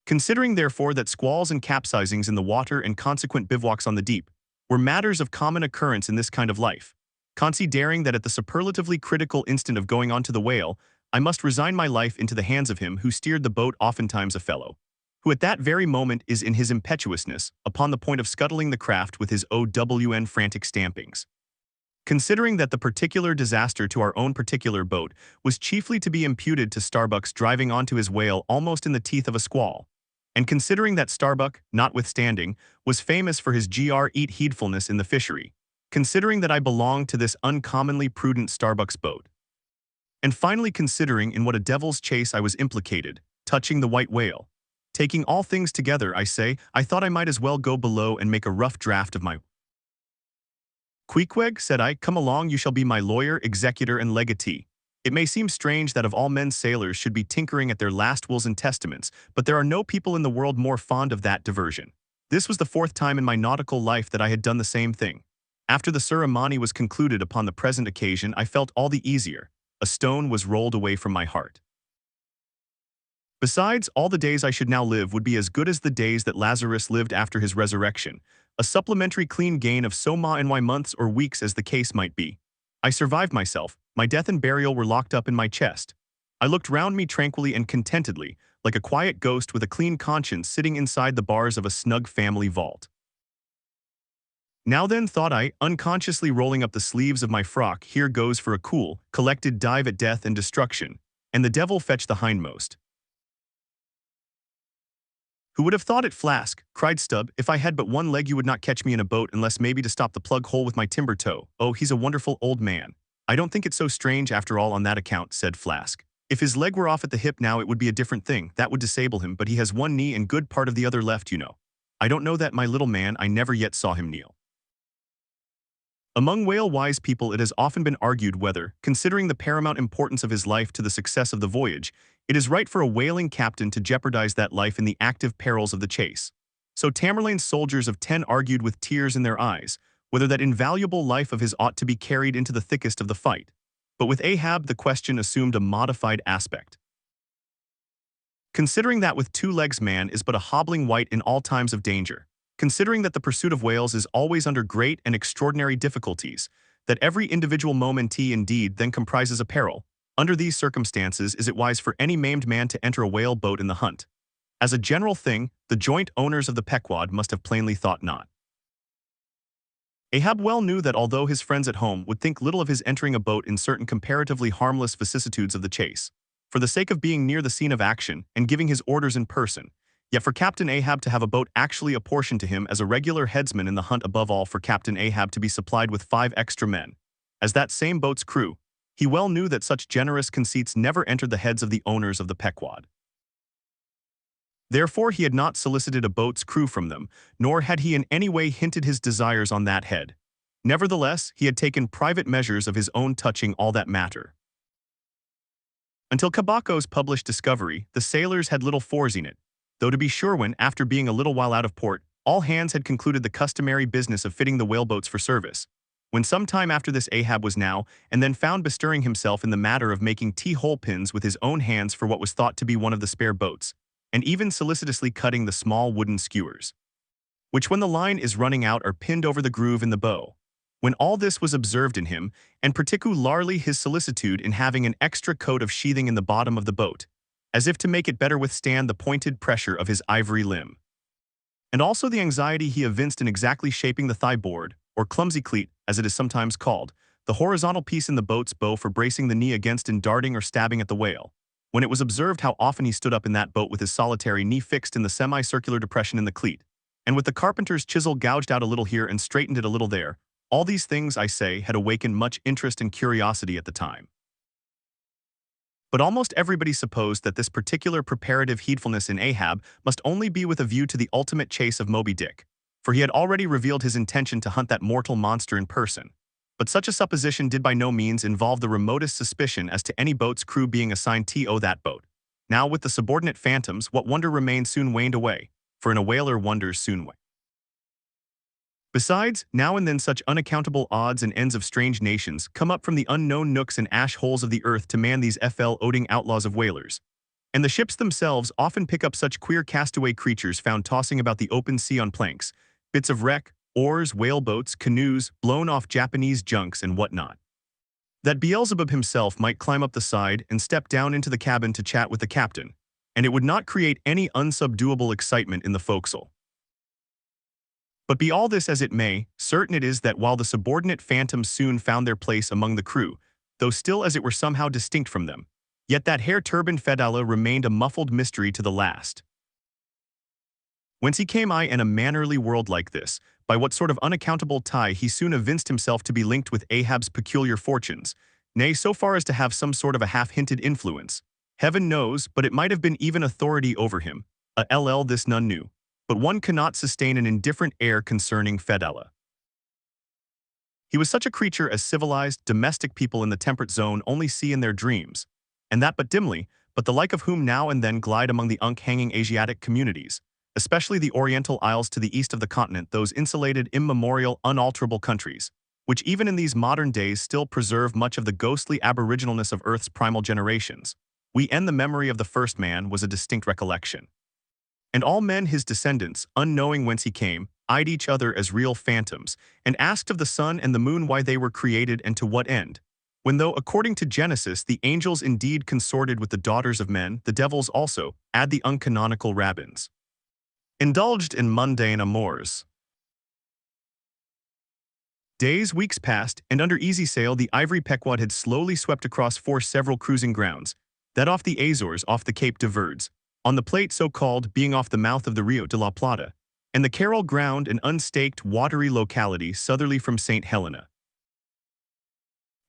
Considering, therefore, that squalls and capsizings in the water and consequent bivouacs on the deep were matters of common occurrence in this kind of life, considering that at the superlatively critical instant of going on to the whale, I must resign my life into the hands of him who steered the boat, oftentimes a fellow who at that very moment is in his impetuousness upon the point of scuttling the craft with his OWN frantic stampings. Considering that the particular disaster to our own particular boat was chiefly to be imputed to Starbuck's driving onto his whale almost in the teeth of a squall, and considering that Starbuck, notwithstanding, was famous for his eat heedfulness in the fishery, considering that I belonged to this uncommonly prudent Starbuck's boat, and finally considering in what a devil's chase I was implicated, touching the white whale, taking all things together, I say, I thought I might as well go below and make a rough draft of my "Queequeg," said I, "come along, you shall be my lawyer, executor, and legatee. It may seem strange that of all men sailors should be tinkering at their last wills and testaments, but there are no people in the world more fond of that diversion." This was the 4th time in my nautical life that I had done the same thing. After the ceremony was concluded upon the present occasion, I felt all the easier. A stone was rolled away from my heart. Besides, all the days I should now live would be as good as the days that Lazarus lived after his resurrection, a supplementary clean gain of so my months or weeks as the case might be. I survived myself. My death and burial were locked up in my chest. I looked round me tranquilly and contentedly, like a quiet ghost with a clean conscience sitting inside the bars of a snug family vault. "Now then," thought I, unconsciously rolling up the sleeves of my frock, "here goes for a cool, collected dive at death and destruction, and the devil fetch the hindmost." "Who would have thought it, Flask?" cried Stubb. "If I had but one leg you would not catch me in a boat unless maybe to stop the plug hole with my timber toe. Oh, he's a wonderful old man." "I don't think it so strange after all on that account," said Flask. "If his leg were off at the hip now it would be a different thing. That would disable him, but he has one knee and good part of the other left, you know." "I don't know that, my little man. I never yet saw him kneel." Among whale-wise people it has often been argued whether, considering the paramount importance of his life to the success of the voyage, it is right for a whaling captain to jeopardize that life in the active perils of the chase. So Tamerlane's soldiers of 10 argued with tears in their eyes, whether that invaluable life of his ought to be carried into the thickest of the fight. But with Ahab the question assumed a modified aspect. Considering that with 2 legs man is but a hobbling wight in all times of danger, considering that the pursuit of whales is always under great and extraordinary difficulties, that every individual momentee indeed then comprises a peril, under these circumstances is it wise for any maimed man to enter a whale boat in the hunt? As a general thing, the joint owners of the Pequod must have plainly thought not. Ahab well knew that although his friends at home would think little of his entering a boat in certain comparatively harmless vicissitudes of the chase, for the sake of being near the scene of action and giving his orders in person, yet for Captain Ahab to have a boat actually apportioned to him as a regular headsman in the hunt, above all for Captain Ahab to be supplied with 5 extra men, as that same boat's crew, he well knew that such generous conceits never entered the heads of the owners of the Pequod. Therefore he had not solicited a boat's crew from them, nor had he in any way hinted his desires on that head. Nevertheless, he had taken private measures of his own touching all that matter. Until Cabaco's published discovery, the sailors had little foreseen it, though to be sure when, after being a little while out of port, all hands had concluded the customary business of fitting the whaleboats for service. When some time after this Ahab was now and then found bestirring himself in the matter of making T-hole pins with his own hands for what was thought to be one of the spare boats, and even solicitously cutting the small wooden skewers, which when the line is running out are pinned over the groove in the bow. When all this was observed in him, and particularly his solicitude in having an extra coat of sheathing in the bottom of the boat, as if to make it better withstand the pointed pressure of his ivory limb, and also the anxiety he evinced in exactly shaping the thigh-board, or clumsy cleat, as it is sometimes called, the horizontal piece in the boat's bow for bracing the knee against in darting or stabbing at the whale, when it was observed how often he stood up in that boat with his solitary knee fixed in the semicircular depression in the cleat, and with the carpenter's chisel gouged out a little here and straightened it a little there, all these things, I say, had awakened much interest and curiosity at the time. But almost everybody supposed that this particular preparative heedfulness in Ahab must only be with a view to the ultimate chase of Moby Dick, for he had already revealed his intention to hunt that mortal monster in person. But such a supposition did by no means involve the remotest suspicion as to any boat's crew being assigned to that boat. Now with the subordinate phantoms, what wonder remained soon waned away, for in a whaler wonders soon wane. Besides, now and then such unaccountable odds and ends of strange nations come up from the unknown nooks and ash holes of the earth to man these fl-oding outlaws of whalers. And the ships themselves often pick up such queer castaway creatures found tossing about the open sea on planks, bits of wreck, oars, whaleboats, canoes, blown-off Japanese junks and whatnot, that Beelzebub himself might climb up the side and step down into the cabin to chat with the captain, and it would not create any unsubduable excitement in the forecastle. But be all this as it may, certain it is that while the subordinate phantoms soon found their place among the crew, though still as it were somehow distinct from them, yet that hair-turbaned Fedallah remained a muffled mystery to the last. Whence he came in a mannerly world like this, by what sort of unaccountable tie he soon evinced himself to be linked with Ahab's peculiar fortunes, nay, so far as to have some sort of a half-hinted influence. Heaven knows, but it might have been even authority over him. This none knew. But one cannot sustain an indifferent air concerning Fedallah. He was such a creature as civilized, domestic people in the temperate zone only see in their dreams, and that but dimly, but the like of whom now and then glide among the unk-hanging Asiatic communities, especially the Oriental Isles to the east of the continent, those insulated, immemorial, unalterable countries, which even in these modern days still preserve much of the ghostly aboriginalness of Earth's primal generations. We end the memory of the first man was a distinct recollection. And all men his descendants, unknowing whence he came, eyed each other as real phantoms, and asked of the sun and the moon why they were created and to what end. When though, according to Genesis, the angels indeed consorted with the daughters of men, the devils also, add the uncanonical rabbins, indulged in mundane amours. Days, weeks passed, and under easy sail the ivory Pequod had slowly swept across 4 several cruising grounds, that off the Azores, off the Cape de Verds, on the plate so-called being off the mouth of the Rio de la Plata, and the Carroll ground, an unstaked, watery locality southerly from St. Helena.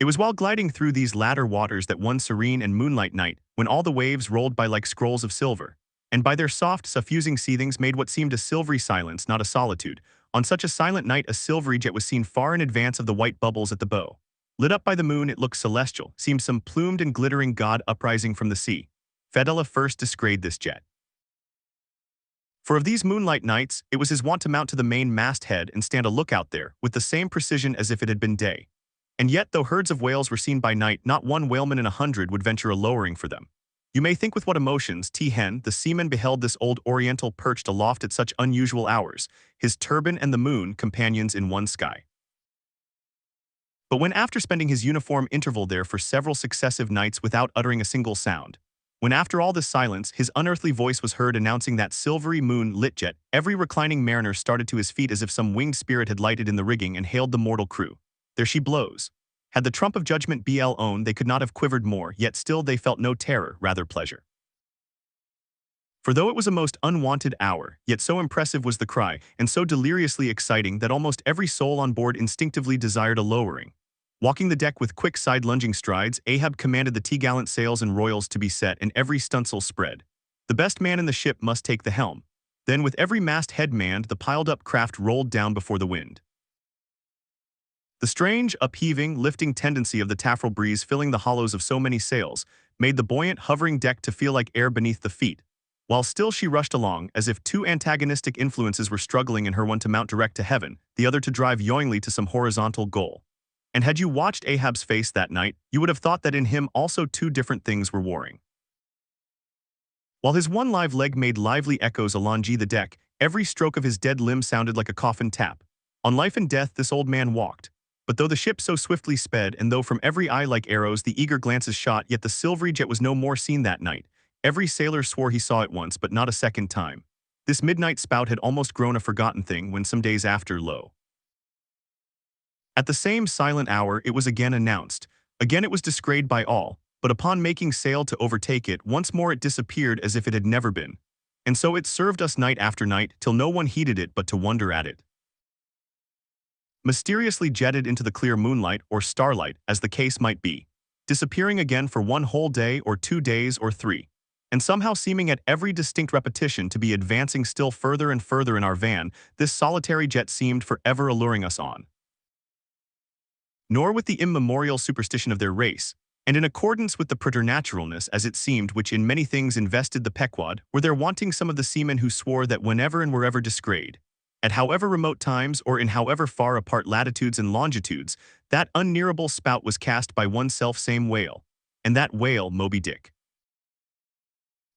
It was while gliding through these latter waters that one serene and moonlight night, when all the waves rolled by like scrolls of silver, and by their soft, suffusing seethings made what seemed a silvery silence, not a solitude, on such a silent night a silvery jet was seen far in advance of the white bubbles at the bow. Lit up by the moon, it looked celestial, seemed some plumed and glittering god uprising from the sea. Fedallah first descried this jet. For of these moonlight nights, it was his wont to mount to the main masthead and stand a lookout there, with the same precision as if it had been day. And yet, though herds of whales were seen by night, not one whaleman in 100 would venture a lowering for them. You may think with what emotions the seaman beheld this old Oriental perched aloft at such unusual hours, his turban and the moon companions in one sky. But when after spending his uniform interval there for several successive nights without uttering a single sound, when after all this silence his unearthly voice was heard announcing that silvery moon-lit jet, every reclining mariner started to his feet as if some winged spirit had lighted in the rigging and hailed the mortal crew. There she blows. Had the trump of judgment been owned, they could not have quivered more, yet still they felt no terror, rather pleasure. For though it was a most unwonted hour, yet so impressive was the cry, and so deliriously exciting that almost every soul on board instinctively desired a lowering. Walking the deck with quick side-lunging strides, Ahab commanded the topgallant sails and royals to be set and every stunsail spread. The best man in the ship must take the helm. Then with every mast-head manned, the piled-up craft rolled down before the wind. The strange, upheaving, lifting tendency of the taffrail breeze filling the hollows of so many sails made the buoyant, hovering deck to feel like air beneath the feet, while still she rushed along as if two antagonistic influences were struggling in her, one to mount direct to heaven, the other to drive yoingly to some horizontal goal. And had you watched Ahab's face that night, you would have thought that in him also two different things were warring. While his one live leg made lively echoes along the deck, every stroke of his dead limb sounded like a coffin tap. On life and death this old man walked. But though the ship so swiftly sped, and though from every eye like arrows the eager glances shot, yet the silvery jet was no more seen that night. Every sailor swore he saw it once, but not a second time. This midnight spout had almost grown a forgotten thing when some days after, lo! At the same silent hour it was again announced. Again it was descried by all, but upon making sail to overtake it, once more it disappeared as if it had never been. And so it served us night after night, till no one heeded it but to wonder at it. Mysteriously jetted into the clear moonlight or starlight, as the case might be, disappearing again for one whole day or 2 days or 3, and somehow seeming at every distinct repetition to be advancing still further and further in our van, this solitary jet seemed forever alluring us on. Nor with the immemorial superstition of their race, and in accordance with the preternaturalness, as it seemed, which in many things invested the Pequod, were there wanting some of the seamen who swore that whenever and wherever descried, at however remote times or in however far apart latitudes and longitudes, that unnearable spout was cast by one self-same whale, and that whale Moby Dick.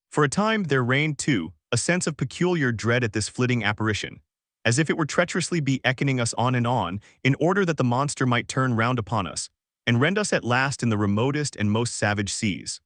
For a time there reigned, too, a sense of peculiar dread at this flitting apparition, as if it were treacherously beckoning us on, in order that the monster might turn round upon us, and rend us at last in the remotest and most savage seas.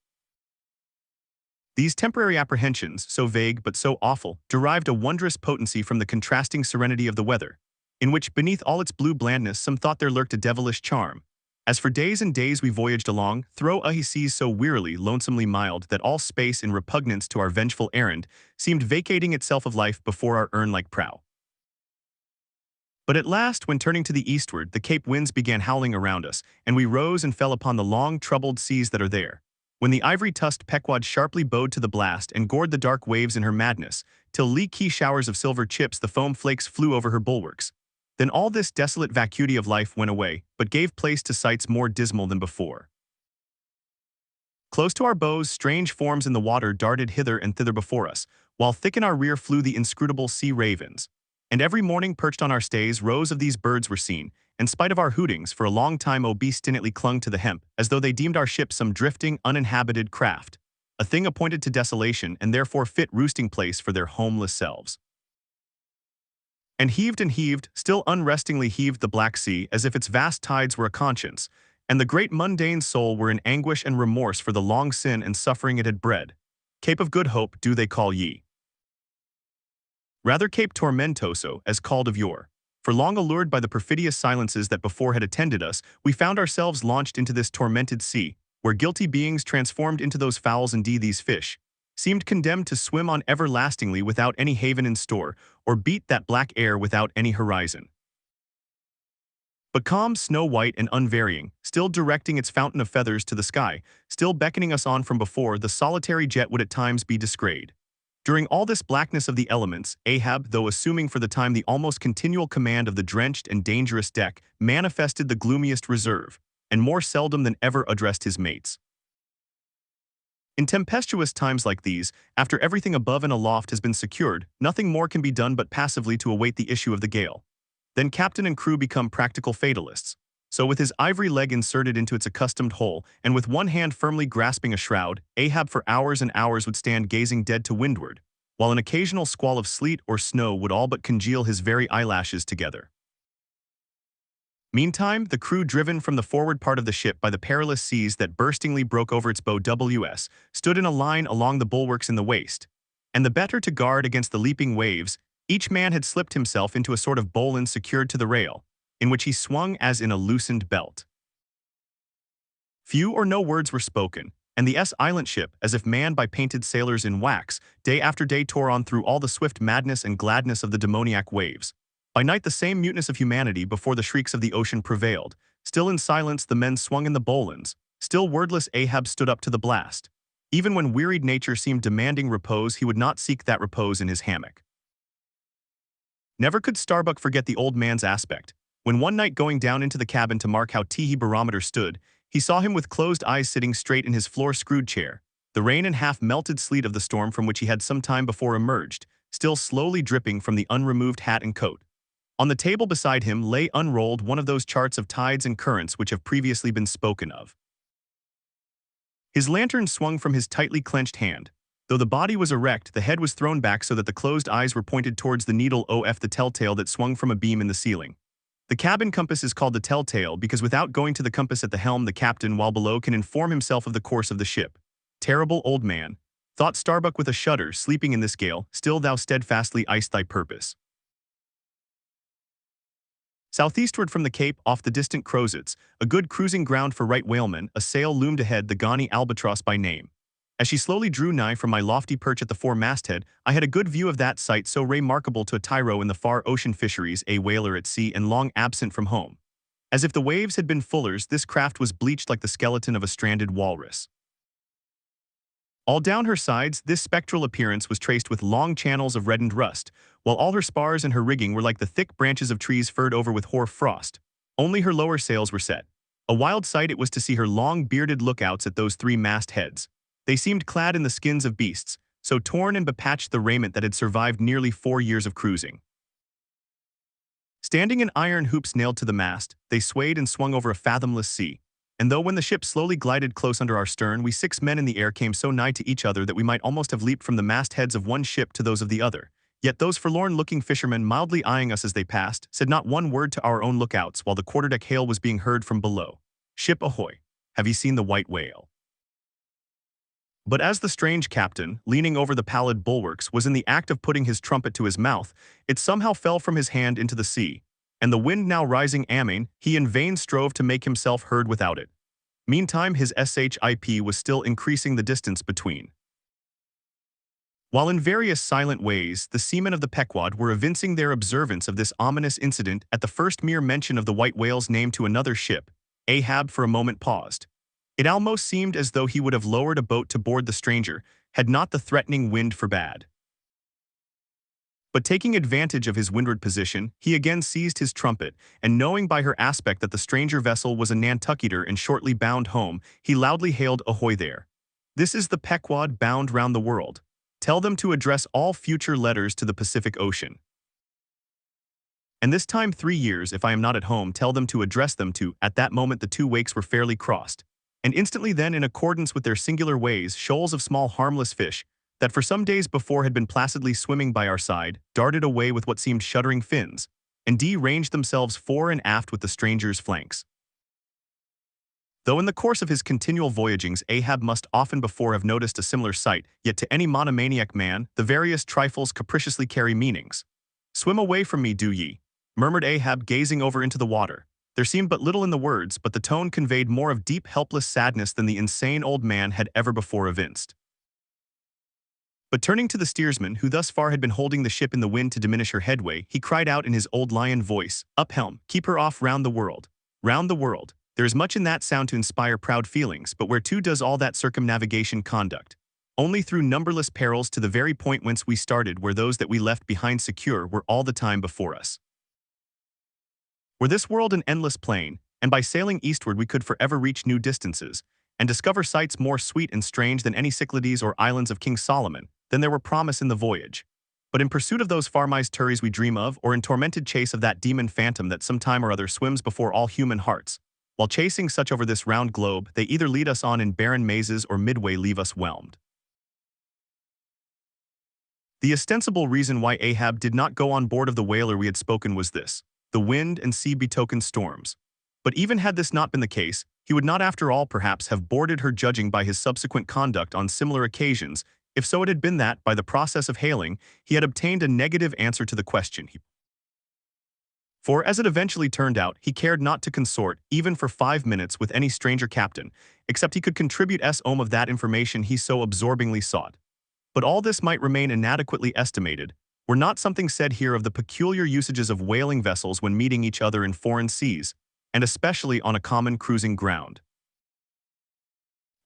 These temporary apprehensions, so vague but so awful, derived a wondrous potency from the contrasting serenity of the weather, in which, beneath all its blue blandness, some thought there lurked a devilish charm. As for days and days we voyaged along, through a seas so wearily, lonesomely mild, that all space in repugnance to our vengeful errand seemed vacating itself of life before our urn-like prow. But at last, when turning to the eastward, the Cape winds began howling around us, and we rose and fell upon the long, troubled seas that are there. When the ivory-tusked Pequod sharply bowed to the blast and gored the dark waves in her madness, till lee-key showers of silver chips the foam flakes flew over her bulwarks. Then all this desolate vacuity of life went away, but gave place to sights more dismal than before. Close to our bows, strange forms in the water darted hither and thither before us, while thick in our rear flew the inscrutable sea ravens. And every morning, perched on our stays, rows of these birds were seen. In spite of our hootings, for a long time obstinately clung to the hemp, as though they deemed our ship some drifting, uninhabited craft, a thing appointed to desolation and therefore fit roosting place for their homeless selves. And heaved, still unrestingly heaved the black sea, as if its vast tides were a conscience, and the great mundane soul were in anguish and remorse for the long sin and suffering it had bred. Cape of Good Hope do they call ye. Rather Cape Tormentoso, as called of yore. For long allured by the perfidious silences that before had attended us, we found ourselves launched into this tormented sea, where guilty beings transformed into those fowls, indeed these fish, seemed condemned to swim on everlastingly without any haven in store, or beat that black air without any horizon. But calm, snow-white and unvarying, still directing its fountain of feathers to the sky, still beckoning us on from before, the solitary jet would at times be descried. During all this blackness of the elements, Ahab, though assuming for the time the almost continual command of the drenched and dangerous deck, manifested the gloomiest reserve, and more seldom than ever addressed his mates. In tempestuous times like these, after everything above and aloft has been secured, nothing more can be done but passively to await the issue of the gale. Then captain and crew become practical fatalists. So with his ivory leg inserted into its accustomed hole, and with one hand firmly grasping a shroud, Ahab for hours and hours would stand gazing dead to windward, while an occasional squall of sleet or snow would all but congeal his very eyelashes together. Meantime, the crew, driven from the forward part of the ship by the perilous seas that burstingly broke over its bow WS, stood in a line along the bulwarks in the waist, and the better to guard against the leaping waves, each man had slipped himself into a sort of bowline secured to the rail, in which he swung as in a loosened belt. Few or no words were spoken, and the island ship, as if manned by painted sailors in wax, day after day tore on through all the swift madness and gladness of the demoniac waves. By night the same muteness of humanity before the shrieks of the ocean prevailed. Still in silence the men swung in the bowlines, still wordless Ahab stood up to the blast. Even when wearied nature seemed demanding repose, he would not seek that repose in his hammock. Never could Starbuck forget the old man's aspect. When one night going down into the cabin to mark how Teehee barometer stood, he saw him with closed eyes sitting straight in his floor-screwed chair, the rain and half-melted sleet of the storm from which he had some time before emerged, still slowly dripping from the unremoved hat and coat. On the table beside him lay unrolled one of those charts of tides and currents which have previously been spoken of. His lantern swung from his tightly clenched hand. Though the body was erect, the head was thrown back so that the closed eyes were pointed towards the needle of the telltale that swung from a beam in the ceiling. The cabin compass is called the telltale because without going to the compass at the helm, the captain, while below, can inform himself of the course of the ship. Terrible old man, thought Starbuck with a shudder, sleeping in this gale, still thou steadfastly iced thy purpose. Southeastward from the Cape, off the distant Crozets, a good cruising ground for right whalemen, a sail loomed ahead, the Ghani Albatross by name. As she slowly drew nigh from my lofty perch at the fore-masthead, I had a good view of that sight so remarkable to a tyro in the far ocean fisheries, a whaler at sea and long absent from home. As if the waves had been fullers, this craft was bleached like the skeleton of a stranded walrus. All down her sides, this spectral appearance was traced with long channels of reddened rust, while all her spars and her rigging were like the thick branches of trees furred over with hoar frost. Only her lower sails were set. A wild sight it was to see her long bearded lookouts at those three mast-heads. They seemed clad in the skins of beasts, so torn and bepatched the raiment that had survived nearly 4 years of cruising. Standing in iron hoops nailed to the mast, they swayed and swung over a fathomless sea. And though when the ship slowly glided close under our stern, we 6 men in the air came so nigh to each other that we might almost have leaped from the mastheads of one ship to those of the other, yet those forlorn-looking fishermen, mildly eyeing us as they passed, said not one word to our own lookouts while the quarterdeck hail was being heard from below. "Ship ahoy! Have ye seen the white whale?" But as the strange captain, leaning over the pallid bulwarks, was in the act of putting his trumpet to his mouth, it somehow fell from his hand into the sea, and the wind now rising amain, he in vain strove to make himself heard without it. Meantime his ship was still increasing the distance between. While in various silent ways, the seamen of the Pequod were evincing their observance of this ominous incident at the first mere mention of the white whale's name to another ship, Ahab for a moment paused. It almost seemed as though he would have lowered a boat to board the stranger, had not the threatening wind forbade. But taking advantage of his windward position, he again seized his trumpet, and knowing by her aspect that the stranger vessel was a Nantucketer and shortly bound home, he loudly hailed, "Ahoy there! This is the Pequod bound round the world. Tell them to address all future letters to the Pacific Ocean. And this time 3 years, if I am not at home, tell them to address them to." At that moment the two wakes were fairly crossed, and instantly then, in accordance with their singular ways, shoals of small harmless fish, that for some days before had been placidly swimming by our side, darted away with what seemed shuddering fins, and ranged themselves fore and aft with the stranger's flanks. Though in the course of his continual voyagings Ahab must often before have noticed a similar sight, yet to any monomaniac man, the various trifles capriciously carry meanings. "Swim away from me, do ye," murmured Ahab, gazing over into the water. There seemed but little in the words, but the tone conveyed more of deep helpless sadness than the insane old man had ever before evinced. But turning to the steersman, who thus far had been holding the ship in the wind to diminish her headway, he cried out in his old lion voice, "Up helm, keep her off round the world. Round the world." There is much in that sound to inspire proud feelings, but where to does all that circumnavigation conduct? Only through numberless perils to the very point whence we started, where those that we left behind secure were all the time before us. Were this world an endless plain, and by sailing eastward we could forever reach new distances, and discover sights more sweet and strange than any Cyclades or islands of King Solomon, then there were promise in the voyage. But in pursuit of those far-mised turies we dream of, or in tormented chase of that demon phantom that some time or other swims before all human hearts, while chasing such over this round globe, they either lead us on in barren mazes or midway leave us whelmed. The ostensible reason why Ahab did not go on board of the whaler we had spoken was this: the wind and sea betokened storms. But even had this not been the case, he would not after all perhaps have boarded her, judging by his subsequent conduct on similar occasions, if so it had been that, by the process of hailing, he had obtained a negative answer to the question. For, as it eventually turned out, he cared not to consort, even for 5 minutes, with any stranger captain, except he could contribute some of that information he so absorbingly sought. But all this might remain inadequately estimated, were not something said here of the peculiar usages of whaling vessels when meeting each other in foreign seas, and especially on a common cruising ground.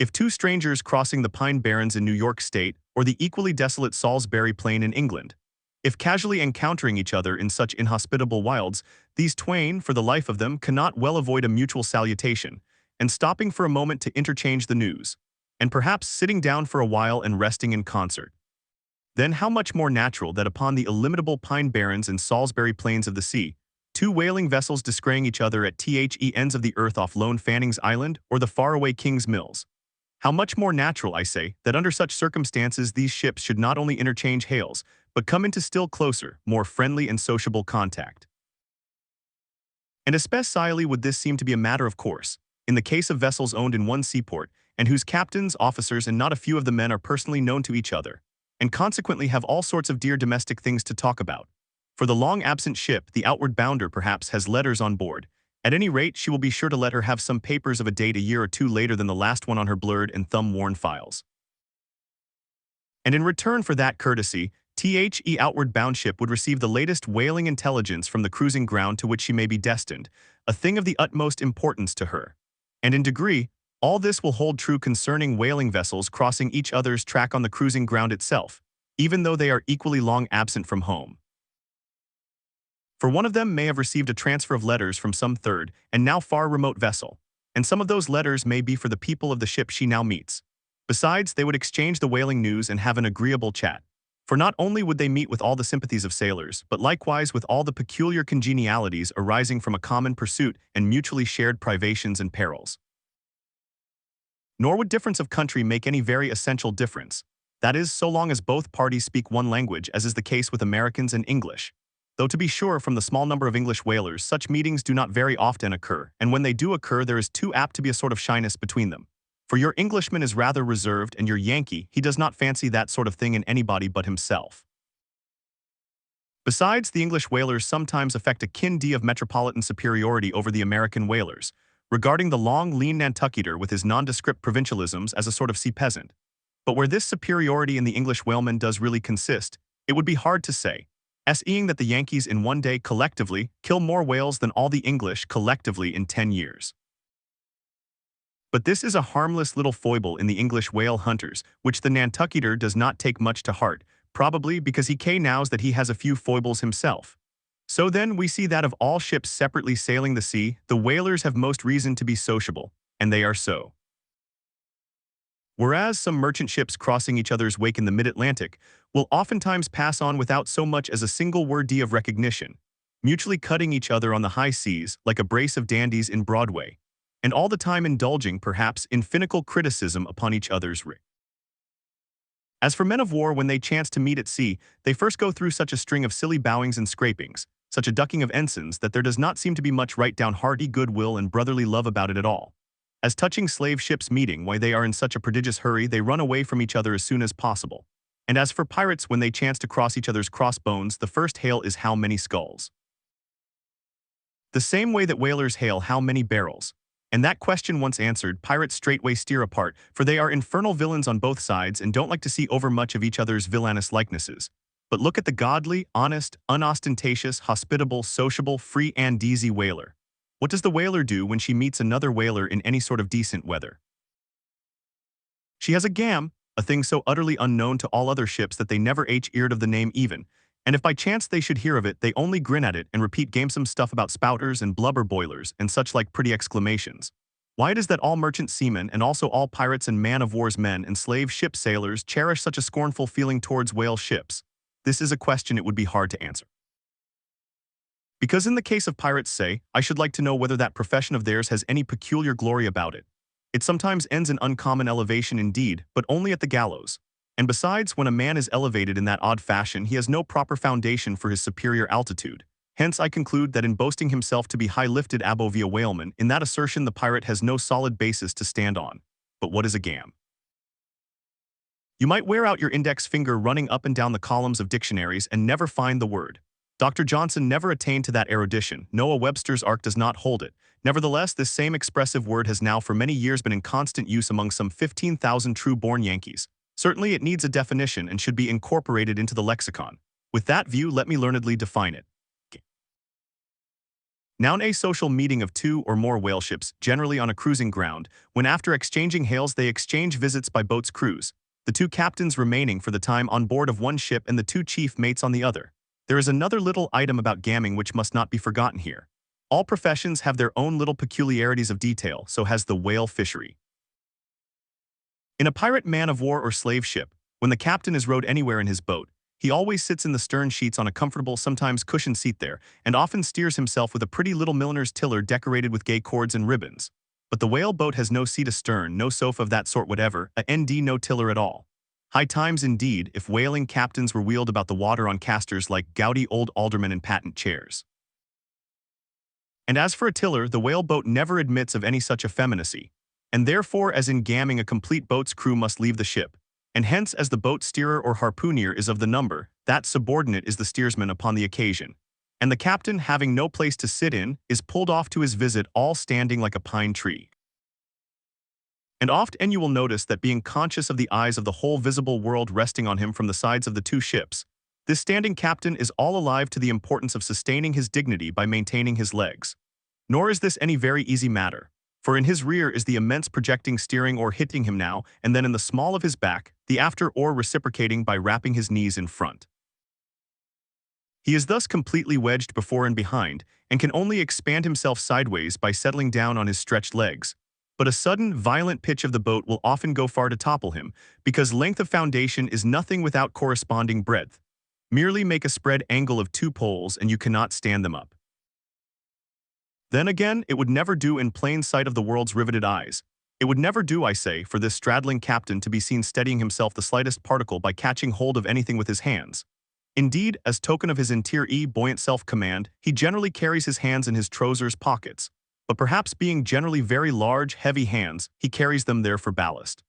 If two strangers crossing the Pine Barrens in New York State or the equally desolate Salisbury Plain in England, if casually encountering each other in such inhospitable wilds, these twain, for the life of them, cannot well avoid a mutual salutation, and stopping for a moment to interchange the news, and perhaps sitting down for a while and resting in concert. Then how much more natural that upon the illimitable Pine Barrens and Salisbury Plains of the sea, two whaling vessels descrying each other at the ends of the earth off lone Fanning's Island or the faraway King's Mills. How much more natural, I say, that under such circumstances these ships should not only interchange hails, but come into still closer, more friendly and sociable contact. And especially would this seem to be a matter of course, in the case of vessels owned in one seaport, and whose captains, officers, and not a few of the men are personally known to each other, and consequently have all sorts of dear domestic things to talk about. For the long-absent ship, the outward bounder perhaps has letters on board. At any rate, she will be sure to let her have some papers of a date a year or two later than the last one on her blurred and thumb-worn files. And in return for that courtesy, the outward-bound ship would receive the latest whaling intelligence from the cruising ground to which she may be destined, a thing of the utmost importance to her. And in degree, all this will hold true concerning whaling vessels crossing each other's track on the cruising ground itself, even though they are equally long absent from home. For one of them may have received a transfer of letters from some third and now far remote vessel, and some of those letters may be for the people of the ship she now meets. Besides, they would exchange the whaling news and have an agreeable chat. For not only would they meet with all the sympathies of sailors, but likewise with all the peculiar congenialities arising from a common pursuit and mutually shared privations and perils. Nor would difference of country make any very essential difference. That is, so long as both parties speak one language, as is the case with Americans and English. Though to be sure, from the small number of English whalers, such meetings do not very often occur, and when they do occur there is too apt to be a sort of shyness between them. For your Englishman is rather reserved, and your Yankee, he does not fancy that sort of thing in anybody but himself. Besides, the English whalers sometimes affect a kind of metropolitan superiority over the American whalers, regarding the long, lean Nantucketer with his nondescript provincialisms as a sort of sea peasant. But where this superiority in the English whaleman does really consist, it would be hard to say, seeing that the Yankees in one day collectively kill more whales than all the English collectively in 10 years. But this is a harmless little foible in the English whale hunters, which the Nantucketer does not take much to heart, probably because he knows that he has a few foibles himself. So then we see that of all ships separately sailing the sea, the whalers have most reason to be sociable, and they are so. Whereas some merchant ships crossing each other's wake in the mid-Atlantic will oftentimes pass on without so much as a single word of recognition, mutually cutting each other on the high seas like a brace of dandies in Broadway, and all the time indulging, perhaps, in finical criticism upon each other's rig. As for men of war, when they chance to meet at sea, they first go through such a string of silly bowings and scrapings, such a ducking of ensigns, that there does not seem to be much right down hearty goodwill and brotherly love about it at all. As touching slave ships meeting, why they are in such a prodigious hurry they run away from each other as soon as possible. And as for pirates, when they chance to cross each other's crossbones, the first hail is how many skulls. The same way that whalers hail how many barrels. And that question once answered, pirates straightway steer apart, for they are infernal villains on both sides and don't like to see overmuch of each other's villainous likenesses. But look at the godly, honest, unostentatious, hospitable, sociable, free and easy whaler. What does the whaler do when she meets another whaler in any sort of decent weather? She has a gam, a thing so utterly unknown to all other ships that they never eared of the name even, and if by chance they should hear of it, they only grin at it and repeat gamesome stuff about spouters and blubber boilers and such like pretty exclamations. Why it is that all merchant seamen and also all pirates and man-of-war's men and slave ship sailors cherish such a scornful feeling towards whale ships? This is a question it would be hard to answer. Because in the case of pirates, say, I should like to know whether that profession of theirs has any peculiar glory about it. It sometimes ends in uncommon elevation indeed, but only at the gallows. And besides, when a man is elevated in that odd fashion, he has no proper foundation for his superior altitude. Hence I conclude that in boasting himself to be high-lifted above a whaleman, in that assertion the pirate has no solid basis to stand on. But what is a gam? You might wear out your index finger running up and down the columns of dictionaries and never find the word. Dr. Johnson never attained to that erudition. Noah Webster's Ark does not hold it. Nevertheless, this same expressive word has now for many years been in constant use among some 15,000 true-born Yankees. Certainly it needs a definition and should be incorporated into the lexicon. With that view, let me learnedly define it. Noun a social meeting of two or more whale ships, generally on a cruising ground, when after exchanging hails they exchange visits by boat's crews, the two captains remaining for the time on board of one ship and the two chief mates on the other. There is another little item about gamming which must not be forgotten here. All professions have their own little peculiarities of detail, so has the whale fishery. In a pirate man-of-war or slave ship, when the captain is rowed anywhere in his boat, he always sits in the stern sheets on a comfortable, sometimes cushioned seat there, and often steers himself with a pretty little milliner's tiller decorated with gay cords and ribbons. But the whale boat has no seat astern, no sofa of that sort whatever, no tiller at all. High times indeed if whaling captains were wheeled about the water on casters like gouty old aldermen in patent chairs. And as for a tiller, the whale boat never admits of any such effeminacy, and therefore as in gamming a complete boat's crew must leave the ship, and hence as the boat steerer or harpooner is of the number, that subordinate is the steersman upon the occasion, and the captain, having no place to sit in, is pulled off to his visit all standing like a pine tree. And often you will notice that being conscious of the eyes of the whole visible world resting on him from the sides of the two ships, this standing captain is all alive to the importance of sustaining his dignity by maintaining his legs. Nor is this any very easy matter, for in his rear is the immense projecting steering oar hitting him now and then in the small of his back, the after oar reciprocating by wrapping his knees in front. He is thus completely wedged before and behind, and can only expand himself sideways by settling down on his stretched legs. But a sudden, violent pitch of the boat will often go far to topple him, because length of foundation is nothing without corresponding breadth. Merely make a spread angle of two poles and you cannot stand them up. Then again, it would never do in plain sight of the world's riveted eyes. It would never do, I say, for this straddling captain to be seen steadying himself the slightest particle by catching hold of anything with his hands. Indeed, as token of his interior buoyant self-command, he generally carries his hands in his trousers pockets, but perhaps being generally very large, heavy hands, he carries them there for ballast.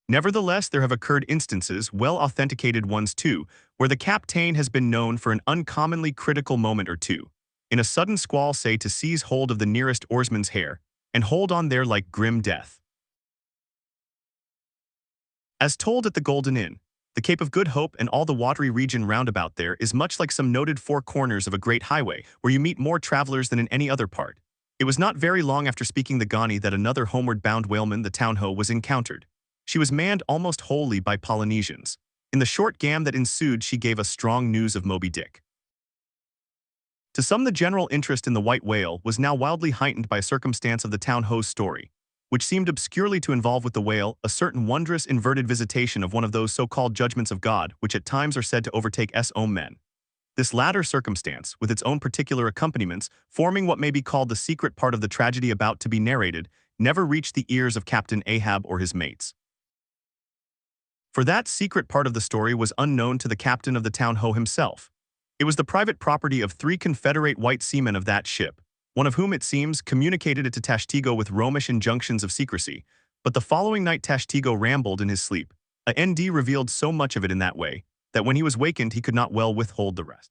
Nevertheless, there have occurred instances, well authenticated ones too, where the captain has been known for an uncommonly critical moment or two, in a sudden squall say to seize hold of the nearest oarsman's hair, and hold on there like grim death. As told at the Golden Inn, the Cape of Good Hope and all the watery region round about there is much like some noted four corners of a great highway, where you meet more travelers than in any other part. It was not very long after speaking the Ghani that another homeward-bound whaleman, the Townho, was encountered. She was manned almost wholly by Polynesians. In the short gam that ensued she gave us strong news of Moby Dick. To some the general interest in the white whale was now wildly heightened by a circumstance of the Townho's story, which seemed obscurely to involve with the whale a certain wondrous inverted visitation of one of those so-called judgments of God which at times are said to overtake own men. This latter circumstance, with its own particular accompaniments, forming what may be called the secret part of the tragedy about to be narrated, never reached the ears of Captain Ahab or his mates. For that secret part of the story was unknown to the captain of the Townho himself. It was the private property of 3 Confederate white seamen of that ship, one of whom, it seems, communicated it to Tashtigo with Romish injunctions of secrecy, but the following night Tashtigo rambled in his sleep. A.N.D. revealed so much of it in that way, that when he was wakened he could not well withhold the rest.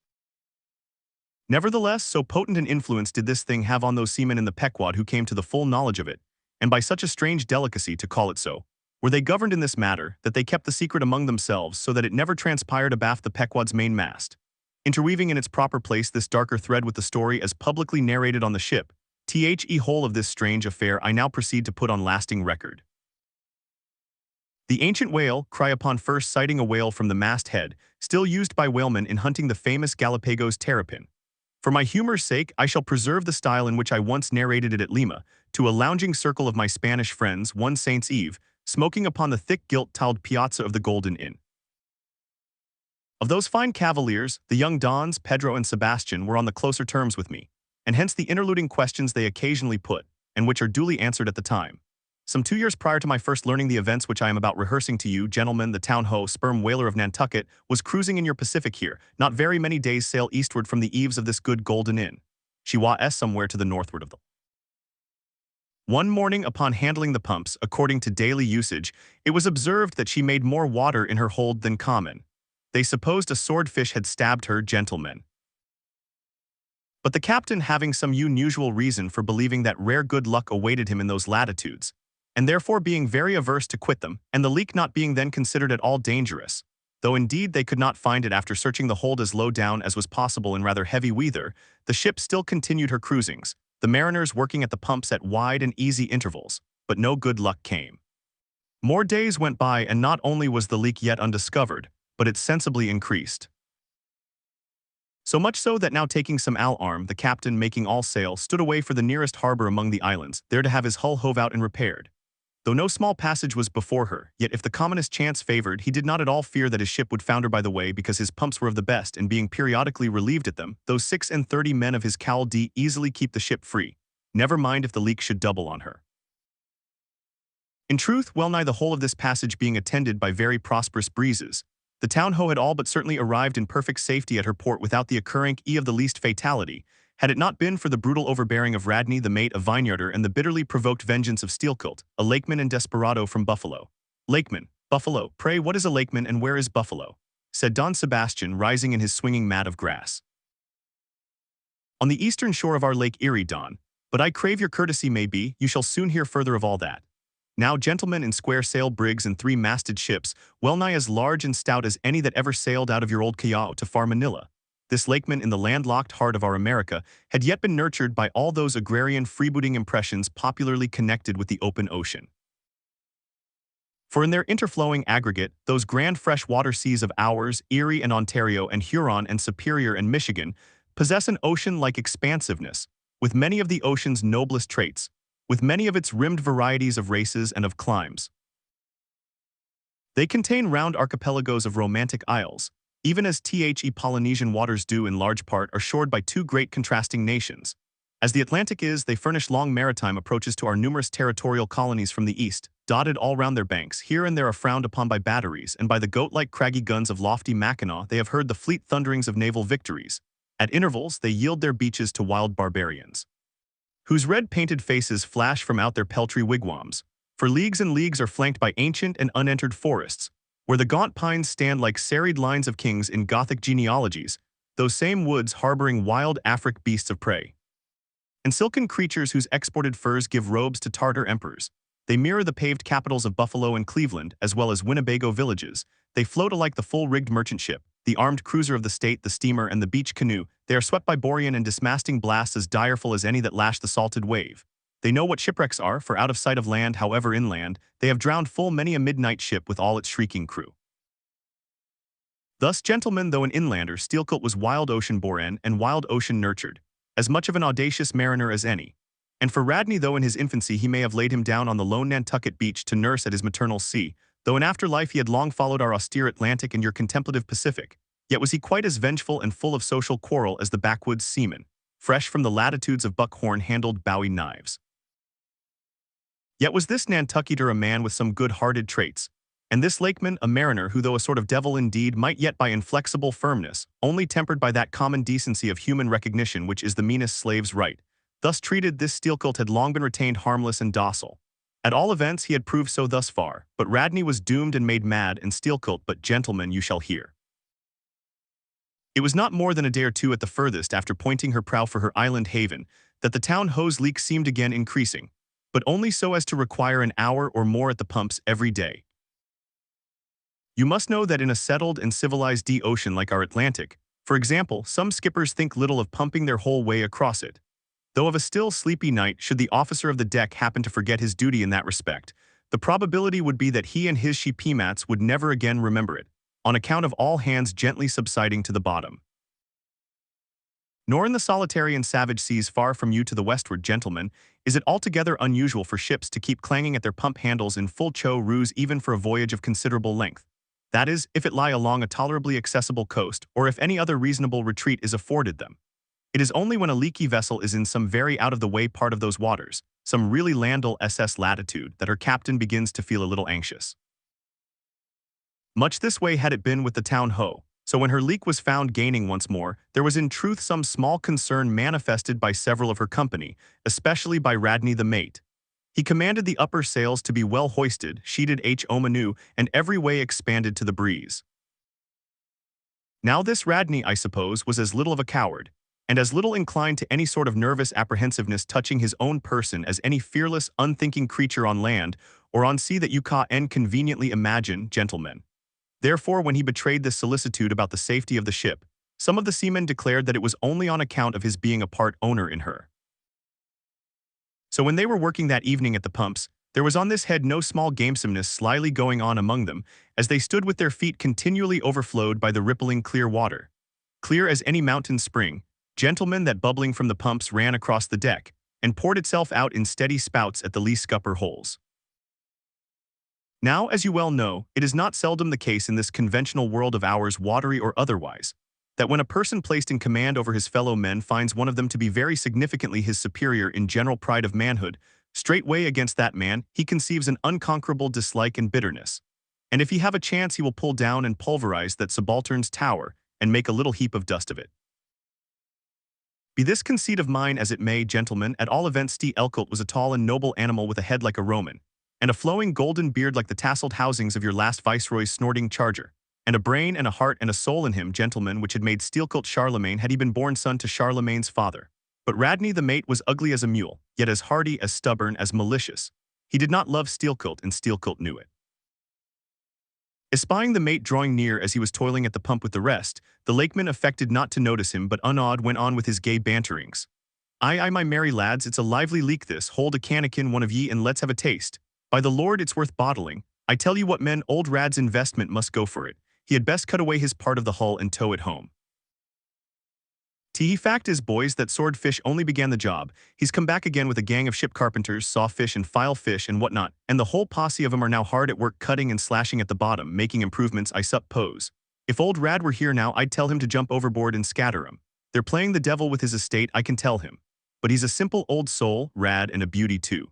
Nevertheless, so potent an influence did this thing have on those seamen in the Pequod who came to the full knowledge of it, and by such a strange delicacy, to call it so, were they governed in this matter, that they kept the secret among themselves so that it never transpired abaft the Pequod's main mast. Interweaving in its proper place this darker thread with the story as publicly narrated on the ship, the whole of this strange affair I now proceed to put on lasting record. The ancient whale, cry upon first sighting a whale from the masthead, still used by whalemen in hunting the famous Galapagos terrapin. For my humor's sake, I shall preserve the style in which I once narrated it at Lima, to a lounging circle of my Spanish friends one Saint's Eve, smoking upon the thick gilt-tiled piazza of the Golden Inn. Of those fine cavaliers, the young Dons, Pedro and Sebastian, were on the closer terms with me, and hence the interluding questions they occasionally put, and which are duly answered at the time. Some 2 years prior to my first learning the events which I am about rehearsing to you, gentlemen, the Townho, sperm whaler of Nantucket, was cruising in your Pacific here, not very many days' sail eastward from the eaves of this good Golden Inn. She was somewhere to the northward of the. One morning, upon handling the pumps, according to daily usage, it was observed that she made more water in her hold than common. They supposed a swordfish had stabbed her, gentlemen. But the captain, having some unusual reason for believing that rare good luck awaited him in those latitudes, and therefore being very averse to quit them, and the leak not being then considered at all dangerous, Though indeed they could not find it after searching the hold as low down as was possible in rather heavy weather, the ship still continued her cruisings, the mariners working at the pumps at wide and easy intervals, but no good luck came. More days went by and not only was the leak yet undiscovered, but it sensibly increased. So much so that now taking some alarm, the captain, making all sail, stood away for the nearest harbor among the islands, there to have his hull hove out and repaired. Though no small passage was before her, yet if the commonest chance favored, he did not at all fear that his ship would founder by the way, because his pumps were of the best, and being periodically relieved at them, those 36 men of his cowl D easily keep the ship free. Never mind if the leak should double on her. In truth, well nigh the whole of this passage being attended by very prosperous breezes, the town-ho had all but certainly arrived in perfect safety at her port without the occurring of the least fatality, had it not been for the brutal overbearing of Radney the mate, a vineyarder, and the bitterly provoked vengeance of Steelkilt, a lakeman and desperado from Buffalo. Lakeman, Buffalo, pray what is a lakeman and where is Buffalo? Said Don Sebastian, rising in his swinging mat of grass. On the eastern shore of our Lake Erie, Don, but I crave your courtesy may be, you shall soon hear further of all that. Now gentlemen in square sail brigs and three-masted ships, well nigh as large and stout as any that ever sailed out of your old Callao to far Manila. This lakeman in the landlocked heart of our America had yet been nurtured by all those agrarian freebooting impressions popularly connected with the open ocean. For in their interflowing aggregate, those grand fresh-water seas of ours, Erie and Ontario and Huron and Superior and Michigan, possess an ocean-like expansiveness, with many of the ocean's noblest traits, with many of its rimmed varieties of races and of climes. They contain round archipelagos of romantic isles, even as the Polynesian waters do in large part are shored by two great contrasting nations. As the Atlantic is, they furnish long maritime approaches to our numerous territorial colonies from the east, dotted all round their banks. Here and there are frowned upon by batteries, and by the goat-like craggy guns of lofty Mackinaw they have heard the fleet thunderings of naval victories. At intervals they yield their beaches to wild barbarians, whose red-painted faces flash from out their peltry wigwams. For leagues and leagues are flanked by ancient and unentered forests, where the gaunt pines stand like serried lines of kings in Gothic genealogies, those same woods harboring wild Afric beasts of prey, and silken creatures whose exported furs give robes to Tartar emperors. They mirror the paved capitals of Buffalo and Cleveland, as well as Winnebago villages. They float alike the full-rigged merchant ship, the armed cruiser of the state, the steamer, and the beach canoe. They are swept by borean and dismasting blasts as direful as any that lash the salted wave. They know what shipwrecks are, for out of sight of land, however inland, they have drowned full many a midnight ship with all its shrieking crew. Thus, gentlemen, though an inlander, Steelkilt was wild ocean born and wild ocean nurtured, as much of an audacious mariner as any. And for Radney, though in his infancy he may have laid him down on the lone Nantucket beach to nurse at his maternal sea, though in after life he had long followed our austere Atlantic and your contemplative Pacific, yet was he quite as vengeful and full of social quarrel as the backwoods seaman, fresh from the latitudes of buckhorn-handled Bowie knives. Yet was this Nantucketer a man with some good-hearted traits, and this lakeman a mariner who, though a sort of devil indeed, might yet by inflexible firmness, only tempered by that common decency of human recognition which is the meanest slave's right. Thus treated, this Steelkilt had long been retained harmless and docile. At all events he had proved so thus far, but Radney was doomed and made mad, and Steelkilt, but gentlemen, you shall hear. It was not more than a day or two at the furthest after pointing her prow for her island haven, that the town-ho's leak seemed again increasing, but only so as to require an hour or more at the pumps every day. You must know that in a settled and civilized ocean like our Atlantic, for example, some skippers think little of pumping their whole way across it. Though of a still sleepy night, should the officer of the deck happen to forget his duty in that respect, the probability would be that he and his she-peamats would never again remember it, on account of all hands gently subsiding to the bottom. Nor in the solitary and savage seas far from you to the westward, gentlemen, is it altogether unusual for ships to keep clanging at their pump handles in full chow ruse even for a voyage of considerable length. That is, if it lie along a tolerably accessible coast, or if any other reasonable retreat is afforded them. It is only when a leaky vessel is in some very out-of-the-way part of those waters, some really landal SS latitude, that her captain begins to feel a little anxious. Much this way had it been with the town-ho. So when her leak was found gaining once more, there was in truth some small concern manifested by several of her company, especially by Radney the mate. He commanded the upper sails to be well hoisted, sheeted Omanu, and every way expanded to the breeze. Now this Radney, I suppose, was as little of a coward, and as little inclined to any sort of nervous apprehensiveness touching his own person as any fearless, unthinking creature on land or on sea that you can conveniently imagine, gentlemen. Therefore, when he betrayed this solicitude about the safety of the ship, some of the seamen declared that it was only on account of his being a part owner in her. So when they were working that evening at the pumps, there was on this head no small gamesomeness slyly going on among them, as they stood with their feet continually overflowed by the rippling clear water. Clear as any mountain spring, gentlemen, that bubbling from the pumps ran across the deck, and poured itself out in steady spouts at the lee scupper holes. Now, as you well know, it is not seldom the case in this conventional world of ours, watery or otherwise, that when a person placed in command over his fellow men finds one of them to be very significantly his superior in general pride of manhood, straightway against that man he conceives an unconquerable dislike and bitterness. And if he have a chance, he will pull down and pulverize that subaltern's tower and make a little heap of dust of it. Be this conceit of mine as it may, gentlemen, at all events Elcolt was a tall and noble animal with a head like a Roman, and a flowing golden beard like the tasseled housings of your last viceroy's snorting charger, and a brain and a heart and a soul in him, gentlemen, which had made Steelcolt Charlemagne had he been born son to Charlemagne's father. But Radney the mate was ugly as a mule, yet as hardy, as stubborn, as malicious. He did not love Steelcolt, and Steelcolt knew it. Espying the mate drawing near as he was toiling at the pump with the rest, the lakeman affected not to notice him, but unawed went on with his gay banterings. Aye, my merry lads, it's a lively leak this, hold a cannikin one of ye and let's have a taste. By the Lord, it's worth bottling. I tell you what, men, old Rad's investment must go for it. He had best cut away his part of the hull and tow it home. He fact is, boys, that swordfish only began the job. He's come back again with a gang of ship carpenters, saw fish and file fish and whatnot, and the whole posse of 'em are now hard at work cutting and slashing at the bottom, making improvements, I suppose. If old Rad were here now, I'd tell him to jump overboard and scatter 'em. They're playing the devil with his estate, I can tell him. But he's a simple old soul, Rad, and a beauty too.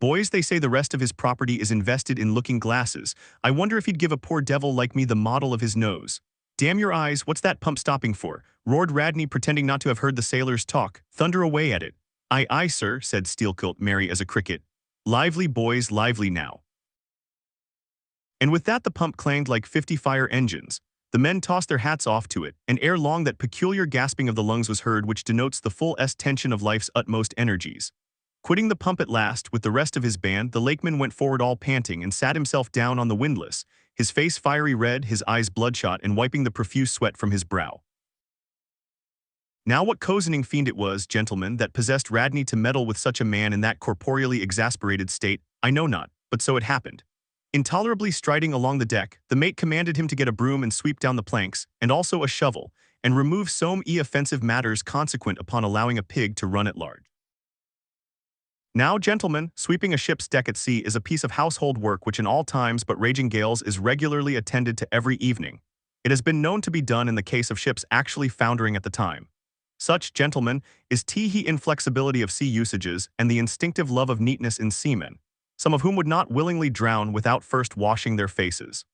Boys, they say the rest of his property is invested in looking glasses. I wonder if he'd give a poor devil like me the model of his nose. Damn your eyes, what's that pump stopping for? Roared Radney, pretending not to have heard the sailors talk. Thunder away at it. Aye, aye, sir, said Steelcolt, merry as a cricket. Lively, boys, lively now. And with that the pump clanged like 50 fire engines. The men tossed their hats off to it, and ere long that peculiar gasping of the lungs was heard which denotes the full tension of life's utmost energies. Quitting the pump at last, with the rest of his band, the lakeman went forward all panting and sat himself down on the windlass, his face fiery red, his eyes bloodshot, and wiping the profuse sweat from his brow. Now what cozening fiend it was, gentlemen, that possessed Radney to meddle with such a man in that corporeally exasperated state, I know not, but so it happened. Intolerably striding along the deck, the mate commanded him to get a broom and sweep down the planks, and also a shovel, and remove some offensive matters consequent upon allowing a pig to run at large. Now, gentlemen, sweeping a ship's deck at sea is a piece of household work which in all times but raging gales is regularly attended to every evening. It has been known to be done in the case of ships actually foundering at the time. Such, gentlemen, is the inflexibility of sea usages and the instinctive love of neatness in seamen, some of whom would not willingly drown without first washing their faces.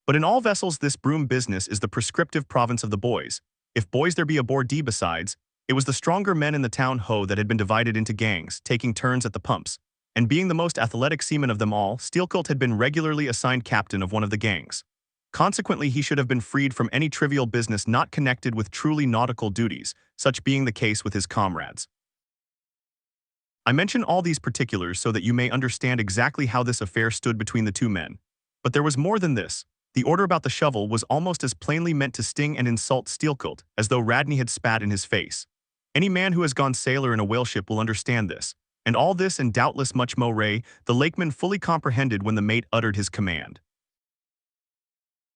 But in all vessels this broom business is the prescriptive province of the boys. If boys there be aboard D besides, it was the stronger men in the town ho that had been divided into gangs, taking turns at the pumps, and being the most athletic seaman of them all, Steelcolt had been regularly assigned captain of one of the gangs. Consequently, he should have been freed from any trivial business not connected with truly nautical duties, such being the case with his comrades. I mention all these particulars so that you may understand exactly how this affair stood between the two men. But there was more than this. The order about the shovel was almost as plainly meant to sting and insult Steelcolt as though Radney had spat in his face. Any man who has gone sailor in a whaleship will understand this, and all this and doubtless much more the lakeman fully comprehended when the mate uttered his command.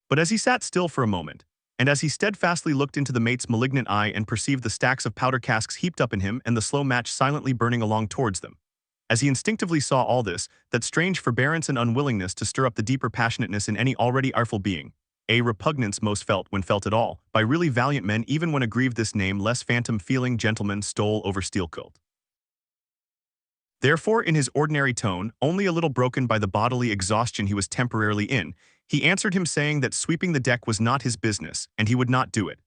But as he sat still for a moment, and as he steadfastly looked into the mate's malignant eye and perceived the stacks of powder casks heaped up in him and the slow match silently burning along towards them, as he instinctively saw all this, that strange forbearance and unwillingness to stir up the deeper passionateness in any already ireful being, a repugnance most felt when felt at all, by really valiant men even when aggrieved this name less phantom feeling gentleman stole over Steelcolt. Therefore, in his ordinary tone, only a little broken by the bodily exhaustion he was temporarily in, he answered him saying that sweeping the deck was not his business, and he would not do it.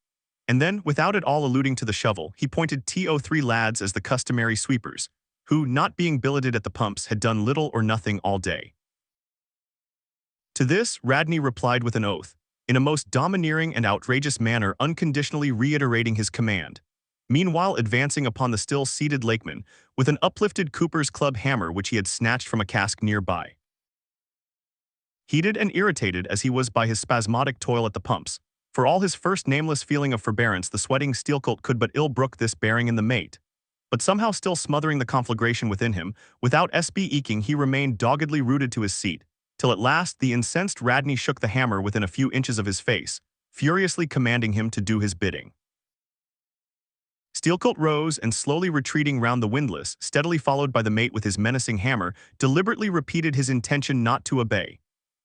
And then, without at all alluding to the shovel, he pointed to 3 lads as the customary sweepers, who, not being billeted at the pumps, had done little or nothing all day. To this, Radney replied with an oath, in a most domineering and outrageous manner, unconditionally reiterating his command, meanwhile advancing upon the still seated lakeman with an uplifted Cooper's club hammer which he had snatched from a cask nearby. heated and irritated as he was by his spasmodic toil at the pumps. For all his first nameless feeling of forbearance, the sweating steelcolt could but ill brook this bearing in the mate. But somehow still smothering the conflagration within him, without eking he remained doggedly rooted to his seat, till at last the incensed Radney shook the hammer within a few inches of his face, furiously commanding him to do his bidding. Steelcolt rose and, slowly retreating round the windlass, steadily followed by the mate with his menacing hammer, deliberately repeated his intention not to obey.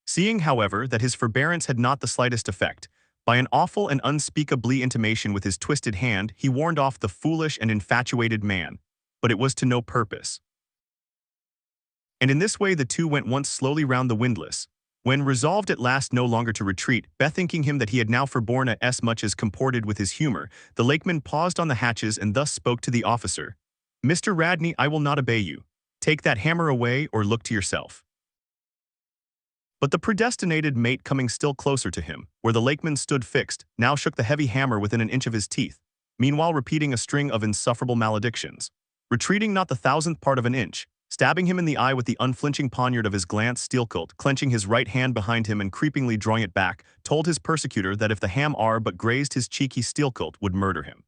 Seeing, however, that his forbearance had not the slightest effect, by an awful and unspeakably intimation with his twisted hand, he warned off the foolish and infatuated man. But it was to no purpose. And in this way the two went once slowly round the windlass, when, resolved at last no longer to retreat, bethinking him that he had now forborne as much as comported with his humor, the lakeman paused on the hatches and thus spoke to the officer. "Mr. Radney, I will not obey you. Take that hammer away or look to yourself." But the predestinated mate, coming still closer to him, where the lakeman stood fixed, now shook the heavy hammer within an inch of his teeth, meanwhile repeating a string of insufferable maledictions. Retreating not the thousandth part of an inch, stabbing him in the eye with the unflinching poniard of his glance, Steelcolt, clenching his right hand behind him and creepingly drawing it back, told his persecutor that if the hammer but grazed his cheek, he, Steelcolt, would murder him.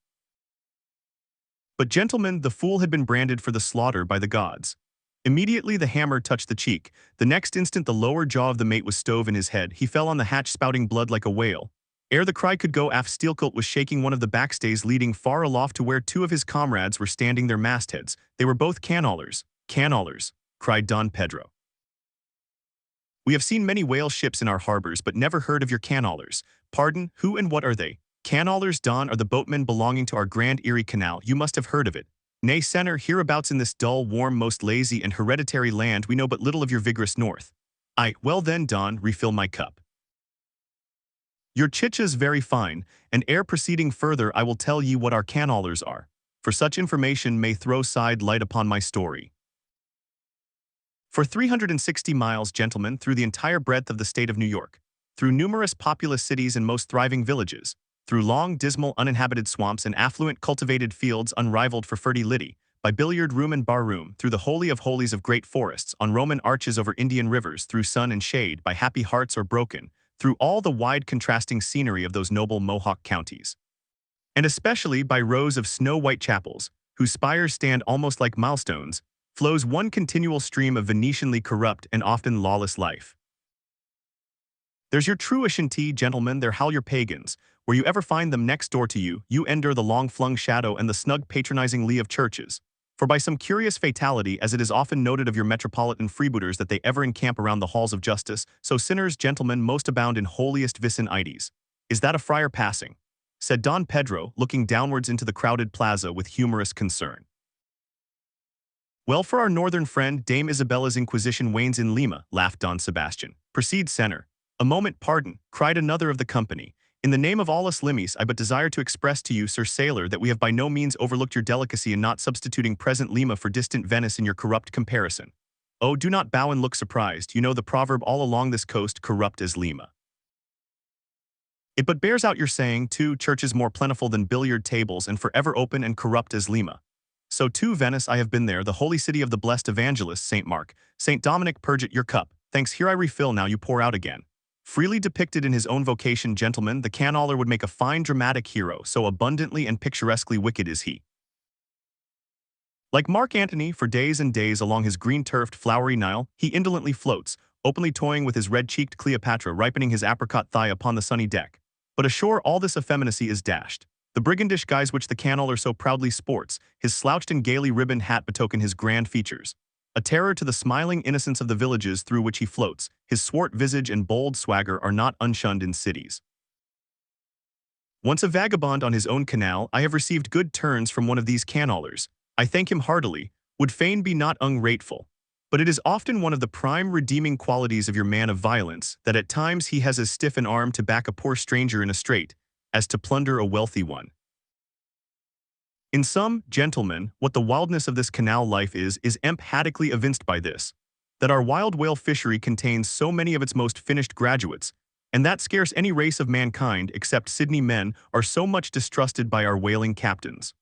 But, gentlemen, the fool had been branded for the slaughter by the gods. Immediately the hammer touched the cheek. The next instant the lower jaw of the mate was stove in his head. He fell on the hatch, spouting blood like a whale. Ere the cry could go aft, Steelcolt was shaking one of the backstays leading far aloft to where two of his comrades were standing their mastheads. They were both canallers. "Canallers," cried Don Pedro. "We have seen many whale ships in our harbors, but never heard of your canallers." "Pardon, who and what are they?" "Canallers, Don, are the boatmen belonging to our Grand Erie Canal. You must have heard of it." "Nay, senor, hereabouts in this dull, warm, most lazy and hereditary land we know but little of your vigorous north." Well then, Don, refill my cup. "Your chicha's very fine, and ere proceeding further I will tell ye what our canallers are, for such information may throw side light upon my story. For 360 miles, gentlemen, through the entire breadth of the state of New York, through numerous populous cities and most thriving villages, through long, dismal, uninhabited swamps and affluent cultivated fields unrivaled for fertility, by billiard room and bar room, through the holy of holies of great forests, on Roman arches over Indian rivers, through sun and shade, by happy hearts or broken, through all the wide contrasting scenery of those noble Mohawk counties, and especially by rows of snow-white chapels, whose spires stand almost like milestones, flows one continual stream of Venetianly corrupt and often lawless life. There's your true Ashanti, gentlemen, there howl your pagans. Where you ever find them next door to you, you endure the long-flung shadow and the snug patronizing lee of churches. For by some curious fatality, as it is often noted of your metropolitan freebooters that they ever encamp around the halls of justice, so sinners, gentlemen, most abound in holiest vicin ides. Is that a friar passing?" said Don Pedro, looking downwards into the crowded plaza with humorous concern. "Well, for our northern friend, Dame Isabella's Inquisition wanes in Lima," laughed Don Sebastian. "Proceed, senor." "A moment, pardon," cried another of the company. "In the name of all us Limis, I but desire to express to you, Sir Sailor, that we have by no means overlooked your delicacy in not substituting present Lima for distant Venice in your corrupt comparison. Oh, do not bow and look surprised, you know the proverb all along this coast, corrupt as Lima. It but bears out your saying, too, churches more plentiful than billiard tables and forever open and corrupt as Lima. So too Venice, I have been there, the holy city of the blessed evangelist, St. Mark. St. Dominic, purge it your cup. Thanks, here I refill, now you pour out again." Freely depicted in his own vocation, gentlemen, the canaller would make a fine dramatic hero, so abundantly and picturesquely wicked is he. Like Mark Antony, for days and days along his green-turfed, flowery Nile, he indolently floats, openly toying with his red-cheeked Cleopatra, ripening his apricot thigh upon the sunny deck. But ashore all this effeminacy is dashed. The brigandish guise which the canaller so proudly sports, his slouched and gaily ribboned hat betoken his grand features. A terror to the smiling innocence of the villages through which he floats, his swart visage and bold swagger are not unshunned in cities. Once a vagabond on his own canal, I have received good turns from one of these canallers. I thank him heartily, would fain be not ungrateful. But it is often one of the prime redeeming qualities of your man of violence that at times he has as stiff an arm to back a poor stranger in a strait as to plunder a wealthy one. In sum, gentlemen, what the wildness of this canal life is emphatically evinced by this, that our wild whale fishery contains so many of its most finished graduates, and that scarce any race of mankind except Sydney men are so much distrusted by our whaling captains.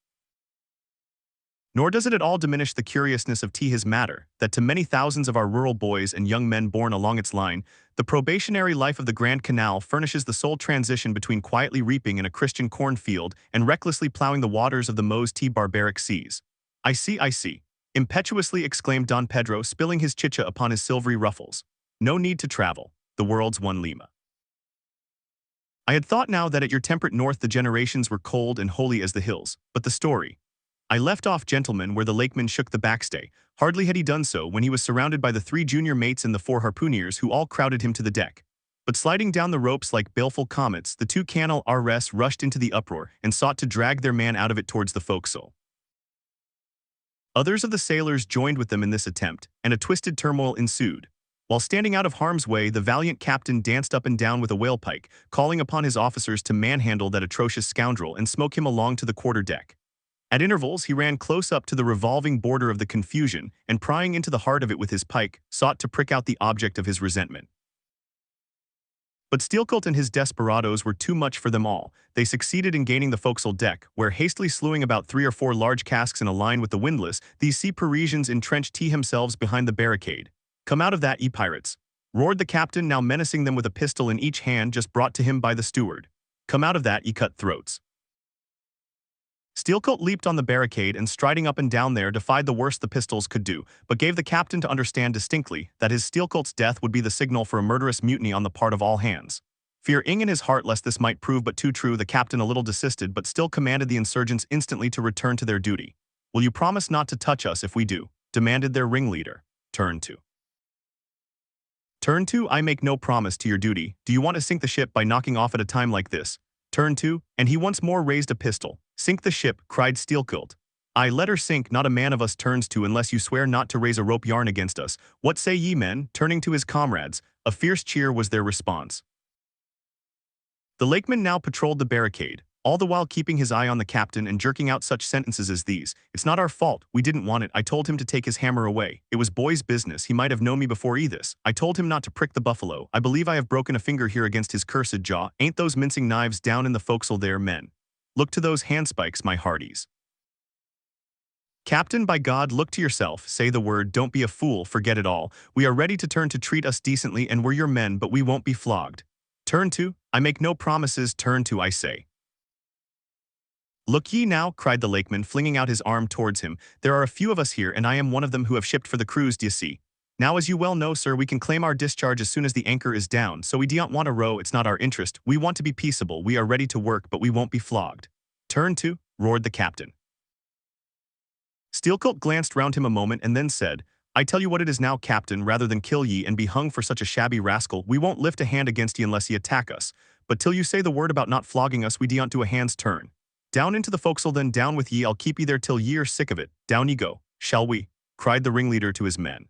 Nor does it at all diminish the curiousness of his matter, that to many thousands of our rural boys and young men born along its line, the probationary life of the Grand Canal furnishes the sole transition between quietly reaping in a Christian cornfield and recklessly plowing the waters of the Meuse barbaric seas. I see, impetuously exclaimed Don Pedro, spilling his chicha upon his silvery ruffles. No need to travel, the world's one Lima. I had thought now that at your temperate north the generations were cold and holy as the hills, but the story. I left off, gentlemen, where the lakeman shook the backstay. Hardly had he done so when he was surrounded by the 3 junior mates and the 4 harpooneers who all crowded him to the deck. But sliding down the ropes like baleful comets, the 2 canal RS rushed into the uproar and sought to drag their man out of it towards the forecastle. Others of the sailors joined with them in this attempt, and a twisted turmoil ensued. While standing out of harm's way, the valiant captain danced up and down with a whale pike, calling upon his officers to manhandle that atrocious scoundrel and smoke him along to the quarter-deck. At intervals, he ran close up to the revolving border of the confusion and, prying into the heart of it with his pike, sought to prick out the object of his resentment. But Steelcolt and his desperadoes were too much for them all. They succeeded in gaining the forecastle deck, where, hastily slewing about 3 or 4 large casks in a line with the windlass, these sea Parisians entrenched themselves behind the barricade. "Come out of that, ye pirates!" roared the captain, now menacing them with a pistol in each hand just brought to him by the steward. "Come out of that, ye cut-throats!" Steelcolt leaped on the barricade and, striding up and down there, defied the worst the pistols could do, but gave the captain to understand distinctly that his Steelcolt's death would be the signal for a murderous mutiny on the part of all hands. Fearing in his heart lest this might prove but too true, the captain a little desisted but still commanded the insurgents instantly to return to their duty. "Will you promise not to touch us if we do?" demanded their ringleader. Turn to, I make no promise to your duty. Do you want to sink the ship by knocking off at a time like this? Turn to, and he once more raised a pistol. "Sink the ship," cried Steelcolt. "I let her sink, not a man of us turns to unless you swear not to raise a rope yarn against us. What say ye, men?" Turning to his comrades, a fierce cheer was their response. The lakeman now patrolled the barricade, all the while keeping his eye on the captain and jerking out such sentences as these. "It's not our fault, we didn't want it. I told him to take his hammer away. It was boy's business, he might have known me before this. I told him not to prick the buffalo. I believe I have broken a finger here against his cursed jaw. Ain't those mincing knives down in the forecastle there, men? Look to those handspikes, my hearties. Captain, by God, look to yourself, say the word, don't be a fool, forget it all. We are ready to turn to treat us decently and we're your men, but we won't be flogged. Turn to, I make no promises, turn to, I say." "Look ye now," cried the lakeman, flinging out his arm towards him. "There are a few of us here, and I am one of them who have shipped for the cruise, d'ye see. Now, as you well know, sir, we can claim our discharge as soon as the anchor is down, so we don't want to row, it's not our interest. We want to be peaceable, we are ready to work, but we won't be flogged." "Turn to," roared the captain. Steelcolt glanced round him a moment and then said, "I tell you what it is now, captain, rather than kill ye and be hung for such a shabby rascal, we won't lift a hand against ye unless ye attack us. But till you say the word about not flogging us, we don't do a hand's turn. Down into the forecastle then, down with ye, I'll keep ye there till ye are sick of it. Down ye go, shall we?" cried the ringleader to his men.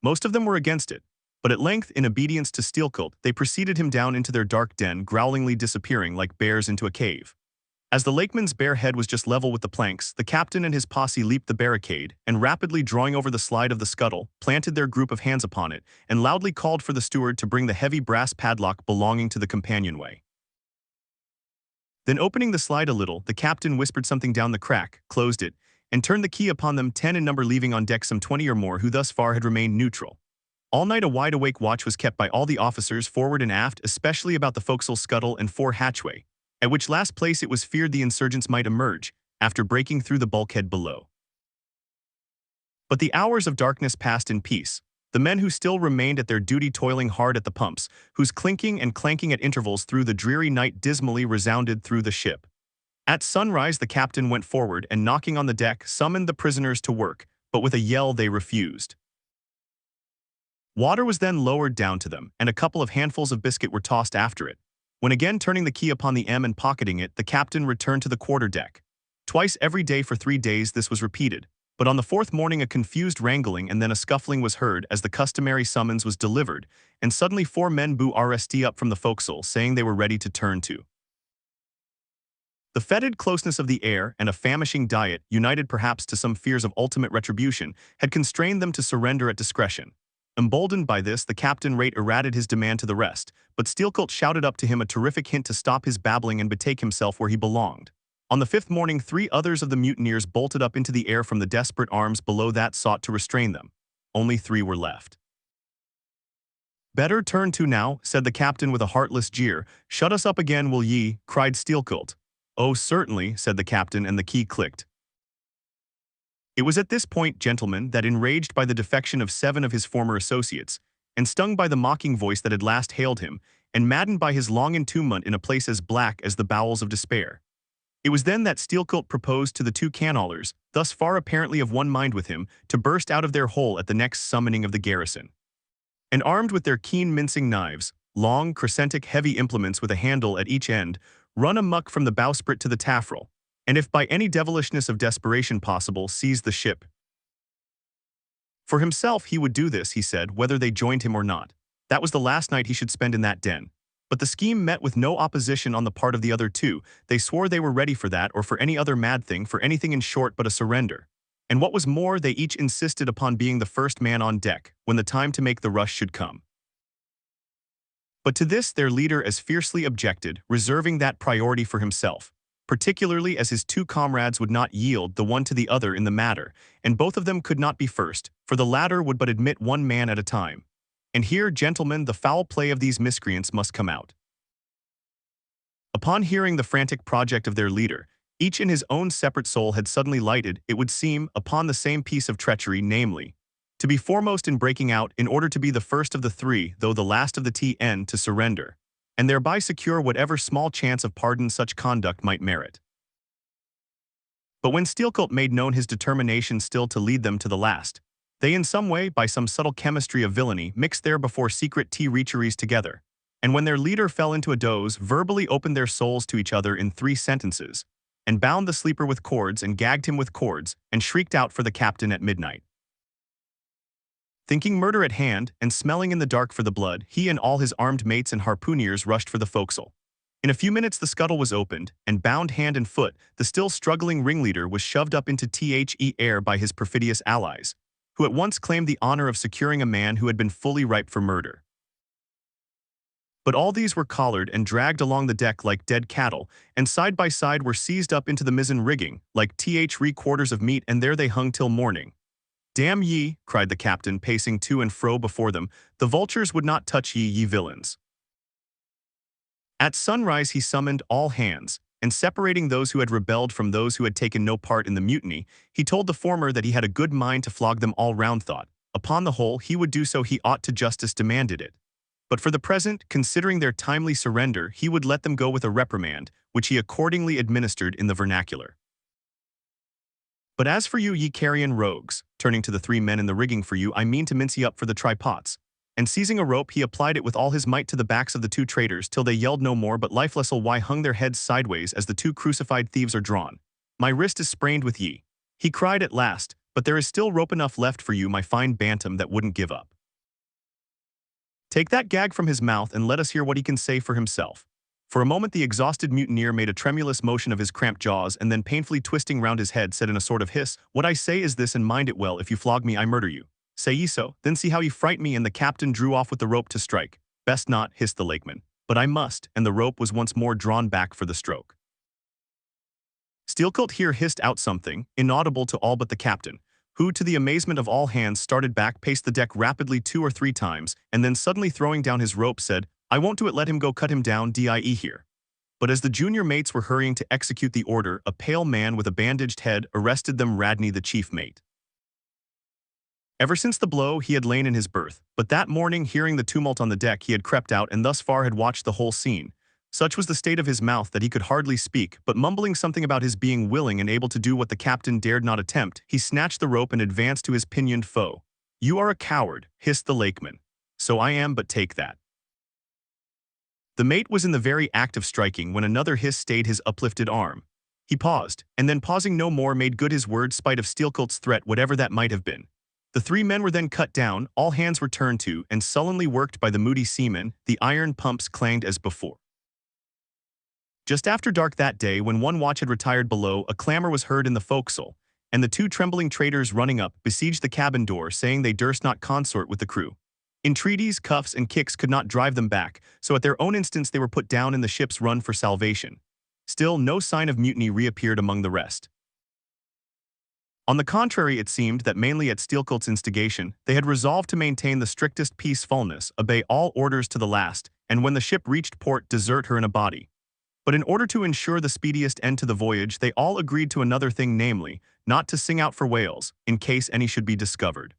Most of them were against it, but at length, in obedience to Steelcolt, they preceded him down into their dark den, growlingly disappearing like bears into a cave. As the lakeman's bare head was just level with the planks, the captain and his posse leaped the barricade, and rapidly drawing over the slide of the scuttle, planted their group of hands upon it, and loudly called for the steward to bring the heavy brass padlock belonging to the companionway. Then opening the slide a little, the captain whispered something down the crack, closed it, and turned the key upon them, 10 in number, leaving on deck some 20 or more who thus far had remained neutral. All night a wide-awake watch was kept by all the officers forward and aft, especially about the forecastle, scuttle, and fore hatchway, at which last place it was feared the insurgents might emerge, after breaking through the bulkhead below. But the hours of darkness passed in peace. The men who still remained at their duty toiling hard at the pumps, whose clinking and clanking at intervals through the dreary night dismally resounded through the ship. At sunrise the captain went forward and, knocking on the deck, summoned the prisoners to work, but with a yell they refused. Water was then lowered down to them, and a couple of handfuls of biscuit were tossed after it. When again turning the key upon the M and pocketing it, the captain returned to the quarter-deck. Twice every day for 3 days this was repeated, but on the 4th morning a confused wrangling and then a scuffling was heard as the customary summons was delivered, and suddenly 4 men blew RST up from the forecastle, saying they were ready to turn to. The fetid closeness of the air and a famishing diet, united perhaps to some fears of ultimate retribution, had constrained them to surrender at discretion. Emboldened by this, the captain rate errated his demand to the rest, but Steelcolt shouted up to him a terrific hint to stop his babbling and betake himself where he belonged. On the fifth morning, 3 others of the mutineers bolted up into the air from the desperate arms below that sought to restrain them. Only 3 were left. "Better turn to now," said the captain with a heartless jeer. "Shut us up again, will ye?" cried Steelcolt. "Oh, certainly," said the captain, and the key clicked. It was at this point, gentlemen, that enraged by the defection of 7 of his former associates, and stung by the mocking voice that had last hailed him, and maddened by his long entombment in a place as black as the bowels of despair, it was then that Steelcolt proposed to the 2 Canaulers, thus far apparently of one mind with him, to burst out of their hole at the next summoning of the garrison. And armed with their keen mincing knives, long, crescentic, heavy implements with a handle at each end, run amuck from the bowsprit to the taffrail, and if by any devilishness of desperation possible, seize the ship. For himself he would do this, he said, whether they joined him or not. That was the last night he should spend in that den. But the scheme met with no opposition on the part of the other 2. They swore they were ready for that or for any other mad thing, for anything in short but a surrender. And what was more, they each insisted upon being the first man on deck, when the time to make the rush should come. But to this their leader as fiercely objected, reserving that priority for himself, particularly as his 2 comrades would not yield the one to the other in the matter, and both of them could not be first, for the latter would but admit 1 man at a time. And here, gentlemen, the foul play of these miscreants must come out. Upon hearing the frantic project of their leader, each in his own separate soul had suddenly lighted, it would seem, upon the same piece of treachery, namely, to be foremost in breaking out in order to be the first of the 3, though the last of the TN, to surrender, and thereby secure whatever small chance of pardon such conduct might merit. But when Steelcolt made known his determination still to lead them to the last, they in some way, by some subtle chemistry of villainy, mixed their before secret tea-reacheries together, and when their leader fell into a doze, verbally opened their souls to each other in 3 sentences, and bound the sleeper with cords and gagged him with cords, and shrieked out for the captain at midnight. Thinking murder at hand, and smelling in the dark for the blood, he and all his armed mates and harpooneers rushed for the forecastle. In a few minutes the scuttle was opened, and bound hand and foot, the still struggling ringleader was shoved up into the air by his perfidious allies, who at once claimed the honor of securing a man who had been fully ripe for murder. But all these were collared and dragged along the deck like dead cattle, and side by side were seized up into the mizzen rigging, like 3/4 of meat, and there they hung till morning. "Damn ye," cried the captain, pacing to and fro before them, "the vultures would not touch ye, ye villains." At sunrise he summoned all hands, and separating those who had rebelled from those who had taken no part in the mutiny, he told the former that he had a good mind to flog them all round, thought, upon the whole, he would do so, he ought to justice demanded it. But for the present, considering their timely surrender, he would let them go with a reprimand, which he accordingly administered in the vernacular. "But as for you, ye carrion rogues," turning to the 3 men in the rigging, "for you, I mean to mince ye up for the trypots." And seizing a rope, he applied it with all his might to the backs of the 2 traitors, till they yelled no more, but lifelessly hung their heads sideways as the 2 crucified thieves are drawn. "My wrist is sprained with ye," he cried at last, "but there is still rope enough left for you, my fine bantam that wouldn't give up." Take that gag from his mouth and let us hear what he can say for himself. For a moment the exhausted mutineer made a tremulous motion of his cramped jaws, and then painfully twisting round his head said in a sort of hiss, "What I say is this, and mind it well, if you flog me I murder you." "Say ye so? Then see how ye fright me," and the captain drew off with the rope to strike. "Best not," hissed the lakeman. "But I must," and the rope was once more drawn back for the stroke. Steelcolt here hissed out something, inaudible to all but the captain, who, to the amazement of all hands, started back, paced the deck rapidly 2 or 3 times, and then suddenly throwing down his rope said, "I won't do it, let him go, cut him down, die here." But as the junior mates were hurrying to execute the order, a pale man with a bandaged head arrested them, Radney the chief mate. Ever since the blow he had lain in his berth, but that morning, hearing the tumult on the deck, he had crept out and thus far had watched the whole scene. Such was the state of his mouth that he could hardly speak, but mumbling something about his being willing and able to do what the captain dared not attempt, he snatched the rope and advanced to his pinioned foe. "You are a coward," hissed the lakeman. "So I am, but take that." The mate was in the very act of striking when another hiss stayed his uplifted arm. He paused, and then pausing no more made good his word spite of Steelcolt's threat, whatever that might have been. The 3 men were then cut down, all hands were turned to, and sullenly worked by the moody seamen, the iron pumps clanged as before. Just after dark that day, when one watch had retired below, a clamor was heard in the forecastle, and the 2 trembling traitors running up, besieged the cabin door, saying they durst not consort with the crew. Entreaties, cuffs, and kicks could not drive them back, so at their own instance they were put down in the ship's run for salvation. Still, no sign of mutiny reappeared among the rest. On the contrary, it seemed that mainly at Steelcoat's instigation, they had resolved to maintain the strictest peacefulness, obey all orders to the last, and when the ship reached port, desert her in a body. But in order to ensure the speediest end to the voyage, they all agreed to another thing, namely, not to sing out for whales, in case any should be discovered.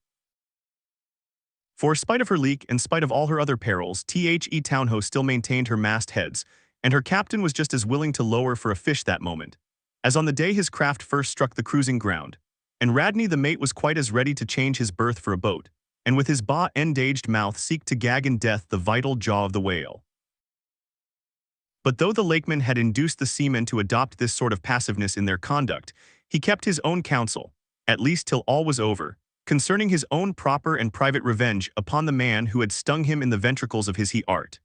For spite of her leak and spite of all her other perils, The Townho still maintained her mastheads, and her captain was just as willing to lower for a fish that moment, as on the day his craft first struck the cruising ground. And Radney the mate was quite as ready to change his berth for a boat, and with his ba-endaged mouth seek to gag in death the vital jaw of the whale. But though the lakeman had induced the seamen to adopt this sort of passiveness in their conduct, he kept his own counsel, at least till all was over, concerning his own proper and private revenge upon the man who had stung him in the ventricles of his heart.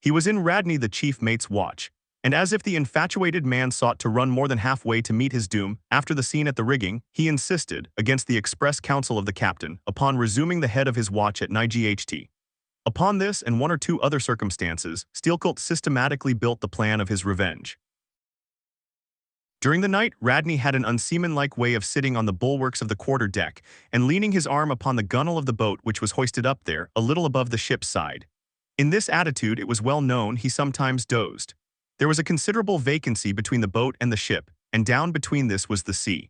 He was in Radney the chief mate's watch, and as if the infatuated man sought to run more than halfway to meet his doom, after the scene at the rigging, he insisted, against the express counsel of the captain, upon resuming the head of his watch at Night. Upon this and one or two other circumstances, Steelcoat systematically built the plan of his revenge. During the night, Radney had an unseamanlike way of sitting on the bulwarks of the quarter-deck and leaning his arm upon the gunwale of the boat which was hoisted up there, a little above the ship's side. In this attitude, it was well known, he sometimes dozed. There was a considerable vacancy between the boat and the ship, and down between this was the sea.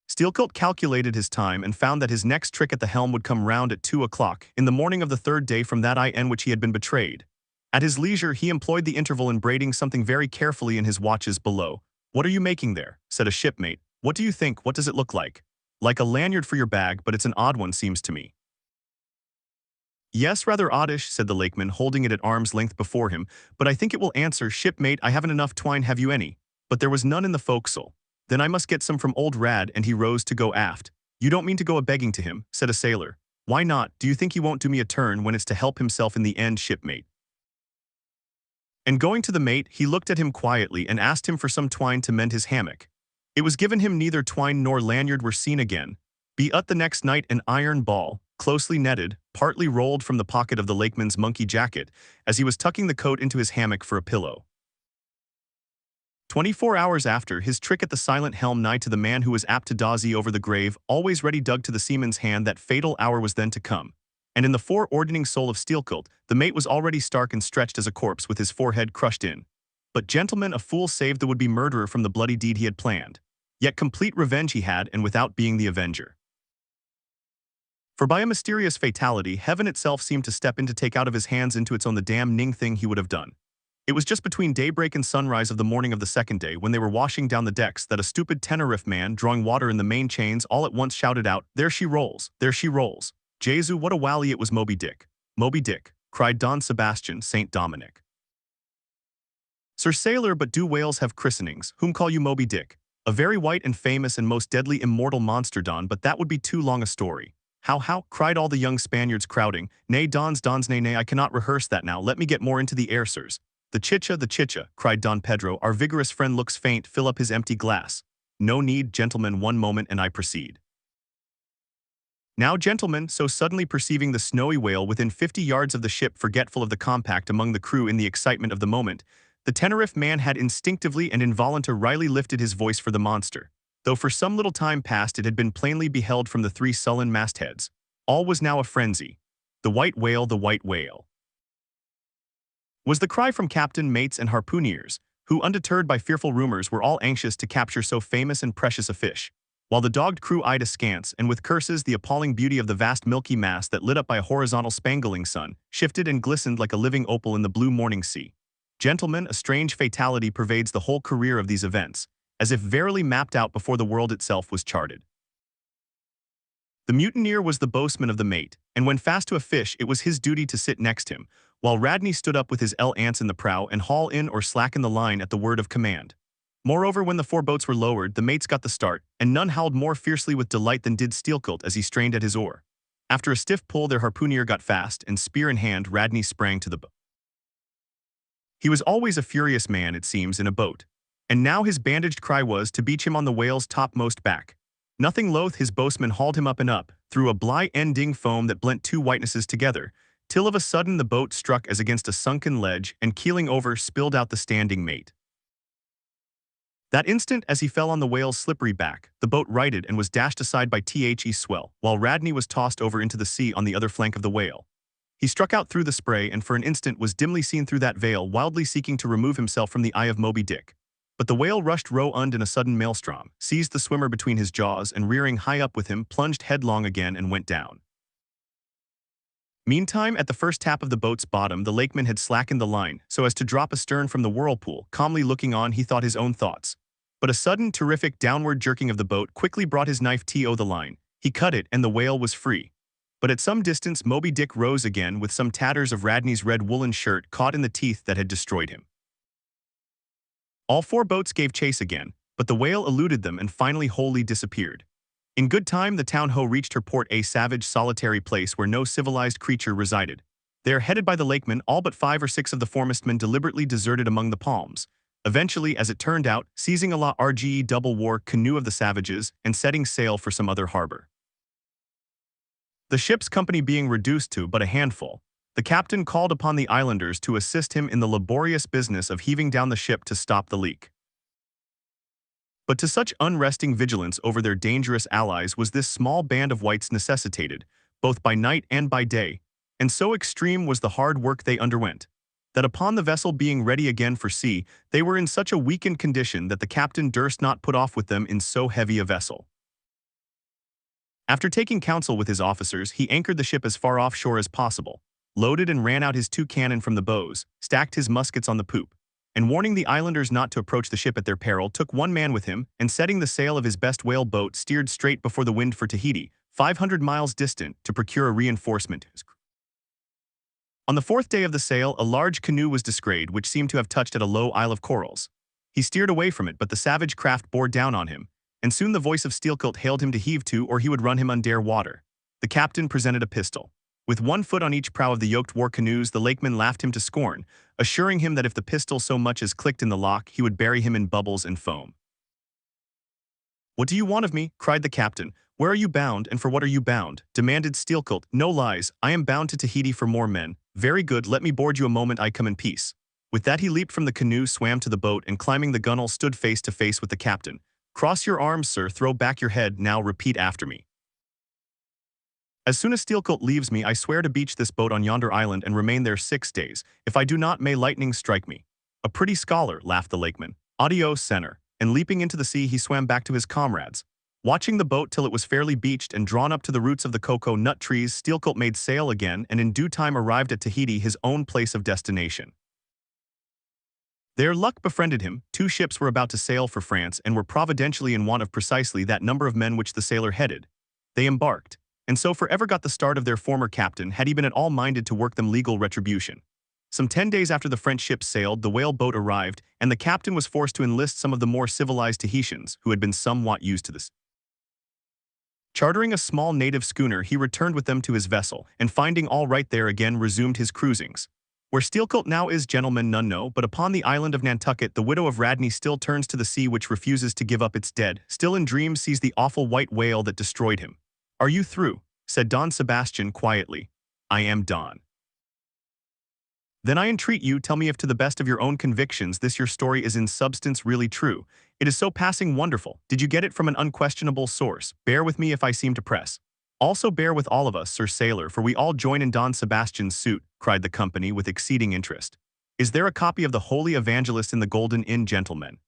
Steelcoat calculated his time and found that his next trick at the helm would come round at 2 o'clock in the morning of the third day from that in which he had been betrayed. At his leisure, he employed the interval in braiding something very carefully in his watches below. "What are you making there?" said a shipmate. "What do you think? What does it look like?" "Like a lanyard for your bag, but it's an odd one, seems to me." "Yes, rather oddish," said the lakeman, holding it at arm's length before him, "but I think it will answer. Shipmate, I haven't enough twine, have you any?" But there was none in the forecastle. "Then I must get some from old Rad," and he rose to go aft. "You don't mean to go a-begging to him," said a sailor. "Why not? Do you think he won't do me a turn when it's to help himself in the end, shipmate?" And going to the mate, he looked at him quietly and asked him for some twine to mend his hammock. It was given him. Neither twine nor lanyard were seen again. But the next night an iron ball, closely netted, partly rolled from the pocket of the lakeman's monkey jacket, as he was tucking the coat into his hammock for a pillow. 24 hours after, his trick at the silent helm nigh to the man who was apt to dozy over the grave, always ready dug to the seaman's hand, that fatal hour was then to come. And in the foreordaining soul of Steelcoat, the mate was already stark and stretched as a corpse with his forehead crushed in. But gentlemen, a fool saved the would-be murderer from the bloody deed he had planned. Yet complete revenge he had, and without being the avenger. For by a mysterious fatality, heaven itself seemed to step in to take out of his hands into its own the damning thing he would have done. It was just between daybreak and sunrise of the morning of the second day, when they were washing down the decks, that a stupid Tenerife man, drawing water in the main chains, all at once shouted out, "There she rolls! There she rolls! Jesu, what a wally, it was Moby Dick!" "Moby Dick," cried Don Sebastian St. Dominic. "Sir Sailor, but do whales have christenings? Whom call you Moby Dick?" "A very white and famous and most deadly immortal monster, Don, but that would be too long a story." How, cried all the young Spaniards crowding. "Nay, Dons, nay, I cannot rehearse that now, let me get more into the air, sirs." The chicha, cried Don Pedro, "our vigorous friend looks faint, fill up his empty glass." "No need, gentlemen, one moment and I proceed." Now, gentlemen, so suddenly perceiving the snowy whale within 50 yards of the ship, forgetful of the compact among the crew in the excitement of the moment, the Tenerife man had instinctively and involuntarily lifted his voice for the monster, though for some little time past it had been plainly beheld from the 3 sullen mastheads. All was now a frenzy. "The white whale, the white whale!" was the cry from captain, mates, and harpooneers, who, undeterred by fearful rumors, were all anxious to capture so famous and precious a fish, while the dogged crew eyed askance, and with curses, the appalling beauty of the vast milky mass that, lit up by a horizontal spangling sun, shifted and glistened like a living opal in the blue morning sea. Gentlemen, a strange fatality pervades the whole career of these events, as if verily mapped out before the world itself was charted. The mutineer was the boatsman of the mate, and when fast to a fish, it was his duty to sit next him, while Radney stood up with his ants in the prow and haul in or slacken the line at the word of command. Moreover, when the 4 boats were lowered, the mates got the start, and none howled more fiercely with delight than did Steelcoat as he strained at his oar. After a stiff pull, their harpooneer got fast, and spear in hand, Radney sprang to the boat. He was always a furious man, it seems, in a boat, and now his bandaged cry was to beach him on the whale's topmost back. Nothing loath, his boatsman hauled him up and up, through a bly ending foam that blent 2 whitenesses together, till of a sudden the boat struck as against a sunken ledge and keeling over spilled out the standing mate. That instant, as he fell on the whale's slippery back, the boat righted and was dashed aside by the swell, while Radney was tossed over into the sea on the other flank of the whale. He struck out through the spray and for an instant was dimly seen through that veil, wildly seeking to remove himself from the eye of Moby Dick. But the whale rushed row-und in a sudden maelstrom, seized the swimmer between his jaws and rearing high up with him, plunged headlong again and went down. Meantime, at the first tap of the boat's bottom, the lakeman had slackened the line, so as to drop astern from the whirlpool. Calmly looking on, he thought his own thoughts. But a sudden, terrific downward jerking of the boat quickly brought his knife to the line. He cut it, and the whale was free. But at some distance, Moby Dick rose again with some tatters of Radney's red woolen shirt caught in the teeth that had destroyed him. All four boats gave chase again, but the whale eluded them and finally wholly disappeared. In good time, the town-ho reached her port, a savage, solitary place where no civilized creature resided. There, headed by the lakemen, all but 5 or 6 of the foremastmen deliberately deserted among the palms, eventually, as it turned out, seizing a large double-war canoe of the savages and setting sail for some other harbor. The ship's company being reduced to but a handful, the captain called upon the islanders to assist him in the laborious business of heaving down the ship to stop the leak. But to such unresting vigilance over their dangerous allies was this small band of whites necessitated, both by night and by day, and so extreme was the hard work they underwent, that upon the vessel being ready again for sea, they were in such a weakened condition that the captain durst not put off with them in so heavy a vessel. After taking counsel with his officers, he anchored the ship as far offshore as possible, loaded and ran out his 2 cannon from the bows, stacked his muskets on the poop, and warning the islanders not to approach the ship at their peril, took 1 man with him, and setting the sail of his best whale boat, steered straight before the wind for Tahiti, 500 miles distant, to procure a reinforcement. On the 4th day of the sail, a large canoe was descried which seemed to have touched at a low isle of corals. He steered away from it, but the savage craft bore down on him, and soon the voice of Steelkilt hailed him to heave to or he would run him under water. The captain presented a pistol. With 1 foot on each prow of the yoked war canoes, the lakeman laughed him to scorn, assuring him that if the pistol so much as clicked in the lock, he would bury him in bubbles and foam. "What do you want of me?" cried the captain. "Where are you bound, and for what are you bound?" demanded Steelkilt. "No lies, I am bound to Tahiti for more men." "Very good, let me board you a moment, I come in peace." With that he leaped from the canoe, swam to the boat, and climbing the gunwale stood face to face with the captain. "Cross your arms, sir, throw back your head, now repeat after me. As soon as Steelkilt leaves me, I swear to beach this boat on yonder island and remain there 6 days. If I do not, may lightning strike me." "A pretty scholar," laughed the lakeman. "Adios, senor." And leaping into the sea, he swam back to his comrades. Watching the boat till it was fairly beached and drawn up to the roots of the cocoa nut trees, Steelkilt made sail again and in due time arrived at Tahiti, his own place of destination. There luck befriended him. 2 ships were about to sail for France and were providentially in want of precisely that number of men which the sailor headed. They embarked, and so forever got the start of their former captain, had he been at all minded to work them legal retribution. Some 10 days after the French ships sailed, the whale boat arrived, and the captain was forced to enlist some of the more civilized Tahitians, who had been somewhat used to this. Chartering a small native schooner, he returned with them to his vessel, and finding all right there again, resumed his cruisings. Where Steelkilt now is, gentlemen, none know, but upon the island of Nantucket the widow of Radney still turns to the sea which refuses to give up its dead, still in dreams sees the awful white whale that destroyed him. "Are you through?" said Don Sebastian quietly. "I am, Don." "Then I entreat you, tell me if to the best of your own convictions this your story is in substance really true. It is so passing wonderful. Did you get it from an unquestionable source? Bear with me if I seem to press. Also bear with all of us, Sir Sailor, for we all join in Don Sebastian's suit," cried the company with exceeding interest. "Is there a copy of the Holy Evangelist in the Golden Inn, gentlemen?"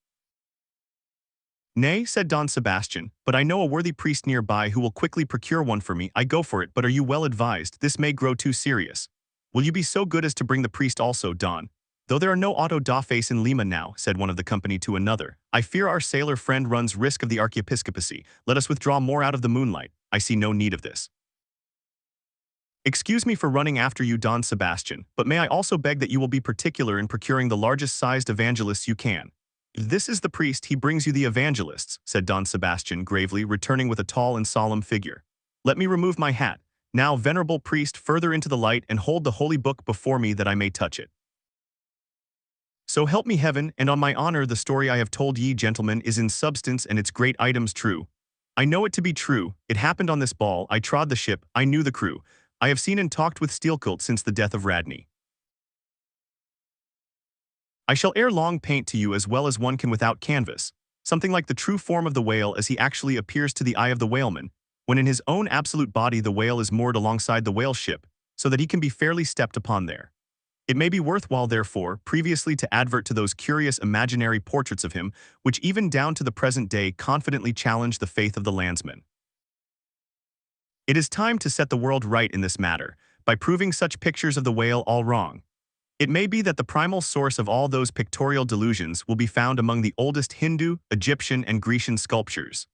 "Nay," said Don Sebastian, "but I know a worthy priest nearby who will quickly procure one for me. I go for it, but are you well advised? This may grow too serious." "Will you be so good as to bring the priest also, Don?" "Though there are no auto da face in Lima now," said one of the company to another, "I fear our sailor friend runs risk of the archiepiscopacy. Let us withdraw more out of the moonlight. I see no need of this." "Excuse me for running after you, Don Sebastian, but may I also beg that you will be particular in procuring the largest sized evangelists you can." "If this is the priest, he brings you the evangelists," said Don Sebastian gravely, returning with a tall and solemn figure. "Let me remove my hat. Now, venerable priest, further into the light and hold the holy book before me that I may touch it. So help me heaven, and on my honor the story I have told ye, gentlemen, is in substance and its great items true. I know it to be true. It happened on this ball. I trod the ship. I knew the crew. I have seen and talked with Steelkilt since the death of Radney. I shall ere long paint to you as well as one can without canvas, something like the true form of the whale as he actually appears to the eye of the whaleman, when in his own absolute body the whale is moored alongside the whale ship, so that he can be fairly stepped upon there. It may be worthwhile, therefore, previously to advert to those curious imaginary portraits of him, which even down to the present day confidently challenge the faith of the landsman. It is time to set the world right in this matter, by proving such pictures of the whale all wrong. It may be that the primal source of all those pictorial delusions will be found among the oldest Hindu, Egyptian, and Grecian sculptures.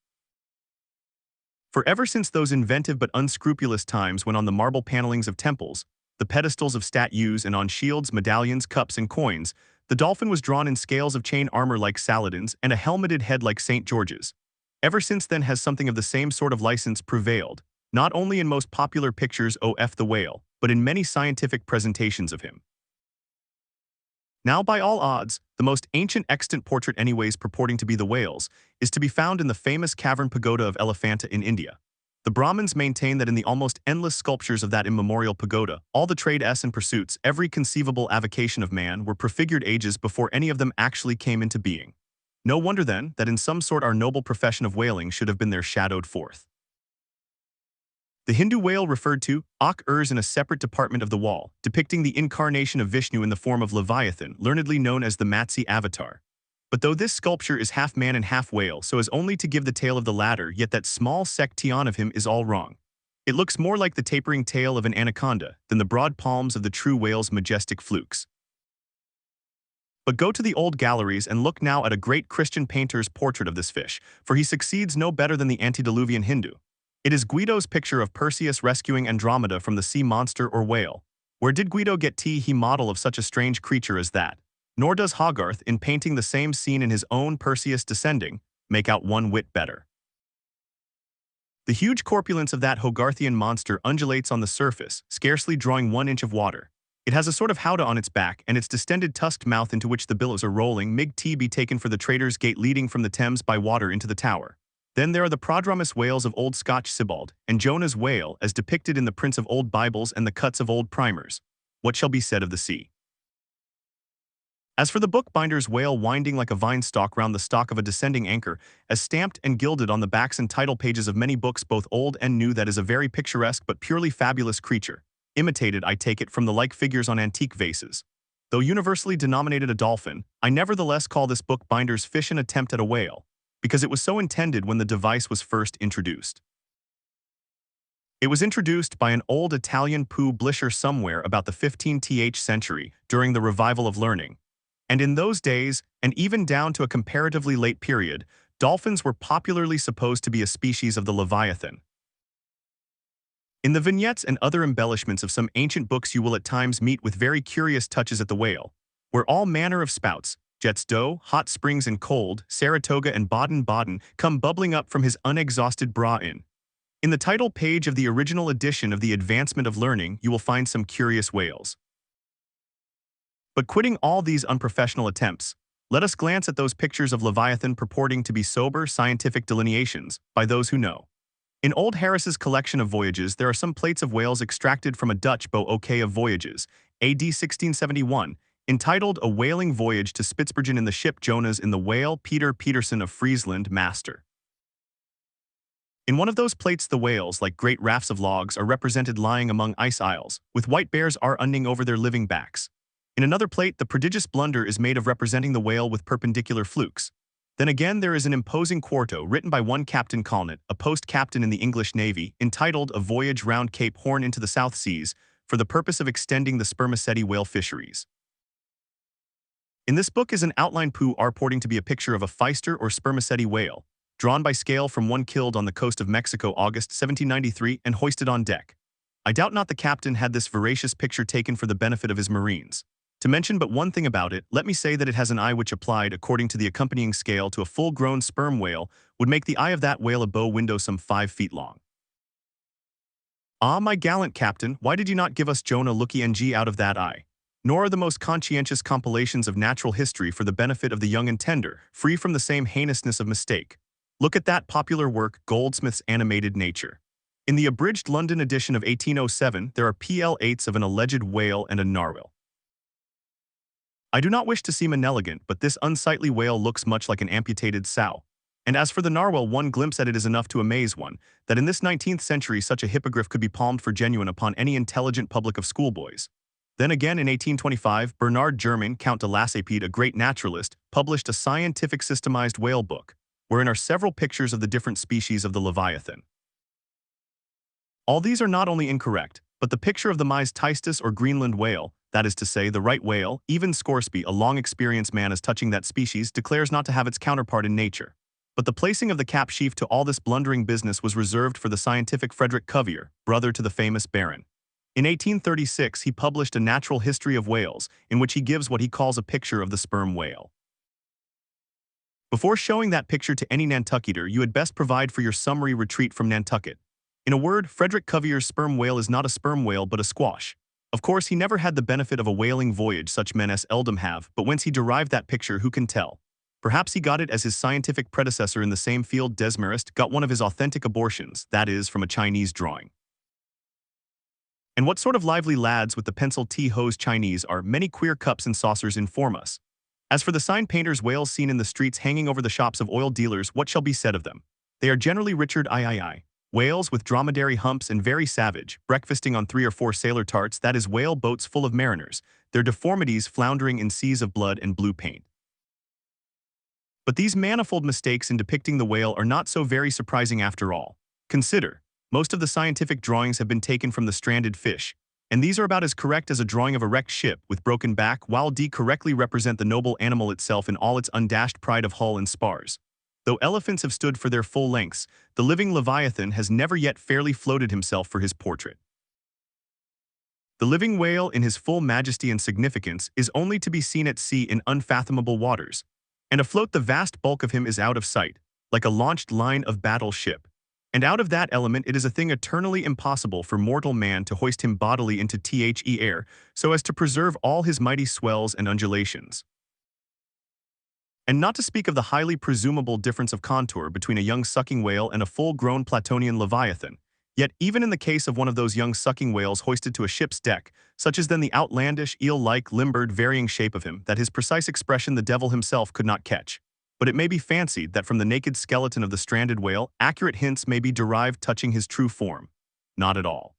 For ever since those inventive but unscrupulous times when on the marble panelings of temples, the pedestals of statues, and on shields, medallions, cups, and coins, the dolphin was drawn in scales of chain armor like Saladin's and a helmeted head like St. George's. Ever since then has something of the same sort of license prevailed, not only in most popular pictures of the whale, but in many scientific presentations of him. Now, by all odds, the most ancient extant portrait anyways purporting to be the whale's is to be found in the famous cavern pagoda of Elephanta in India. The Brahmins maintain that in the almost endless sculptures of that immemorial pagoda, all the trades and pursuits, every conceivable avocation of man were prefigured ages before any of them actually came into being. No wonder then that in some sort our noble profession of whaling should have been there shadowed forth. The Hindu whale referred to occurs in a separate department of the wall, depicting the incarnation of Vishnu in the form of Leviathan, learnedly known as the Matsi avatar. But though this sculpture is half man and half whale so as only to give the tail of the latter, yet that small section of him is all wrong. It looks more like the tapering tail of an anaconda than the broad palms of the true whale's majestic flukes. But go to the old galleries and look now at a great Christian painter's portrait of this fish, for he succeeds no better than the antediluvian Hindu. It is Guido's picture of Perseus rescuing Andromeda from the sea monster or whale. Where did Guido get he model of such a strange creature as that? Nor does Hogarth, in painting the same scene in his own Perseus Descending, make out one whit better. The huge corpulence of that Hogarthian monster undulates on the surface, scarcely drawing 1 inch of water. It has a sort of howdah on its back, and its distended tusked mouth into which the billows are rolling mig be taken for the Trader's Gate leading from the Thames by water into the Tower. Then there are the prodromus whales of Old Scotch Sibbald, and Jonah's whale as depicted in the prints of old Bibles and the cuts of old primers. What shall be said of the sea? As for the bookbinder's whale winding like a vine stalk round the stalk of a descending anchor, as stamped and gilded on the backs and title pages of many books both old and new, that is a very picturesque but purely fabulous creature, imitated, I take it, from the like figures on antique vases. Though universally denominated a dolphin, I nevertheless call this bookbinder's fish an attempt at a whale, because it was so intended when the device was first introduced. It was introduced by an old Italian publisher somewhere about the 15th century during the revival of learning, and in those days, and even down to a comparatively late period, dolphins were popularly supposed to be a species of the Leviathan. In the vignettes and other embellishments of some ancient books you will at times meet with very curious touches at the whale, where all manner of spouts, jets d'eau, hot springs and cold, Saratoga and Baden-Baden come bubbling up from his unexhausted bra-in. In the title page of the original edition of The Advancement of Learning you will find some curious whales. But quitting all these unprofessional attempts, let us glance at those pictures of Leviathan purporting to be sober scientific delineations by those who know. In old Harris's collection of voyages there are some plates of whales extracted from a Dutch book of voyages, AD 1671, entitled A Whaling Voyage to Spitzbergen in the ship Jonah's in the whale Peter Peterson of Friesland, master. In one of those plates the whales, like great rafts of logs, are represented lying among ice isles, with white bears are unning over their living backs. In another plate the prodigious blunder is made of representing the whale with perpendicular flukes. Then again there is an imposing quarto written by one Captain Colnett, a post-captain in the English Navy, entitled A Voyage Round Cape Horn into the South Seas, for the purpose of extending the spermaceti whale fisheries. In this book is an outline purporting to be a picture of a Pfister or spermaceti whale, drawn by scale from one killed on the coast of Mexico August 1793 and hoisted on deck. I doubt not the captain had this veracious picture taken for the benefit of his marines. To mention but one thing about it, let me say that it has an eye which, applied according to the accompanying scale to a full-grown sperm whale, would make the eye of that whale a bow window some 5 feet long. Ah, my gallant captain, why did you not give us Jonah looky ng out of that eye? Nor are the most conscientious compilations of natural history for the benefit of the young and tender, free from the same heinousness of mistake. Look at that popular work, Goldsmith's Animated Nature. In the abridged London edition of 1807, there are PL8s of an alleged whale and a narwhal. I do not wish to seem inelegant, but this unsightly whale looks much like an amputated sow. And as for the narwhal, one glimpse at it is enough to amaze one, that in this 19th century such a hippogriff could be palmed for genuine upon any intelligent public of schoolboys. Then again in 1825, Bernard Germain, Count de Lassapede, a great naturalist, published a scientific systemized whale book, wherein are several pictures of the different species of the Leviathan. All these are not only incorrect, but the picture of the Mies Teistus or Greenland whale, that is to say, the right whale, even Scoresby, a long-experienced man as touching that species, declares not to have its counterpart in nature. But the placing of the cap sheaf to all this blundering business was reserved for the scientific Frederick Cuvier, brother to the famous Baron. In 1836, he published a natural history of whales, in which he gives what he calls a picture of the sperm whale. Before showing that picture to any Nantucketer, you had best provide for your summary retreat from Nantucket. In a word, Frederick Cuvier's sperm whale is not a sperm whale but a squash. Of course, he never had the benefit of a whaling voyage such men as Eldam have, but whence he derived that picture, who can tell? Perhaps he got it as his scientific predecessor in the same field, Desmarest, got one of his authentic abortions, that is, from a Chinese drawing. And what sort of lively lads with the pencil T-hose Chinese are, many queer cups and saucers inform us. As for the sign painters' whales seen in the streets hanging over the shops of oil dealers, what shall be said of them? They are generally Richard III. Whales with dromedary humps and very savage, breakfasting on 3 or 4 sailor tarts, that is, whale boats full of mariners, their deformities floundering in seas of blood and blue paint. But these manifold mistakes in depicting the whale are not so very surprising after all. Consider, most of the scientific drawings have been taken from the stranded fish, and these are about as correct as a drawing of a wrecked ship with broken back, while D correctly represent the noble animal itself in all its undashed pride of hull and spars. Though elephants have stood for their full lengths, the living Leviathan has never yet fairly floated himself for his portrait. The living whale in his full majesty and significance is only to be seen at sea in unfathomable waters, and afloat the vast bulk of him is out of sight, like a launched line of battle ship. And out of that element it is a thing eternally impossible for mortal man to hoist him bodily into the air, so as to preserve all his mighty swells and undulations. And not to speak of the highly presumable difference of contour between a young sucking whale and a full-grown Platonian Leviathan. Yet even in the case of one of those young sucking whales hoisted to a ship's deck, such is then the outlandish, eel-like, limbered, varying shape of him that his precise expression the devil himself could not catch. But it may be fancied that from the naked skeleton of the stranded whale, accurate hints may be derived touching his true form. Not at all.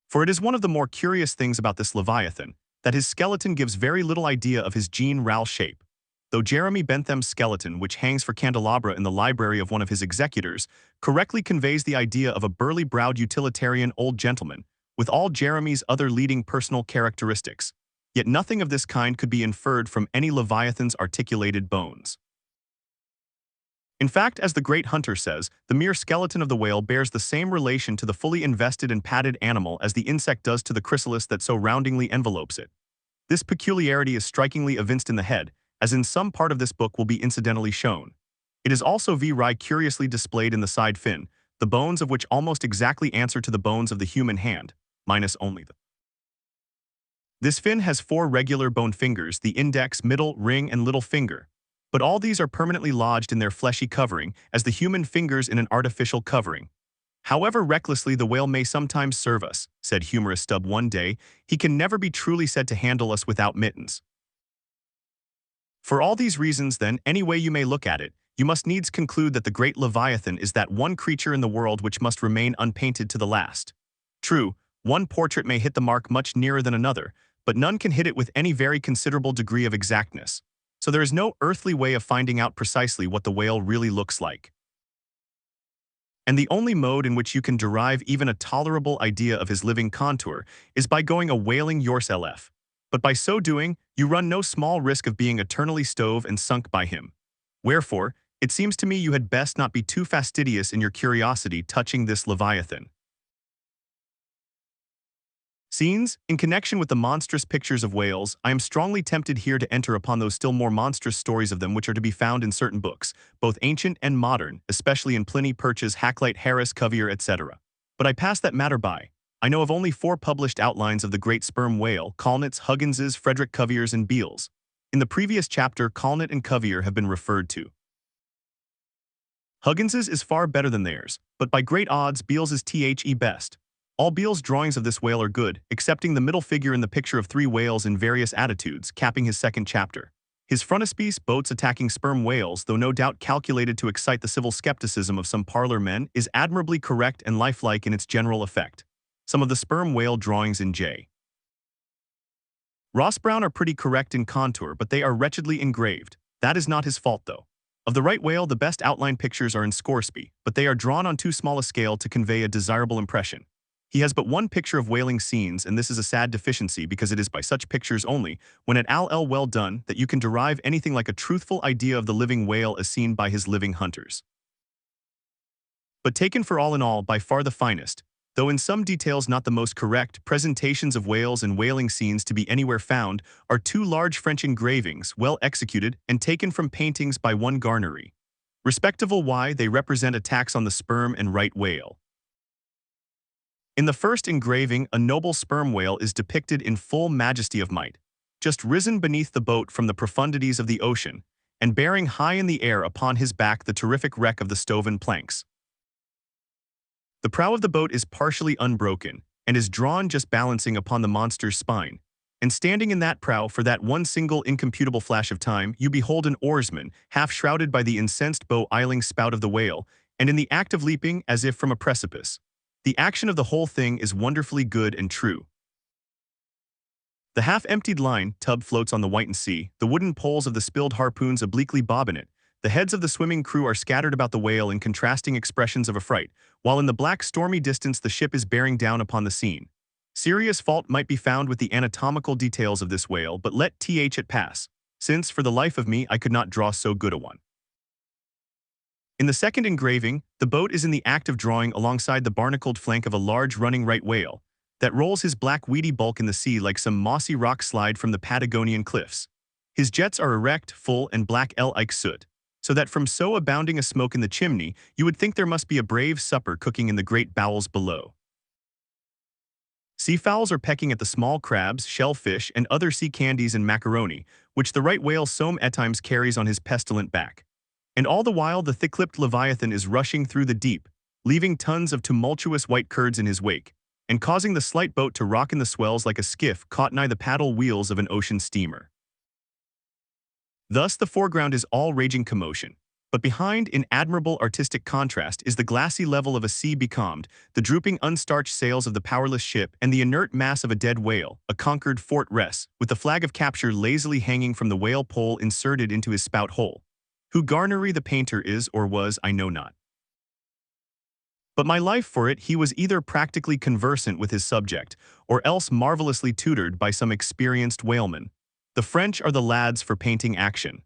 For it is one of the more curious things about this Leviathan, that his skeleton gives very little idea of his gene-ral shape. Though Jeremy Bentham's skeleton, which hangs for candelabra in the library of one of his executors, correctly conveys the idea of a burly-browed utilitarian old gentleman, with all Jeremy's other leading personal characteristics, yet nothing of this kind could be inferred from any Leviathan's articulated bones. In fact, as the great Hunter says, the mere skeleton of the whale bears the same relation to the fully invested and padded animal as the insect does to the chrysalis that so roundingly envelopes it. This peculiarity is strikingly evinced in the head, as in some part of this book will be incidentally shown. It is also very curiously displayed in the side fin, the bones of which almost exactly answer to the bones of the human hand, minus only the. This fin has 4 regular bone fingers, the index, middle, ring, and little finger, but all these are permanently lodged in their fleshy covering, as the human fingers in an artificial covering. However recklessly the whale may sometimes serve us, said humorous Stubb one day, he can never be truly said to handle us without mittens. For all these reasons, then, any way you may look at it, you must needs conclude that the great Leviathan is that one creature in the world which must remain unpainted to the last. True, one portrait may hit the mark much nearer than another, but none can hit it with any very considerable degree of exactness. So there is no earthly way of finding out precisely what the whale really looks like. And the only mode in which you can derive even a tolerable idea of his living contour is by going a whaling yourself. But by so doing, you run no small risk of being eternally stove and sunk by him. Wherefore, it seems to me you had best not be too fastidious in your curiosity touching this Leviathan. Scenes, in connection with the monstrous pictures of whales, I am strongly tempted here to enter upon those still more monstrous stories of them which are to be found in certain books, both ancient and modern, especially in Pliny, Purchas, Hakluyt, Harris, Cuvier, etc. But I pass that matter by. I know of only 4 published outlines of the great sperm whale, Colnett's, Huggins's, Frederick Cuvier's, and Beale's. In the previous chapter, Colnett and Cuvier have been referred to. Huggins's is far better than theirs, but by great odds Beale's is the best. All Beale's drawings of this whale are good, excepting the middle figure in the picture of three whales in various attitudes, capping his second chapter. His frontispiece, boats attacking sperm whales, though no doubt calculated to excite the civil skepticism of some parlor men, is admirably correct and lifelike in its general effect. Some of the sperm whale drawings in J. Ross Brown are pretty correct in contour, but they are wretchedly engraved. That is not his fault, though. Of the right whale, the best outline pictures are in Scoresby, but they are drawn on too small a scale to convey a desirable impression. He has but one picture of whaling scenes, and this is a sad deficiency because it is by such pictures only, when at all well done, that you can derive anything like a truthful idea of the living whale as seen by his living hunters. But taken for all in all, by far the finest, though in some details not the most correct, presentations of whales and whaling scenes to be anywhere found are two large French engravings, well executed and taken from paintings by one Garnery. Respectable why they represent attacks on the sperm and right whale. In the first engraving, a noble sperm whale is depicted in full majesty of might, just risen beneath the boat from the profundities of the ocean, and bearing high in the air upon his back the terrific wreck of the stoven planks. The prow of the boat is partially unbroken, and is drawn just balancing upon the monster's spine, and standing in that prow for that one single incomputable flash of time, you behold an oarsman, half shrouded by the incensed bow-iling spout of the whale, and in the act of leaping as if from a precipice. The action of the whole thing is wonderfully good and true. The half-emptied line tub floats on the whitened sea, the wooden poles of the spilled harpoons obliquely bob in it, the heads of the swimming crew are scattered about the whale in contrasting expressions of affright, while in the black stormy distance the ship is bearing down upon the scene. Serious fault might be found with the anatomical details of this whale, but let it pass, since for the life of me I could not draw so good a one. In the second engraving, the boat is in the act of drawing alongside the barnacled flank of a large running right whale that rolls his black weedy bulk in the sea like some mossy rock slide from the Patagonian cliffs. His jets are erect, full, and black like soot, so that from so abounding a smoke in the chimney, you would think there must be a brave supper cooking in the great bowels below. Seafowls are pecking at the small crabs, shellfish, and other sea candies and macaroni, which the right whale Soame at times carries on his pestilent back. And all the while the thick-lipped Leviathan is rushing through the deep, leaving tons of tumultuous white curds in his wake, and causing the slight boat to rock in the swells like a skiff caught nigh the paddle wheels of an ocean steamer. Thus the foreground is all raging commotion, but behind, in admirable artistic contrast, is the glassy level of a sea becalmed, the drooping unstarched sails of the powerless ship, and the inert mass of a dead whale, a conquered fortress, with the flag of capture lazily hanging from the whale pole inserted into his spout hole. Who Garnery the painter is or was, I know not. But my life for it, he was either practically conversant with his subject, or else marvelously tutored by some experienced whaleman. The French are the lads for painting action.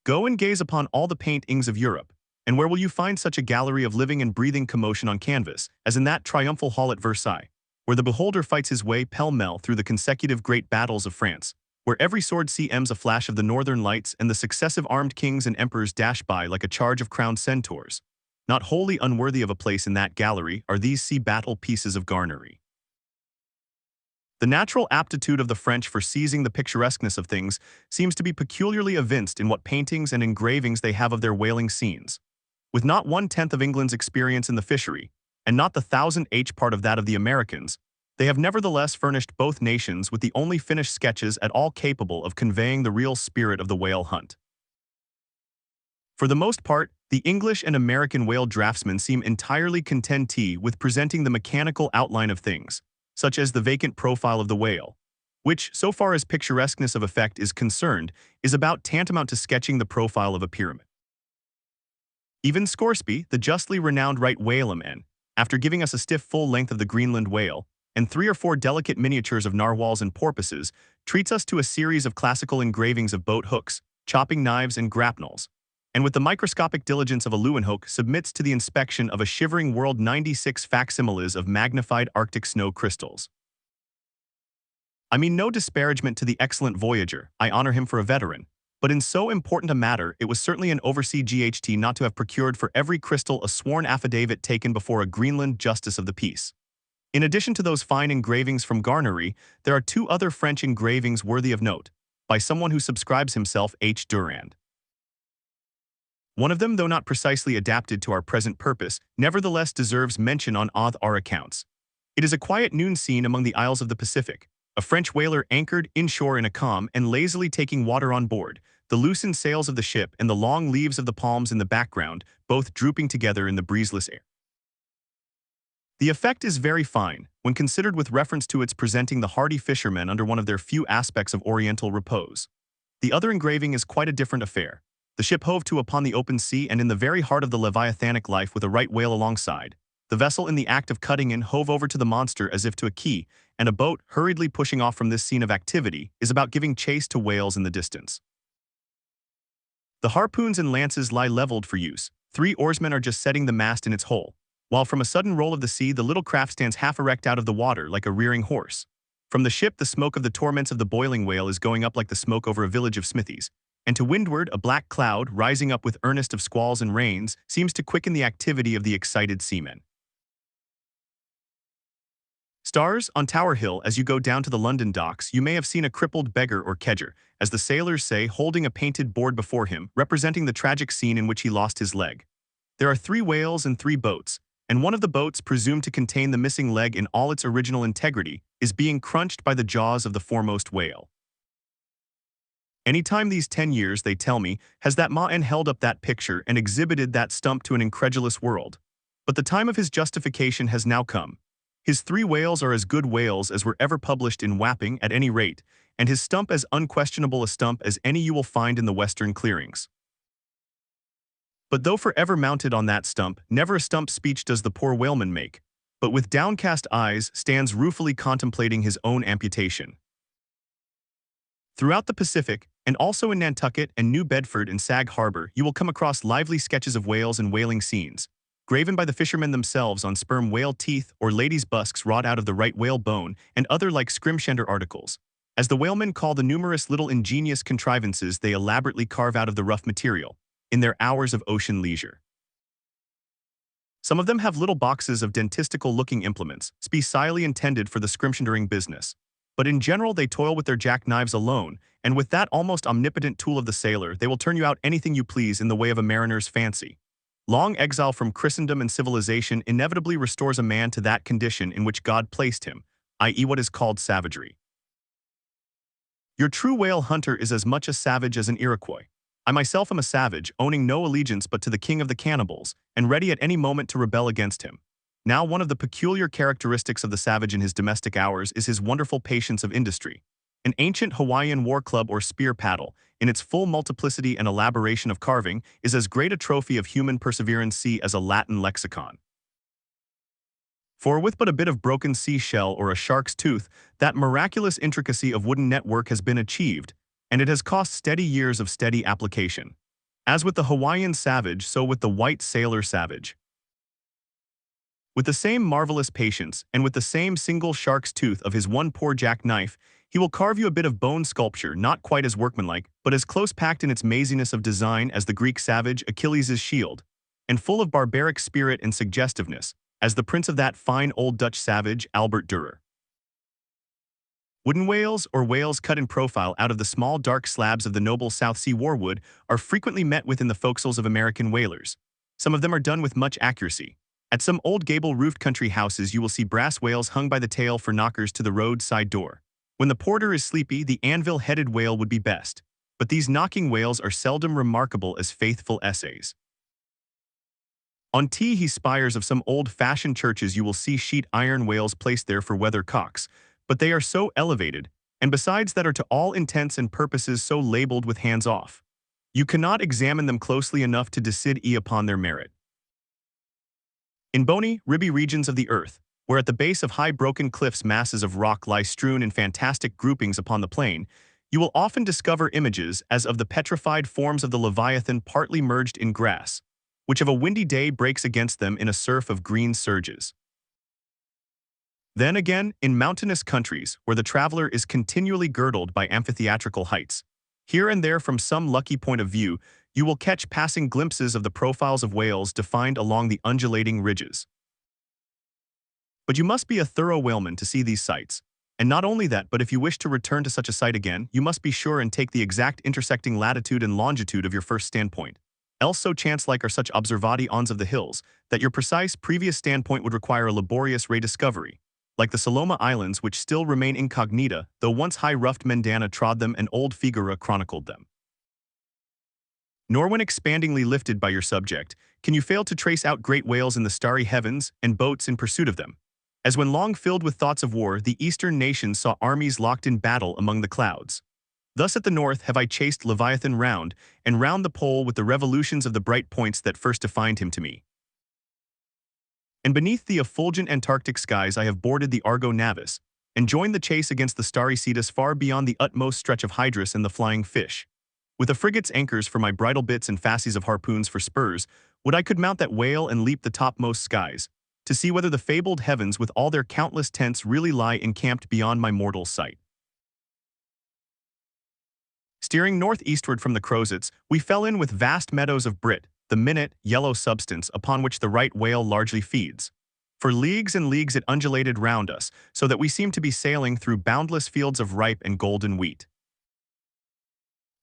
Go and gaze upon all the paintings of Europe, and where will you find such a gallery of living and breathing commotion on canvas, as in that triumphal hall at Versailles, where the beholder fights his way pell-mell through the consecutive great battles of France, where every sword seems a flash of the northern lights and the successive armed kings and emperors dash by like a charge of crowned centaurs. Not wholly unworthy of a place in that gallery are these sea battle pieces of Garnery. The natural aptitude of the French for seizing the picturesqueness of things seems to be peculiarly evinced in what paintings and engravings they have of their whaling scenes. With not 1/10 of England's experience in the fishery, and not the 1000th part of that of the Americans, they have nevertheless furnished both nations with the only finished sketches at all capable of conveying the real spirit of the whale hunt. For the most part, the English and American whale draftsmen seem entirely content with presenting the mechanical outline of things, such as the vacant profile of the whale, which, so far as picturesqueness of effect is concerned, is about tantamount to sketching the profile of a pyramid. Even Scoresby, the justly renowned right whaleman, after giving us a stiff full length of the Greenland whale, and 3 or 4 delicate miniatures of narwhals and porpoises, treats us to a series of classical engravings of boat hooks, chopping knives and grapnels, and with the microscopic diligence of a Leeuwenhoek submits to the inspection of a shivering world 96 facsimiles of magnified Arctic snow crystals. I mean no disparagement to the excellent voyager, I honor him for a veteran, but in so important a matter it was certainly an oversea GHT not to have procured for every crystal a sworn affidavit taken before a Greenland justice of the peace. In addition to those fine engravings from Garnery, there are 2 other French engravings worthy of note, by someone who subscribes himself H. Durand. One of them, though not precisely adapted to our present purpose, nevertheless deserves mention on our accounts. It is a quiet noon scene among the isles of the Pacific, a French whaler anchored inshore in a calm and lazily taking water on board, the loosened sails of the ship and the long leaves of the palms in the background, both drooping together in the breezeless air. The effect is very fine, when considered with reference to its presenting the hardy fishermen under one of their few aspects of oriental repose. The other engraving is quite a different affair. The ship hove to upon the open sea and in the very heart of the leviathanic life with a right whale alongside. The vessel in the act of cutting in hove over to the monster as if to a quay, and a boat, hurriedly pushing off from this scene of activity, is about giving chase to whales in the distance. The harpoons and lances lie leveled for use. 3 oarsmen are just setting the mast in its hole, while from a sudden roll of the sea the little craft stands half erect out of the water like a rearing horse. From the ship the smoke of the torments of the boiling whale is going up like the smoke over a village of smithies, and to windward a black cloud, rising up with earnest of squalls and rains, seems to quicken the activity of the excited seamen. Stars, on Tower Hill as you go down to the London docks, you may have seen a crippled beggar or kedger, as the sailors say, holding a painted board before him, representing the tragic scene in which he lost his leg. There are 3 whales and 3 boats, and one of the boats, presumed to contain the missing leg in all its original integrity, is being crunched by the jaws of the foremost whale. Any time these 10 years, they tell me, has that Ma-en held up that picture and exhibited that stump to an incredulous world. But the time of his justification has now come. His 3 whales are as good whales as were ever published in Wapping at any rate, and his stump as unquestionable a stump as any you will find in the western clearings. But though forever mounted on that stump, never a stump speech does the poor whaleman make, but with downcast eyes stands ruefully contemplating his own amputation. Throughout the Pacific, and also in Nantucket and New Bedford and Sag Harbor, you will come across lively sketches of whales and whaling scenes, graven by the fishermen themselves on sperm whale teeth or ladies' busks wrought out of the right whale bone, and other like scrimshender articles, as the whalemen call the numerous little ingenious contrivances they elaborately carve out of the rough material, in their hours of ocean leisure. Some of them have little boxes of dentistical-looking implements, specially intended for the scrimshendering business. But in general they toil with their jackknives alone, and with that almost omnipotent tool of the sailor they will turn you out anything you please in the way of a mariner's fancy. Long exile from Christendom and civilization inevitably restores a man to that condition in which God placed him, i.e. what is called savagery. Your true whale hunter is as much a savage as an Iroquois. I myself am a savage, owning no allegiance but to the king of the cannibals, and ready at any moment to rebel against him. Now one of the peculiar characteristics of the savage in his domestic hours is his wonderful patience of industry. An ancient Hawaiian war club or spear paddle, in its full multiplicity and elaboration of carving, is as great a trophy of human perseverance as a Latin lexicon. For with but a bit of broken seashell or a shark's tooth, that miraculous intricacy of wooden network has been achieved, and it has cost steady years of steady application. As with the Hawaiian savage, so with the white sailor savage. With the same marvelous patience, and with the same single shark's tooth of his one poor jackknife, he will carve you a bit of bone sculpture not quite as workmanlike, but as close-packed in its maziness of design as the Greek savage Achilles' shield, and full of barbaric spirit and suggestiveness, as the prince of that fine old Dutch savage, Albert Durer. Wooden whales, or whales cut in profile out of the small dark slabs of the noble South Sea warwood, are frequently met with in the forecastles of American whalers. Some of them are done with much accuracy. At some old gable-roofed country houses you will see brass whales hung by the tail for knockers to the roadside door. When the porter is sleepy, the anvil-headed whale would be best, but these knocking whales are seldom remarkable as faithful essays. On tee-hee spires of some old-fashioned churches you will see sheet iron whales placed there for weather cocks, but they are so elevated, and besides that are to all intents and purposes so labeled with hands off. You cannot examine them closely enough to decide upon their merit. In bony, ribby regions of the earth, where at the base of high broken cliffs masses of rock lie strewn in fantastic groupings upon the plain, you will often discover images as of the petrified forms of the Leviathan partly merged in grass, which of a windy day breaks against them in a surf of green surges. Then again, in mountainous countries, where the traveler is continually girdled by amphitheatrical heights, here and there from some lucky point of view, you will catch passing glimpses of the profiles of whales defined along the undulating ridges. But you must be a thorough whaleman to see these sights, and not only that, but if you wish to return to such a site again, you must be sure and take the exact intersecting latitude and longitude of your first standpoint. else so chance-like are such observati ons of the hills, that your precise previous standpoint would require a laborious rediscovery, like the Saloma Islands which still remain incognita, though once high-ruffed Mendana trod them and old Figura chronicled them. Nor when expandingly lifted by your subject, can you fail to trace out great whales in the starry heavens and boats in pursuit of them, as when long filled with thoughts of war the eastern nations saw armies locked in battle among the clouds. Thus at the north have I chased Leviathan round, and round the pole with the revolutions of the bright points that first defined him to me. And beneath the effulgent Antarctic skies I have boarded the Argo Navis, and joined the chase against the starry Cetus far beyond the utmost stretch of Hydrus and the flying fish. With a frigate's anchors for my bridle bits and fasces of harpoons for spurs, would I could mount that whale and leap the topmost skies, to see whether the fabled heavens with all their countless tents really lie encamped beyond my mortal sight. Steering northeastward from the Crozets, we fell in with vast meadows of brit, the minute, yellow substance upon which the right whale largely feeds. For leagues and leagues it undulated round us, so that we seemed to be sailing through boundless fields of ripe and golden wheat.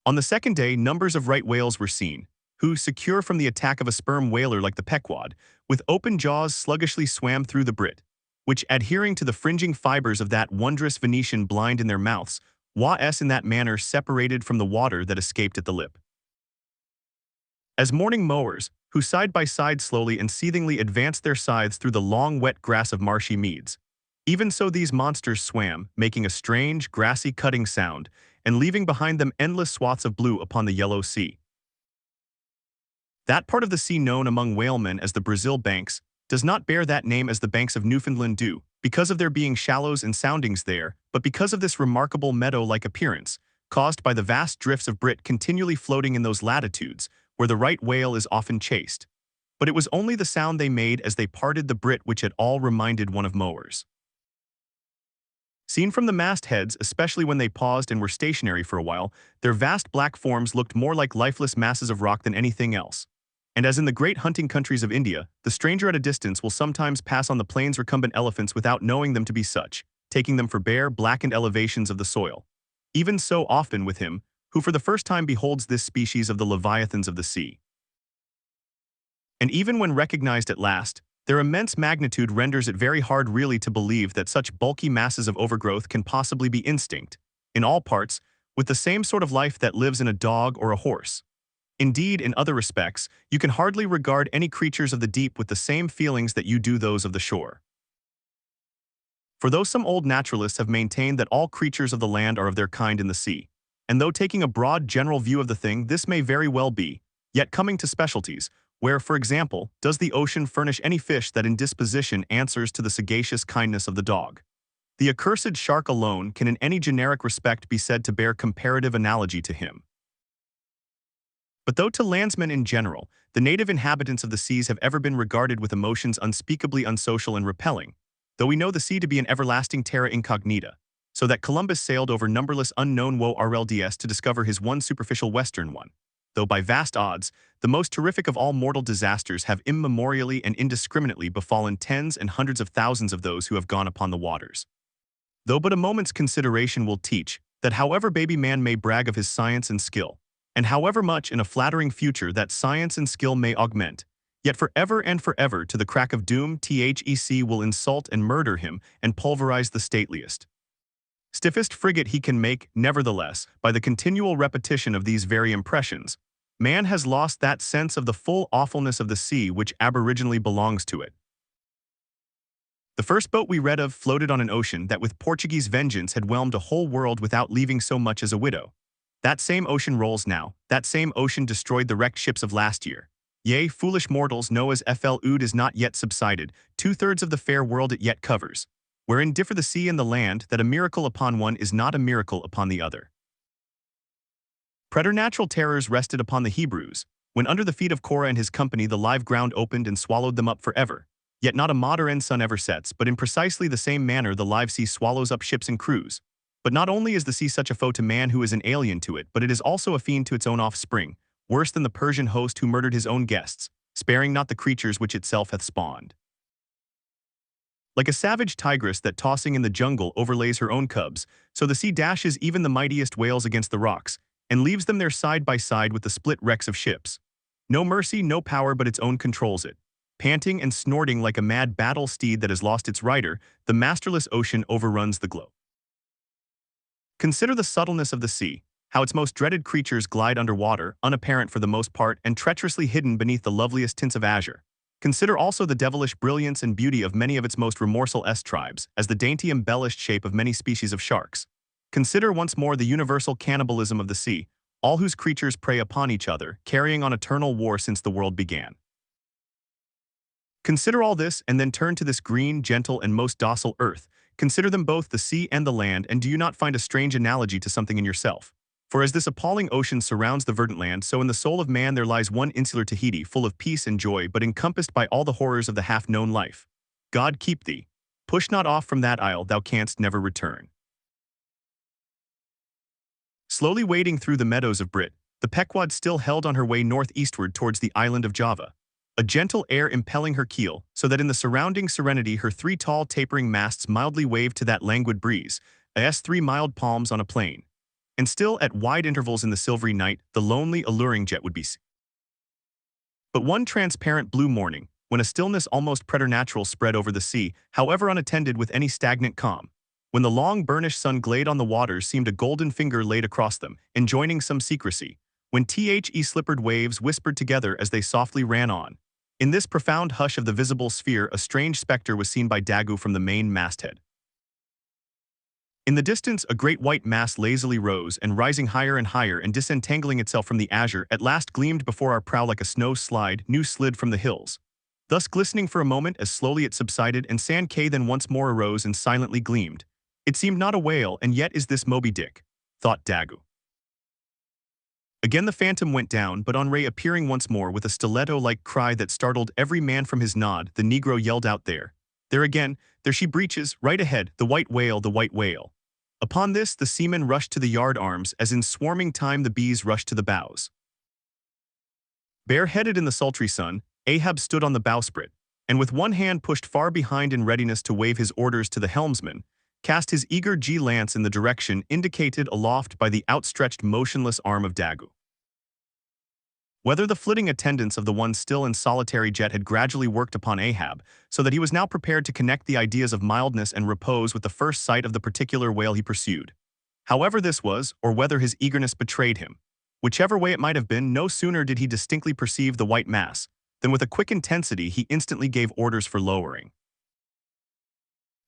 On the second day, numbers of right whales were seen, who, secure from the attack of a sperm whaler like the Pequod, with open jaws sluggishly swam through the brit, which, adhering to the fringing fibers of that wondrous Venetian blind in their mouths, was in that manner separated from the water that escaped at the lip. As morning mowers, who side by side slowly and seethingly advanced their scythes through the long wet grass of marshy meads, even so these monsters swam, making a strange, grassy cutting sound, and leaving behind them endless swaths of blue upon the yellow sea. That part of the sea known among whalemen as the Brazil Banks does not bear that name as the banks of Newfoundland do, because of there being shallows and soundings there, but because of this remarkable meadow-like appearance, caused by the vast drifts of brit continually floating in those latitudes, where the right whale is often chased. But it was only the sound they made as they parted the brit which at all reminded one of mowers. Seen from the mastheads, especially when they paused and were stationary for a while, their vast black forms looked more like lifeless masses of rock than anything else. And as in the great hunting countries of India, the stranger at a distance will sometimes pass on the plains recumbent elephants without knowing them to be such, taking them for bare, blackened elevations of the soil. Even so often with him, who for the first time beholds this species of the leviathans of the sea. And even when recognized at last, their immense magnitude renders it very hard really to believe that such bulky masses of overgrowth can possibly be instinct, in all parts, with the same sort of life that lives in a dog or a horse. Indeed, in other respects, you can hardly regard any creatures of the deep with the same feelings that you do those of the shore. For though some old naturalists have maintained that all creatures of the land are of their kind in the sea, and though taking a broad general view of the thing this may very well be, yet coming to specialties, where, for example, does the ocean furnish any fish that in disposition answers to the sagacious kindness of the dog? The accursed shark alone can in any generic respect be said to bear comparative analogy to him. But though to landsmen in general, the native inhabitants of the seas have ever been regarded with emotions unspeakably unsocial and repelling, though we know the sea to be an everlasting terra incognita, so that Columbus sailed over numberless unknown RLDS to discover his one superficial western one, though by vast odds, the most terrific of all mortal disasters have immemorially and indiscriminately befallen tens and hundreds of thousands of those who have gone upon the waters. Though but a moment's consideration will teach that however baby man may brag of his science and skill, and however much in a flattering future that science and skill may augment, yet forever and forever to the crack of doom THEC will insult and murder him and pulverize the stateliest, stiffest frigate he can make. Nevertheless, by the continual repetition of these very impressions, man has lost that sense of the full awfulness of the sea which aboriginally belongs to it. The first boat we read of floated on an ocean that with Portuguese vengeance had whelmed a whole world without leaving so much as a widow. That same ocean rolls now, that same ocean destroyed the wrecked ships of last year. Yea, foolish mortals know as FL Ood is not yet subsided, 2/3 of the fair world it yet covers, wherein differ the sea and the land, that a miracle upon one is not a miracle upon the other. Preternatural terrors rested upon the Hebrews, when under the feet of Korah and his company the live ground opened and swallowed them up forever. Yet not a modern sun ever sets, but in precisely the same manner the live sea swallows up ships and crews. But not only is the sea such a foe to man who is an alien to it, but it is also a fiend to its own offspring, worse than the Persian host who murdered his own guests, sparing not the creatures which itself hath spawned. Like a savage tigress that tossing in the jungle overlays her own cubs, so the sea dashes even the mightiest whales against the rocks, and leaves them there side by side with the split wrecks of ships. No mercy, no power, but its own controls it. Panting and snorting like a mad battle steed that has lost its rider, the masterless ocean overruns the globe. Consider the subtleness of the sea, how its most dreaded creatures glide underwater, unapparent for the most part and treacherously hidden beneath the loveliest tints of azure. Consider also the devilish brilliance and beauty of many of its most remorseful tribes, as the dainty embellished shape of many species of sharks. Consider once more the universal cannibalism of the sea, all whose creatures prey upon each other, carrying on eternal war since the world began. Consider all this and then turn to this green, gentle, and most docile earth. Consider them both, the sea and the land, and do you not find a strange analogy to something in yourself? For as this appalling ocean surrounds the verdant land, so in the soul of man there lies one insular Tahiti, full of peace and joy, but encompassed by all the horrors of the half-known life. God keep thee. Push not off from that isle, thou canst never return. Slowly wading through the meadows of Brit, the Pequod still held on her way northeastward towards the island of Java, a gentle air impelling her keel, so that in the surrounding serenity her three tall tapering masts mildly waved to that languid breeze, as three mild palms on a plain. And still, at wide intervals in the silvery night, the lonely, alluring jet would be seen. But one transparent blue morning, when a stillness almost preternatural spread over the sea, however unattended with any stagnant calm, when the long burnished sun glade on the waters seemed a golden finger laid across them, enjoining some secrecy, when slippered waves whispered together as they softly ran on, in this profound hush of the visible sphere a strange spectre was seen by Daggoo from the main masthead. In the distance, a great white mass lazily rose, and rising higher and higher and disentangling itself from the azure, at last gleamed before our prow like a snow slide new slid from the hills. Thus glistening for a moment as slowly it subsided, and San K then once more arose and silently gleamed. It seemed not a whale, and yet is this Moby Dick, thought Daggoo. Again the phantom went down, but on Ray appearing once more with a stiletto-like cry that startled every man from his nod, the Negro yelled out, there again, there she breaches, right ahead, the white whale, the white whale. Upon this, the seamen rushed to the yard arms, as in swarming time the bees rushed to the bows. Bareheaded in the sultry sun, Ahab stood on the bowsprit, and with one hand pushed far behind in readiness to wave his orders to the helmsman, cast his eager G-lance in the direction indicated aloft by the outstretched motionless arm of Daggoo. Whether the flitting attendance of the one still and solitary jet had gradually worked upon Ahab, so that he was now prepared to connect the ideas of mildness and repose with the first sight of the particular whale he pursued. However this was, or whether his eagerness betrayed him, whichever way it might have been, no sooner did he distinctly perceive the white mass, than with a quick intensity he instantly gave orders for lowering.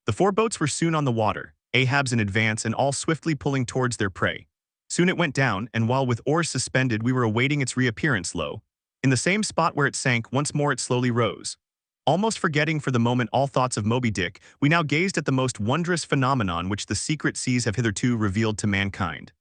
The four boats were soon on the water, Ahab's in advance and all swiftly pulling towards their prey. Soon it went down, and while with oars suspended we were awaiting its reappearance, lo, in the same spot where it sank, once more it slowly rose. Almost forgetting for the moment all thoughts of Moby Dick, we now gazed at the most wondrous phenomenon which the secret seas have hitherto revealed to mankind.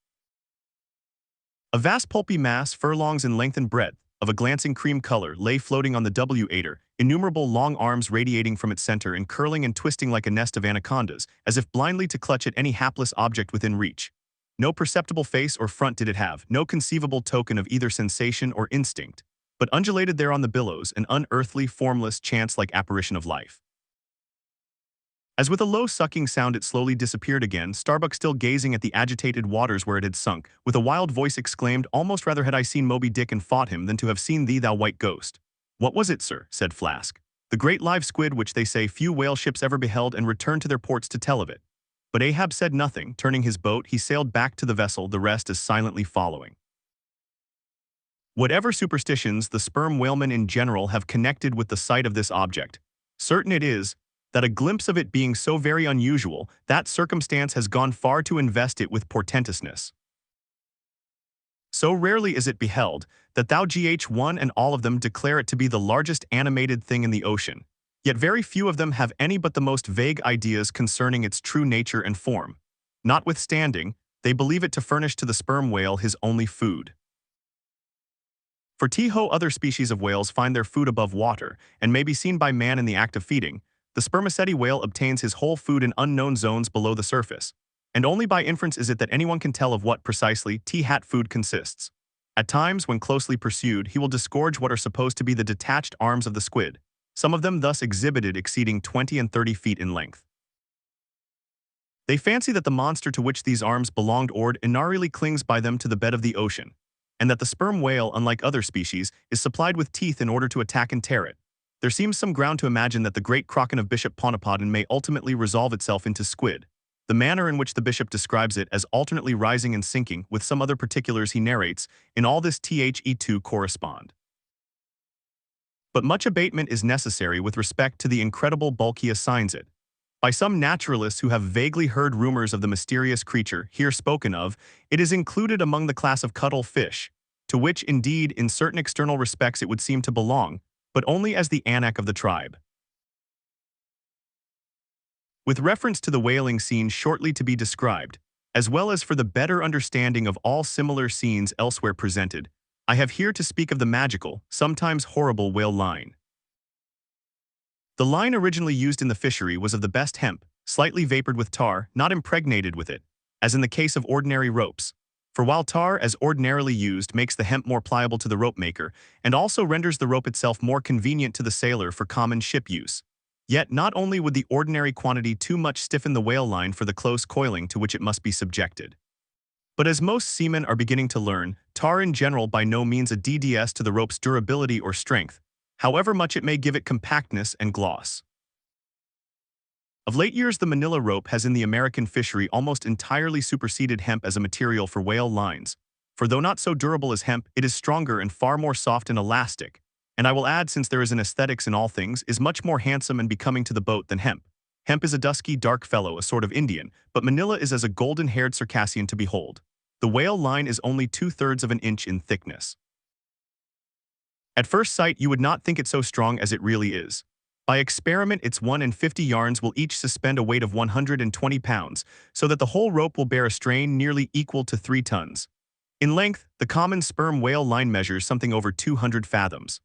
A vast pulpy mass, furlongs in length and breadth, of a glancing cream color, lay floating on the W-ater, innumerable long arms radiating from its center and curling and twisting like a nest of anacondas, as if blindly to clutch at any hapless object within reach. No perceptible face or front did it have, no conceivable token of either sensation or instinct, but undulated there on the billows, an unearthly, formless, chance-like apparition of life. As with a low sucking sound it slowly disappeared again, Starbuck still gazing at the agitated waters where it had sunk, with a wild voice exclaimed, almost rather had I seen Moby Dick and fought him than to have seen thee, thou white ghost. What was it, sir? Said Flask. The great live squid which they say few whale ships ever beheld and returned to their ports to tell of it. But Ahab said nothing. Turning his boat, he sailed back to the vessel, the rest as silently following. Whatever superstitions the sperm whalemen in general have connected with the sight of this object, certain it is that a glimpse of it being so very unusual, that circumstance has gone far to invest it with portentousness. So rarely is it beheld, that thou GH1 and all of them declare it to be the largest animated thing in the ocean. Yet very few of them have any but the most vague ideas concerning its true nature and form. Notwithstanding, they believe it to furnish to the sperm whale his only food. For other species of whales find their food above water, and may be seen by man in the act of feeding, the spermaceti whale obtains his whole food in unknown zones below the surface, and only by inference is it that anyone can tell of what precisely food consists. At times, when closely pursued, he will disgorge what are supposed to be the detached arms of the squid, some of them thus exhibited exceeding 20 and 30 feet in length. They fancy that the monster to which these arms belonged ordinarily clings by them to the bed of the ocean, and that the sperm whale, unlike other species, is supplied with teeth in order to attack and tear it. There seems some ground to imagine that the great kraken of Bishop Pontopodon may ultimately resolve itself into squid. The manner in which the bishop describes it as alternately rising and sinking, with some other particulars he narrates, in all this the correspond. But much abatement is necessary with respect to the incredible bulk he assigns it. By some naturalists who have vaguely heard rumors of the mysterious creature here spoken of, it is included among the class of cuttle fish, to which indeed in certain external respects it would seem to belong, but only as the anak of the tribe. With reference to the whaling scene shortly to be described, as well as for the better understanding of all similar scenes elsewhere presented, I have here to speak of the magical, sometimes horrible whale line. The line originally used in the fishery was of the best hemp, slightly vapored with tar, not impregnated with it, as in the case of ordinary ropes. For while tar, as ordinarily used, makes the hemp more pliable to the rope maker, and also renders the rope itself more convenient to the sailor for common ship use. Yet not only would the ordinary quantity too much stiffen the whale line for the close coiling to which it must be subjected. But as most seamen are beginning to learn, tar in general by no means a DDS to the rope's durability or strength, however much it may give it compactness and gloss. Of late years, the manila rope has in the American fishery almost entirely superseded hemp as a material for whale lines, for though not so durable as hemp, it is stronger and far more soft and elastic, and I will add, since there is an aesthetics in all things, is much more handsome and becoming to the boat than hemp. Hemp is a dusky, dark fellow, a sort of Indian, but manila is as a golden-haired Circassian to behold. The whale line is only 2/3 of an inch in thickness. At first sight, you would not think it so strong as it really is. By experiment, its 1 and 50 yarns will each suspend a weight of 120 pounds, so that the whole rope will bear a strain nearly equal to 3 tons. In length, the common sperm whale line measures something over 200 fathoms.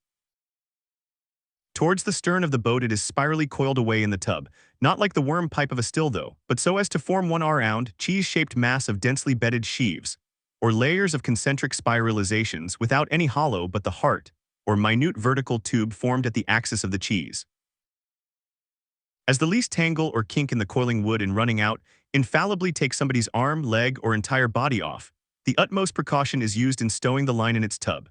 Towards the stern of the boat it is spirally coiled away in the tub, not like the worm pipe of a still though, but so as to form one round, cheese-shaped mass of densely bedded sheaves, or layers of concentric spiralizations without any hollow but the heart, or minute vertical tube formed at the axis of the cheese. As the least tangle or kink in the coiling would in running out infallibly take somebody's arm, leg, or entire body off, the utmost precaution is used in stowing the line in its tub.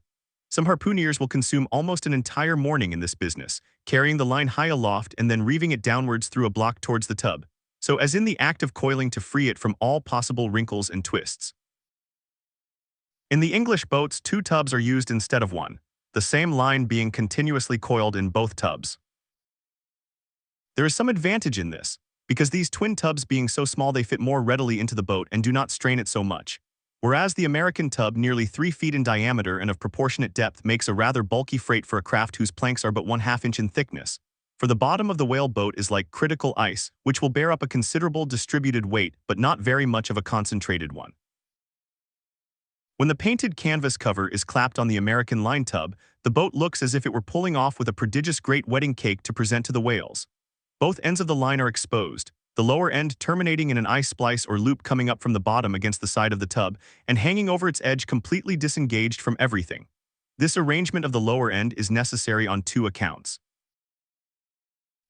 Some harpooneers will consume almost an entire morning in this business, carrying the line high aloft and then reeving it downwards through a block towards the tub, so as in the act of coiling to free it from all possible wrinkles and twists. In the English boats, 2 tubs are used instead of 1, the same line being continuously coiled in both tubs. There is some advantage in this, because these twin tubs being so small they fit more readily into the boat and do not strain it so much, whereas the American tub, nearly 3 feet in diameter and of proportionate depth, makes a rather bulky freight for a craft whose planks are but 1/2 inch in thickness. For the bottom of the whale boat is like critical ice, which will bear up a considerable distributed weight, but not very much of a concentrated one. When the painted canvas cover is clapped on the American line tub, the boat looks as if it were pulling off with a prodigious great wedding cake to present to the whales. Both ends of the line are exposed, the lower end terminating in an ice splice or loop coming up from the bottom against the side of the tub and hanging over its edge completely disengaged from everything. This arrangement of the lower end is necessary on 2 accounts.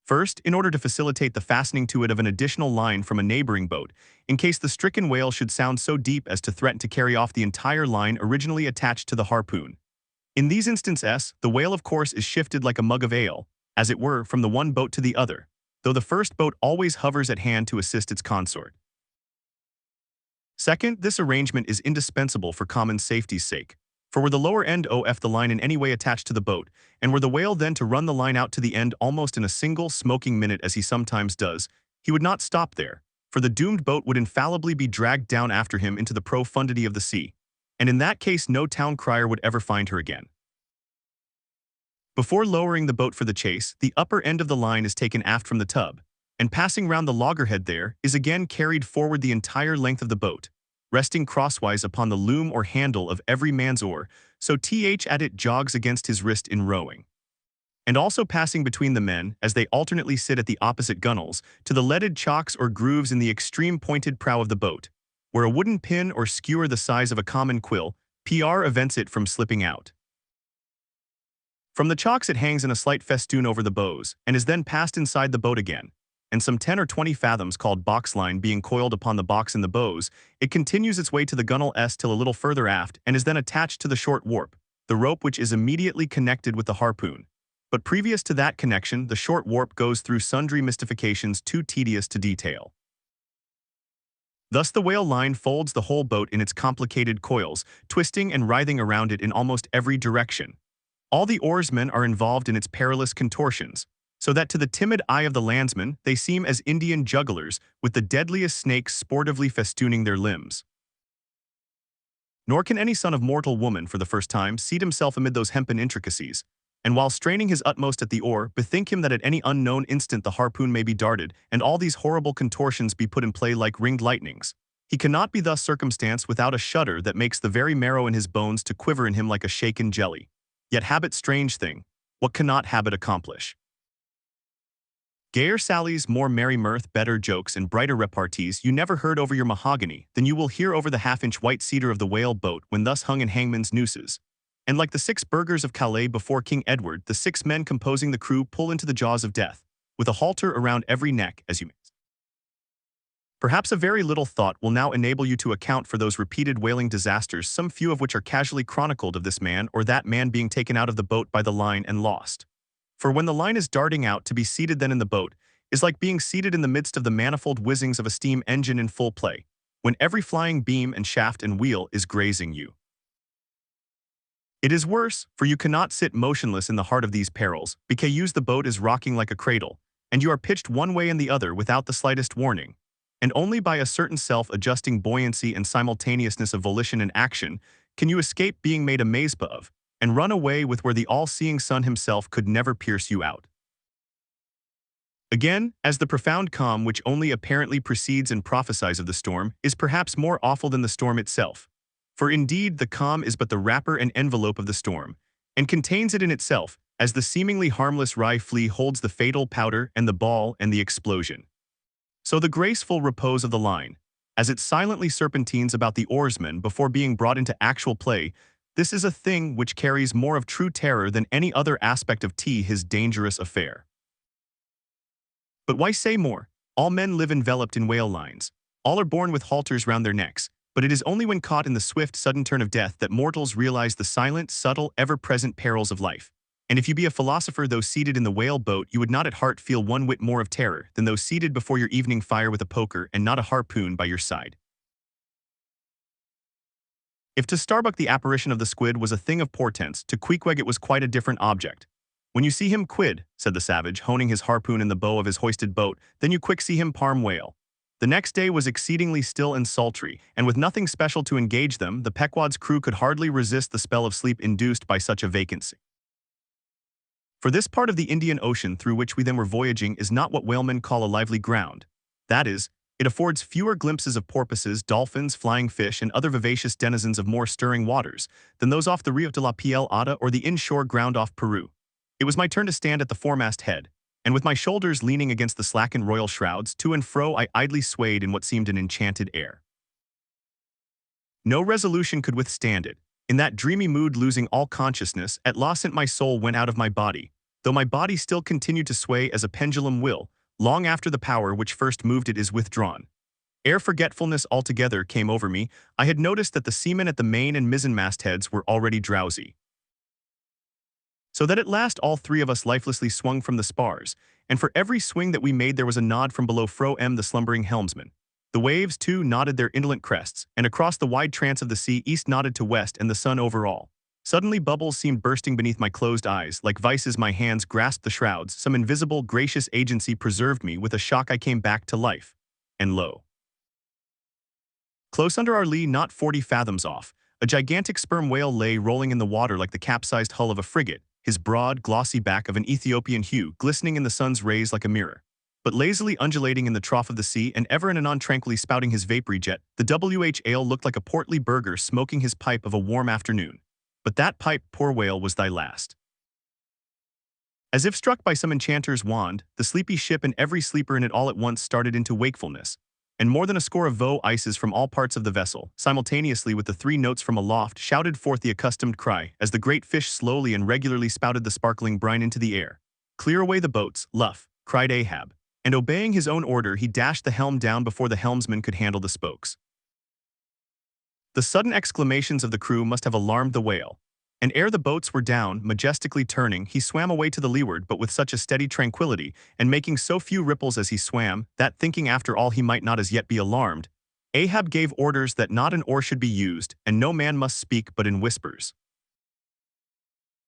First, in order to facilitate the fastening to it of an additional line from a neighboring boat, in case the stricken whale should sound so deep as to threaten to carry off the entire line originally attached to the harpoon. In these instances, the whale of course is shifted like a mug of ale, as it were, from the one boat to the other, though the first boat always hovers at hand to assist its consort. Second, this arrangement is indispensable for common safety's sake, for were the lower end of the line in any way attached to the boat, and were the whale then to run the line out to the end almost in a single smoking minute as he sometimes does, he would not stop there, for the doomed boat would infallibly be dragged down after him into the profundity of the sea, and in that case no town crier would ever find her again. Before lowering the boat for the chase, the upper end of the line is taken aft from the tub, and passing round the loggerhead there, is again carried forward the entire length of the boat, resting crosswise upon the loom or handle of every man's oar, so at it jogs against his wrist in rowing. And also passing between the men, as they alternately sit at the opposite gunwales, to the leaded chocks or grooves in the extreme pointed prow of the boat, where a wooden pin or skewer the size of a common quill, prevents it from slipping out. From the chocks it hangs in a slight festoon over the bows, and is then passed inside the boat again, and some 10 or 20 fathoms called box line being coiled upon the box in the bows, it continues its way to the gunwale S till a little further aft and is then attached to the short warp, the rope which is immediately connected with the harpoon. But previous to that connection, the short warp goes through sundry mystifications too tedious to detail. Thus the whale line folds the whole boat in its complicated coils, twisting and writhing around it in almost every direction. All the oarsmen are involved in its perilous contortions, so that to the timid eye of the landsman they seem as Indian jugglers, with the deadliest snakes sportively festooning their limbs. Nor can any son of mortal woman for the first time seat himself amid those hempen intricacies, and while straining his utmost at the oar, bethink him that at any unknown instant the harpoon may be darted, and all these horrible contortions be put in play like ringed lightnings. He cannot be thus circumstanced without a shudder that makes the very marrow in his bones to quiver in him like a shaken jelly. Yet habit, strange thing, what cannot habit accomplish? Gayer sallies, more merry mirth, better jokes, and brighter repartees you never heard over your mahogany than you will hear over the half-inch white cedar of the whale boat when thus hung in hangman's nooses. And like the 6 burghers of Calais before King Edward, the 6 men composing the crew pull into the jaws of death, with a halter around every neck as you may. Perhaps a very little thought will now enable you to account for those repeated whaling disasters, some few of which are casually chronicled of this man or that man being taken out of the boat by the line and lost. For when the line is darting out, to be seated then in the boat is like being seated in the midst of the manifold whizzings of a steam engine in full play, when every flying beam and shaft and wheel is grazing you. It is worse, for you cannot sit motionless in the heart of these perils, because the boat is rocking like a cradle, and you are pitched one way and the other without the slightest warning, and only by a certain self-adjusting buoyancy and simultaneousness of volition and action can you escape being made a mazepah of, and run away with where the all-seeing sun himself could never pierce you out. Again, as the profound calm which only apparently precedes and prophesies of the storm is perhaps more awful than the storm itself. For indeed the calm is but the wrapper and envelope of the storm, and contains it in itself, as the seemingly harmless rye flea holds the fatal powder and the ball and the explosion. So the graceful repose of the line, as it silently serpentines about the oarsmen before being brought into actual play, this is a thing which carries more of true terror than any other aspect of his dangerous affair. But why say more? All men live enveloped in whale lines. All are born with halters round their necks, but it is only when caught in the swift, sudden turn of death that mortals realize the silent, subtle, ever-present perils of life. And if you be a philosopher, though seated in the whale boat, you would not at heart feel one whit more of terror than though seated before your evening fire with a poker and not a harpoon by your side. If to Starbuck the apparition of the squid was a thing of portents, to Queequeg it was quite a different object. When you see him quid, said the savage, honing his harpoon in the bow of his hoisted boat, then you quick see him parm whale. The next day was exceedingly still and sultry, and with nothing special to engage them, the Pequod's crew could hardly resist the spell of sleep induced by such a vacancy. For this part of the Indian Ocean through which we then were voyaging is not what whalemen call a lively ground. That is, it affords fewer glimpses of porpoises, dolphins, flying fish, and other vivacious denizens of more stirring waters than those off the Rio de la Plata or the inshore ground off Peru. It was my turn to stand at the foremast head, and with my shoulders leaning against the slackened royal shrouds, to and fro I idly swayed in what seemed an enchanted air. No resolution could withstand it. In that dreamy mood, losing all consciousness, at last my soul went out of my body, though my body still continued to sway as a pendulum will, long after the power which first moved it is withdrawn. Ere forgetfulness altogether came over me, I had noticed that the seamen at the main and mizzen mastheads were already drowsy. So that at last all 3 of us lifelessly swung from the spars, and for every swing that we made there was a nod from below Fro M the slumbering helmsman. The waves, too, nodded their indolent crests, and across the wide trance of the sea east nodded to west and the sun over all. Suddenly bubbles seemed bursting beneath my closed eyes, like vices my hands grasped the shrouds, some invisible, gracious agency preserved me, with a shock I came back to life. And lo! Close under our lee, not 40 fathoms off, a gigantic sperm whale lay rolling in the water like the capsized hull of a frigate, his broad, glossy back of an Ethiopian hue glistening in the sun's rays like a mirror. But lazily undulating in the trough of the sea and ever and anon tranquilly spouting his vapory jet, the WH ale looked like a portly burgher smoking his pipe of a warm afternoon. But that pipe, poor whale, was thy last. As if struck by some enchanter's wand, the sleepy ship and every sleeper in it all at once started into wakefulness, and more than a score of voices from all parts of the vessel, simultaneously with the 3 notes from aloft, shouted forth the accustomed cry, as the great fish slowly and regularly spouted the sparkling brine into the air. "Clear away the boats, luff," cried Ahab, and obeying his own order he dashed the helm down before the helmsman could handle the spokes. The sudden exclamations of the crew must have alarmed the whale, and ere the boats were down, majestically turning, he swam away to the leeward but with such a steady tranquility, and making so few ripples as he swam, that thinking after all he might not as yet be alarmed, Ahab gave orders that not an oar should be used, and no man must speak but in whispers.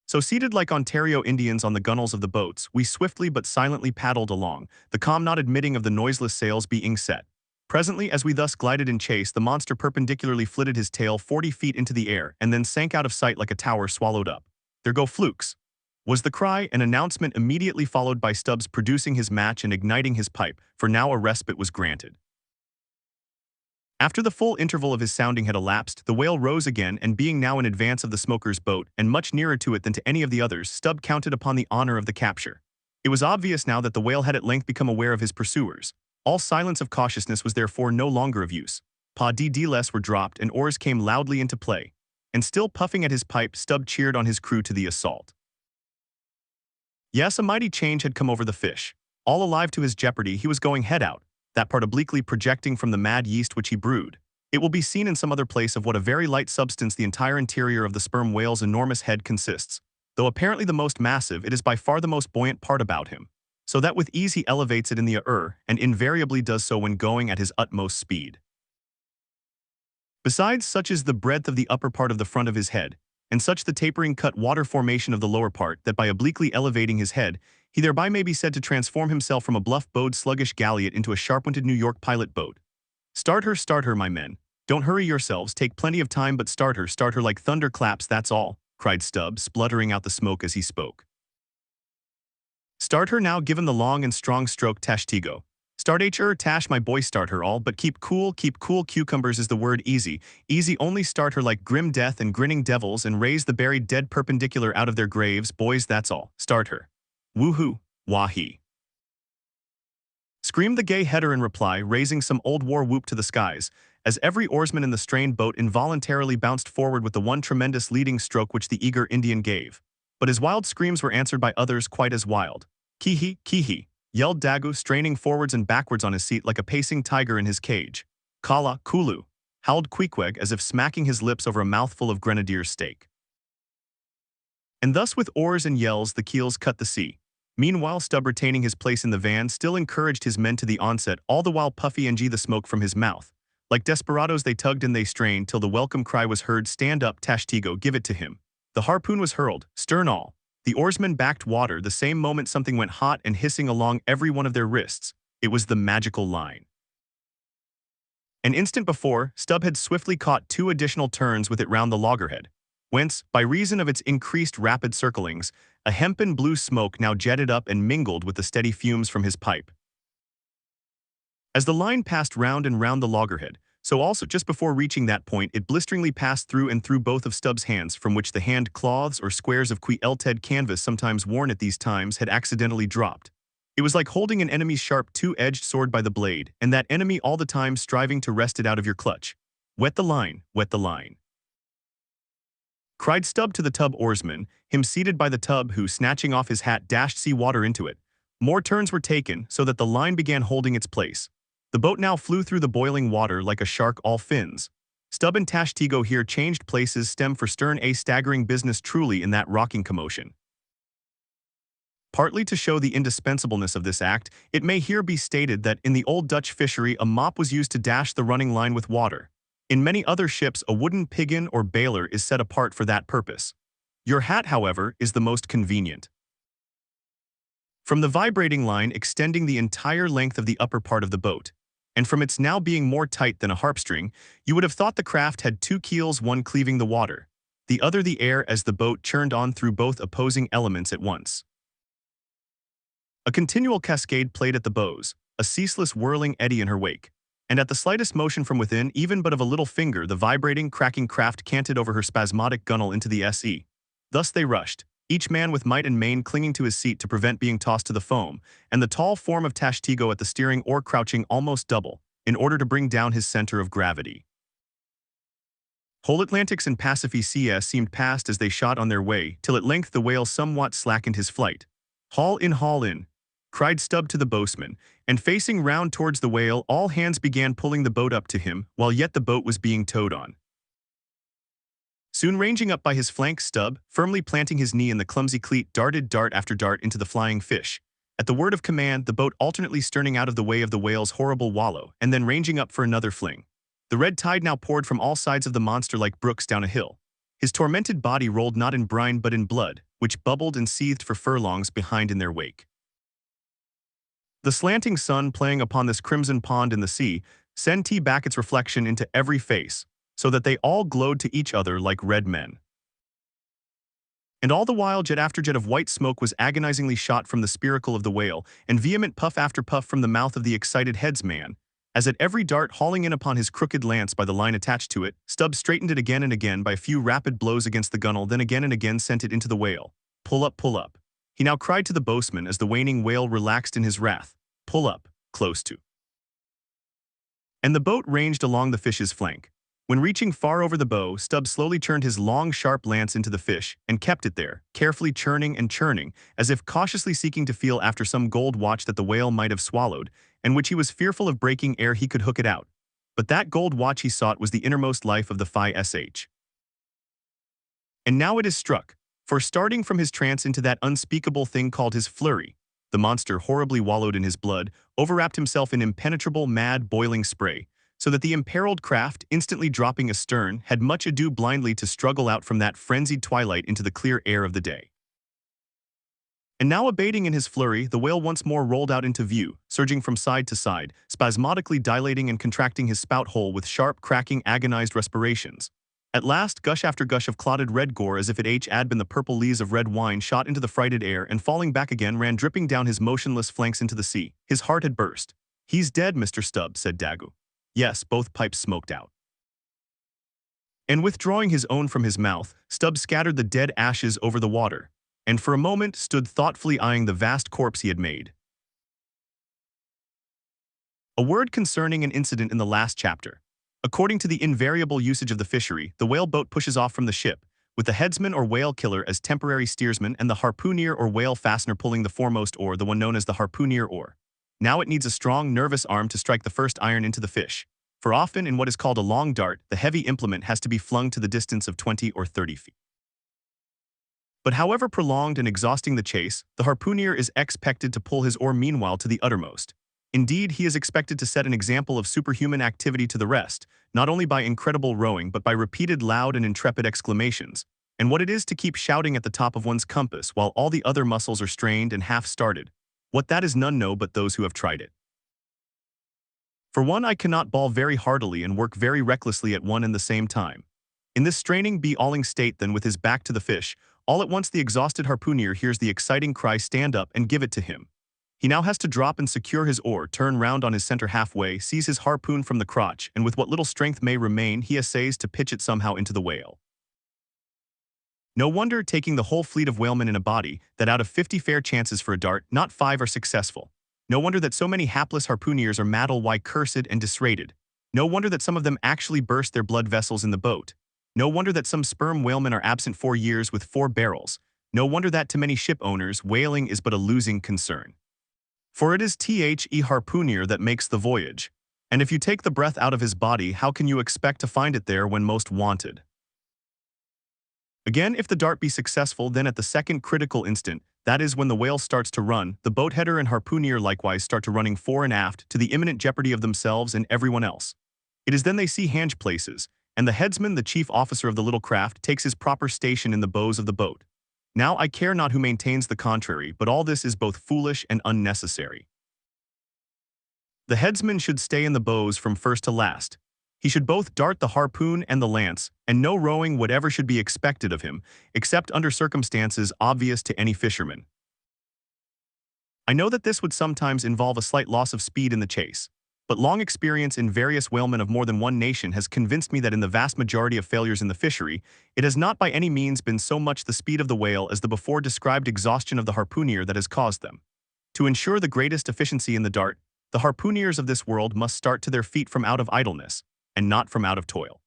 So seated like Ontario Indians on the gunwales of the boats, we swiftly but silently paddled along, the calm not admitting of the noiseless sails being set. Presently, as we thus glided in chase, the monster perpendicularly flitted his tail 40 feet into the air and then sank out of sight like a tower swallowed up. "There go flukes!" was the cry, an announcement immediately followed by Stubbs producing his match and igniting his pipe, for now a respite was granted. After the full interval of his sounding had elapsed, the whale rose again, and being now in advance of the smoker's boat, and much nearer to it than to any of the others, Stubb counted upon the honor of the capture. It was obvious now that the whale had at length become aware of his pursuers. All silence of cautiousness was therefore no longer of use. Pas de less were dropped, and oars came loudly into play. And still puffing at his pipe, Stubb cheered on his crew to the assault. Yes, a mighty change had come over the fish. All alive to his jeopardy, he was going head out, that part obliquely projecting from the mad yeast which he brewed. It will be seen in some other place of what a very light substance the entire interior of the sperm whale's enormous head consists. Though apparently the most massive, it is by far the most buoyant part about him, so that with ease he elevates it in the air, and invariably does so when going at his utmost speed. Besides, such is the breadth of the upper part of the front of his head, and such the tapering cut water formation of the lower part, that by obliquely elevating his head, he thereby may be said to transform himself from a bluff-bowed sluggish galliot into a sharp-winded New York pilot boat. Start her, my men. Don't hurry yourselves, take plenty of time, but start her like thunder claps, that's all," cried Stubb, spluttering out the smoke as he spoke. "Start her now, give him the long and strong stroke, Tashtigo. Start Tash, my boy, start her all, but keep cool, cucumbers is the word, easy, only start her like grim death and grinning devils, and raise the buried dead perpendicular out of their graves, boys, that's all, start her. Woohoo, wah-hee!" Screamed the gay header in reply, raising some old war whoop to the skies, as every oarsman in the strained boat involuntarily bounced forward with the one tremendous leading stroke which the eager Indian gave. But his wild screams were answered by others quite as wild. "Kihi," yelled Dagu, straining forwards and backwards on his seat like a pacing tiger in his cage. "Kala, Kulu," howled Queequeg as if smacking his lips over a mouthful of grenadier steak. And thus with oars and yells the keels cut the sea. Meanwhile Stubb, retaining his place in the van, still encouraged his men to the onset, all the while Puffy and the smoke from his mouth. Like desperados they tugged and they strained, till the welcome cry was heard, "Stand up, Tashtigo, give it to him." The harpoon was hurled, stern all. The oarsmen backed water. The same moment something went hot and hissing along every one of their wrists. It was the magical line. An instant before, Stubb had swiftly caught 2 additional turns with it round the loggerhead, whence, by reason of its increased rapid circlings, a hempen blue smoke now jetted up and mingled with the steady fumes from his pipe. As the line passed round and round the loggerhead, so also just before reaching that point it blisteringly passed through and through both of Stubb's hands, from which the hand cloths or squares of elted canvas sometimes worn at these times had accidentally dropped. It was like holding an enemy's sharp 2-edged sword by the blade, and that enemy all the time striving to wrest it out of your clutch. "Wet the line, wet the line," cried Stubb to the tub oarsman, him seated by the tub, who, snatching off his hat, dashed sea water into it. More turns were taken, so that the line began holding its place. The boat now flew through the boiling water like a shark, all fins. Stubb and Tashtigo here changed places, stem for stern, a staggering business truly in that rocking commotion. Partly to show the indispensableness of this act, it may here be stated that in the old Dutch fishery a mop was used to dash the running line with water. In many other ships a wooden piggin or bailer is set apart for that purpose. Your hat, however, is the most convenient. From the vibrating line extending the entire length of the upper part of the boat, and from its now being more tight than a harpstring, you would have thought the craft had 2 keels, one cleaving the water, the other the air, as the boat churned on through both opposing elements at once. A continual cascade played at the bows, a ceaseless whirling eddy in her wake, and at the slightest motion from within, even but of a little finger, the vibrating, cracking craft canted over her spasmodic gunwale into the sea. Thus they rushed, each man with might and main clinging to his seat to prevent being tossed to the foam, and the tall form of Tashtigo at the steering oar crouching almost double, in order to bring down his center of gravity. Whole Atlantics and Pacific Seas seemed past as they shot on their way, till at length the whale somewhat slackened his flight. Haul in, cried Stubb to the boatswain, and facing round towards the whale, all hands began pulling the boat up to him, while yet the boat was being towed on. Soon ranging up by his flank, Stubb, firmly planting his knee in the clumsy cleat, darted dart after dart into the flying fish. At the word of command, the boat alternately sterning out of the way of the whale's horrible wallow, and then ranging up for another fling. The red tide now poured from all sides of the monster like brooks down a hill. His tormented body rolled not in brine but in blood, which bubbled and seethed for furlongs behind in their wake. The slanting sun playing upon this crimson pond in the sea sent back its reflection into every face, so that they all glowed to each other like red men. And all the while jet after jet of white smoke was agonizingly shot from the spiracle of the whale, and vehement puff after puff from the mouth of the excited headsman, as at every dart hauling in upon his crooked lance by the line attached to it, Stubb straightened it again and again by a few rapid blows against the gunwale, then again and again sent it into the whale. Pull up, pull up. He now cried to the boatswain as the waning whale relaxed in his wrath. Pull up, close to. And the boat ranged along the fish's flank. When reaching far over the bow, Stubb slowly turned his long, sharp lance into the fish and kept it there, carefully churning and churning, as if cautiously seeking to feel after some gold watch that the whale might have swallowed, and which he was fearful of breaking ere he could hook it out. But that gold watch he sought was the innermost life of the Phi sh. And now it is struck, for starting from his trance into that unspeakable thing called his flurry, the monster horribly wallowed in his blood, overwrapped himself in impenetrable, mad, boiling spray, so that the imperiled craft, instantly dropping astern, had much ado blindly to struggle out from that frenzied twilight into the clear air of the day. And now abating in his flurry, the whale once more rolled out into view, surging from side to side, spasmodically dilating and contracting his spout hole with sharp, cracking, agonized respirations. At last, gush after gush of clotted red gore as if it had been the purple lees of red wine shot into the frighted air and falling back again ran dripping down his motionless flanks into the sea. His heart had burst. "He's dead, Mr. Stubb," said Daggoo. Yes, both pipes smoked out. And withdrawing his own from his mouth, Stubb scattered the dead ashes over the water, and for a moment stood thoughtfully eyeing the vast corpse he had made. A word concerning an incident in the last chapter. According to the invariable usage of the fishery, the whale boat pushes off from the ship, with the headsman or whale killer as temporary steersman and the harpooner or whale fastener pulling the foremost oar, the one known as the harpooner oar. Now it needs a strong, nervous arm to strike the first iron into the fish, for often in what is called a long dart, the heavy implement has to be flung to the distance of 20 or 30 feet. But however prolonged and exhausting the chase, the harpooner is expected to pull his oar meanwhile to the uttermost. Indeed, he is expected to set an example of superhuman activity to the rest, not only by incredible rowing but by repeated loud and intrepid exclamations, and what it is to keep shouting at the top of one's compass while all the other muscles are strained and half-started. What that is none know but those who have tried it. For one, I cannot bawl very heartily and work very recklessly at one and the same time. In this straining be-alling state then with his back to the fish, all at once the exhausted harpooner hears the exciting cry, "Stand up and give it to him." He now has to drop and secure his oar, turn round on his center halfway, seize his harpoon from the crotch, and with what little strength may remain, he essays to pitch it somehow into the whale. No wonder, taking the whole fleet of whalemen in a body, that out of 50 fair chances for a dart, not 5 are successful. No wonder that so many hapless harpooners are why cursed and disrated. No wonder that some of them actually burst their blood vessels in the boat. No wonder that some sperm whalemen are absent 4 years with 4 barrels. No wonder that to many ship owners, whaling is but a losing concern. For it is the harpooner that makes the voyage. And if you take the breath out of his body, how can you expect to find it there when most wanted? Again, if the dart be successful, then at the second critical instant, that is when the whale starts to run, the boatheader and harpooner likewise start to running fore and aft to the imminent jeopardy of themselves and everyone else. It is then they see hange places, and the headsman, the chief officer of the little craft, takes his proper station in the bows of the boat. Now I care not who maintains the contrary, but all this is both foolish and unnecessary. The headsman should stay in the bows from first to last. He should both dart the harpoon and the lance, and no rowing whatever should be expected of him, except under circumstances obvious to any fisherman. I know that this would sometimes involve a slight loss of speed in the chase, but long experience in various whalemen of more than one nation has convinced me that in the vast majority of failures in the fishery, it has not by any means been so much the speed of the whale as the before described exhaustion of the harpooner that has caused them. To ensure the greatest efficiency in the dart, the harpooners of this world must start to their feet from out of idleness, and not from out of toil.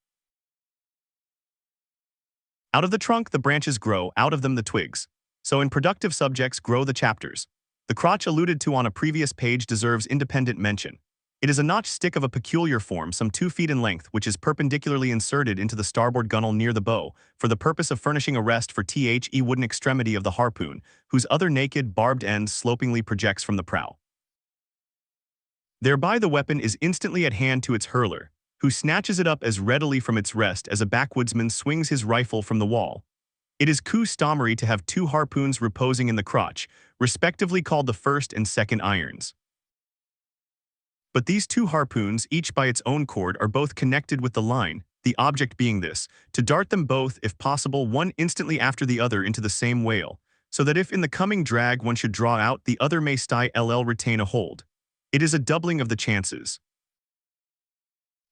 Out of the trunk the branches grow, out of them the twigs. So in productive subjects grow the chapters. The crotch alluded to on a previous page deserves independent mention. It is a notched stick of a peculiar form, some 2 feet in length, which is perpendicularly inserted into the starboard gunwale near the bow, for the purpose of furnishing a rest for the wooden extremity of the harpoon, whose other naked, barbed end slopingly projects from the prow. Thereby the weapon is instantly at hand to its hurler, who snatches it up as readily from its rest as a backwoodsman swings his rifle from the wall. It is customary to have 2 harpoons reposing in the crotch, respectively called the first and second irons. But these 2 harpoons, each by its own cord, are both connected with the line, the object being this, to dart them both, if possible, one instantly after the other into the same whale, so that if in the coming drag one should draw out, the other may still retain a hold. It is a doubling of the chances.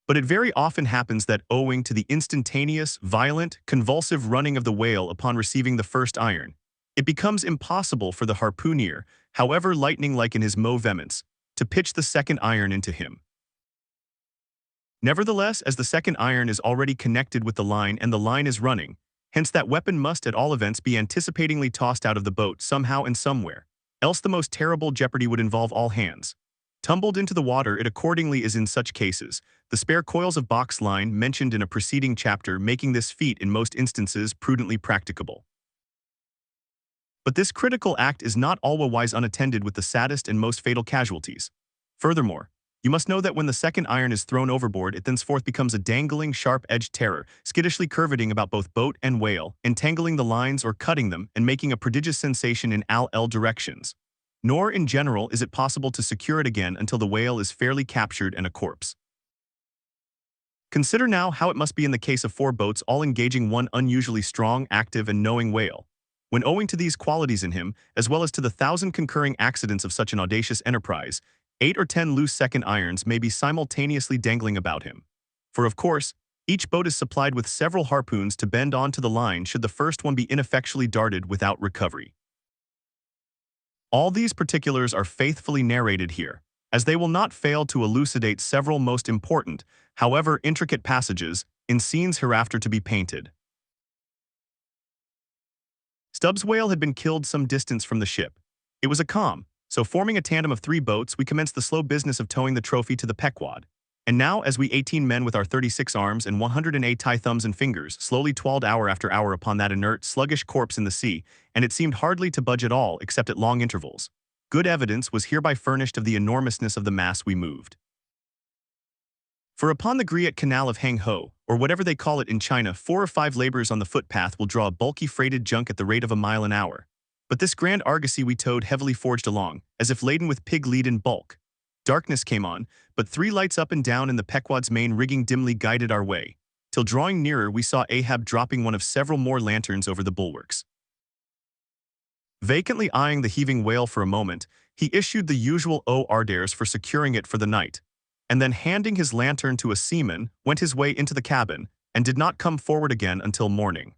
But it very often happens that, owing to the instantaneous, violent, convulsive running of the whale upon receiving the first iron, it becomes impossible for the harpooner, however lightning-like in his vehemence, to pitch the second iron into him. Nevertheless, as the second iron is already connected with the line and the line is running, hence that weapon must at all events be anticipatingly tossed out of the boat somehow and somewhere, else the most terrible jeopardy would involve all hands. Tumbled into the water it accordingly is in such cases, the spare coils of box line mentioned in a preceding chapter making this feat in most instances prudently practicable. But this critical act is not always unattended with the saddest and most fatal casualties. Furthermore, you must know that when the second iron is thrown overboard, it thenceforth becomes a dangling, sharp-edged terror, skittishly curveting about both boat and whale, entangling the lines or cutting them, and making a prodigious sensation in all directions. Nor, in general, is it possible to secure it again until the whale is fairly captured and a corpse. Consider now how it must be in the case of 4 boats all engaging one unusually strong, active, and knowing whale, when owing to these qualities in him, as well as to the 1,000 concurring accidents of such an audacious enterprise, 8 or 10 loose second irons may be simultaneously dangling about him. For of course, each boat is supplied with several harpoons to bend on to the line should the first one be ineffectually darted without recovery. All these particulars are faithfully narrated here, as they will not fail to elucidate several most important, however intricate passages, in scenes hereafter to be painted. Stubbs' whale had been killed some distance from the ship. It was a calm, so forming a tandem of 3 boats, we commenced the slow business of towing the trophy to the Pequod. And now, as we 18 men with our 36 arms and 108 thumbs and fingers slowly toiled hour after hour upon that inert, sluggish corpse in the sea, and it seemed hardly to budge at all except at long intervals, good evidence was hereby furnished of the enormousness of the mass we moved. For upon the Griat Canal of Hang Ho, or whatever they call it in China, 4 or 5 laborers on the footpath will draw a bulky freighted junk at the rate of a mile an hour. But this grand argosy we towed heavily forged along, as if laden with pig lead in bulk. Darkness came on, but 3 lights up and down in the Pequod's main rigging dimly guided our way, till drawing nearer we saw Ahab dropping one of several more lanterns over the bulwarks. Vacantly eyeing the heaving whale for a moment, he issued the usual orders for securing it for the night, and then handing his lantern to a seaman, went his way into the cabin, and did not come forward again until morning.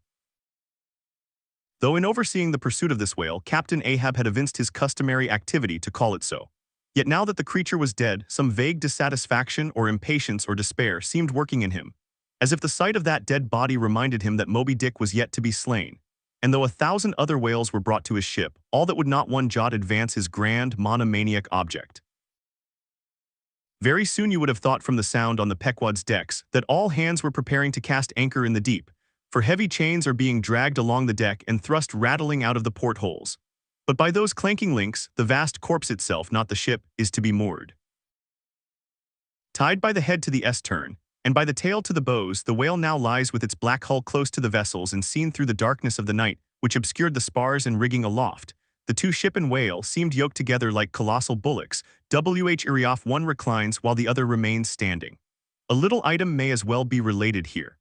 Though in overseeing the pursuit of this whale, Captain Ahab had evinced his customary activity to call it so. Yet now that the creature was dead, some vague dissatisfaction or impatience or despair seemed working in him, as if the sight of that dead body reminded him that Moby Dick was yet to be slain. And though 1,000 other whales were brought to his ship, all that would not one jot advance his grand, monomaniac object. Very soon you would have thought from the sound on the Pequod's decks that all hands were preparing to cast anchor in the deep, for heavy chains are being dragged along the deck and thrust rattling out of the portholes. But by those clanking links, the vast corpse itself, not the ship, is to be moored. Tied by the head to the S-turn, and by the tail to the bows, the whale now lies with its black hull close to the vessels and seen through the darkness of the night, which obscured the spars and rigging aloft. The 2 ship and whale seemed yoked together like colossal bullocks. Irioff one reclines while the other remains standing. A little item may as well be related here.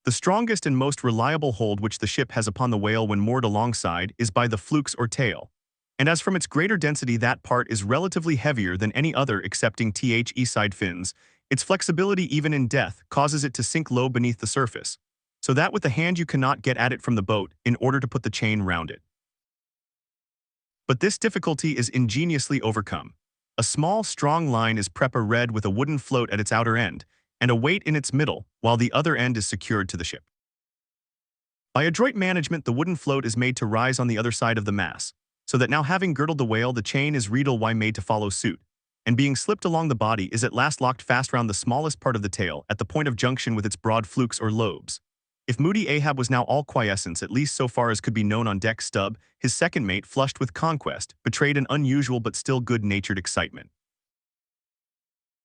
The strongest and most reliable hold which the ship has upon the whale when moored alongside is by the flukes or tail, and as from its greater density that part is relatively heavier than any other excepting the side fins, its flexibility even in death causes it to sink low beneath the surface, so that with the hand you cannot get at it from the boat in order to put the chain round it. But this difficulty is ingeniously overcome. A small, strong line is prepared with a wooden float at its outer end, and a weight in its middle, while the other end is secured to the ship. By adroit management, the wooden float is made to rise on the other side of the mass, so that now having girdled the whale the chain is reedle why made to follow suit, and being slipped along the body is at last locked fast round the smallest part of the tail at the point of junction with its broad flukes or lobes. If moody Ahab was now all quiescence at least so far as could be known on deck, Stubb, his second mate flushed with conquest, betrayed an unusual but still good-natured excitement.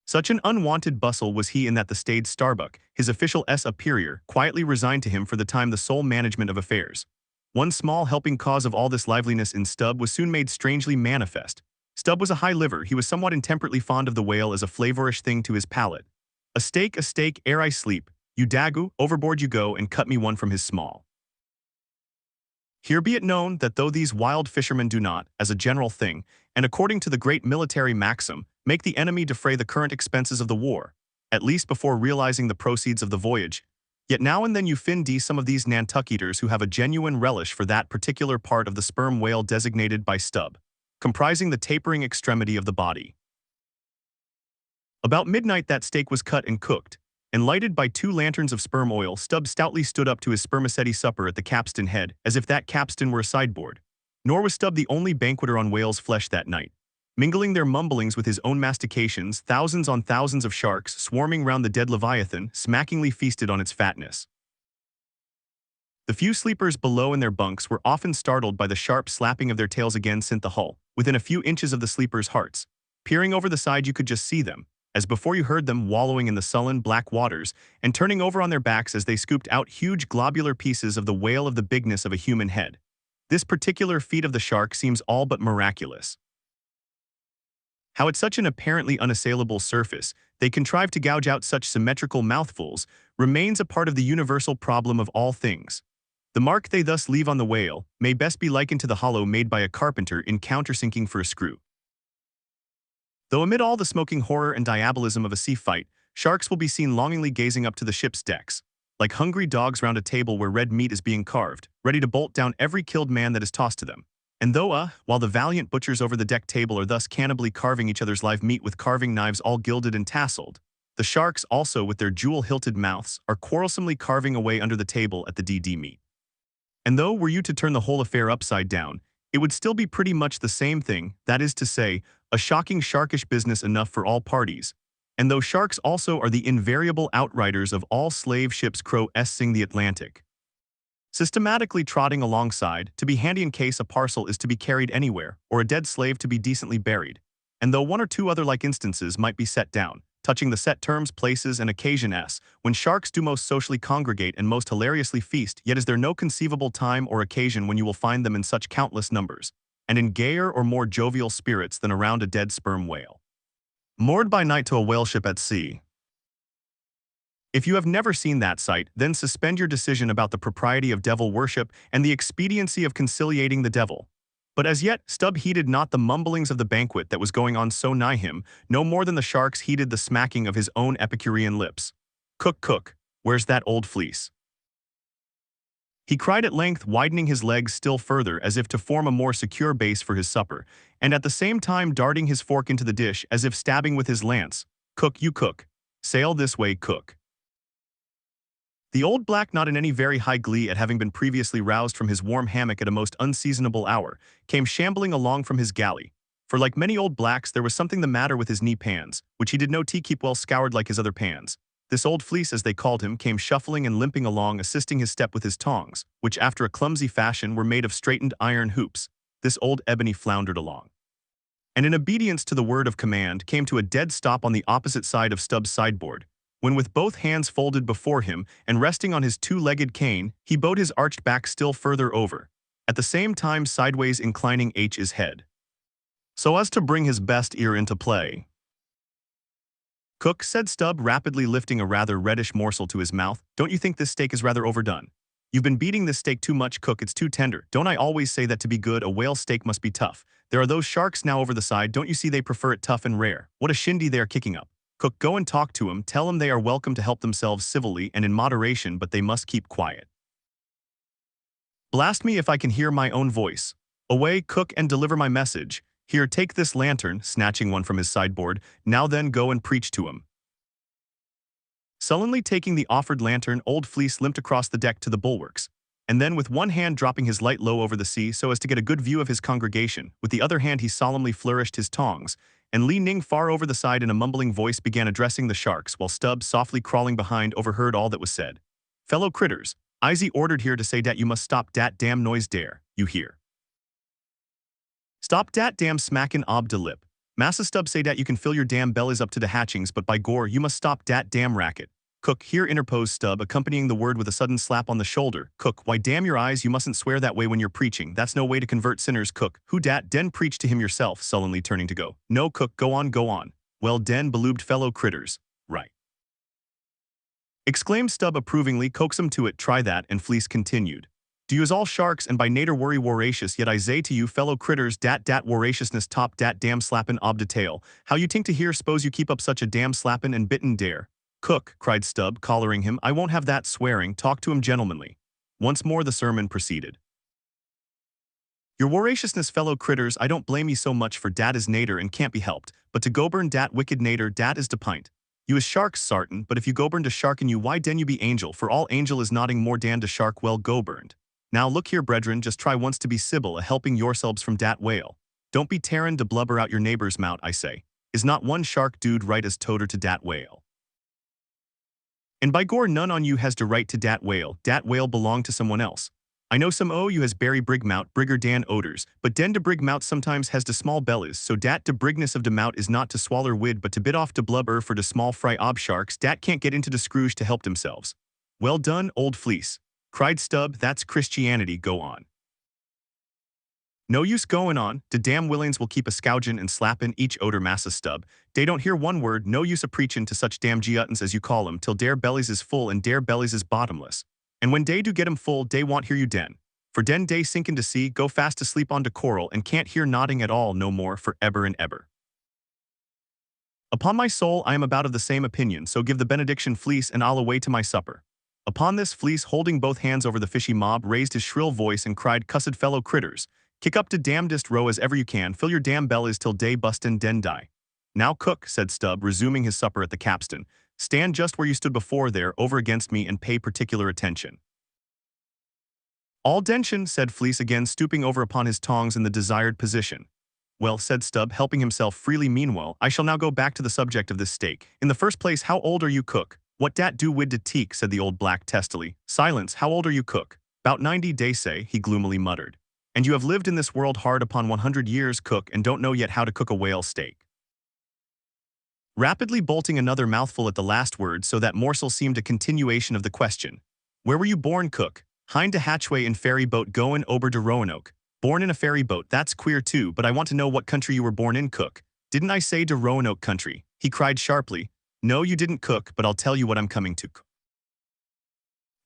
Such an unwanted bustle was he in that the staid Starbuck, his official superior, quietly resigned to him for the time the sole management of affairs. One small helping cause of all this liveliness in Stubb was soon made strangely manifest. Stubb was a high liver. He was somewhat intemperately fond of the whale as a flavorish thing to his palate. A steak, ere I sleep, you daggoo, overboard you go and cut me one from his small. Here be it known that though these wild fishermen do not, as a general thing, and according to the great military maxim, make the enemy defray the current expenses of the war, at least before realizing the proceeds of the voyage, yet now and then you find some of these Nantucket-eaters who have a genuine relish for that particular part of the sperm whale designated by Stubb, comprising the tapering extremity of the body. About midnight that steak was cut and cooked, and lighted by 2 lanterns of sperm oil. Stubb stoutly stood up to his spermaceti supper at the capstan head, as if that capstan were a sideboard. Nor was Stubb the only banqueter on whale's flesh that night. Mingling their mumblings with his own mastications, thousands on thousands of sharks, swarming round the dead leviathan, smackingly feasted on its fatness. The few sleepers below in their bunks were often startled by the sharp slapping of their tails against the hull, within a few inches of the sleepers' hearts. Peering over the side you could just see them, as before you heard them wallowing in the sullen black waters and turning over on their backs as they scooped out huge globular pieces of the whale of the bigness of a human head. This particular feat of the shark seems all but miraculous. How at such an apparently unassailable surface they contrive to gouge out such symmetrical mouthfuls remains a part of the universal problem of all things. The mark they thus leave on the whale may best be likened to the hollow made by a carpenter in countersinking for a screw. Though amid all the smoking horror and diabolism of a sea fight, sharks will be seen longingly gazing up to the ship's decks, like hungry dogs round a table where red meat is being carved, ready to bolt down every killed man that is tossed to them. And though, while the valiant butchers over the deck table are thus cannibally carving each other's live meat with carving knives all gilded and tasseled, the sharks also, with their jewel-hilted mouths, are quarrelsomely carving away under the table at the DD meat. And though were you to turn the whole affair upside down, it would still be pretty much the same thing, that is to say, a shocking sharkish business enough for all parties. And though sharks also are the invariable outriders of all slave ships crossing the Atlantic, systematically trotting alongside, to be handy in case a parcel is to be carried anywhere, or a dead slave to be decently buried. And though 1 or 2 other like instances might be set down, touching the set terms, places, and occasion when sharks do most socially congregate and most hilariously feast, yet is there no conceivable time or occasion when you will find them in such countless numbers, and in gayer or more jovial spirits than around a dead sperm whale, moored by night to a whale ship at sea. If you have never seen that sight, then suspend your decision about the propriety of devil worship and the expediency of conciliating the devil. But as yet, Stubb heeded not the mumblings of the banquet that was going on so nigh him, no more than the sharks heeded the smacking of his own Epicurean lips. "Cook, cook, where's that old fleece?" he cried at length, widening his legs still further as if to form a more secure base for his supper, and at the same time darting his fork into the dish as if stabbing with his lance. "Cook, you cook. Sail this way, cook." The old black, not in any very high glee at having been previously roused from his warm hammock at a most unseasonable hour, came shambling along from his galley, for like many old blacks there was something the matter with his knee pans, which he did no tea keep well scoured like his other pans. This old fleece, as they called him, came shuffling and limping along, assisting his step with his tongs, which after a clumsy fashion were made of straightened iron hoops. This old ebony floundered along, and in obedience to the word of command came to a dead stop on the opposite side of Stubb's sideboard, when with both hands folded before him and resting on his 2-legged cane, he bowed his arched back still further over, at the same time sideways inclining his head, so as to bring his best ear into play. "Cook," said Stubb, rapidly lifting a rather reddish morsel to his mouth, "don't you think this steak is rather overdone? You've been beating this steak too much, cook, it's too tender. Don't I always say that to be good a whale steak must be tough? There are those sharks now over the side, don't you see they prefer it tough and rare? What a shindy they are kicking up. Cook, go and talk to 'em, tell 'em they are welcome to help themselves civilly and in moderation, but they must keep quiet. Blast me if I can hear my own voice. Away, cook, and deliver my message. Here, take this lantern," snatching one from his sideboard. "Now then, go and preach to 'em." Sullenly taking the offered lantern, old Fleece limped across the deck to the bulwarks, And then with one hand dropping his light low over the sea so as to get a good view of his congregation, with the other hand he solemnly flourished his tongs, and leaning far over the side in a mumbling voice began addressing the sharks while Stubbs, softly crawling behind, overheard all that was said. "Fellow critters, Izzy ordered here to say dat you must stop dat damn noise dare, you hear? Stop dat damn smackin' ob de lip. Massa Stubbs say dat you can fill your damn bellies up to the hatchings, but by gore, you must stop dat damn racket." "Cook," here interposed Stubb, accompanying the word with a sudden slap on the shoulder. "Cook, why damn your eyes, you mustn't swear that way when you're preaching. That's no way to convert sinners, Cook." "Who dat, den preach to him yourself," sullenly turning to go. "No, Cook, go on, go on." "Well, den, beloobed fellow critters. Right," exclaimed Stubb approvingly. "Coax 'em to it, try that," and Fleece continued. "Do you is all sharks and by nater worry voracious, yet I say to you fellow critters dat voraciousness top dat damn slappin' ob de tail. How you tink to hear s'pose you keep up such a damn slappin' and bitten dare?" "Cook," cried Stubb, collaring him, "I won't have that swearing, talk to him gentlemanly." Once more the sermon proceeded. "Your voraciousness fellow critters, I don't blame ye so much, for dat is nater and can't be helped, but to go burn dat wicked nater, dat is de pint. You is sharks, sartin, but if you go burn to sharkin you, why den you be angel, for all angel is nodding more dan to shark, well go burned. Now look here brethren, just try once to be civil a helping yourselves from dat whale. Don't be tearin' de blubber out your neighbor's mout, I say. Is not one shark dude right as toter to dat whale? And by gore none on you has de right to dat whale belong to someone else. I know some o' you has berry brig mout, brigger dan odors, but den de brig mout sometimes has de small bellies, so dat de brigness of de mout is not to swaller wid but to bit off de blubber for de small fry ob sharks dat can't get into de scrooge to help themselves." "Well done, old Fleece," cried Stubb, "that's Christianity, go on." "No use goin' on, de damn willains will keep a scougin' and slappin' each oder Massa Stubb. Dey don't hear one word, no use a preachin' to such damn geottons as you call 'em, till dare bellies is full and dare bellies is bottomless. And when dey do get 'em full, dey want hear you den. For den dey sinkin' to sea, go fast to sleep on de coral, and can't hear nodding at all no more for eber and eber." "Upon my soul, I am about of the same opinion, so give the benediction, Fleece, and I'll away to my supper." Upon this, Fleece, holding both hands over the fishy mob, raised his shrill voice and cried, "Cussed fellow critters, kick up de damnedest row as ever you can, fill your damn bellies till day bustin' den die." "Now Cook," said Stubb, resuming his supper at the capstan, "stand just where you stood before there, over against me, and pay particular attention." "All dention," said Fleece again, stooping over upon his tongs in the desired position. "Well," said Stubb, helping himself freely meanwhile, "I shall now go back to the subject of this steak. In the first place, how old are you, Cook?" "What dat do wid de teak," said the old black testily. "Silence, how old are you, Cook?" "'Bout 90, dey say," he gloomily muttered. "And you have lived in this world hard upon 100 years, Cook, and don't know yet how to cook a whale steak." Rapidly bolting another mouthful at the last word so that morsel seemed a continuation of the question. "Where were you born, Cook?" "Hind de hatchway in ferry boat goin' ober de Roanoke." "Born in a ferry boat, that's queer too, but I want to know what country you were born in, Cook." "Didn't I say de Roanoke country?" he cried sharply. "No, you didn't, Cook, but I'll tell you what I'm coming to.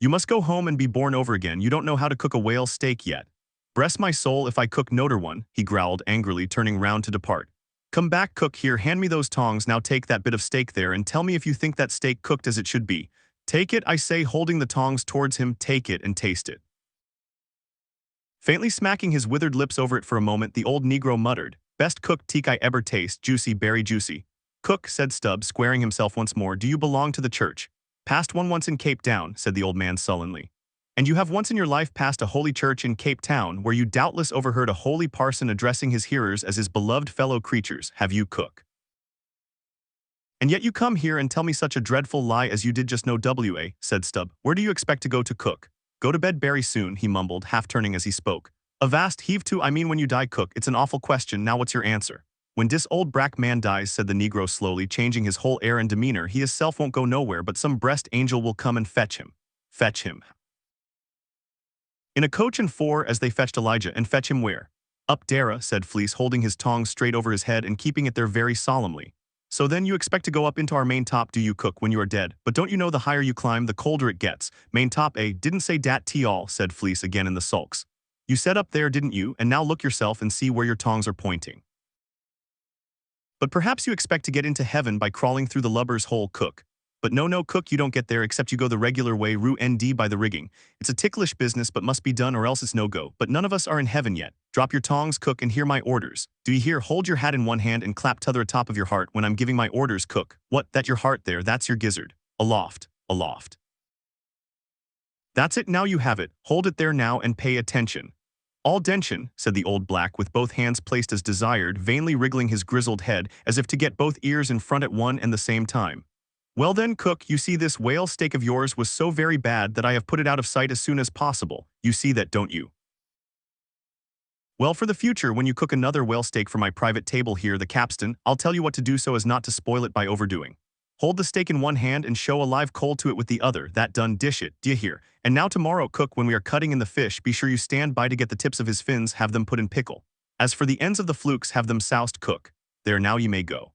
You must go home and be born over again. You don't know how to cook a whale steak yet." "Bless my soul if I cook noter one," he growled angrily, turning round to depart. "Come back, Cook, here, hand me those tongs, now take that bit of steak there and tell me if you think that steak cooked as it should be. Take it, I say," holding the tongs towards him, "take it and taste it." Faintly smacking his withered lips over it for a moment, the old Negro muttered, "Best cooked teak I eber taste, juicy, berry juicy." "Cook," said Stubb, squaring himself once more, "do you belong to the church?" "Passed one once in Cape Town," said the old man sullenly. "And you have once in your life passed a holy church in Cape Town, where you doubtless overheard a holy parson addressing his hearers as his beloved fellow creatures, have you, Cook? And yet you come here and tell me such a dreadful lie as you did just now, W.A., said Stubb. "Where do you expect to go to, Cook?" "Go to bed very soon," he mumbled, half turning as he spoke. "Avast heave to, I mean when you die, Cook. It's an awful question, now what's your answer?" "When dis old brack man dies," said the Negro slowly, changing his whole air and demeanor, "he hisself won't go nowhere, but some breast angel will come and fetch him." "Fetch him?" "In a coach and four, as they fetched Elijah, and fetch him where?" "Up Dara," said Fleece, holding his tongs straight over his head and keeping it there very solemnly. "So then you expect to go up into our main top, do you, Cook, when you are dead? But don't you know the higher you climb, the colder it gets? Main top, eh? Didn't say dat t all," said Fleece again in the sulks. "You said up there, didn't you? And now look yourself and see where your tongs are pointing. But perhaps you expect to get into heaven by crawling through the lubber's hole, Cook. But no, Cook, you don't get there except you go the regular way, rue ND by the rigging. It's a ticklish business but must be done or else it's no-go. But none of us are in heaven yet. Drop your tongs, Cook, and hear my orders. Do you hear? Hold your hat in one hand and clap t'other atop of your heart when I'm giving my orders, Cook. What, that your heart there, that's your gizzard. Aloft, aloft." That's it, now you have it. Hold it there now and pay attention. All dention, said the old black with both hands placed as desired, vainly wriggling his grizzled head as if to get both ears in front at one and the same time. Well then, cook, you see this whale steak of yours was so very bad that I have put it out of sight as soon as possible. You see that, don't you? Well, for the future, when you cook another whale steak for my private table here, the capstan, I'll tell you what to do so as not to spoil it by overdoing. Hold the steak in one hand and show a live coal to it with the other. That done, dish it, d'ye hear? And now tomorrow, cook, when we are cutting in the fish, be sure you stand by to get the tips of his fins, have them put in pickle. As for the ends of the flukes, have them soused, cook. There, now you may go.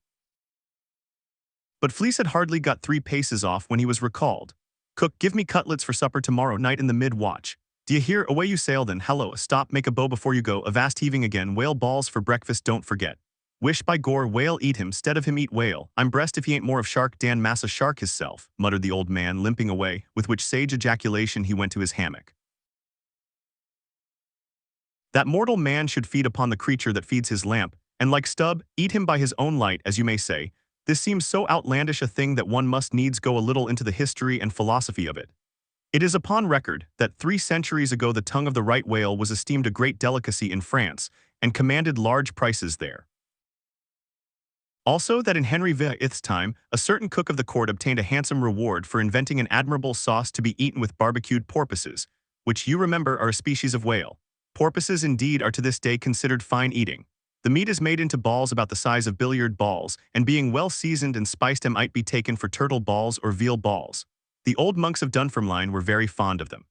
But Fleece had hardly got 3 paces off when he was recalled. Cook, give me cutlets for supper tomorrow night in the mid-watch. D'ye hear? Away you sail then. Hallo, stop, make a bow before you go. Avast heaving again. Whale balls for breakfast, don't forget. Wish by gore, whale eat him, stead of him eat whale. I'm breast if he ain't more of shark Dan massa shark hisself, muttered the old man, limping away, with which sage ejaculation he went to his hammock. That mortal man should feed upon the creature that feeds his lamp, and like Stubb, eat him by his own light, as you may say. This seems so outlandish a thing that one must needs go a little into the history and philosophy of it. It is upon record that 3 centuries ago the tongue of the right whale was esteemed a great delicacy in France, and commanded large prices there. Also that in Henry VII's time, a certain cook of the court obtained a handsome reward for inventing an admirable sauce to be eaten with barbecued porpoises, which you remember are a species of whale. Porpoises indeed are to this day considered fine eating. The meat is made into balls about the size of billiard balls, and being well seasoned and spiced might be taken for turtle balls or veal balls. The old monks of Dunfermline were very fond of them.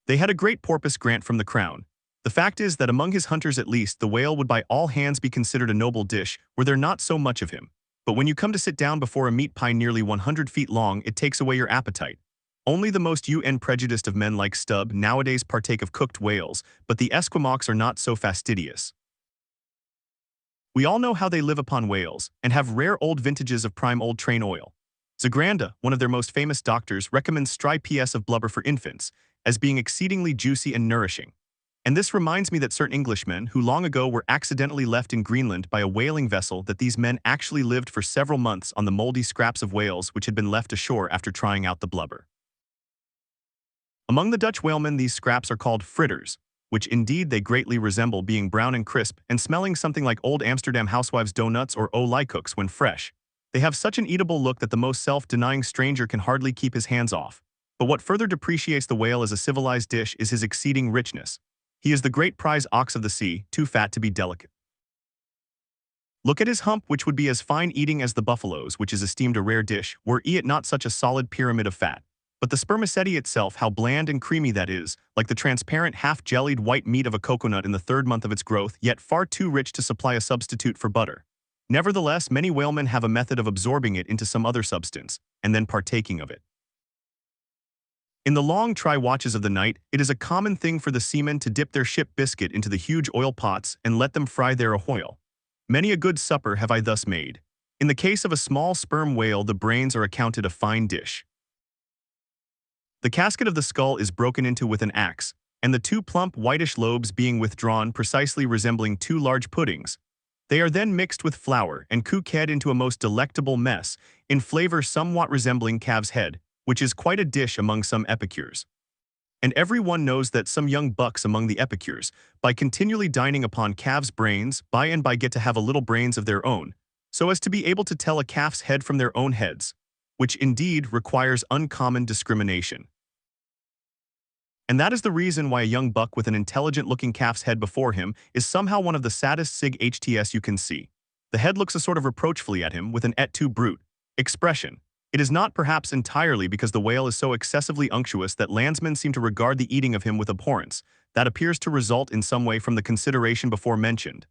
They had a great porpoise grant from the crown. The fact is that among his hunters at least, the whale would by all hands be considered a noble dish, were there not so much of him. But when you come to sit down before a meat pie nearly 100 feet long, it takes away your appetite. Only the most prejudiced of men like Stubb nowadays partake of cooked whales, but the Esquimaux are not so fastidious. We all know how they live upon whales, and have rare old vintages of prime old train oil. Zagranda, one of their most famous doctors, recommends stry PS of blubber for infants, as being exceedingly juicy and nourishing. And this reminds me that certain Englishmen who long ago were accidentally left in Greenland by a whaling vessel, that these men actually lived for several months on the moldy scraps of whales which had been left ashore after trying out the blubber. Among the Dutch whalemen these scraps are called fritters, which indeed they greatly resemble, being brown and crisp and smelling something like old Amsterdam housewives' donuts or olijkoeks when fresh. They have such an eatable look that the most self-denying stranger can hardly keep his hands off. But what further depreciates the whale as a civilized dish is his exceeding richness. He is the great prize ox of the sea, too fat to be delicate. Look at his hump, which would be as fine eating as the buffalo's, which is esteemed a rare dish, were it not such a solid pyramid of fat. But the spermaceti itself, how bland and creamy that is, like the transparent half-jellied white meat of a coconut in the 3rd month of its growth, yet far too rich to supply a substitute for butter. Nevertheless, many whalemen have a method of absorbing it into some other substance, and then partaking of it. In the long try watches of the night, it is a common thing for the seamen to dip their ship biscuit into the huge oil pots and let them fry there ahoil. Many a good supper have I thus made. In the case of a small sperm whale, the brains are accounted a fine dish. The casket of the skull is broken into with an axe, and the 2 plump whitish lobes being withdrawn, precisely resembling 2 large puddings. They are then mixed with flour and cooked into a most delectable mess, in flavor somewhat resembling calf's head, which is quite a dish among some epicures. And every one knows that some young bucks among the epicures, by continually dining upon calves' brains, by and by get to have a little brains of their own, so as to be able to tell a calf's head from their own heads, which indeed requires uncommon discrimination. And that is the reason why a young buck with an intelligent-looking calf's head before him is somehow one of the saddest sig HTS you can see. The head looks a sort of reproachfully at him with an et tu brute expression. It is not perhaps entirely because the whale is so excessively unctuous that landsmen seem to regard the eating of him with abhorrence. That appears to result in some way from the consideration before mentioned,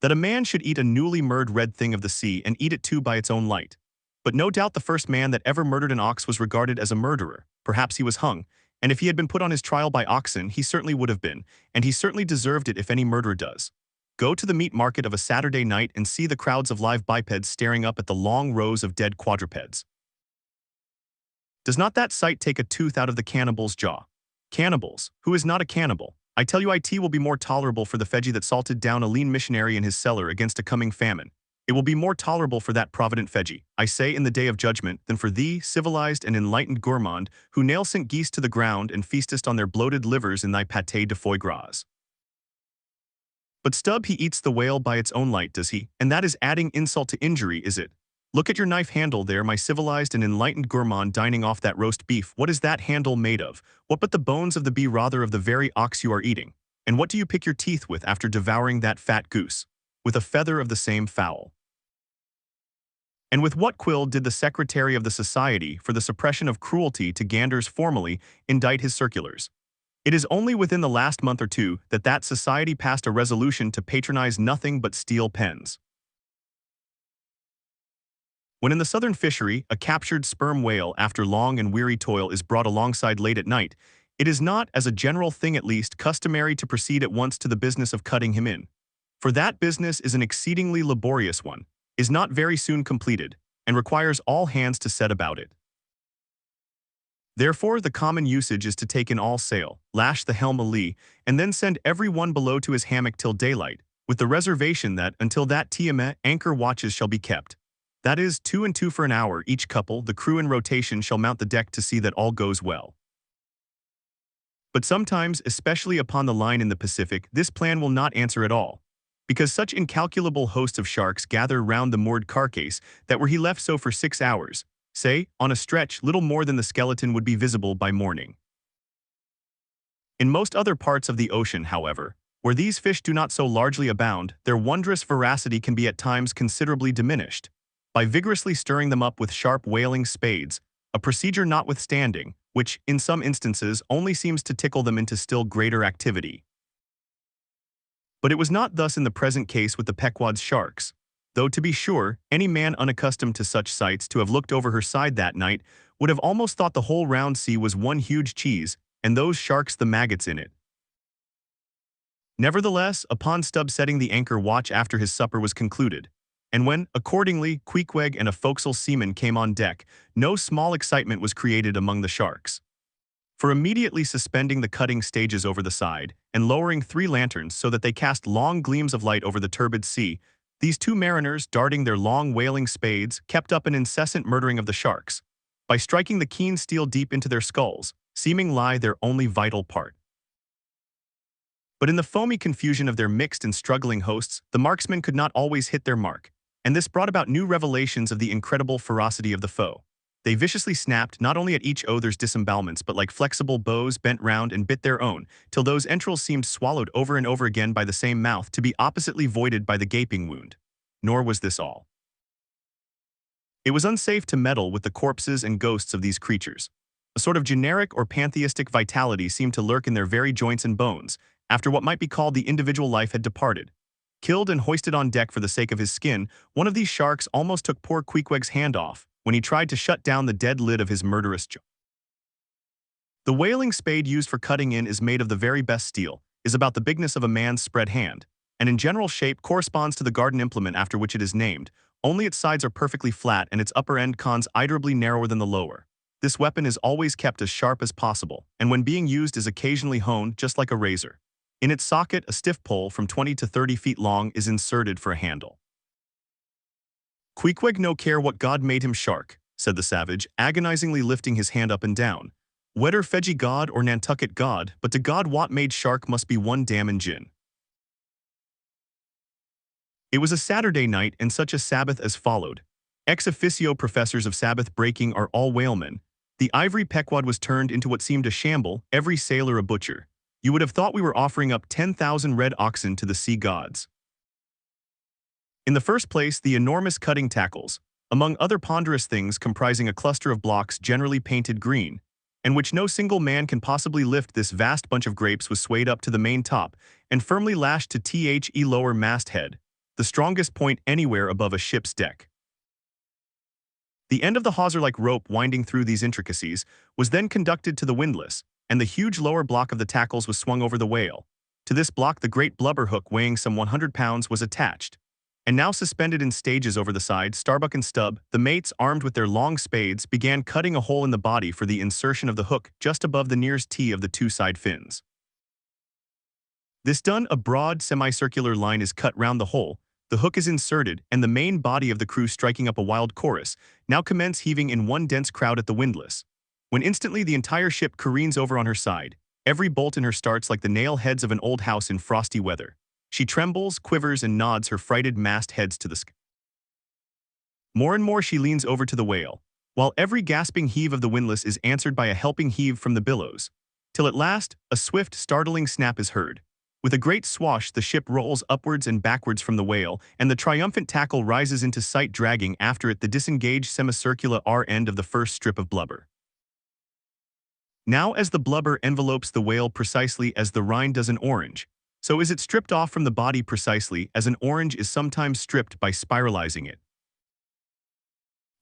that a man should eat a newly murdered red thing of the sea and eat it too by its own light. But no doubt the first man that ever murdered an ox was regarded as a murderer. Perhaps he was hung, and if he had been put on his trial by oxen, he certainly would have been, and he certainly deserved it if any murderer does. Go to the meat market of a Saturday night and see the crowds of live bipeds staring up at the long rows of dead quadrupeds. Does not that sight take a tooth out of the cannibal's jaw? Cannibals, who is not a cannibal? I tell you, it will be more tolerable for the Fedgie that salted down a lean missionary in his cellar against a coming famine. It will be more tolerable for that provident Feji, I say in the day of judgment, than for thee, civilized and enlightened gourmand, who nail St. geese to the ground and feastest on their bloated livers in thy pâté de foie gras. But Stubb, he eats the whale by its own light, does he? And that is adding insult to injury, is it? Look at your knife handle there, my civilized and enlightened gourmand dining off that roast beef. What is that handle made of? What but the bones of the bee, rather of the very ox you are eating? And what do you pick your teeth with after devouring that fat goose? With a feather of the same fowl. And with what quill did the Secretary of the Society for the Suppression of Cruelty to Ganders formally indict his circulars? It is only within the last month or two that that society passed a resolution to patronize nothing but steel pens. When in the southern fishery a captured sperm whale after long and weary toil is brought alongside late at night, it is not, as a general thing at least, customary to proceed at once to the business of cutting him in. For that business is an exceedingly laborious one, is not very soon completed, and requires all hands to set about it. Therefore the common usage is to take in all sail, lash the helm a lee, and then send every one below to his hammock till daylight, with the reservation that until that time anchor watches shall be kept. That is, 2 and 2 for an hour each couple, the crew in rotation shall mount the deck to see that all goes well. But sometimes, especially upon the line in the Pacific, this plan will not answer at all, because such incalculable hosts of sharks gather round the moored carcase that were he left so for 6 hours, say, on a stretch, little more than the skeleton would be visible by morning. In most other parts of the ocean, however, where these fish do not so largely abound, their wondrous voracity can be at times considerably diminished by vigorously stirring them up with sharp whaling spades, a procedure notwithstanding, which, in some instances, only seems to tickle them into still greater activity. But it was not thus in the present case with the Pequod's sharks, though, to be sure, any man unaccustomed to such sights to have looked over her side that night would have almost thought the whole round sea was one huge cheese, and those sharks the maggots in it. Nevertheless, upon Stubb setting the anchor watch after his supper was concluded, and when, accordingly, Queequeg and a forecastle seaman came on deck, no small excitement was created among the sharks. For immediately suspending the cutting stages over the side, and lowering 3 lanterns so that they cast long gleams of light over the turbid sea, these 2 mariners, darting their long whaling spades, kept up an incessant murdering of the sharks, by striking the keen steel deep into their skulls, seeming lie their only vital part. But in the foamy confusion of their mixed and struggling hosts, the marksmen could not always hit their mark, and this brought about new revelations of the incredible ferocity of the foe. They viciously snapped not only at each other's disembowelments but like flexible bows bent round and bit their own, till those entrails seemed swallowed over and over again by the same mouth to be oppositely voided by the gaping wound. Nor was this all. It was unsafe to meddle with the corpses and ghosts of these creatures. A sort of generic or pantheistic vitality seemed to lurk in their very joints and bones, after what might be called the individual life had departed. Killed and hoisted on deck for the sake of his skin, one of these sharks almost took poor Queequeg's hand off when he tried to shut down the dead lid of his murderous jaw. The whaling spade used for cutting in is made of the very best steel, is about the bigness of a man's spread hand, and in general shape corresponds to the garden implement after which it is named, only its sides are perfectly flat and its upper end considerably narrower than the lower. This weapon is always kept as sharp as possible, and when being used is occasionally honed just like a razor. In its socket, a stiff pole from 20 to 30 feet long is inserted for a handle. "Queequeg no care what God made him shark," said the savage, agonizingly lifting his hand up and down. "Whether Feji God or Nantucket God, but to God what made shark must be one damn gin." It was a Saturday night and such a Sabbath as followed. Ex officio professors of Sabbath breaking are all whalemen. The ivory Pequod was turned into what seemed a shamble, every sailor a butcher. You would have thought we were offering up 10,000 red oxen to the sea gods. In the first place, the enormous cutting tackles, among other ponderous things comprising a cluster of blocks generally painted green, and which no single man can possibly lift, this vast bunch of grapes was swayed up to the main top and firmly lashed to the lower masthead, the strongest point anywhere above a ship's deck. The end of the hawser-like rope winding through these intricacies was then conducted to the windlass, and the huge lower block of the tackles was swung over the whale. To this block the great blubber hook weighing some 100 pounds was attached, and now suspended in stages over the side, Starbuck and Stubb, the mates armed with their long spades, began cutting a hole in the body for the insertion of the hook just above the nearest T of the 2 side fins. This done, a broad semicircular line is cut round the hole, the hook is inserted, and the main body of the crew striking up a wild chorus, now commence heaving in one dense crowd at the windlass. When instantly the entire ship careens over on her side, every bolt in her starts like the nail heads of an old house in frosty weather. She trembles, quivers, and nods her frighted mast heads to the sky. More and more she leans over to the whale, while every gasping heave of the windlass is answered by a helping heave from the billows, till at last, a swift, startling snap is heard. With a great swash, the ship rolls upwards and backwards from the whale, and the triumphant tackle rises into sight, dragging after it the disengaged semicircular end of the first strip of blubber. Now as the blubber envelopes the whale precisely as the rind does an orange, so is it stripped off from the body precisely as an orange is sometimes stripped by spiralizing it.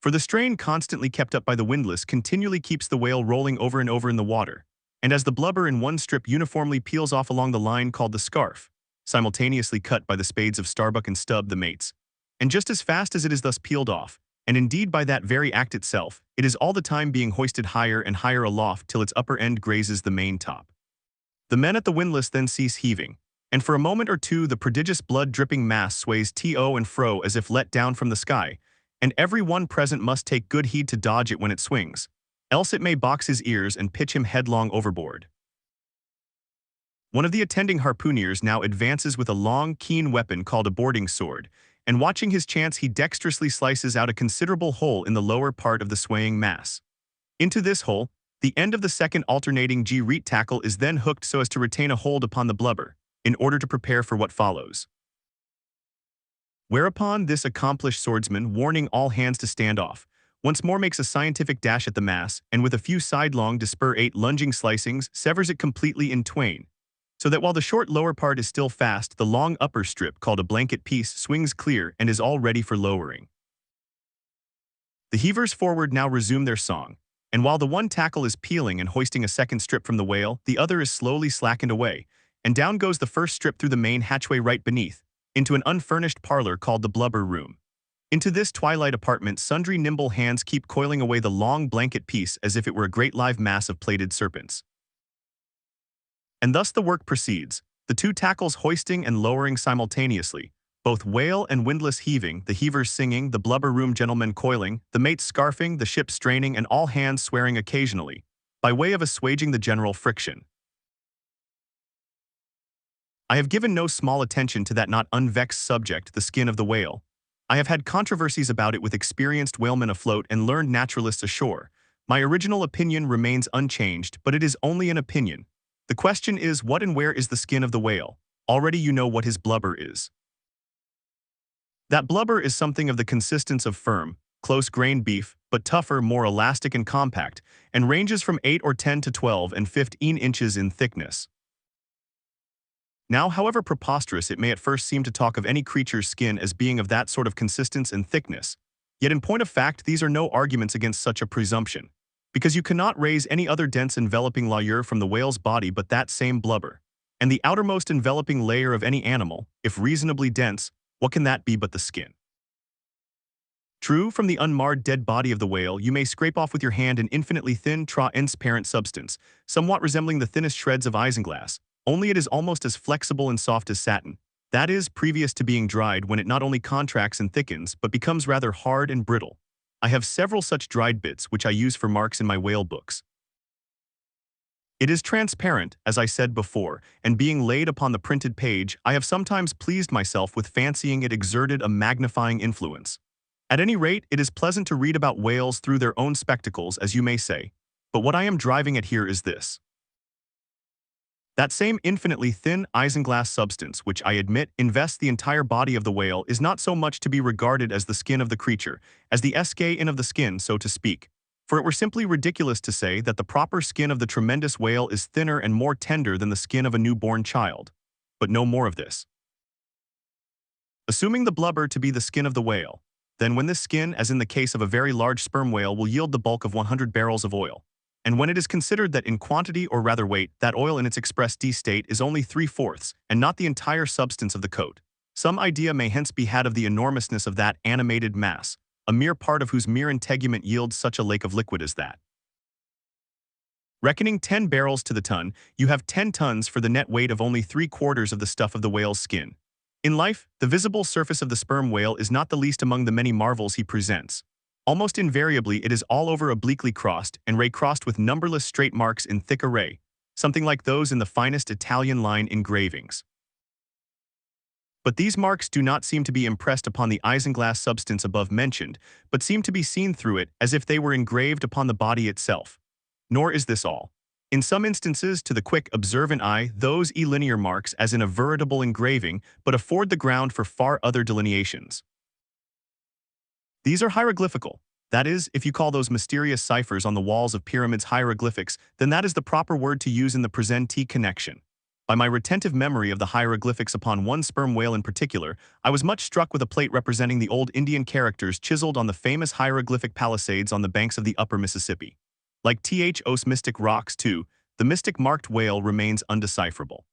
For the strain constantly kept up by the windlass continually keeps the whale rolling over and over in the water, and as the blubber in one strip uniformly peels off along the line called the scarf, simultaneously cut by the spades of Starbuck and Stubb the mates, and just as fast as it is thus peeled off, and indeed by that very act itself, it is all the time being hoisted higher and higher aloft till its upper end grazes the main top. The men at the windlass then cease heaving, and for a moment or two the prodigious blood-dripping mass sways to and fro as if let down from the sky, and every one present must take good heed to dodge it when it swings, else it may box his ears and pitch him headlong overboard. One of the attending harpooneers now advances with a long, keen weapon called a boarding sword, and watching his chance he dexterously slices out a considerable hole in the lower part of the swaying mass. Into this hole, the end of the second alternating G-reat tackle is then hooked so as to retain a hold upon the blubber, in order to prepare for what follows. Whereupon this accomplished swordsman, warning all hands to stand off, once more makes a scientific dash at the mass, and with a few sidelong disper 8 lunging slicings, severs it completely in twain, so that while the short lower part is still fast, the long upper strip, called a blanket piece, swings clear and is all ready for lowering. The heavers forward now resume their song, and while the one tackle is peeling and hoisting a second strip from the whale, the other is slowly slackened away, and down goes the first strip through the main hatchway right beneath, into an unfurnished parlor called the blubber room. Into this twilight apartment sundry nimble hands keep coiling away the long blanket piece as if it were a great live mass of plaited serpents. And thus the work proceeds, the two tackles hoisting and lowering simultaneously, both whale and windlass heaving, the heavers singing, the blubber room gentlemen coiling, the mates scarfing, the ship straining, and all hands swearing occasionally, by way of assuaging the general friction. I have given no small attention to that not unvexed subject, the skin of the whale. I have had controversies about it with experienced whalemen afloat and learned naturalists ashore. My original opinion remains unchanged, but it is only an opinion. The question is, what and where is the skin of the whale? Already you know what his blubber is. That blubber is something of the consistence of firm, close-grained beef, but tougher, more elastic and compact, and ranges from 8 or 10 to 12 and 15 inches in thickness. Now, however preposterous it may at first seem to talk of any creature's skin as being of that sort of consistence and thickness, yet in point of fact these are no arguments against such a presumption, because you cannot raise any other dense enveloping layer from the whale's body but that same blubber, and the outermost enveloping layer of any animal, if reasonably dense, what can that be but the skin? True, from the unmarred dead body of the whale you may scrape off with your hand an infinitely thin, transparent substance, somewhat resembling the thinnest shreds of isinglass, only it is almost as flexible and soft as satin, that is, previous to being dried, when it not only contracts and thickens but becomes rather hard and brittle. I have several such dried bits which I use for marks in my whale books. It is transparent, as I said before, and being laid upon the printed page, I have sometimes pleased myself with fancying it exerted a magnifying influence. At any rate, it is pleasant to read about whales through their own spectacles, as you may say, but what I am driving at here is this. That same infinitely thin isinglass substance, which I admit invests the entire body of the whale, is not so much to be regarded as the skin of the creature, as the skin of the skin, so to speak, for it were simply ridiculous to say that the proper skin of the tremendous whale is thinner and more tender than the skin of a newborn child. But no more of this. Assuming the blubber to be the skin of the whale, then when this skin, as in the case of a very large sperm whale, will yield the bulk of 100 barrels of oil, and when it is considered that in quantity or rather weight, that oil in its express D state is only 3/4, and not the entire substance of the coat, some idea may hence be had of the enormousness of that animated mass, a mere part of whose mere integument yields such a lake of liquid as that. Reckoning 10 barrels to the ton, you have 10 tons for the net weight of only 3/4 of the stuff of the whale's skin. In life, the visible surface of the sperm whale is not the least among the many marvels he presents. Almost invariably, it is all over obliquely crossed and ray-crossed with numberless straight marks in thick array, something like those in the finest Italian line engravings. But these marks do not seem to be impressed upon the isinglass substance above mentioned, but seem to be seen through it as if they were engraved upon the body itself. Nor is this all. In some instances, to the quick, observant eye, those linear marks, as in a veritable engraving, but afford the ground for far other delineations. These are hieroglyphical. That is, if you call those mysterious ciphers on the walls of pyramids hieroglyphics, then that is the proper word to use in the presentee connection. By my retentive memory of the hieroglyphics upon one sperm whale in particular, I was much struck with a plate representing the old Indian characters chiseled on the famous hieroglyphic palisades on the banks of the upper Mississippi. Like those mystic rocks, too, the mystic marked whale remains undecipherable.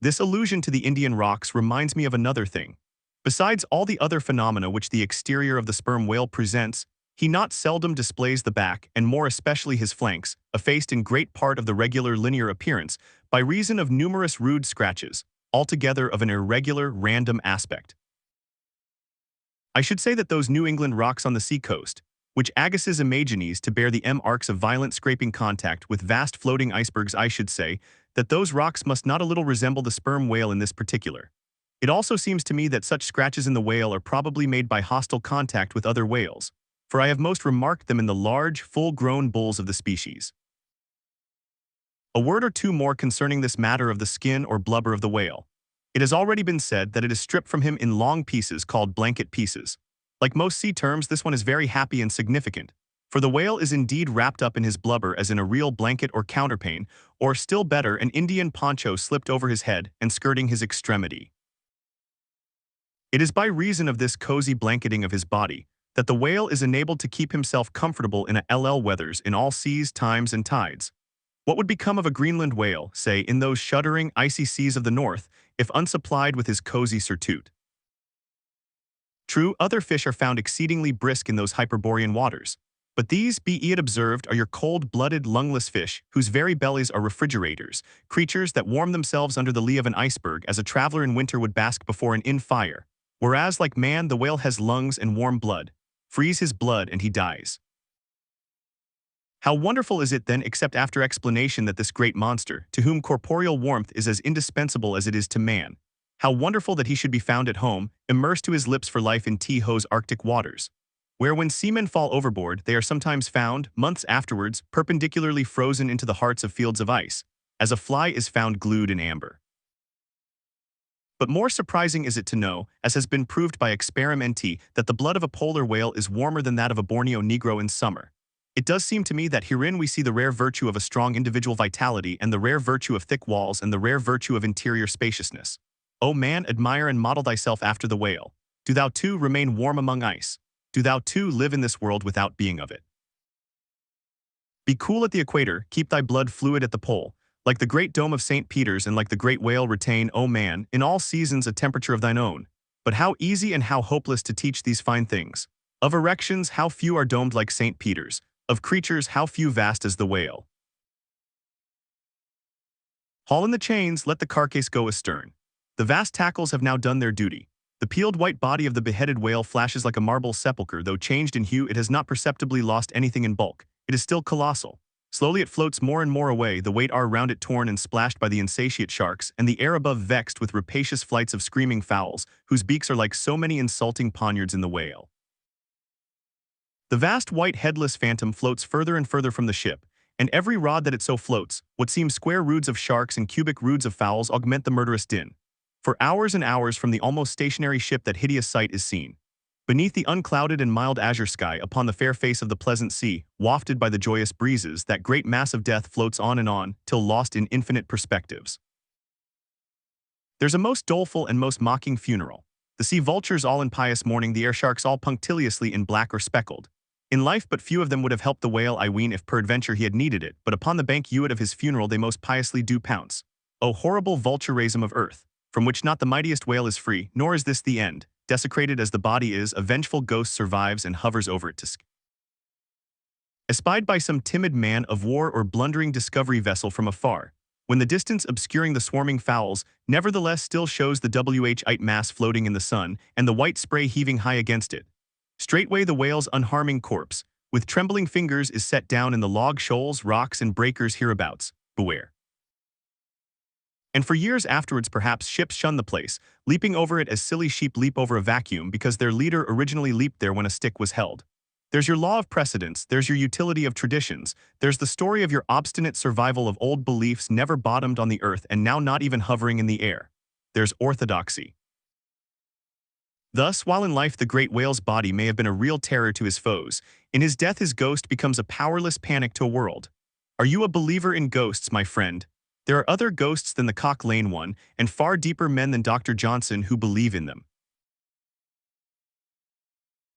This allusion to the Indian rocks reminds me of another thing. Besides all the other phenomena which the exterior of the sperm whale presents, he not seldom displays the back, and more especially his flanks, effaced in great part of the regular linear appearance, by reason of numerous rude scratches, altogether of an irregular, random aspect. I should say that those New England rocks on the sea-coast, which Agassiz imagines to bear the arcs of violent scraping contact with vast floating icebergs, I should say that those rocks must not a little resemble the sperm whale in this particular. It also seems to me that such scratches in the whale are probably made by hostile contact with other whales, for I have most remarked them in the large, full-grown bulls of the species. A word or two more concerning this matter of the skin or blubber of the whale. It has already been said that it is stripped from him in long pieces called blanket pieces. Like most sea terms, this one is very happy and significant, for the whale is indeed wrapped up in his blubber as in a real blanket or counterpane, or still better, an Indian poncho slipped over his head and skirting his extremity. It is by reason of this cozy blanketing of his body that the whale is enabled to keep himself comfortable in a weathers in all seas, times, and tides. What would become of a Greenland whale, say, in those shuddering, icy seas of the north, if unsupplied with his cozy surtout? True, other fish are found exceedingly brisk in those Hyperborean waters, but these, be it observed, are your cold-blooded, lungless fish, whose very bellies are refrigerators, creatures that warm themselves under the lee of an iceberg as a traveler in winter would bask before an inn fire, whereas, like man, the whale has lungs and warm blood. Freeze his blood and he dies. How wonderful is it then, except after explanation, that this great monster, to whom corporeal warmth is as indispensable as it is to man, how wonderful that he should be found at home, immersed to his lips for life in T-Ho's Arctic waters, where when seamen fall overboard, they are sometimes found, months afterwards, perpendicularly frozen into the hearts of fields of ice, as a fly is found glued in amber. But more surprising is it to know, as has been proved by experimenti, that the blood of a polar whale is warmer than that of a Borneo Negro in summer. It does seem to me that herein we see the rare virtue of a strong individual vitality and the rare virtue of thick walls and the rare virtue of interior spaciousness. O man, admire and model thyself after the whale. Do thou too remain warm among ice. Do thou too live in this world without being of it. Be cool at the equator, keep thy blood fluid at the pole. Like the great dome of St. Peter's and like the great whale retain, O man, in all seasons a temperature of thine own. But how easy and how hopeless to teach these fine things. Of erections, how few are domed like St. Peter's. Of creatures, how few vast as the whale. Haul in the chains, let the carcase go astern. The vast tackles have now done their duty. The peeled white body of the beheaded whale flashes like a marble sepulchre. Though changed in hue, it has not perceptibly lost anything in bulk. It is still colossal. Slowly it floats more and more away, the weight are round it torn and splashed by the insatiate sharks, and the air above vexed with rapacious flights of screaming fowls, whose beaks are like so many insulting poniards in the whale. The vast white headless phantom floats further and further from the ship, and every rod that it so floats, what seem square roods of sharks and cubic roods of fowls augment the murderous din. For hours and hours from the almost stationary ship that hideous sight is seen. Beneath the unclouded and mild azure sky, upon the fair face of the pleasant sea, wafted by the joyous breezes, that great mass of death floats on, till lost in infinite perspectives. There's a most doleful and most mocking funeral. The sea vultures all in pious mourning, the air sharks all punctiliously in black or speckled. In life but few of them would have helped the whale, I ween, if peradventure he had needed it, but upon the bank hewed of his funeral they most piously do pounce. O horrible vulturism of earth, from which not the mightiest whale is free, nor is this the end. Desecrated as the body is, a vengeful ghost survives and hovers over it espied by some timid man of war or blundering discovery vessel from afar, when the distance obscuring the swarming fowls nevertheless still shows the white mass floating in the sun and the white spray heaving high against it. Straightway the whale's unharming corpse, with trembling fingers, is set down in the log shoals, rocks, and breakers hereabouts. Beware. And for years afterwards perhaps ships shun the place, leaping over it as silly sheep leap over a vacuum because their leader originally leaped there when a stick was held. There's your law of precedents, there's your utility of traditions, there's the story of your obstinate survival of old beliefs never bottomed on the earth and now not even hovering in the air. There's orthodoxy. Thus, while in life the great whale's body may have been a real terror to his foes, in his death his ghost becomes a powerless panic to a world. Are you a believer in ghosts, my friend? There are other ghosts than the Cock Lane one, and far deeper men than Dr. Johnson who believe in them.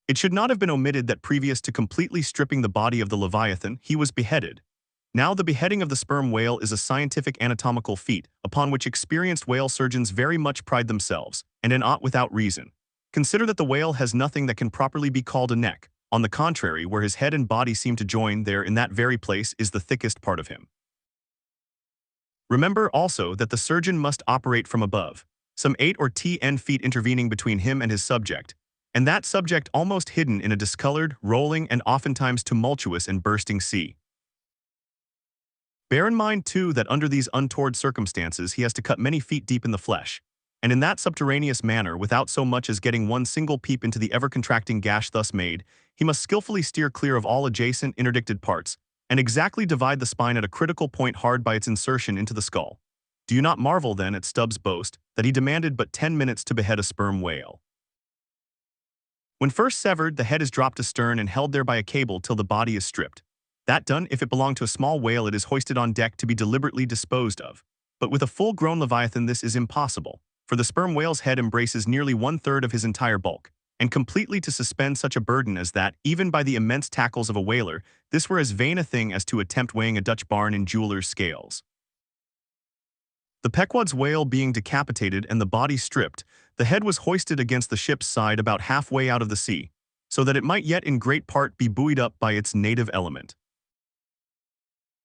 It should not have been omitted that previous to completely stripping the body of the Leviathan, he was beheaded. Now the beheading of the sperm whale is a scientific anatomical feat, upon which experienced whale surgeons very much pride themselves, and not without reason. Consider that the whale has nothing that can properly be called a neck. On the contrary, where his head and body seem to join, there in that very place is the thickest part of him. Remember also that the surgeon must operate from above, some 8 or 10 feet intervening between him and his subject, and that subject almost hidden in a discolored, rolling, and oftentimes tumultuous and bursting sea. Bear in mind, too, that under these untoward circumstances he has to cut many feet deep in the flesh, and in that subterraneous manner, without so much as getting one single peep into the ever-contracting gash thus made, he must skillfully steer clear of all adjacent, interdicted parts, and exactly divide the spine at a critical point hard by its insertion into the skull. Do you not marvel, then, at Stubbs' boast that he demanded but 10 minutes to behead a sperm whale? When first severed, the head is dropped astern and held there by a cable till the body is stripped. That done, if it belong to a small whale, it is hoisted on deck to be deliberately disposed of. But with a full-grown Leviathan this is impossible, for the sperm whale's head embraces nearly 1/3 of his entire bulk, and completely to suspend such a burden as that, even by the immense tackles of a whaler, this were as vain a thing as to attempt weighing a Dutch barn in jeweler's scales. The Pequod's whale being decapitated and the body stripped, the head was hoisted against the ship's side about halfway out of the sea, so that it might yet in great part be buoyed up by its native element.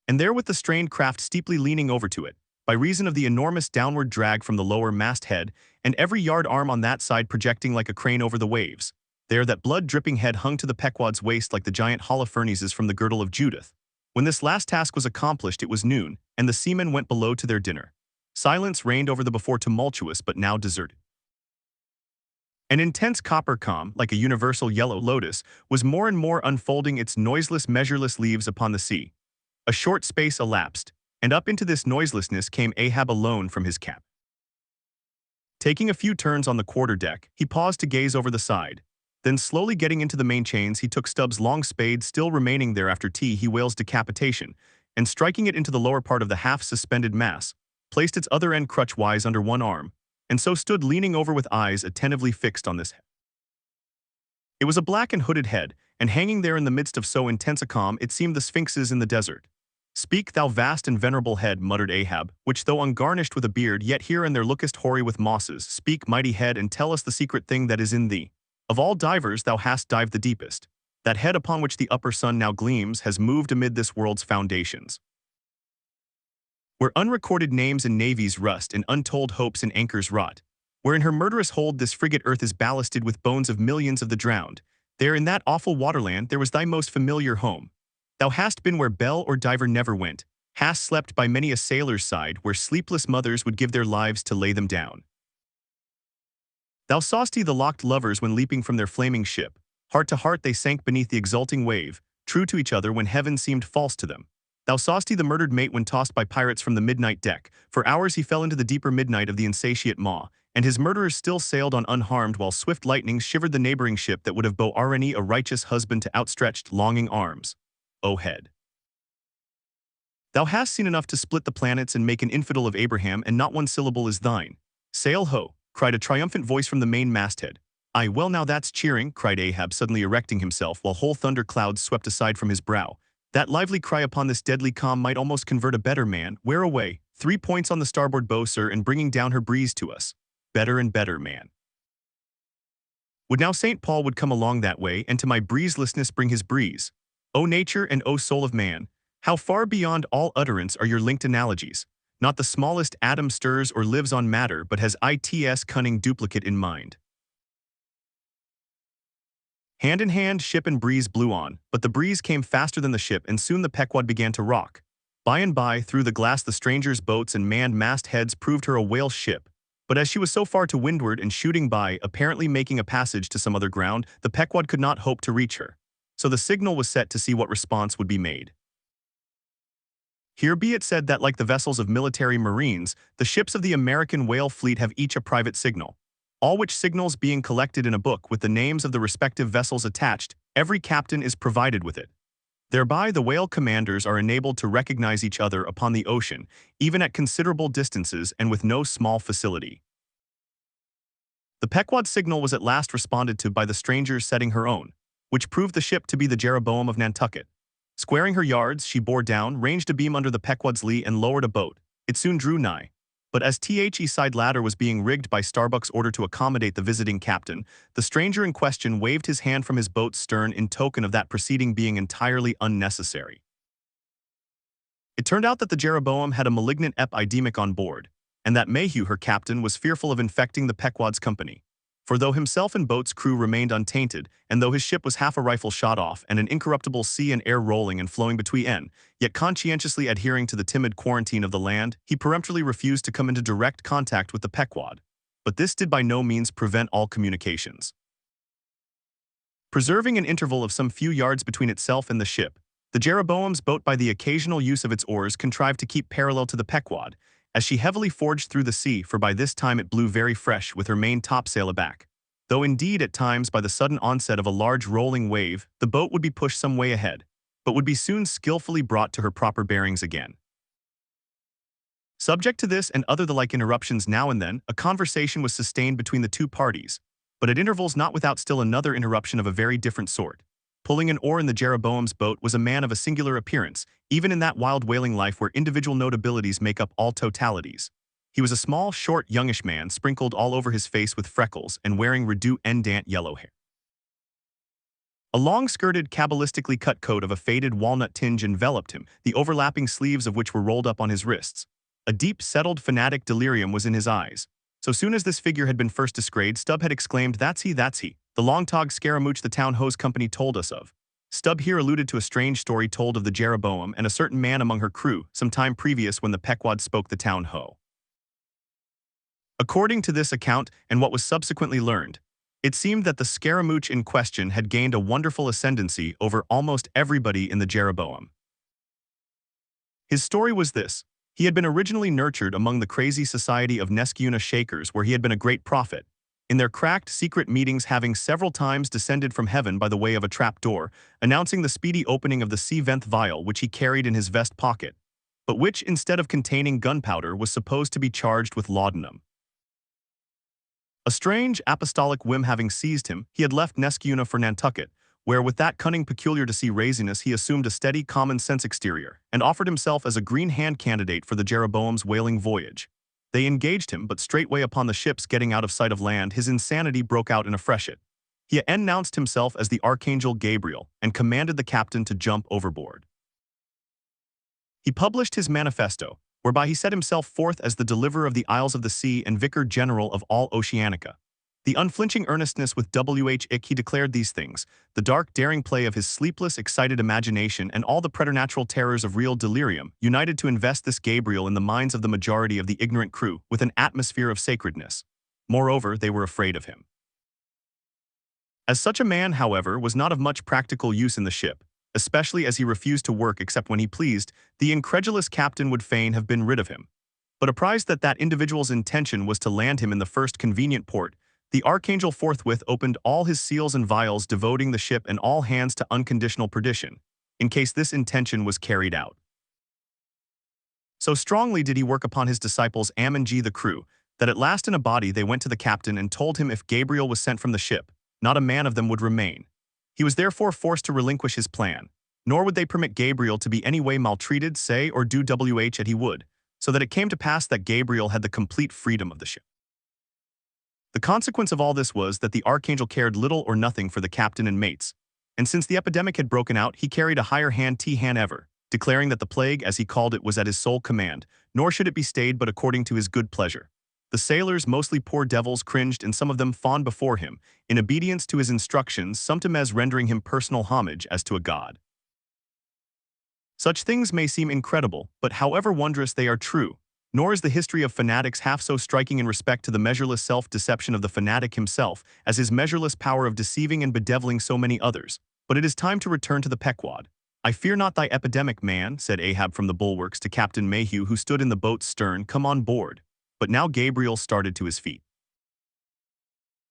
And there with the strained craft steeply leaning over to it, by reason of the enormous downward drag from the lower masthead, and every yard arm on that side projecting like a crane over the waves, there that blood-dripping head hung to the Pequod's waist like the giant Holofernes from the girdle of Judith. When this last task was accomplished it was noon, and the seamen went below to their dinner. Silence reigned over the before tumultuous but now deserted. An intense copper calm, like a universal yellow lotus, was more and more unfolding its noiseless, measureless leaves upon the sea. A short space elapsed, and up into this noiselessness came Ahab alone from his cabin. Taking a few turns on the quarter-deck, he paused to gaze over the side. Then slowly getting into the main chains, he took Stubbs' long spade still remaining there after he whale's decapitation, and striking it into the lower part of the half-suspended mass, placed its other end crutch-wise under one arm, and so stood leaning over with eyes attentively fixed on this head. It was a black and hooded head, and hanging there in the midst of so intense a calm it seemed the sphinxes in the desert. "Speak, thou vast and venerable head," muttered Ahab, "which though ungarnished with a beard, yet here and there lookest hoary with mosses. Speak, mighty head, and tell us the secret thing that is in thee. Of all divers thou hast dived the deepest. That head upon which the upper sun now gleams has moved amid this world's foundations, where unrecorded names and navies rust and untold hopes and anchors rot, where in her murderous hold this frigate earth is ballasted with bones of millions of the drowned, there in that awful waterland there was thy most familiar home. Thou hast been where bell or diver never went, hast slept by many a sailor's side where sleepless mothers would give their lives to lay them down. Thou saw'st the locked lovers when leaping from their flaming ship, heart to heart they sank beneath the exulting wave, true to each other when heaven seemed false to them. Thou saw'st the murdered mate when tossed by pirates from the midnight deck. For hours he fell into the deeper midnight of the insatiate maw, and his murderers still sailed on unharmed while swift lightnings shivered the neighboring ship that would have bore a righteous husband to outstretched, longing arms. O head! Thou hast seen enough to split the planets and make an infidel of Abraham, and not one syllable is thine. Sail ho! Cried a triumphant voice from the main masthead. Aye, well now that's cheering, cried Ahab, suddenly erecting himself while whole thunder clouds swept aside from his brow. That lively cry upon this deadly calm might almost convert a better man. Where away? 3 points on the starboard bow, sir, and bringing down her breeze to us. Better and better, man. Would now St. Paul would come along that way, and to my breezelessness bring his breeze. O nature and O soul of man, how far beyond all utterance are your linked analogies. Not the smallest atom stirs or lives on matter but has its cunning duplicate in mind. Hand in hand, ship and breeze blew on, but the breeze came faster than the ship and soon the Pequod began to rock. By and by, through the glass the stranger's boats and manned mastheads proved her a whale ship, but as she was so far to windward and shooting by, apparently making a passage to some other ground, the Pequod could not hope to reach her. So the signal was set to see what response would be made. Here be it said that like the vessels of military marines, the ships of the American whale fleet have each a private signal. All which signals being collected in a book with the names of the respective vessels attached, every captain is provided with it. Thereby the whale commanders are enabled to recognize each other upon the ocean, even at considerable distances and with no small facility. The Pequod's signal was at last responded to by the strangers setting her own, which proved the ship to be the Jeroboam of Nantucket. Squaring her yards, she bore down, ranged a beam under the Pequod's lee and lowered a boat. It soon drew nigh. But as the side ladder was being rigged by Starbuck's order to accommodate the visiting captain, the stranger in question waved his hand from his boat's stern in token of that proceeding being entirely unnecessary. It turned out that the Jeroboam had a malignant epidemic on board, and that Mayhew, her captain, was fearful of infecting the Pequod's company. For though himself and boat's crew remained untainted, and though his ship was half a rifle shot off and an incorruptible sea and air rolling and flowing between, yet conscientiously adhering to the timid quarantine of the land, he peremptorily refused to come into direct contact with the Pequod. But this did by no means prevent all communications. Preserving an interval of some few yards between itself and the ship, the Jeroboam's boat by the occasional use of its oars contrived to keep parallel to the Pequod, as she heavily forged through the sea, for by this time it blew very fresh with her main topsail aback. Though indeed at times by the sudden onset of a large rolling wave, the boat would be pushed some way ahead, but would be soon skillfully brought to her proper bearings again. Subject to this and other the like interruptions now and then, a conversation was sustained between the two parties, but at intervals not without still another interruption of a very different sort. Pulling an oar in the Jeroboam's boat was a man of a singular appearance, even in that wild whaling life where individual notabilities make up all totalities. He was a small, short, youngish man, sprinkled all over his face with freckles and wearing redoutant yellow hair. A long-skirted, cabalistically cut coat of a faded walnut tinge enveloped him, the overlapping sleeves of which were rolled up on his wrists. A deep, settled, fanatic delirium was in his eyes. So soon as this figure had been first descried, Stubb had exclaimed, "That's he, that's he, the long-togged scaramouche the town hose company told us of." Stubb here alluded to a strange story told of the Jeroboam and a certain man among her crew some time previous when the Pequod spoke the town ho. According to this account and what was subsequently learned, it seemed that the scaramouche in question had gained a wonderful ascendancy over almost everybody in the Jeroboam. His story was this. He had been originally nurtured among the crazy society of Nesciuna Shakers, where he had been a great prophet, in their cracked, secret meetings having several times descended from heaven by the way of a trap door, announcing the speedy opening of the sea-vent vial which he carried in his vest pocket, but which, instead of containing gunpowder, was supposed to be charged with laudanum. A strange, apostolic whim having seized him, he had left Nesciuna for Nantucket, where with that cunning peculiar to sea raziness he assumed a steady common-sense exterior, and offered himself as a green hand candidate for the Jeroboam's whaling voyage. They engaged him, but straightway upon the ship's getting out of sight of land, his insanity broke out in a freshet. He announced himself as the Archangel Gabriel, and commanded the captain to jump overboard. He published his manifesto, whereby he set himself forth as the deliverer of the Isles of the Sea and vicar general of all Oceanica. The unflinching earnestness with he declared these things, the dark daring play of his sleepless, excited imagination and all the preternatural terrors of real delirium, united to invest this Gabriel in the minds of the majority of the ignorant crew with an atmosphere of sacredness. Moreover, they were afraid of him. As such a man, however, was not of much practical use in the ship, especially as he refused to work except when he pleased, the incredulous captain would fain have been rid of him. But apprised that that individual's intention was to land him in the first convenient port, the Archangel forthwith opened all his seals and vials, devoting the ship and all hands to unconditional perdition, in case this intention was carried out. So strongly did he work upon his disciples Am and G the crew, that at last in a body they went to the captain and told him if Gabriel was sent from the ship, not a man of them would remain. He was therefore forced to relinquish his plan, nor would they permit Gabriel to be any way maltreated, say or do what he would, so that it came to pass that Gabriel had the complete freedom of the ship. The consequence of all this was that the Archangel cared little or nothing for the captain and mates, and since the epidemic had broken out, he carried a higher hand than ever, declaring that the plague, as he called it, was at his sole command, nor should it be stayed but according to his good pleasure. The sailors, mostly poor devils, cringed, and some of them fawned before him, in obedience to his instructions, sometimes rendering him personal homage as to a god. Such things may seem incredible, but however wondrous they are true, nor is the history of fanatics half so striking in respect to the measureless self-deception of the fanatic himself as his measureless power of deceiving and bedeviling so many others. But it is time to return to the Pequod. "I fear not thy epidemic, man," said Ahab from the bulwarks to Captain Mayhew, who stood in the boat's stern. "Come on board." But now Gabriel started to his feet.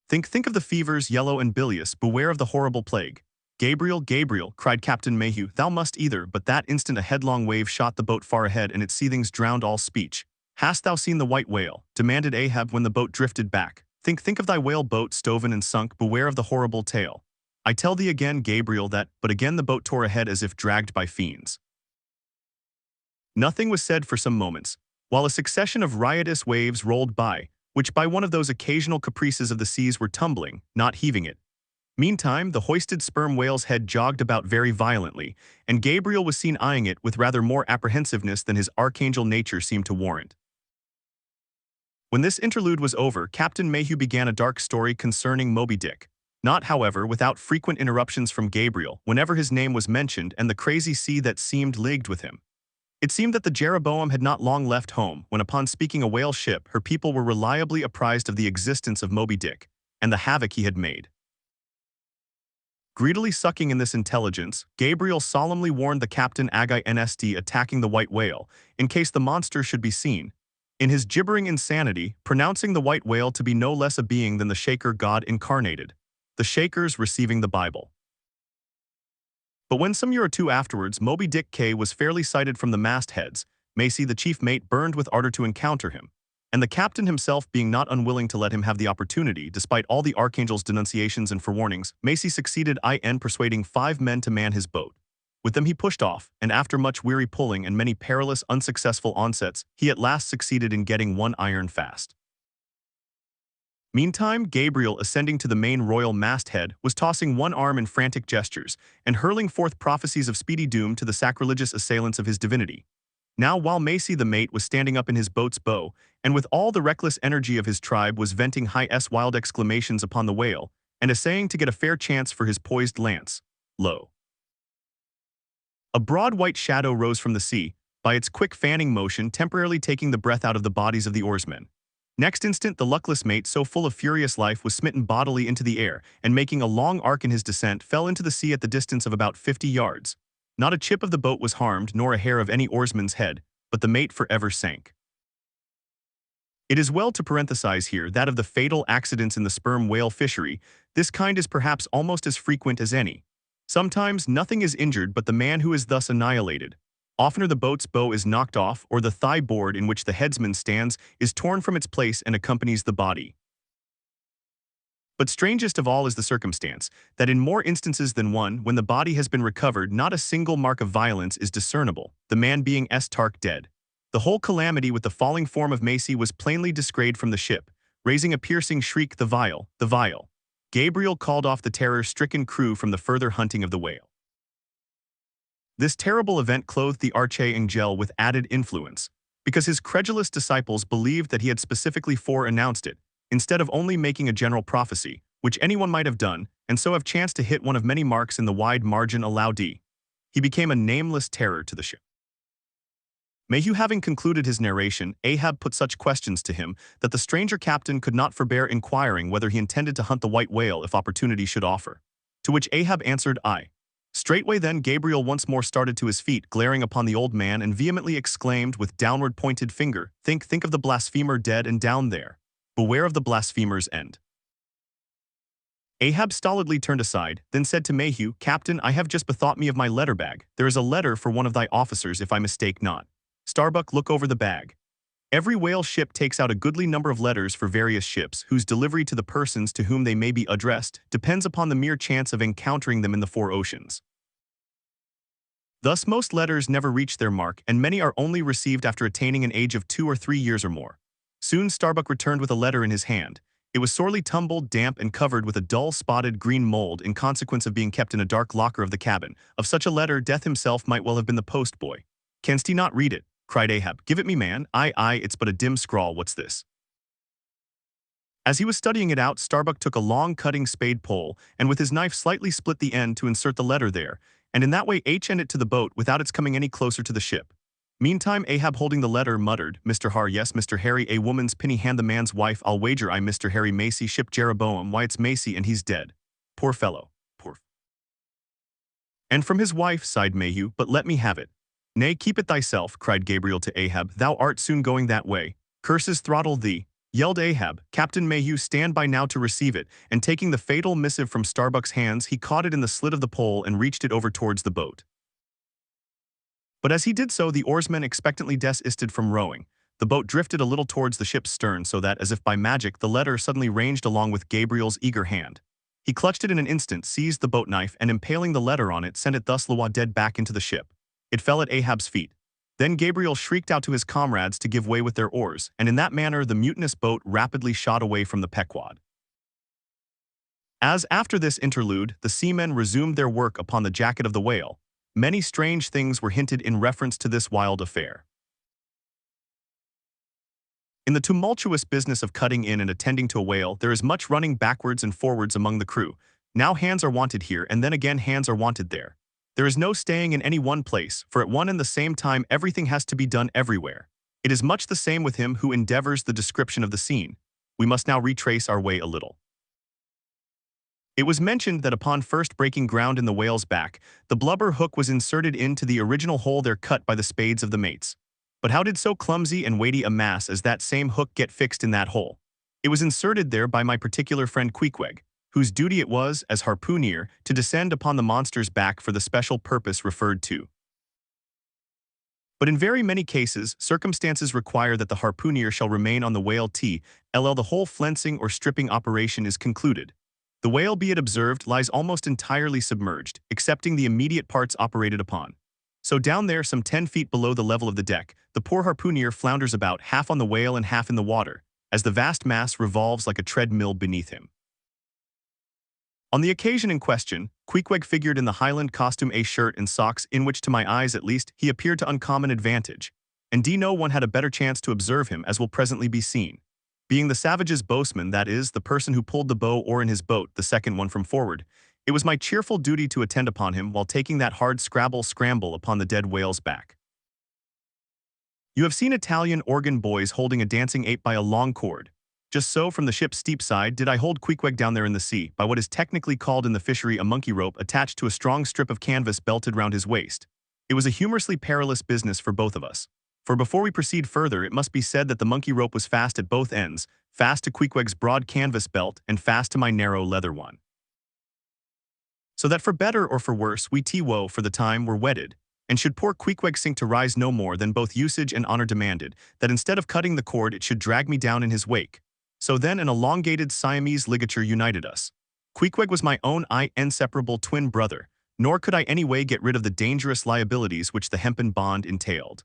Think of the fevers, yellow and bilious, beware of the horrible plague." "Gabriel, Gabriel," cried Captain Mayhew, "thou must either," but that instant a headlong wave shot the boat far ahead and its seethings drowned all speech. "Hast thou seen the white whale?" demanded Ahab when the boat drifted back. Think of thy whale boat stoven and sunk, beware of the horrible tale." "I tell thee again, Gabriel, that," but again the boat tore ahead as if dragged by fiends. Nothing was said for some moments, while a succession of riotous waves rolled by, which by one of those occasional caprices of the seas were tumbling, not heaving it. Meantime, the hoisted sperm whale's head jogged about very violently, and Gabriel was seen eyeing it with rather more apprehensiveness than his archangel nature seemed to warrant. When this interlude was over, Captain Mayhew began a dark story concerning Moby Dick. Not, however, without frequent interruptions from Gabriel whenever his name was mentioned and the crazy sea that seemed leagued with him. It seemed that the Jeroboam had not long left home when, upon speaking a whale ship, her people were reliably apprised of the existence of Moby Dick and the havoc he had made. Greedily sucking in this intelligence, Gabriel solemnly warned the captain against attacking the white whale, in case the monster should be seen, in his gibbering insanity, pronouncing the white whale to be no less a being than the Shaker God incarnated, the Shakers receiving the Bible. But when some year or two afterwards Moby Dick K was fairly sighted from the mastheads, Macy, the chief mate, burned with ardor to encounter him, and the captain himself being not unwilling to let him have the opportunity, despite all the archangel's denunciations and forewarnings, Macy succeeded in persuading 5 men to man his boat. With them he pushed off, and after much weary pulling and many perilous, unsuccessful onsets, he at last succeeded in getting one iron fast. Meantime, Gabriel, ascending to the main royal masthead, was tossing one arm in frantic gestures and hurling forth prophecies of speedy doom to the sacrilegious assailants of his divinity. Now, while Macy the mate was standing up in his boat's bow, and with all the reckless energy of his tribe was venting wild exclamations upon the whale, and essaying to get a fair chance for his poised lance, lo! A broad white shadow rose from the sea, by its quick fanning motion temporarily taking the breath out of the bodies of the oarsmen. Next instant the luckless mate, so full of furious life, was smitten bodily into the air, and making a long arc in his descent, fell into the sea at the distance of about 50 yards. Not a chip of the boat was harmed, nor a hair of any oarsman's head, but the mate forever sank. It is well to parenthesize here that of the fatal accidents in the sperm whale fishery, this kind is perhaps almost as frequent as any. Sometimes nothing is injured but the man who is thus annihilated. Oftener the boat's bow is knocked off, or the thigh board in which the headsman stands is torn from its place and accompanies the body. But strangest of all is the circumstance that in more instances than one, when the body has been recovered, not a single mark of violence is discernible, the man being stark dead. The whole calamity with the falling form of Macy was plainly descried from the ship, raising a piercing shriek, "The vile, the vile!" Gabriel called off the terror-stricken crew from the further hunting of the whale. This terrible event clothed the archangel with added influence, because his credulous disciples believed that he had specifically foreannounced it, instead of only making a general prophecy, which anyone might have done, and so have chanced to hit one of many marks in the wide margin allowed. He became a nameless terror to the ship. Mayhew having concluded his narration, Ahab put such questions to him that the stranger captain could not forbear inquiring whether he intended to hunt the white whale if opportunity should offer. To which Ahab answered, "Aye." Straightway then Gabriel once more started to his feet, glaring upon the old man, and vehemently exclaimed with downward pointed finger, Think of the blasphemer dead and down there. Beware of the blasphemer's end." Ahab stolidly turned aside, then said to Mayhew, "Captain, I have just bethought me of my letter bag. There is a letter for one of thy officers, if I mistake not. Starbuck, look over the bag." Every whale ship takes out a goodly number of letters for various ships, whose delivery to the persons to whom they may be addressed depends upon the mere chance of encountering them in the 4 oceans. Thus most letters never reach their mark, and many are only received after attaining an age of 2 or 3 years or more. Soon Starbuck returned with a letter in his hand, It was sorely tumbled, damp, and covered with a dull spotted green mold in consequence of being kept in a dark locker of the cabin. Of such a letter, Death himself might well have been the postboy. "Canst he not read it?" cried Ahab. "Give it me, man." Aye, it's but a dim scrawl, what's this?" As he was studying it out, Starbuck took a long cutting spade pole and with his knife slightly split the end to insert the letter there, and in that way end it to the boat without its coming any closer to the ship. Meantime, Ahab, holding the letter, muttered, "Mr. Har, yes, Mr. Harry, a woman's penny hand the man's wife, I'll wager I Mr. Harry Macy ship Jeroboam, why it's Macy and he's dead. Poor fellow, poor." "And from his wife," sighed Mayhew, "but let me have it." "Nay, keep it thyself," cried Gabriel to Ahab, "thou art soon going that way. Curses throttle thee," yelled Ahab. Captain Mayhew, stand by now to receive it, and taking the fatal missive from Starbuck's hands, he caught it in the slit of the pole and reached it over towards the boat. But as he did so, the oarsmen expectantly desisted from rowing. The boat drifted a little towards the ship's stern so that, as if by magic, the letter suddenly ranged along with Gabriel's eager hand. He clutched it in an instant, seized the boat knife, and impaling the letter on it, sent it thus dead back into the ship. It fell at Ahab's feet. Then Gabriel shrieked out to his comrades to give way with their oars, and in that manner the mutinous boat rapidly shot away from the Pequod. As, after this interlude, the seamen resumed their work upon the jacket of the whale, many strange things were hinted in reference to this wild affair. In the tumultuous business of cutting in and attending to a whale, there is much running backwards and forwards among the crew. Now hands are wanted here, and then again hands are wanted there. There is no staying in any one place, for at one and the same time everything has to be done everywhere. It is much the same with him who endeavors the description of the scene. We must now retrace our way a little. It was mentioned that upon first breaking ground in the whale's back, the blubber hook was inserted into the original hole there cut by the spades of the mates. But how did so clumsy and weighty a mass as that same hook get fixed in that hole? It was inserted there by my particular friend Queequeg, whose duty it was, as harpooner, to descend upon the monster's back for the special purpose referred to. But in very many cases, circumstances require that the harpooner shall remain on the whale till the whole flensing or stripping operation is concluded. The whale, be it observed, lies almost entirely submerged, excepting the immediate parts operated upon. So down there, some 10 feet below the level of the deck, the poor harpooner flounders about, half on the whale and half in the water, as the vast mass revolves like a treadmill beneath him. On the occasion in question, Queequeg figured in the Highland costume, a shirt and socks in which, to my eyes at least, he appeared to uncommon advantage, and no one had a better chance to observe him, as will presently be seen. Being the savage's boatsman, that is, the person who pulled the bow oar in his boat, the second one from forward, it was my cheerful duty to attend upon him while taking that hard scramble upon the dead whale's back. You have seen Italian organ boys holding a dancing ape by a long cord. Just so, from the ship's steep side, did I hold Queequeg down there in the sea, by what is technically called in the fishery a monkey rope attached to a strong strip of canvas belted round his waist. It was a humorously perilous business for both of us. For before we proceed further, it must be said that the monkey rope was fast at both ends, fast to Queequeg's broad canvas belt and fast to my narrow leather one. So that for better or for worse, we for the time were wedded, and should poor Queequeg sink to rise no more than both usage and honor demanded, that instead of cutting the cord it should drag me down in his wake. So then an elongated Siamese ligature united us. Queequeg was my own inseparable twin brother, nor could I any way get rid of the dangerous liabilities which the hempen bond entailed.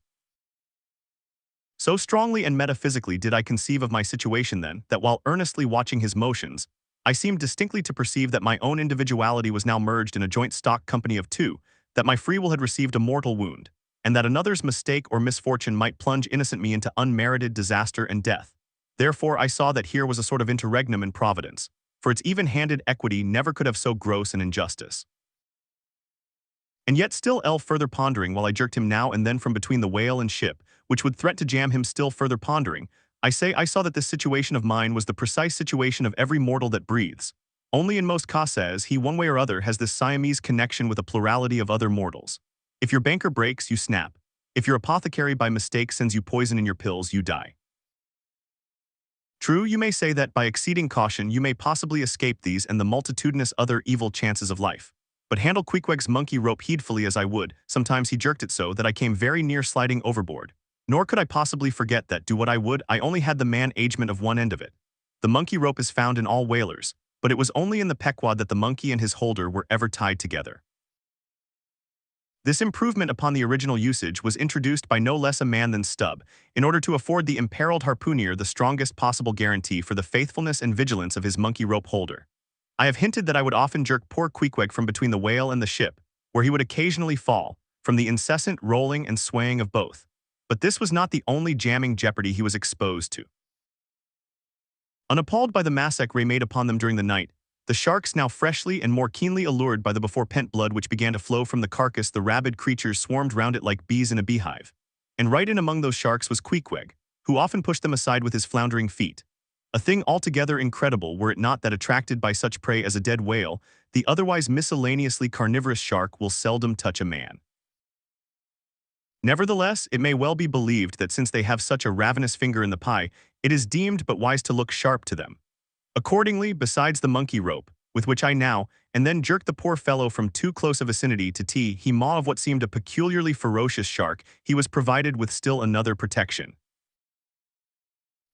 So strongly and metaphysically did I conceive of my situation then, that while earnestly watching his motions, I seemed distinctly to perceive that my own individuality was now merged in a joint stock company of two, that my free will had received a mortal wound, and that another's mistake or misfortune might plunge innocent me into unmerited disaster and death. Therefore I saw that here was a sort of interregnum in Providence, for its even-handed equity never could have so gross an injustice. And yet still further pondering while I jerked him now and then from between the whale and ship, which would threat to jam him, still further pondering, I saw that this situation of mine was the precise situation of every mortal that breathes. Only in most cases he one way or other has this Siamese connection with a plurality of other mortals. If your banker breaks, you snap. If your apothecary by mistake sends you poison in your pills, you die. True, you may say that by exceeding caution you may possibly escape these and the multitudinous other evil chances of life. But handle Queequeg's monkey rope heedfully as I would, sometimes he jerked it so that I came very near sliding overboard. Nor could I possibly forget that, do what I would, I only had the management of one end of it. The monkey rope is found in all whalers, but it was only in the Pequod that the monkey and his holder were ever tied together. This improvement upon the original usage was introduced by no less a man than Stubb, in order to afford the imperiled harpooner the strongest possible guarantee for the faithfulness and vigilance of his monkey rope holder. I have hinted that I would often jerk poor Queequeg from between the whale and the ship, where he would occasionally fall, from the incessant rolling and swaying of both. But this was not the only jamming jeopardy he was exposed to. Unappalled by the massacre made upon them during the night, the sharks, now freshly and more keenly allured by the before-pent blood which began to flow from the carcass, the rabid creatures swarmed round it like bees in a beehive. And right in among those sharks was Queequeg, who often pushed them aside with his floundering feet. A thing altogether incredible were it not that attracted by such prey as a dead whale, the otherwise miscellaneously carnivorous shark will seldom touch a man. Nevertheless, it may well be believed that since they have such a ravenous finger in the pie, it is deemed but wise to look sharp to them. Accordingly, besides the monkey rope, with which I now and then jerked the poor fellow from too close a vicinity to he maw of what seemed a peculiarly ferocious shark, he was provided with still another protection.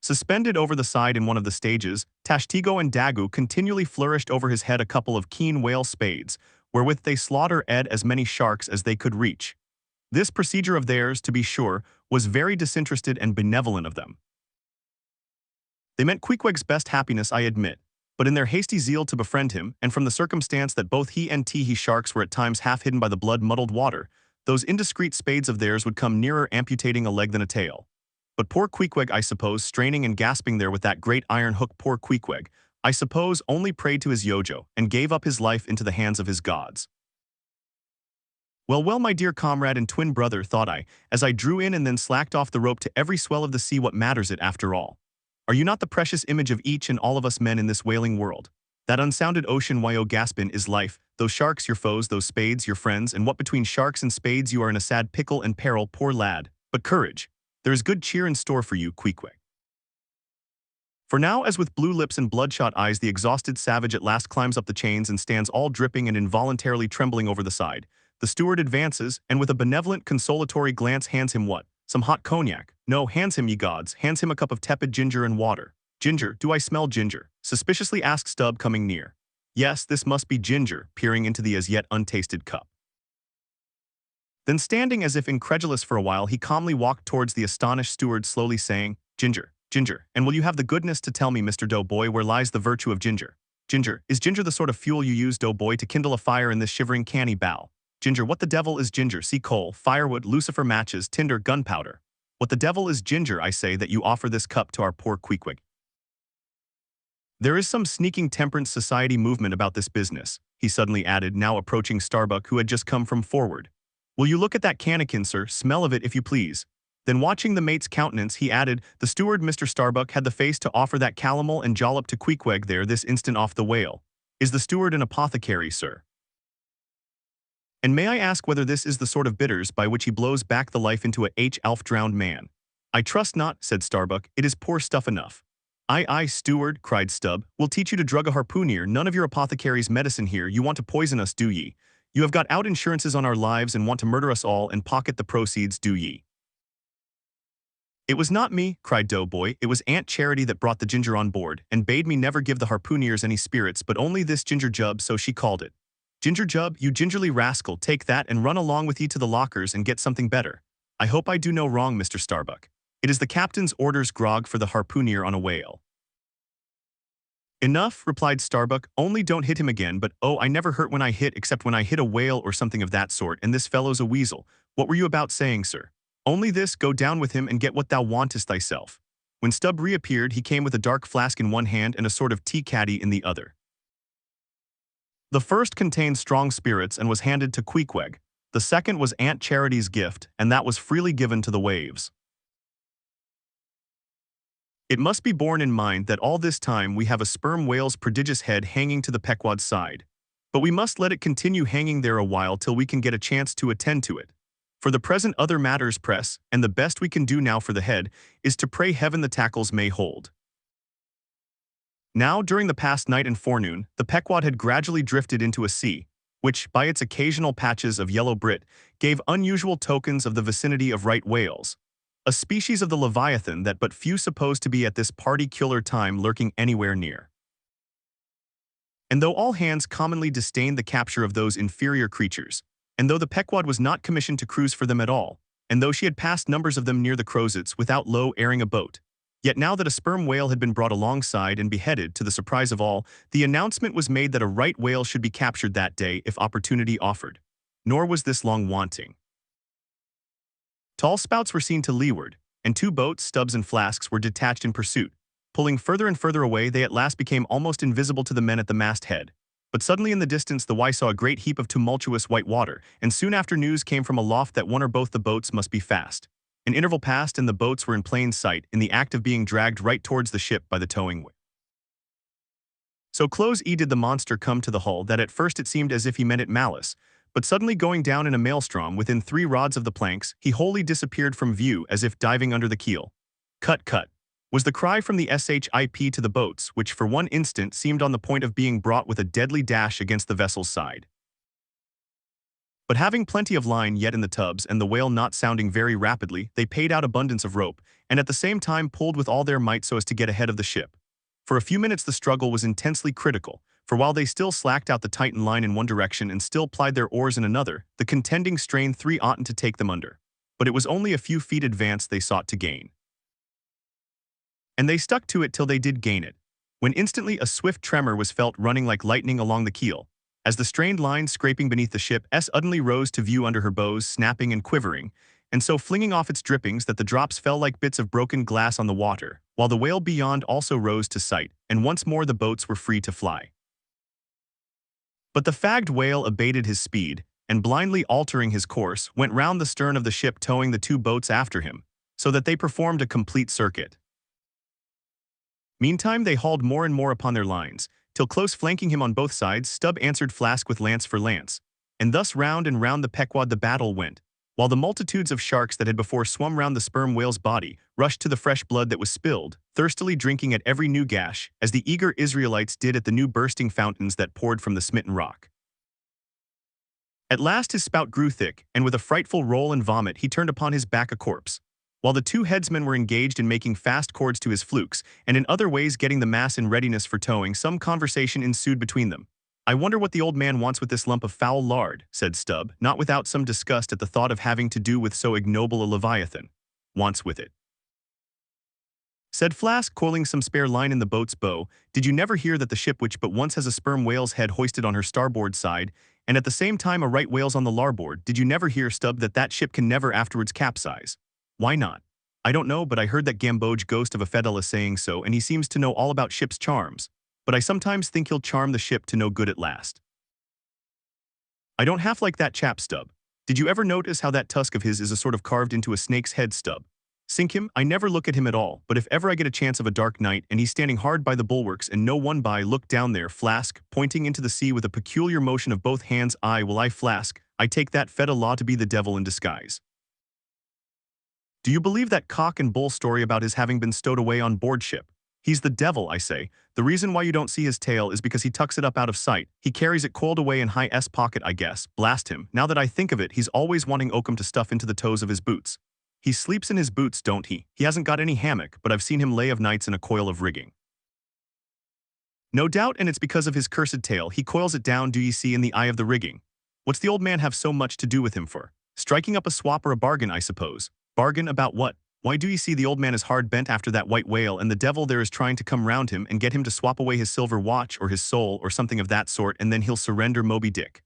Suspended over the side in one of the stages, Tashtigo and Dagu continually flourished over his head a couple of keen whale spades, wherewith they slaughter-ed as many sharks as they could reach. This procedure of theirs, to be sure, was very disinterested and benevolent of them. They meant Queequeg's best happiness, I admit, but in their hasty zeal to befriend him, and from the circumstance that both he and he sharks were at times half hidden by the blood-muddled water, those indiscreet spades of theirs would come nearer amputating a leg than a tail. But poor Queequeg, I suppose, straining and gasping there with that great iron hook, poor Queequeg, I suppose, only prayed to his yojo, and gave up his life into the hands of his gods. Well, well, my dear comrade and twin brother, thought I, as I drew in and then slacked off the rope to every swell of the sea, what matters it after all? Are you not the precious image of each and all of us men in this whaling world? That unsounded ocean yo gaspin is life, those sharks your foes, those spades your friends, and what between sharks and spades you are in a sad pickle and peril, poor lad. But courage, there is good cheer in store for you, Queequeg. For now, as with blue lips and bloodshot eyes the exhausted savage at last climbs up the chains and stands all dripping and involuntarily trembling over the side, the steward advances, and with a benevolent consolatory glance hands him what? Some hot cognac. No, hands him, ye gods, hands him a cup of tepid ginger and water. Ginger, do I smell ginger? Suspiciously asked Stubb, coming near. Yes, this must be ginger, peering into the as yet untasted cup. Then standing as if incredulous for a while, he calmly walked towards the astonished steward, slowly saying, Ginger, ginger, and will you have the goodness to tell me, Mr. Doughboy, where lies the virtue of ginger? Ginger, is ginger the sort of fuel you use, Doughboy, to kindle a fire in this shivering canny bow? Ginger, what the devil is ginger? See coal, firewood, lucifer matches, tinder, gunpowder. What the devil is ginger, I say, that you offer this cup to our poor Queequeg? There is some sneaking temperance society movement about this business, he suddenly added, now approaching Starbuck, who had just come from forward. Will you look at that cannikin, sir? Smell of it, if you please. Then watching the mate's countenance, he added, the steward, Mr. Starbuck, had the face to offer that calomel and jollop to Queequeg there this instant off the whale. Is the steward an apothecary, sir? And may I ask whether this is the sort of bitters by which he blows back the life into a H-Alf drowned man? I trust not, said Starbuck, it is poor stuff enough. Aye, steward, cried Stubb, we'll teach you to drug a harpooner, none of your apothecary's medicine here, you want to poison us, do ye? You have got out insurances on our lives and want to murder us all and pocket the proceeds, do ye? It was not me, cried Doughboy, it was Aunt Charity that brought the ginger on board, and bade me never give the harpooneers any spirits but only this ginger jub, so she called it. Ginger jub, you gingerly rascal, take that and run along with ye to the lockers and get something better. I hope I do no wrong, Mr. Starbuck. It is the captain's orders grog for the harpooner on a whale. Enough, replied Starbuck, only don't hit him again, but oh, I never hurt when I hit except when I hit a whale or something of that sort, and this fellow's a weasel. What were you about saying, sir? Only this, go down with him and get what thou wantest thyself. When Stubb reappeared, he came with a dark flask in one hand and a sort of tea caddy in the other. The first contained strong spirits and was handed to Queequeg. The second was Aunt Charity's gift, and that was freely given to the waves. It must be borne in mind that all this time we have a sperm whale's prodigious head hanging to the Pequod's side. But we must let it continue hanging there a while till we can get a chance to attend to it. For the present other matters press, and the best we can do now for the head is to pray heaven the tackles may hold. Now, during the past night and forenoon, the Pequod had gradually drifted into a sea, which, by its occasional patches of yellow brit, gave unusual tokens of the vicinity of right whales, a species of the leviathan that but few suppose to be at this particular time lurking anywhere near. And though all hands commonly disdained the capture of those inferior creatures, And though the Pequod was not commissioned to cruise for them at all, and though she had passed numbers of them near the Crozets without airing a boat, yet now that a sperm whale had been brought alongside and beheaded, to the surprise of all, the announcement was made that a right whale should be captured that day if opportunity offered. Nor was this long wanting. Tall spouts were seen to leeward, and 2 boats, Stubbs and Flasks, were detached in pursuit. Pulling further and further away, they at last became almost invisible to the men at the masthead. But suddenly in the distance the Y saw a great heap of tumultuous white water, and soon after news came from aloft that one or both the boats must be fast. An interval passed and the boats were in plain sight, in the act of being dragged right towards the ship by the towing whale. So close did the monster come to the hull that at first it seemed as if he meant it malice, but suddenly going down in a maelstrom within 3 rods of the planks, he wholly disappeared from view as if diving under the keel. "Cut, cut," was the cry from the ship to the boats, which for one instant seemed on the point of being brought with a deadly dash against the vessel's side. But having plenty of line yet in the tubs and the whale not sounding very rapidly, they paid out abundance of rope, and at the same time pulled with all their might so as to get ahead of the ship. For a few minutes the struggle was intensely critical, for while they still slacked out the tightened line in one direction and still plied their oars in another, the contending strain 3 oughtn't to take them under. But it was only a few feet advance they sought to gain. And they stuck to it till they did gain it, when instantly a swift tremor was felt running like lightning along the keel, as the strained line scraping beneath the ship suddenly rose to view under her bows, snapping and quivering, and so flinging off its drippings that the drops fell like bits of broken glass on the water, while the whale beyond also rose to sight, and once more the boats were free to fly. But the fagged whale abated his speed, and blindly altering his course, went round the stern of the ship towing the 2 boats after him, so that they performed a complete circuit. Meantime they hauled more and more upon their lines, till close flanking him on both sides, Stubb answered Flask with lance for lance, and thus round and round the Pequod the battle went, while the multitudes of sharks that had before swum round the sperm whale's body rushed to the fresh blood that was spilled, thirstily drinking at every new gash, as the eager Israelites did at the new bursting fountains that poured from the smitten rock. At last his spout grew thick, and with a frightful roll and vomit he turned upon his back a corpse, while the 2 headsmen were engaged in making fast cords to his flukes, and in other ways getting the mass in readiness for towing. Some conversation ensued between them. "I wonder what the old man wants with this lump of foul lard," said Stubb, not without some disgust at the thought of having to do with so ignoble a leviathan. "Wants with it," said Flask, coiling some spare line in the boat's bow. "Did you never hear that the ship which but once has a sperm whale's head hoisted on her starboard side, and at the same time a right whale's on the larboard, did you never hear, Stubb, that ship can never afterwards capsize?" "Why not?" "I don't know, but I heard that Gamboge ghost of a Fedella saying so, and he seems to know all about ship's charms. But I sometimes think he'll charm the ship to no good at last." "I don't half like that chap, Stubb. Did you ever notice how that tusk of his is a sort of carved into a snake's head, Stubb? Sink him, I never look at him at all, but if ever I get a chance of a dark night and he's standing hard by the bulwarks and no one by, look down there, Flask," pointing into the sea with a peculiar motion of both hands. "I Flask, I take that Fedella to be the devil in disguise." "Do you believe that cock and bull story about his having been stowed away on board ship? He's the devil, I say. The reason why you don't see his tail is because he tucks it up out of sight. He carries it coiled away in high pocket, I guess. Blast him. Now that I think of it, he's always wanting oakum to stuff into the toes of his boots. He sleeps in his boots, don't he? He hasn't got any hammock, but I've seen him lay of nights in a coil of rigging." "No doubt, and it's because of his cursed tail. He coils it down, do ye see, in the eye of the rigging. What's the old man have so much to do with him for? Striking up a swap or a bargain, I suppose." "Bargain about what? Why, do ye see, the old man is hard bent after that white whale, and the devil there is trying to come round him and get him to swap away his silver watch or his soul or something of that sort, and then he'll surrender Moby Dick."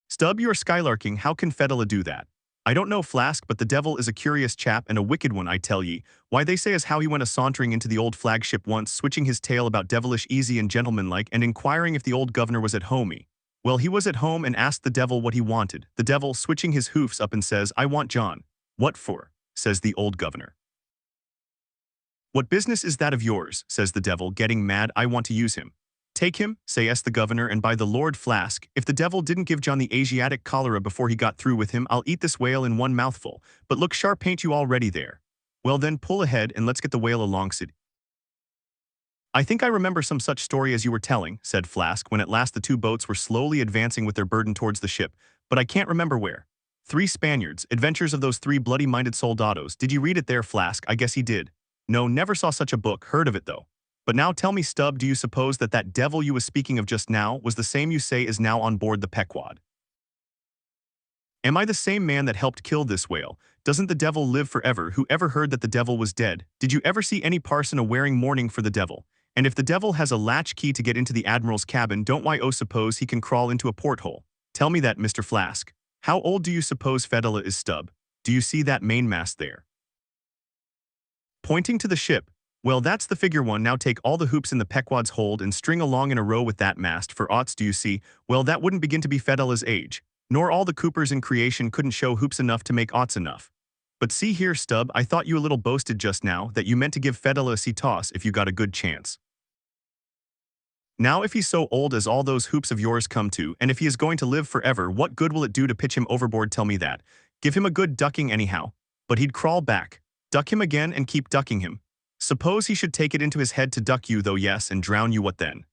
"Stubb, you are skylarking. How can Fedella do that?" "I don't know, Flask, but the devil is a curious chap and a wicked one, I tell ye. Why, they say as how he went a-sauntering into the old flagship once, switching his tail about devilish easy and gentlemanlike, and inquiring if the old governor was at home. Well, he was at home and asked the devil what he wanted. The devil, switching his hoofs up, and says, 'I want John.' 'What for?' says the old governor. 'What business is that of yours?' says the devil, getting mad. 'I want to use him.' 'Take him,' says the governor, and by the Lord, Flask, if the devil didn't give John the Asiatic cholera before he got through with him, I'll eat this whale in one mouthful. But look sharp, ain't you already there? Well then, pull ahead and let's get the whale alongside." "I think I remember some such story as you were telling," said Flask, when at last the 2 boats were slowly advancing with their burden towards the ship, "but I can't remember where." "3 Spaniards, Adventures of those 3 bloody-minded soldados. Did you read it there, Flask?" "I guess he did." "No, never saw such a book, heard of it though. But now tell me, Stubb, do you suppose that devil you was speaking of just now was the same you say is now on board the Pequod?" Am I the same man that helped kill this whale? Doesn't the devil live forever? Who ever heard that the devil was dead? Did you ever see any parson a-wearing mourning for the devil? And if the devil has a latch key to get into the admiral's cabin, don't why suppose he can crawl into a porthole? Tell me that, Mr. Flask. How old do you suppose Fedella is, Stubb? Do you see that mainmast there? Pointing to the ship. Well, that's the figure one. Now take all the hoops in the Pequod's hold and string along in a row with that mast for aughts. Do you see? Well, that wouldn't begin to be Fedella's age. Nor all the Coopers in creation couldn't show hoops enough to make aughts enough. But see here, Stubb, I thought you a little boasted just now that you meant to give Fedella a sea toss if you got a good chance. Now if he's so old as all those hoops of yours come to, and if he is going to live forever, what good will it do to pitch him overboard? Tell me that. Give him a good ducking anyhow. But he'd crawl back. Duck him again and keep ducking him. Suppose he should take it into his head to duck you though, yes, and drown you, what then?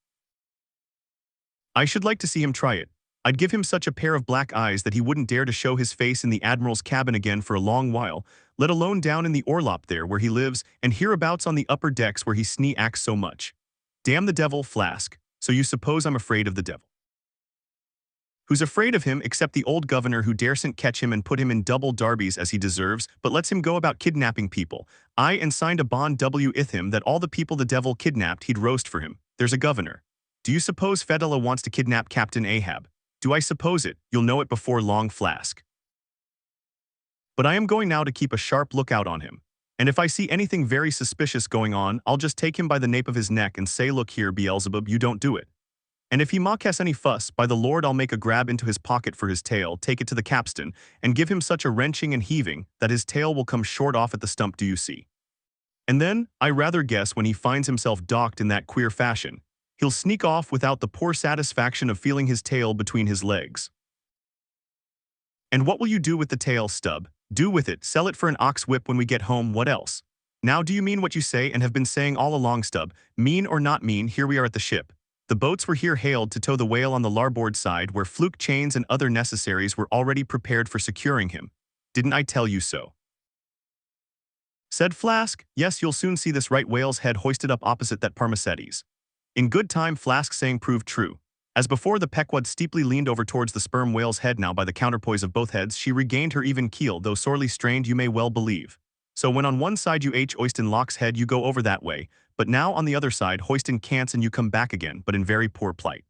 I should like to see him try it. I'd give him such a pair of black eyes that he wouldn't dare to show his face in the admiral's cabin again for a long while, let alone down in the orlop there where he lives, and hereabouts on the upper decks where he acts so much. Damn the devil, Flask. So you suppose I'm afraid of the devil? Who's afraid of him except the old governor who daresn't catch him and put him in double darbies as he deserves, but lets him go about kidnapping people. And signed a bond with him that all the people the devil kidnapped he'd roast for him. There's a governor. Do you suppose Fedella wants to kidnap Captain Ahab? Do I suppose it? You'll know it before long, Flask. But I am going now to keep a sharp lookout on him. And if I see anything very suspicious going on, I'll just take him by the nape of his neck and say, look here, Beelzebub, you don't do it. And if he mocks any fuss, by the Lord I'll make a grab into his pocket for his tail, take it to the capstan, and give him such a wrenching and heaving that his tail will come short off at the stump, do you see? And then, I rather guess when he finds himself docked in that queer fashion, he'll sneak off without the poor satisfaction of feeling his tail between his legs. And what will you do with the tail, Stubb? Do with it, sell it for an ox whip when we get home, what else? Now do you mean what you say and have been saying all along, Stubb? Mean or not mean, here we are at the ship. The boats were here hailed to tow the whale on the larboard side where fluke chains and other necessaries were already prepared for securing him. Didn't I tell you so? Said Flask, yes, you'll soon see this right whale's head hoisted up opposite that Parmacetes. In good time Flask's saying proved true. As before, the Pequod steeply leaned over towards the sperm whale's head. Now by the counterpoise of both heads she regained her even keel, though sorely strained, you may well believe. So when on one side you hoist in Locke's head, you go over that way, but now on the other side hoist in cants and you come back again, but in very poor plight.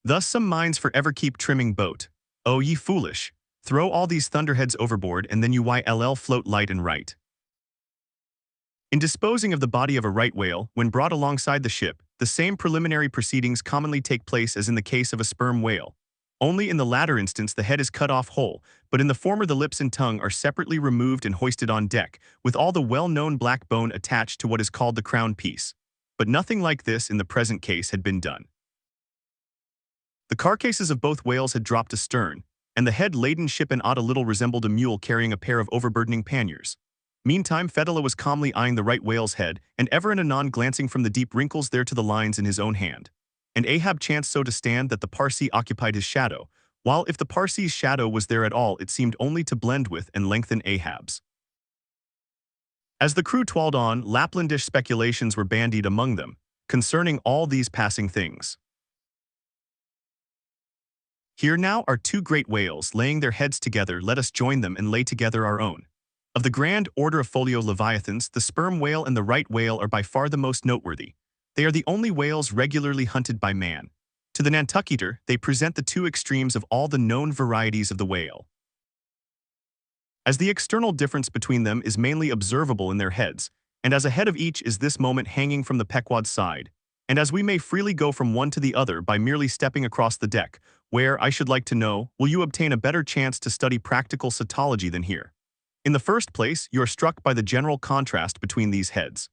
Thus some minds for ever keep trimming boat. Oh, ye foolish! Throw all these thunderheads overboard and then you float light and right. In disposing of the body of a right whale, when brought alongside the ship, the same preliminary proceedings commonly take place as in the case of a sperm whale. Only in the latter instance the head is cut off whole, but in the former the lips and tongue are separately removed and hoisted on deck, with all the well-known black bone attached to what is called the crown piece. But nothing like this in the present case had been done. The carcasses of both whales had dropped astern, and the head-laden ship and a little resembled a mule carrying a pair of overburdening panniers. Meantime Fedella was calmly eyeing the right whale's head, and ever and anon glancing from the deep wrinkles there to the lines in his own hand. And Ahab chanced so to stand that the Parsee occupied his shadow, while if the Parsee's shadow was there at all it seemed only to blend with and lengthen Ahab's. As the crew toiled on, Laplandish speculations were bandied among them, concerning all these passing things. Here now are two great whales laying their heads together, let us join them and lay together our own. Of the grand order of folio leviathans, the sperm whale and the right whale are by far the most noteworthy. They are the only whales regularly hunted by man. To the Nantucketer, they present the two extremes of all the known varieties of the whale. As the external difference between them is mainly observable in their heads, and as a head of each is this moment hanging from the Pequod's side, and as we may freely go from one to the other by merely stepping across the deck, where, I should like to know, will you obtain a better chance to study practical cetology than here? In the first place, you are struck by the general contrast between these heads.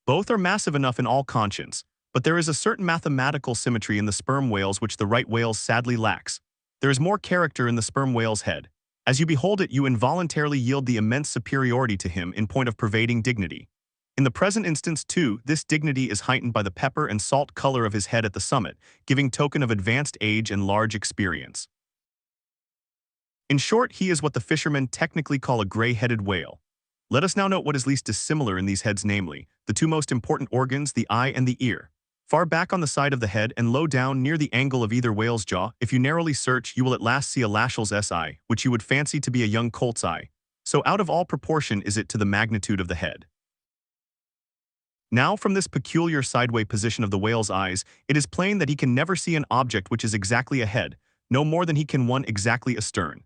Both are massive enough in all conscience, but there is a certain mathematical symmetry in the sperm whales which the right whale sadly lacks. There is more character in the sperm whale's head. As you behold it, you involuntarily yield the immense superiority to him in point of pervading dignity. In the present instance, too, this dignity is heightened by the pepper and salt color of his head at the summit, giving token of advanced age and large experience. In short, he is what the fishermen technically call a gray-headed whale. Let us now note what is least dissimilar in these heads, namely, the two most important organs, the eye and the ear. Far back on the side of the head and low down near the angle of either whale's jaw, if you narrowly search, you will at last see a Lascelles' eye, which you would fancy to be a young colt's eye. So out of all proportion is it to the magnitude of the head. Now, from this peculiar sideway position of the whale's eyes, it is plain that he can never see an object which is exactly ahead, no more than he can one exactly astern.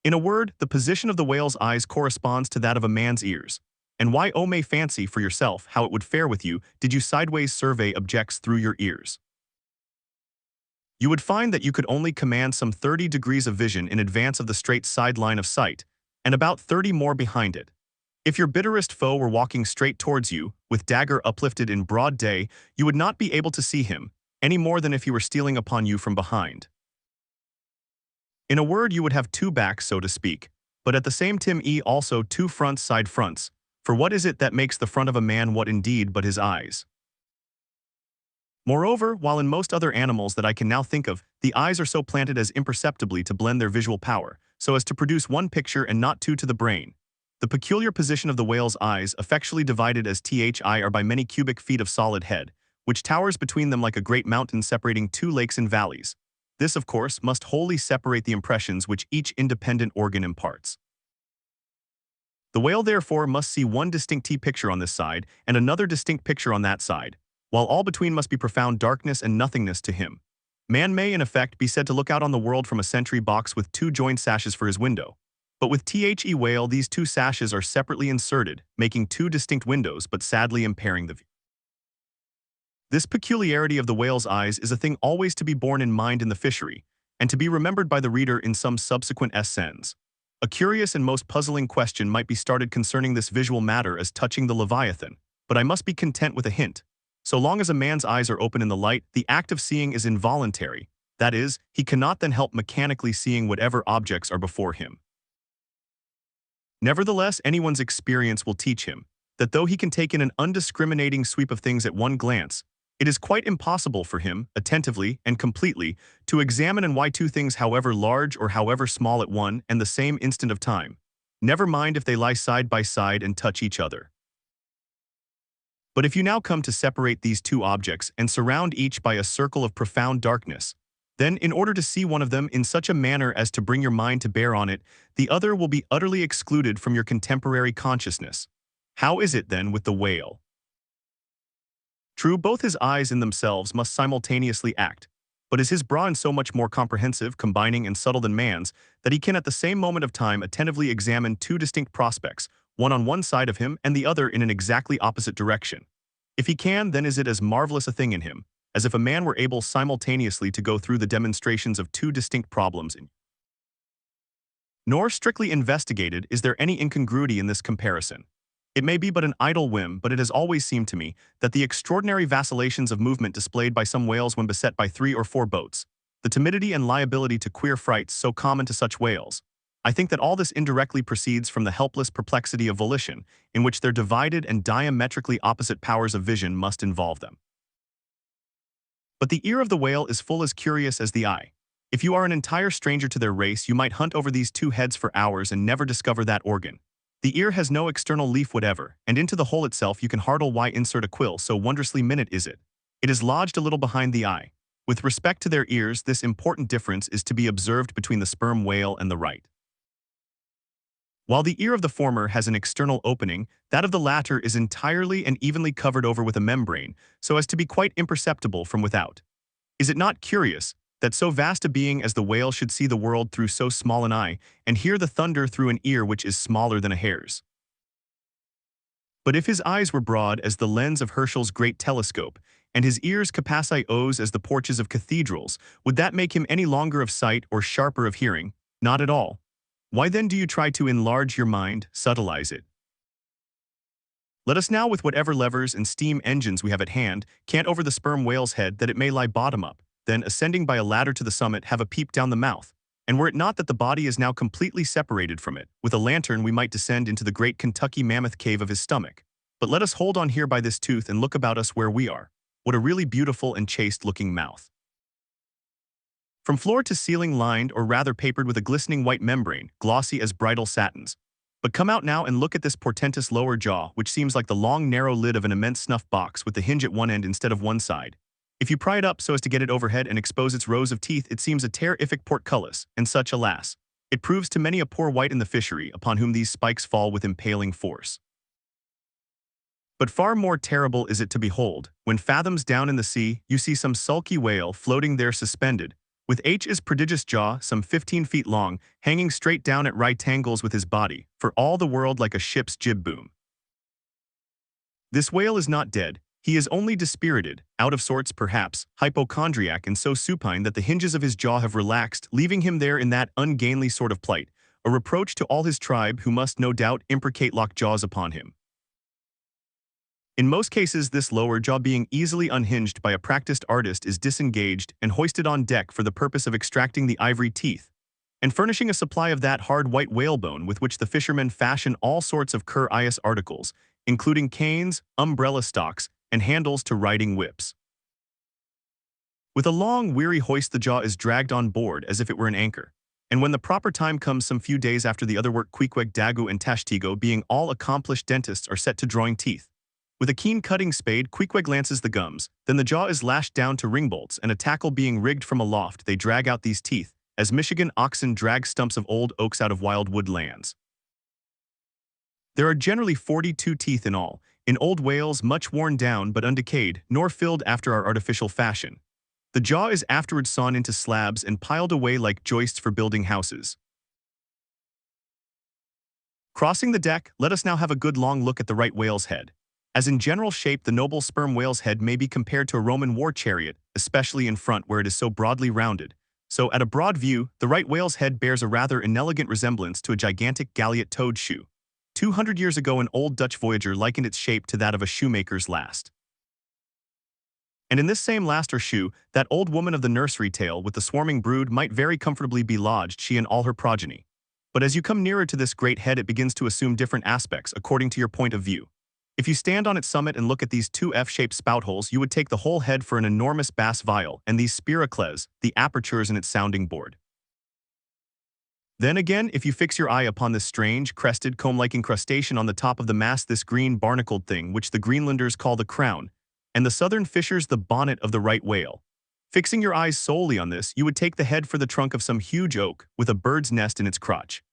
In a word, the position of the whale's eyes corresponds to that of a man's ears. And why, oh, may fancy for yourself how it would fare with you did you sideways survey objects through your ears. You would find that you could only command some 30 degrees of vision in advance of the straight side line of sight, and about 30 more behind it. If your bitterest foe were walking straight towards you, with dagger uplifted in broad day, you would not be able to see him, any more than if he were stealing upon you from behind. In a word, you would have two backs, so to speak, but at the same time also two fronts, side fronts. For what is it that makes the front of a man what indeed but his eyes? Moreover, while in most other animals that I can now think of, the eyes are so planted as imperceptibly to blend their visual power, so as to produce one picture and not two to the brain. The peculiar position of the whale's eyes, effectually divided as thi are by many cubic feet of solid head, which towers between them like a great mountain separating two lakes and valleys. This, of course, must wholly separate the impressions which each independent organ imparts. The whale therefore must see one distinct picture on this side and another distinct picture on that side, while all between must be profound darkness and nothingness to him. Man may, in effect, be said to look out on the world from a sentry box with two joined sashes for his window. But with the whale, these two sashes are separately inserted, making two distinct windows but sadly impairing the view. This peculiarity of the whale's eyes is a thing always to be borne in mind in the fishery, and to be remembered by the reader in some subsequent scenes. A curious and most puzzling question might be started concerning this visual matter as touching the Leviathan, but I must be content with a hint. So long as a man's eyes are open in the light, the act of seeing is involuntary. That is, he cannot then help mechanically seeing whatever objects are before him. Nevertheless, anyone's experience will teach him that though he can take in an undiscriminating sweep of things at one glance, it is quite impossible for him, attentively and completely, to examine and weigh two things however large or however small at one and the same instant of time. Never mind if they lie side by side and touch each other. But if you now come to separate these two objects and surround each by a circle of profound darkness, then, in order to see one of them in such a manner as to bring your mind to bear on it, the other will be utterly excluded from your contemporary consciousness. How is it, then, with the whale? True, both his eyes in themselves must simultaneously act, but is his brain so much more comprehensive, combining, and subtle than man's, that he can at the same moment of time attentively examine two distinct prospects, one on one side of him and the other in an exactly opposite direction. If he can, then is it as marvelous a thing in him, as if a man were able simultaneously to go through the demonstrations of two distinct problems. Nor, strictly investigated, is there any incongruity in this comparison. It may be but an idle whim, but it has always seemed to me that the extraordinary vacillations of movement displayed by some whales when beset by 3 or 4 boats, the timidity and liability to queer frights so common to such whales, I think that all this indirectly proceeds from the helpless perplexity of volition, in which their divided and diametrically opposite powers of vision must involve them. But the ear of the whale is full as curious as the eye. If you are an entire stranger to their race, you might hunt over these two heads for hours and never discover that organ. The ear has no external leaf whatever, and into the hole itself you can hardly insert a quill, so wondrously minute is it. It is lodged a little behind the eye. With respect to their ears, this important difference is to be observed between the sperm whale and the right. While the ear of the former has an external opening, that of the latter is entirely and evenly covered over with a membrane, so as to be quite imperceptible from without. Is it not curious that so vast a being as the whale should see the world through so small an eye, and hear the thunder through an ear which is smaller than a hare's? But if his eyes were broad as the lens of Herschel's great telescope, and his ears capacious as the porches of cathedrals, would that make him any longer of sight or sharper of hearing? Not at all. Why then do you try to enlarge your mind, subtleize it? Let us now, with whatever levers and steam engines we have at hand, cant over the sperm whale's head that it may lie bottom up, then, ascending by a ladder to the summit, have a peep down the mouth. And were it not that the body is now completely separated from it, with a lantern we might descend into the great Kentucky mammoth cave of his stomach. But let us hold on here by this tooth and look about us where we are. What a really beautiful and chaste-looking mouth. From floor to ceiling lined, or rather papered with a glistening white membrane, glossy as bridal satins. But come out now and look at this portentous lower jaw, which seems like the long narrow lid of an immense snuff box with the hinge at one end instead of one side. If you pry it up so as to get it overhead and expose its rows of teeth, it seems a terrific portcullis, and such, alas. It proves to many a poor wight in the fishery, upon whom these spikes fall with impaling force. But far more terrible is it to behold, when fathoms down in the sea, you see some sulky whale floating there suspended, with H's prodigious jaw, some 15 feet long, hanging straight down at right angles with his body, for all the world like a ship's jib boom. This whale is not dead, he is only dispirited, out of sorts perhaps, hypochondriac, and so supine that the hinges of his jaw have relaxed, leaving him there in that ungainly sort of plight, a reproach to all his tribe, who must no doubt imprecate lock jaws upon him. In most cases, this lower jaw, being easily unhinged by a practiced artist, is disengaged and hoisted on deck for the purpose of extracting the ivory teeth, and furnishing a supply of that hard white whalebone with which the fishermen fashion all sorts of curious articles, including canes, umbrella stocks, and handles to riding whips. With a long, weary hoist, the jaw is dragged on board as if it were an anchor, and when the proper time comes, some few days after the other work, Queequeg, Dagu, and Tashtigo, being all accomplished dentists, are set to drawing teeth. With a keen cutting spade, Queequeg lances the gums, then the jaw is lashed down to ring bolts, and a tackle being rigged from aloft, they drag out these teeth, as Michigan oxen drag stumps of old oaks out of wild wood lands. There are generally 42 teeth in all, in old whales much worn down but undecayed, nor filled after our artificial fashion. The jaw is afterwards sawn into slabs and piled away like joists for building houses. Crossing the deck, let us now have a good long look at the right whale's head. As in general shape, the noble sperm whale's head may be compared to a Roman war chariot, especially in front where it is so broadly rounded. So, at a broad view, the right whale's head bears a rather inelegant resemblance to a gigantic galliot toad shoe. 200 years ago, an old Dutch voyager likened its shape to that of a shoemaker's last. And in this same last or shoe, that old woman of the nursery tale with the swarming brood might very comfortably be lodged, she and all her progeny. But as you come nearer to this great head, it begins to assume different aspects according to your point of view. If you stand on its summit and look at these two F-shaped spout holes, you would take the whole head for an enormous bass viol, and these spiracles, the apertures in its sounding board. Then again, if you fix your eye upon this strange, crested, comb-like incrustation on the top of the mast, this green, barnacled thing, which the Greenlanders call the crown, and the southern fishers the bonnet of the right whale. Fixing your eyes solely on this, you would take the head for the trunk of some huge oak, with a bird's nest in its crotch.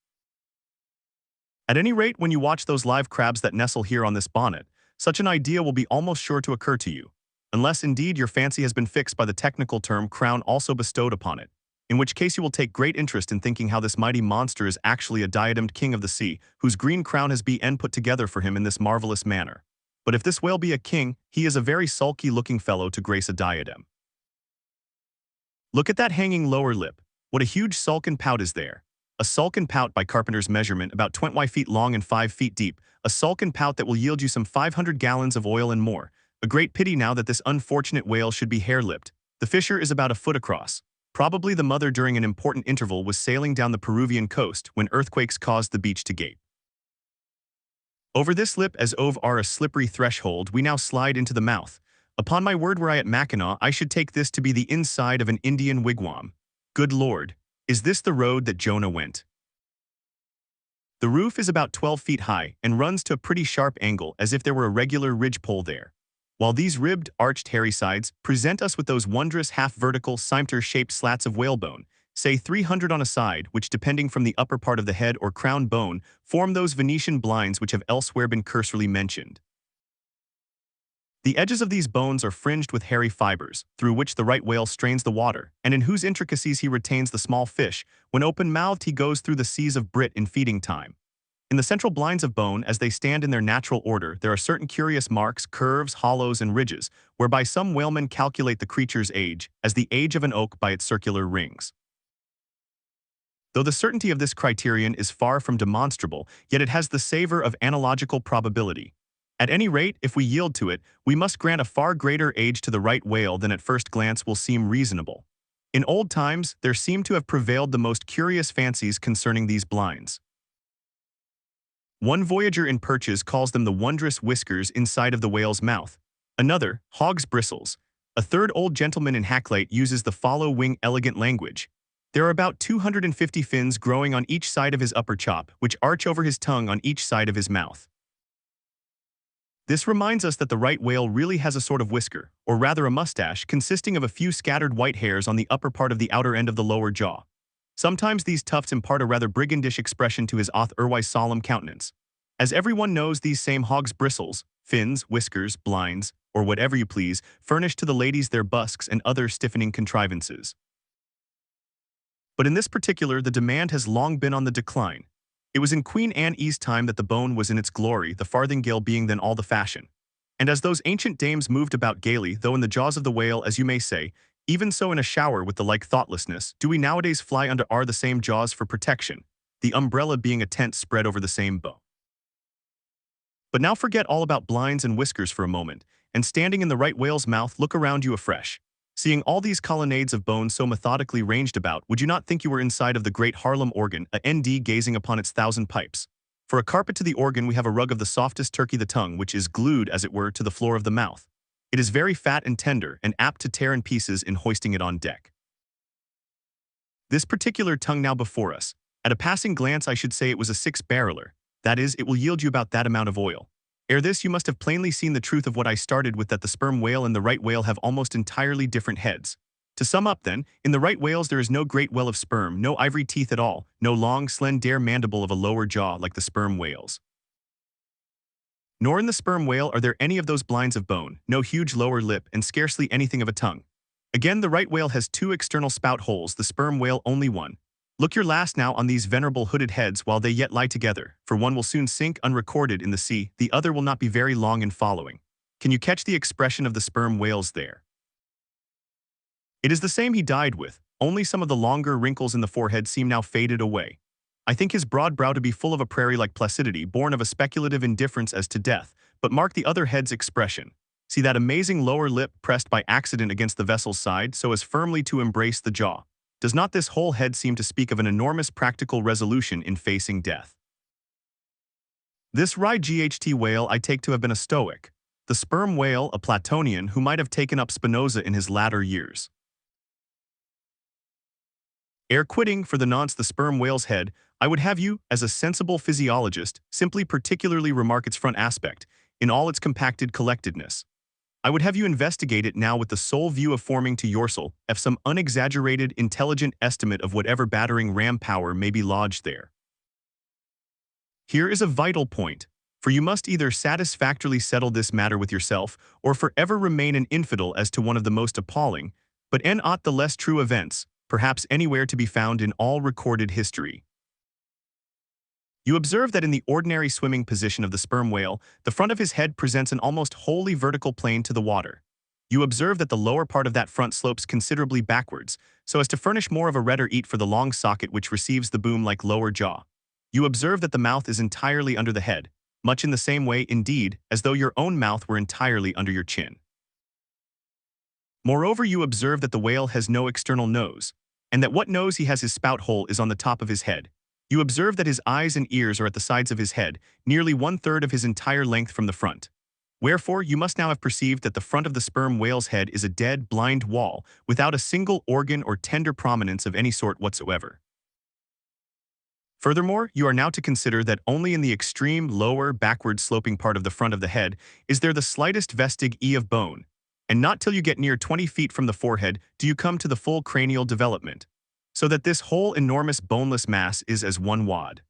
At any rate, when you watch those live crabs that nestle here on this bonnet, such an idea will be almost sure to occur to you, unless indeed your fancy has been fixed by the technical term crown also bestowed upon it, in which case you will take great interest in thinking how this mighty monster is actually a diademed king of the sea, whose green crown has been put together for him in this marvelous manner. But if this whale be a king, he is a very sulky-looking fellow to grace a diadem. Look at that hanging lower lip. What a huge sulcan pout is there. A sulcan pout by carpenter's measurement about 20 feet long and 5 feet deep, a sulcan pout that will yield you some 500 gallons of oil and more. A great pity now that this unfortunate whale should be hair-lipped. The fissure is about a foot across. Probably the mother during an important interval was sailing down the Peruvian coast when earthquakes caused the beach to gape. Over this lip, as over a slippery threshold, we now slide into the mouth. Upon my word, were I at Mackinac, I should take this to be the inside of an Indian wigwam. Good Lord! Is this the road that Jonah went? The roof is about 12 feet high and runs to a pretty sharp angle as if there were a regular ridgepole there, while these ribbed, arched, hairy sides present us with those wondrous half-vertical, cimeter-shaped slats of whalebone, say 300 on a side, which, depending from the upper part of the head or crown bone, form those Venetian blinds which have elsewhere been cursorily mentioned. The edges of these bones are fringed with hairy fibers, through which the right whale strains the water, and in whose intricacies he retains the small fish. When open-mouthed, he goes through the seas of brit in feeding time. In the central blinds of bone, as they stand in their natural order, there are certain curious marks, curves, hollows, and ridges, whereby some whalemen calculate the creature's age, as the age of an oak by its circular rings. Though the certainty of this criterion is far from demonstrable, yet it has the savor of analogical probability. At any rate, if we yield to it, we must grant a far greater age to the right whale than at first glance will seem reasonable. In old times, there seem to have prevailed the most curious fancies concerning these blinds. One voyager in Perches calls them the wondrous whiskers inside of the whale's mouth, another, hog's bristles. A third old gentleman in Hakluyt uses the follow-wing elegant language. There are about 250 fins growing on each side of his upper chop, which arch over his tongue on each side of his mouth. This reminds us that the right whale really has a sort of whisker, or rather a mustache, consisting of a few scattered white hairs on the upper part of the outer end of the lower jaw. Sometimes these tufts impart a rather brigandish expression to his otherwise solemn countenance. As everyone knows, these same hogs' bristles, fins, whiskers, blinds, or whatever you please, furnish to the ladies their busks and other stiffening contrivances. But in this particular, the demand has long been on the decline. It was in Queen Anne's time that the bone was in its glory, the farthingale being then all the fashion. And as those ancient dames moved about gaily, though in the jaws of the whale, as you may say, even so in a shower with the like thoughtlessness, do we nowadays fly under the same jaws for protection, the umbrella being a tent spread over the same bow. But now forget all about blinds and whiskers for a moment, and standing in the right whale's mouth, look around you afresh. Seeing all these colonnades of bones so methodically ranged about, would you not think you were inside of the great Harlem organ, a ND gazing upon its 1,000 pipes? For a carpet to the organ we have a rug of the softest turkey the tongue, which is glued, as it were, to the floor of the mouth. It is very fat and tender, and apt to tear in pieces in hoisting it on deck. This particular tongue now before us, at a passing glance I should say it was a 6-barreler, that is, it will yield you about that amount of oil. Ere this you must have plainly seen the truth of what I started with, that the sperm whale and the right whale have almost entirely different heads. To sum up then, in the right whales there is no great well of sperm, no ivory teeth at all, no long, slender mandible of a lower jaw like the sperm whales. Nor in the sperm whale are there any of those blinds of bone, no huge lower lip, and scarcely anything of a tongue. Again, the right whale has 2 external spout holes, the sperm whale only one. Look your last now on these venerable hooded heads while they yet lie together, for one will soon sink unrecorded in the sea, the other will not be very long in following. Can you catch the expression of the sperm whales there? It is the same he died with, only some of the longer wrinkles in the forehead seem now faded away. I think his broad brow to be full of a prairie-like placidity, born of a speculative indifference as to death, but mark the other head's expression. See that amazing lower lip pressed by accident against the vessel's side so as firmly to embrace the jaw. Does not this whole head seem to speak of an enormous practical resolution in facing death? This right-GHT whale I take to have been a Stoic, the sperm whale a Platonian who might have taken up Spinoza in his latter years. Ere quitting for the nonce the sperm whale's head, I would have you, as a sensible physiologist, simply particularly remark its front aspect, in all its compacted collectedness. I would have you investigate it now with the sole view of forming to yourself some unexaggerated, intelligent estimate of whatever battering ram power may be lodged there. Here is a vital point, for you must either satisfactorily settle this matter with yourself, or forever remain an infidel as to one of the most appalling, but not the less true events, perhaps anywhere to be found in all recorded history. You observe that in the ordinary swimming position of the sperm whale, the front of his head presents an almost wholly vertical plane to the water. You observe that the lower part of that front slopes considerably backwards, so as to furnish more of a rudder eat for the long socket which receives the boom like lower jaw. You observe that the mouth is entirely under the head, much in the same way, indeed, as though your own mouth were entirely under your chin. Moreover, you observe that the whale has no external nose, and that what nose he has his spout hole is on the top of his head. You observe that his eyes and ears are at the sides of his head, nearly 1/3 of his entire length from the front. Wherefore, you must now have perceived that the front of the sperm whale's head is a dead, blind wall, without a single organ or tender prominence of any sort whatsoever. Furthermore, you are now to consider that only in the extreme, lower, backward sloping part of the front of the head is there the slightest vestige of bone, and not till you get near 20 feet from the forehead do you come to the full cranial development, so that this whole enormous boneless mass is as one wad.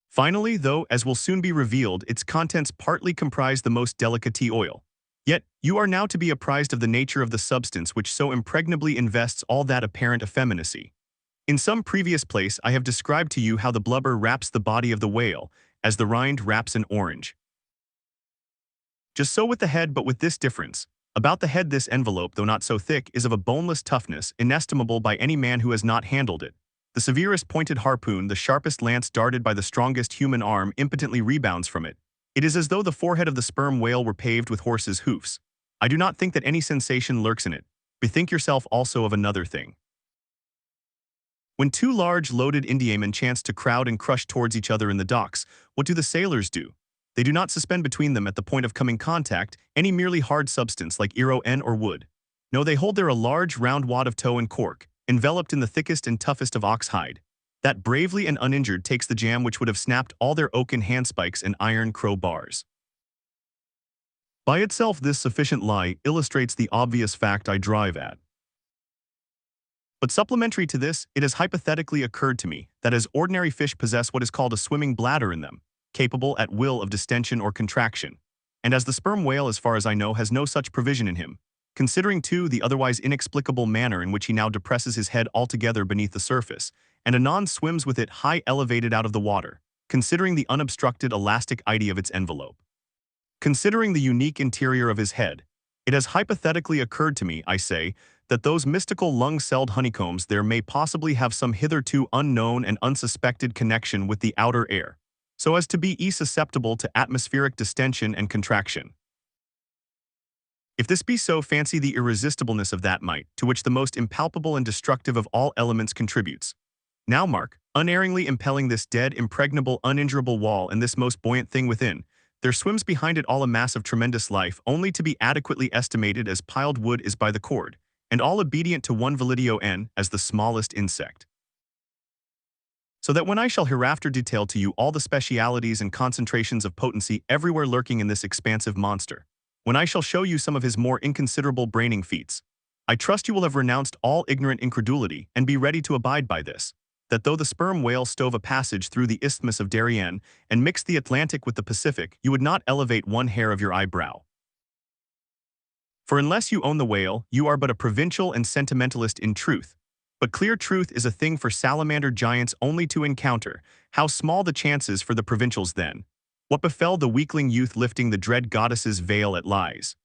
Finally, though, as will soon be revealed, its contents partly comprise the most delicate oil. Yet, you are now to be apprised of the nature of the substance which so impregnably invests all that apparent effeminacy. In some previous place I have described to you how the blubber wraps the body of the whale, as the rind wraps an orange. Just so with the head, but with this difference. About the head this envelope, though not so thick, is of a boneless toughness, inestimable by any man who has not handled it. The severest pointed harpoon, the sharpest lance darted by the strongest human arm impotently rebounds from it. It is as though the forehead of the sperm whale were paved with horses' hoofs. I do not think that any sensation lurks in it. Bethink yourself also of another thing. When 2 large loaded Indiamen chance to crowd and crush towards each other in the docks, what do the sailors do? They do not suspend between them at the point of coming contact any merely hard substance like iron or wood. No, they hold there a large round wad of tow and cork, enveloped in the thickest and toughest of ox hide. That bravely and uninjured takes the jam which would have snapped all their oaken handspikes and iron crow bars. By itself, this sufficient lie illustrates the obvious fact I drive at. But supplementary to this, it has hypothetically occurred to me that as ordinary fish possess what is called a swimming bladder in them, capable at will of distension or contraction, and as the sperm whale, as far as I know, has no such provision in him, considering too the otherwise inexplicable manner in which he now depresses his head altogether beneath the surface, and anon swims with it high elevated out of the water, considering the unobstructed elastic idea of its envelope. Considering the unique interior of his head, it has hypothetically occurred to me, I say, that those mystical lung-celled honeycombs there may possibly have some hitherto unknown and unsuspected connection with the outer air, so as to be susceptible to atmospheric distension and contraction. If this be so, fancy the irresistibleness of that might, to which the most impalpable and destructive of all elements contributes. Now mark, unerringly impelling this dead, impregnable, uninjurable wall and this most buoyant thing within, there swims behind it all a mass of tremendous life, only to be adequately estimated as piled wood is by the cord, and all obedient to one validio n as the smallest insect. So that when I shall hereafter detail to you all the specialities and concentrations of potency everywhere lurking in this expansive monster, when I shall show you some of his more inconsiderable braining feats, I trust you will have renounced all ignorant incredulity and be ready to abide by this, that though the sperm whale stove a passage through the Isthmus of Darien and mixed the Atlantic with the Pacific, you would not elevate one hair of your eyebrow. For unless you own the whale, you are but a provincial and sentimentalist in truth. But clear truth is a thing for salamander giants only to encounter. How small the chances for the provincials then? What befell the weakling youth lifting the dread goddess's veil at lies?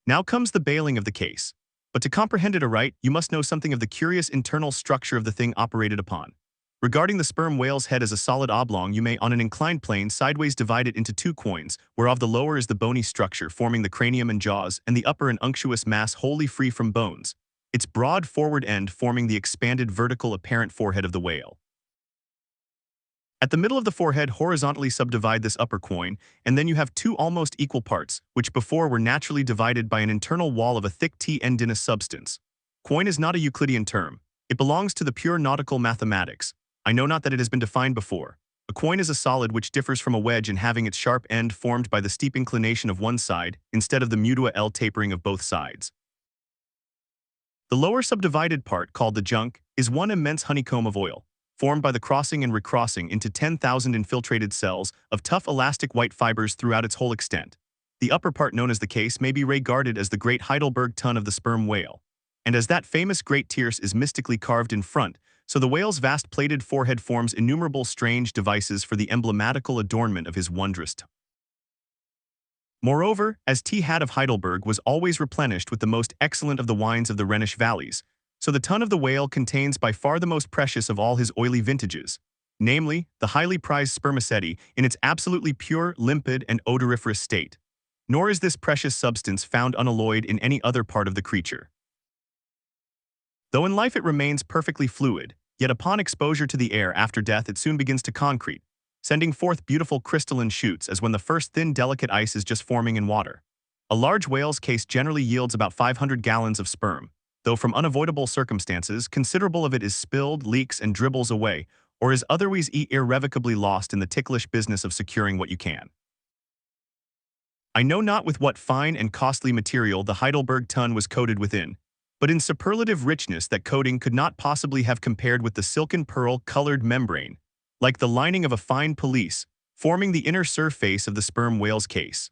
Now comes the bailing of the case. But to comprehend it aright, you must know something of the curious internal structure of the thing operated upon. Regarding the sperm whale's head as a solid oblong, you may, on an inclined plane, sideways divide it into two coins, whereof the lower is the bony structure forming the cranium and jaws, and the upper an unctuous mass wholly free from bones, its broad forward end forming the expanded vertical apparent forehead of the whale. At the middle of the forehead, horizontally subdivide this upper coin, and then you have two almost equal parts, which before were naturally divided by an internal wall of a thick tendinous substance. Coin is not a Euclidean term. It belongs to the pure nautical mathematics. I know not that it has been defined before. A coin is a solid which differs from a wedge in having its sharp end formed by the steep inclination of one side, instead of the mutua L tapering of both sides. The lower subdivided part, called the junk, is one immense honeycomb of oil, formed by the crossing and recrossing into 10,000 infiltrated cells of tough elastic white fibers throughout its whole extent. The upper part, known as the case, may be regarded as the great Heidelberg tun of the sperm whale, and as that famous great tierce is mystically carved in front, so the whale's vast plated forehead forms innumerable strange devices for the emblematical adornment of his wondrous tongue. Moreover, as T. of Heidelberg was always replenished with the most excellent of the wines of the Rhenish valleys, so the tun of the whale contains by far the most precious of all his oily vintages, namely, the highly prized spermaceti in its absolutely pure, limpid, and odoriferous state. Nor is this precious substance found unalloyed in any other part of the creature. Though in life it remains perfectly fluid, yet upon exposure to the air after death it soon begins to concrete, sending forth beautiful crystalline shoots as when the first thin delicate ice is just forming in water. A large whale's case generally yields about 500 gallons of sperm, though from unavoidable circumstances, considerable of it is spilled, leaks, and dribbles away, or is otherwise irrevocably lost in the ticklish business of securing what you can. I know not with what fine and costly material the Heidelberg tun was coated within, but in superlative richness that coating could not possibly have compared with the silken pearl-colored membrane, like the lining of a fine pelisse, forming the inner surface of the sperm whale's case.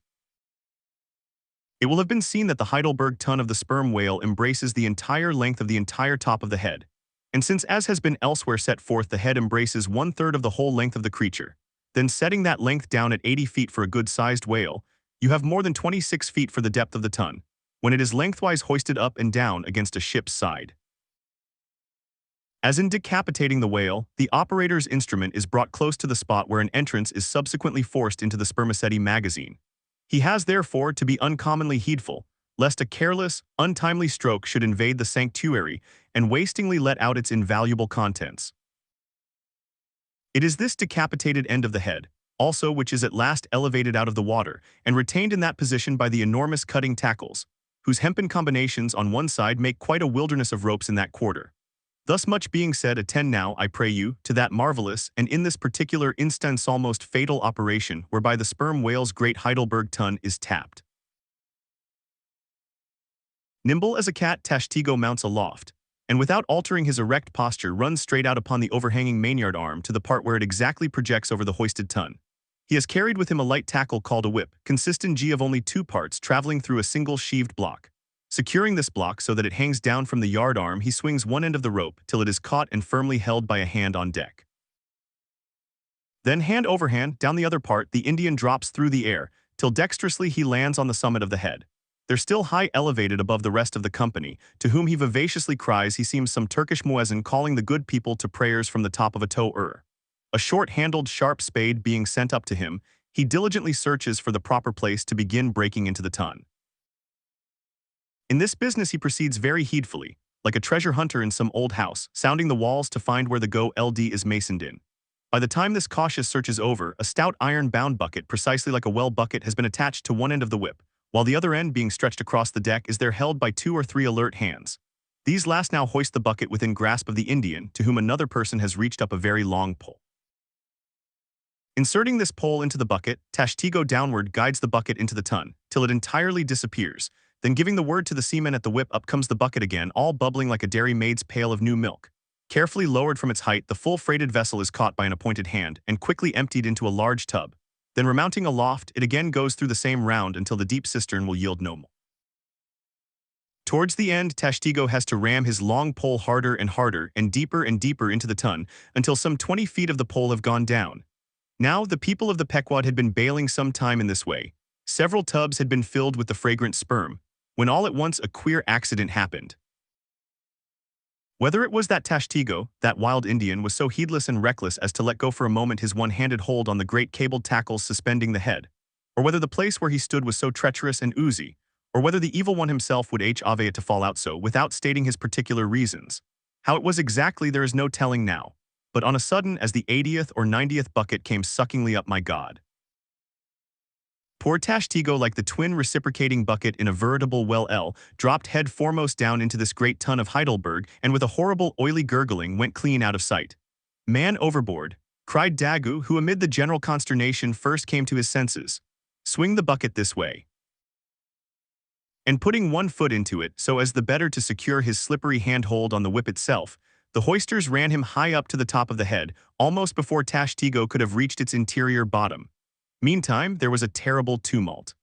It will have been seen that the Heidelberg tun of the sperm whale embraces the entire length of the entire top of the head, and since, as has been elsewhere set forth, the head embraces 1/3 of the whole length of the creature, then setting that length down at 80 feet for a good-sized whale, you have more than 26 feet for the depth of the tun, when it is lengthwise hoisted up and down against a ship's side. As in decapitating the whale, the operator's instrument is brought close to the spot where an entrance is subsequently forced into the spermaceti magazine. He has therefore to be uncommonly heedful, lest a careless, untimely stroke should invade the sanctuary and wastingly let out its invaluable contents. It is this decapitated end of the head, also, which is at last elevated out of the water and retained in that position by the enormous cutting tackles, whose hempen combinations on one side make quite a wilderness of ropes in that quarter. Thus much being said, attend now, I pray you, to that marvelous, and in this particular instance almost fatal operation, whereby the sperm whale's great Heidelberg tun is tapped. Nimble as a cat, Tashtego mounts aloft, and without altering his erect posture runs straight out upon the overhanging mainyard arm to the part where it exactly projects over the hoisted tun. He has carried with him a light tackle called a whip, consisting of only 2 parts traveling through a single sheaved block. Securing this block so that it hangs down from the yard arm, he swings one end of the rope till it is caught and firmly held by a hand on deck. Then hand over hand, down the other part, the Indian drops through the air, till dexterously he lands on the summit of the head. They're still high elevated above the rest of the company, to whom he vivaciously cries he seems some Turkish muezzin calling the good people to prayers from the top of a tower. A short-handled sharp spade being sent up to him, he diligently searches for the proper place to begin breaking into the tun. In this business he proceeds very heedfully, like a treasure hunter in some old house, sounding the walls to find where the go-ld is masoned in. By the time this cautious search is over, a stout iron-bound bucket, precisely like a well bucket, has been attached to one end of the whip, while the other end, being stretched across the deck, is there held by 2 or 3 alert hands. These last now hoist the bucket within grasp of the Indian, to whom another person has reached up a very long pole. Inserting this pole into the bucket, Tashtego downward guides the bucket into the tun, till it entirely disappears. Then giving the word to the seamen at the whip, up comes the bucket again, all bubbling like a dairy maid's pail of new milk. Carefully lowered from its height, the full freighted vessel is caught by an appointed hand, and quickly emptied into a large tub. Then remounting aloft, it again goes through the same round until the deep cistern will yield no more. Towards the end, Tashtego has to ram his long pole harder and harder, and deeper into the tun, until some 20 feet of the pole have gone down. Now, the people of the Pequod had been bailing some time in this way. Several tubs had been filled with the fragrant sperm, when all at once a queer accident happened. Whether it was that Tashtego, that wild Indian, was so heedless and reckless as to let go for a moment his one-handed hold on the great cabled tackles suspending the head, or whether the place where he stood was so treacherous and oozy, or whether the evil one himself would have it to fall out so, without stating his particular reasons. How it was exactly there is no telling now, but on a sudden, as the 80th or 90th bucket came suckingly up, my God! Poor Tashtego, like the twin reciprocating bucket in a veritable well, dropped head foremost down into this great tun of Heidelberg, and with a horrible oily gurgling went clean out of sight. Man overboard, cried Daggoo, who amid the general consternation first came to his senses. Swing the bucket this way. And putting one foot into it, so as the better to secure his slippery handhold on the whip itself, the hoisters ran him high up to the top of the head, almost before Tashtego could have reached its interior bottom. Meantime, there was a terrible tumult.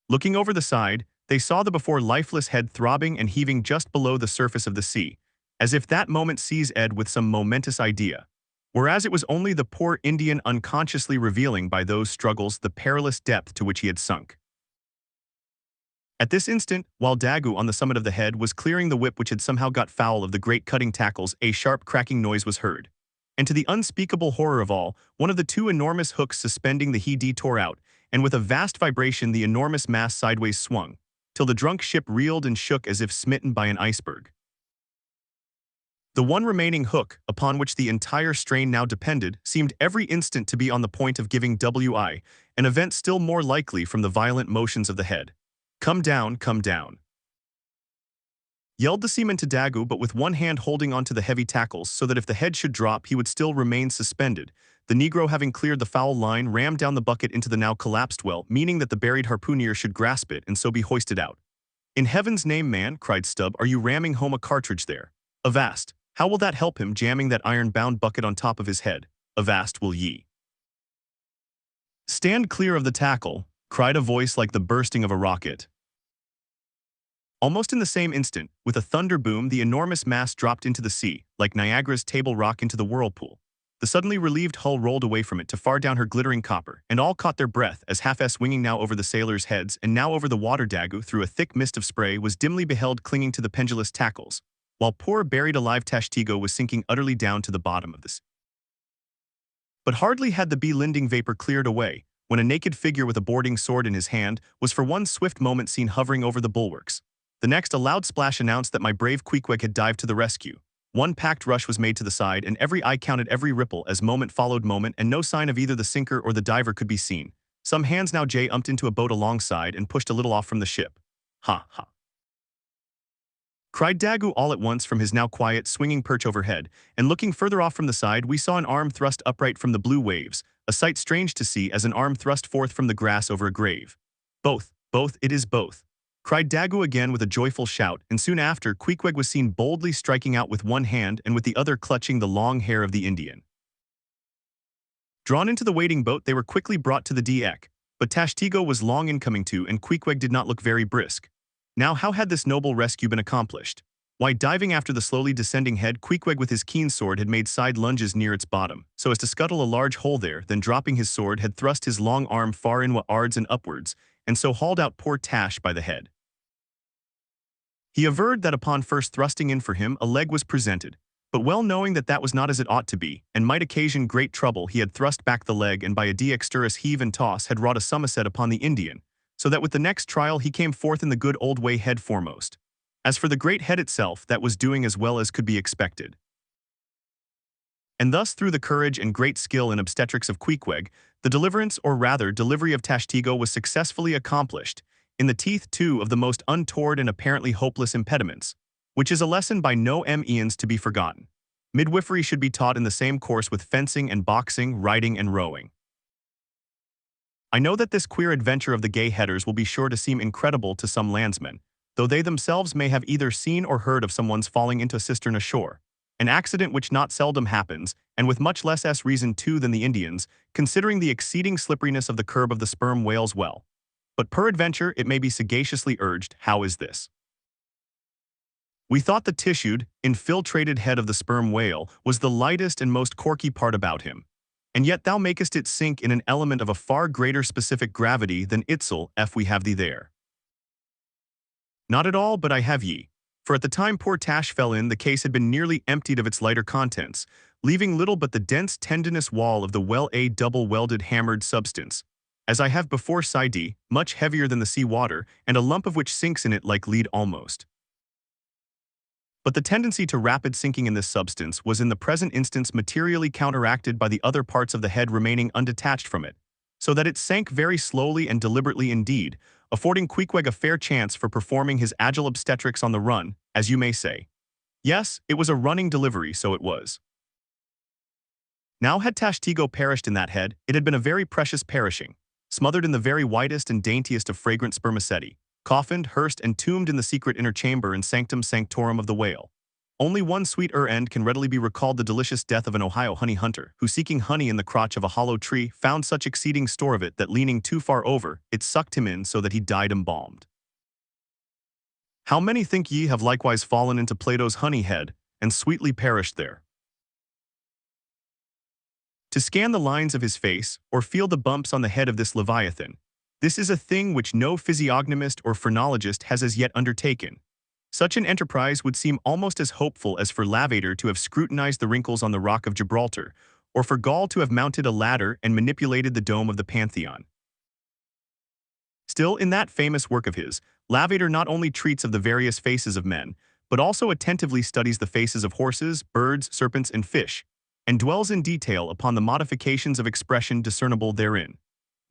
Looking over the side, they saw the before lifeless head throbbing and heaving just below the surface of the sea, as if that moment seized Ed with some momentous idea, whereas it was only the poor Indian unconsciously revealing by those struggles the perilous depth to which he had sunk. At this instant, while Daggoo on the summit of the head was clearing the whip which had somehow got foul of the great cutting tackles, a sharp cracking noise was heard. And to the unspeakable horror of all, one of the 2 enormous hooks suspending the head tore out, and with a vast vibration the enormous mass sideways swung, till the drunk ship reeled and shook as if smitten by an iceberg. The one remaining hook, upon which the entire strain now depended, seemed every instant to be on the point of giving way, an event still more likely from the violent motions of the head. Come down, come down, yelled the seaman to Daggoo, but with one hand holding onto the heavy tackles so that if the head should drop he would still remain suspended. The Negro, having cleared the foul line, rammed down the bucket into the now collapsed well, meaning that the buried harpooner should grasp it and so be hoisted out. In heaven's name, man, cried Stubb, are you ramming home a cartridge there? Avast! How will that help him, jamming that iron-bound bucket on top of his head? Avast will ye! Stand clear of the tackle, cried a voice like the bursting of a rocket. Almost in the same instant, with a thunder boom, the enormous mass dropped into the sea, like Niagara's Table Rock into the whirlpool. The suddenly relieved hull rolled away from it to far down her glittering copper, and all caught their breath as, half swinging now over the sailors' heads and now over the water, Daggoo, through a thick mist of spray, was dimly beheld clinging to the pendulous tackles, while poor buried alive Tashtego was sinking utterly down to the bottom of the sea. But hardly had the blinding vapor cleared away, when a naked figure with a boarding sword in his hand was for one swift moment seen hovering over the bulwarks. The next, a loud splash announced that my brave Queequeg had dived to the rescue. One packed rush was made to the side, and every eye counted every ripple as moment followed moment, and no sign of either the sinker or the diver could be seen. Some hands now jumped into a boat alongside and pushed a little off from the ship. Ha, ha! cried Dagu all at once from his now quiet, swinging perch overhead, and looking further off from the side we saw an arm thrust upright from the blue waves, a sight strange to see as an arm thrust forth from the grass over a grave. Both, it is both, cried Dagu again with a joyful shout, and soon after Queequeg was seen boldly striking out with one hand and with the other clutching the long hair of the Indian. Drawn into the waiting boat, they were quickly brought to the deck, but Tashtigo was long in coming to, and Queequeg did not look very brisk. Now how had this noble rescue been accomplished? Why, diving after the slowly descending head, Queequeg with his keen sword had made side lunges near its bottom, so as to scuttle a large hole there, then dropping his sword had thrust his long arm far inwards and upwards, and so hauled out poor Tash by the head. He averred that upon first thrusting in for him a leg was presented, but well knowing that that was not as it ought to be, and might occasion great trouble, he had thrust back the leg and by a dexterous heave and toss had wrought a somerset upon the Indian, so that with the next trial he came forth in the good old way head foremost. As for the great head itself, that was doing as well as could be expected. And thus through the courage and great skill in obstetrics of Queequeg, the deliverance, or rather delivery of Tashtigo was successfully accomplished, in the teeth too of the most untoward and apparently hopeless impediments, which is a lesson by no means to be forgotten. Midwifery should be taught in the same course with fencing and boxing, riding and rowing. I know that this queer adventure of the gay headers will be sure to seem incredible to some landsmen, though they themselves may have either seen or heard of someone's falling into a cistern ashore, an accident which not seldom happens, and with much less reason too than the Indians, considering the exceeding slipperiness of the curb of the sperm whale's well. But peradventure it may be sagaciously urged, how is this? We thought the tissued, infiltrated head of the sperm whale was the lightest and most corky part about him, and yet thou makest it sink in an element of a far greater specific gravity than itself if we have thee there. Not at all, but I have ye. For at the time poor Tash fell in, the case had been nearly emptied of its lighter contents, leaving little but the dense tendinous wall of the well-a double-welded hammered substance, as I have before said, much heavier than the sea water, and a lump of which sinks in it like lead almost. But the tendency to rapid sinking in this substance was in the present instance materially counteracted by the other parts of the head remaining undetached from it, so that it sank very slowly and deliberately indeed, affording Queequeg a fair chance for performing his agile obstetrics on the run, as you may say. Yes, it was a running delivery, so it was. Now had Tashtigo perished in that head, it had been a very precious perishing, smothered in the very whitest and daintiest of fragrant spermaceti, coffined, hearsed, and tombed in the secret inner chamber and sanctum sanctorum of the whale. Only one sweet end can readily be recalled, the delicious death of an Ohio honey hunter, who seeking honey in the crotch of a hollow tree, found such exceeding store of it that leaning too far over, it sucked him in so that he died embalmed. How many think ye have likewise fallen into Plato's honey head, and sweetly perished there? To scan the lines of his face, or feel the bumps on the head of this Leviathan, this is a thing which no physiognomist or phrenologist has as yet undertaken. Such an enterprise would seem almost as hopeful as for Lavater to have scrutinized the wrinkles on the rock of Gibraltar, or for Gall to have mounted a ladder and manipulated the dome of the Pantheon. Still, in that famous work of his, Lavater not only treats of the various faces of men, but also attentively studies the faces of horses, birds, serpents, and fish, and dwells in detail upon the modifications of expression discernible therein.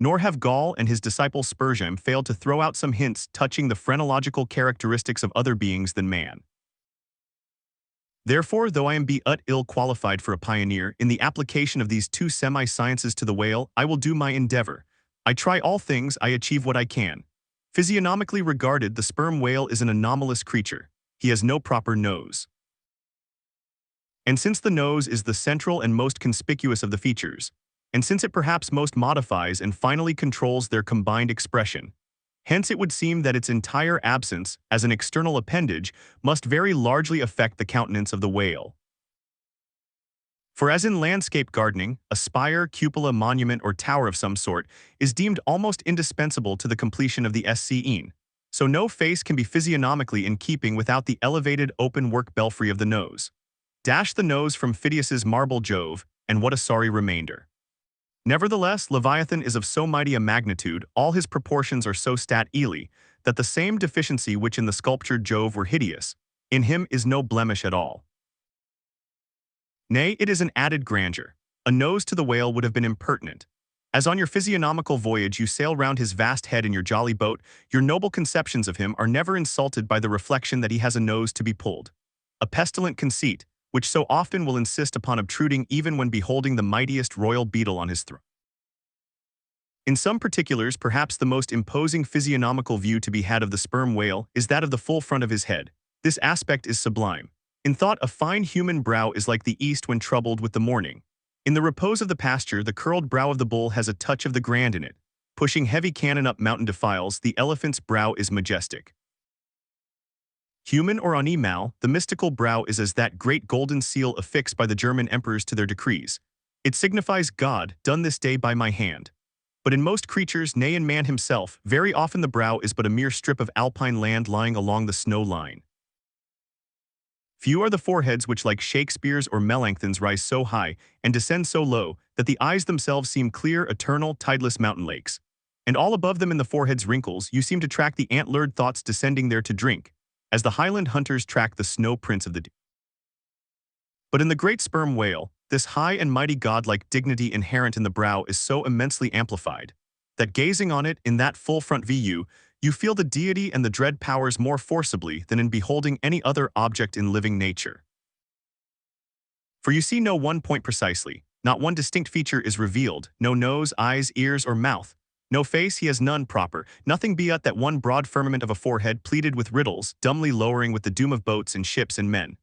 Nor have Gall and his disciple Spurzheim failed to throw out some hints touching the phrenological characteristics of other beings than man. Therefore, though I am ill qualified for a pioneer in the application of these two semi-sciences to the whale, I will do my endeavor. I try all things, I achieve what I can. Physiognomically regarded, the sperm whale is an anomalous creature. He has no proper nose. And since the nose is the central and most conspicuous of the features, and since it perhaps most modifies and finally controls their combined expression, hence it would seem that its entire absence, as an external appendage, must very largely affect the countenance of the whale. For as in landscape gardening, a spire, cupola, monument, or tower of some sort is deemed almost indispensable to the completion of the scene, so no face can be physiognomically in keeping without the elevated open-work belfry of the nose. Dash the nose from Phidias's marble Jove, and what a sorry remainder. Nevertheless, Leviathan is of so mighty a magnitude, all his proportions are so stat-ely, that the same deficiency which in the sculptured Jove were hideous, in him is no blemish at all. Nay, it is an added grandeur. A nose to the whale would have been impertinent. As on your physiognomical voyage you sail round his vast head in your jolly boat, your noble conceptions of him are never insulted by the reflection that he has a nose to be pulled. A pestilent conceit, which so often will insist upon obtruding even when beholding the mightiest royal beetle on his throne. In some particulars, perhaps the most imposing physiognomical view to be had of the sperm whale is that of the full front of his head. This aspect is sublime. In thought, a fine human brow is like the east when troubled with the morning. In the repose of the pasture, the curled brow of the bull has a touch of the grand in it. Pushing heavy cannon up mountain defiles, the elephant's brow is majestic. Human or animal, the mystical brow is as that great golden seal affixed by the German emperors to their decrees. It signifies God, done this day by my hand. But in most creatures, nay in man himself, very often the brow is but a mere strip of alpine land lying along the snow line. Few are the foreheads which like Shakespeare's or Melanchthon's rise so high and descend so low that the eyes themselves seem clear, eternal, tideless mountain lakes. And all above them in the forehead's wrinkles you seem to track the antlered thoughts descending there to drink, as the Highland hunters track the snow prints of the dew. But in the great sperm whale, this high and mighty godlike dignity inherent in the brow is so immensely amplified that gazing on it in that full front view, you feel the deity and the dread powers more forcibly than in beholding any other object in living nature. For you see no one point precisely, not one distinct feature is revealed, no nose, eyes, ears, or mouth. No face he has none proper, nothing but that one broad firmament of a forehead pleated with riddles, dumbly lowering with the doom of boats and ships and men.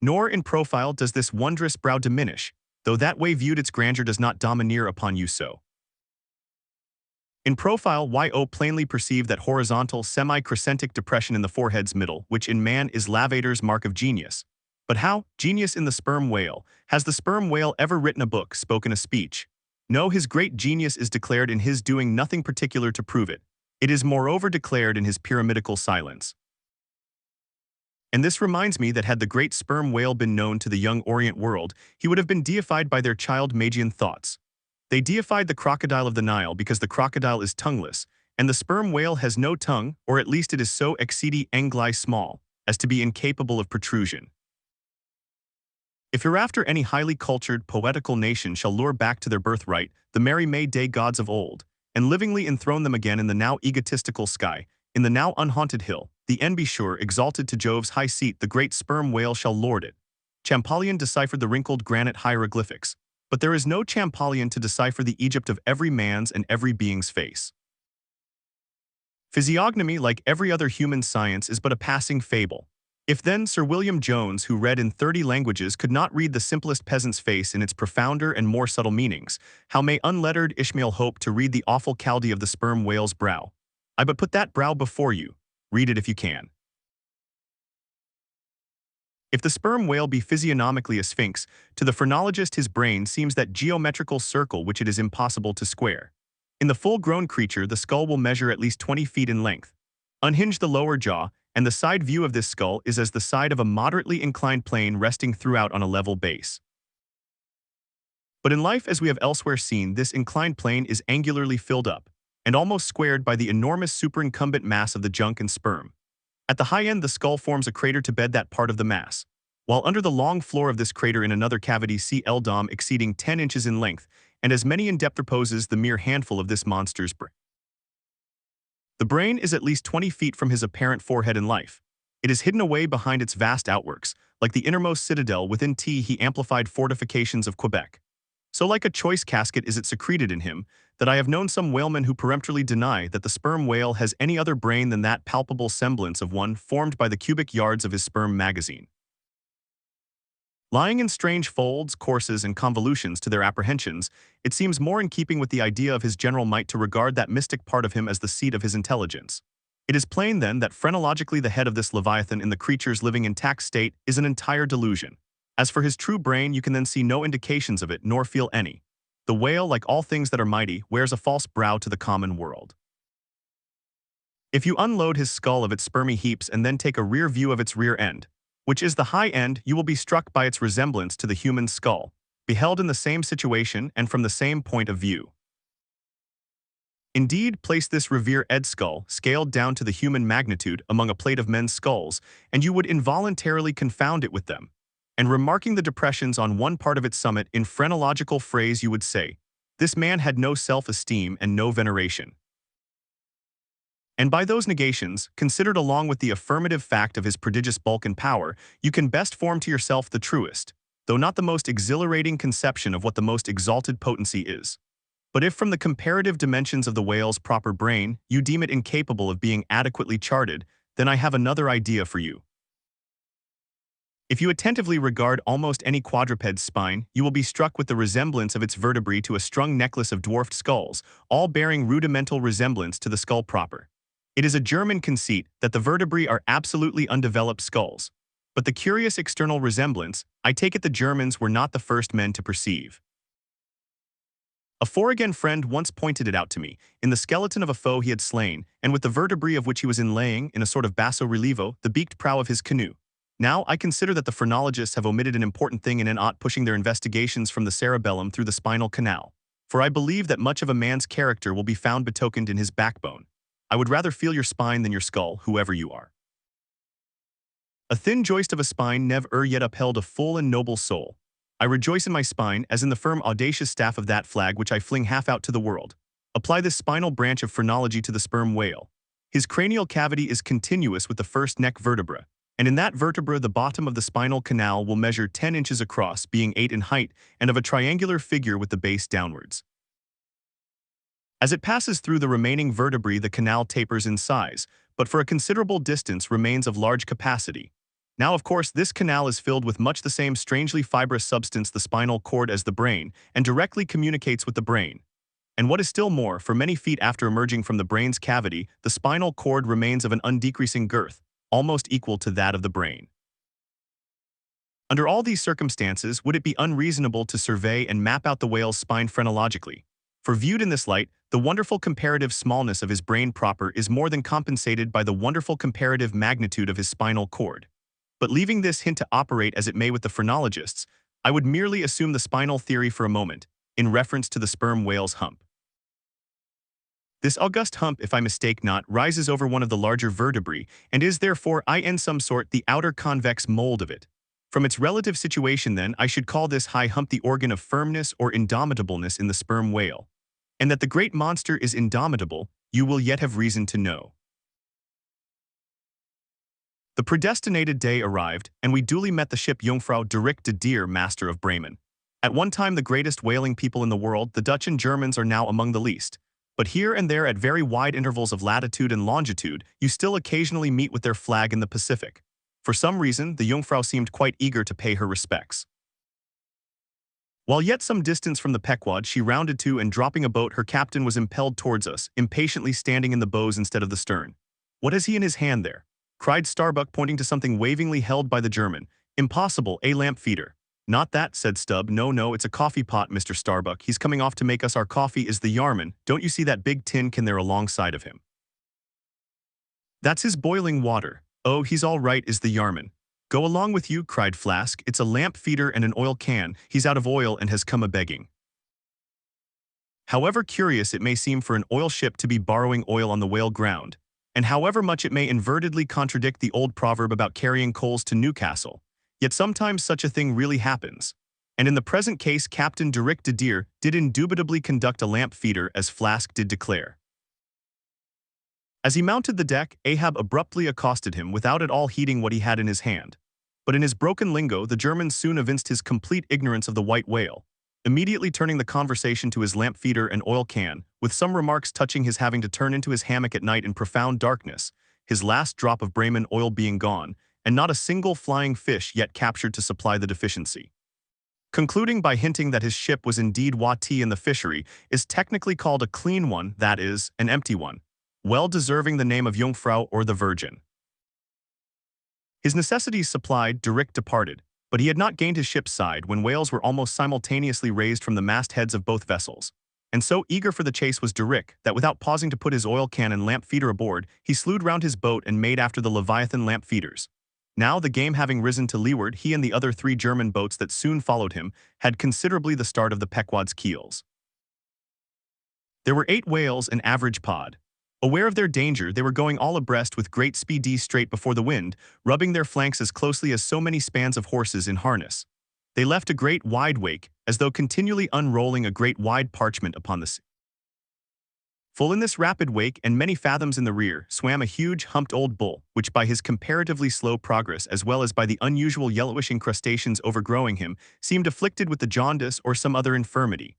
Nor in profile does this wondrous brow diminish, though that way viewed its grandeur does not domineer upon you so. In profile, you plainly perceive that horizontal, semi-crescentic depression in the forehead's middle, which in man is Lavater's mark of genius. But how? Genius in the sperm whale. Has the sperm whale ever written a book, spoken a speech? No, his great genius is declared in his doing nothing particular to prove it. It is moreover declared in his pyramidical silence. And this reminds me that had the great sperm whale been known to the young Orient world, he would have been deified by their child Magian thoughts. They deified the crocodile of the Nile because the crocodile is tongueless, and the sperm whale has no tongue, or at least it is so exceedingly small, as to be incapable of protrusion. If hereafter any highly cultured, poetical nation shall lure back to their birthright the merry May-Day gods of old, and livingly enthrone them again in the now egotistical sky, in the now unhaunted hill, the end be sure, exalted to Jove's high seat, the great sperm whale shall lord it. Champollion deciphered the wrinkled granite hieroglyphics, but there is no Champollion to decipher the Egypt of every man's and every being's face. Physiognomy, like every other human science, is but a passing fable. If then Sir William Jones, who read in 30 languages, could not read the simplest peasant's face in its profounder and more subtle meanings, how may unlettered Ishmael hope to read the awful Chaldee of the sperm whale's brow? I but put that brow before you. Read it if you can. If the sperm whale be physiognomically a sphinx, to the phrenologist his brain seems that geometrical circle which it is impossible to square. In the full-grown creature, the skull will measure at least 20 feet in length. Unhinge the lower jaw, and the side view of this skull is as the side of a moderately inclined plane resting throughout on a level base. But in life, as we have elsewhere seen, this inclined plane is angularly filled up, and almost squared by the enormous superincumbent mass of the junk and sperm. At the high end, the skull forms a crater to bed that part of the mass, while under the long floor of this crater in another cavity see L-dom exceeding 10 inches in length, and as many in depth reposes the mere handful of this monster's brain. The brain is at least 20 feet from his apparent forehead in life. It is hidden away behind its vast outworks, like the innermost citadel within he amplified fortifications of Quebec. So like a choice casket is it secreted in him, that I have known some whalemen who peremptorily deny that the sperm whale has any other brain than that palpable semblance of one formed by the cubic yards of his sperm magazine. Lying in strange folds, courses, and convolutions to their apprehensions, it seems more in keeping with the idea of his general might to regard that mystic part of him as the seat of his intelligence. It is plain, then, that phrenologically the head of this leviathan in the creature's living intact state is an entire delusion. As for his true brain, you can then see no indications of it, nor feel any. The whale, like all things that are mighty, wears a false brow to the common world. If you unload his skull of its spermy heaps and then take a rear view of its rear end, which is the high end, you will be struck by its resemblance to the human skull, beheld in the same situation and from the same point of view. Indeed, place this revere-ed skull, scaled down to the human magnitude, among a plate of men's skulls, and you would involuntarily confound it with them. And remarking the depressions on one part of its summit, in phrenological phrase you would say, This man had no self-esteem and no veneration. And by those negations, considered along with the affirmative fact of his prodigious bulk and power, you can best form to yourself the truest, though not the most exhilarating conception of what the most exalted potency is. But if from the comparative dimensions of the whale's proper brain, you deem it incapable of being adequately charted, then I have another idea for you. If you attentively regard almost any quadruped's spine, you will be struck with the resemblance of its vertebrae to a strung necklace of dwarfed skulls, all bearing rudimental resemblance to the skull proper. It is a German conceit that the vertebrae are absolutely undeveloped skulls. But the curious external resemblance, I take it the Germans were not the first men to perceive. A foreign friend once pointed it out to me, in the skeleton of a foe he had slain, and with the vertebrae of which he was inlaying, in a sort of basso relievo, the beaked prow of his canoe. Now, I consider that the phrenologists have omitted an important thing in not pushing their investigations from the cerebellum through the spinal canal. For I believe that much of a man's character will be found betokened in his backbone. I would rather feel your spine than your skull, whoever you are. A thin joist of a spine never yet upheld a full and noble soul. I rejoice in my spine, as in the firm audacious staff of that flag which I fling half out to the world. Apply this spinal branch of phrenology to the sperm whale. His cranial cavity is continuous with the first neck vertebra, and in that vertebra the bottom of the spinal canal will measure 10 inches across, being 8 in height, and of a triangular figure with the base downwards. As it passes through the remaining vertebrae, the canal tapers in size, but for a considerable distance remains of large capacity. Now, of course, this canal is filled with much the same strangely fibrous substance, the spinal cord, as the brain, and directly communicates with the brain. And what is still more, for many feet after emerging from the brain's cavity, the spinal cord remains of an undecreasing girth, almost equal to that of the brain. Under all these circumstances, would it be unreasonable to survey and map out the whale's spine phrenologically? For viewed in this light, the wonderful comparative smallness of his brain proper is more than compensated by the wonderful comparative magnitude of his spinal cord. But leaving this hint to operate as it may with the phrenologists, I would merely assume the spinal theory for a moment, in reference to the sperm whale's hump. This august hump, if I mistake not, rises over one of the larger vertebrae, and is therefore in some sort the outer convex mold of it. From its relative situation then, I should call this high hump the organ of firmness or indomitableness in the sperm whale. And that the great monster is indomitable, you will yet have reason to know. The predestinated day arrived, and we duly met the ship Jungfrau Dirk de Deer, master of Bremen. At one time the greatest whaling people in the world, the Dutch and Germans are now among the least. But here and there at very wide intervals of latitude and longitude, you still occasionally meet with their flag in the Pacific. For some reason, the Jungfrau seemed quite eager to pay her respects. While yet some distance from the Pequod, she rounded to, and dropping a boat, her captain was impelled towards us, impatiently standing in the bows instead of the stern. "What has he in his hand there?" cried Starbuck, pointing to something wavingly held by the German. "Impossible, a lamp feeder." "Not that," said Stubb. No, it's a coffee pot, Mr. Starbuck. He's coming off to make us our coffee. Is the Yarman. Don't you see that big tin can there alongside of him? That's his boiling water. Oh, he's all right, is the Yarman. "Go along with you," cried Flask. "It's a lamp feeder and an oil can. He's out of oil and has come a-begging." However curious it may seem for an oil ship to be borrowing oil on the whale ground, and however much it may invertedly contradict the old proverb about carrying coals to Newcastle, yet sometimes such a thing really happens. And in the present case, Captain Dirk de Deer did indubitably conduct a lamp feeder, as Flask did declare. As he mounted the deck, Ahab abruptly accosted him without at all heeding what he had in his hand. But in his broken lingo, the German soon evinced his complete ignorance of the white whale, immediately turning the conversation to his lamp feeder and oil can, with some remarks touching his having to turn into his hammock at night in profound darkness, his last drop of Bremen oil being gone, and not a single flying fish yet captured to supply the deficiency. Concluding by hinting that his ship was indeed Wati, and the fishery is technically called a clean one, that is, an empty one, well deserving the name of Jungfrau or the Virgin. His necessities supplied, Dirk departed, but he had not gained his ship's side when whales were almost simultaneously raised from the mastheads of both vessels. And so eager for the chase was Dirk that without pausing to put his oil can and lamp feeder aboard, he slewed round his boat and made after the Leviathan lamp feeders. Now, the game having risen to leeward, he and the other 3 German boats that soon followed him had considerably the start of the Pequod's keels. There were 8 whales an average pod. Aware of their danger, they were going all abreast with great speed straight before the wind, rubbing their flanks as closely as so many spans of horses in harness. They left a great wide wake, as though continually unrolling a great wide parchment upon the sea. Full in this rapid wake and many fathoms in the rear swam a huge, humped old bull, which by his comparatively slow progress as well as by the unusual yellowish incrustations overgrowing him, seemed afflicted with the jaundice or some other infirmity.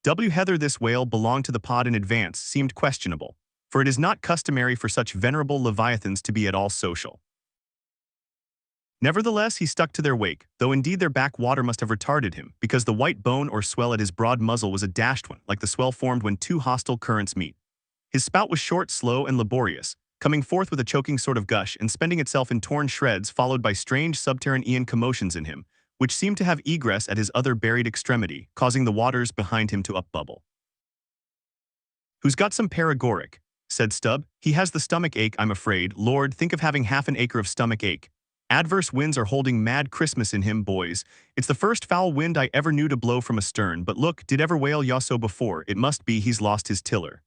Whether this whale belonged to the pod in advance seemed questionable, for it is not customary for such venerable leviathans to be at all social. Nevertheless, he stuck to their wake, though indeed their back water must have retarded him, because the white bone or swell at his broad muzzle was a dashed one, like the swell formed when two hostile currents meet. His spout was short, slow, and laborious, coming forth with a choking sort of gush and spending itself in torn shreds followed by strange subterranean commotions in him, which seemed to have egress at his other buried extremity, causing the waters behind him to upbubble. "Who's got some paregoric?" said Stubb. "He has the stomach ache, I'm afraid. Lord, think of having half an acre of stomach ache. Adverse winds are holding mad Christmas in him, boys. It's the first foul wind I ever knew to blow from astern, but look, did ever whale yaw so before? It must be he's lost his tiller."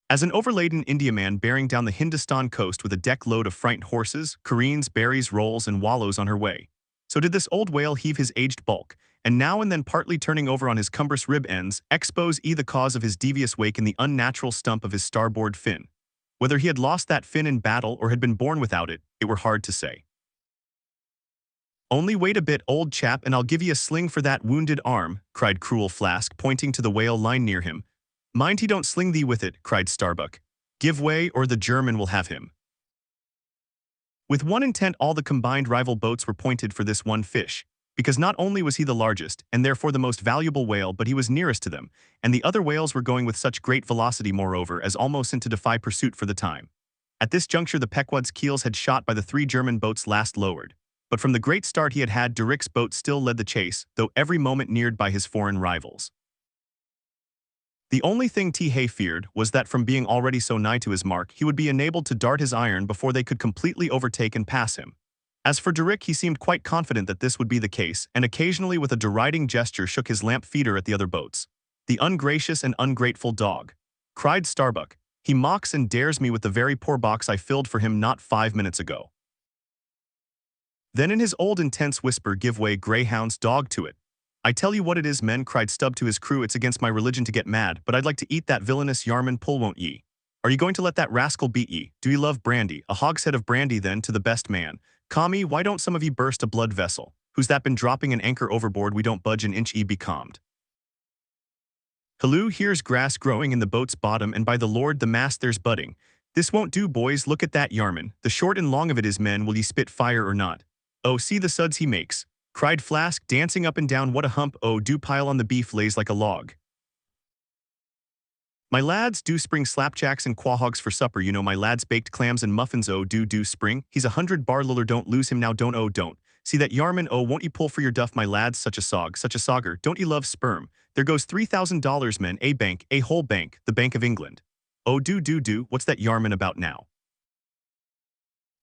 As an overladen Indiaman bearing down the Hindustan coast with a deck load of frightened horses, careens, berries, rolls, and wallows on her way, so did this old whale heave his aged bulk, and now and then partly turning over on his cumbrous rib ends, expose the cause of his devious wake in the unnatural stump of his starboard fin. Whether he had lost that fin in battle or had been born without it, it were hard to say. "Only wait a bit, old chap, and I'll give ye a sling for that wounded arm," cried cruel Flask, pointing to the whale lying near him. "Mind he don't sling thee with it," cried Starbuck. "Give way, or the German will have him." With one intent all the combined rival boats were pointed for this one fish, because not only was he the largest, and therefore the most valuable whale, but he was nearest to them, and the other whales were going with such great velocity moreover as almost to defy pursuit for the time. At this juncture the Pequod's keels had shot by the three German boats last lowered, but from the great start he had Durick's boat still led the chase, though every moment neared by his foreign rivals. The only thing Hay feared was that from being already so nigh to his mark he would be enabled to dart his iron before they could completely overtake and pass him. As for Durick, he seemed quite confident that this would be the case, and occasionally with a deriding gesture shook his lamp feeder at the other boats. "The ungracious and ungrateful dog," cried Starbuck. "He mocks and dares me with the very poor box I filled for him not 5 minutes ago." Then in his old intense whisper, "Give way, greyhounds, dog to it. I tell you what it is, men," cried Stubb to his crew, "it's against my religion to get mad, but I'd like to eat that villainous Yarman pull, won't ye? Are ye going to let that rascal beat ye? Do ye love brandy? A hogshead of brandy then to the best man. Commie, why don't some of ye burst a blood vessel? Who's that been dropping an anchor overboard? We don't budge an inch, ye be calmed. Halloo, here's grass growing in the boat's bottom, and by the Lord the mast there's budding. This won't do, boys, look at that Yarman. The short and long of it is, men, will ye spit fire or not? Oh, see the suds he makes," cried Flask, dancing up and down. "What a hump, oh, do pile on the beef, lays like a log. My lads, do spring slapjacks and quahogs for supper, you know, my lads, baked clams and muffins, oh, do spring. He's 100 bar luller, don't lose him now, don't, oh, don't. See that Yarman, oh, won't ye pull for your duff, my lads, such a sogger, don't ye love sperm? There goes $3,000, men, a bank, a whole bank, the Bank of England. Oh, do, what's that Yarman about now?"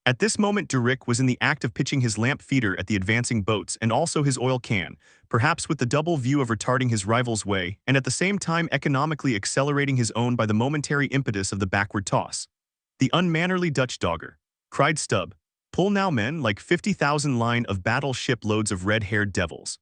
At this moment Durick was in the act of pitching his lamp feeder at the advancing boats and also his oil can, perhaps with the double view of retarding his rival's way and at the same time economically accelerating his own by the momentary impetus of the backward toss. "The unmannerly Dutch dogger," cried Stubb. "Pull now, men, like 50,000 line of battle ship loads of red-haired devils.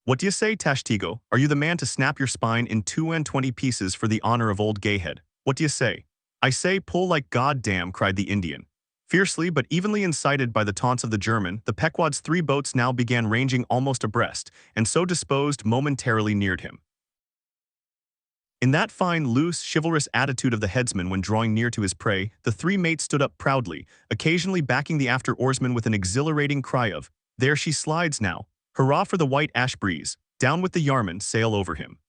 What d'ye say, Tashtego? Are you the man to snap your spine in 22 pieces for the honor of old Gayhead? What d'ye say?" "I say, pull like goddamn," cried the Indian. Fiercely but evenly incited by the taunts of the German, the Pequod's three boats now began ranging almost abreast, and so disposed momentarily neared him. In that fine, loose, chivalrous attitude of the headsman when drawing near to his prey, the three mates stood up proudly, occasionally backing the after oarsman with an exhilarating cry of, "There she slides now! Hurrah for the white ash breeze! Down with the Yarman, sail over him!"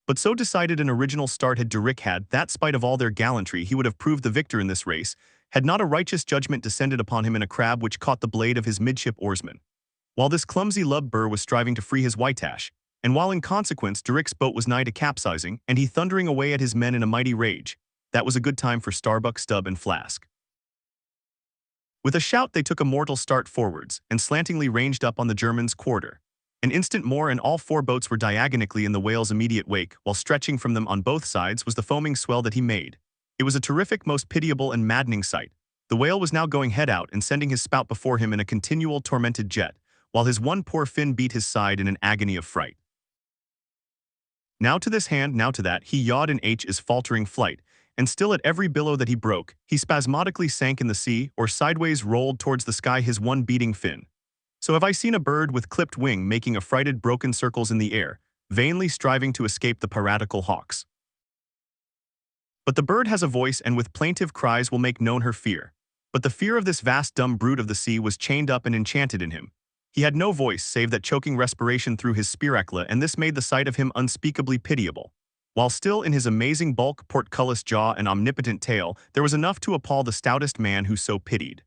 But so decided an original start had Durick had that, spite of all their gallantry, he would have proved the victor in this race, had not a righteous judgment descended upon him in a crab which caught the blade of his midship oarsman. While this clumsy lubber was striving to free his whiteash, and while in consequence Durick's boat was nigh to capsizing, and he thundering away at his men in a mighty rage, that was a good time for Starbuck, Stubb, and Flask. With a shout they took a mortal start forwards, and slantingly ranged up on the German's quarter. An instant more and all four boats were diagonally in the whale's immediate wake, while stretching from them on both sides was the foaming swell that he made. It was a terrific, most pitiable and maddening sight. The whale was now going head out and sending his spout before him in a continual tormented jet, while his one poor fin beat his side in an agony of fright. Now to this hand, now to that, he yawed in his faltering flight, and still at every billow that he broke, he spasmodically sank in the sea or sideways rolled towards the sky his one beating fin. So have I seen a bird with clipped wing making affrighted broken circles in the air, vainly striving to escape the piratical hawks. But the bird has a voice and with plaintive cries will make known her fear. But the fear of this vast dumb brute of the sea was chained up and enchanted in him. He had no voice save that choking respiration through his spiracula, and this made the sight of him unspeakably pitiable. While still in his amazing bulk, portcullis jaw, and omnipotent tail, there was enough to appall the stoutest man who so pitied.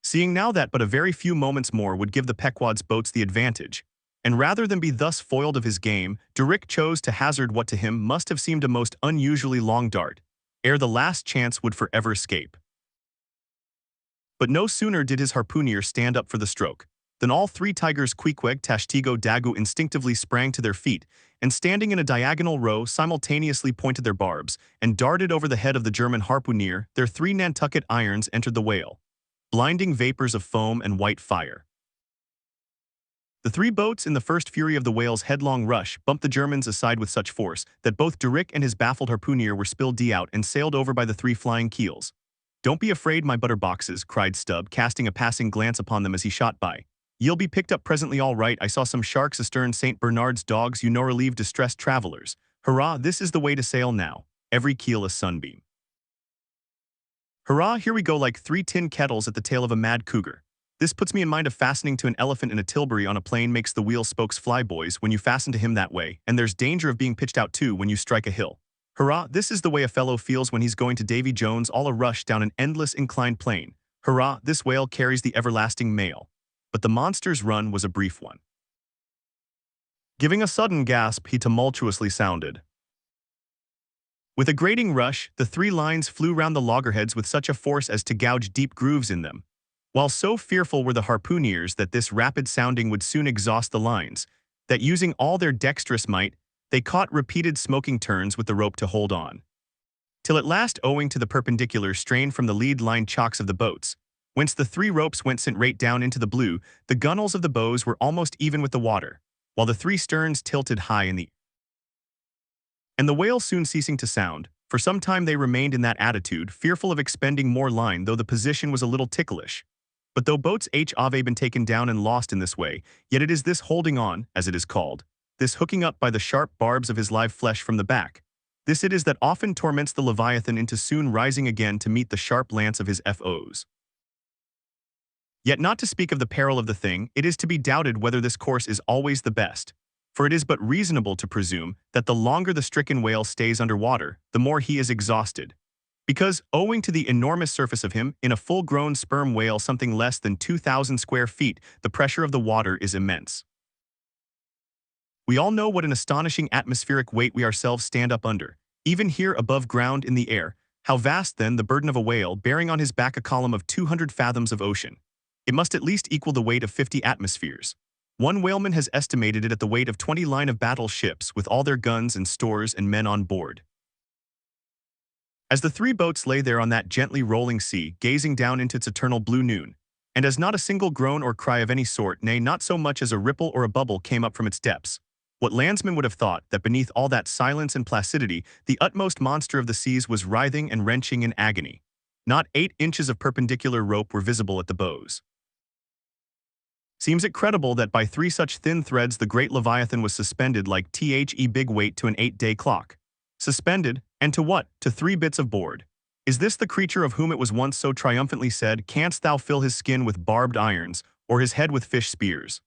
Seeing now that but a very few moments more would give the Pequod's boats the advantage, and rather than be thus foiled of his game, Durick chose to hazard what to him must have seemed a most unusually long dart, ere the last chance would forever escape. But no sooner did his harpooner stand up for the stroke, than all three tigers Queequeg, Tashtigo, Dagu instinctively sprang to their feet, and standing in a diagonal row simultaneously pointed their barbs, and darted over the head of the German harpooner. Their three Nantucket irons entered the whale, blinding vapors of foam and white fire. The three boats, in the first fury of the whale's headlong rush, bumped the Germans aside with such force that both Durick and his baffled harpooner were spilled out and sailed over by the three flying keels. "Don't be afraid, my butter boxes," cried Stubb, casting a passing glance upon them as he shot by. "Ye'll be picked up presently all right. I saw some sharks astern St. Bernard's dogs, you know, relieve distressed travelers. Hurrah, this is the way to sail now. Every keel a sunbeam. Hurrah, here we go like three tin kettles at the tail of a mad cougar. This puts me in mind of fastening to an elephant in a tilbury on a plane makes the wheel spokes fly, boys, when you fasten to him that way, and there's danger of being pitched out too when you strike a hill. Hurrah, this is the way a fellow feels when he's going to Davy Jones all a rush down an endless inclined plane. Hurrah, this whale carries the everlasting mail." But the monster's run was a brief one. Giving a sudden gasp, he tumultuously sounded. With a grating rush, the three lines flew round the loggerheads with such a force as to gouge deep grooves in them, while so fearful were the harpooneers that this rapid sounding would soon exhaust the lines, that using all their dexterous might, they caught repeated smoking turns with the rope to hold on. Till at last, owing to the perpendicular strain from the lead-line chocks of the boats, whence the three ropes went sent right down into the blue, the gunwales of the bows were almost even with the water, while the three sterns tilted high in the air. And the whale soon ceasing to sound, for some time they remained in that attitude, fearful of expending more line, though the position was a little ticklish. But though boats have been taken down and lost in this way, yet it is this holding on, as it is called, this hooking up by the sharp barbs of his live flesh from the back, this it is that often torments the Leviathan into soon rising again to meet the sharp lance of his foes. Yet not to speak of the peril of the thing, it is to be doubted whether this course is always the best, for it is but reasonable to presume that the longer the stricken whale stays under water, the more he is exhausted. Because, owing to the enormous surface of him, in a full-grown sperm whale something less than 2,000 square feet, the pressure of the water is immense. We all know what an astonishing atmospheric weight we ourselves stand up under, even here above ground in the air. How vast, then, the burden of a whale, bearing on his back a column of 200 fathoms of ocean. It must at least equal the weight of 50 atmospheres. One whaleman has estimated it at the weight of 20 line-of-battle ships with all their guns and stores and men on board. As the three boats lay there on that gently rolling sea, gazing down into its eternal blue noon, and as not a single groan or cry of any sort, nay, not so much as a ripple or a bubble came up from its depths, what landsman would have thought that beneath all that silence and placidity, the utmost monster of the seas was writhing and wrenching in agony. Not 8 inches of perpendicular rope were visible at the bows. Seems it credible that by 3 such thin threads the great Leviathan was suspended like the big weight to an 8-day clock. Suspended, and to what? To 3 bits of board. Is this the creature of whom it was once so triumphantly said, "Canst thou fill his skin with barbed irons, or his head with fish spears?"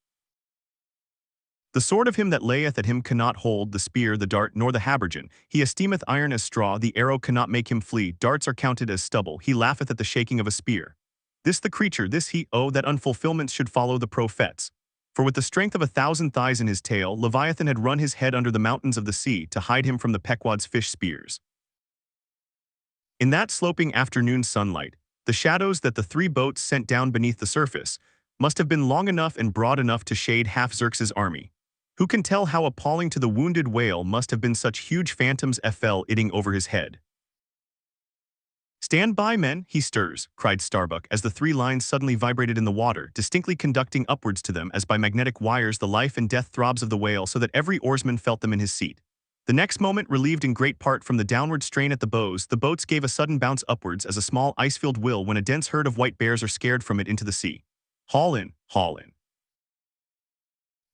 The sword of him that layeth at him cannot hold the spear, the dart, nor the habergeon. He esteemeth iron as straw, the arrow cannot make him flee, darts are counted as stubble, he laugheth at the shaking of a spear. This the creature, this he, oh, that unfulfillments should follow the prophets. For with the strength of 1,000 thighs in his tail, Leviathan had run his head under the mountains of the sea to hide him from the Pequod's fish spears. In that sloping afternoon sunlight, the shadows that the 3 boats sent down beneath the surface must have been long enough and broad enough to shade half Xerxes' army. Who can tell how appalling to the wounded whale must have been such huge phantoms fl itting over his head? "Stand by, men, he stirs," cried Starbuck as the three lines suddenly vibrated in the water, distinctly conducting upwards to them as by magnetic wires the life and death throbs of the whale so that every oarsman felt them in his seat. The next moment, relieved in great part from the downward strain at the bows, the boats gave a sudden bounce upwards as a small ice-field will when a dense herd of white bears are scared from it into the sea. "Haul in, haul in,"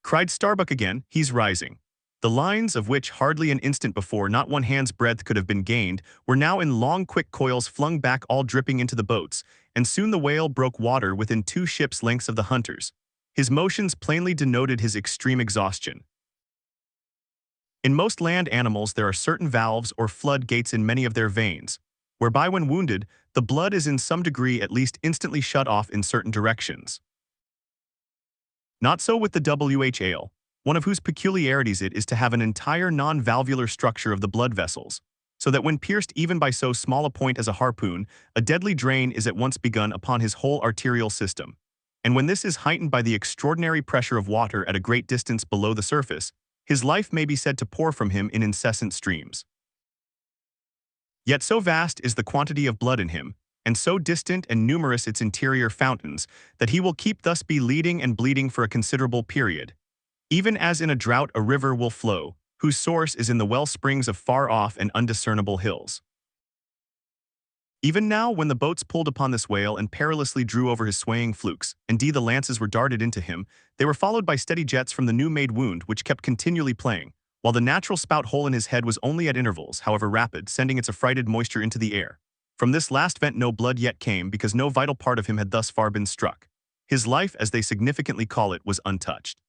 cried Starbuck again. "He's rising." The lines, of which hardly an instant before not one hand's breadth could have been gained, were now in long quick coils flung back all dripping into the boats, and soon the whale broke water within 2 ships' lengths of the hunters. His motions plainly denoted his extreme exhaustion. In most land animals there are certain valves or floodgates in many of their veins, whereby when wounded, the blood is in some degree at least instantly shut off in certain directions. Not so with the whale, one of whose peculiarities it is to have an entire non-valvular structure of the blood vessels, so that when pierced even by so small a point as a harpoon, a deadly drain is at once begun upon his whole arterial system. And when this is heightened by the extraordinary pressure of water at a great distance below the surface, his life may be said to pour from him in incessant streams. Yet so vast is the quantity of blood in him, and so distant and numerous its interior fountains, that he will keep thus be leading and bleeding for a considerable period. Even as in a drought a river will flow, whose source is in the well springs of far-off and undiscernible hills. Even now, when the boats pulled upon this whale and perilously drew over his swaying flukes, indeed the lances were darted into him, they were followed by steady jets from the new-made wound which kept continually playing, while the natural spout hole in his head was only at intervals, however rapid, sending its affrighted moisture into the air. From this last vent no blood yet came because no vital part of him had thus far been struck. His life, as they significantly call it, was untouched.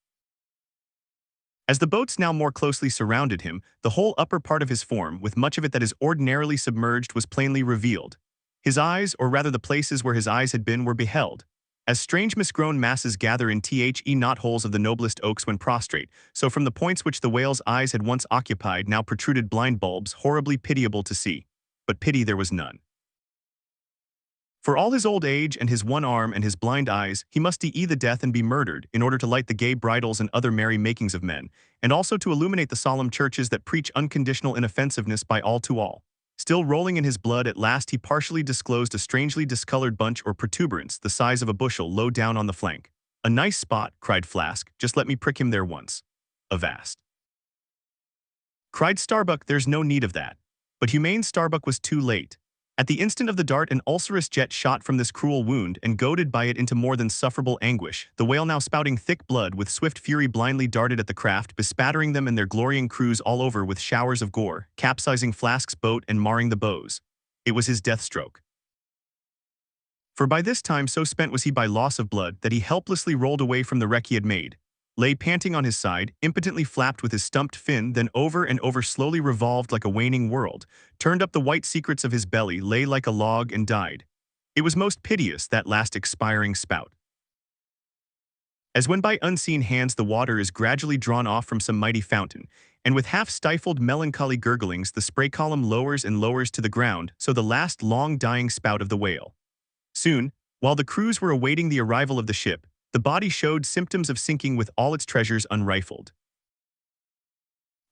As the boats now more closely surrounded him, the whole upper part of his form, with much of it that is ordinarily submerged, was plainly revealed. His eyes, or rather the places where his eyes had been, were beheld. As strange misgrown masses gather in knot-holes of the noblest oaks when prostrate, so from the points which the whale's eyes had once occupied now protruded blind bulbs, horribly pitiable to see. But pity there was none. For all his old age and his one arm and his blind eyes, he must die the death and be murdered, in order to light the gay bridals and other merry makings of men, and also to illuminate the solemn churches that preach unconditional inoffensiveness by all to all. Still rolling in his blood, at last he partially disclosed a strangely discolored bunch or protuberance the size of a bushel low down on the flank. "A nice spot," cried Flask, "just let me prick him there once." "Avast," cried Starbuck, "there's no need of that." But humane Starbuck was too late. At the instant of the dart an ulcerous jet shot from this cruel wound, and goaded by it into more than sufferable anguish, the whale, now spouting thick blood, with swift fury blindly darted at the craft, bespattering them and their glorying crews all over with showers of gore, capsizing Flask's boat and marring the bows. It was his death stroke. For by this time so spent was he by loss of blood that he helplessly rolled away from the wreck he had made, lay panting on his side, impotently flapped with his stumped fin, then over and over slowly revolved like a waning world, turned up the white secrets of his belly, lay like a log, and died. It was most piteous, that last expiring spout. As when by unseen hands the water is gradually drawn off from some mighty fountain, and with half-stifled melancholy gurglings the spray column lowers and lowers to the ground, so the last long-dying spout of the whale. Soon, while the crews were awaiting the arrival of the ship, the body showed symptoms of sinking with all its treasures unrifled.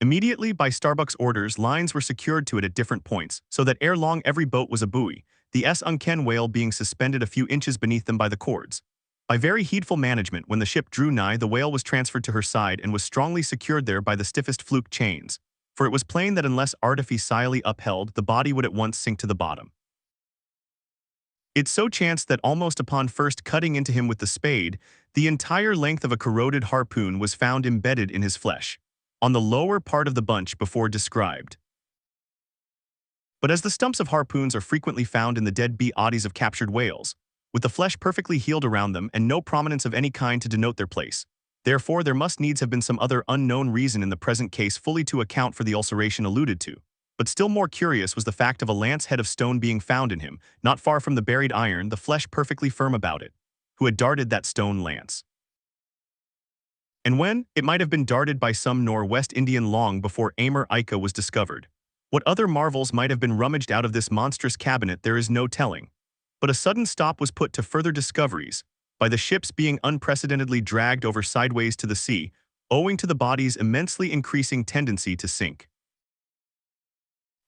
Immediately, by Starbuck's orders, lines were secured to it at different points, so that ere long every boat was a buoy, the sunken whale being suspended a few inches beneath them by the cords. By very heedful management, when the ship drew nigh, the whale was transferred to her side and was strongly secured there by the stiffest fluke chains, for it was plain that unless artificially upheld, the body would at once sink to the bottom. It so chanced that almost upon first cutting into him with the spade, the entire length of a corroded harpoon was found embedded in his flesh, on the lower part of the bunch before described. But as the stumps of harpoons are frequently found in the dead bodies of captured whales, with the flesh perfectly healed around them and no prominence of any kind to denote their place, therefore there must needs have been some other unknown reason in the present case fully to account for the ulceration alluded to. But still more curious was the fact of a lance head of stone being found in him, not far from the buried iron, the flesh perfectly firm about it, who had darted that stone lance. And when, it might have been darted by some West Indian long before Amor Ica was discovered. What other marvels might have been rummaged out of this monstrous cabinet there is no telling. But a sudden stop was put to further discoveries, by the ships being unprecedentedly dragged over sideways to the sea, owing to the body's immensely increasing tendency to sink.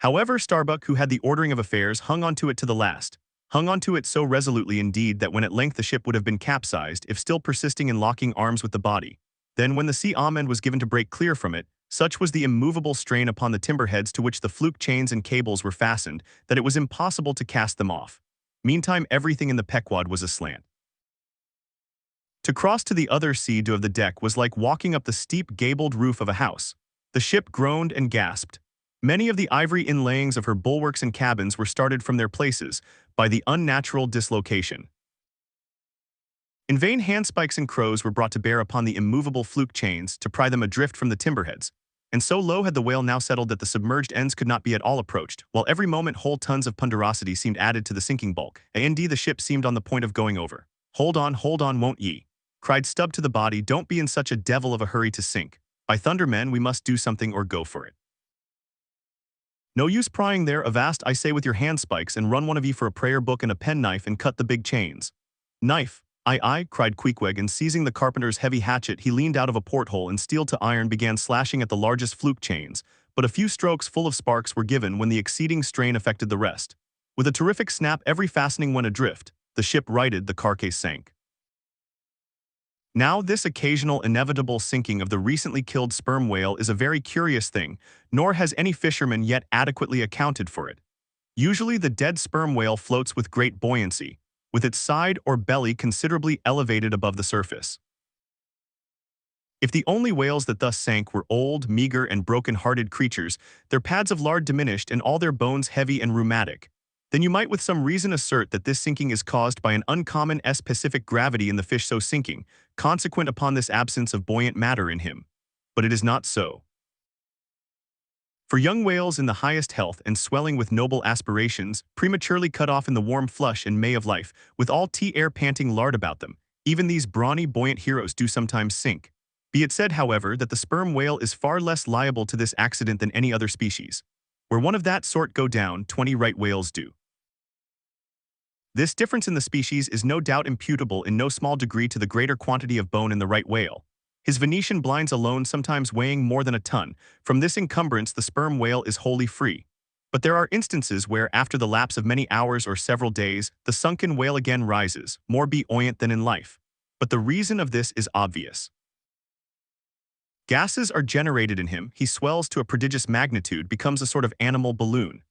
However, Starbuck, who had the ordering of affairs, hung onto it to the last. Hung onto it so resolutely indeed that when at length the ship would have been capsized if still persisting in locking arms with the body. Then when the sea amend was given to break clear from it, such was the immovable strain upon the timberheads to which the fluke chains and cables were fastened that it was impossible to cast them off. Meantime everything in the Pequod was aslant. To cross to the other side of the deck was like walking up the steep gabled roof of a house. The ship groaned and gasped. Many of the ivory inlayings of her bulwarks and cabins were started from their places by the unnatural dislocation. In vain handspikes and crows were brought to bear upon the immovable fluke chains to pry them adrift from the timberheads, and so low had the whale now settled that the submerged ends could not be at all approached, while every moment whole tons of ponderosity seemed added to the sinking bulk, and indeed the ship seemed on the point of going over. Hold on, won't ye?" cried Stubb to the body. "Don't be in such a devil of a hurry to sink. By thunder, men, we must do something or go for it. No use prying there, avast I say with your handspikes, and run one of ye for a prayer book and a penknife and cut the big chains." "Knife, aye," cried Queequeg, and seizing the carpenter's heavy hatchet he leaned out of a porthole and steel to iron began slashing at the largest fluke chains, but a few strokes full of sparks were given when the exceeding strain affected the rest. With a terrific snap every fastening went adrift, the ship righted, the carcase sank. Now this occasional inevitable sinking of the recently killed sperm whale is a very curious thing, nor has any fisherman yet adequately accounted for it. Usually the dead sperm whale floats with great buoyancy, with its side or belly considerably elevated above the surface. If the only whales that thus sank were old, meager, and broken-hearted creatures, their pads of lard diminished and all their bones heavy and rheumatic, then you might with some reason assert that this sinking is caused by an uncommon specific gravity in the fish so sinking, consequent upon this absence of buoyant matter in him. But it is not so. For young whales in the highest health and swelling with noble aspirations, prematurely cut off in the warm flush and May of life, with all air panting lard about them, even these brawny, buoyant heroes do sometimes sink. Be it said, however, that the sperm whale is far less liable to this accident than any other species. Where one of that sort go down, 20 right whales do. This difference in the species is no doubt imputable in no small degree to the greater quantity of bone in the right whale. His Venetian blinds alone sometimes weighing more than a ton. From this encumbrance the sperm whale is wholly free. But there are instances where, after the lapse of many hours or several days, the sunken whale again rises, more buoyant than in life. But the reason of this is obvious. Gases are generated in him, he swells to a prodigious magnitude, becomes a sort of animal balloon.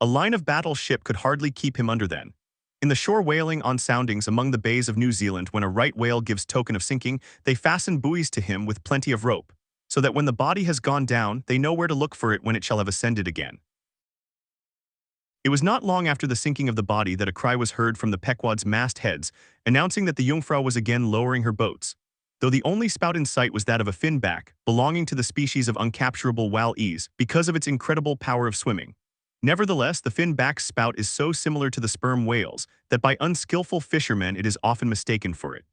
A line of battle ship could hardly keep him under then. In the shore whaling on soundings among the bays of New Zealand, when a right whale gives token of sinking, they fasten buoys to him with plenty of rope, so that when the body has gone down, they know where to look for it when it shall have ascended again. It was not long after the sinking of the body that a cry was heard from the Pequod's mast heads, announcing that the Jungfrau was again lowering her boats, though the only spout in sight was that of a finback, belonging to the species of uncapturable whale-ease, because of its incredible power of swimming. Nevertheless, the finback's spout is so similar to the sperm whale's that by unskillful fishermen it is often mistaken for it.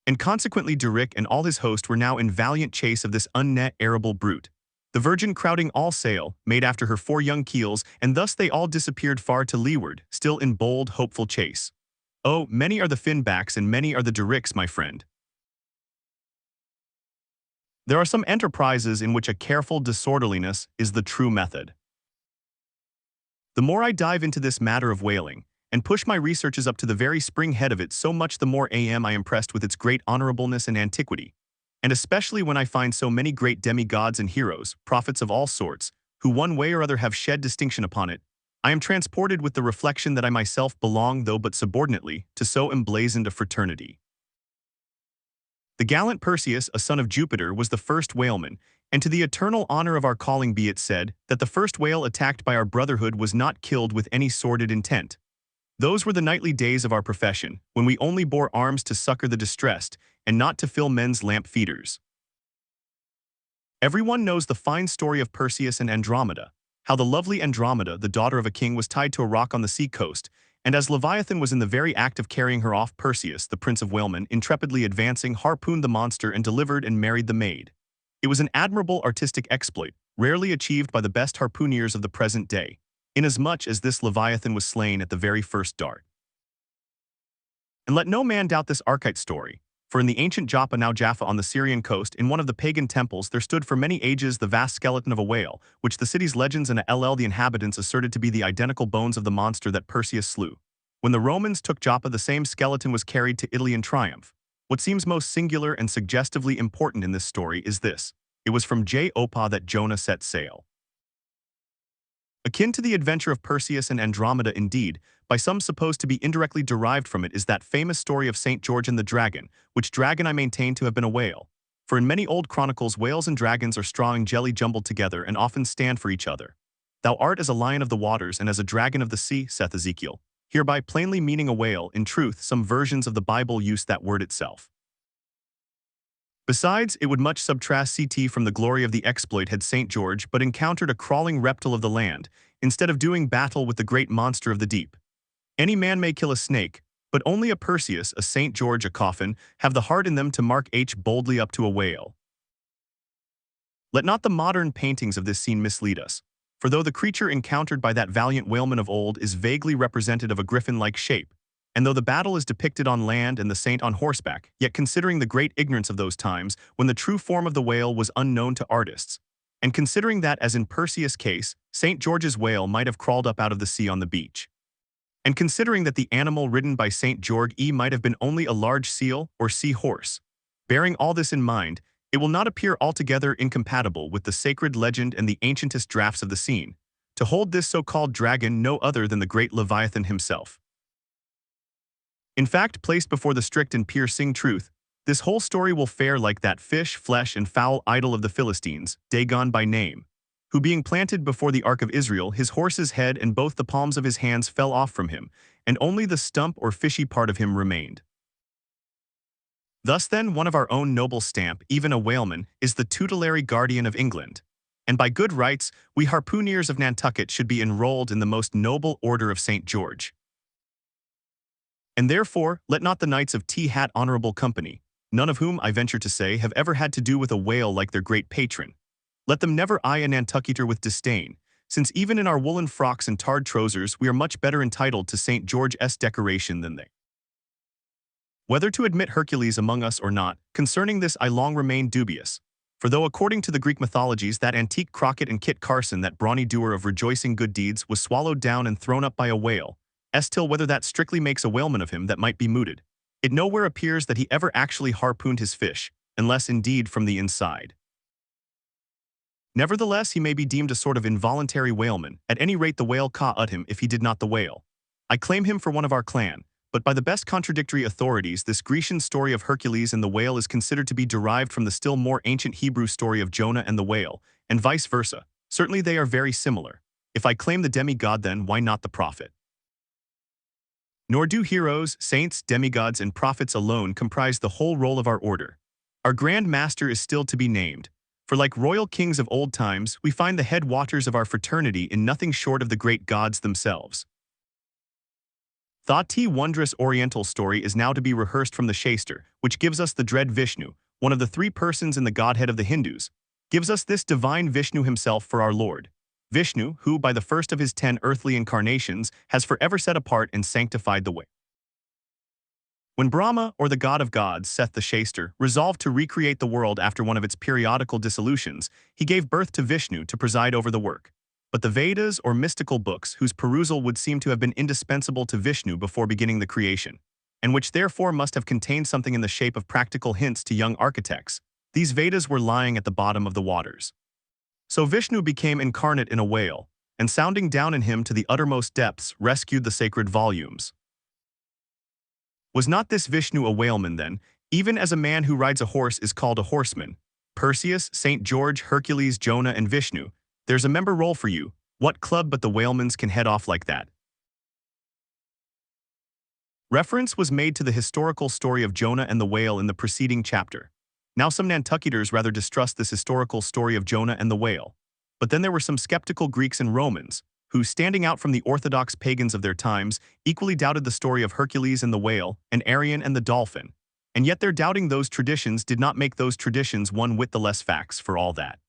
And consequently Durick and all his host were now in valiant chase of this unnet arable brute, the Virgin crowding all sail, made after her 4 young keels, and thus they all disappeared far to leeward, still in bold, hopeful chase. Oh, many are the finbacks and many are the Duricks, my friend. There are some enterprises in which a careful disorderliness is the true method. The more I dive into this matter of whaling, and push my researches up to the very spring head of it, so much the more am I impressed with its great honorableness and antiquity, and especially when I find so many great demigods and heroes, prophets of all sorts, who one way or other have shed distinction upon it, I am transported with the reflection that I myself belong, though but subordinately, to so emblazoned a fraternity. The gallant Perseus, a son of Jupiter, was the first whaleman, and to the eternal honor of our calling be it said, that the first whale attacked by our brotherhood was not killed with any sordid intent. Those were the nightly days of our profession, when we only bore arms to succor the distressed, and not to fill men's lamp feeders. Everyone knows the fine story of Perseus and Andromeda, how the lovely Andromeda, the daughter of a king, was tied to a rock on the sea coast, and as Leviathan was in the very act of carrying her off, Perseus, the prince of whalemen, intrepidly advancing, harpooned the monster and delivered and married the maid. It was an admirable artistic exploit, rarely achieved by the best harpooneers of the present day, inasmuch as this Leviathan was slain at the very first dart. And let no man doubt this archite story, For in the ancient Joppa, now Jaffa, on the Syrian coast, in one of the pagan temples, there stood for many ages the vast skeleton of a whale, which the city's legends and the inhabitants asserted to be the identical bones of the monster that Perseus slew. When the Romans took Joppa, the same skeleton was carried to Italy in triumph. What seems most singular and suggestively important in this story is this: it was from Joppa that Jonah set sail. Akin to the adventure of Perseus and Andromeda indeed, by some supposed to be indirectly derived from it, is that famous story of St. George and the dragon, which dragon I maintain to have been a whale. For in many old chronicles whales and dragons are straw and jelly jumbled together and often stand for each other. Thou art as a lion of the waters and as a dragon of the sea, saith Ezekiel, hereby plainly meaning a whale. In truth, some versions of the Bible use that word itself. Besides, it would much subtract CT from the glory of the exploit had St. George but encountered a crawling reptile of the land, instead of doing battle with the great monster of the deep. Any man may kill a snake, but only a Perseus, a St. George, a coffin, have the heart in them to mark H boldly up to a whale. Let not the modern paintings of this scene mislead us, for though the creature encountered by that valiant whaleman of old is vaguely represented of a griffin-like shape, and though the battle is depicted on land and the saint on horseback, yet considering the great ignorance of those times, when the true form of the whale was unknown to artists, and considering that, as in Perseus' case, St. George's whale might have crawled up out of the sea on the beach, and considering that the animal ridden by St. George might have been only a large seal or sea horse, bearing all this in mind, it will not appear altogether incompatible with the sacred legend and the ancientest drafts of the scene, to hold this so-called dragon no other than the great Leviathan himself. In fact, placed before the strict and piercing truth, this whole story will fare like that fish, flesh, and fowl idol of the Philistines, Dagon by name, who being planted before the ark of Israel, his horse's head and both the palms of his hands fell off from him, and only the stump or fishy part of him remained. Thus then, one of our own noble stamp, even a whaleman, is the tutelary guardian of England, and by good rights, we harpooneers of Nantucket should be enrolled in the most noble order of St. George. And therefore, let not the Knights of T-Hat honorable company, none of whom, I venture to say, have ever had to do with a whale like their great patron, let them never eye a Nantucketer with disdain, since even in our woolen frocks and tarred trousers we are much better entitled to St. George's decoration than they. Whether to admit Hercules among us or not, concerning this I long remained dubious, for though according to the Greek mythologies that antique Crockett and Kit Carson, that brawny doer of rejoicing good deeds, was swallowed down and thrown up by a whale, till whether that strictly makes a whaleman of him that might be mooted, it nowhere appears that he ever actually harpooned his fish, unless indeed from the inside. Nevertheless, he may be deemed a sort of involuntary whaleman, at any rate the whale caught him if he did not the whale. I claim him for one of our clan, but by the best contradictory authorities this Grecian story of Hercules and the whale is considered to be derived from the still more ancient Hebrew story of Jonah and the whale, and vice versa. Certainly they are very similar. If I claim the demigod, then why not the prophet? Nor do heroes, saints, demigods, and prophets alone comprise the whole roll of our order. Our Grand Master is still to be named, for like royal kings of old times, we find the head watchers of our fraternity in nothing short of the great gods themselves. The wondrous oriental story is now to be rehearsed from the Shaster, which gives us the dread Vishnu, one of the three persons in the Godhead of the Hindus, gives us this divine Vishnu himself for our Lord. Vishnu, who by the first of his 10 earthly incarnations has forever set apart and sanctified the way. When Brahma, or the god of gods, saith the Shaster, resolved to recreate the world after one of its periodical dissolutions, he gave birth to Vishnu to preside over the work. But the Vedas, or mystical books, whose perusal would seem to have been indispensable to Vishnu before beginning the creation, and which therefore must have contained something in the shape of practical hints to young architects, these Vedas were lying at the bottom of the waters. So Vishnu became incarnate in a whale, and sounding down in him to the uttermost depths, rescued the sacred volumes. Was not this Vishnu a whaleman then, even as a man who rides a horse is called a horseman? Perseus, St. George, Hercules, Jonah, and Vishnu. There's a member roll for you. What club but the whalemans can head off like that? Reference was made to the historical story of Jonah and the whale in the preceding chapter. Now some Nantucketers rather distrust this historical story of Jonah and the whale. But then there were some skeptical Greeks and Romans, who, standing out from the orthodox pagans of their times, equally doubted the story of Hercules and the whale, and Arion and the dolphin. And yet their doubting those traditions did not make those traditions one whit the less facts for all that.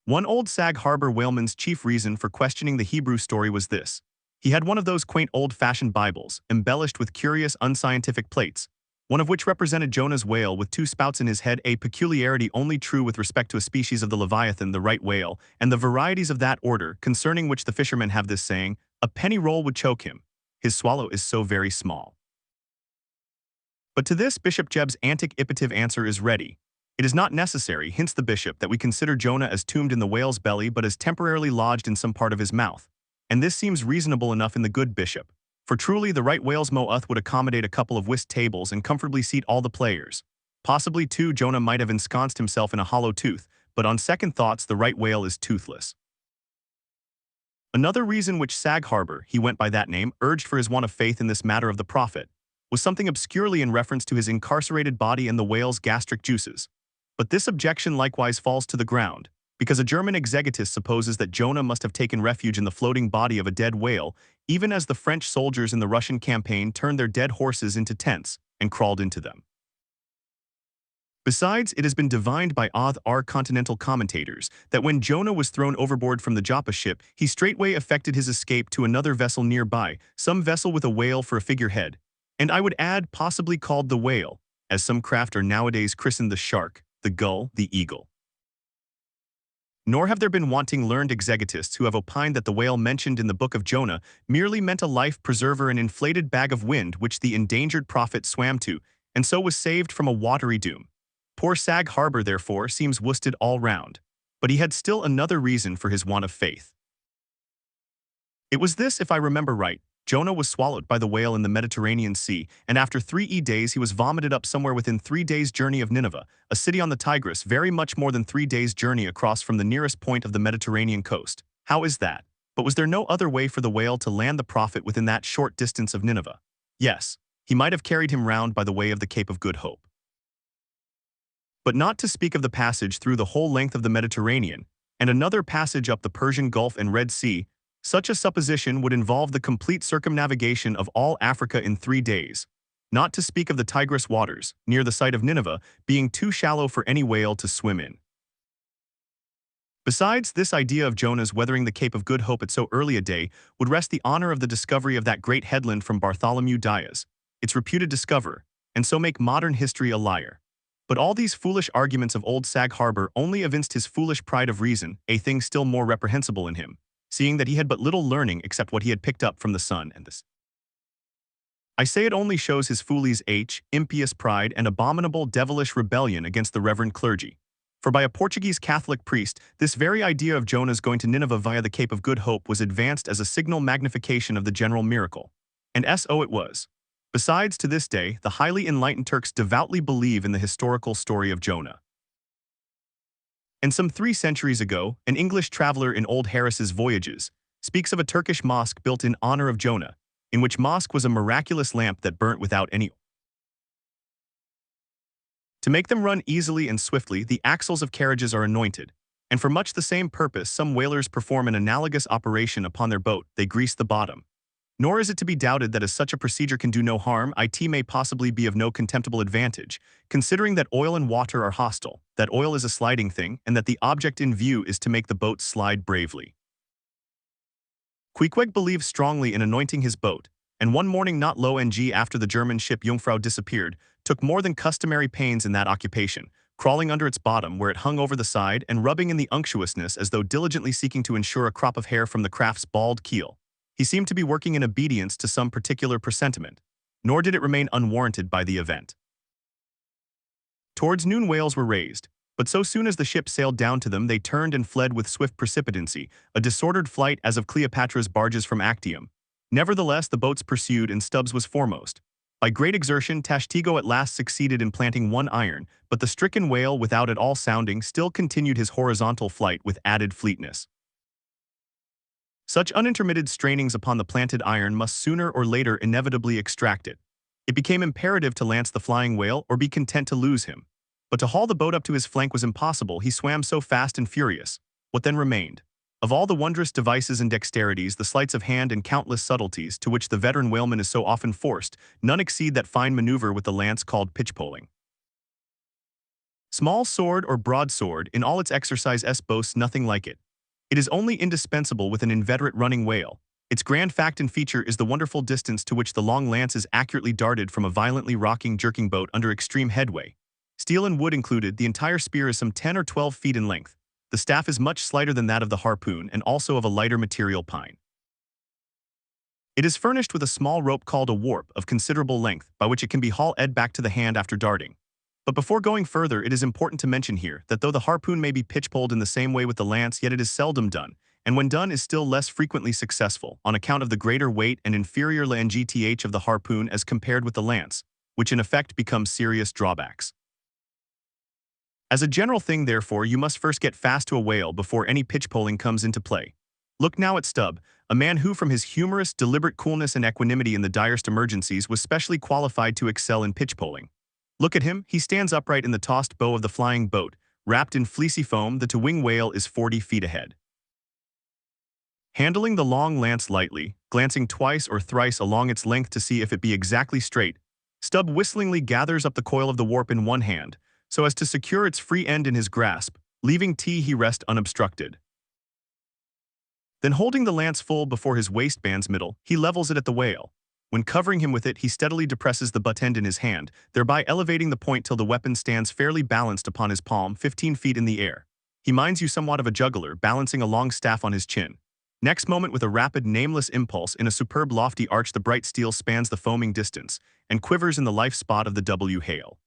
One old Sag Harbor whaleman's chief reason for questioning the Hebrew story was this. He had one of those quaint old-fashioned Bibles, embellished with curious unscientific plates, one of which represented Jonah's whale with two spouts in his head, a peculiarity only true with respect to a species of the leviathan, the right whale, and the varieties of that order, concerning which the fishermen have this saying, a penny roll would choke him. His swallow is so very small. But to this Bishop Jebb's antiquipative answer is ready. It is not necessary, hints the bishop, that we consider Jonah as tombed in the whale's belly but as temporarily lodged in some part of his mouth. And this seems reasonable enough in the good bishop. For truly the right whale's mouth would accommodate a couple of whist tables and comfortably seat all the players. Possibly too Jonah might have ensconced himself in a hollow tooth, but on second thoughts the right whale is toothless. Another reason which Sag Harbor, he went by that name, urged for his want of faith in this matter of the prophet, was something obscurely in reference to his incarcerated body and the whale's gastric juices. But this objection likewise falls to the ground, because a German exegetist supposes that Jonah must have taken refuge in the floating body of a dead whale, even as the French soldiers in the Russian campaign turned their dead horses into tents and crawled into them. Besides, it has been divined by our continental commentators that when Jonah was thrown overboard from the Joppa ship, he straightway effected his escape to another vessel nearby, some vessel with a whale for a figurehead, and I would add possibly called the whale, as some craft are nowadays christened the shark, the gull, the eagle. Nor have there been wanting learned exegetists who have opined that the whale mentioned in the book of Jonah merely meant a life preserver, an inflated bag of wind which the endangered prophet swam to, and so was saved from a watery doom. Poor Sag Harbor, therefore, seems worsted all round. But he had still another reason for his want of faith. It was this, if I remember right. Jonah was swallowed by the whale in the Mediterranean Sea, and after 3 days he was vomited up somewhere within 3 days' journey of Nineveh, a city on the Tigris, very much more than 3 days' journey across from the nearest point of the Mediterranean coast. How is that? But was there no other way for the whale to land the prophet within that short distance of Nineveh? Yes, he might have carried him round by the way of the Cape of Good Hope. But not to speak of the passage through the whole length of the Mediterranean, and another passage up the Persian Gulf and Red Sea, such a supposition would involve the complete circumnavigation of all Africa in 3 days, not to speak of the Tigris waters, near the site of Nineveh, being too shallow for any whale to swim in. Besides, this idea of Jonah's weathering the Cape of Good Hope at so early a day would rest the honor of the discovery of that great headland from Bartholomew Diaz, its reputed discoverer, and so make modern history a liar. But all these foolish arguments of old Sag Harbor only evinced his foolish pride of reason, a thing still more reprehensible in him, seeing that he had but little learning except what he had picked up from the sun and the sea. I say it only shows his foolies impious pride and abominable devilish rebellion against the reverend clergy. For by a Portuguese Catholic priest, this very idea of Jonah's going to Nineveh via the Cape of Good Hope was advanced as a signal magnification of the general miracle. And so it was. Besides, to this day, the highly enlightened Turks devoutly believe in the historical story of Jonah. And some 3 centuries ago, an English traveler in Old Harris's Voyages speaks of a Turkish mosque built in honor of Jonah, in which mosque was a miraculous lamp that burnt without any oil. To make them run easily and swiftly, the axles of carriages are anointed, and for much the same purpose some whalers perform an analogous operation upon their boat, they grease the bottom. Nor is it to be doubted that as such a procedure can do no harm, it may possibly be of no contemptible advantage, considering that oil and water are hostile, that oil is a sliding thing, and that the object in view is to make the boat slide bravely. Pequod believes strongly in anointing his boat, and one morning not long after the German ship Jungfrau disappeared, took more than customary pains in that occupation, crawling under its bottom where it hung over the side and rubbing in the unctuousness as though diligently seeking to ensure a crop of hair from the craft's bald keel. He seemed to be working in obedience to some particular presentiment, nor did it remain unwarranted by the event. Towards noon whales were raised, but so soon as the ship sailed down to them they turned and fled with swift precipitancy, a disordered flight as of Cleopatra's barges from Actium. Nevertheless the boats pursued and Stubbs was foremost. By great exertion Tashtego at last succeeded in planting one iron, but the stricken whale, without at all sounding, still continued his horizontal flight with added fleetness. Such unintermitted strainings upon the planted iron must sooner or later inevitably extract it. It became imperative to lance the flying whale or be content to lose him. But to haul the boat up to his flank was impossible, he swam so fast and furious. What then remained? Of all the wondrous devices and dexterities, the sleights of hand and countless subtleties to which the veteran whaleman is so often forced, none exceed that fine maneuver with the lance called pitchpoling. Small sword or broadsword, in all its exercise boasts nothing like it. It is only indispensable with an inveterate running whale, Its grand fact and feature is the wonderful distance to which the long lance is accurately darted from a violently rocking, jerking boat under extreme headway. Steel and wood included, the entire spear is some 10 or 12 feet in length. The staff is much slighter than that of the harpoon and also of a lighter material, pine. It is furnished with a small rope called a warp of considerable length by which it can be hauled back to the hand after darting. But before going further, it is important to mention here that though the harpoon may be pitchpoled in the same way with the lance, yet it is seldom done, and when done is still less frequently successful on account of the greater weight and inferior length of the harpoon as compared with the lance, which in effect becomes serious drawbacks. As a general thing, therefore, you must first get fast to a whale before any pitchpoling comes into play. Look now at Stubb, a man who from his humorous, deliberate coolness and equanimity in the direst emergencies was specially qualified to excel in pitchpoling. Look at him, he stands upright in the tossed bow of the flying boat, wrapped in fleecy foam. The to-wing whale is 40 feet ahead. Handling the long lance lightly, glancing twice or thrice along its length to see if it be exactly straight, Stubb whistlingly gathers up the coil of the warp in one hand, so as to secure its free end in his grasp, leaving he rest unobstructed. Then holding the lance full before his waistband's middle, he levels it at the whale. When covering him with it, he steadily depresses the butt end in his hand, thereby elevating the point till the weapon stands fairly balanced upon his palm 15 feet in the air. He minds you somewhat of a juggler, balancing a long staff on his chin. Next moment, with a rapid, nameless impulse, in a superb lofty arch, the bright steel spans the foaming distance, and quivers in the life spot of the hail.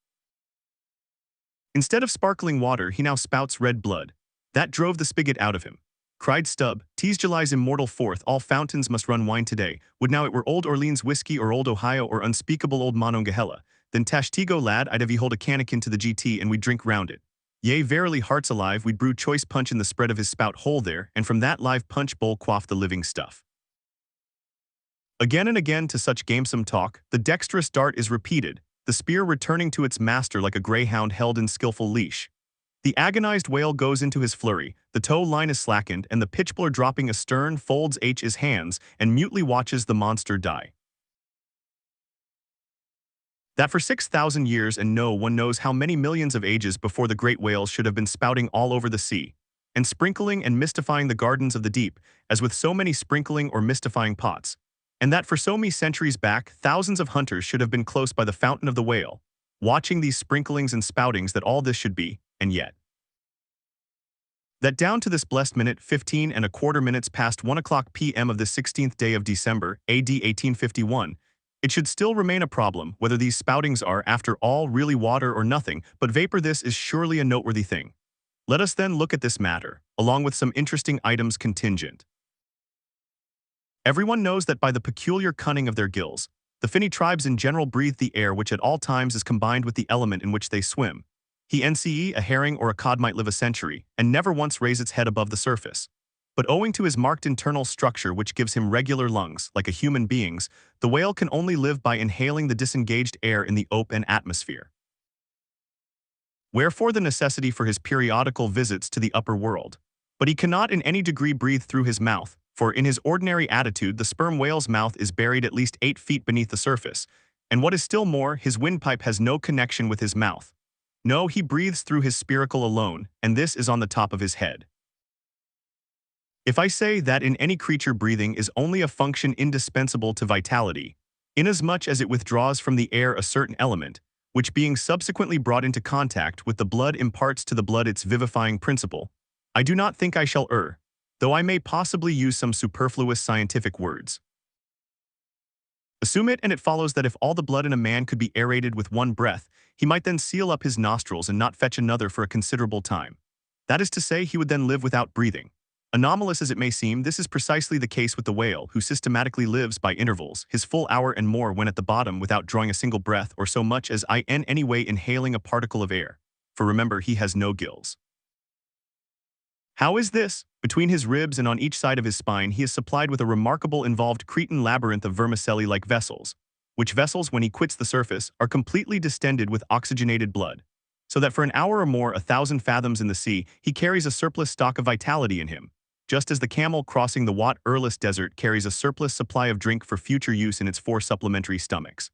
Instead of sparkling water, he now spouts red blood. That drove the spigot out of him. Cried Stubb, "'Tis July's immortal 4th, all fountains must run wine today. Would now it were old Orleans whiskey or old Ohio or unspeakable old Monongahela. Then Tashtego lad, I'd have ye hold a cannikin to the GT and we'd drink round it. Yea, verily, hearts alive, we'd brew choice punch in the spread of his spout hole there, and from that live punch bowl quaff the living stuff." Again and again to such gamesome talk, the dexterous dart is repeated, the spear returning to its master like a greyhound held in skillful leash. The agonized whale goes into his flurry, the tow line is slackened, and the pitchpoler dropping astern folds his hands and mutely watches the monster die. That for 6,000 years and no one knows how many millions of ages before the great whales should have been spouting all over the sea, and sprinkling and mystifying the gardens of the deep, as with so many sprinkling or mystifying pots, and that for so many centuries back, thousands of hunters should have been close by the fountain of the whale, watching these sprinklings and spoutings, that all this should be, and yet that down to this blessed minute, 15 and a quarter minutes past 1 o'clock p.m. of the 16th day of December, A.D. 1851, it should still remain a problem whether these spoutings are, after all, really water or nothing but vapor. This is surely a noteworthy thing. Let us then look at this matter, along with some interesting items contingent. Everyone knows that by the peculiar cunning of their gills, the finny tribes in general breathe the air which at all times is combined with the element in which they swim. A herring or a cod might live a century, and never once raise its head above the surface. But owing to his marked internal structure which gives him regular lungs, like a human being's, the whale can only live by inhaling the disengaged air in the open atmosphere. Wherefore the necessity for his periodical visits to the upper world. But he cannot in any degree breathe through his mouth, for in his ordinary attitude the sperm whale's mouth is buried at least 8 feet beneath the surface, and what is still more, his windpipe has no connection with his mouth. No, he breathes through his spiracle alone, and this is on the top of his head. If I say that in any creature breathing is only a function indispensable to vitality, inasmuch as it withdraws from the air a certain element, which being subsequently brought into contact with the blood imparts to the blood its vivifying principle, I do not think I shall err, though I may possibly use some superfluous scientific words. Assume it, and it follows that if all the blood in a man could be aerated with one breath, he might then seal up his nostrils and not fetch another for a considerable time. That is to say, he would then live without breathing. Anomalous as it may seem, this is precisely the case with the whale, who systematically lives by intervals, his full hour and more when at the bottom, without drawing a single breath or so much as in any way inhaling a particle of air. For remember, he has no gills. How is this? Between his ribs and on each side of his spine he is supplied with a remarkable involved Cretan labyrinth of vermicelli-like vessels, which vessels, when he quits the surface, are completely distended with oxygenated blood, so that for an hour or more, 1,000 fathoms in the sea, he carries a surplus stock of vitality in him, just as the camel crossing the Wat-Erlis desert carries a surplus supply of drink for future use in its 4 supplementary stomachs.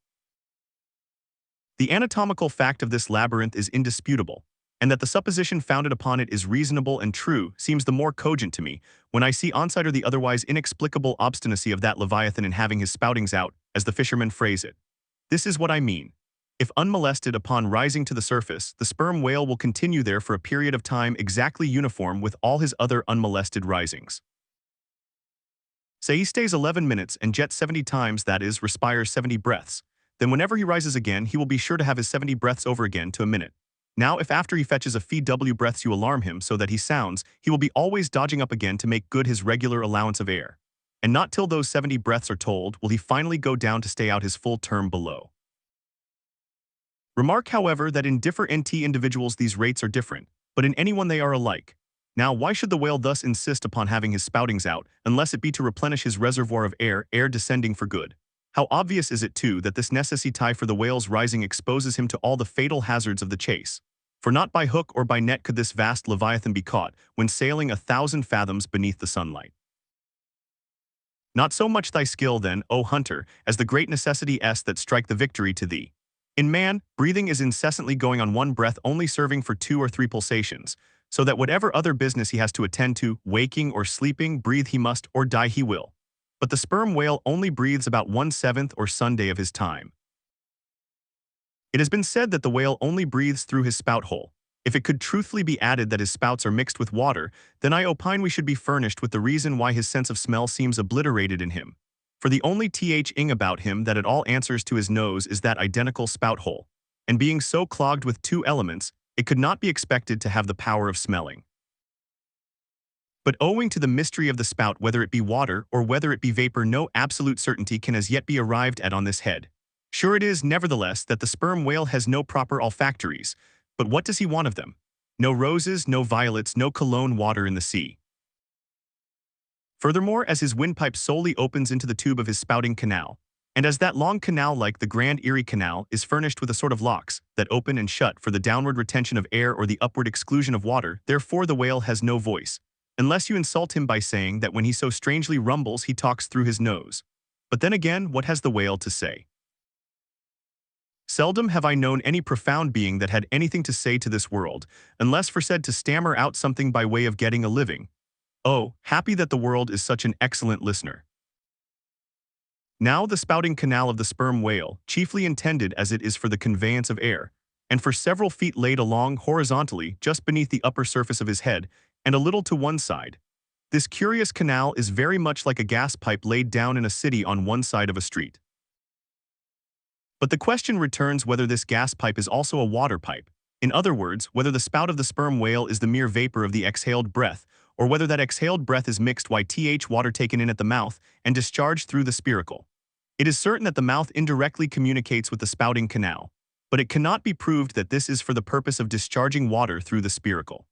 The anatomical fact of this labyrinth is indisputable. And that the supposition founded upon it is reasonable and true seems the more cogent to me when I see on sight the otherwise inexplicable obstinacy of that Leviathan in having his spoutings out, as the fishermen phrase it. This is what I mean. If unmolested upon rising to the surface, the sperm whale will continue there for a period of time exactly uniform with all his other unmolested risings. Say he stays 11 minutes and jets 70 times, that is, respires 70 breaths. Then whenever he rises again, he will be sure to have his 70 breaths over again to a minute. Now, if after he fetches a few breaths you alarm him so that he sounds, he will be always dodging up again to make good his regular allowance of air. And not till those 70 breaths are told will he finally go down to stay out his full term below. Remark, however, that in different individuals these rates are different, but in anyone they are alike. Now, why should the whale thus insist upon having his spoutings out, unless it be to replenish his reservoir of air descending for good? How obvious is it, too, that this necessity for the whale's rising exposes him to all the fatal hazards of the chase? For not by hook or by net could this vast Leviathan be caught when sailing 1,000 fathoms beneath the sunlight. Not so much thy skill, then, O hunter, as the great necessity that strike the victory to thee. In man, breathing is incessantly going on one breath only serving for 2 or 3 pulsations, so that whatever other business he has to attend to, waking or sleeping, breathe he must, or die he will. But the sperm whale only breathes about 1/7 or Sunday of his time. It has been said that the whale only breathes through his spout hole. If it could truthfully be added that his spouts are mixed with water, then I opine we should be furnished with the reason why his sense of smell seems obliterated in him. For the only thing about him that at all answers to his nose is that identical spout hole, and being so clogged with 2 elements, it could not be expected to have the power of smelling. But owing to the mystery of the spout, whether it be water or whether it be vapor, no absolute certainty can as yet be arrived at on this head. Sure it is, nevertheless, that the sperm whale has no proper olfactories, but what does he want of them? No roses, no violets, no cologne water in the sea. Furthermore, as his windpipe solely opens into the tube of his spouting canal, and as that long canal, like the Grand Erie Canal, is furnished with a sort of locks that open and shut for the downward retention of air or the upward exclusion of water, therefore the whale has no voice, unless you insult him by saying that when he so strangely rumbles he talks through his nose. But then again, what has the whale to say? Seldom have I known any profound being that had anything to say to this world, unless for said to stammer out something by way of getting a living. Oh, happy that the world is such an excellent listener. Now the spouting canal of the sperm whale, chiefly intended as it is for the conveyance of air, and for several feet laid along horizontally just beneath the upper surface of his head, and a little to one side. This curious canal is very much like a gas pipe laid down in a city on one side of a street. But the question returns whether this gas pipe is also a water pipe. In other words, whether the spout of the sperm whale is the mere vapor of the exhaled breath, or whether that exhaled breath is mixed with water taken in at the mouth and discharged through the spiracle. It is certain that the mouth indirectly communicates with the spouting canal, but it cannot be proved that this is for the purpose of discharging water through the spiracle.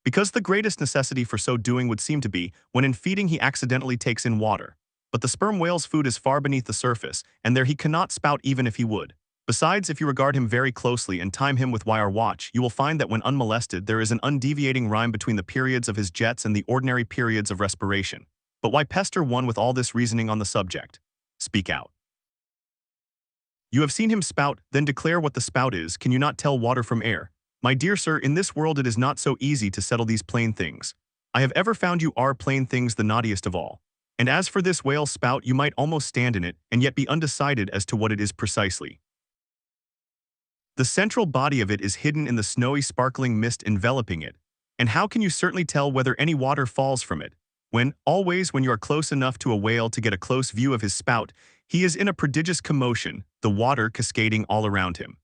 Because the greatest necessity for so doing would seem to be when in feeding he accidentally takes in water. But the sperm whale's food is far beneath the surface, and there he cannot spout even if he would. Besides, if you regard him very closely and time him with wire watch, you will find that when unmolested there is an undeviating rhyme between the periods of his jets and the ordinary periods of respiration. But why pester one with all this reasoning on the subject? Speak out. You have seen him spout, then declare what the spout is. Can you not tell water from air? My dear sir, in this world it is not so easy to settle these plain things. I have ever found you are plain things the naughtiest of all. And as for this whale's spout, you might almost stand in it, and yet be undecided as to what it is precisely. The central body of it is hidden in the snowy sparkling mist enveloping it, and how can you certainly tell whether any water falls from it, when, always when you are close enough to a whale to get a close view of his spout, he is in a prodigious commotion, the water cascading all around him.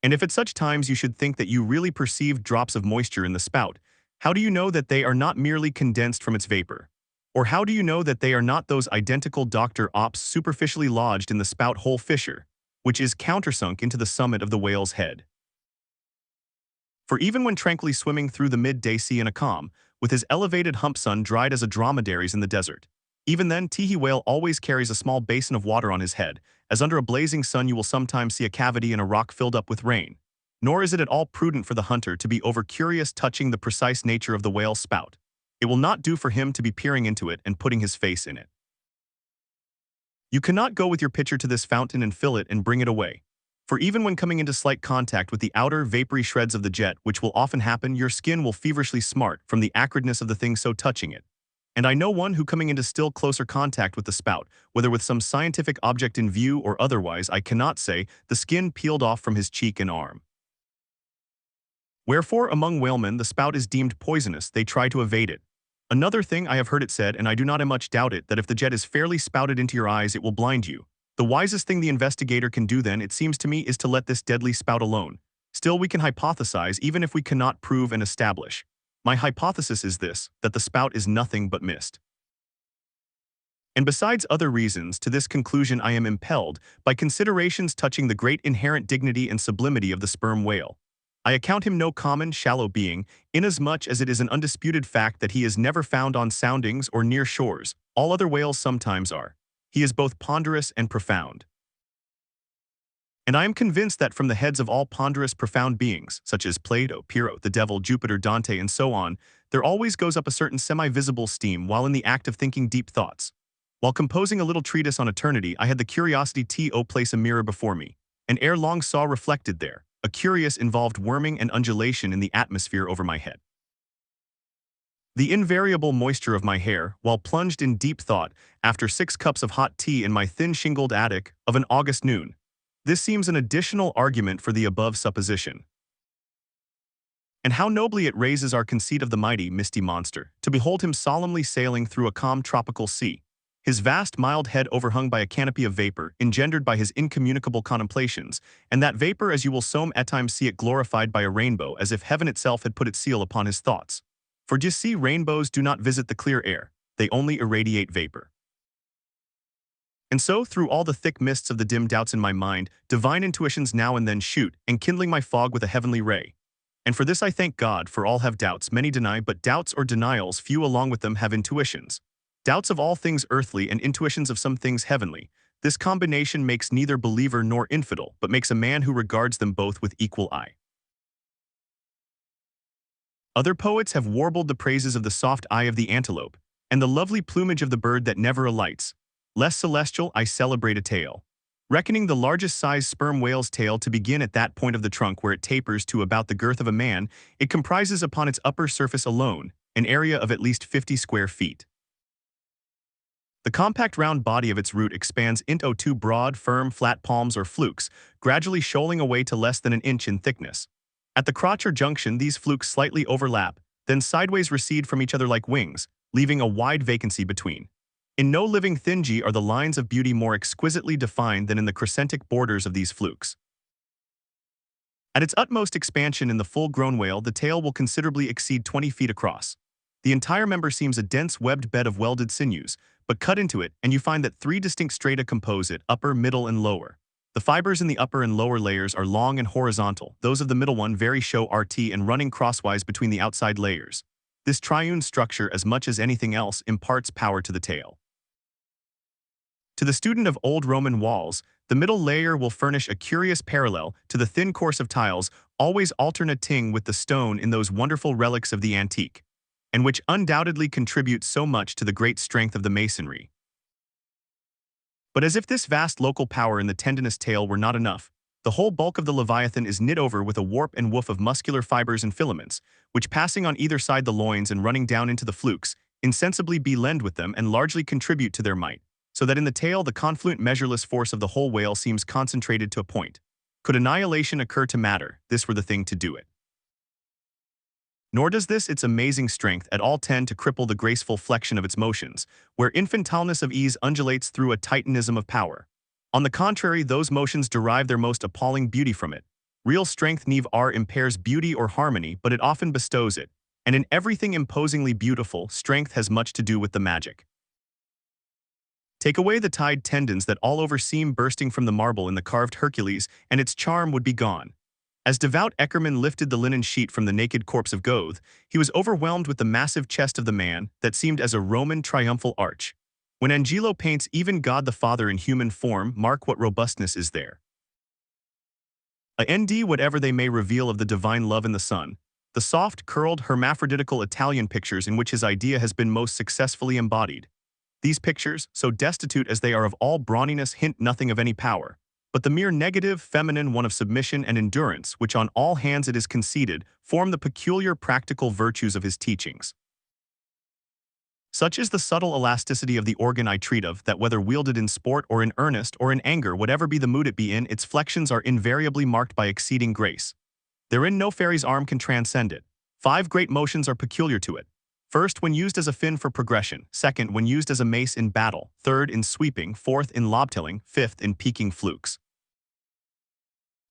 And if at such times you should think that you really perceive drops of moisture in the spout, how do you know that they are not merely condensed from its vapor? Or how do you know that they are not those identical Dr. Ops superficially lodged in the spout hole fissure, which is countersunk into the summit of the whale's head? For even when tranquilly swimming through the midday sea in a calm, with his elevated hump sun dried as a dromedary's in the desert, even then Teehee whale always carries a small basin of water on his head, as under a blazing sun you will sometimes see a cavity in a rock filled up with rain. Nor is it at all prudent for the hunter to be over-curious touching the precise nature of the whale's spout. It will not do for him to be peering into it and putting his face in it. You cannot go with your pitcher to this fountain and fill it and bring it away. For even when coming into slight contact with the outer, vapory shreds of the jet, which will often happen, your skin will feverishly smart from the acridness of the thing so touching it. And I know one who, coming into still closer contact with the spout, whether with some scientific object in view or otherwise, I cannot say, the skin peeled off from his cheek and arm. Wherefore, among whalemen the spout is deemed poisonous, they try to evade it. Another thing I have heard it said, and I do not much doubt it, that if the jet is fairly spouted into your eyes it will blind you. The wisest thing the investigator can do then, it seems to me, is to let this deadly spout alone. Still, we can hypothesize even if we cannot prove and establish. My hypothesis is this, that the spout is nothing but mist. And besides other reasons, to this conclusion I am impelled by considerations touching the great inherent dignity and sublimity of the sperm whale. I account him no common, shallow being, inasmuch as it is an undisputed fact that he is never found on soundings or near shores. All other whales sometimes are. He is both ponderous and profound. And I am convinced that from the heads of all ponderous, profound beings, such as Plato, Pyrrho, the devil, Jupiter, Dante, and so on, there always goes up a certain semi-visible steam while in the act of thinking deep thoughts. While composing a little treatise on eternity, I had the curiosity to place a mirror before me, and ere long saw reflected there a curious involved worming and undulation in the atmosphere over my head. The invariable moisture of my hair, while plunged in deep thought, after 6 cups of hot tea in my thin shingled attic of an August noon. This seems an additional argument for the above supposition. And how nobly it raises our conceit of the mighty, misty monster, to behold him solemnly sailing through a calm tropical sea, his vast mild head overhung by a canopy of vapor, engendered by his incommunicable contemplations, and that vapor, as you will some at times see it, glorified by a rainbow, as if heaven itself had put its seal upon his thoughts. For d'ye see, rainbows do not visit the clear air, they only irradiate vapor. And so, through all the thick mists of the dim doubts in my mind, divine intuitions now and then shoot, enkindling my fog with a heavenly ray. And for this I thank God, for all have doubts, many deny, but doubts or denials few along with them have intuitions. Doubts of all things earthly and intuitions of some things heavenly. This combination makes neither believer nor infidel, but makes a man who regards them both with equal eye. Other poets have warbled the praises of the soft eye of the antelope, and the lovely plumage of the bird that never alights. Less celestial, I celebrate a tale. Reckoning the largest size sperm whale's tail to begin at that point of the trunk where it tapers to about the girth of a man, it comprises upon its upper surface alone an area of at least 50 square feet. The compact round body of its root expands into 2 broad, firm, flat palms or flukes, gradually shoaling away to less than an inch in thickness. At the crotch or junction, these flukes slightly overlap, then sideways recede from each other like wings, leaving a wide vacancy between. In no living thingy are the lines of beauty more exquisitely defined than in the crescentic borders of these flukes. At its utmost expansion in the full-grown whale, the tail will considerably exceed 20 feet across. The entire member seems a dense webbed bed of welded sinews, but cut into it, and you find that 3 distinct strata compose it, upper, middle, and lower. The fibers in the upper and lower layers are long and horizontal, those of the middle one very show RT and running crosswise between the outside layers. This triune structure, as much as anything else, imparts power to the tail. To the student of old Roman walls, the middle layer will furnish a curious parallel to the thin course of tiles, always alternating with the stone in those wonderful relics of the antique, and which undoubtedly contribute so much to the great strength of the masonry. But as if this vast local power in the tendinous tail were not enough, the whole bulk of the Leviathan is knit over with a warp and woof of muscular fibers and filaments, which passing on either side the loins and running down into the flukes, insensibly blend with them and largely contribute to their might, so that in the tail the confluent measureless force of the whole whale seems concentrated to a point. Could annihilation occur to matter, this were the thing to do it. Nor does this its amazing strength at all tend to cripple the graceful flexion of its motions, where infantileness of ease undulates through a titanism of power. On the contrary, those motions derive their most appalling beauty from it. Real strength never impairs beauty or harmony, but it often bestows it, and in everything imposingly beautiful, strength has much to do with the magic. Take away the tied tendons that all over seem bursting from the marble in the carved Hercules, and its charm would be gone. As devout Eckermann lifted the linen sheet from the naked corpse of Goethe, he was overwhelmed with the massive chest of the man that seemed as a Roman triumphal arch. When Angelo paints even God the Father in human form, mark what robustness is there. A.N.D. whatever they may reveal of the divine love in the Son, the soft, curled, hermaphroditical Italian pictures in which his idea has been most successfully embodied. These pictures, so destitute as they are of all brawniness, hint nothing of any power. but the mere negative, feminine one of submission and endurance, which on all hands it is conceded, form the peculiar practical virtues of his teachings. Such is the subtle elasticity of the organ I treat of, that whether wielded in sport or in earnest or in anger, whatever be the mood it be in, its flexions are invariably marked by exceeding grace. Therein no fairy's arm can transcend it. 5 great motions are peculiar to it. First, when used as a fin for progression. Second, when used as a mace in battle. Third, in sweeping. Fourth, in lobtilling. Fifth, in peaking flukes.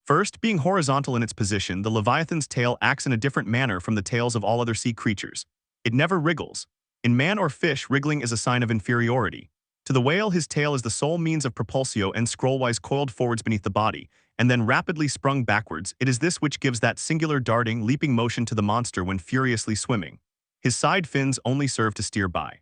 First, being horizontal in its position, the Leviathan's tail acts in a different manner from the tails of all other sea creatures. It never wriggles. In man or fish, wriggling is a sign of inferiority. To the whale, his tail is the sole means of propulsio and scrollwise coiled forwards beneath the body, and then rapidly sprung backwards. It is this which gives that singular darting, leaping motion to the monster when furiously swimming. His side fins only serve to steer by.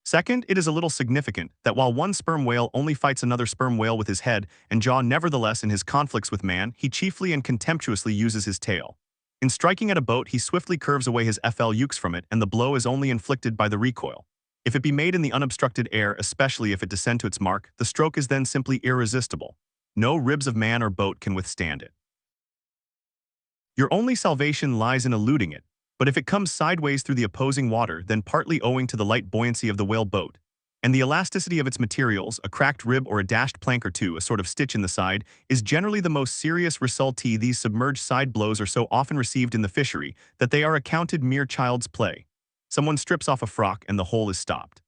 Second, it is a little significant that while one sperm whale only fights another sperm whale with his head and jaw, nevertheless in his conflicts with man, he chiefly and contemptuously uses his tail. In striking at a boat, he swiftly curves away his ukes from it, and the blow is only inflicted by the recoil. If it be made in the unobstructed air, especially if it descend to its mark, the stroke is then simply irresistible. No ribs of man or boat can withstand it. Your only salvation lies in eluding it, but if it comes sideways through the opposing water, then partly owing to the light buoyancy of the whale boat, and the elasticity of its materials, a cracked rib or a dashed plank or two, a sort of stitch in the side, is generally the most serious resultee. These submerged side blows are so often received in the fishery that they are accounted mere child's play. Someone strips off a frock and the hole is stopped.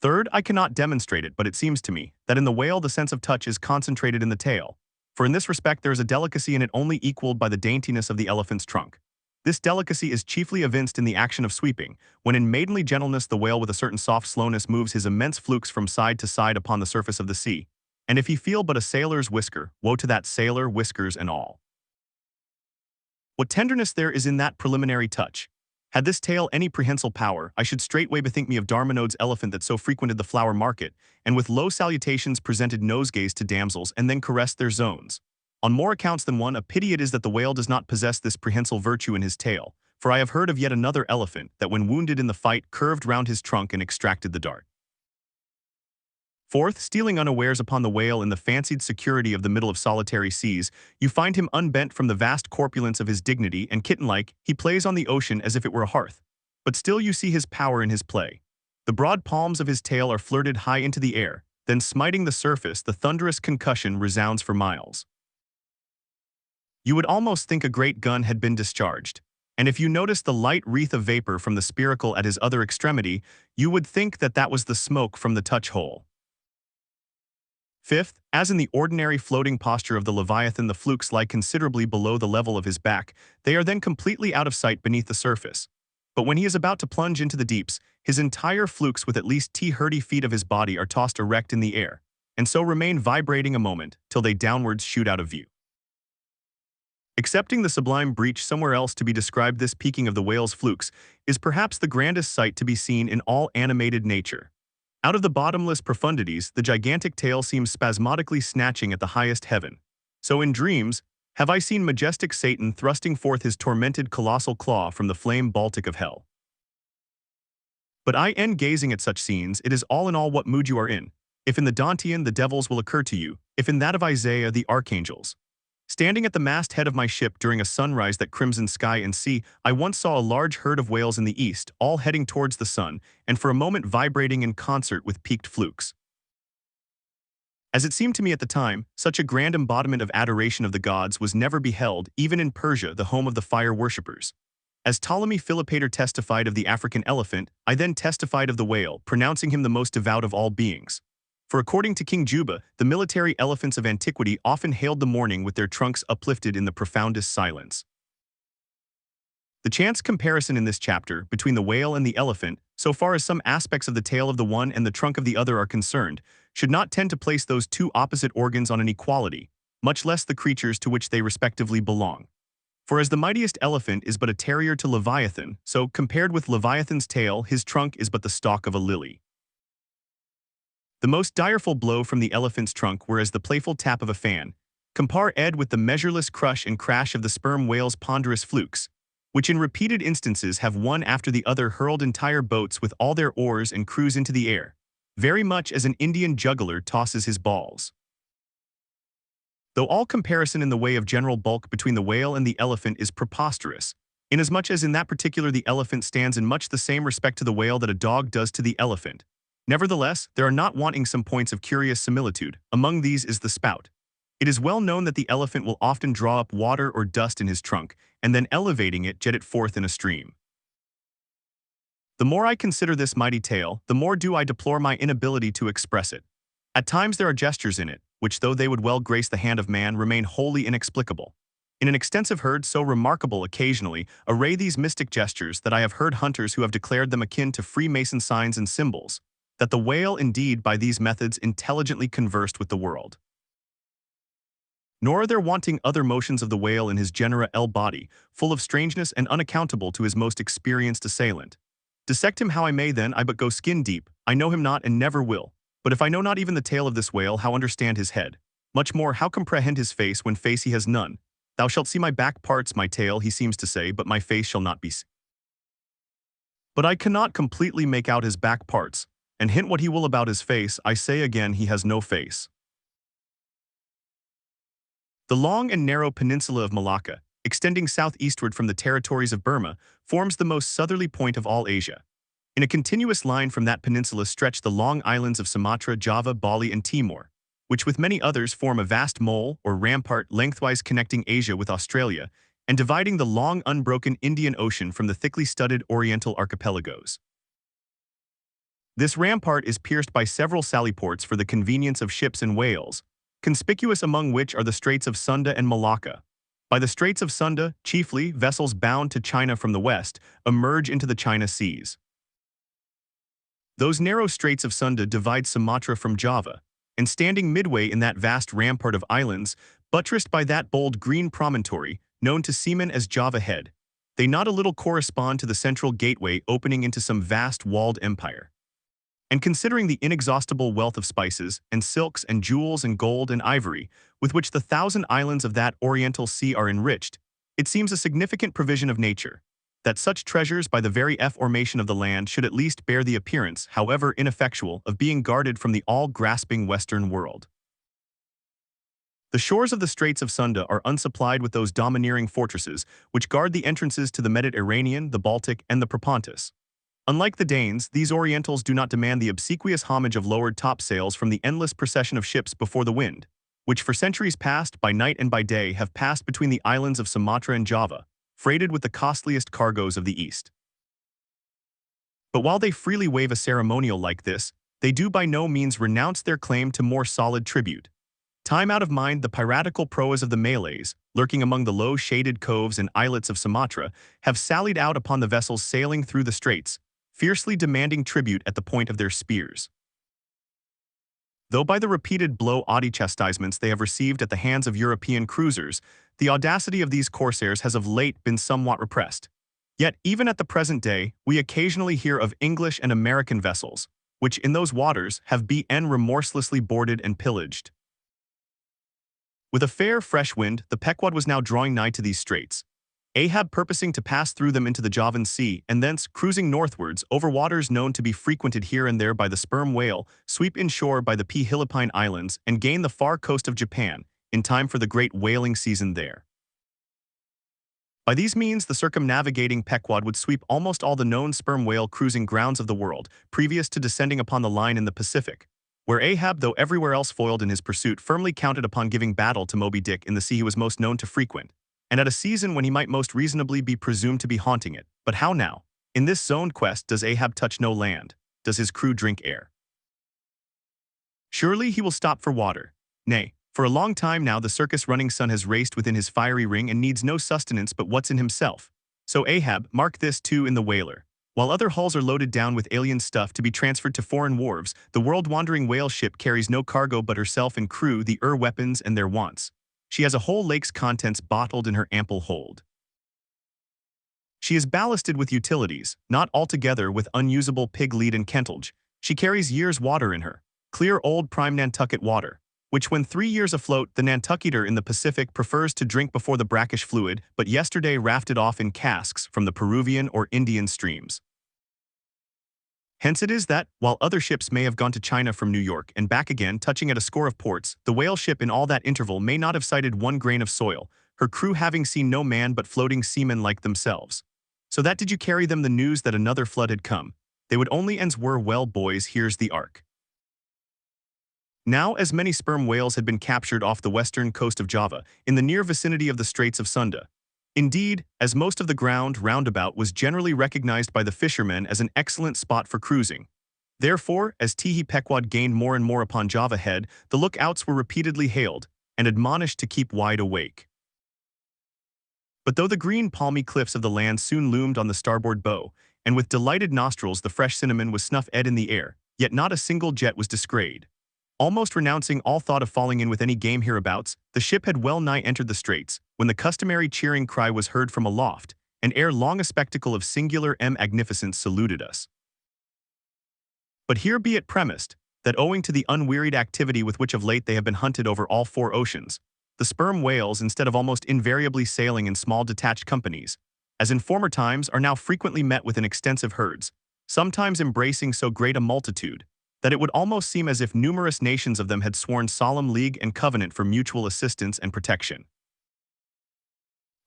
Third, I cannot demonstrate it, but it seems to me that in the whale the sense of touch is concentrated in the tail, for in this respect there is a delicacy in it only equaled by the daintiness of the elephant's trunk. This delicacy is chiefly evinced in the action of sweeping, when in maidenly gentleness the whale with a certain soft slowness moves his immense flukes from side to side upon the surface of the sea. And if he feel but a sailor's whisker, woe to that sailor, whiskers and all. What tenderness there is in that preliminary touch! Had this tale any prehensile power, I should straightway bethink me of Darminode's elephant that so frequented the flower market, and with low salutations presented nosegays to damsels and then caressed their zones. On more accounts than one, a pity it is that the whale does not possess this prehensile virtue in his tail, for I have heard of yet another elephant that when wounded in the fight curved round his trunk and extracted the dart. Fourth, stealing unawares upon the whale in the fancied security of the middle of solitary seas, you find him unbent from the vast corpulence of his dignity, and kitten-like, he plays on the ocean as if it were a hearth. But still you see his power in his play. The broad palms of his tail are flirted high into the air, then smiting the surface, the thunderous concussion resounds for miles. You would almost think a great gun had been discharged, and if you noticed the light wreath of vapor from the spiracle at his other extremity, you would think that that was the smoke from the touch-hole. Fifth, as in the ordinary floating posture of the Leviathan, the flukes lie considerably below the level of his back. They are then completely out of sight beneath the surface. But when he is about to plunge into the deeps, his entire flukes with at least 30 feet of his body are tossed erect in the air, and so remain vibrating a moment, till they downwards shoot out of view. Excepting the sublime breach somewhere else to be described, this peaking of the whale's flukes is perhaps the grandest sight to be seen in all animated nature. Out of the bottomless profundities, the gigantic tail seems spasmodically snatching at the highest heaven. So in dreams, have I seen majestic Satan thrusting forth his tormented colossal claw from the flame Baltic of hell. But gazing at such scenes, it is all in all what mood you are in. If in the Dantean, the devils will occur to you, if in that of Isaiah, the archangels. Standing at the masthead of my ship during a sunrise that crimsoned sky and sea, I once saw a large herd of whales in the east, all heading towards the sun, and for a moment vibrating in concert with peaked flukes. As it seemed to me at the time, such a grand embodiment of adoration of the gods was never beheld, even in Persia, the home of the fire worshippers. As Ptolemy Philopater testified of the African elephant, I then testified of the whale, pronouncing him the most devout of all beings. For according to King Juba, the military elephants of antiquity often hailed the morning with their trunks uplifted in the profoundest silence. The chance comparison in this chapter between the whale and the elephant, so far as some aspects of the tail of the one and the trunk of the other are concerned, should not tend to place those two opposite organs on an equality, much less the creatures to which they respectively belong. For as the mightiest elephant is but a terrier to Leviathan, so, compared with Leviathan's tail, his trunk is but the stalk of a lily. The most direful blow from the elephant's trunk were as the playful tap of a fan. Compare Ed with the measureless crush and crash of the sperm whale's ponderous flukes, which in repeated instances have one after the other hurled entire boats with all their oars and crews into the air. very much as an Indian juggler tosses his balls. Though all comparison in the way of general bulk between the whale and the elephant is preposterous, inasmuch as in that particular the elephant stands in much the same respect to the whale that a dog does to the elephant. Nevertheless, there are not wanting some points of curious similitude. Among these is the spout. It is well known that the elephant will often draw up water or dust in his trunk, and then elevating it, jet it forth in a stream. The more I consider this mighty tale, the more do I deplore my inability to express it. At times there are gestures in it, which though they would well grace the hand of man, remain wholly inexplicable. In an extensive herd so remarkable occasionally array these mystic gestures that I have heard hunters who have declared them akin to Freemason signs and symbols, that the whale indeed by these methods intelligently conversed with the world. Nor are there wanting other motions of the whale in his genera L body, full of strangeness and unaccountable to his most experienced assailant. Dissect him how I may then, I but go skin deep, I know him not and never will. But if I know not even the tail of this whale, how understand his head? Much more, how comprehend his face when face he has none? Thou shalt see my back parts, my tail, he seems to say, but my face shall not be seen. But I cannot completely make out his back parts, and hint what he will about his face, I say again he has no face. The long and narrow peninsula of Malacca, extending southeastward from the territories of Burma, forms the most southerly point of all Asia. In a continuous line from that peninsula stretch the long islands of Sumatra, Java, Bali, and Timor, which with many others form a vast mole or rampart lengthwise connecting Asia with Australia and dividing the long unbroken Indian Ocean from the thickly studded Oriental archipelagos. This rampart is pierced by several sallyports for the convenience of ships and whales, conspicuous among which are the Straits of Sunda and Malacca. By the Straits of Sunda, chiefly, vessels bound to China from the west emerge into the China Seas. Those narrow Straits of Sunda divide Sumatra from Java, and standing midway in that vast rampart of islands, buttressed by that bold green promontory, known to seamen as Java Head, they not a little correspond to the central gateway opening into some vast walled empire. And considering the inexhaustible wealth of spices, and silks, and jewels, and gold, and ivory, with which the 1,000 islands of that Oriental Sea are enriched, it seems a significant provision of nature, that such treasures by the very formation of the land should at least bear the appearance, however ineffectual, of being guarded from the all-grasping Western world. The shores of the Straits of Sunda are unsupplied with those domineering fortresses which guard the entrances to the Mediterranean, the Baltic, and the Propontis. Unlike the Danes, these Orientals do not demand the obsequious homage of lowered topsails from the endless procession of ships before the wind, which for centuries past, by night and by day, have passed between the islands of Sumatra and Java, freighted with the costliest cargoes of the East. But while they freely waive a ceremonial like this, they do by no means renounce their claim to more solid tribute. Time out of mind, the piratical proas of the Malays, lurking among the low shaded coves and islets of Sumatra, have sallied out upon the vessels sailing through the straits, fiercely demanding tribute at the point of their spears. Though by the repeated blow-ody chastisements they have received at the hands of European cruisers, the audacity of these corsairs has of late been somewhat repressed. Yet, even at the present day, we occasionally hear of English and American vessels, which in those waters have been remorselessly boarded and pillaged. With a fair, fresh wind, the Pequod was now drawing nigh to these straits, Ahab purposing to pass through them into the Javan Sea, and thence, cruising northwards over waters known to be frequented here and there by the sperm whale, sweep inshore by the Philippine Islands, and gain the far coast of Japan, in time for the great whaling season there. By these means, the circumnavigating Pequod would sweep almost all the known sperm whale cruising grounds of the world, previous to descending upon the line in the Pacific, where Ahab, though everywhere else foiled in his pursuit, firmly counted upon giving battle to Moby Dick in the sea he was most known to frequent, and at a season when he might most reasonably be presumed to be haunting it. But how now? In this zoned quest does Ahab touch no land? Does his crew drink air? Surely he will stop for water. Nay, for a long time now the circus-running sun has raced within his fiery ring and needs no sustenance but what's in himself. So Ahab, mark this too in the whaler. While other hulls are loaded down with alien stuff to be transferred to foreign wharves, the world-wandering whale ship carries no cargo but herself and crew, the weapons and their wants. She has a whole lake's contents bottled in her ample hold. She is ballasted with utilities, not altogether with unusable pig lead and kentelge. She carries years' water in her, clear old prime Nantucket water, which when 3 years afloat the Nantucketer in the Pacific prefers to drink before the brackish fluid, but yesterday rafted off in casks from the Peruvian or Indian streams. Hence it is that, while other ships may have gone to China from New York and back again touching at a score of ports, the whale ship in all that interval may not have sighted one grain of soil, her crew having seen no man but floating seamen like themselves. So that did you carry them the news that another flood had come, they would only ends were, well boys, here's the ark. Now as many sperm whales had been captured off the western coast of Java, in the near vicinity of the Straits of Sunda. Indeed, as most of the ground roundabout was generally recognized by the fishermen as an excellent spot for cruising. Therefore, as Pequod gained more and more upon Java Head, the lookouts were repeatedly hailed and admonished to keep wide awake. But though the green palmy cliffs of the land soon loomed on the starboard bow, and with delighted nostrils the fresh cinnamon was snuff-ed in the air, yet not a single jet was descried. Almost renouncing all thought of falling in with any game hereabouts, the ship had well nigh entered the straits, when the customary cheering cry was heard from aloft, and ere long a spectacle of singular magnificence saluted us. But here be it premised, that owing to the unwearied activity with which of late they have been hunted over all four oceans, the sperm whales, instead of almost invariably sailing in small detached companies, as in former times, are now frequently met with in extensive herds, sometimes embracing so great a multitude, that it would almost seem as if numerous nations of them had sworn solemn league and covenant for mutual assistance and protection.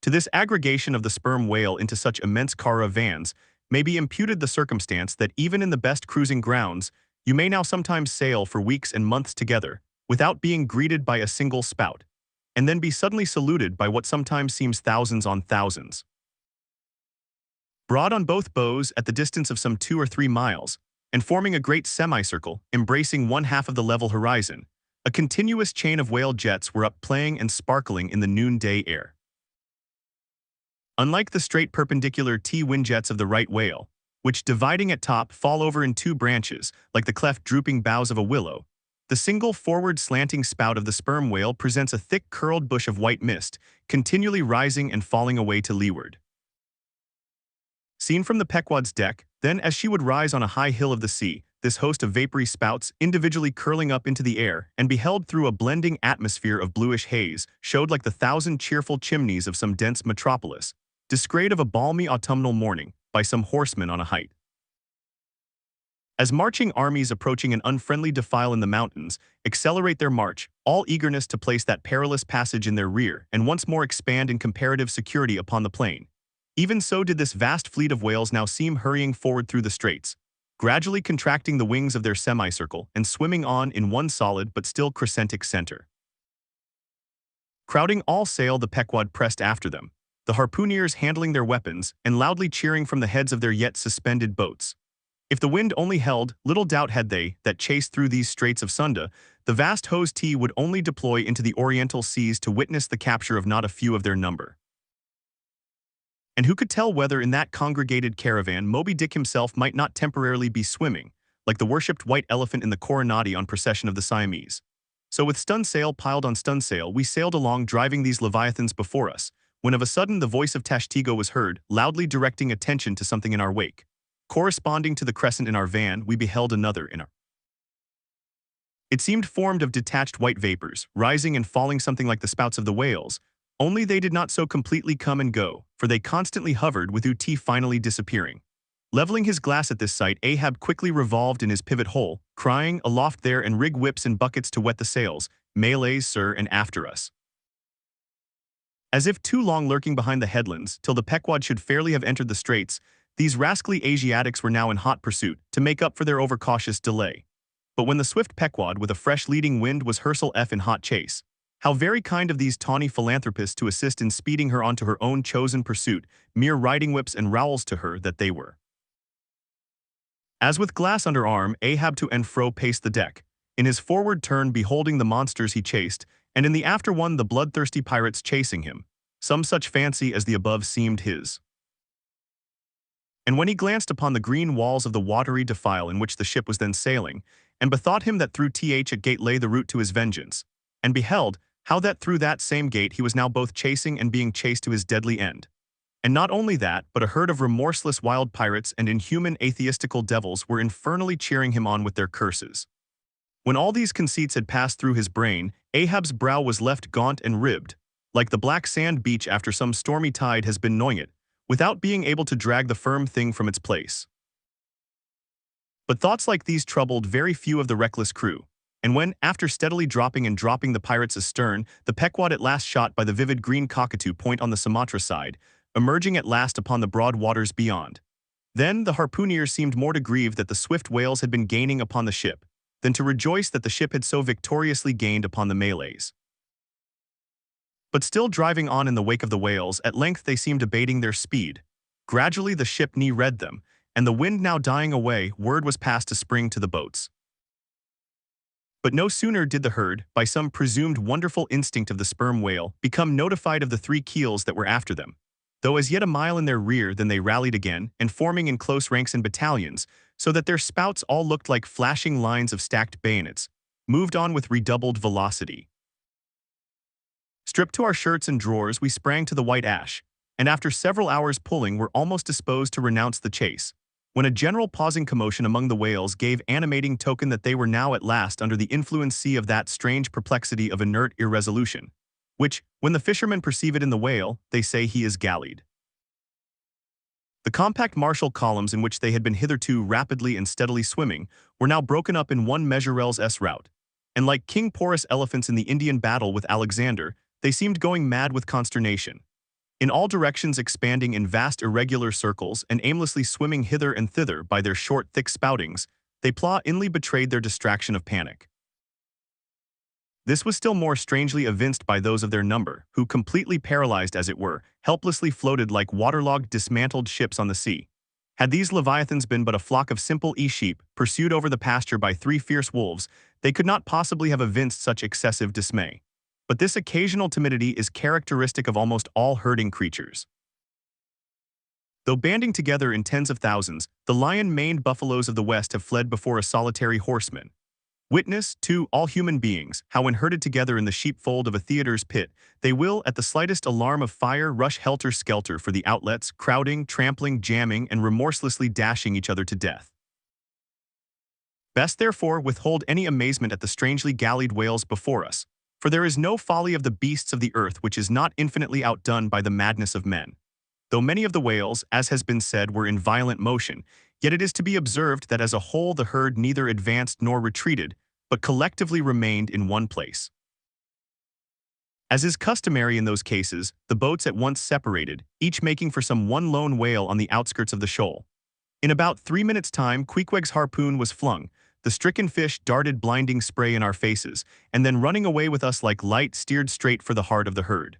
To this aggregation of the sperm whale into such immense caravans may be imputed the circumstance that even in the best cruising grounds, you may now sometimes sail for weeks and months together, without being greeted by a single spout, and then be suddenly saluted by what sometimes seems thousands on thousands. Broad on both bows at the distance of some 2 or 3 miles, and forming a great semicircle, embracing one half of the level horizon, a continuous chain of whale jets were up playing and sparkling in the noonday air. Unlike the straight perpendicular T-wind jets of the right whale, which dividing at top fall over in 2 branches, like the cleft drooping boughs of a willow, the single forward slanting spout of the sperm whale presents a thick curled bush of white mist, continually rising and falling away to leeward. Seen from the Pequod's deck, then as she would rise on a high hill of the sea, this host of vapory spouts, individually curling up into the air, and beheld through a blending atmosphere of bluish haze, showed like the 1,000 cheerful chimneys of some dense metropolis, descried of a balmy autumnal morning, by some horseman on a height. As marching armies approaching an unfriendly defile in the mountains, accelerate their march, all eagerness to place that perilous passage in their rear, and once more expand in comparative security upon the plain. Even so did this vast fleet of whales now seem hurrying forward through the straits, gradually contracting the wings of their semicircle and swimming on in one solid but still crescentic center. Crowding all sail, the Pequod pressed after them, the harpooneers handling their weapons and loudly cheering from the heads of their yet suspended boats. If the wind only held, little doubt had they that chased through these straits of Sunda, the vast hose T would only deploy into the oriental seas to witness the capture of not a few of their number. And who could tell whether in that congregated caravan Moby Dick himself might not temporarily be swimming, like the worshipped white elephant in the coronati on procession of the Siamese. So with stun sail piled on stun sail we sailed along driving these leviathans before us, when of a sudden the voice of Tashtigo was heard, loudly directing attention to something in our wake. Corresponding to the crescent in our van, we beheld another in our. It seemed formed of detached white vapors, rising and falling something like the spouts of the whales, only they did not so completely come and go, for they constantly hovered with Ut finally disappearing. Leveling his glass at this sight, Ahab quickly revolved in his pivot hole, crying, aloft there and rig whips and buckets to wet the sails, Malays, sir, and after us. As if too long lurking behind the headlands, till the Pequod should fairly have entered the straits, these rascally Asiatics were now in hot pursuit, to make up for their overcautious delay. But when the swift Pequod with a fresh leading wind was Hercule F in hot chase, how very kind of these tawny philanthropists to assist in speeding her on to her own chosen pursuit, mere riding whips and rowels to her that they were. As with glass under arm, Ahab to and fro paced the deck, in his forward turn beholding the monsters he chased, and in the after one the bloodthirsty pirates chasing him, some such fancy as the above seemed his. And when he glanced upon the green walls of the watery defile in which the ship was then sailing, and bethought him that through at gate lay the route to his vengeance, and beheld how that through that same gate he was now both chasing and being chased to his deadly end. And not only that, but a herd of remorseless wild pirates and inhuman atheistical devils were infernally cheering him on with their curses. When all these conceits had passed through his brain, Ahab's brow was left gaunt and ribbed, like the black sand beach after some stormy tide has been gnawing it, without being able to drag the firm thing from its place. But thoughts like these troubled very few of the reckless crew. And when, after steadily dropping and dropping the pirates astern, the Pequod at last shot by the vivid green cockatoo point on the Sumatra side, emerging at last upon the broad waters beyond. Then the harpooner seemed more to grieve that the swift whales had been gaining upon the ship, than to rejoice that the ship had so victoriously gained upon the Malays. But still driving on in the wake of the whales, at length they seemed abating their speed. Gradually the ship read them, and the wind now dying away, word was passed to spring to the boats. But no sooner did the herd, by some presumed wonderful instinct of the sperm whale, become notified of the three keels that were after them, though as yet a mile in their rear, than they rallied again, and forming in close ranks and battalions, so that their spouts all looked like flashing lines of stacked bayonets, moved on with redoubled velocity. Stripped to our shirts and drawers, we sprang to the white ash, and after several hours pulling were almost disposed to renounce the chase, when a general pausing commotion among the whales gave animating token that they were now at last under the influence of that strange perplexity of inert irresolution, which, when the fishermen perceive it in the whale, they say he is gallied. The compact martial columns in which they had been hitherto rapidly and steadily swimming were now broken up in one measurel's route, and like King Porus elephants in the Indian battle with Alexander, they seemed going mad with consternation. In all directions expanding in vast irregular circles and aimlessly swimming hither and thither by their short, thick spoutings, they inly betrayed their distraction of panic. This was still more strangely evinced by those of their number, who, completely paralyzed as it were, helplessly floated like waterlogged, dismantled ships on the sea. Had these leviathans been but a flock of simple sheep, pursued over the pasture by three fierce wolves, they could not possibly have evinced such excessive dismay. But this occasional timidity is characteristic of almost all herding creatures. Though banding together in tens of thousands, the lion-maned buffaloes of the West have fled before a solitary horseman. Witness, too, all human beings, how when herded together in the sheepfold of a theatre's pit, they will, at the slightest alarm of fire, rush helter-skelter for the outlets, crowding, trampling, jamming, and remorselessly dashing each other to death. Best, therefore, withhold any amazement at the strangely gallied whales before us, for there is no folly of the beasts of the earth which is not infinitely outdone by the madness of men. Though many of the whales, as has been said, were in violent motion, yet it is to be observed that as a whole the herd neither advanced nor retreated, but collectively remained in one place. As is customary in those cases, the boats at once separated, each making for some one lone whale on the outskirts of the shoal. In about 3 minutes' time, Queequeg's harpoon was flung. The stricken fish darted blinding spray in our faces, and then running away with us like light steered straight for the heart of the herd.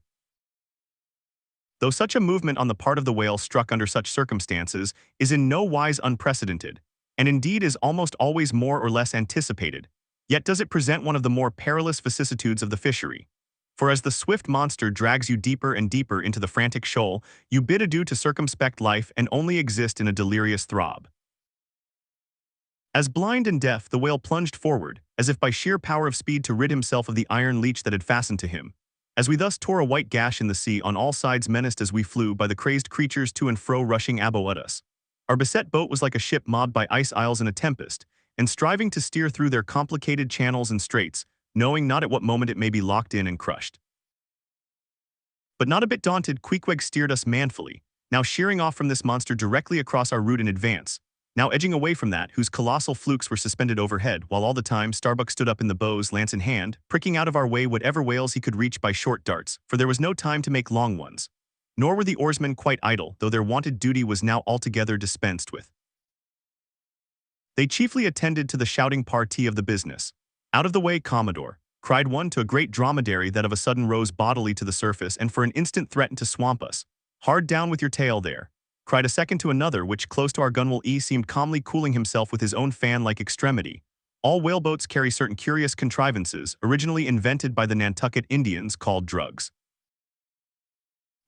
Though such a movement on the part of the whale struck under such circumstances is in no wise unprecedented, and indeed is almost always more or less anticipated, yet does it present one of the more perilous vicissitudes of the fishery. For as the swift monster drags you deeper and deeper into the frantic shoal, you bid adieu to circumspect life and only exist in a delirious throb. As blind and deaf, the whale plunged forward, as if by sheer power of speed to rid himself of the iron leech that had fastened to him. As we thus tore a white gash in the sea on all sides, menaced as we flew by the crazed creatures to and fro rushing abo at us, our beset boat was like a ship mobbed by ice isles in a tempest, and striving to steer through their complicated channels and straits, knowing not at what moment it may be locked in and crushed. But not a bit daunted, Queequeg steered us manfully, now sheering off from this monster directly across our route in advance, now edging away from that whose colossal flukes were suspended overhead, while all the time Starbuck stood up in the bows, lance in hand, pricking out of our way whatever whales he could reach by short darts, for there was no time to make long ones. Nor were the oarsmen quite idle, though their wonted duty was now altogether dispensed with. They chiefly attended to the shouting party of the business. "Out of the way, Commodore," cried one to a great dromedary that of a sudden rose bodily to the surface and for an instant threatened to swamp us. "Hard down with your tail there," cried a second to another, which close to our gunwale seemed calmly cooling himself with his own fan-like extremity. All whaleboats carry certain curious contrivances, originally invented by the Nantucket Indians, called drugs.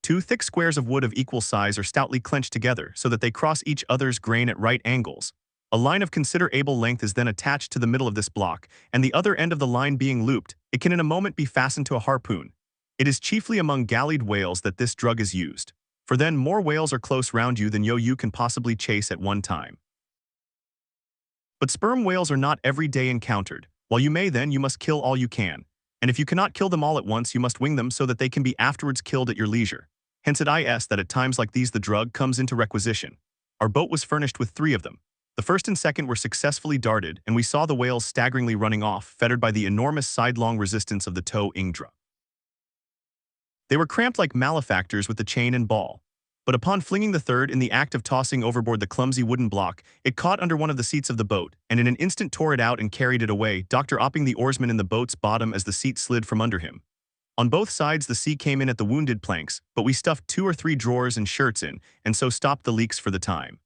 Two thick squares of wood of equal size are stoutly clenched together so that they cross each other's grain at right angles. A line of considerable length is then attached to the middle of this block, and the other end of the line being looped, it can in a moment be fastened to a harpoon. It is chiefly among gallied whales that this drug is used, for then more whales are close round you than you can possibly chase at one time. But sperm whales are not every day encountered. While you may, then you must kill all you can, and if you cannot kill them all at once, you must wing them so that they can be afterwards killed at your leisure. Hence it is that at times like these the drug comes into requisition. Our boat was furnished with 3 of them. The first and second were successfully darted, and we saw the whales staggeringly running off, fettered by the enormous sidelong resistance of the tow ingdra. They were cramped like malefactors with the chain and ball. But upon flinging the third in the act of tossing overboard the clumsy wooden block, it caught under one of the seats of the boat, and in an instant tore it out and carried it away, Dr. Opping the oarsman in the boat's bottom as the seat slid from under him. On both sides the sea came in at the wounded planks, but we stuffed 2 or 3 drawers and shirts in, and so stopped the leaks for the time.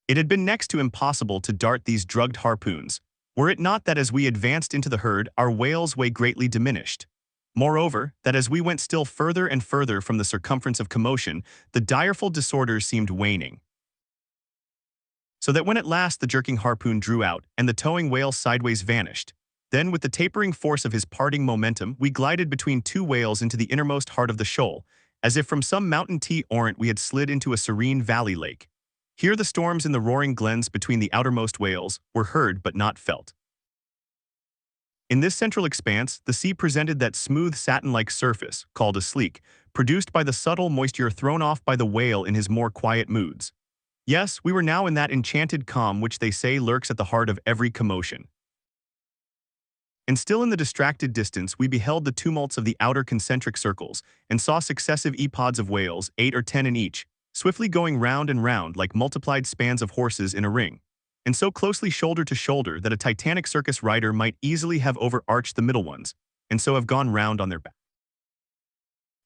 It had been next to impossible to dart these drugged harpoons, were it not that as we advanced into the herd, our whale's way greatly diminished. Moreover, that as we went still further and further from the circumference of commotion, the direful disorders seemed waning. So that when at last the jerking harpoon drew out, and the towing whale sideways vanished, then with the tapering force of his parting momentum, we glided between 2 whales into the innermost heart of the shoal, as if from some mountain torrent we had slid into a serene valley lake. Here the storms in the roaring glens between the outermost whales were heard but not felt. In this central expanse, the sea presented that smooth satin-like surface, called a sleek, produced by the subtle moisture thrown off by the whale in his more quiet moods. Yes, we were now in that enchanted calm which they say lurks at the heart of every commotion. And still in the distracted distance we beheld the tumults of the outer concentric circles, and saw successive epods of whales, 8 or 10 in each, swiftly going round and round like multiplied spans of horses in a ring, and so closely shoulder to shoulder that a titanic circus rider might easily have overarched the middle ones, and so have gone round on their back.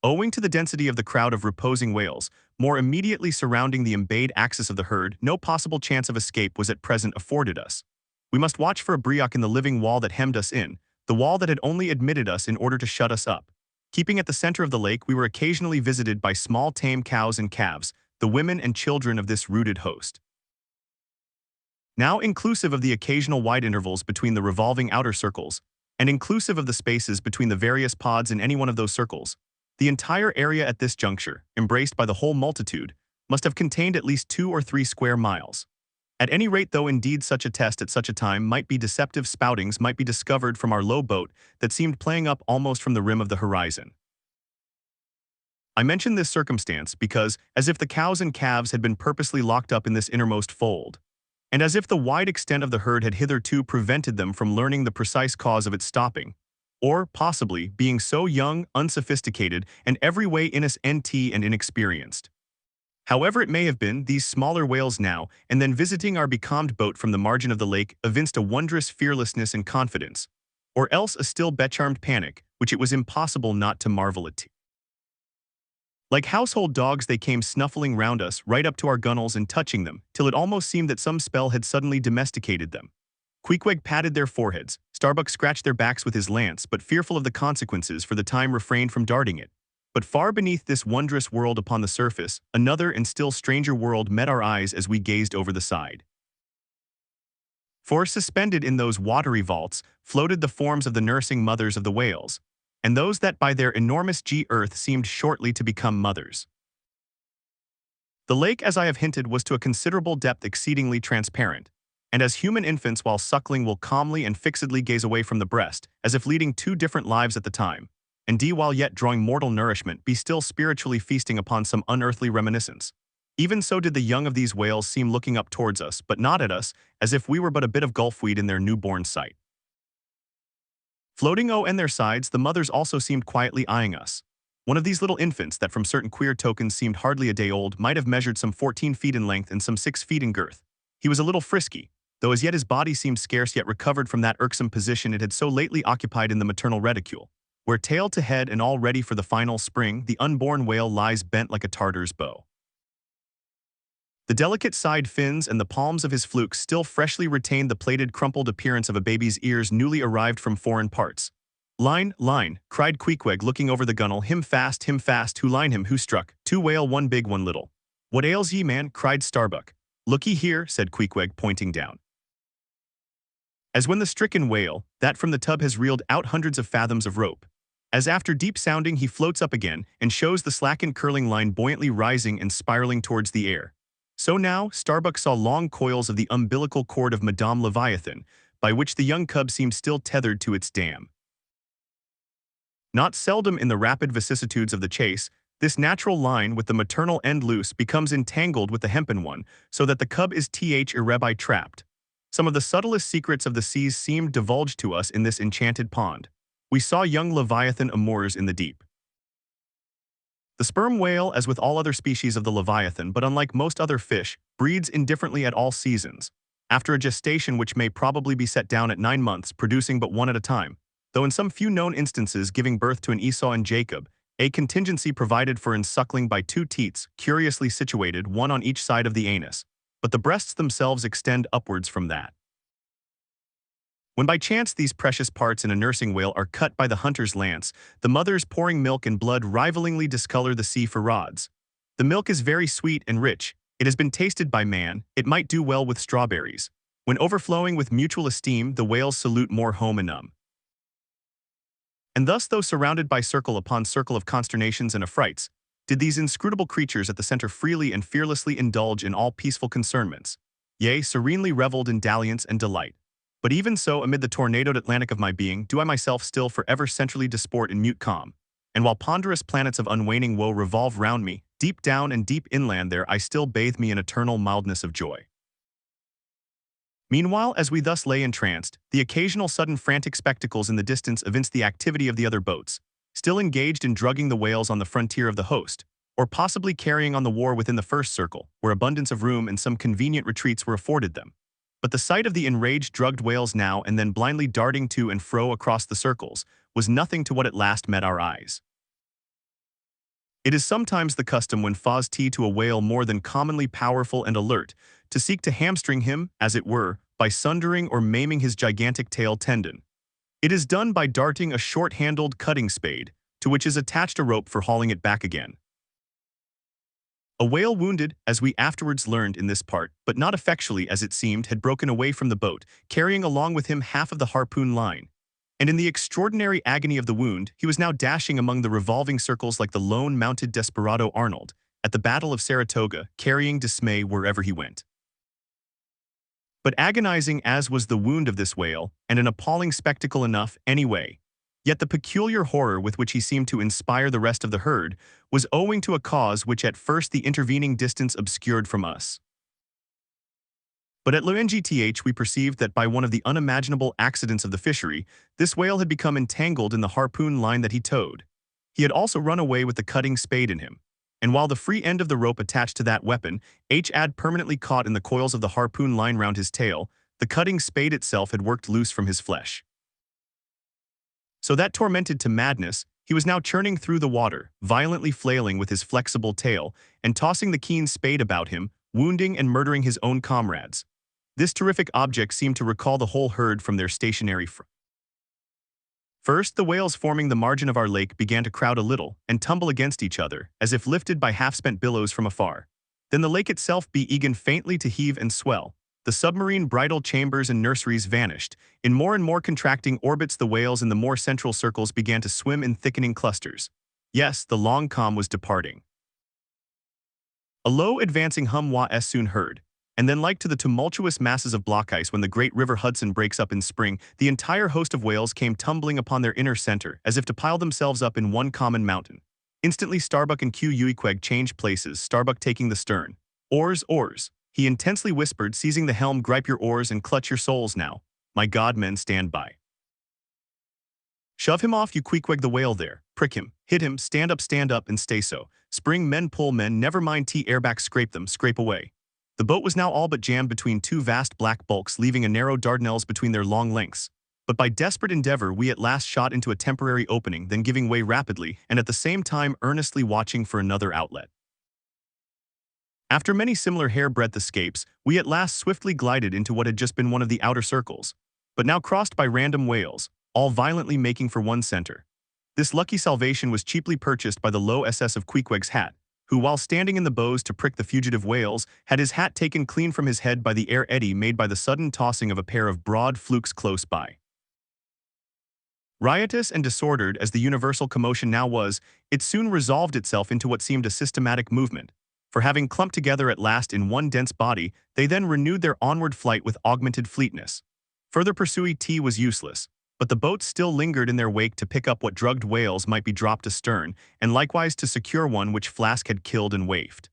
Owing to the density of the crowd of reposing whales, more immediately surrounding the embayed axis of the herd, no possible chance of escape was at present afforded us. We must watch for a breach in the living wall that hemmed us in, the wall that had only admitted us in order to shut us up. Keeping at the center of the lake, we were occasionally visited by small tame cows and calves, the women and children of this rooted host. Now inclusive of the occasional wide intervals between the revolving outer circles, and inclusive of the spaces between the various pods in any one of those circles, the entire area at this juncture, embraced by the whole multitude, must have contained at least 2 or 3 square miles. At any rate, though indeed such a test at such a time might be, deceptive spoutings might be discovered from our low boat that seemed playing up almost from the rim of the horizon. I mention this circumstance because, as if the cows and calves had been purposely locked up in this innermost fold, and as if the wide extent of the herd had hitherto prevented them from learning the precise cause of its stopping, or, possibly, being so young, unsophisticated, and every way innocent and inexperienced. However it may have been, these smaller whales now, and then visiting our becalmed boat from the margin of the lake, evinced a wondrous fearlessness and confidence, or else a still becharmed panic, which it was impossible not to marvel at. Like household dogs they came snuffling round us, right up to our gunwales and touching them, till it almost seemed that some spell had suddenly domesticated them. Queequeg patted their foreheads, Starbuck scratched their backs with his lance, but fearful of the consequences for the time refrained from darting it. But far beneath this wondrous world upon the surface, another and still stranger world met our eyes as we gazed over the side. For suspended in those watery vaults floated the forms of the nursing mothers of the whales, and those that by their enormous earth seemed shortly to become mothers. The lake, as I have hinted, was to a considerable depth exceedingly transparent, and as human infants while suckling will calmly and fixedly gaze away from the breast, as if leading 2 different lives at the time, and while yet drawing mortal nourishment, be still spiritually feasting upon some unearthly reminiscence. Even so did the young of these whales seem looking up towards us, but not at us, as if we were but a bit of gulfweed in their newborn sight. Floating on their sides, the mothers also seemed quietly eyeing us. One of these little infants that from certain queer tokens seemed hardly a day old might have measured some 14 feet in length and some 6 feet in girth. He was a little frisky, though as yet his body seemed scarce yet recovered from that irksome position it had so lately occupied in the maternal reticule, where tail to head and all ready for the final spring, the unborn whale lies bent like a Tartar's bow. The delicate side fins and the palms of his flukes still freshly retained the plaited crumpled appearance of a baby's ears newly arrived from foreign parts. "Line, line," cried Queequeg looking over the gunwale, him fast, who line him, who struck, 2 whale, 1 big, 1 little." "What ails ye, man?" cried Starbuck. "Look ye here," said Queequeg, pointing down. As when the stricken whale, that from the tub has reeled out hundreds of fathoms of rope, as after deep sounding he floats up again and shows the slackened curling line buoyantly rising and spiraling towards the air, so now Starbuck saw long coils of the umbilical cord of Madame Leviathan, by which the young cub seemed still tethered to its dam. Not seldom in the rapid vicissitudes of the chase, This natural line with the maternal end loose becomes entangled with the hempen one, so that the cub is irrebi trapped. Some of the subtlest secrets of the seas seemed divulged to us in this enchanted pond. We saw young leviathan amours in the deep. The sperm whale, as with all other species of the leviathan, but unlike most other fish, breeds indifferently at all seasons. After a gestation which may probably be set down at 9 months, producing but one at a time, though in some few known instances giving birth to an Esau and Jacob, a contingency provided for in suckling by 2 teats, curiously situated, one on each side of the anus, but the breasts themselves extend upwards from that. When by chance these precious parts in a nursing whale are cut by the hunter's lance, the mothers pouring milk and blood rivalingly discolor the sea for rods. The milk is very sweet and rich. It has been tasted by man. It might do well with strawberries. When overflowing with mutual esteem, the whales salute more home and And thus, though surrounded by circle upon circle of consternations and affrights, did these inscrutable creatures at the center freely and fearlessly indulge in all peaceful concernments, yea, serenely reveled in dalliance and delight. But even so, amid the tornadoed Atlantic of my being, do I myself still forever centrally disport in mute calm. And while ponderous planets of unwaning woe revolve round me, deep down and deep inland there I still bathe me in eternal mildness of joy. Meanwhile, as we thus lay entranced, the occasional sudden frantic spectacles in the distance evinced the activity of the other boats, still engaged in drugging the whales on the frontier of the host, or possibly carrying on the war within the first circle, where abundance of room and some convenient retreats were afforded them. But the sight of the enraged drugged whales now and then blindly darting to and fro across the circles was nothing to what at last met our eyes. It is sometimes the custom when fas tea to a whale more than commonly powerful and alert, to seek to hamstring him, as it were, by sundering or maiming his gigantic tail tendon. It is done by darting a short-handled cutting spade, to which is attached a rope for hauling it back again. A whale wounded, as we afterwards learned in this part, but not effectually as it seemed, had broken away from the boat, carrying along with him half of the harpoon line. And in the extraordinary agony of the wound, he was now dashing among the revolving circles like the lone mounted desperado Arnold, at the Battle of Saratoga, carrying dismay wherever he went. But agonizing as was the wound of this whale, and an appalling spectacle enough anyway, yet the peculiar horror with which he seemed to inspire the rest of the herd was owing to a cause which at first the intervening distance obscured from us. But at Longth we perceived that by one of the unimaginable accidents of the fishery, this whale had become entangled in the harpoon line that he towed. He had also run away with the cutting spade in him, and while the free end of the rope attached to that weapon had permanently caught in the coils of the harpoon line round his tail, the cutting spade itself had worked loose from his flesh. So that, tormented to madness, he was now churning through the water, violently flailing with his flexible tail, and tossing the keen spade about him, wounding and murdering his own comrades. This terrific object seemed to recall the whole herd from their stationary First, the whales forming the margin of our lake began to crowd a little and tumble against each other, as if lifted by half-spent billows from afar. Then the lake itself began faintly to heave and swell. The submarine bridal chambers and nurseries vanished. In more and more contracting orbits, the whales in the more central circles began to swim in thickening clusters. Yes, the long calm was departing. A low advancing hum was soon heard, and then, like to the tumultuous masses of block ice when the great river Hudson breaks up in spring, the entire host of whales came tumbling upon their inner center, as if to pile themselves up in one common mountain. Instantly Starbuck and Queequeg changed places, Starbuck taking the stern. Oars, oars, he intensely whispered, seizing the helm. Gripe your oars and clutch your souls now. My God, men, stand by. Shove him off, you Queequeg the whale there. Prick him, hit him, stand up, and stay so. Spring men, pull men, never mind airback, scrape them, scrape away. The boat was now all but jammed between two vast black bulks, leaving a narrow Dardanelles between their long lengths. But by desperate endeavor we at last shot into a temporary opening, then giving way rapidly, and at the same time earnestly watching for another outlet. After many similar hair-breadth escapes, we at last swiftly glided into what had just been one of the outer circles, but now crossed by random whales, all violently making for one center. This lucky salvation was cheaply purchased by the low SS of Queequeg's hat, who, while standing in the bows to prick the fugitive whales, had his hat taken clean from his head by the air eddy made by the sudden tossing of a pair of broad flukes close by. Riotous and disordered as the universal commotion now was, it soon resolved itself into what seemed a systematic movement, for having clumped together at last in one dense body, they then renewed their onward flight with augmented fleetness. Further pursuit was useless. but the boats still lingered in their wake to pick up what drugged whales might be dropped astern, and likewise to secure one which Flask had killed and waifed.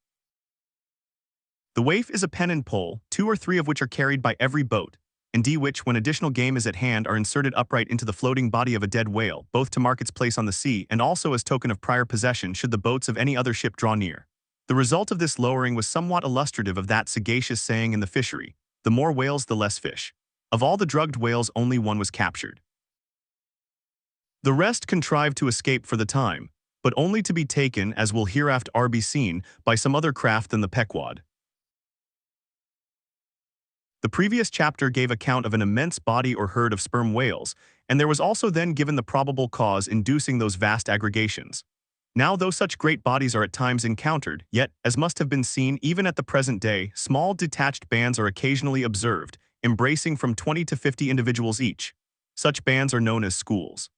The waif is a pen and pole, 2 or 3 of which are carried by every boat, and which, when additional game is at hand, are inserted upright into the floating body of a dead whale, both to mark its place on the sea and also as token of prior possession should the boats of any other ship draw near. The result of this lowering was somewhat illustrative of that sagacious saying in the fishery, "The more whales, the less fish." Of all the drugged whales, only one was captured. The rest contrived to escape for the time, but only to be taken, as will hereafter be seen, by some other craft than the Pequod. The previous chapter gave account of an immense body or herd of sperm whales, and there was also then given the probable cause inducing those vast aggregations. Now, though such great bodies are at times encountered, yet, as must have been seen even at the present day, small detached bands are occasionally observed, embracing from 20 to 50 individuals each. Such bands are known as schools.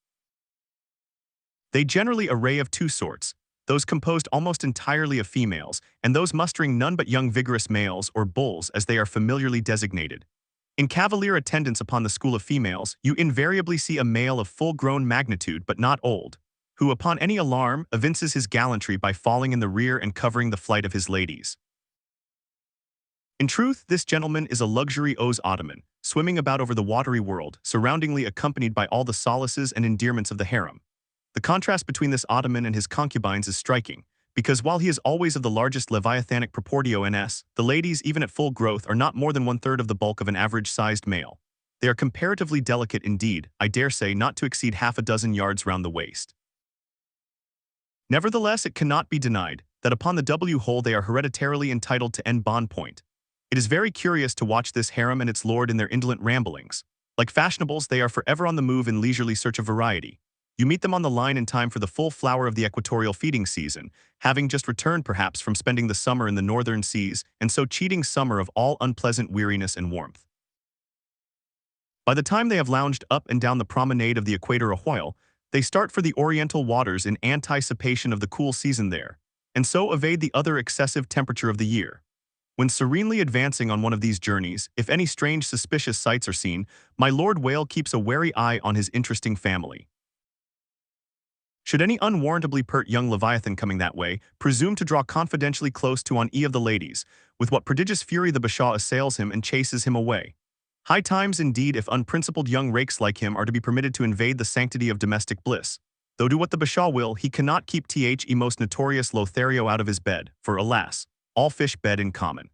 They generally array of 2 sorts, those composed almost entirely of females, and those mustering none but young vigorous males, or bulls as they are familiarly designated. In cavalier attendance upon the school of females, you invariably see a male of full-grown magnitude but not old, who upon any alarm evinces his gallantry by falling in the rear and covering the flight of his ladies. In truth, this gentleman is a luxury aux ottoman, swimming about over the watery world, surroundingly accompanied by all the solaces and endearments of the harem. The contrast between this ottoman and his concubines is striking, because while he is always of the largest leviathanic proportio ns, the ladies, even at full growth, are not more than 1/3 of the bulk of an average-sized male. They are comparatively delicate indeed, I dare say not to exceed half a dozen yards round the waist. Nevertheless, it cannot be denied that upon the whole they are hereditarily entitled to en bon point. It is very curious to watch this harem and its lord in their indolent ramblings. Like fashionables, they are forever on the move in leisurely search of variety. You meet them on the line in time for the full flower of the equatorial feeding season, having just returned perhaps from spending the summer in the northern seas, and so cheating summer of all unpleasant weariness and warmth. By the time they have lounged up and down the promenade of the equator a while, they start for the oriental waters in anticipation of the cool season there, and so evade the other excessive temperature of the year. When serenely advancing on one of these journeys, if any strange suspicious sights are seen, my Lord Whale keeps a wary eye on his interesting family. Should any unwarrantably pert young Leviathan coming that way presume to draw confidentially close to one of the ladies, with what prodigious fury the bashaw assails him and chases him away. High times indeed if unprincipled young rakes like him are to be permitted to invade the sanctity of domestic bliss. Though do what the bashaw will, he cannot keep the most notorious Lothario out of his bed, for alas, all fish bed in common.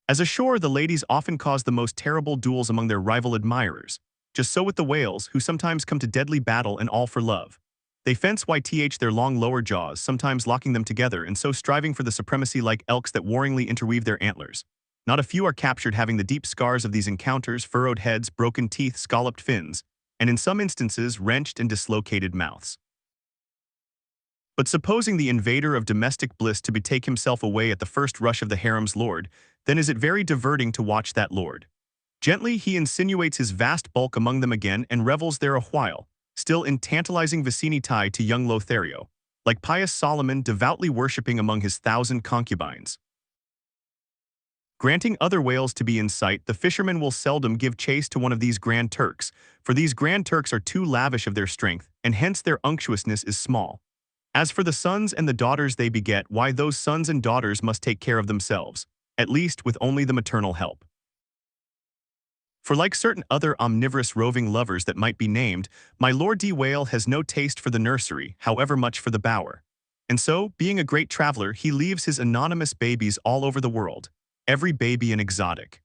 As ashore, the ladies often cause the most terrible duels among their rival admirers. Just so with the whales, who sometimes come to deadly battle and all for love. They fence their long lower jaws, sometimes locking them together and so striving for the supremacy like elks that warringly interweave their antlers. Not a few are captured having the deep scars of these encounters, furrowed heads, broken teeth, scalloped fins, and in some instances wrenched and dislocated mouths. But supposing the invader of domestic bliss to betake himself away at the first rush of the harem's lord, then is it very diverting to watch that lord. Gently he insinuates his vast bulk among them again and revels there a while, still in tantalizing vicinity to young Lothario, like pious Solomon devoutly worshipping among his 1,000 concubines. Granting other whales to be in sight, the fishermen will seldom give chase to one of these Grand Turks, for these Grand Turks are too lavish of their strength, and hence their unctuousness is small. As for the sons and the daughters they beget, why those sons and daughters must take care of themselves, at least with only the maternal help. For like certain other omnivorous roving lovers that might be named, my Lord D. Whale has no taste for the nursery, however much for the bower. And so, being a great traveler, he leaves his anonymous babies all over the world, every baby an exotic.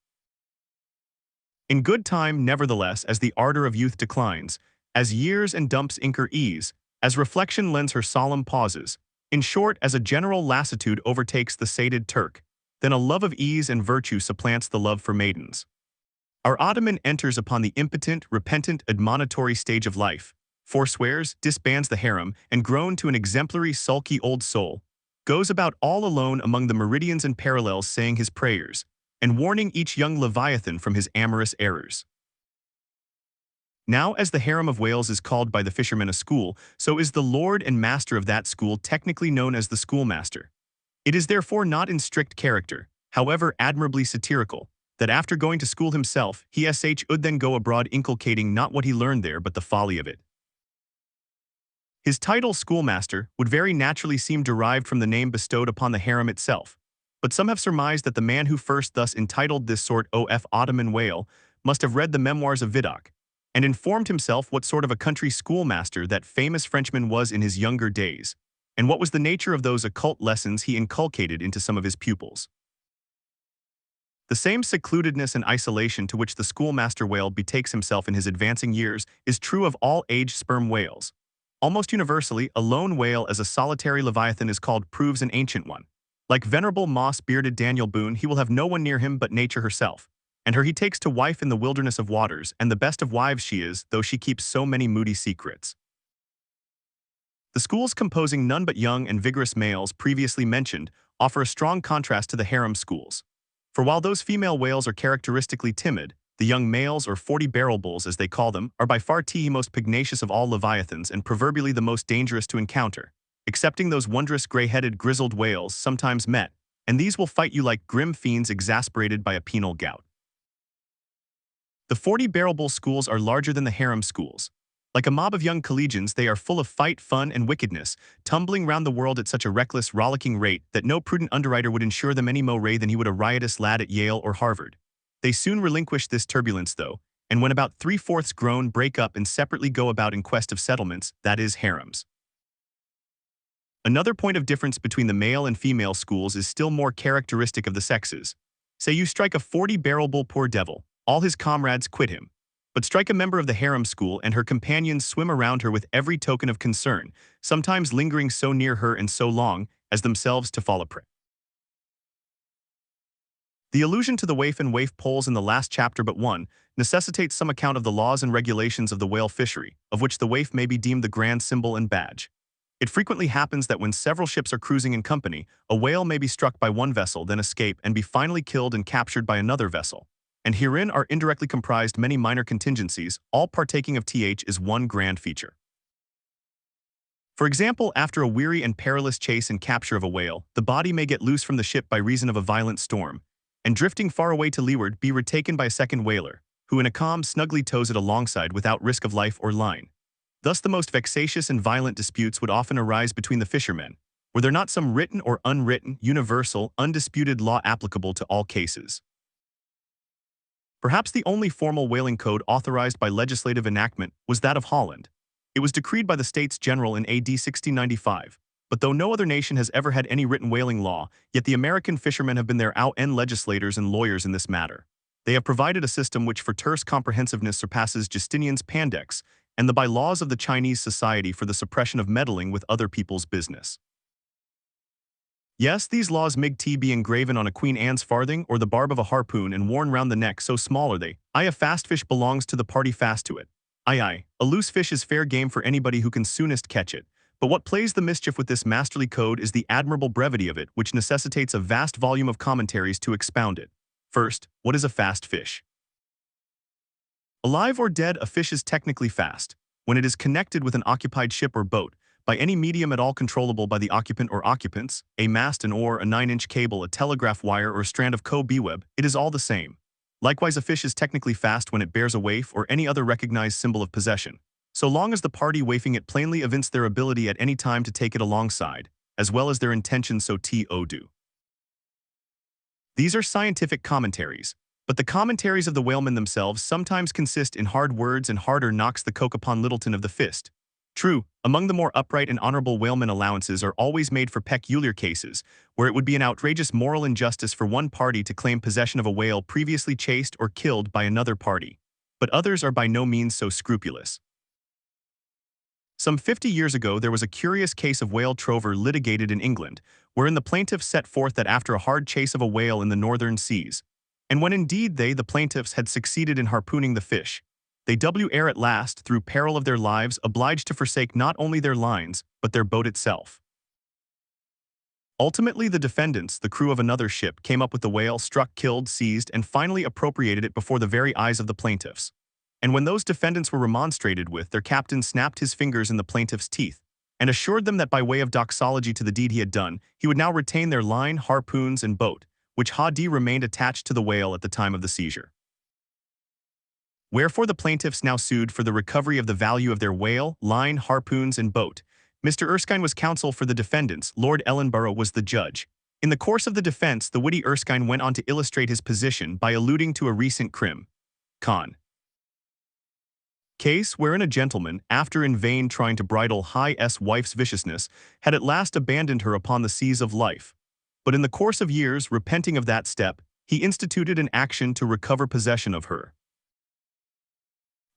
In good time, nevertheless, as the ardor of youth declines, as years and dumps incur ease, as reflection lends her solemn pauses, in short, as a general lassitude overtakes the sated Turk, then a love of ease and virtue supplants the love for maidens. Our Ottoman enters upon the impotent, repentant, admonitory stage of life, forswears, disbands the harem, and grown to an exemplary, sulky old soul, goes about all alone among the meridians and parallels saying his prayers, and warning each young Leviathan from his amorous errors. Now, as the harem of whales is called by the fishermen a school, so is the lord and master of that school technically known as the schoolmaster. It is therefore not in strict character, however admirably satirical, that after going to school himself, he would then go abroad inculcating not what he learned there but the folly of it. His title, schoolmaster, would very naturally seem derived from the name bestowed upon the harem itself, but some have surmised that the man who first thus entitled this sort of Ottoman whale must have read the memoirs of Vidocq, and informed himself what sort of a country schoolmaster that famous Frenchman was in his younger days, and what was the nature of those occult lessons he inculcated into some of his pupils. The same secludedness and isolation to which the schoolmaster whale betakes himself in his advancing years is true of all aged sperm whales. Almost universally, a lone whale as a solitary leviathan is called proves an ancient one. Like venerable moss-bearded Daniel Boone, he will have no one near him but nature herself, and her he takes to wife in the wilderness of waters, and the best of wives she is, though she keeps so many moody secrets. The schools composing none but young and vigorous males previously mentioned offer a strong contrast to the harem schools. For while those female whales are characteristically timid, the young males, or 40-barrel bulls as they call them, are by far the most pugnacious of all leviathans and proverbially the most dangerous to encounter, excepting those wondrous gray-headed grizzled whales sometimes met, and these will fight you like grim fiends exasperated by a penal gout. The 40-barrel bull schools are larger than the harem schools. Like a mob of young collegians, they are full of fight, fun, and wickedness, tumbling round the world at such a reckless, rollicking rate that no prudent underwriter would insure them any more than he would a riotous lad at Yale or Harvard. They soon relinquish this turbulence, though, and when about 3/4 grown, break up and separately go about in quest of settlements, that is, harems. Another point of difference between the male and female schools is still more characteristic of the sexes. Say you strike a 40-barrel bull, poor devil, all his comrades quit him. But strike a member of the harem school and her companions swim around her with every token of concern, sometimes lingering so near her and so long as themselves to fall a prey. The allusion to the waif and waif poles in the last chapter but one necessitates some account of the laws and regulations of the whale fishery, of which the waif may be deemed the grand symbol and badge. It frequently happens that when several ships are cruising in company, a whale may be struck by one vessel, then escape and be finally killed and captured by another vessel. And herein are indirectly comprised many minor contingencies, all partaking of is one grand feature. For example, after a weary and perilous chase and capture of a whale, the body may get loose from the ship by reason of a violent storm, and drifting far away to leeward be retaken by a second whaler, who in a calm snugly tows it alongside without risk of life or line. Thus the most vexatious and violent disputes would often arise between the fishermen, were there not some written or unwritten, universal, undisputed law applicable to all cases. Perhaps the only formal whaling code authorized by legislative enactment was that of Holland. It was decreed by the States General in AD 1695, but though no other nation has ever had any written whaling law, yet the American fishermen have been their out-end legislators and lawyers in this matter. They have provided a system which for terse comprehensiveness surpasses Justinian's Pandex and the bylaws of the Chinese Society for the suppression of meddling with other people's business. Yes, these laws may be engraven on a Queen Anne's farthing or the barb of a harpoon and worn round the neck, so small are they. A fast fish belongs to the party fast to it. A loose fish is fair game for anybody who can soonest catch it. But what plays the mischief with this masterly code is the admirable brevity of it, which necessitates a vast volume of commentaries to expound it. First, what is a fast fish? Alive or dead, a fish is technically fast when it is connected with an occupied ship or boat, by any medium at all controllable by the occupant or occupants, a mast, an oar, a 9-inch cable, a telegraph wire, or a strand of cobweb, it is all the same. Likewise, a fish is technically fast when it bears a waif or any other recognized symbol of possession, so long as the party waifing it plainly evince their ability at any time to take it alongside, as well as their intention so do. These are scientific commentaries, but the commentaries of the whalemen themselves sometimes consist in hard words and harder knocks the coke upon Littleton of the fist. True, among the more upright and honorable whalemen allowances are always made for peculiar cases, where it would be an outrageous moral injustice for one party to claim possession of a whale previously chased or killed by another party. But others are by no means so scrupulous. Some 50 years ago there was a curious case of whale trover litigated in England, wherein the plaintiffs set forth that after a hard chase of a whale in the northern seas, and when indeed they, the plaintiffs, had succeeded in harpooning the fish, they were at last, through peril of their lives, obliged to forsake not only their lines, but their boat itself. Ultimately, the defendants, the crew of another ship, came up with the whale, struck, killed, seized, and finally appropriated it before the very eyes of the plaintiffs. And when those defendants were remonstrated with, their captain snapped his fingers in the plaintiffs' teeth, and assured them that by way of doxology to the deed he had done, he would now retain their line, harpoons, and boat, which Ha-di remained attached to the whale at the time of the seizure. Wherefore the plaintiffs now sued for the recovery of the value of their whale, line, harpoons, and boat. Mr. Erskine was counsel for the defendants, Lord Ellenborough was the judge. In the course of the defense, the witty Erskine went on to illustrate his position by alluding to a recent con. Case wherein a gentleman, after in vain trying to bridle High-S wife's viciousness, had at last abandoned her upon the seas of life. But in the course of years, repenting of that step, he instituted an action to recover possession of her.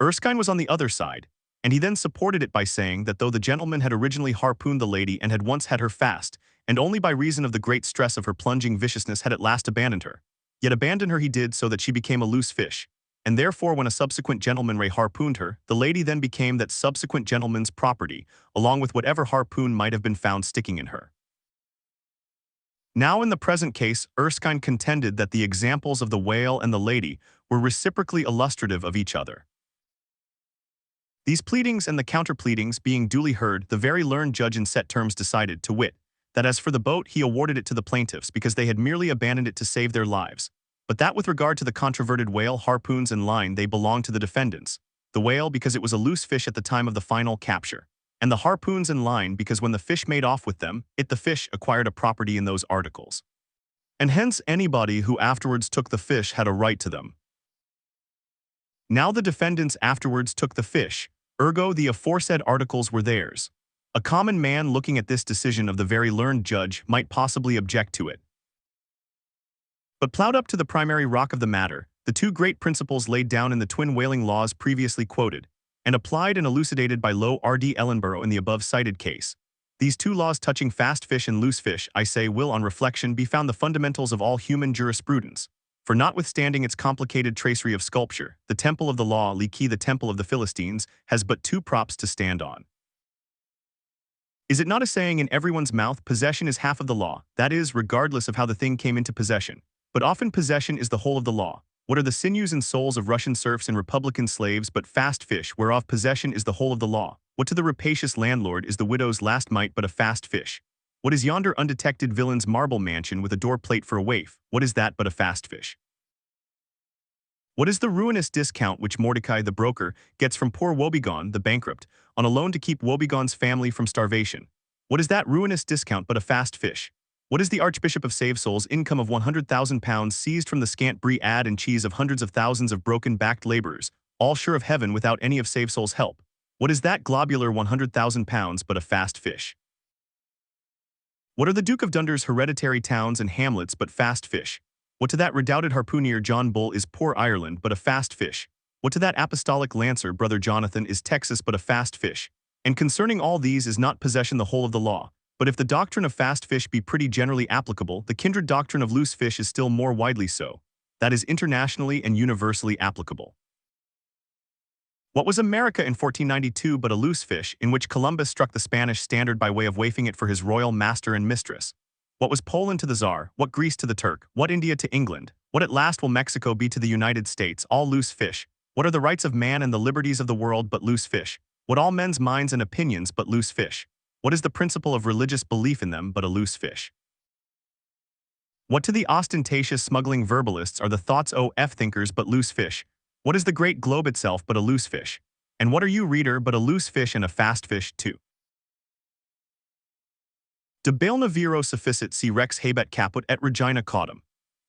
Erskine was on the other side, and he then supported it by saying that though the gentleman had originally harpooned the lady and had once had her fast, and only by reason of the great stress of her plunging viciousness had at last abandoned her, yet abandon her he did so that she became a loose fish, and therefore when a subsequent gentleman harpooned her, the lady then became that subsequent gentleman's property, along with whatever harpoon might have been found sticking in her. Now in the present case, Erskine contended that the examples of the whale and the lady were reciprocally illustrative of each other. These pleadings and the counter-pleadings being duly heard, the very learned judge in set terms decided, to wit, that as for the boat he awarded it to the plaintiffs because they had merely abandoned it to save their lives, but that with regard to the controverted whale, harpoons, and line they belonged to the defendants, the whale because it was a loose fish at the time of the final capture, and the harpoons and line because when the fish made off with them, the fish acquired a property in those articles. And hence anybody who afterwards took the fish had a right to them. Now the defendants afterwards took the fish, ergo the aforesaid articles were theirs. A common man looking at this decision of the very learned judge might possibly object to it. But plowed up to the primary rock of the matter, the two great principles laid down in the twin whaling laws previously quoted, and applied and elucidated by Lord Ellenborough in the above-cited case. These two laws touching fast fish and loose fish, I say, will on reflection be found the fundamentals of all human jurisprudence. For notwithstanding its complicated tracery of sculpture, the temple of the law, the temple of the Philistines, has but two props to stand on. Is it not a saying in everyone's mouth, possession is half of the law, that is, regardless of how the thing came into possession? But often possession is the whole of the law. What are the sinews and souls of Russian serfs and Republican slaves but fast fish, whereof possession is the whole of the law? What to the rapacious landlord is the widow's last mite but a fast fish? What is yonder undetected villain's marble mansion with a door plate for a waif? What is that but a fast fish? What is the ruinous discount which Mordecai the broker gets from poor Woebegone the bankrupt, on a loan to keep Woebegone's family from starvation? What is that ruinous discount but a fast fish? What is the Archbishop of Savesoul's income of £100,000 seized from the scant brie ad and cheese of hundreds of thousands of broken-backed laborers, all sure of heaven without any of Savesoul's help? What is that globular £100,000 but a fast fish? What are the Duke of Dunder's hereditary towns and hamlets but fast fish? What to that redoubted harpooner John Bull is poor Ireland but a fast fish? What to that apostolic lancer Brother Jonathan is Texas but a fast fish? And concerning all these is not possession the whole of the law. But if the doctrine of fast fish be pretty generally applicable, the kindred doctrine of loose fish is still more widely so. That is internationally and universally applicable. What was America in 1492 but a loose fish, in which Columbus struck the Spanish standard by way of waifing it for his royal master and mistress? What was Poland to the Tsar? What Greece to the Turk? What India to England? What at last will Mexico be to the United States? All loose fish. What are the rights of man and the liberties of the world but loose fish? What all men's minds and opinions but loose fish? What is the principle of religious belief in them but a loose fish? What to the ostentatious smuggling verbalists are the thoughts of thinkers but loose fish? What is the great globe itself but a loose fish? And what are you, reader, but a loose fish and a fast fish too? De bailne viro sufficit si rex habet caput et regina caudam.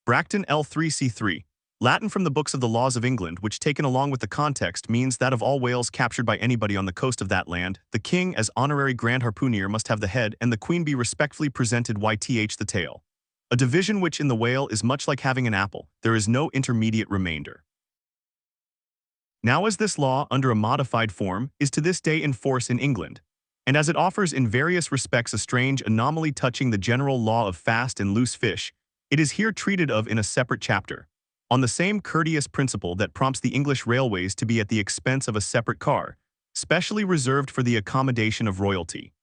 Bracton L3C3. Latin from the books of the laws of England, which taken along with the context means that of all whales captured by anybody on the coast of that land, the king as honorary grand harpooner must have the head and the queen be respectfully presented yth the tail. A division which in the whale is much like having an apple, there is no intermediate remainder. Now as this law, under a modified form, is to this day in force in England, and as it offers in various respects a strange anomaly touching the general law of fast and loose fish, it is here treated of in a separate chapter, on the same courteous principle that prompts the English railways to be at the expense of a separate car, specially reserved for the accommodation of royalty.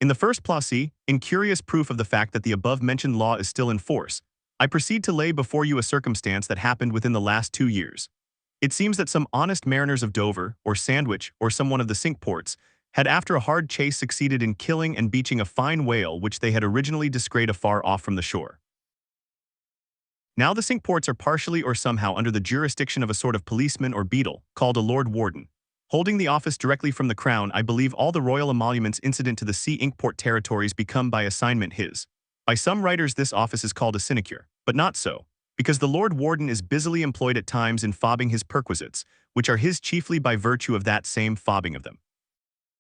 In the first place, in curious proof of the fact that the above-mentioned law is still in force, I proceed to lay before you a circumstance that happened within the last 2 years. It seems that some honest mariners of Dover, or Sandwich, or some one of the Cinque Ports, had after a hard chase succeeded in killing and beaching a fine whale which they had originally descried afar off from the shore. Now the Cinque Ports are partially or somehow under the jurisdiction of a sort of policeman or beadle, called a Lord Warden. Holding the office directly from the Crown, I believe all the royal emoluments incident to the Cinque Port territories become by assignment his. By some writers this office is called a sinecure, but not so, because the Lord Warden is busily employed at times in fobbing his perquisites, which are his chiefly by virtue of that same fobbing of them.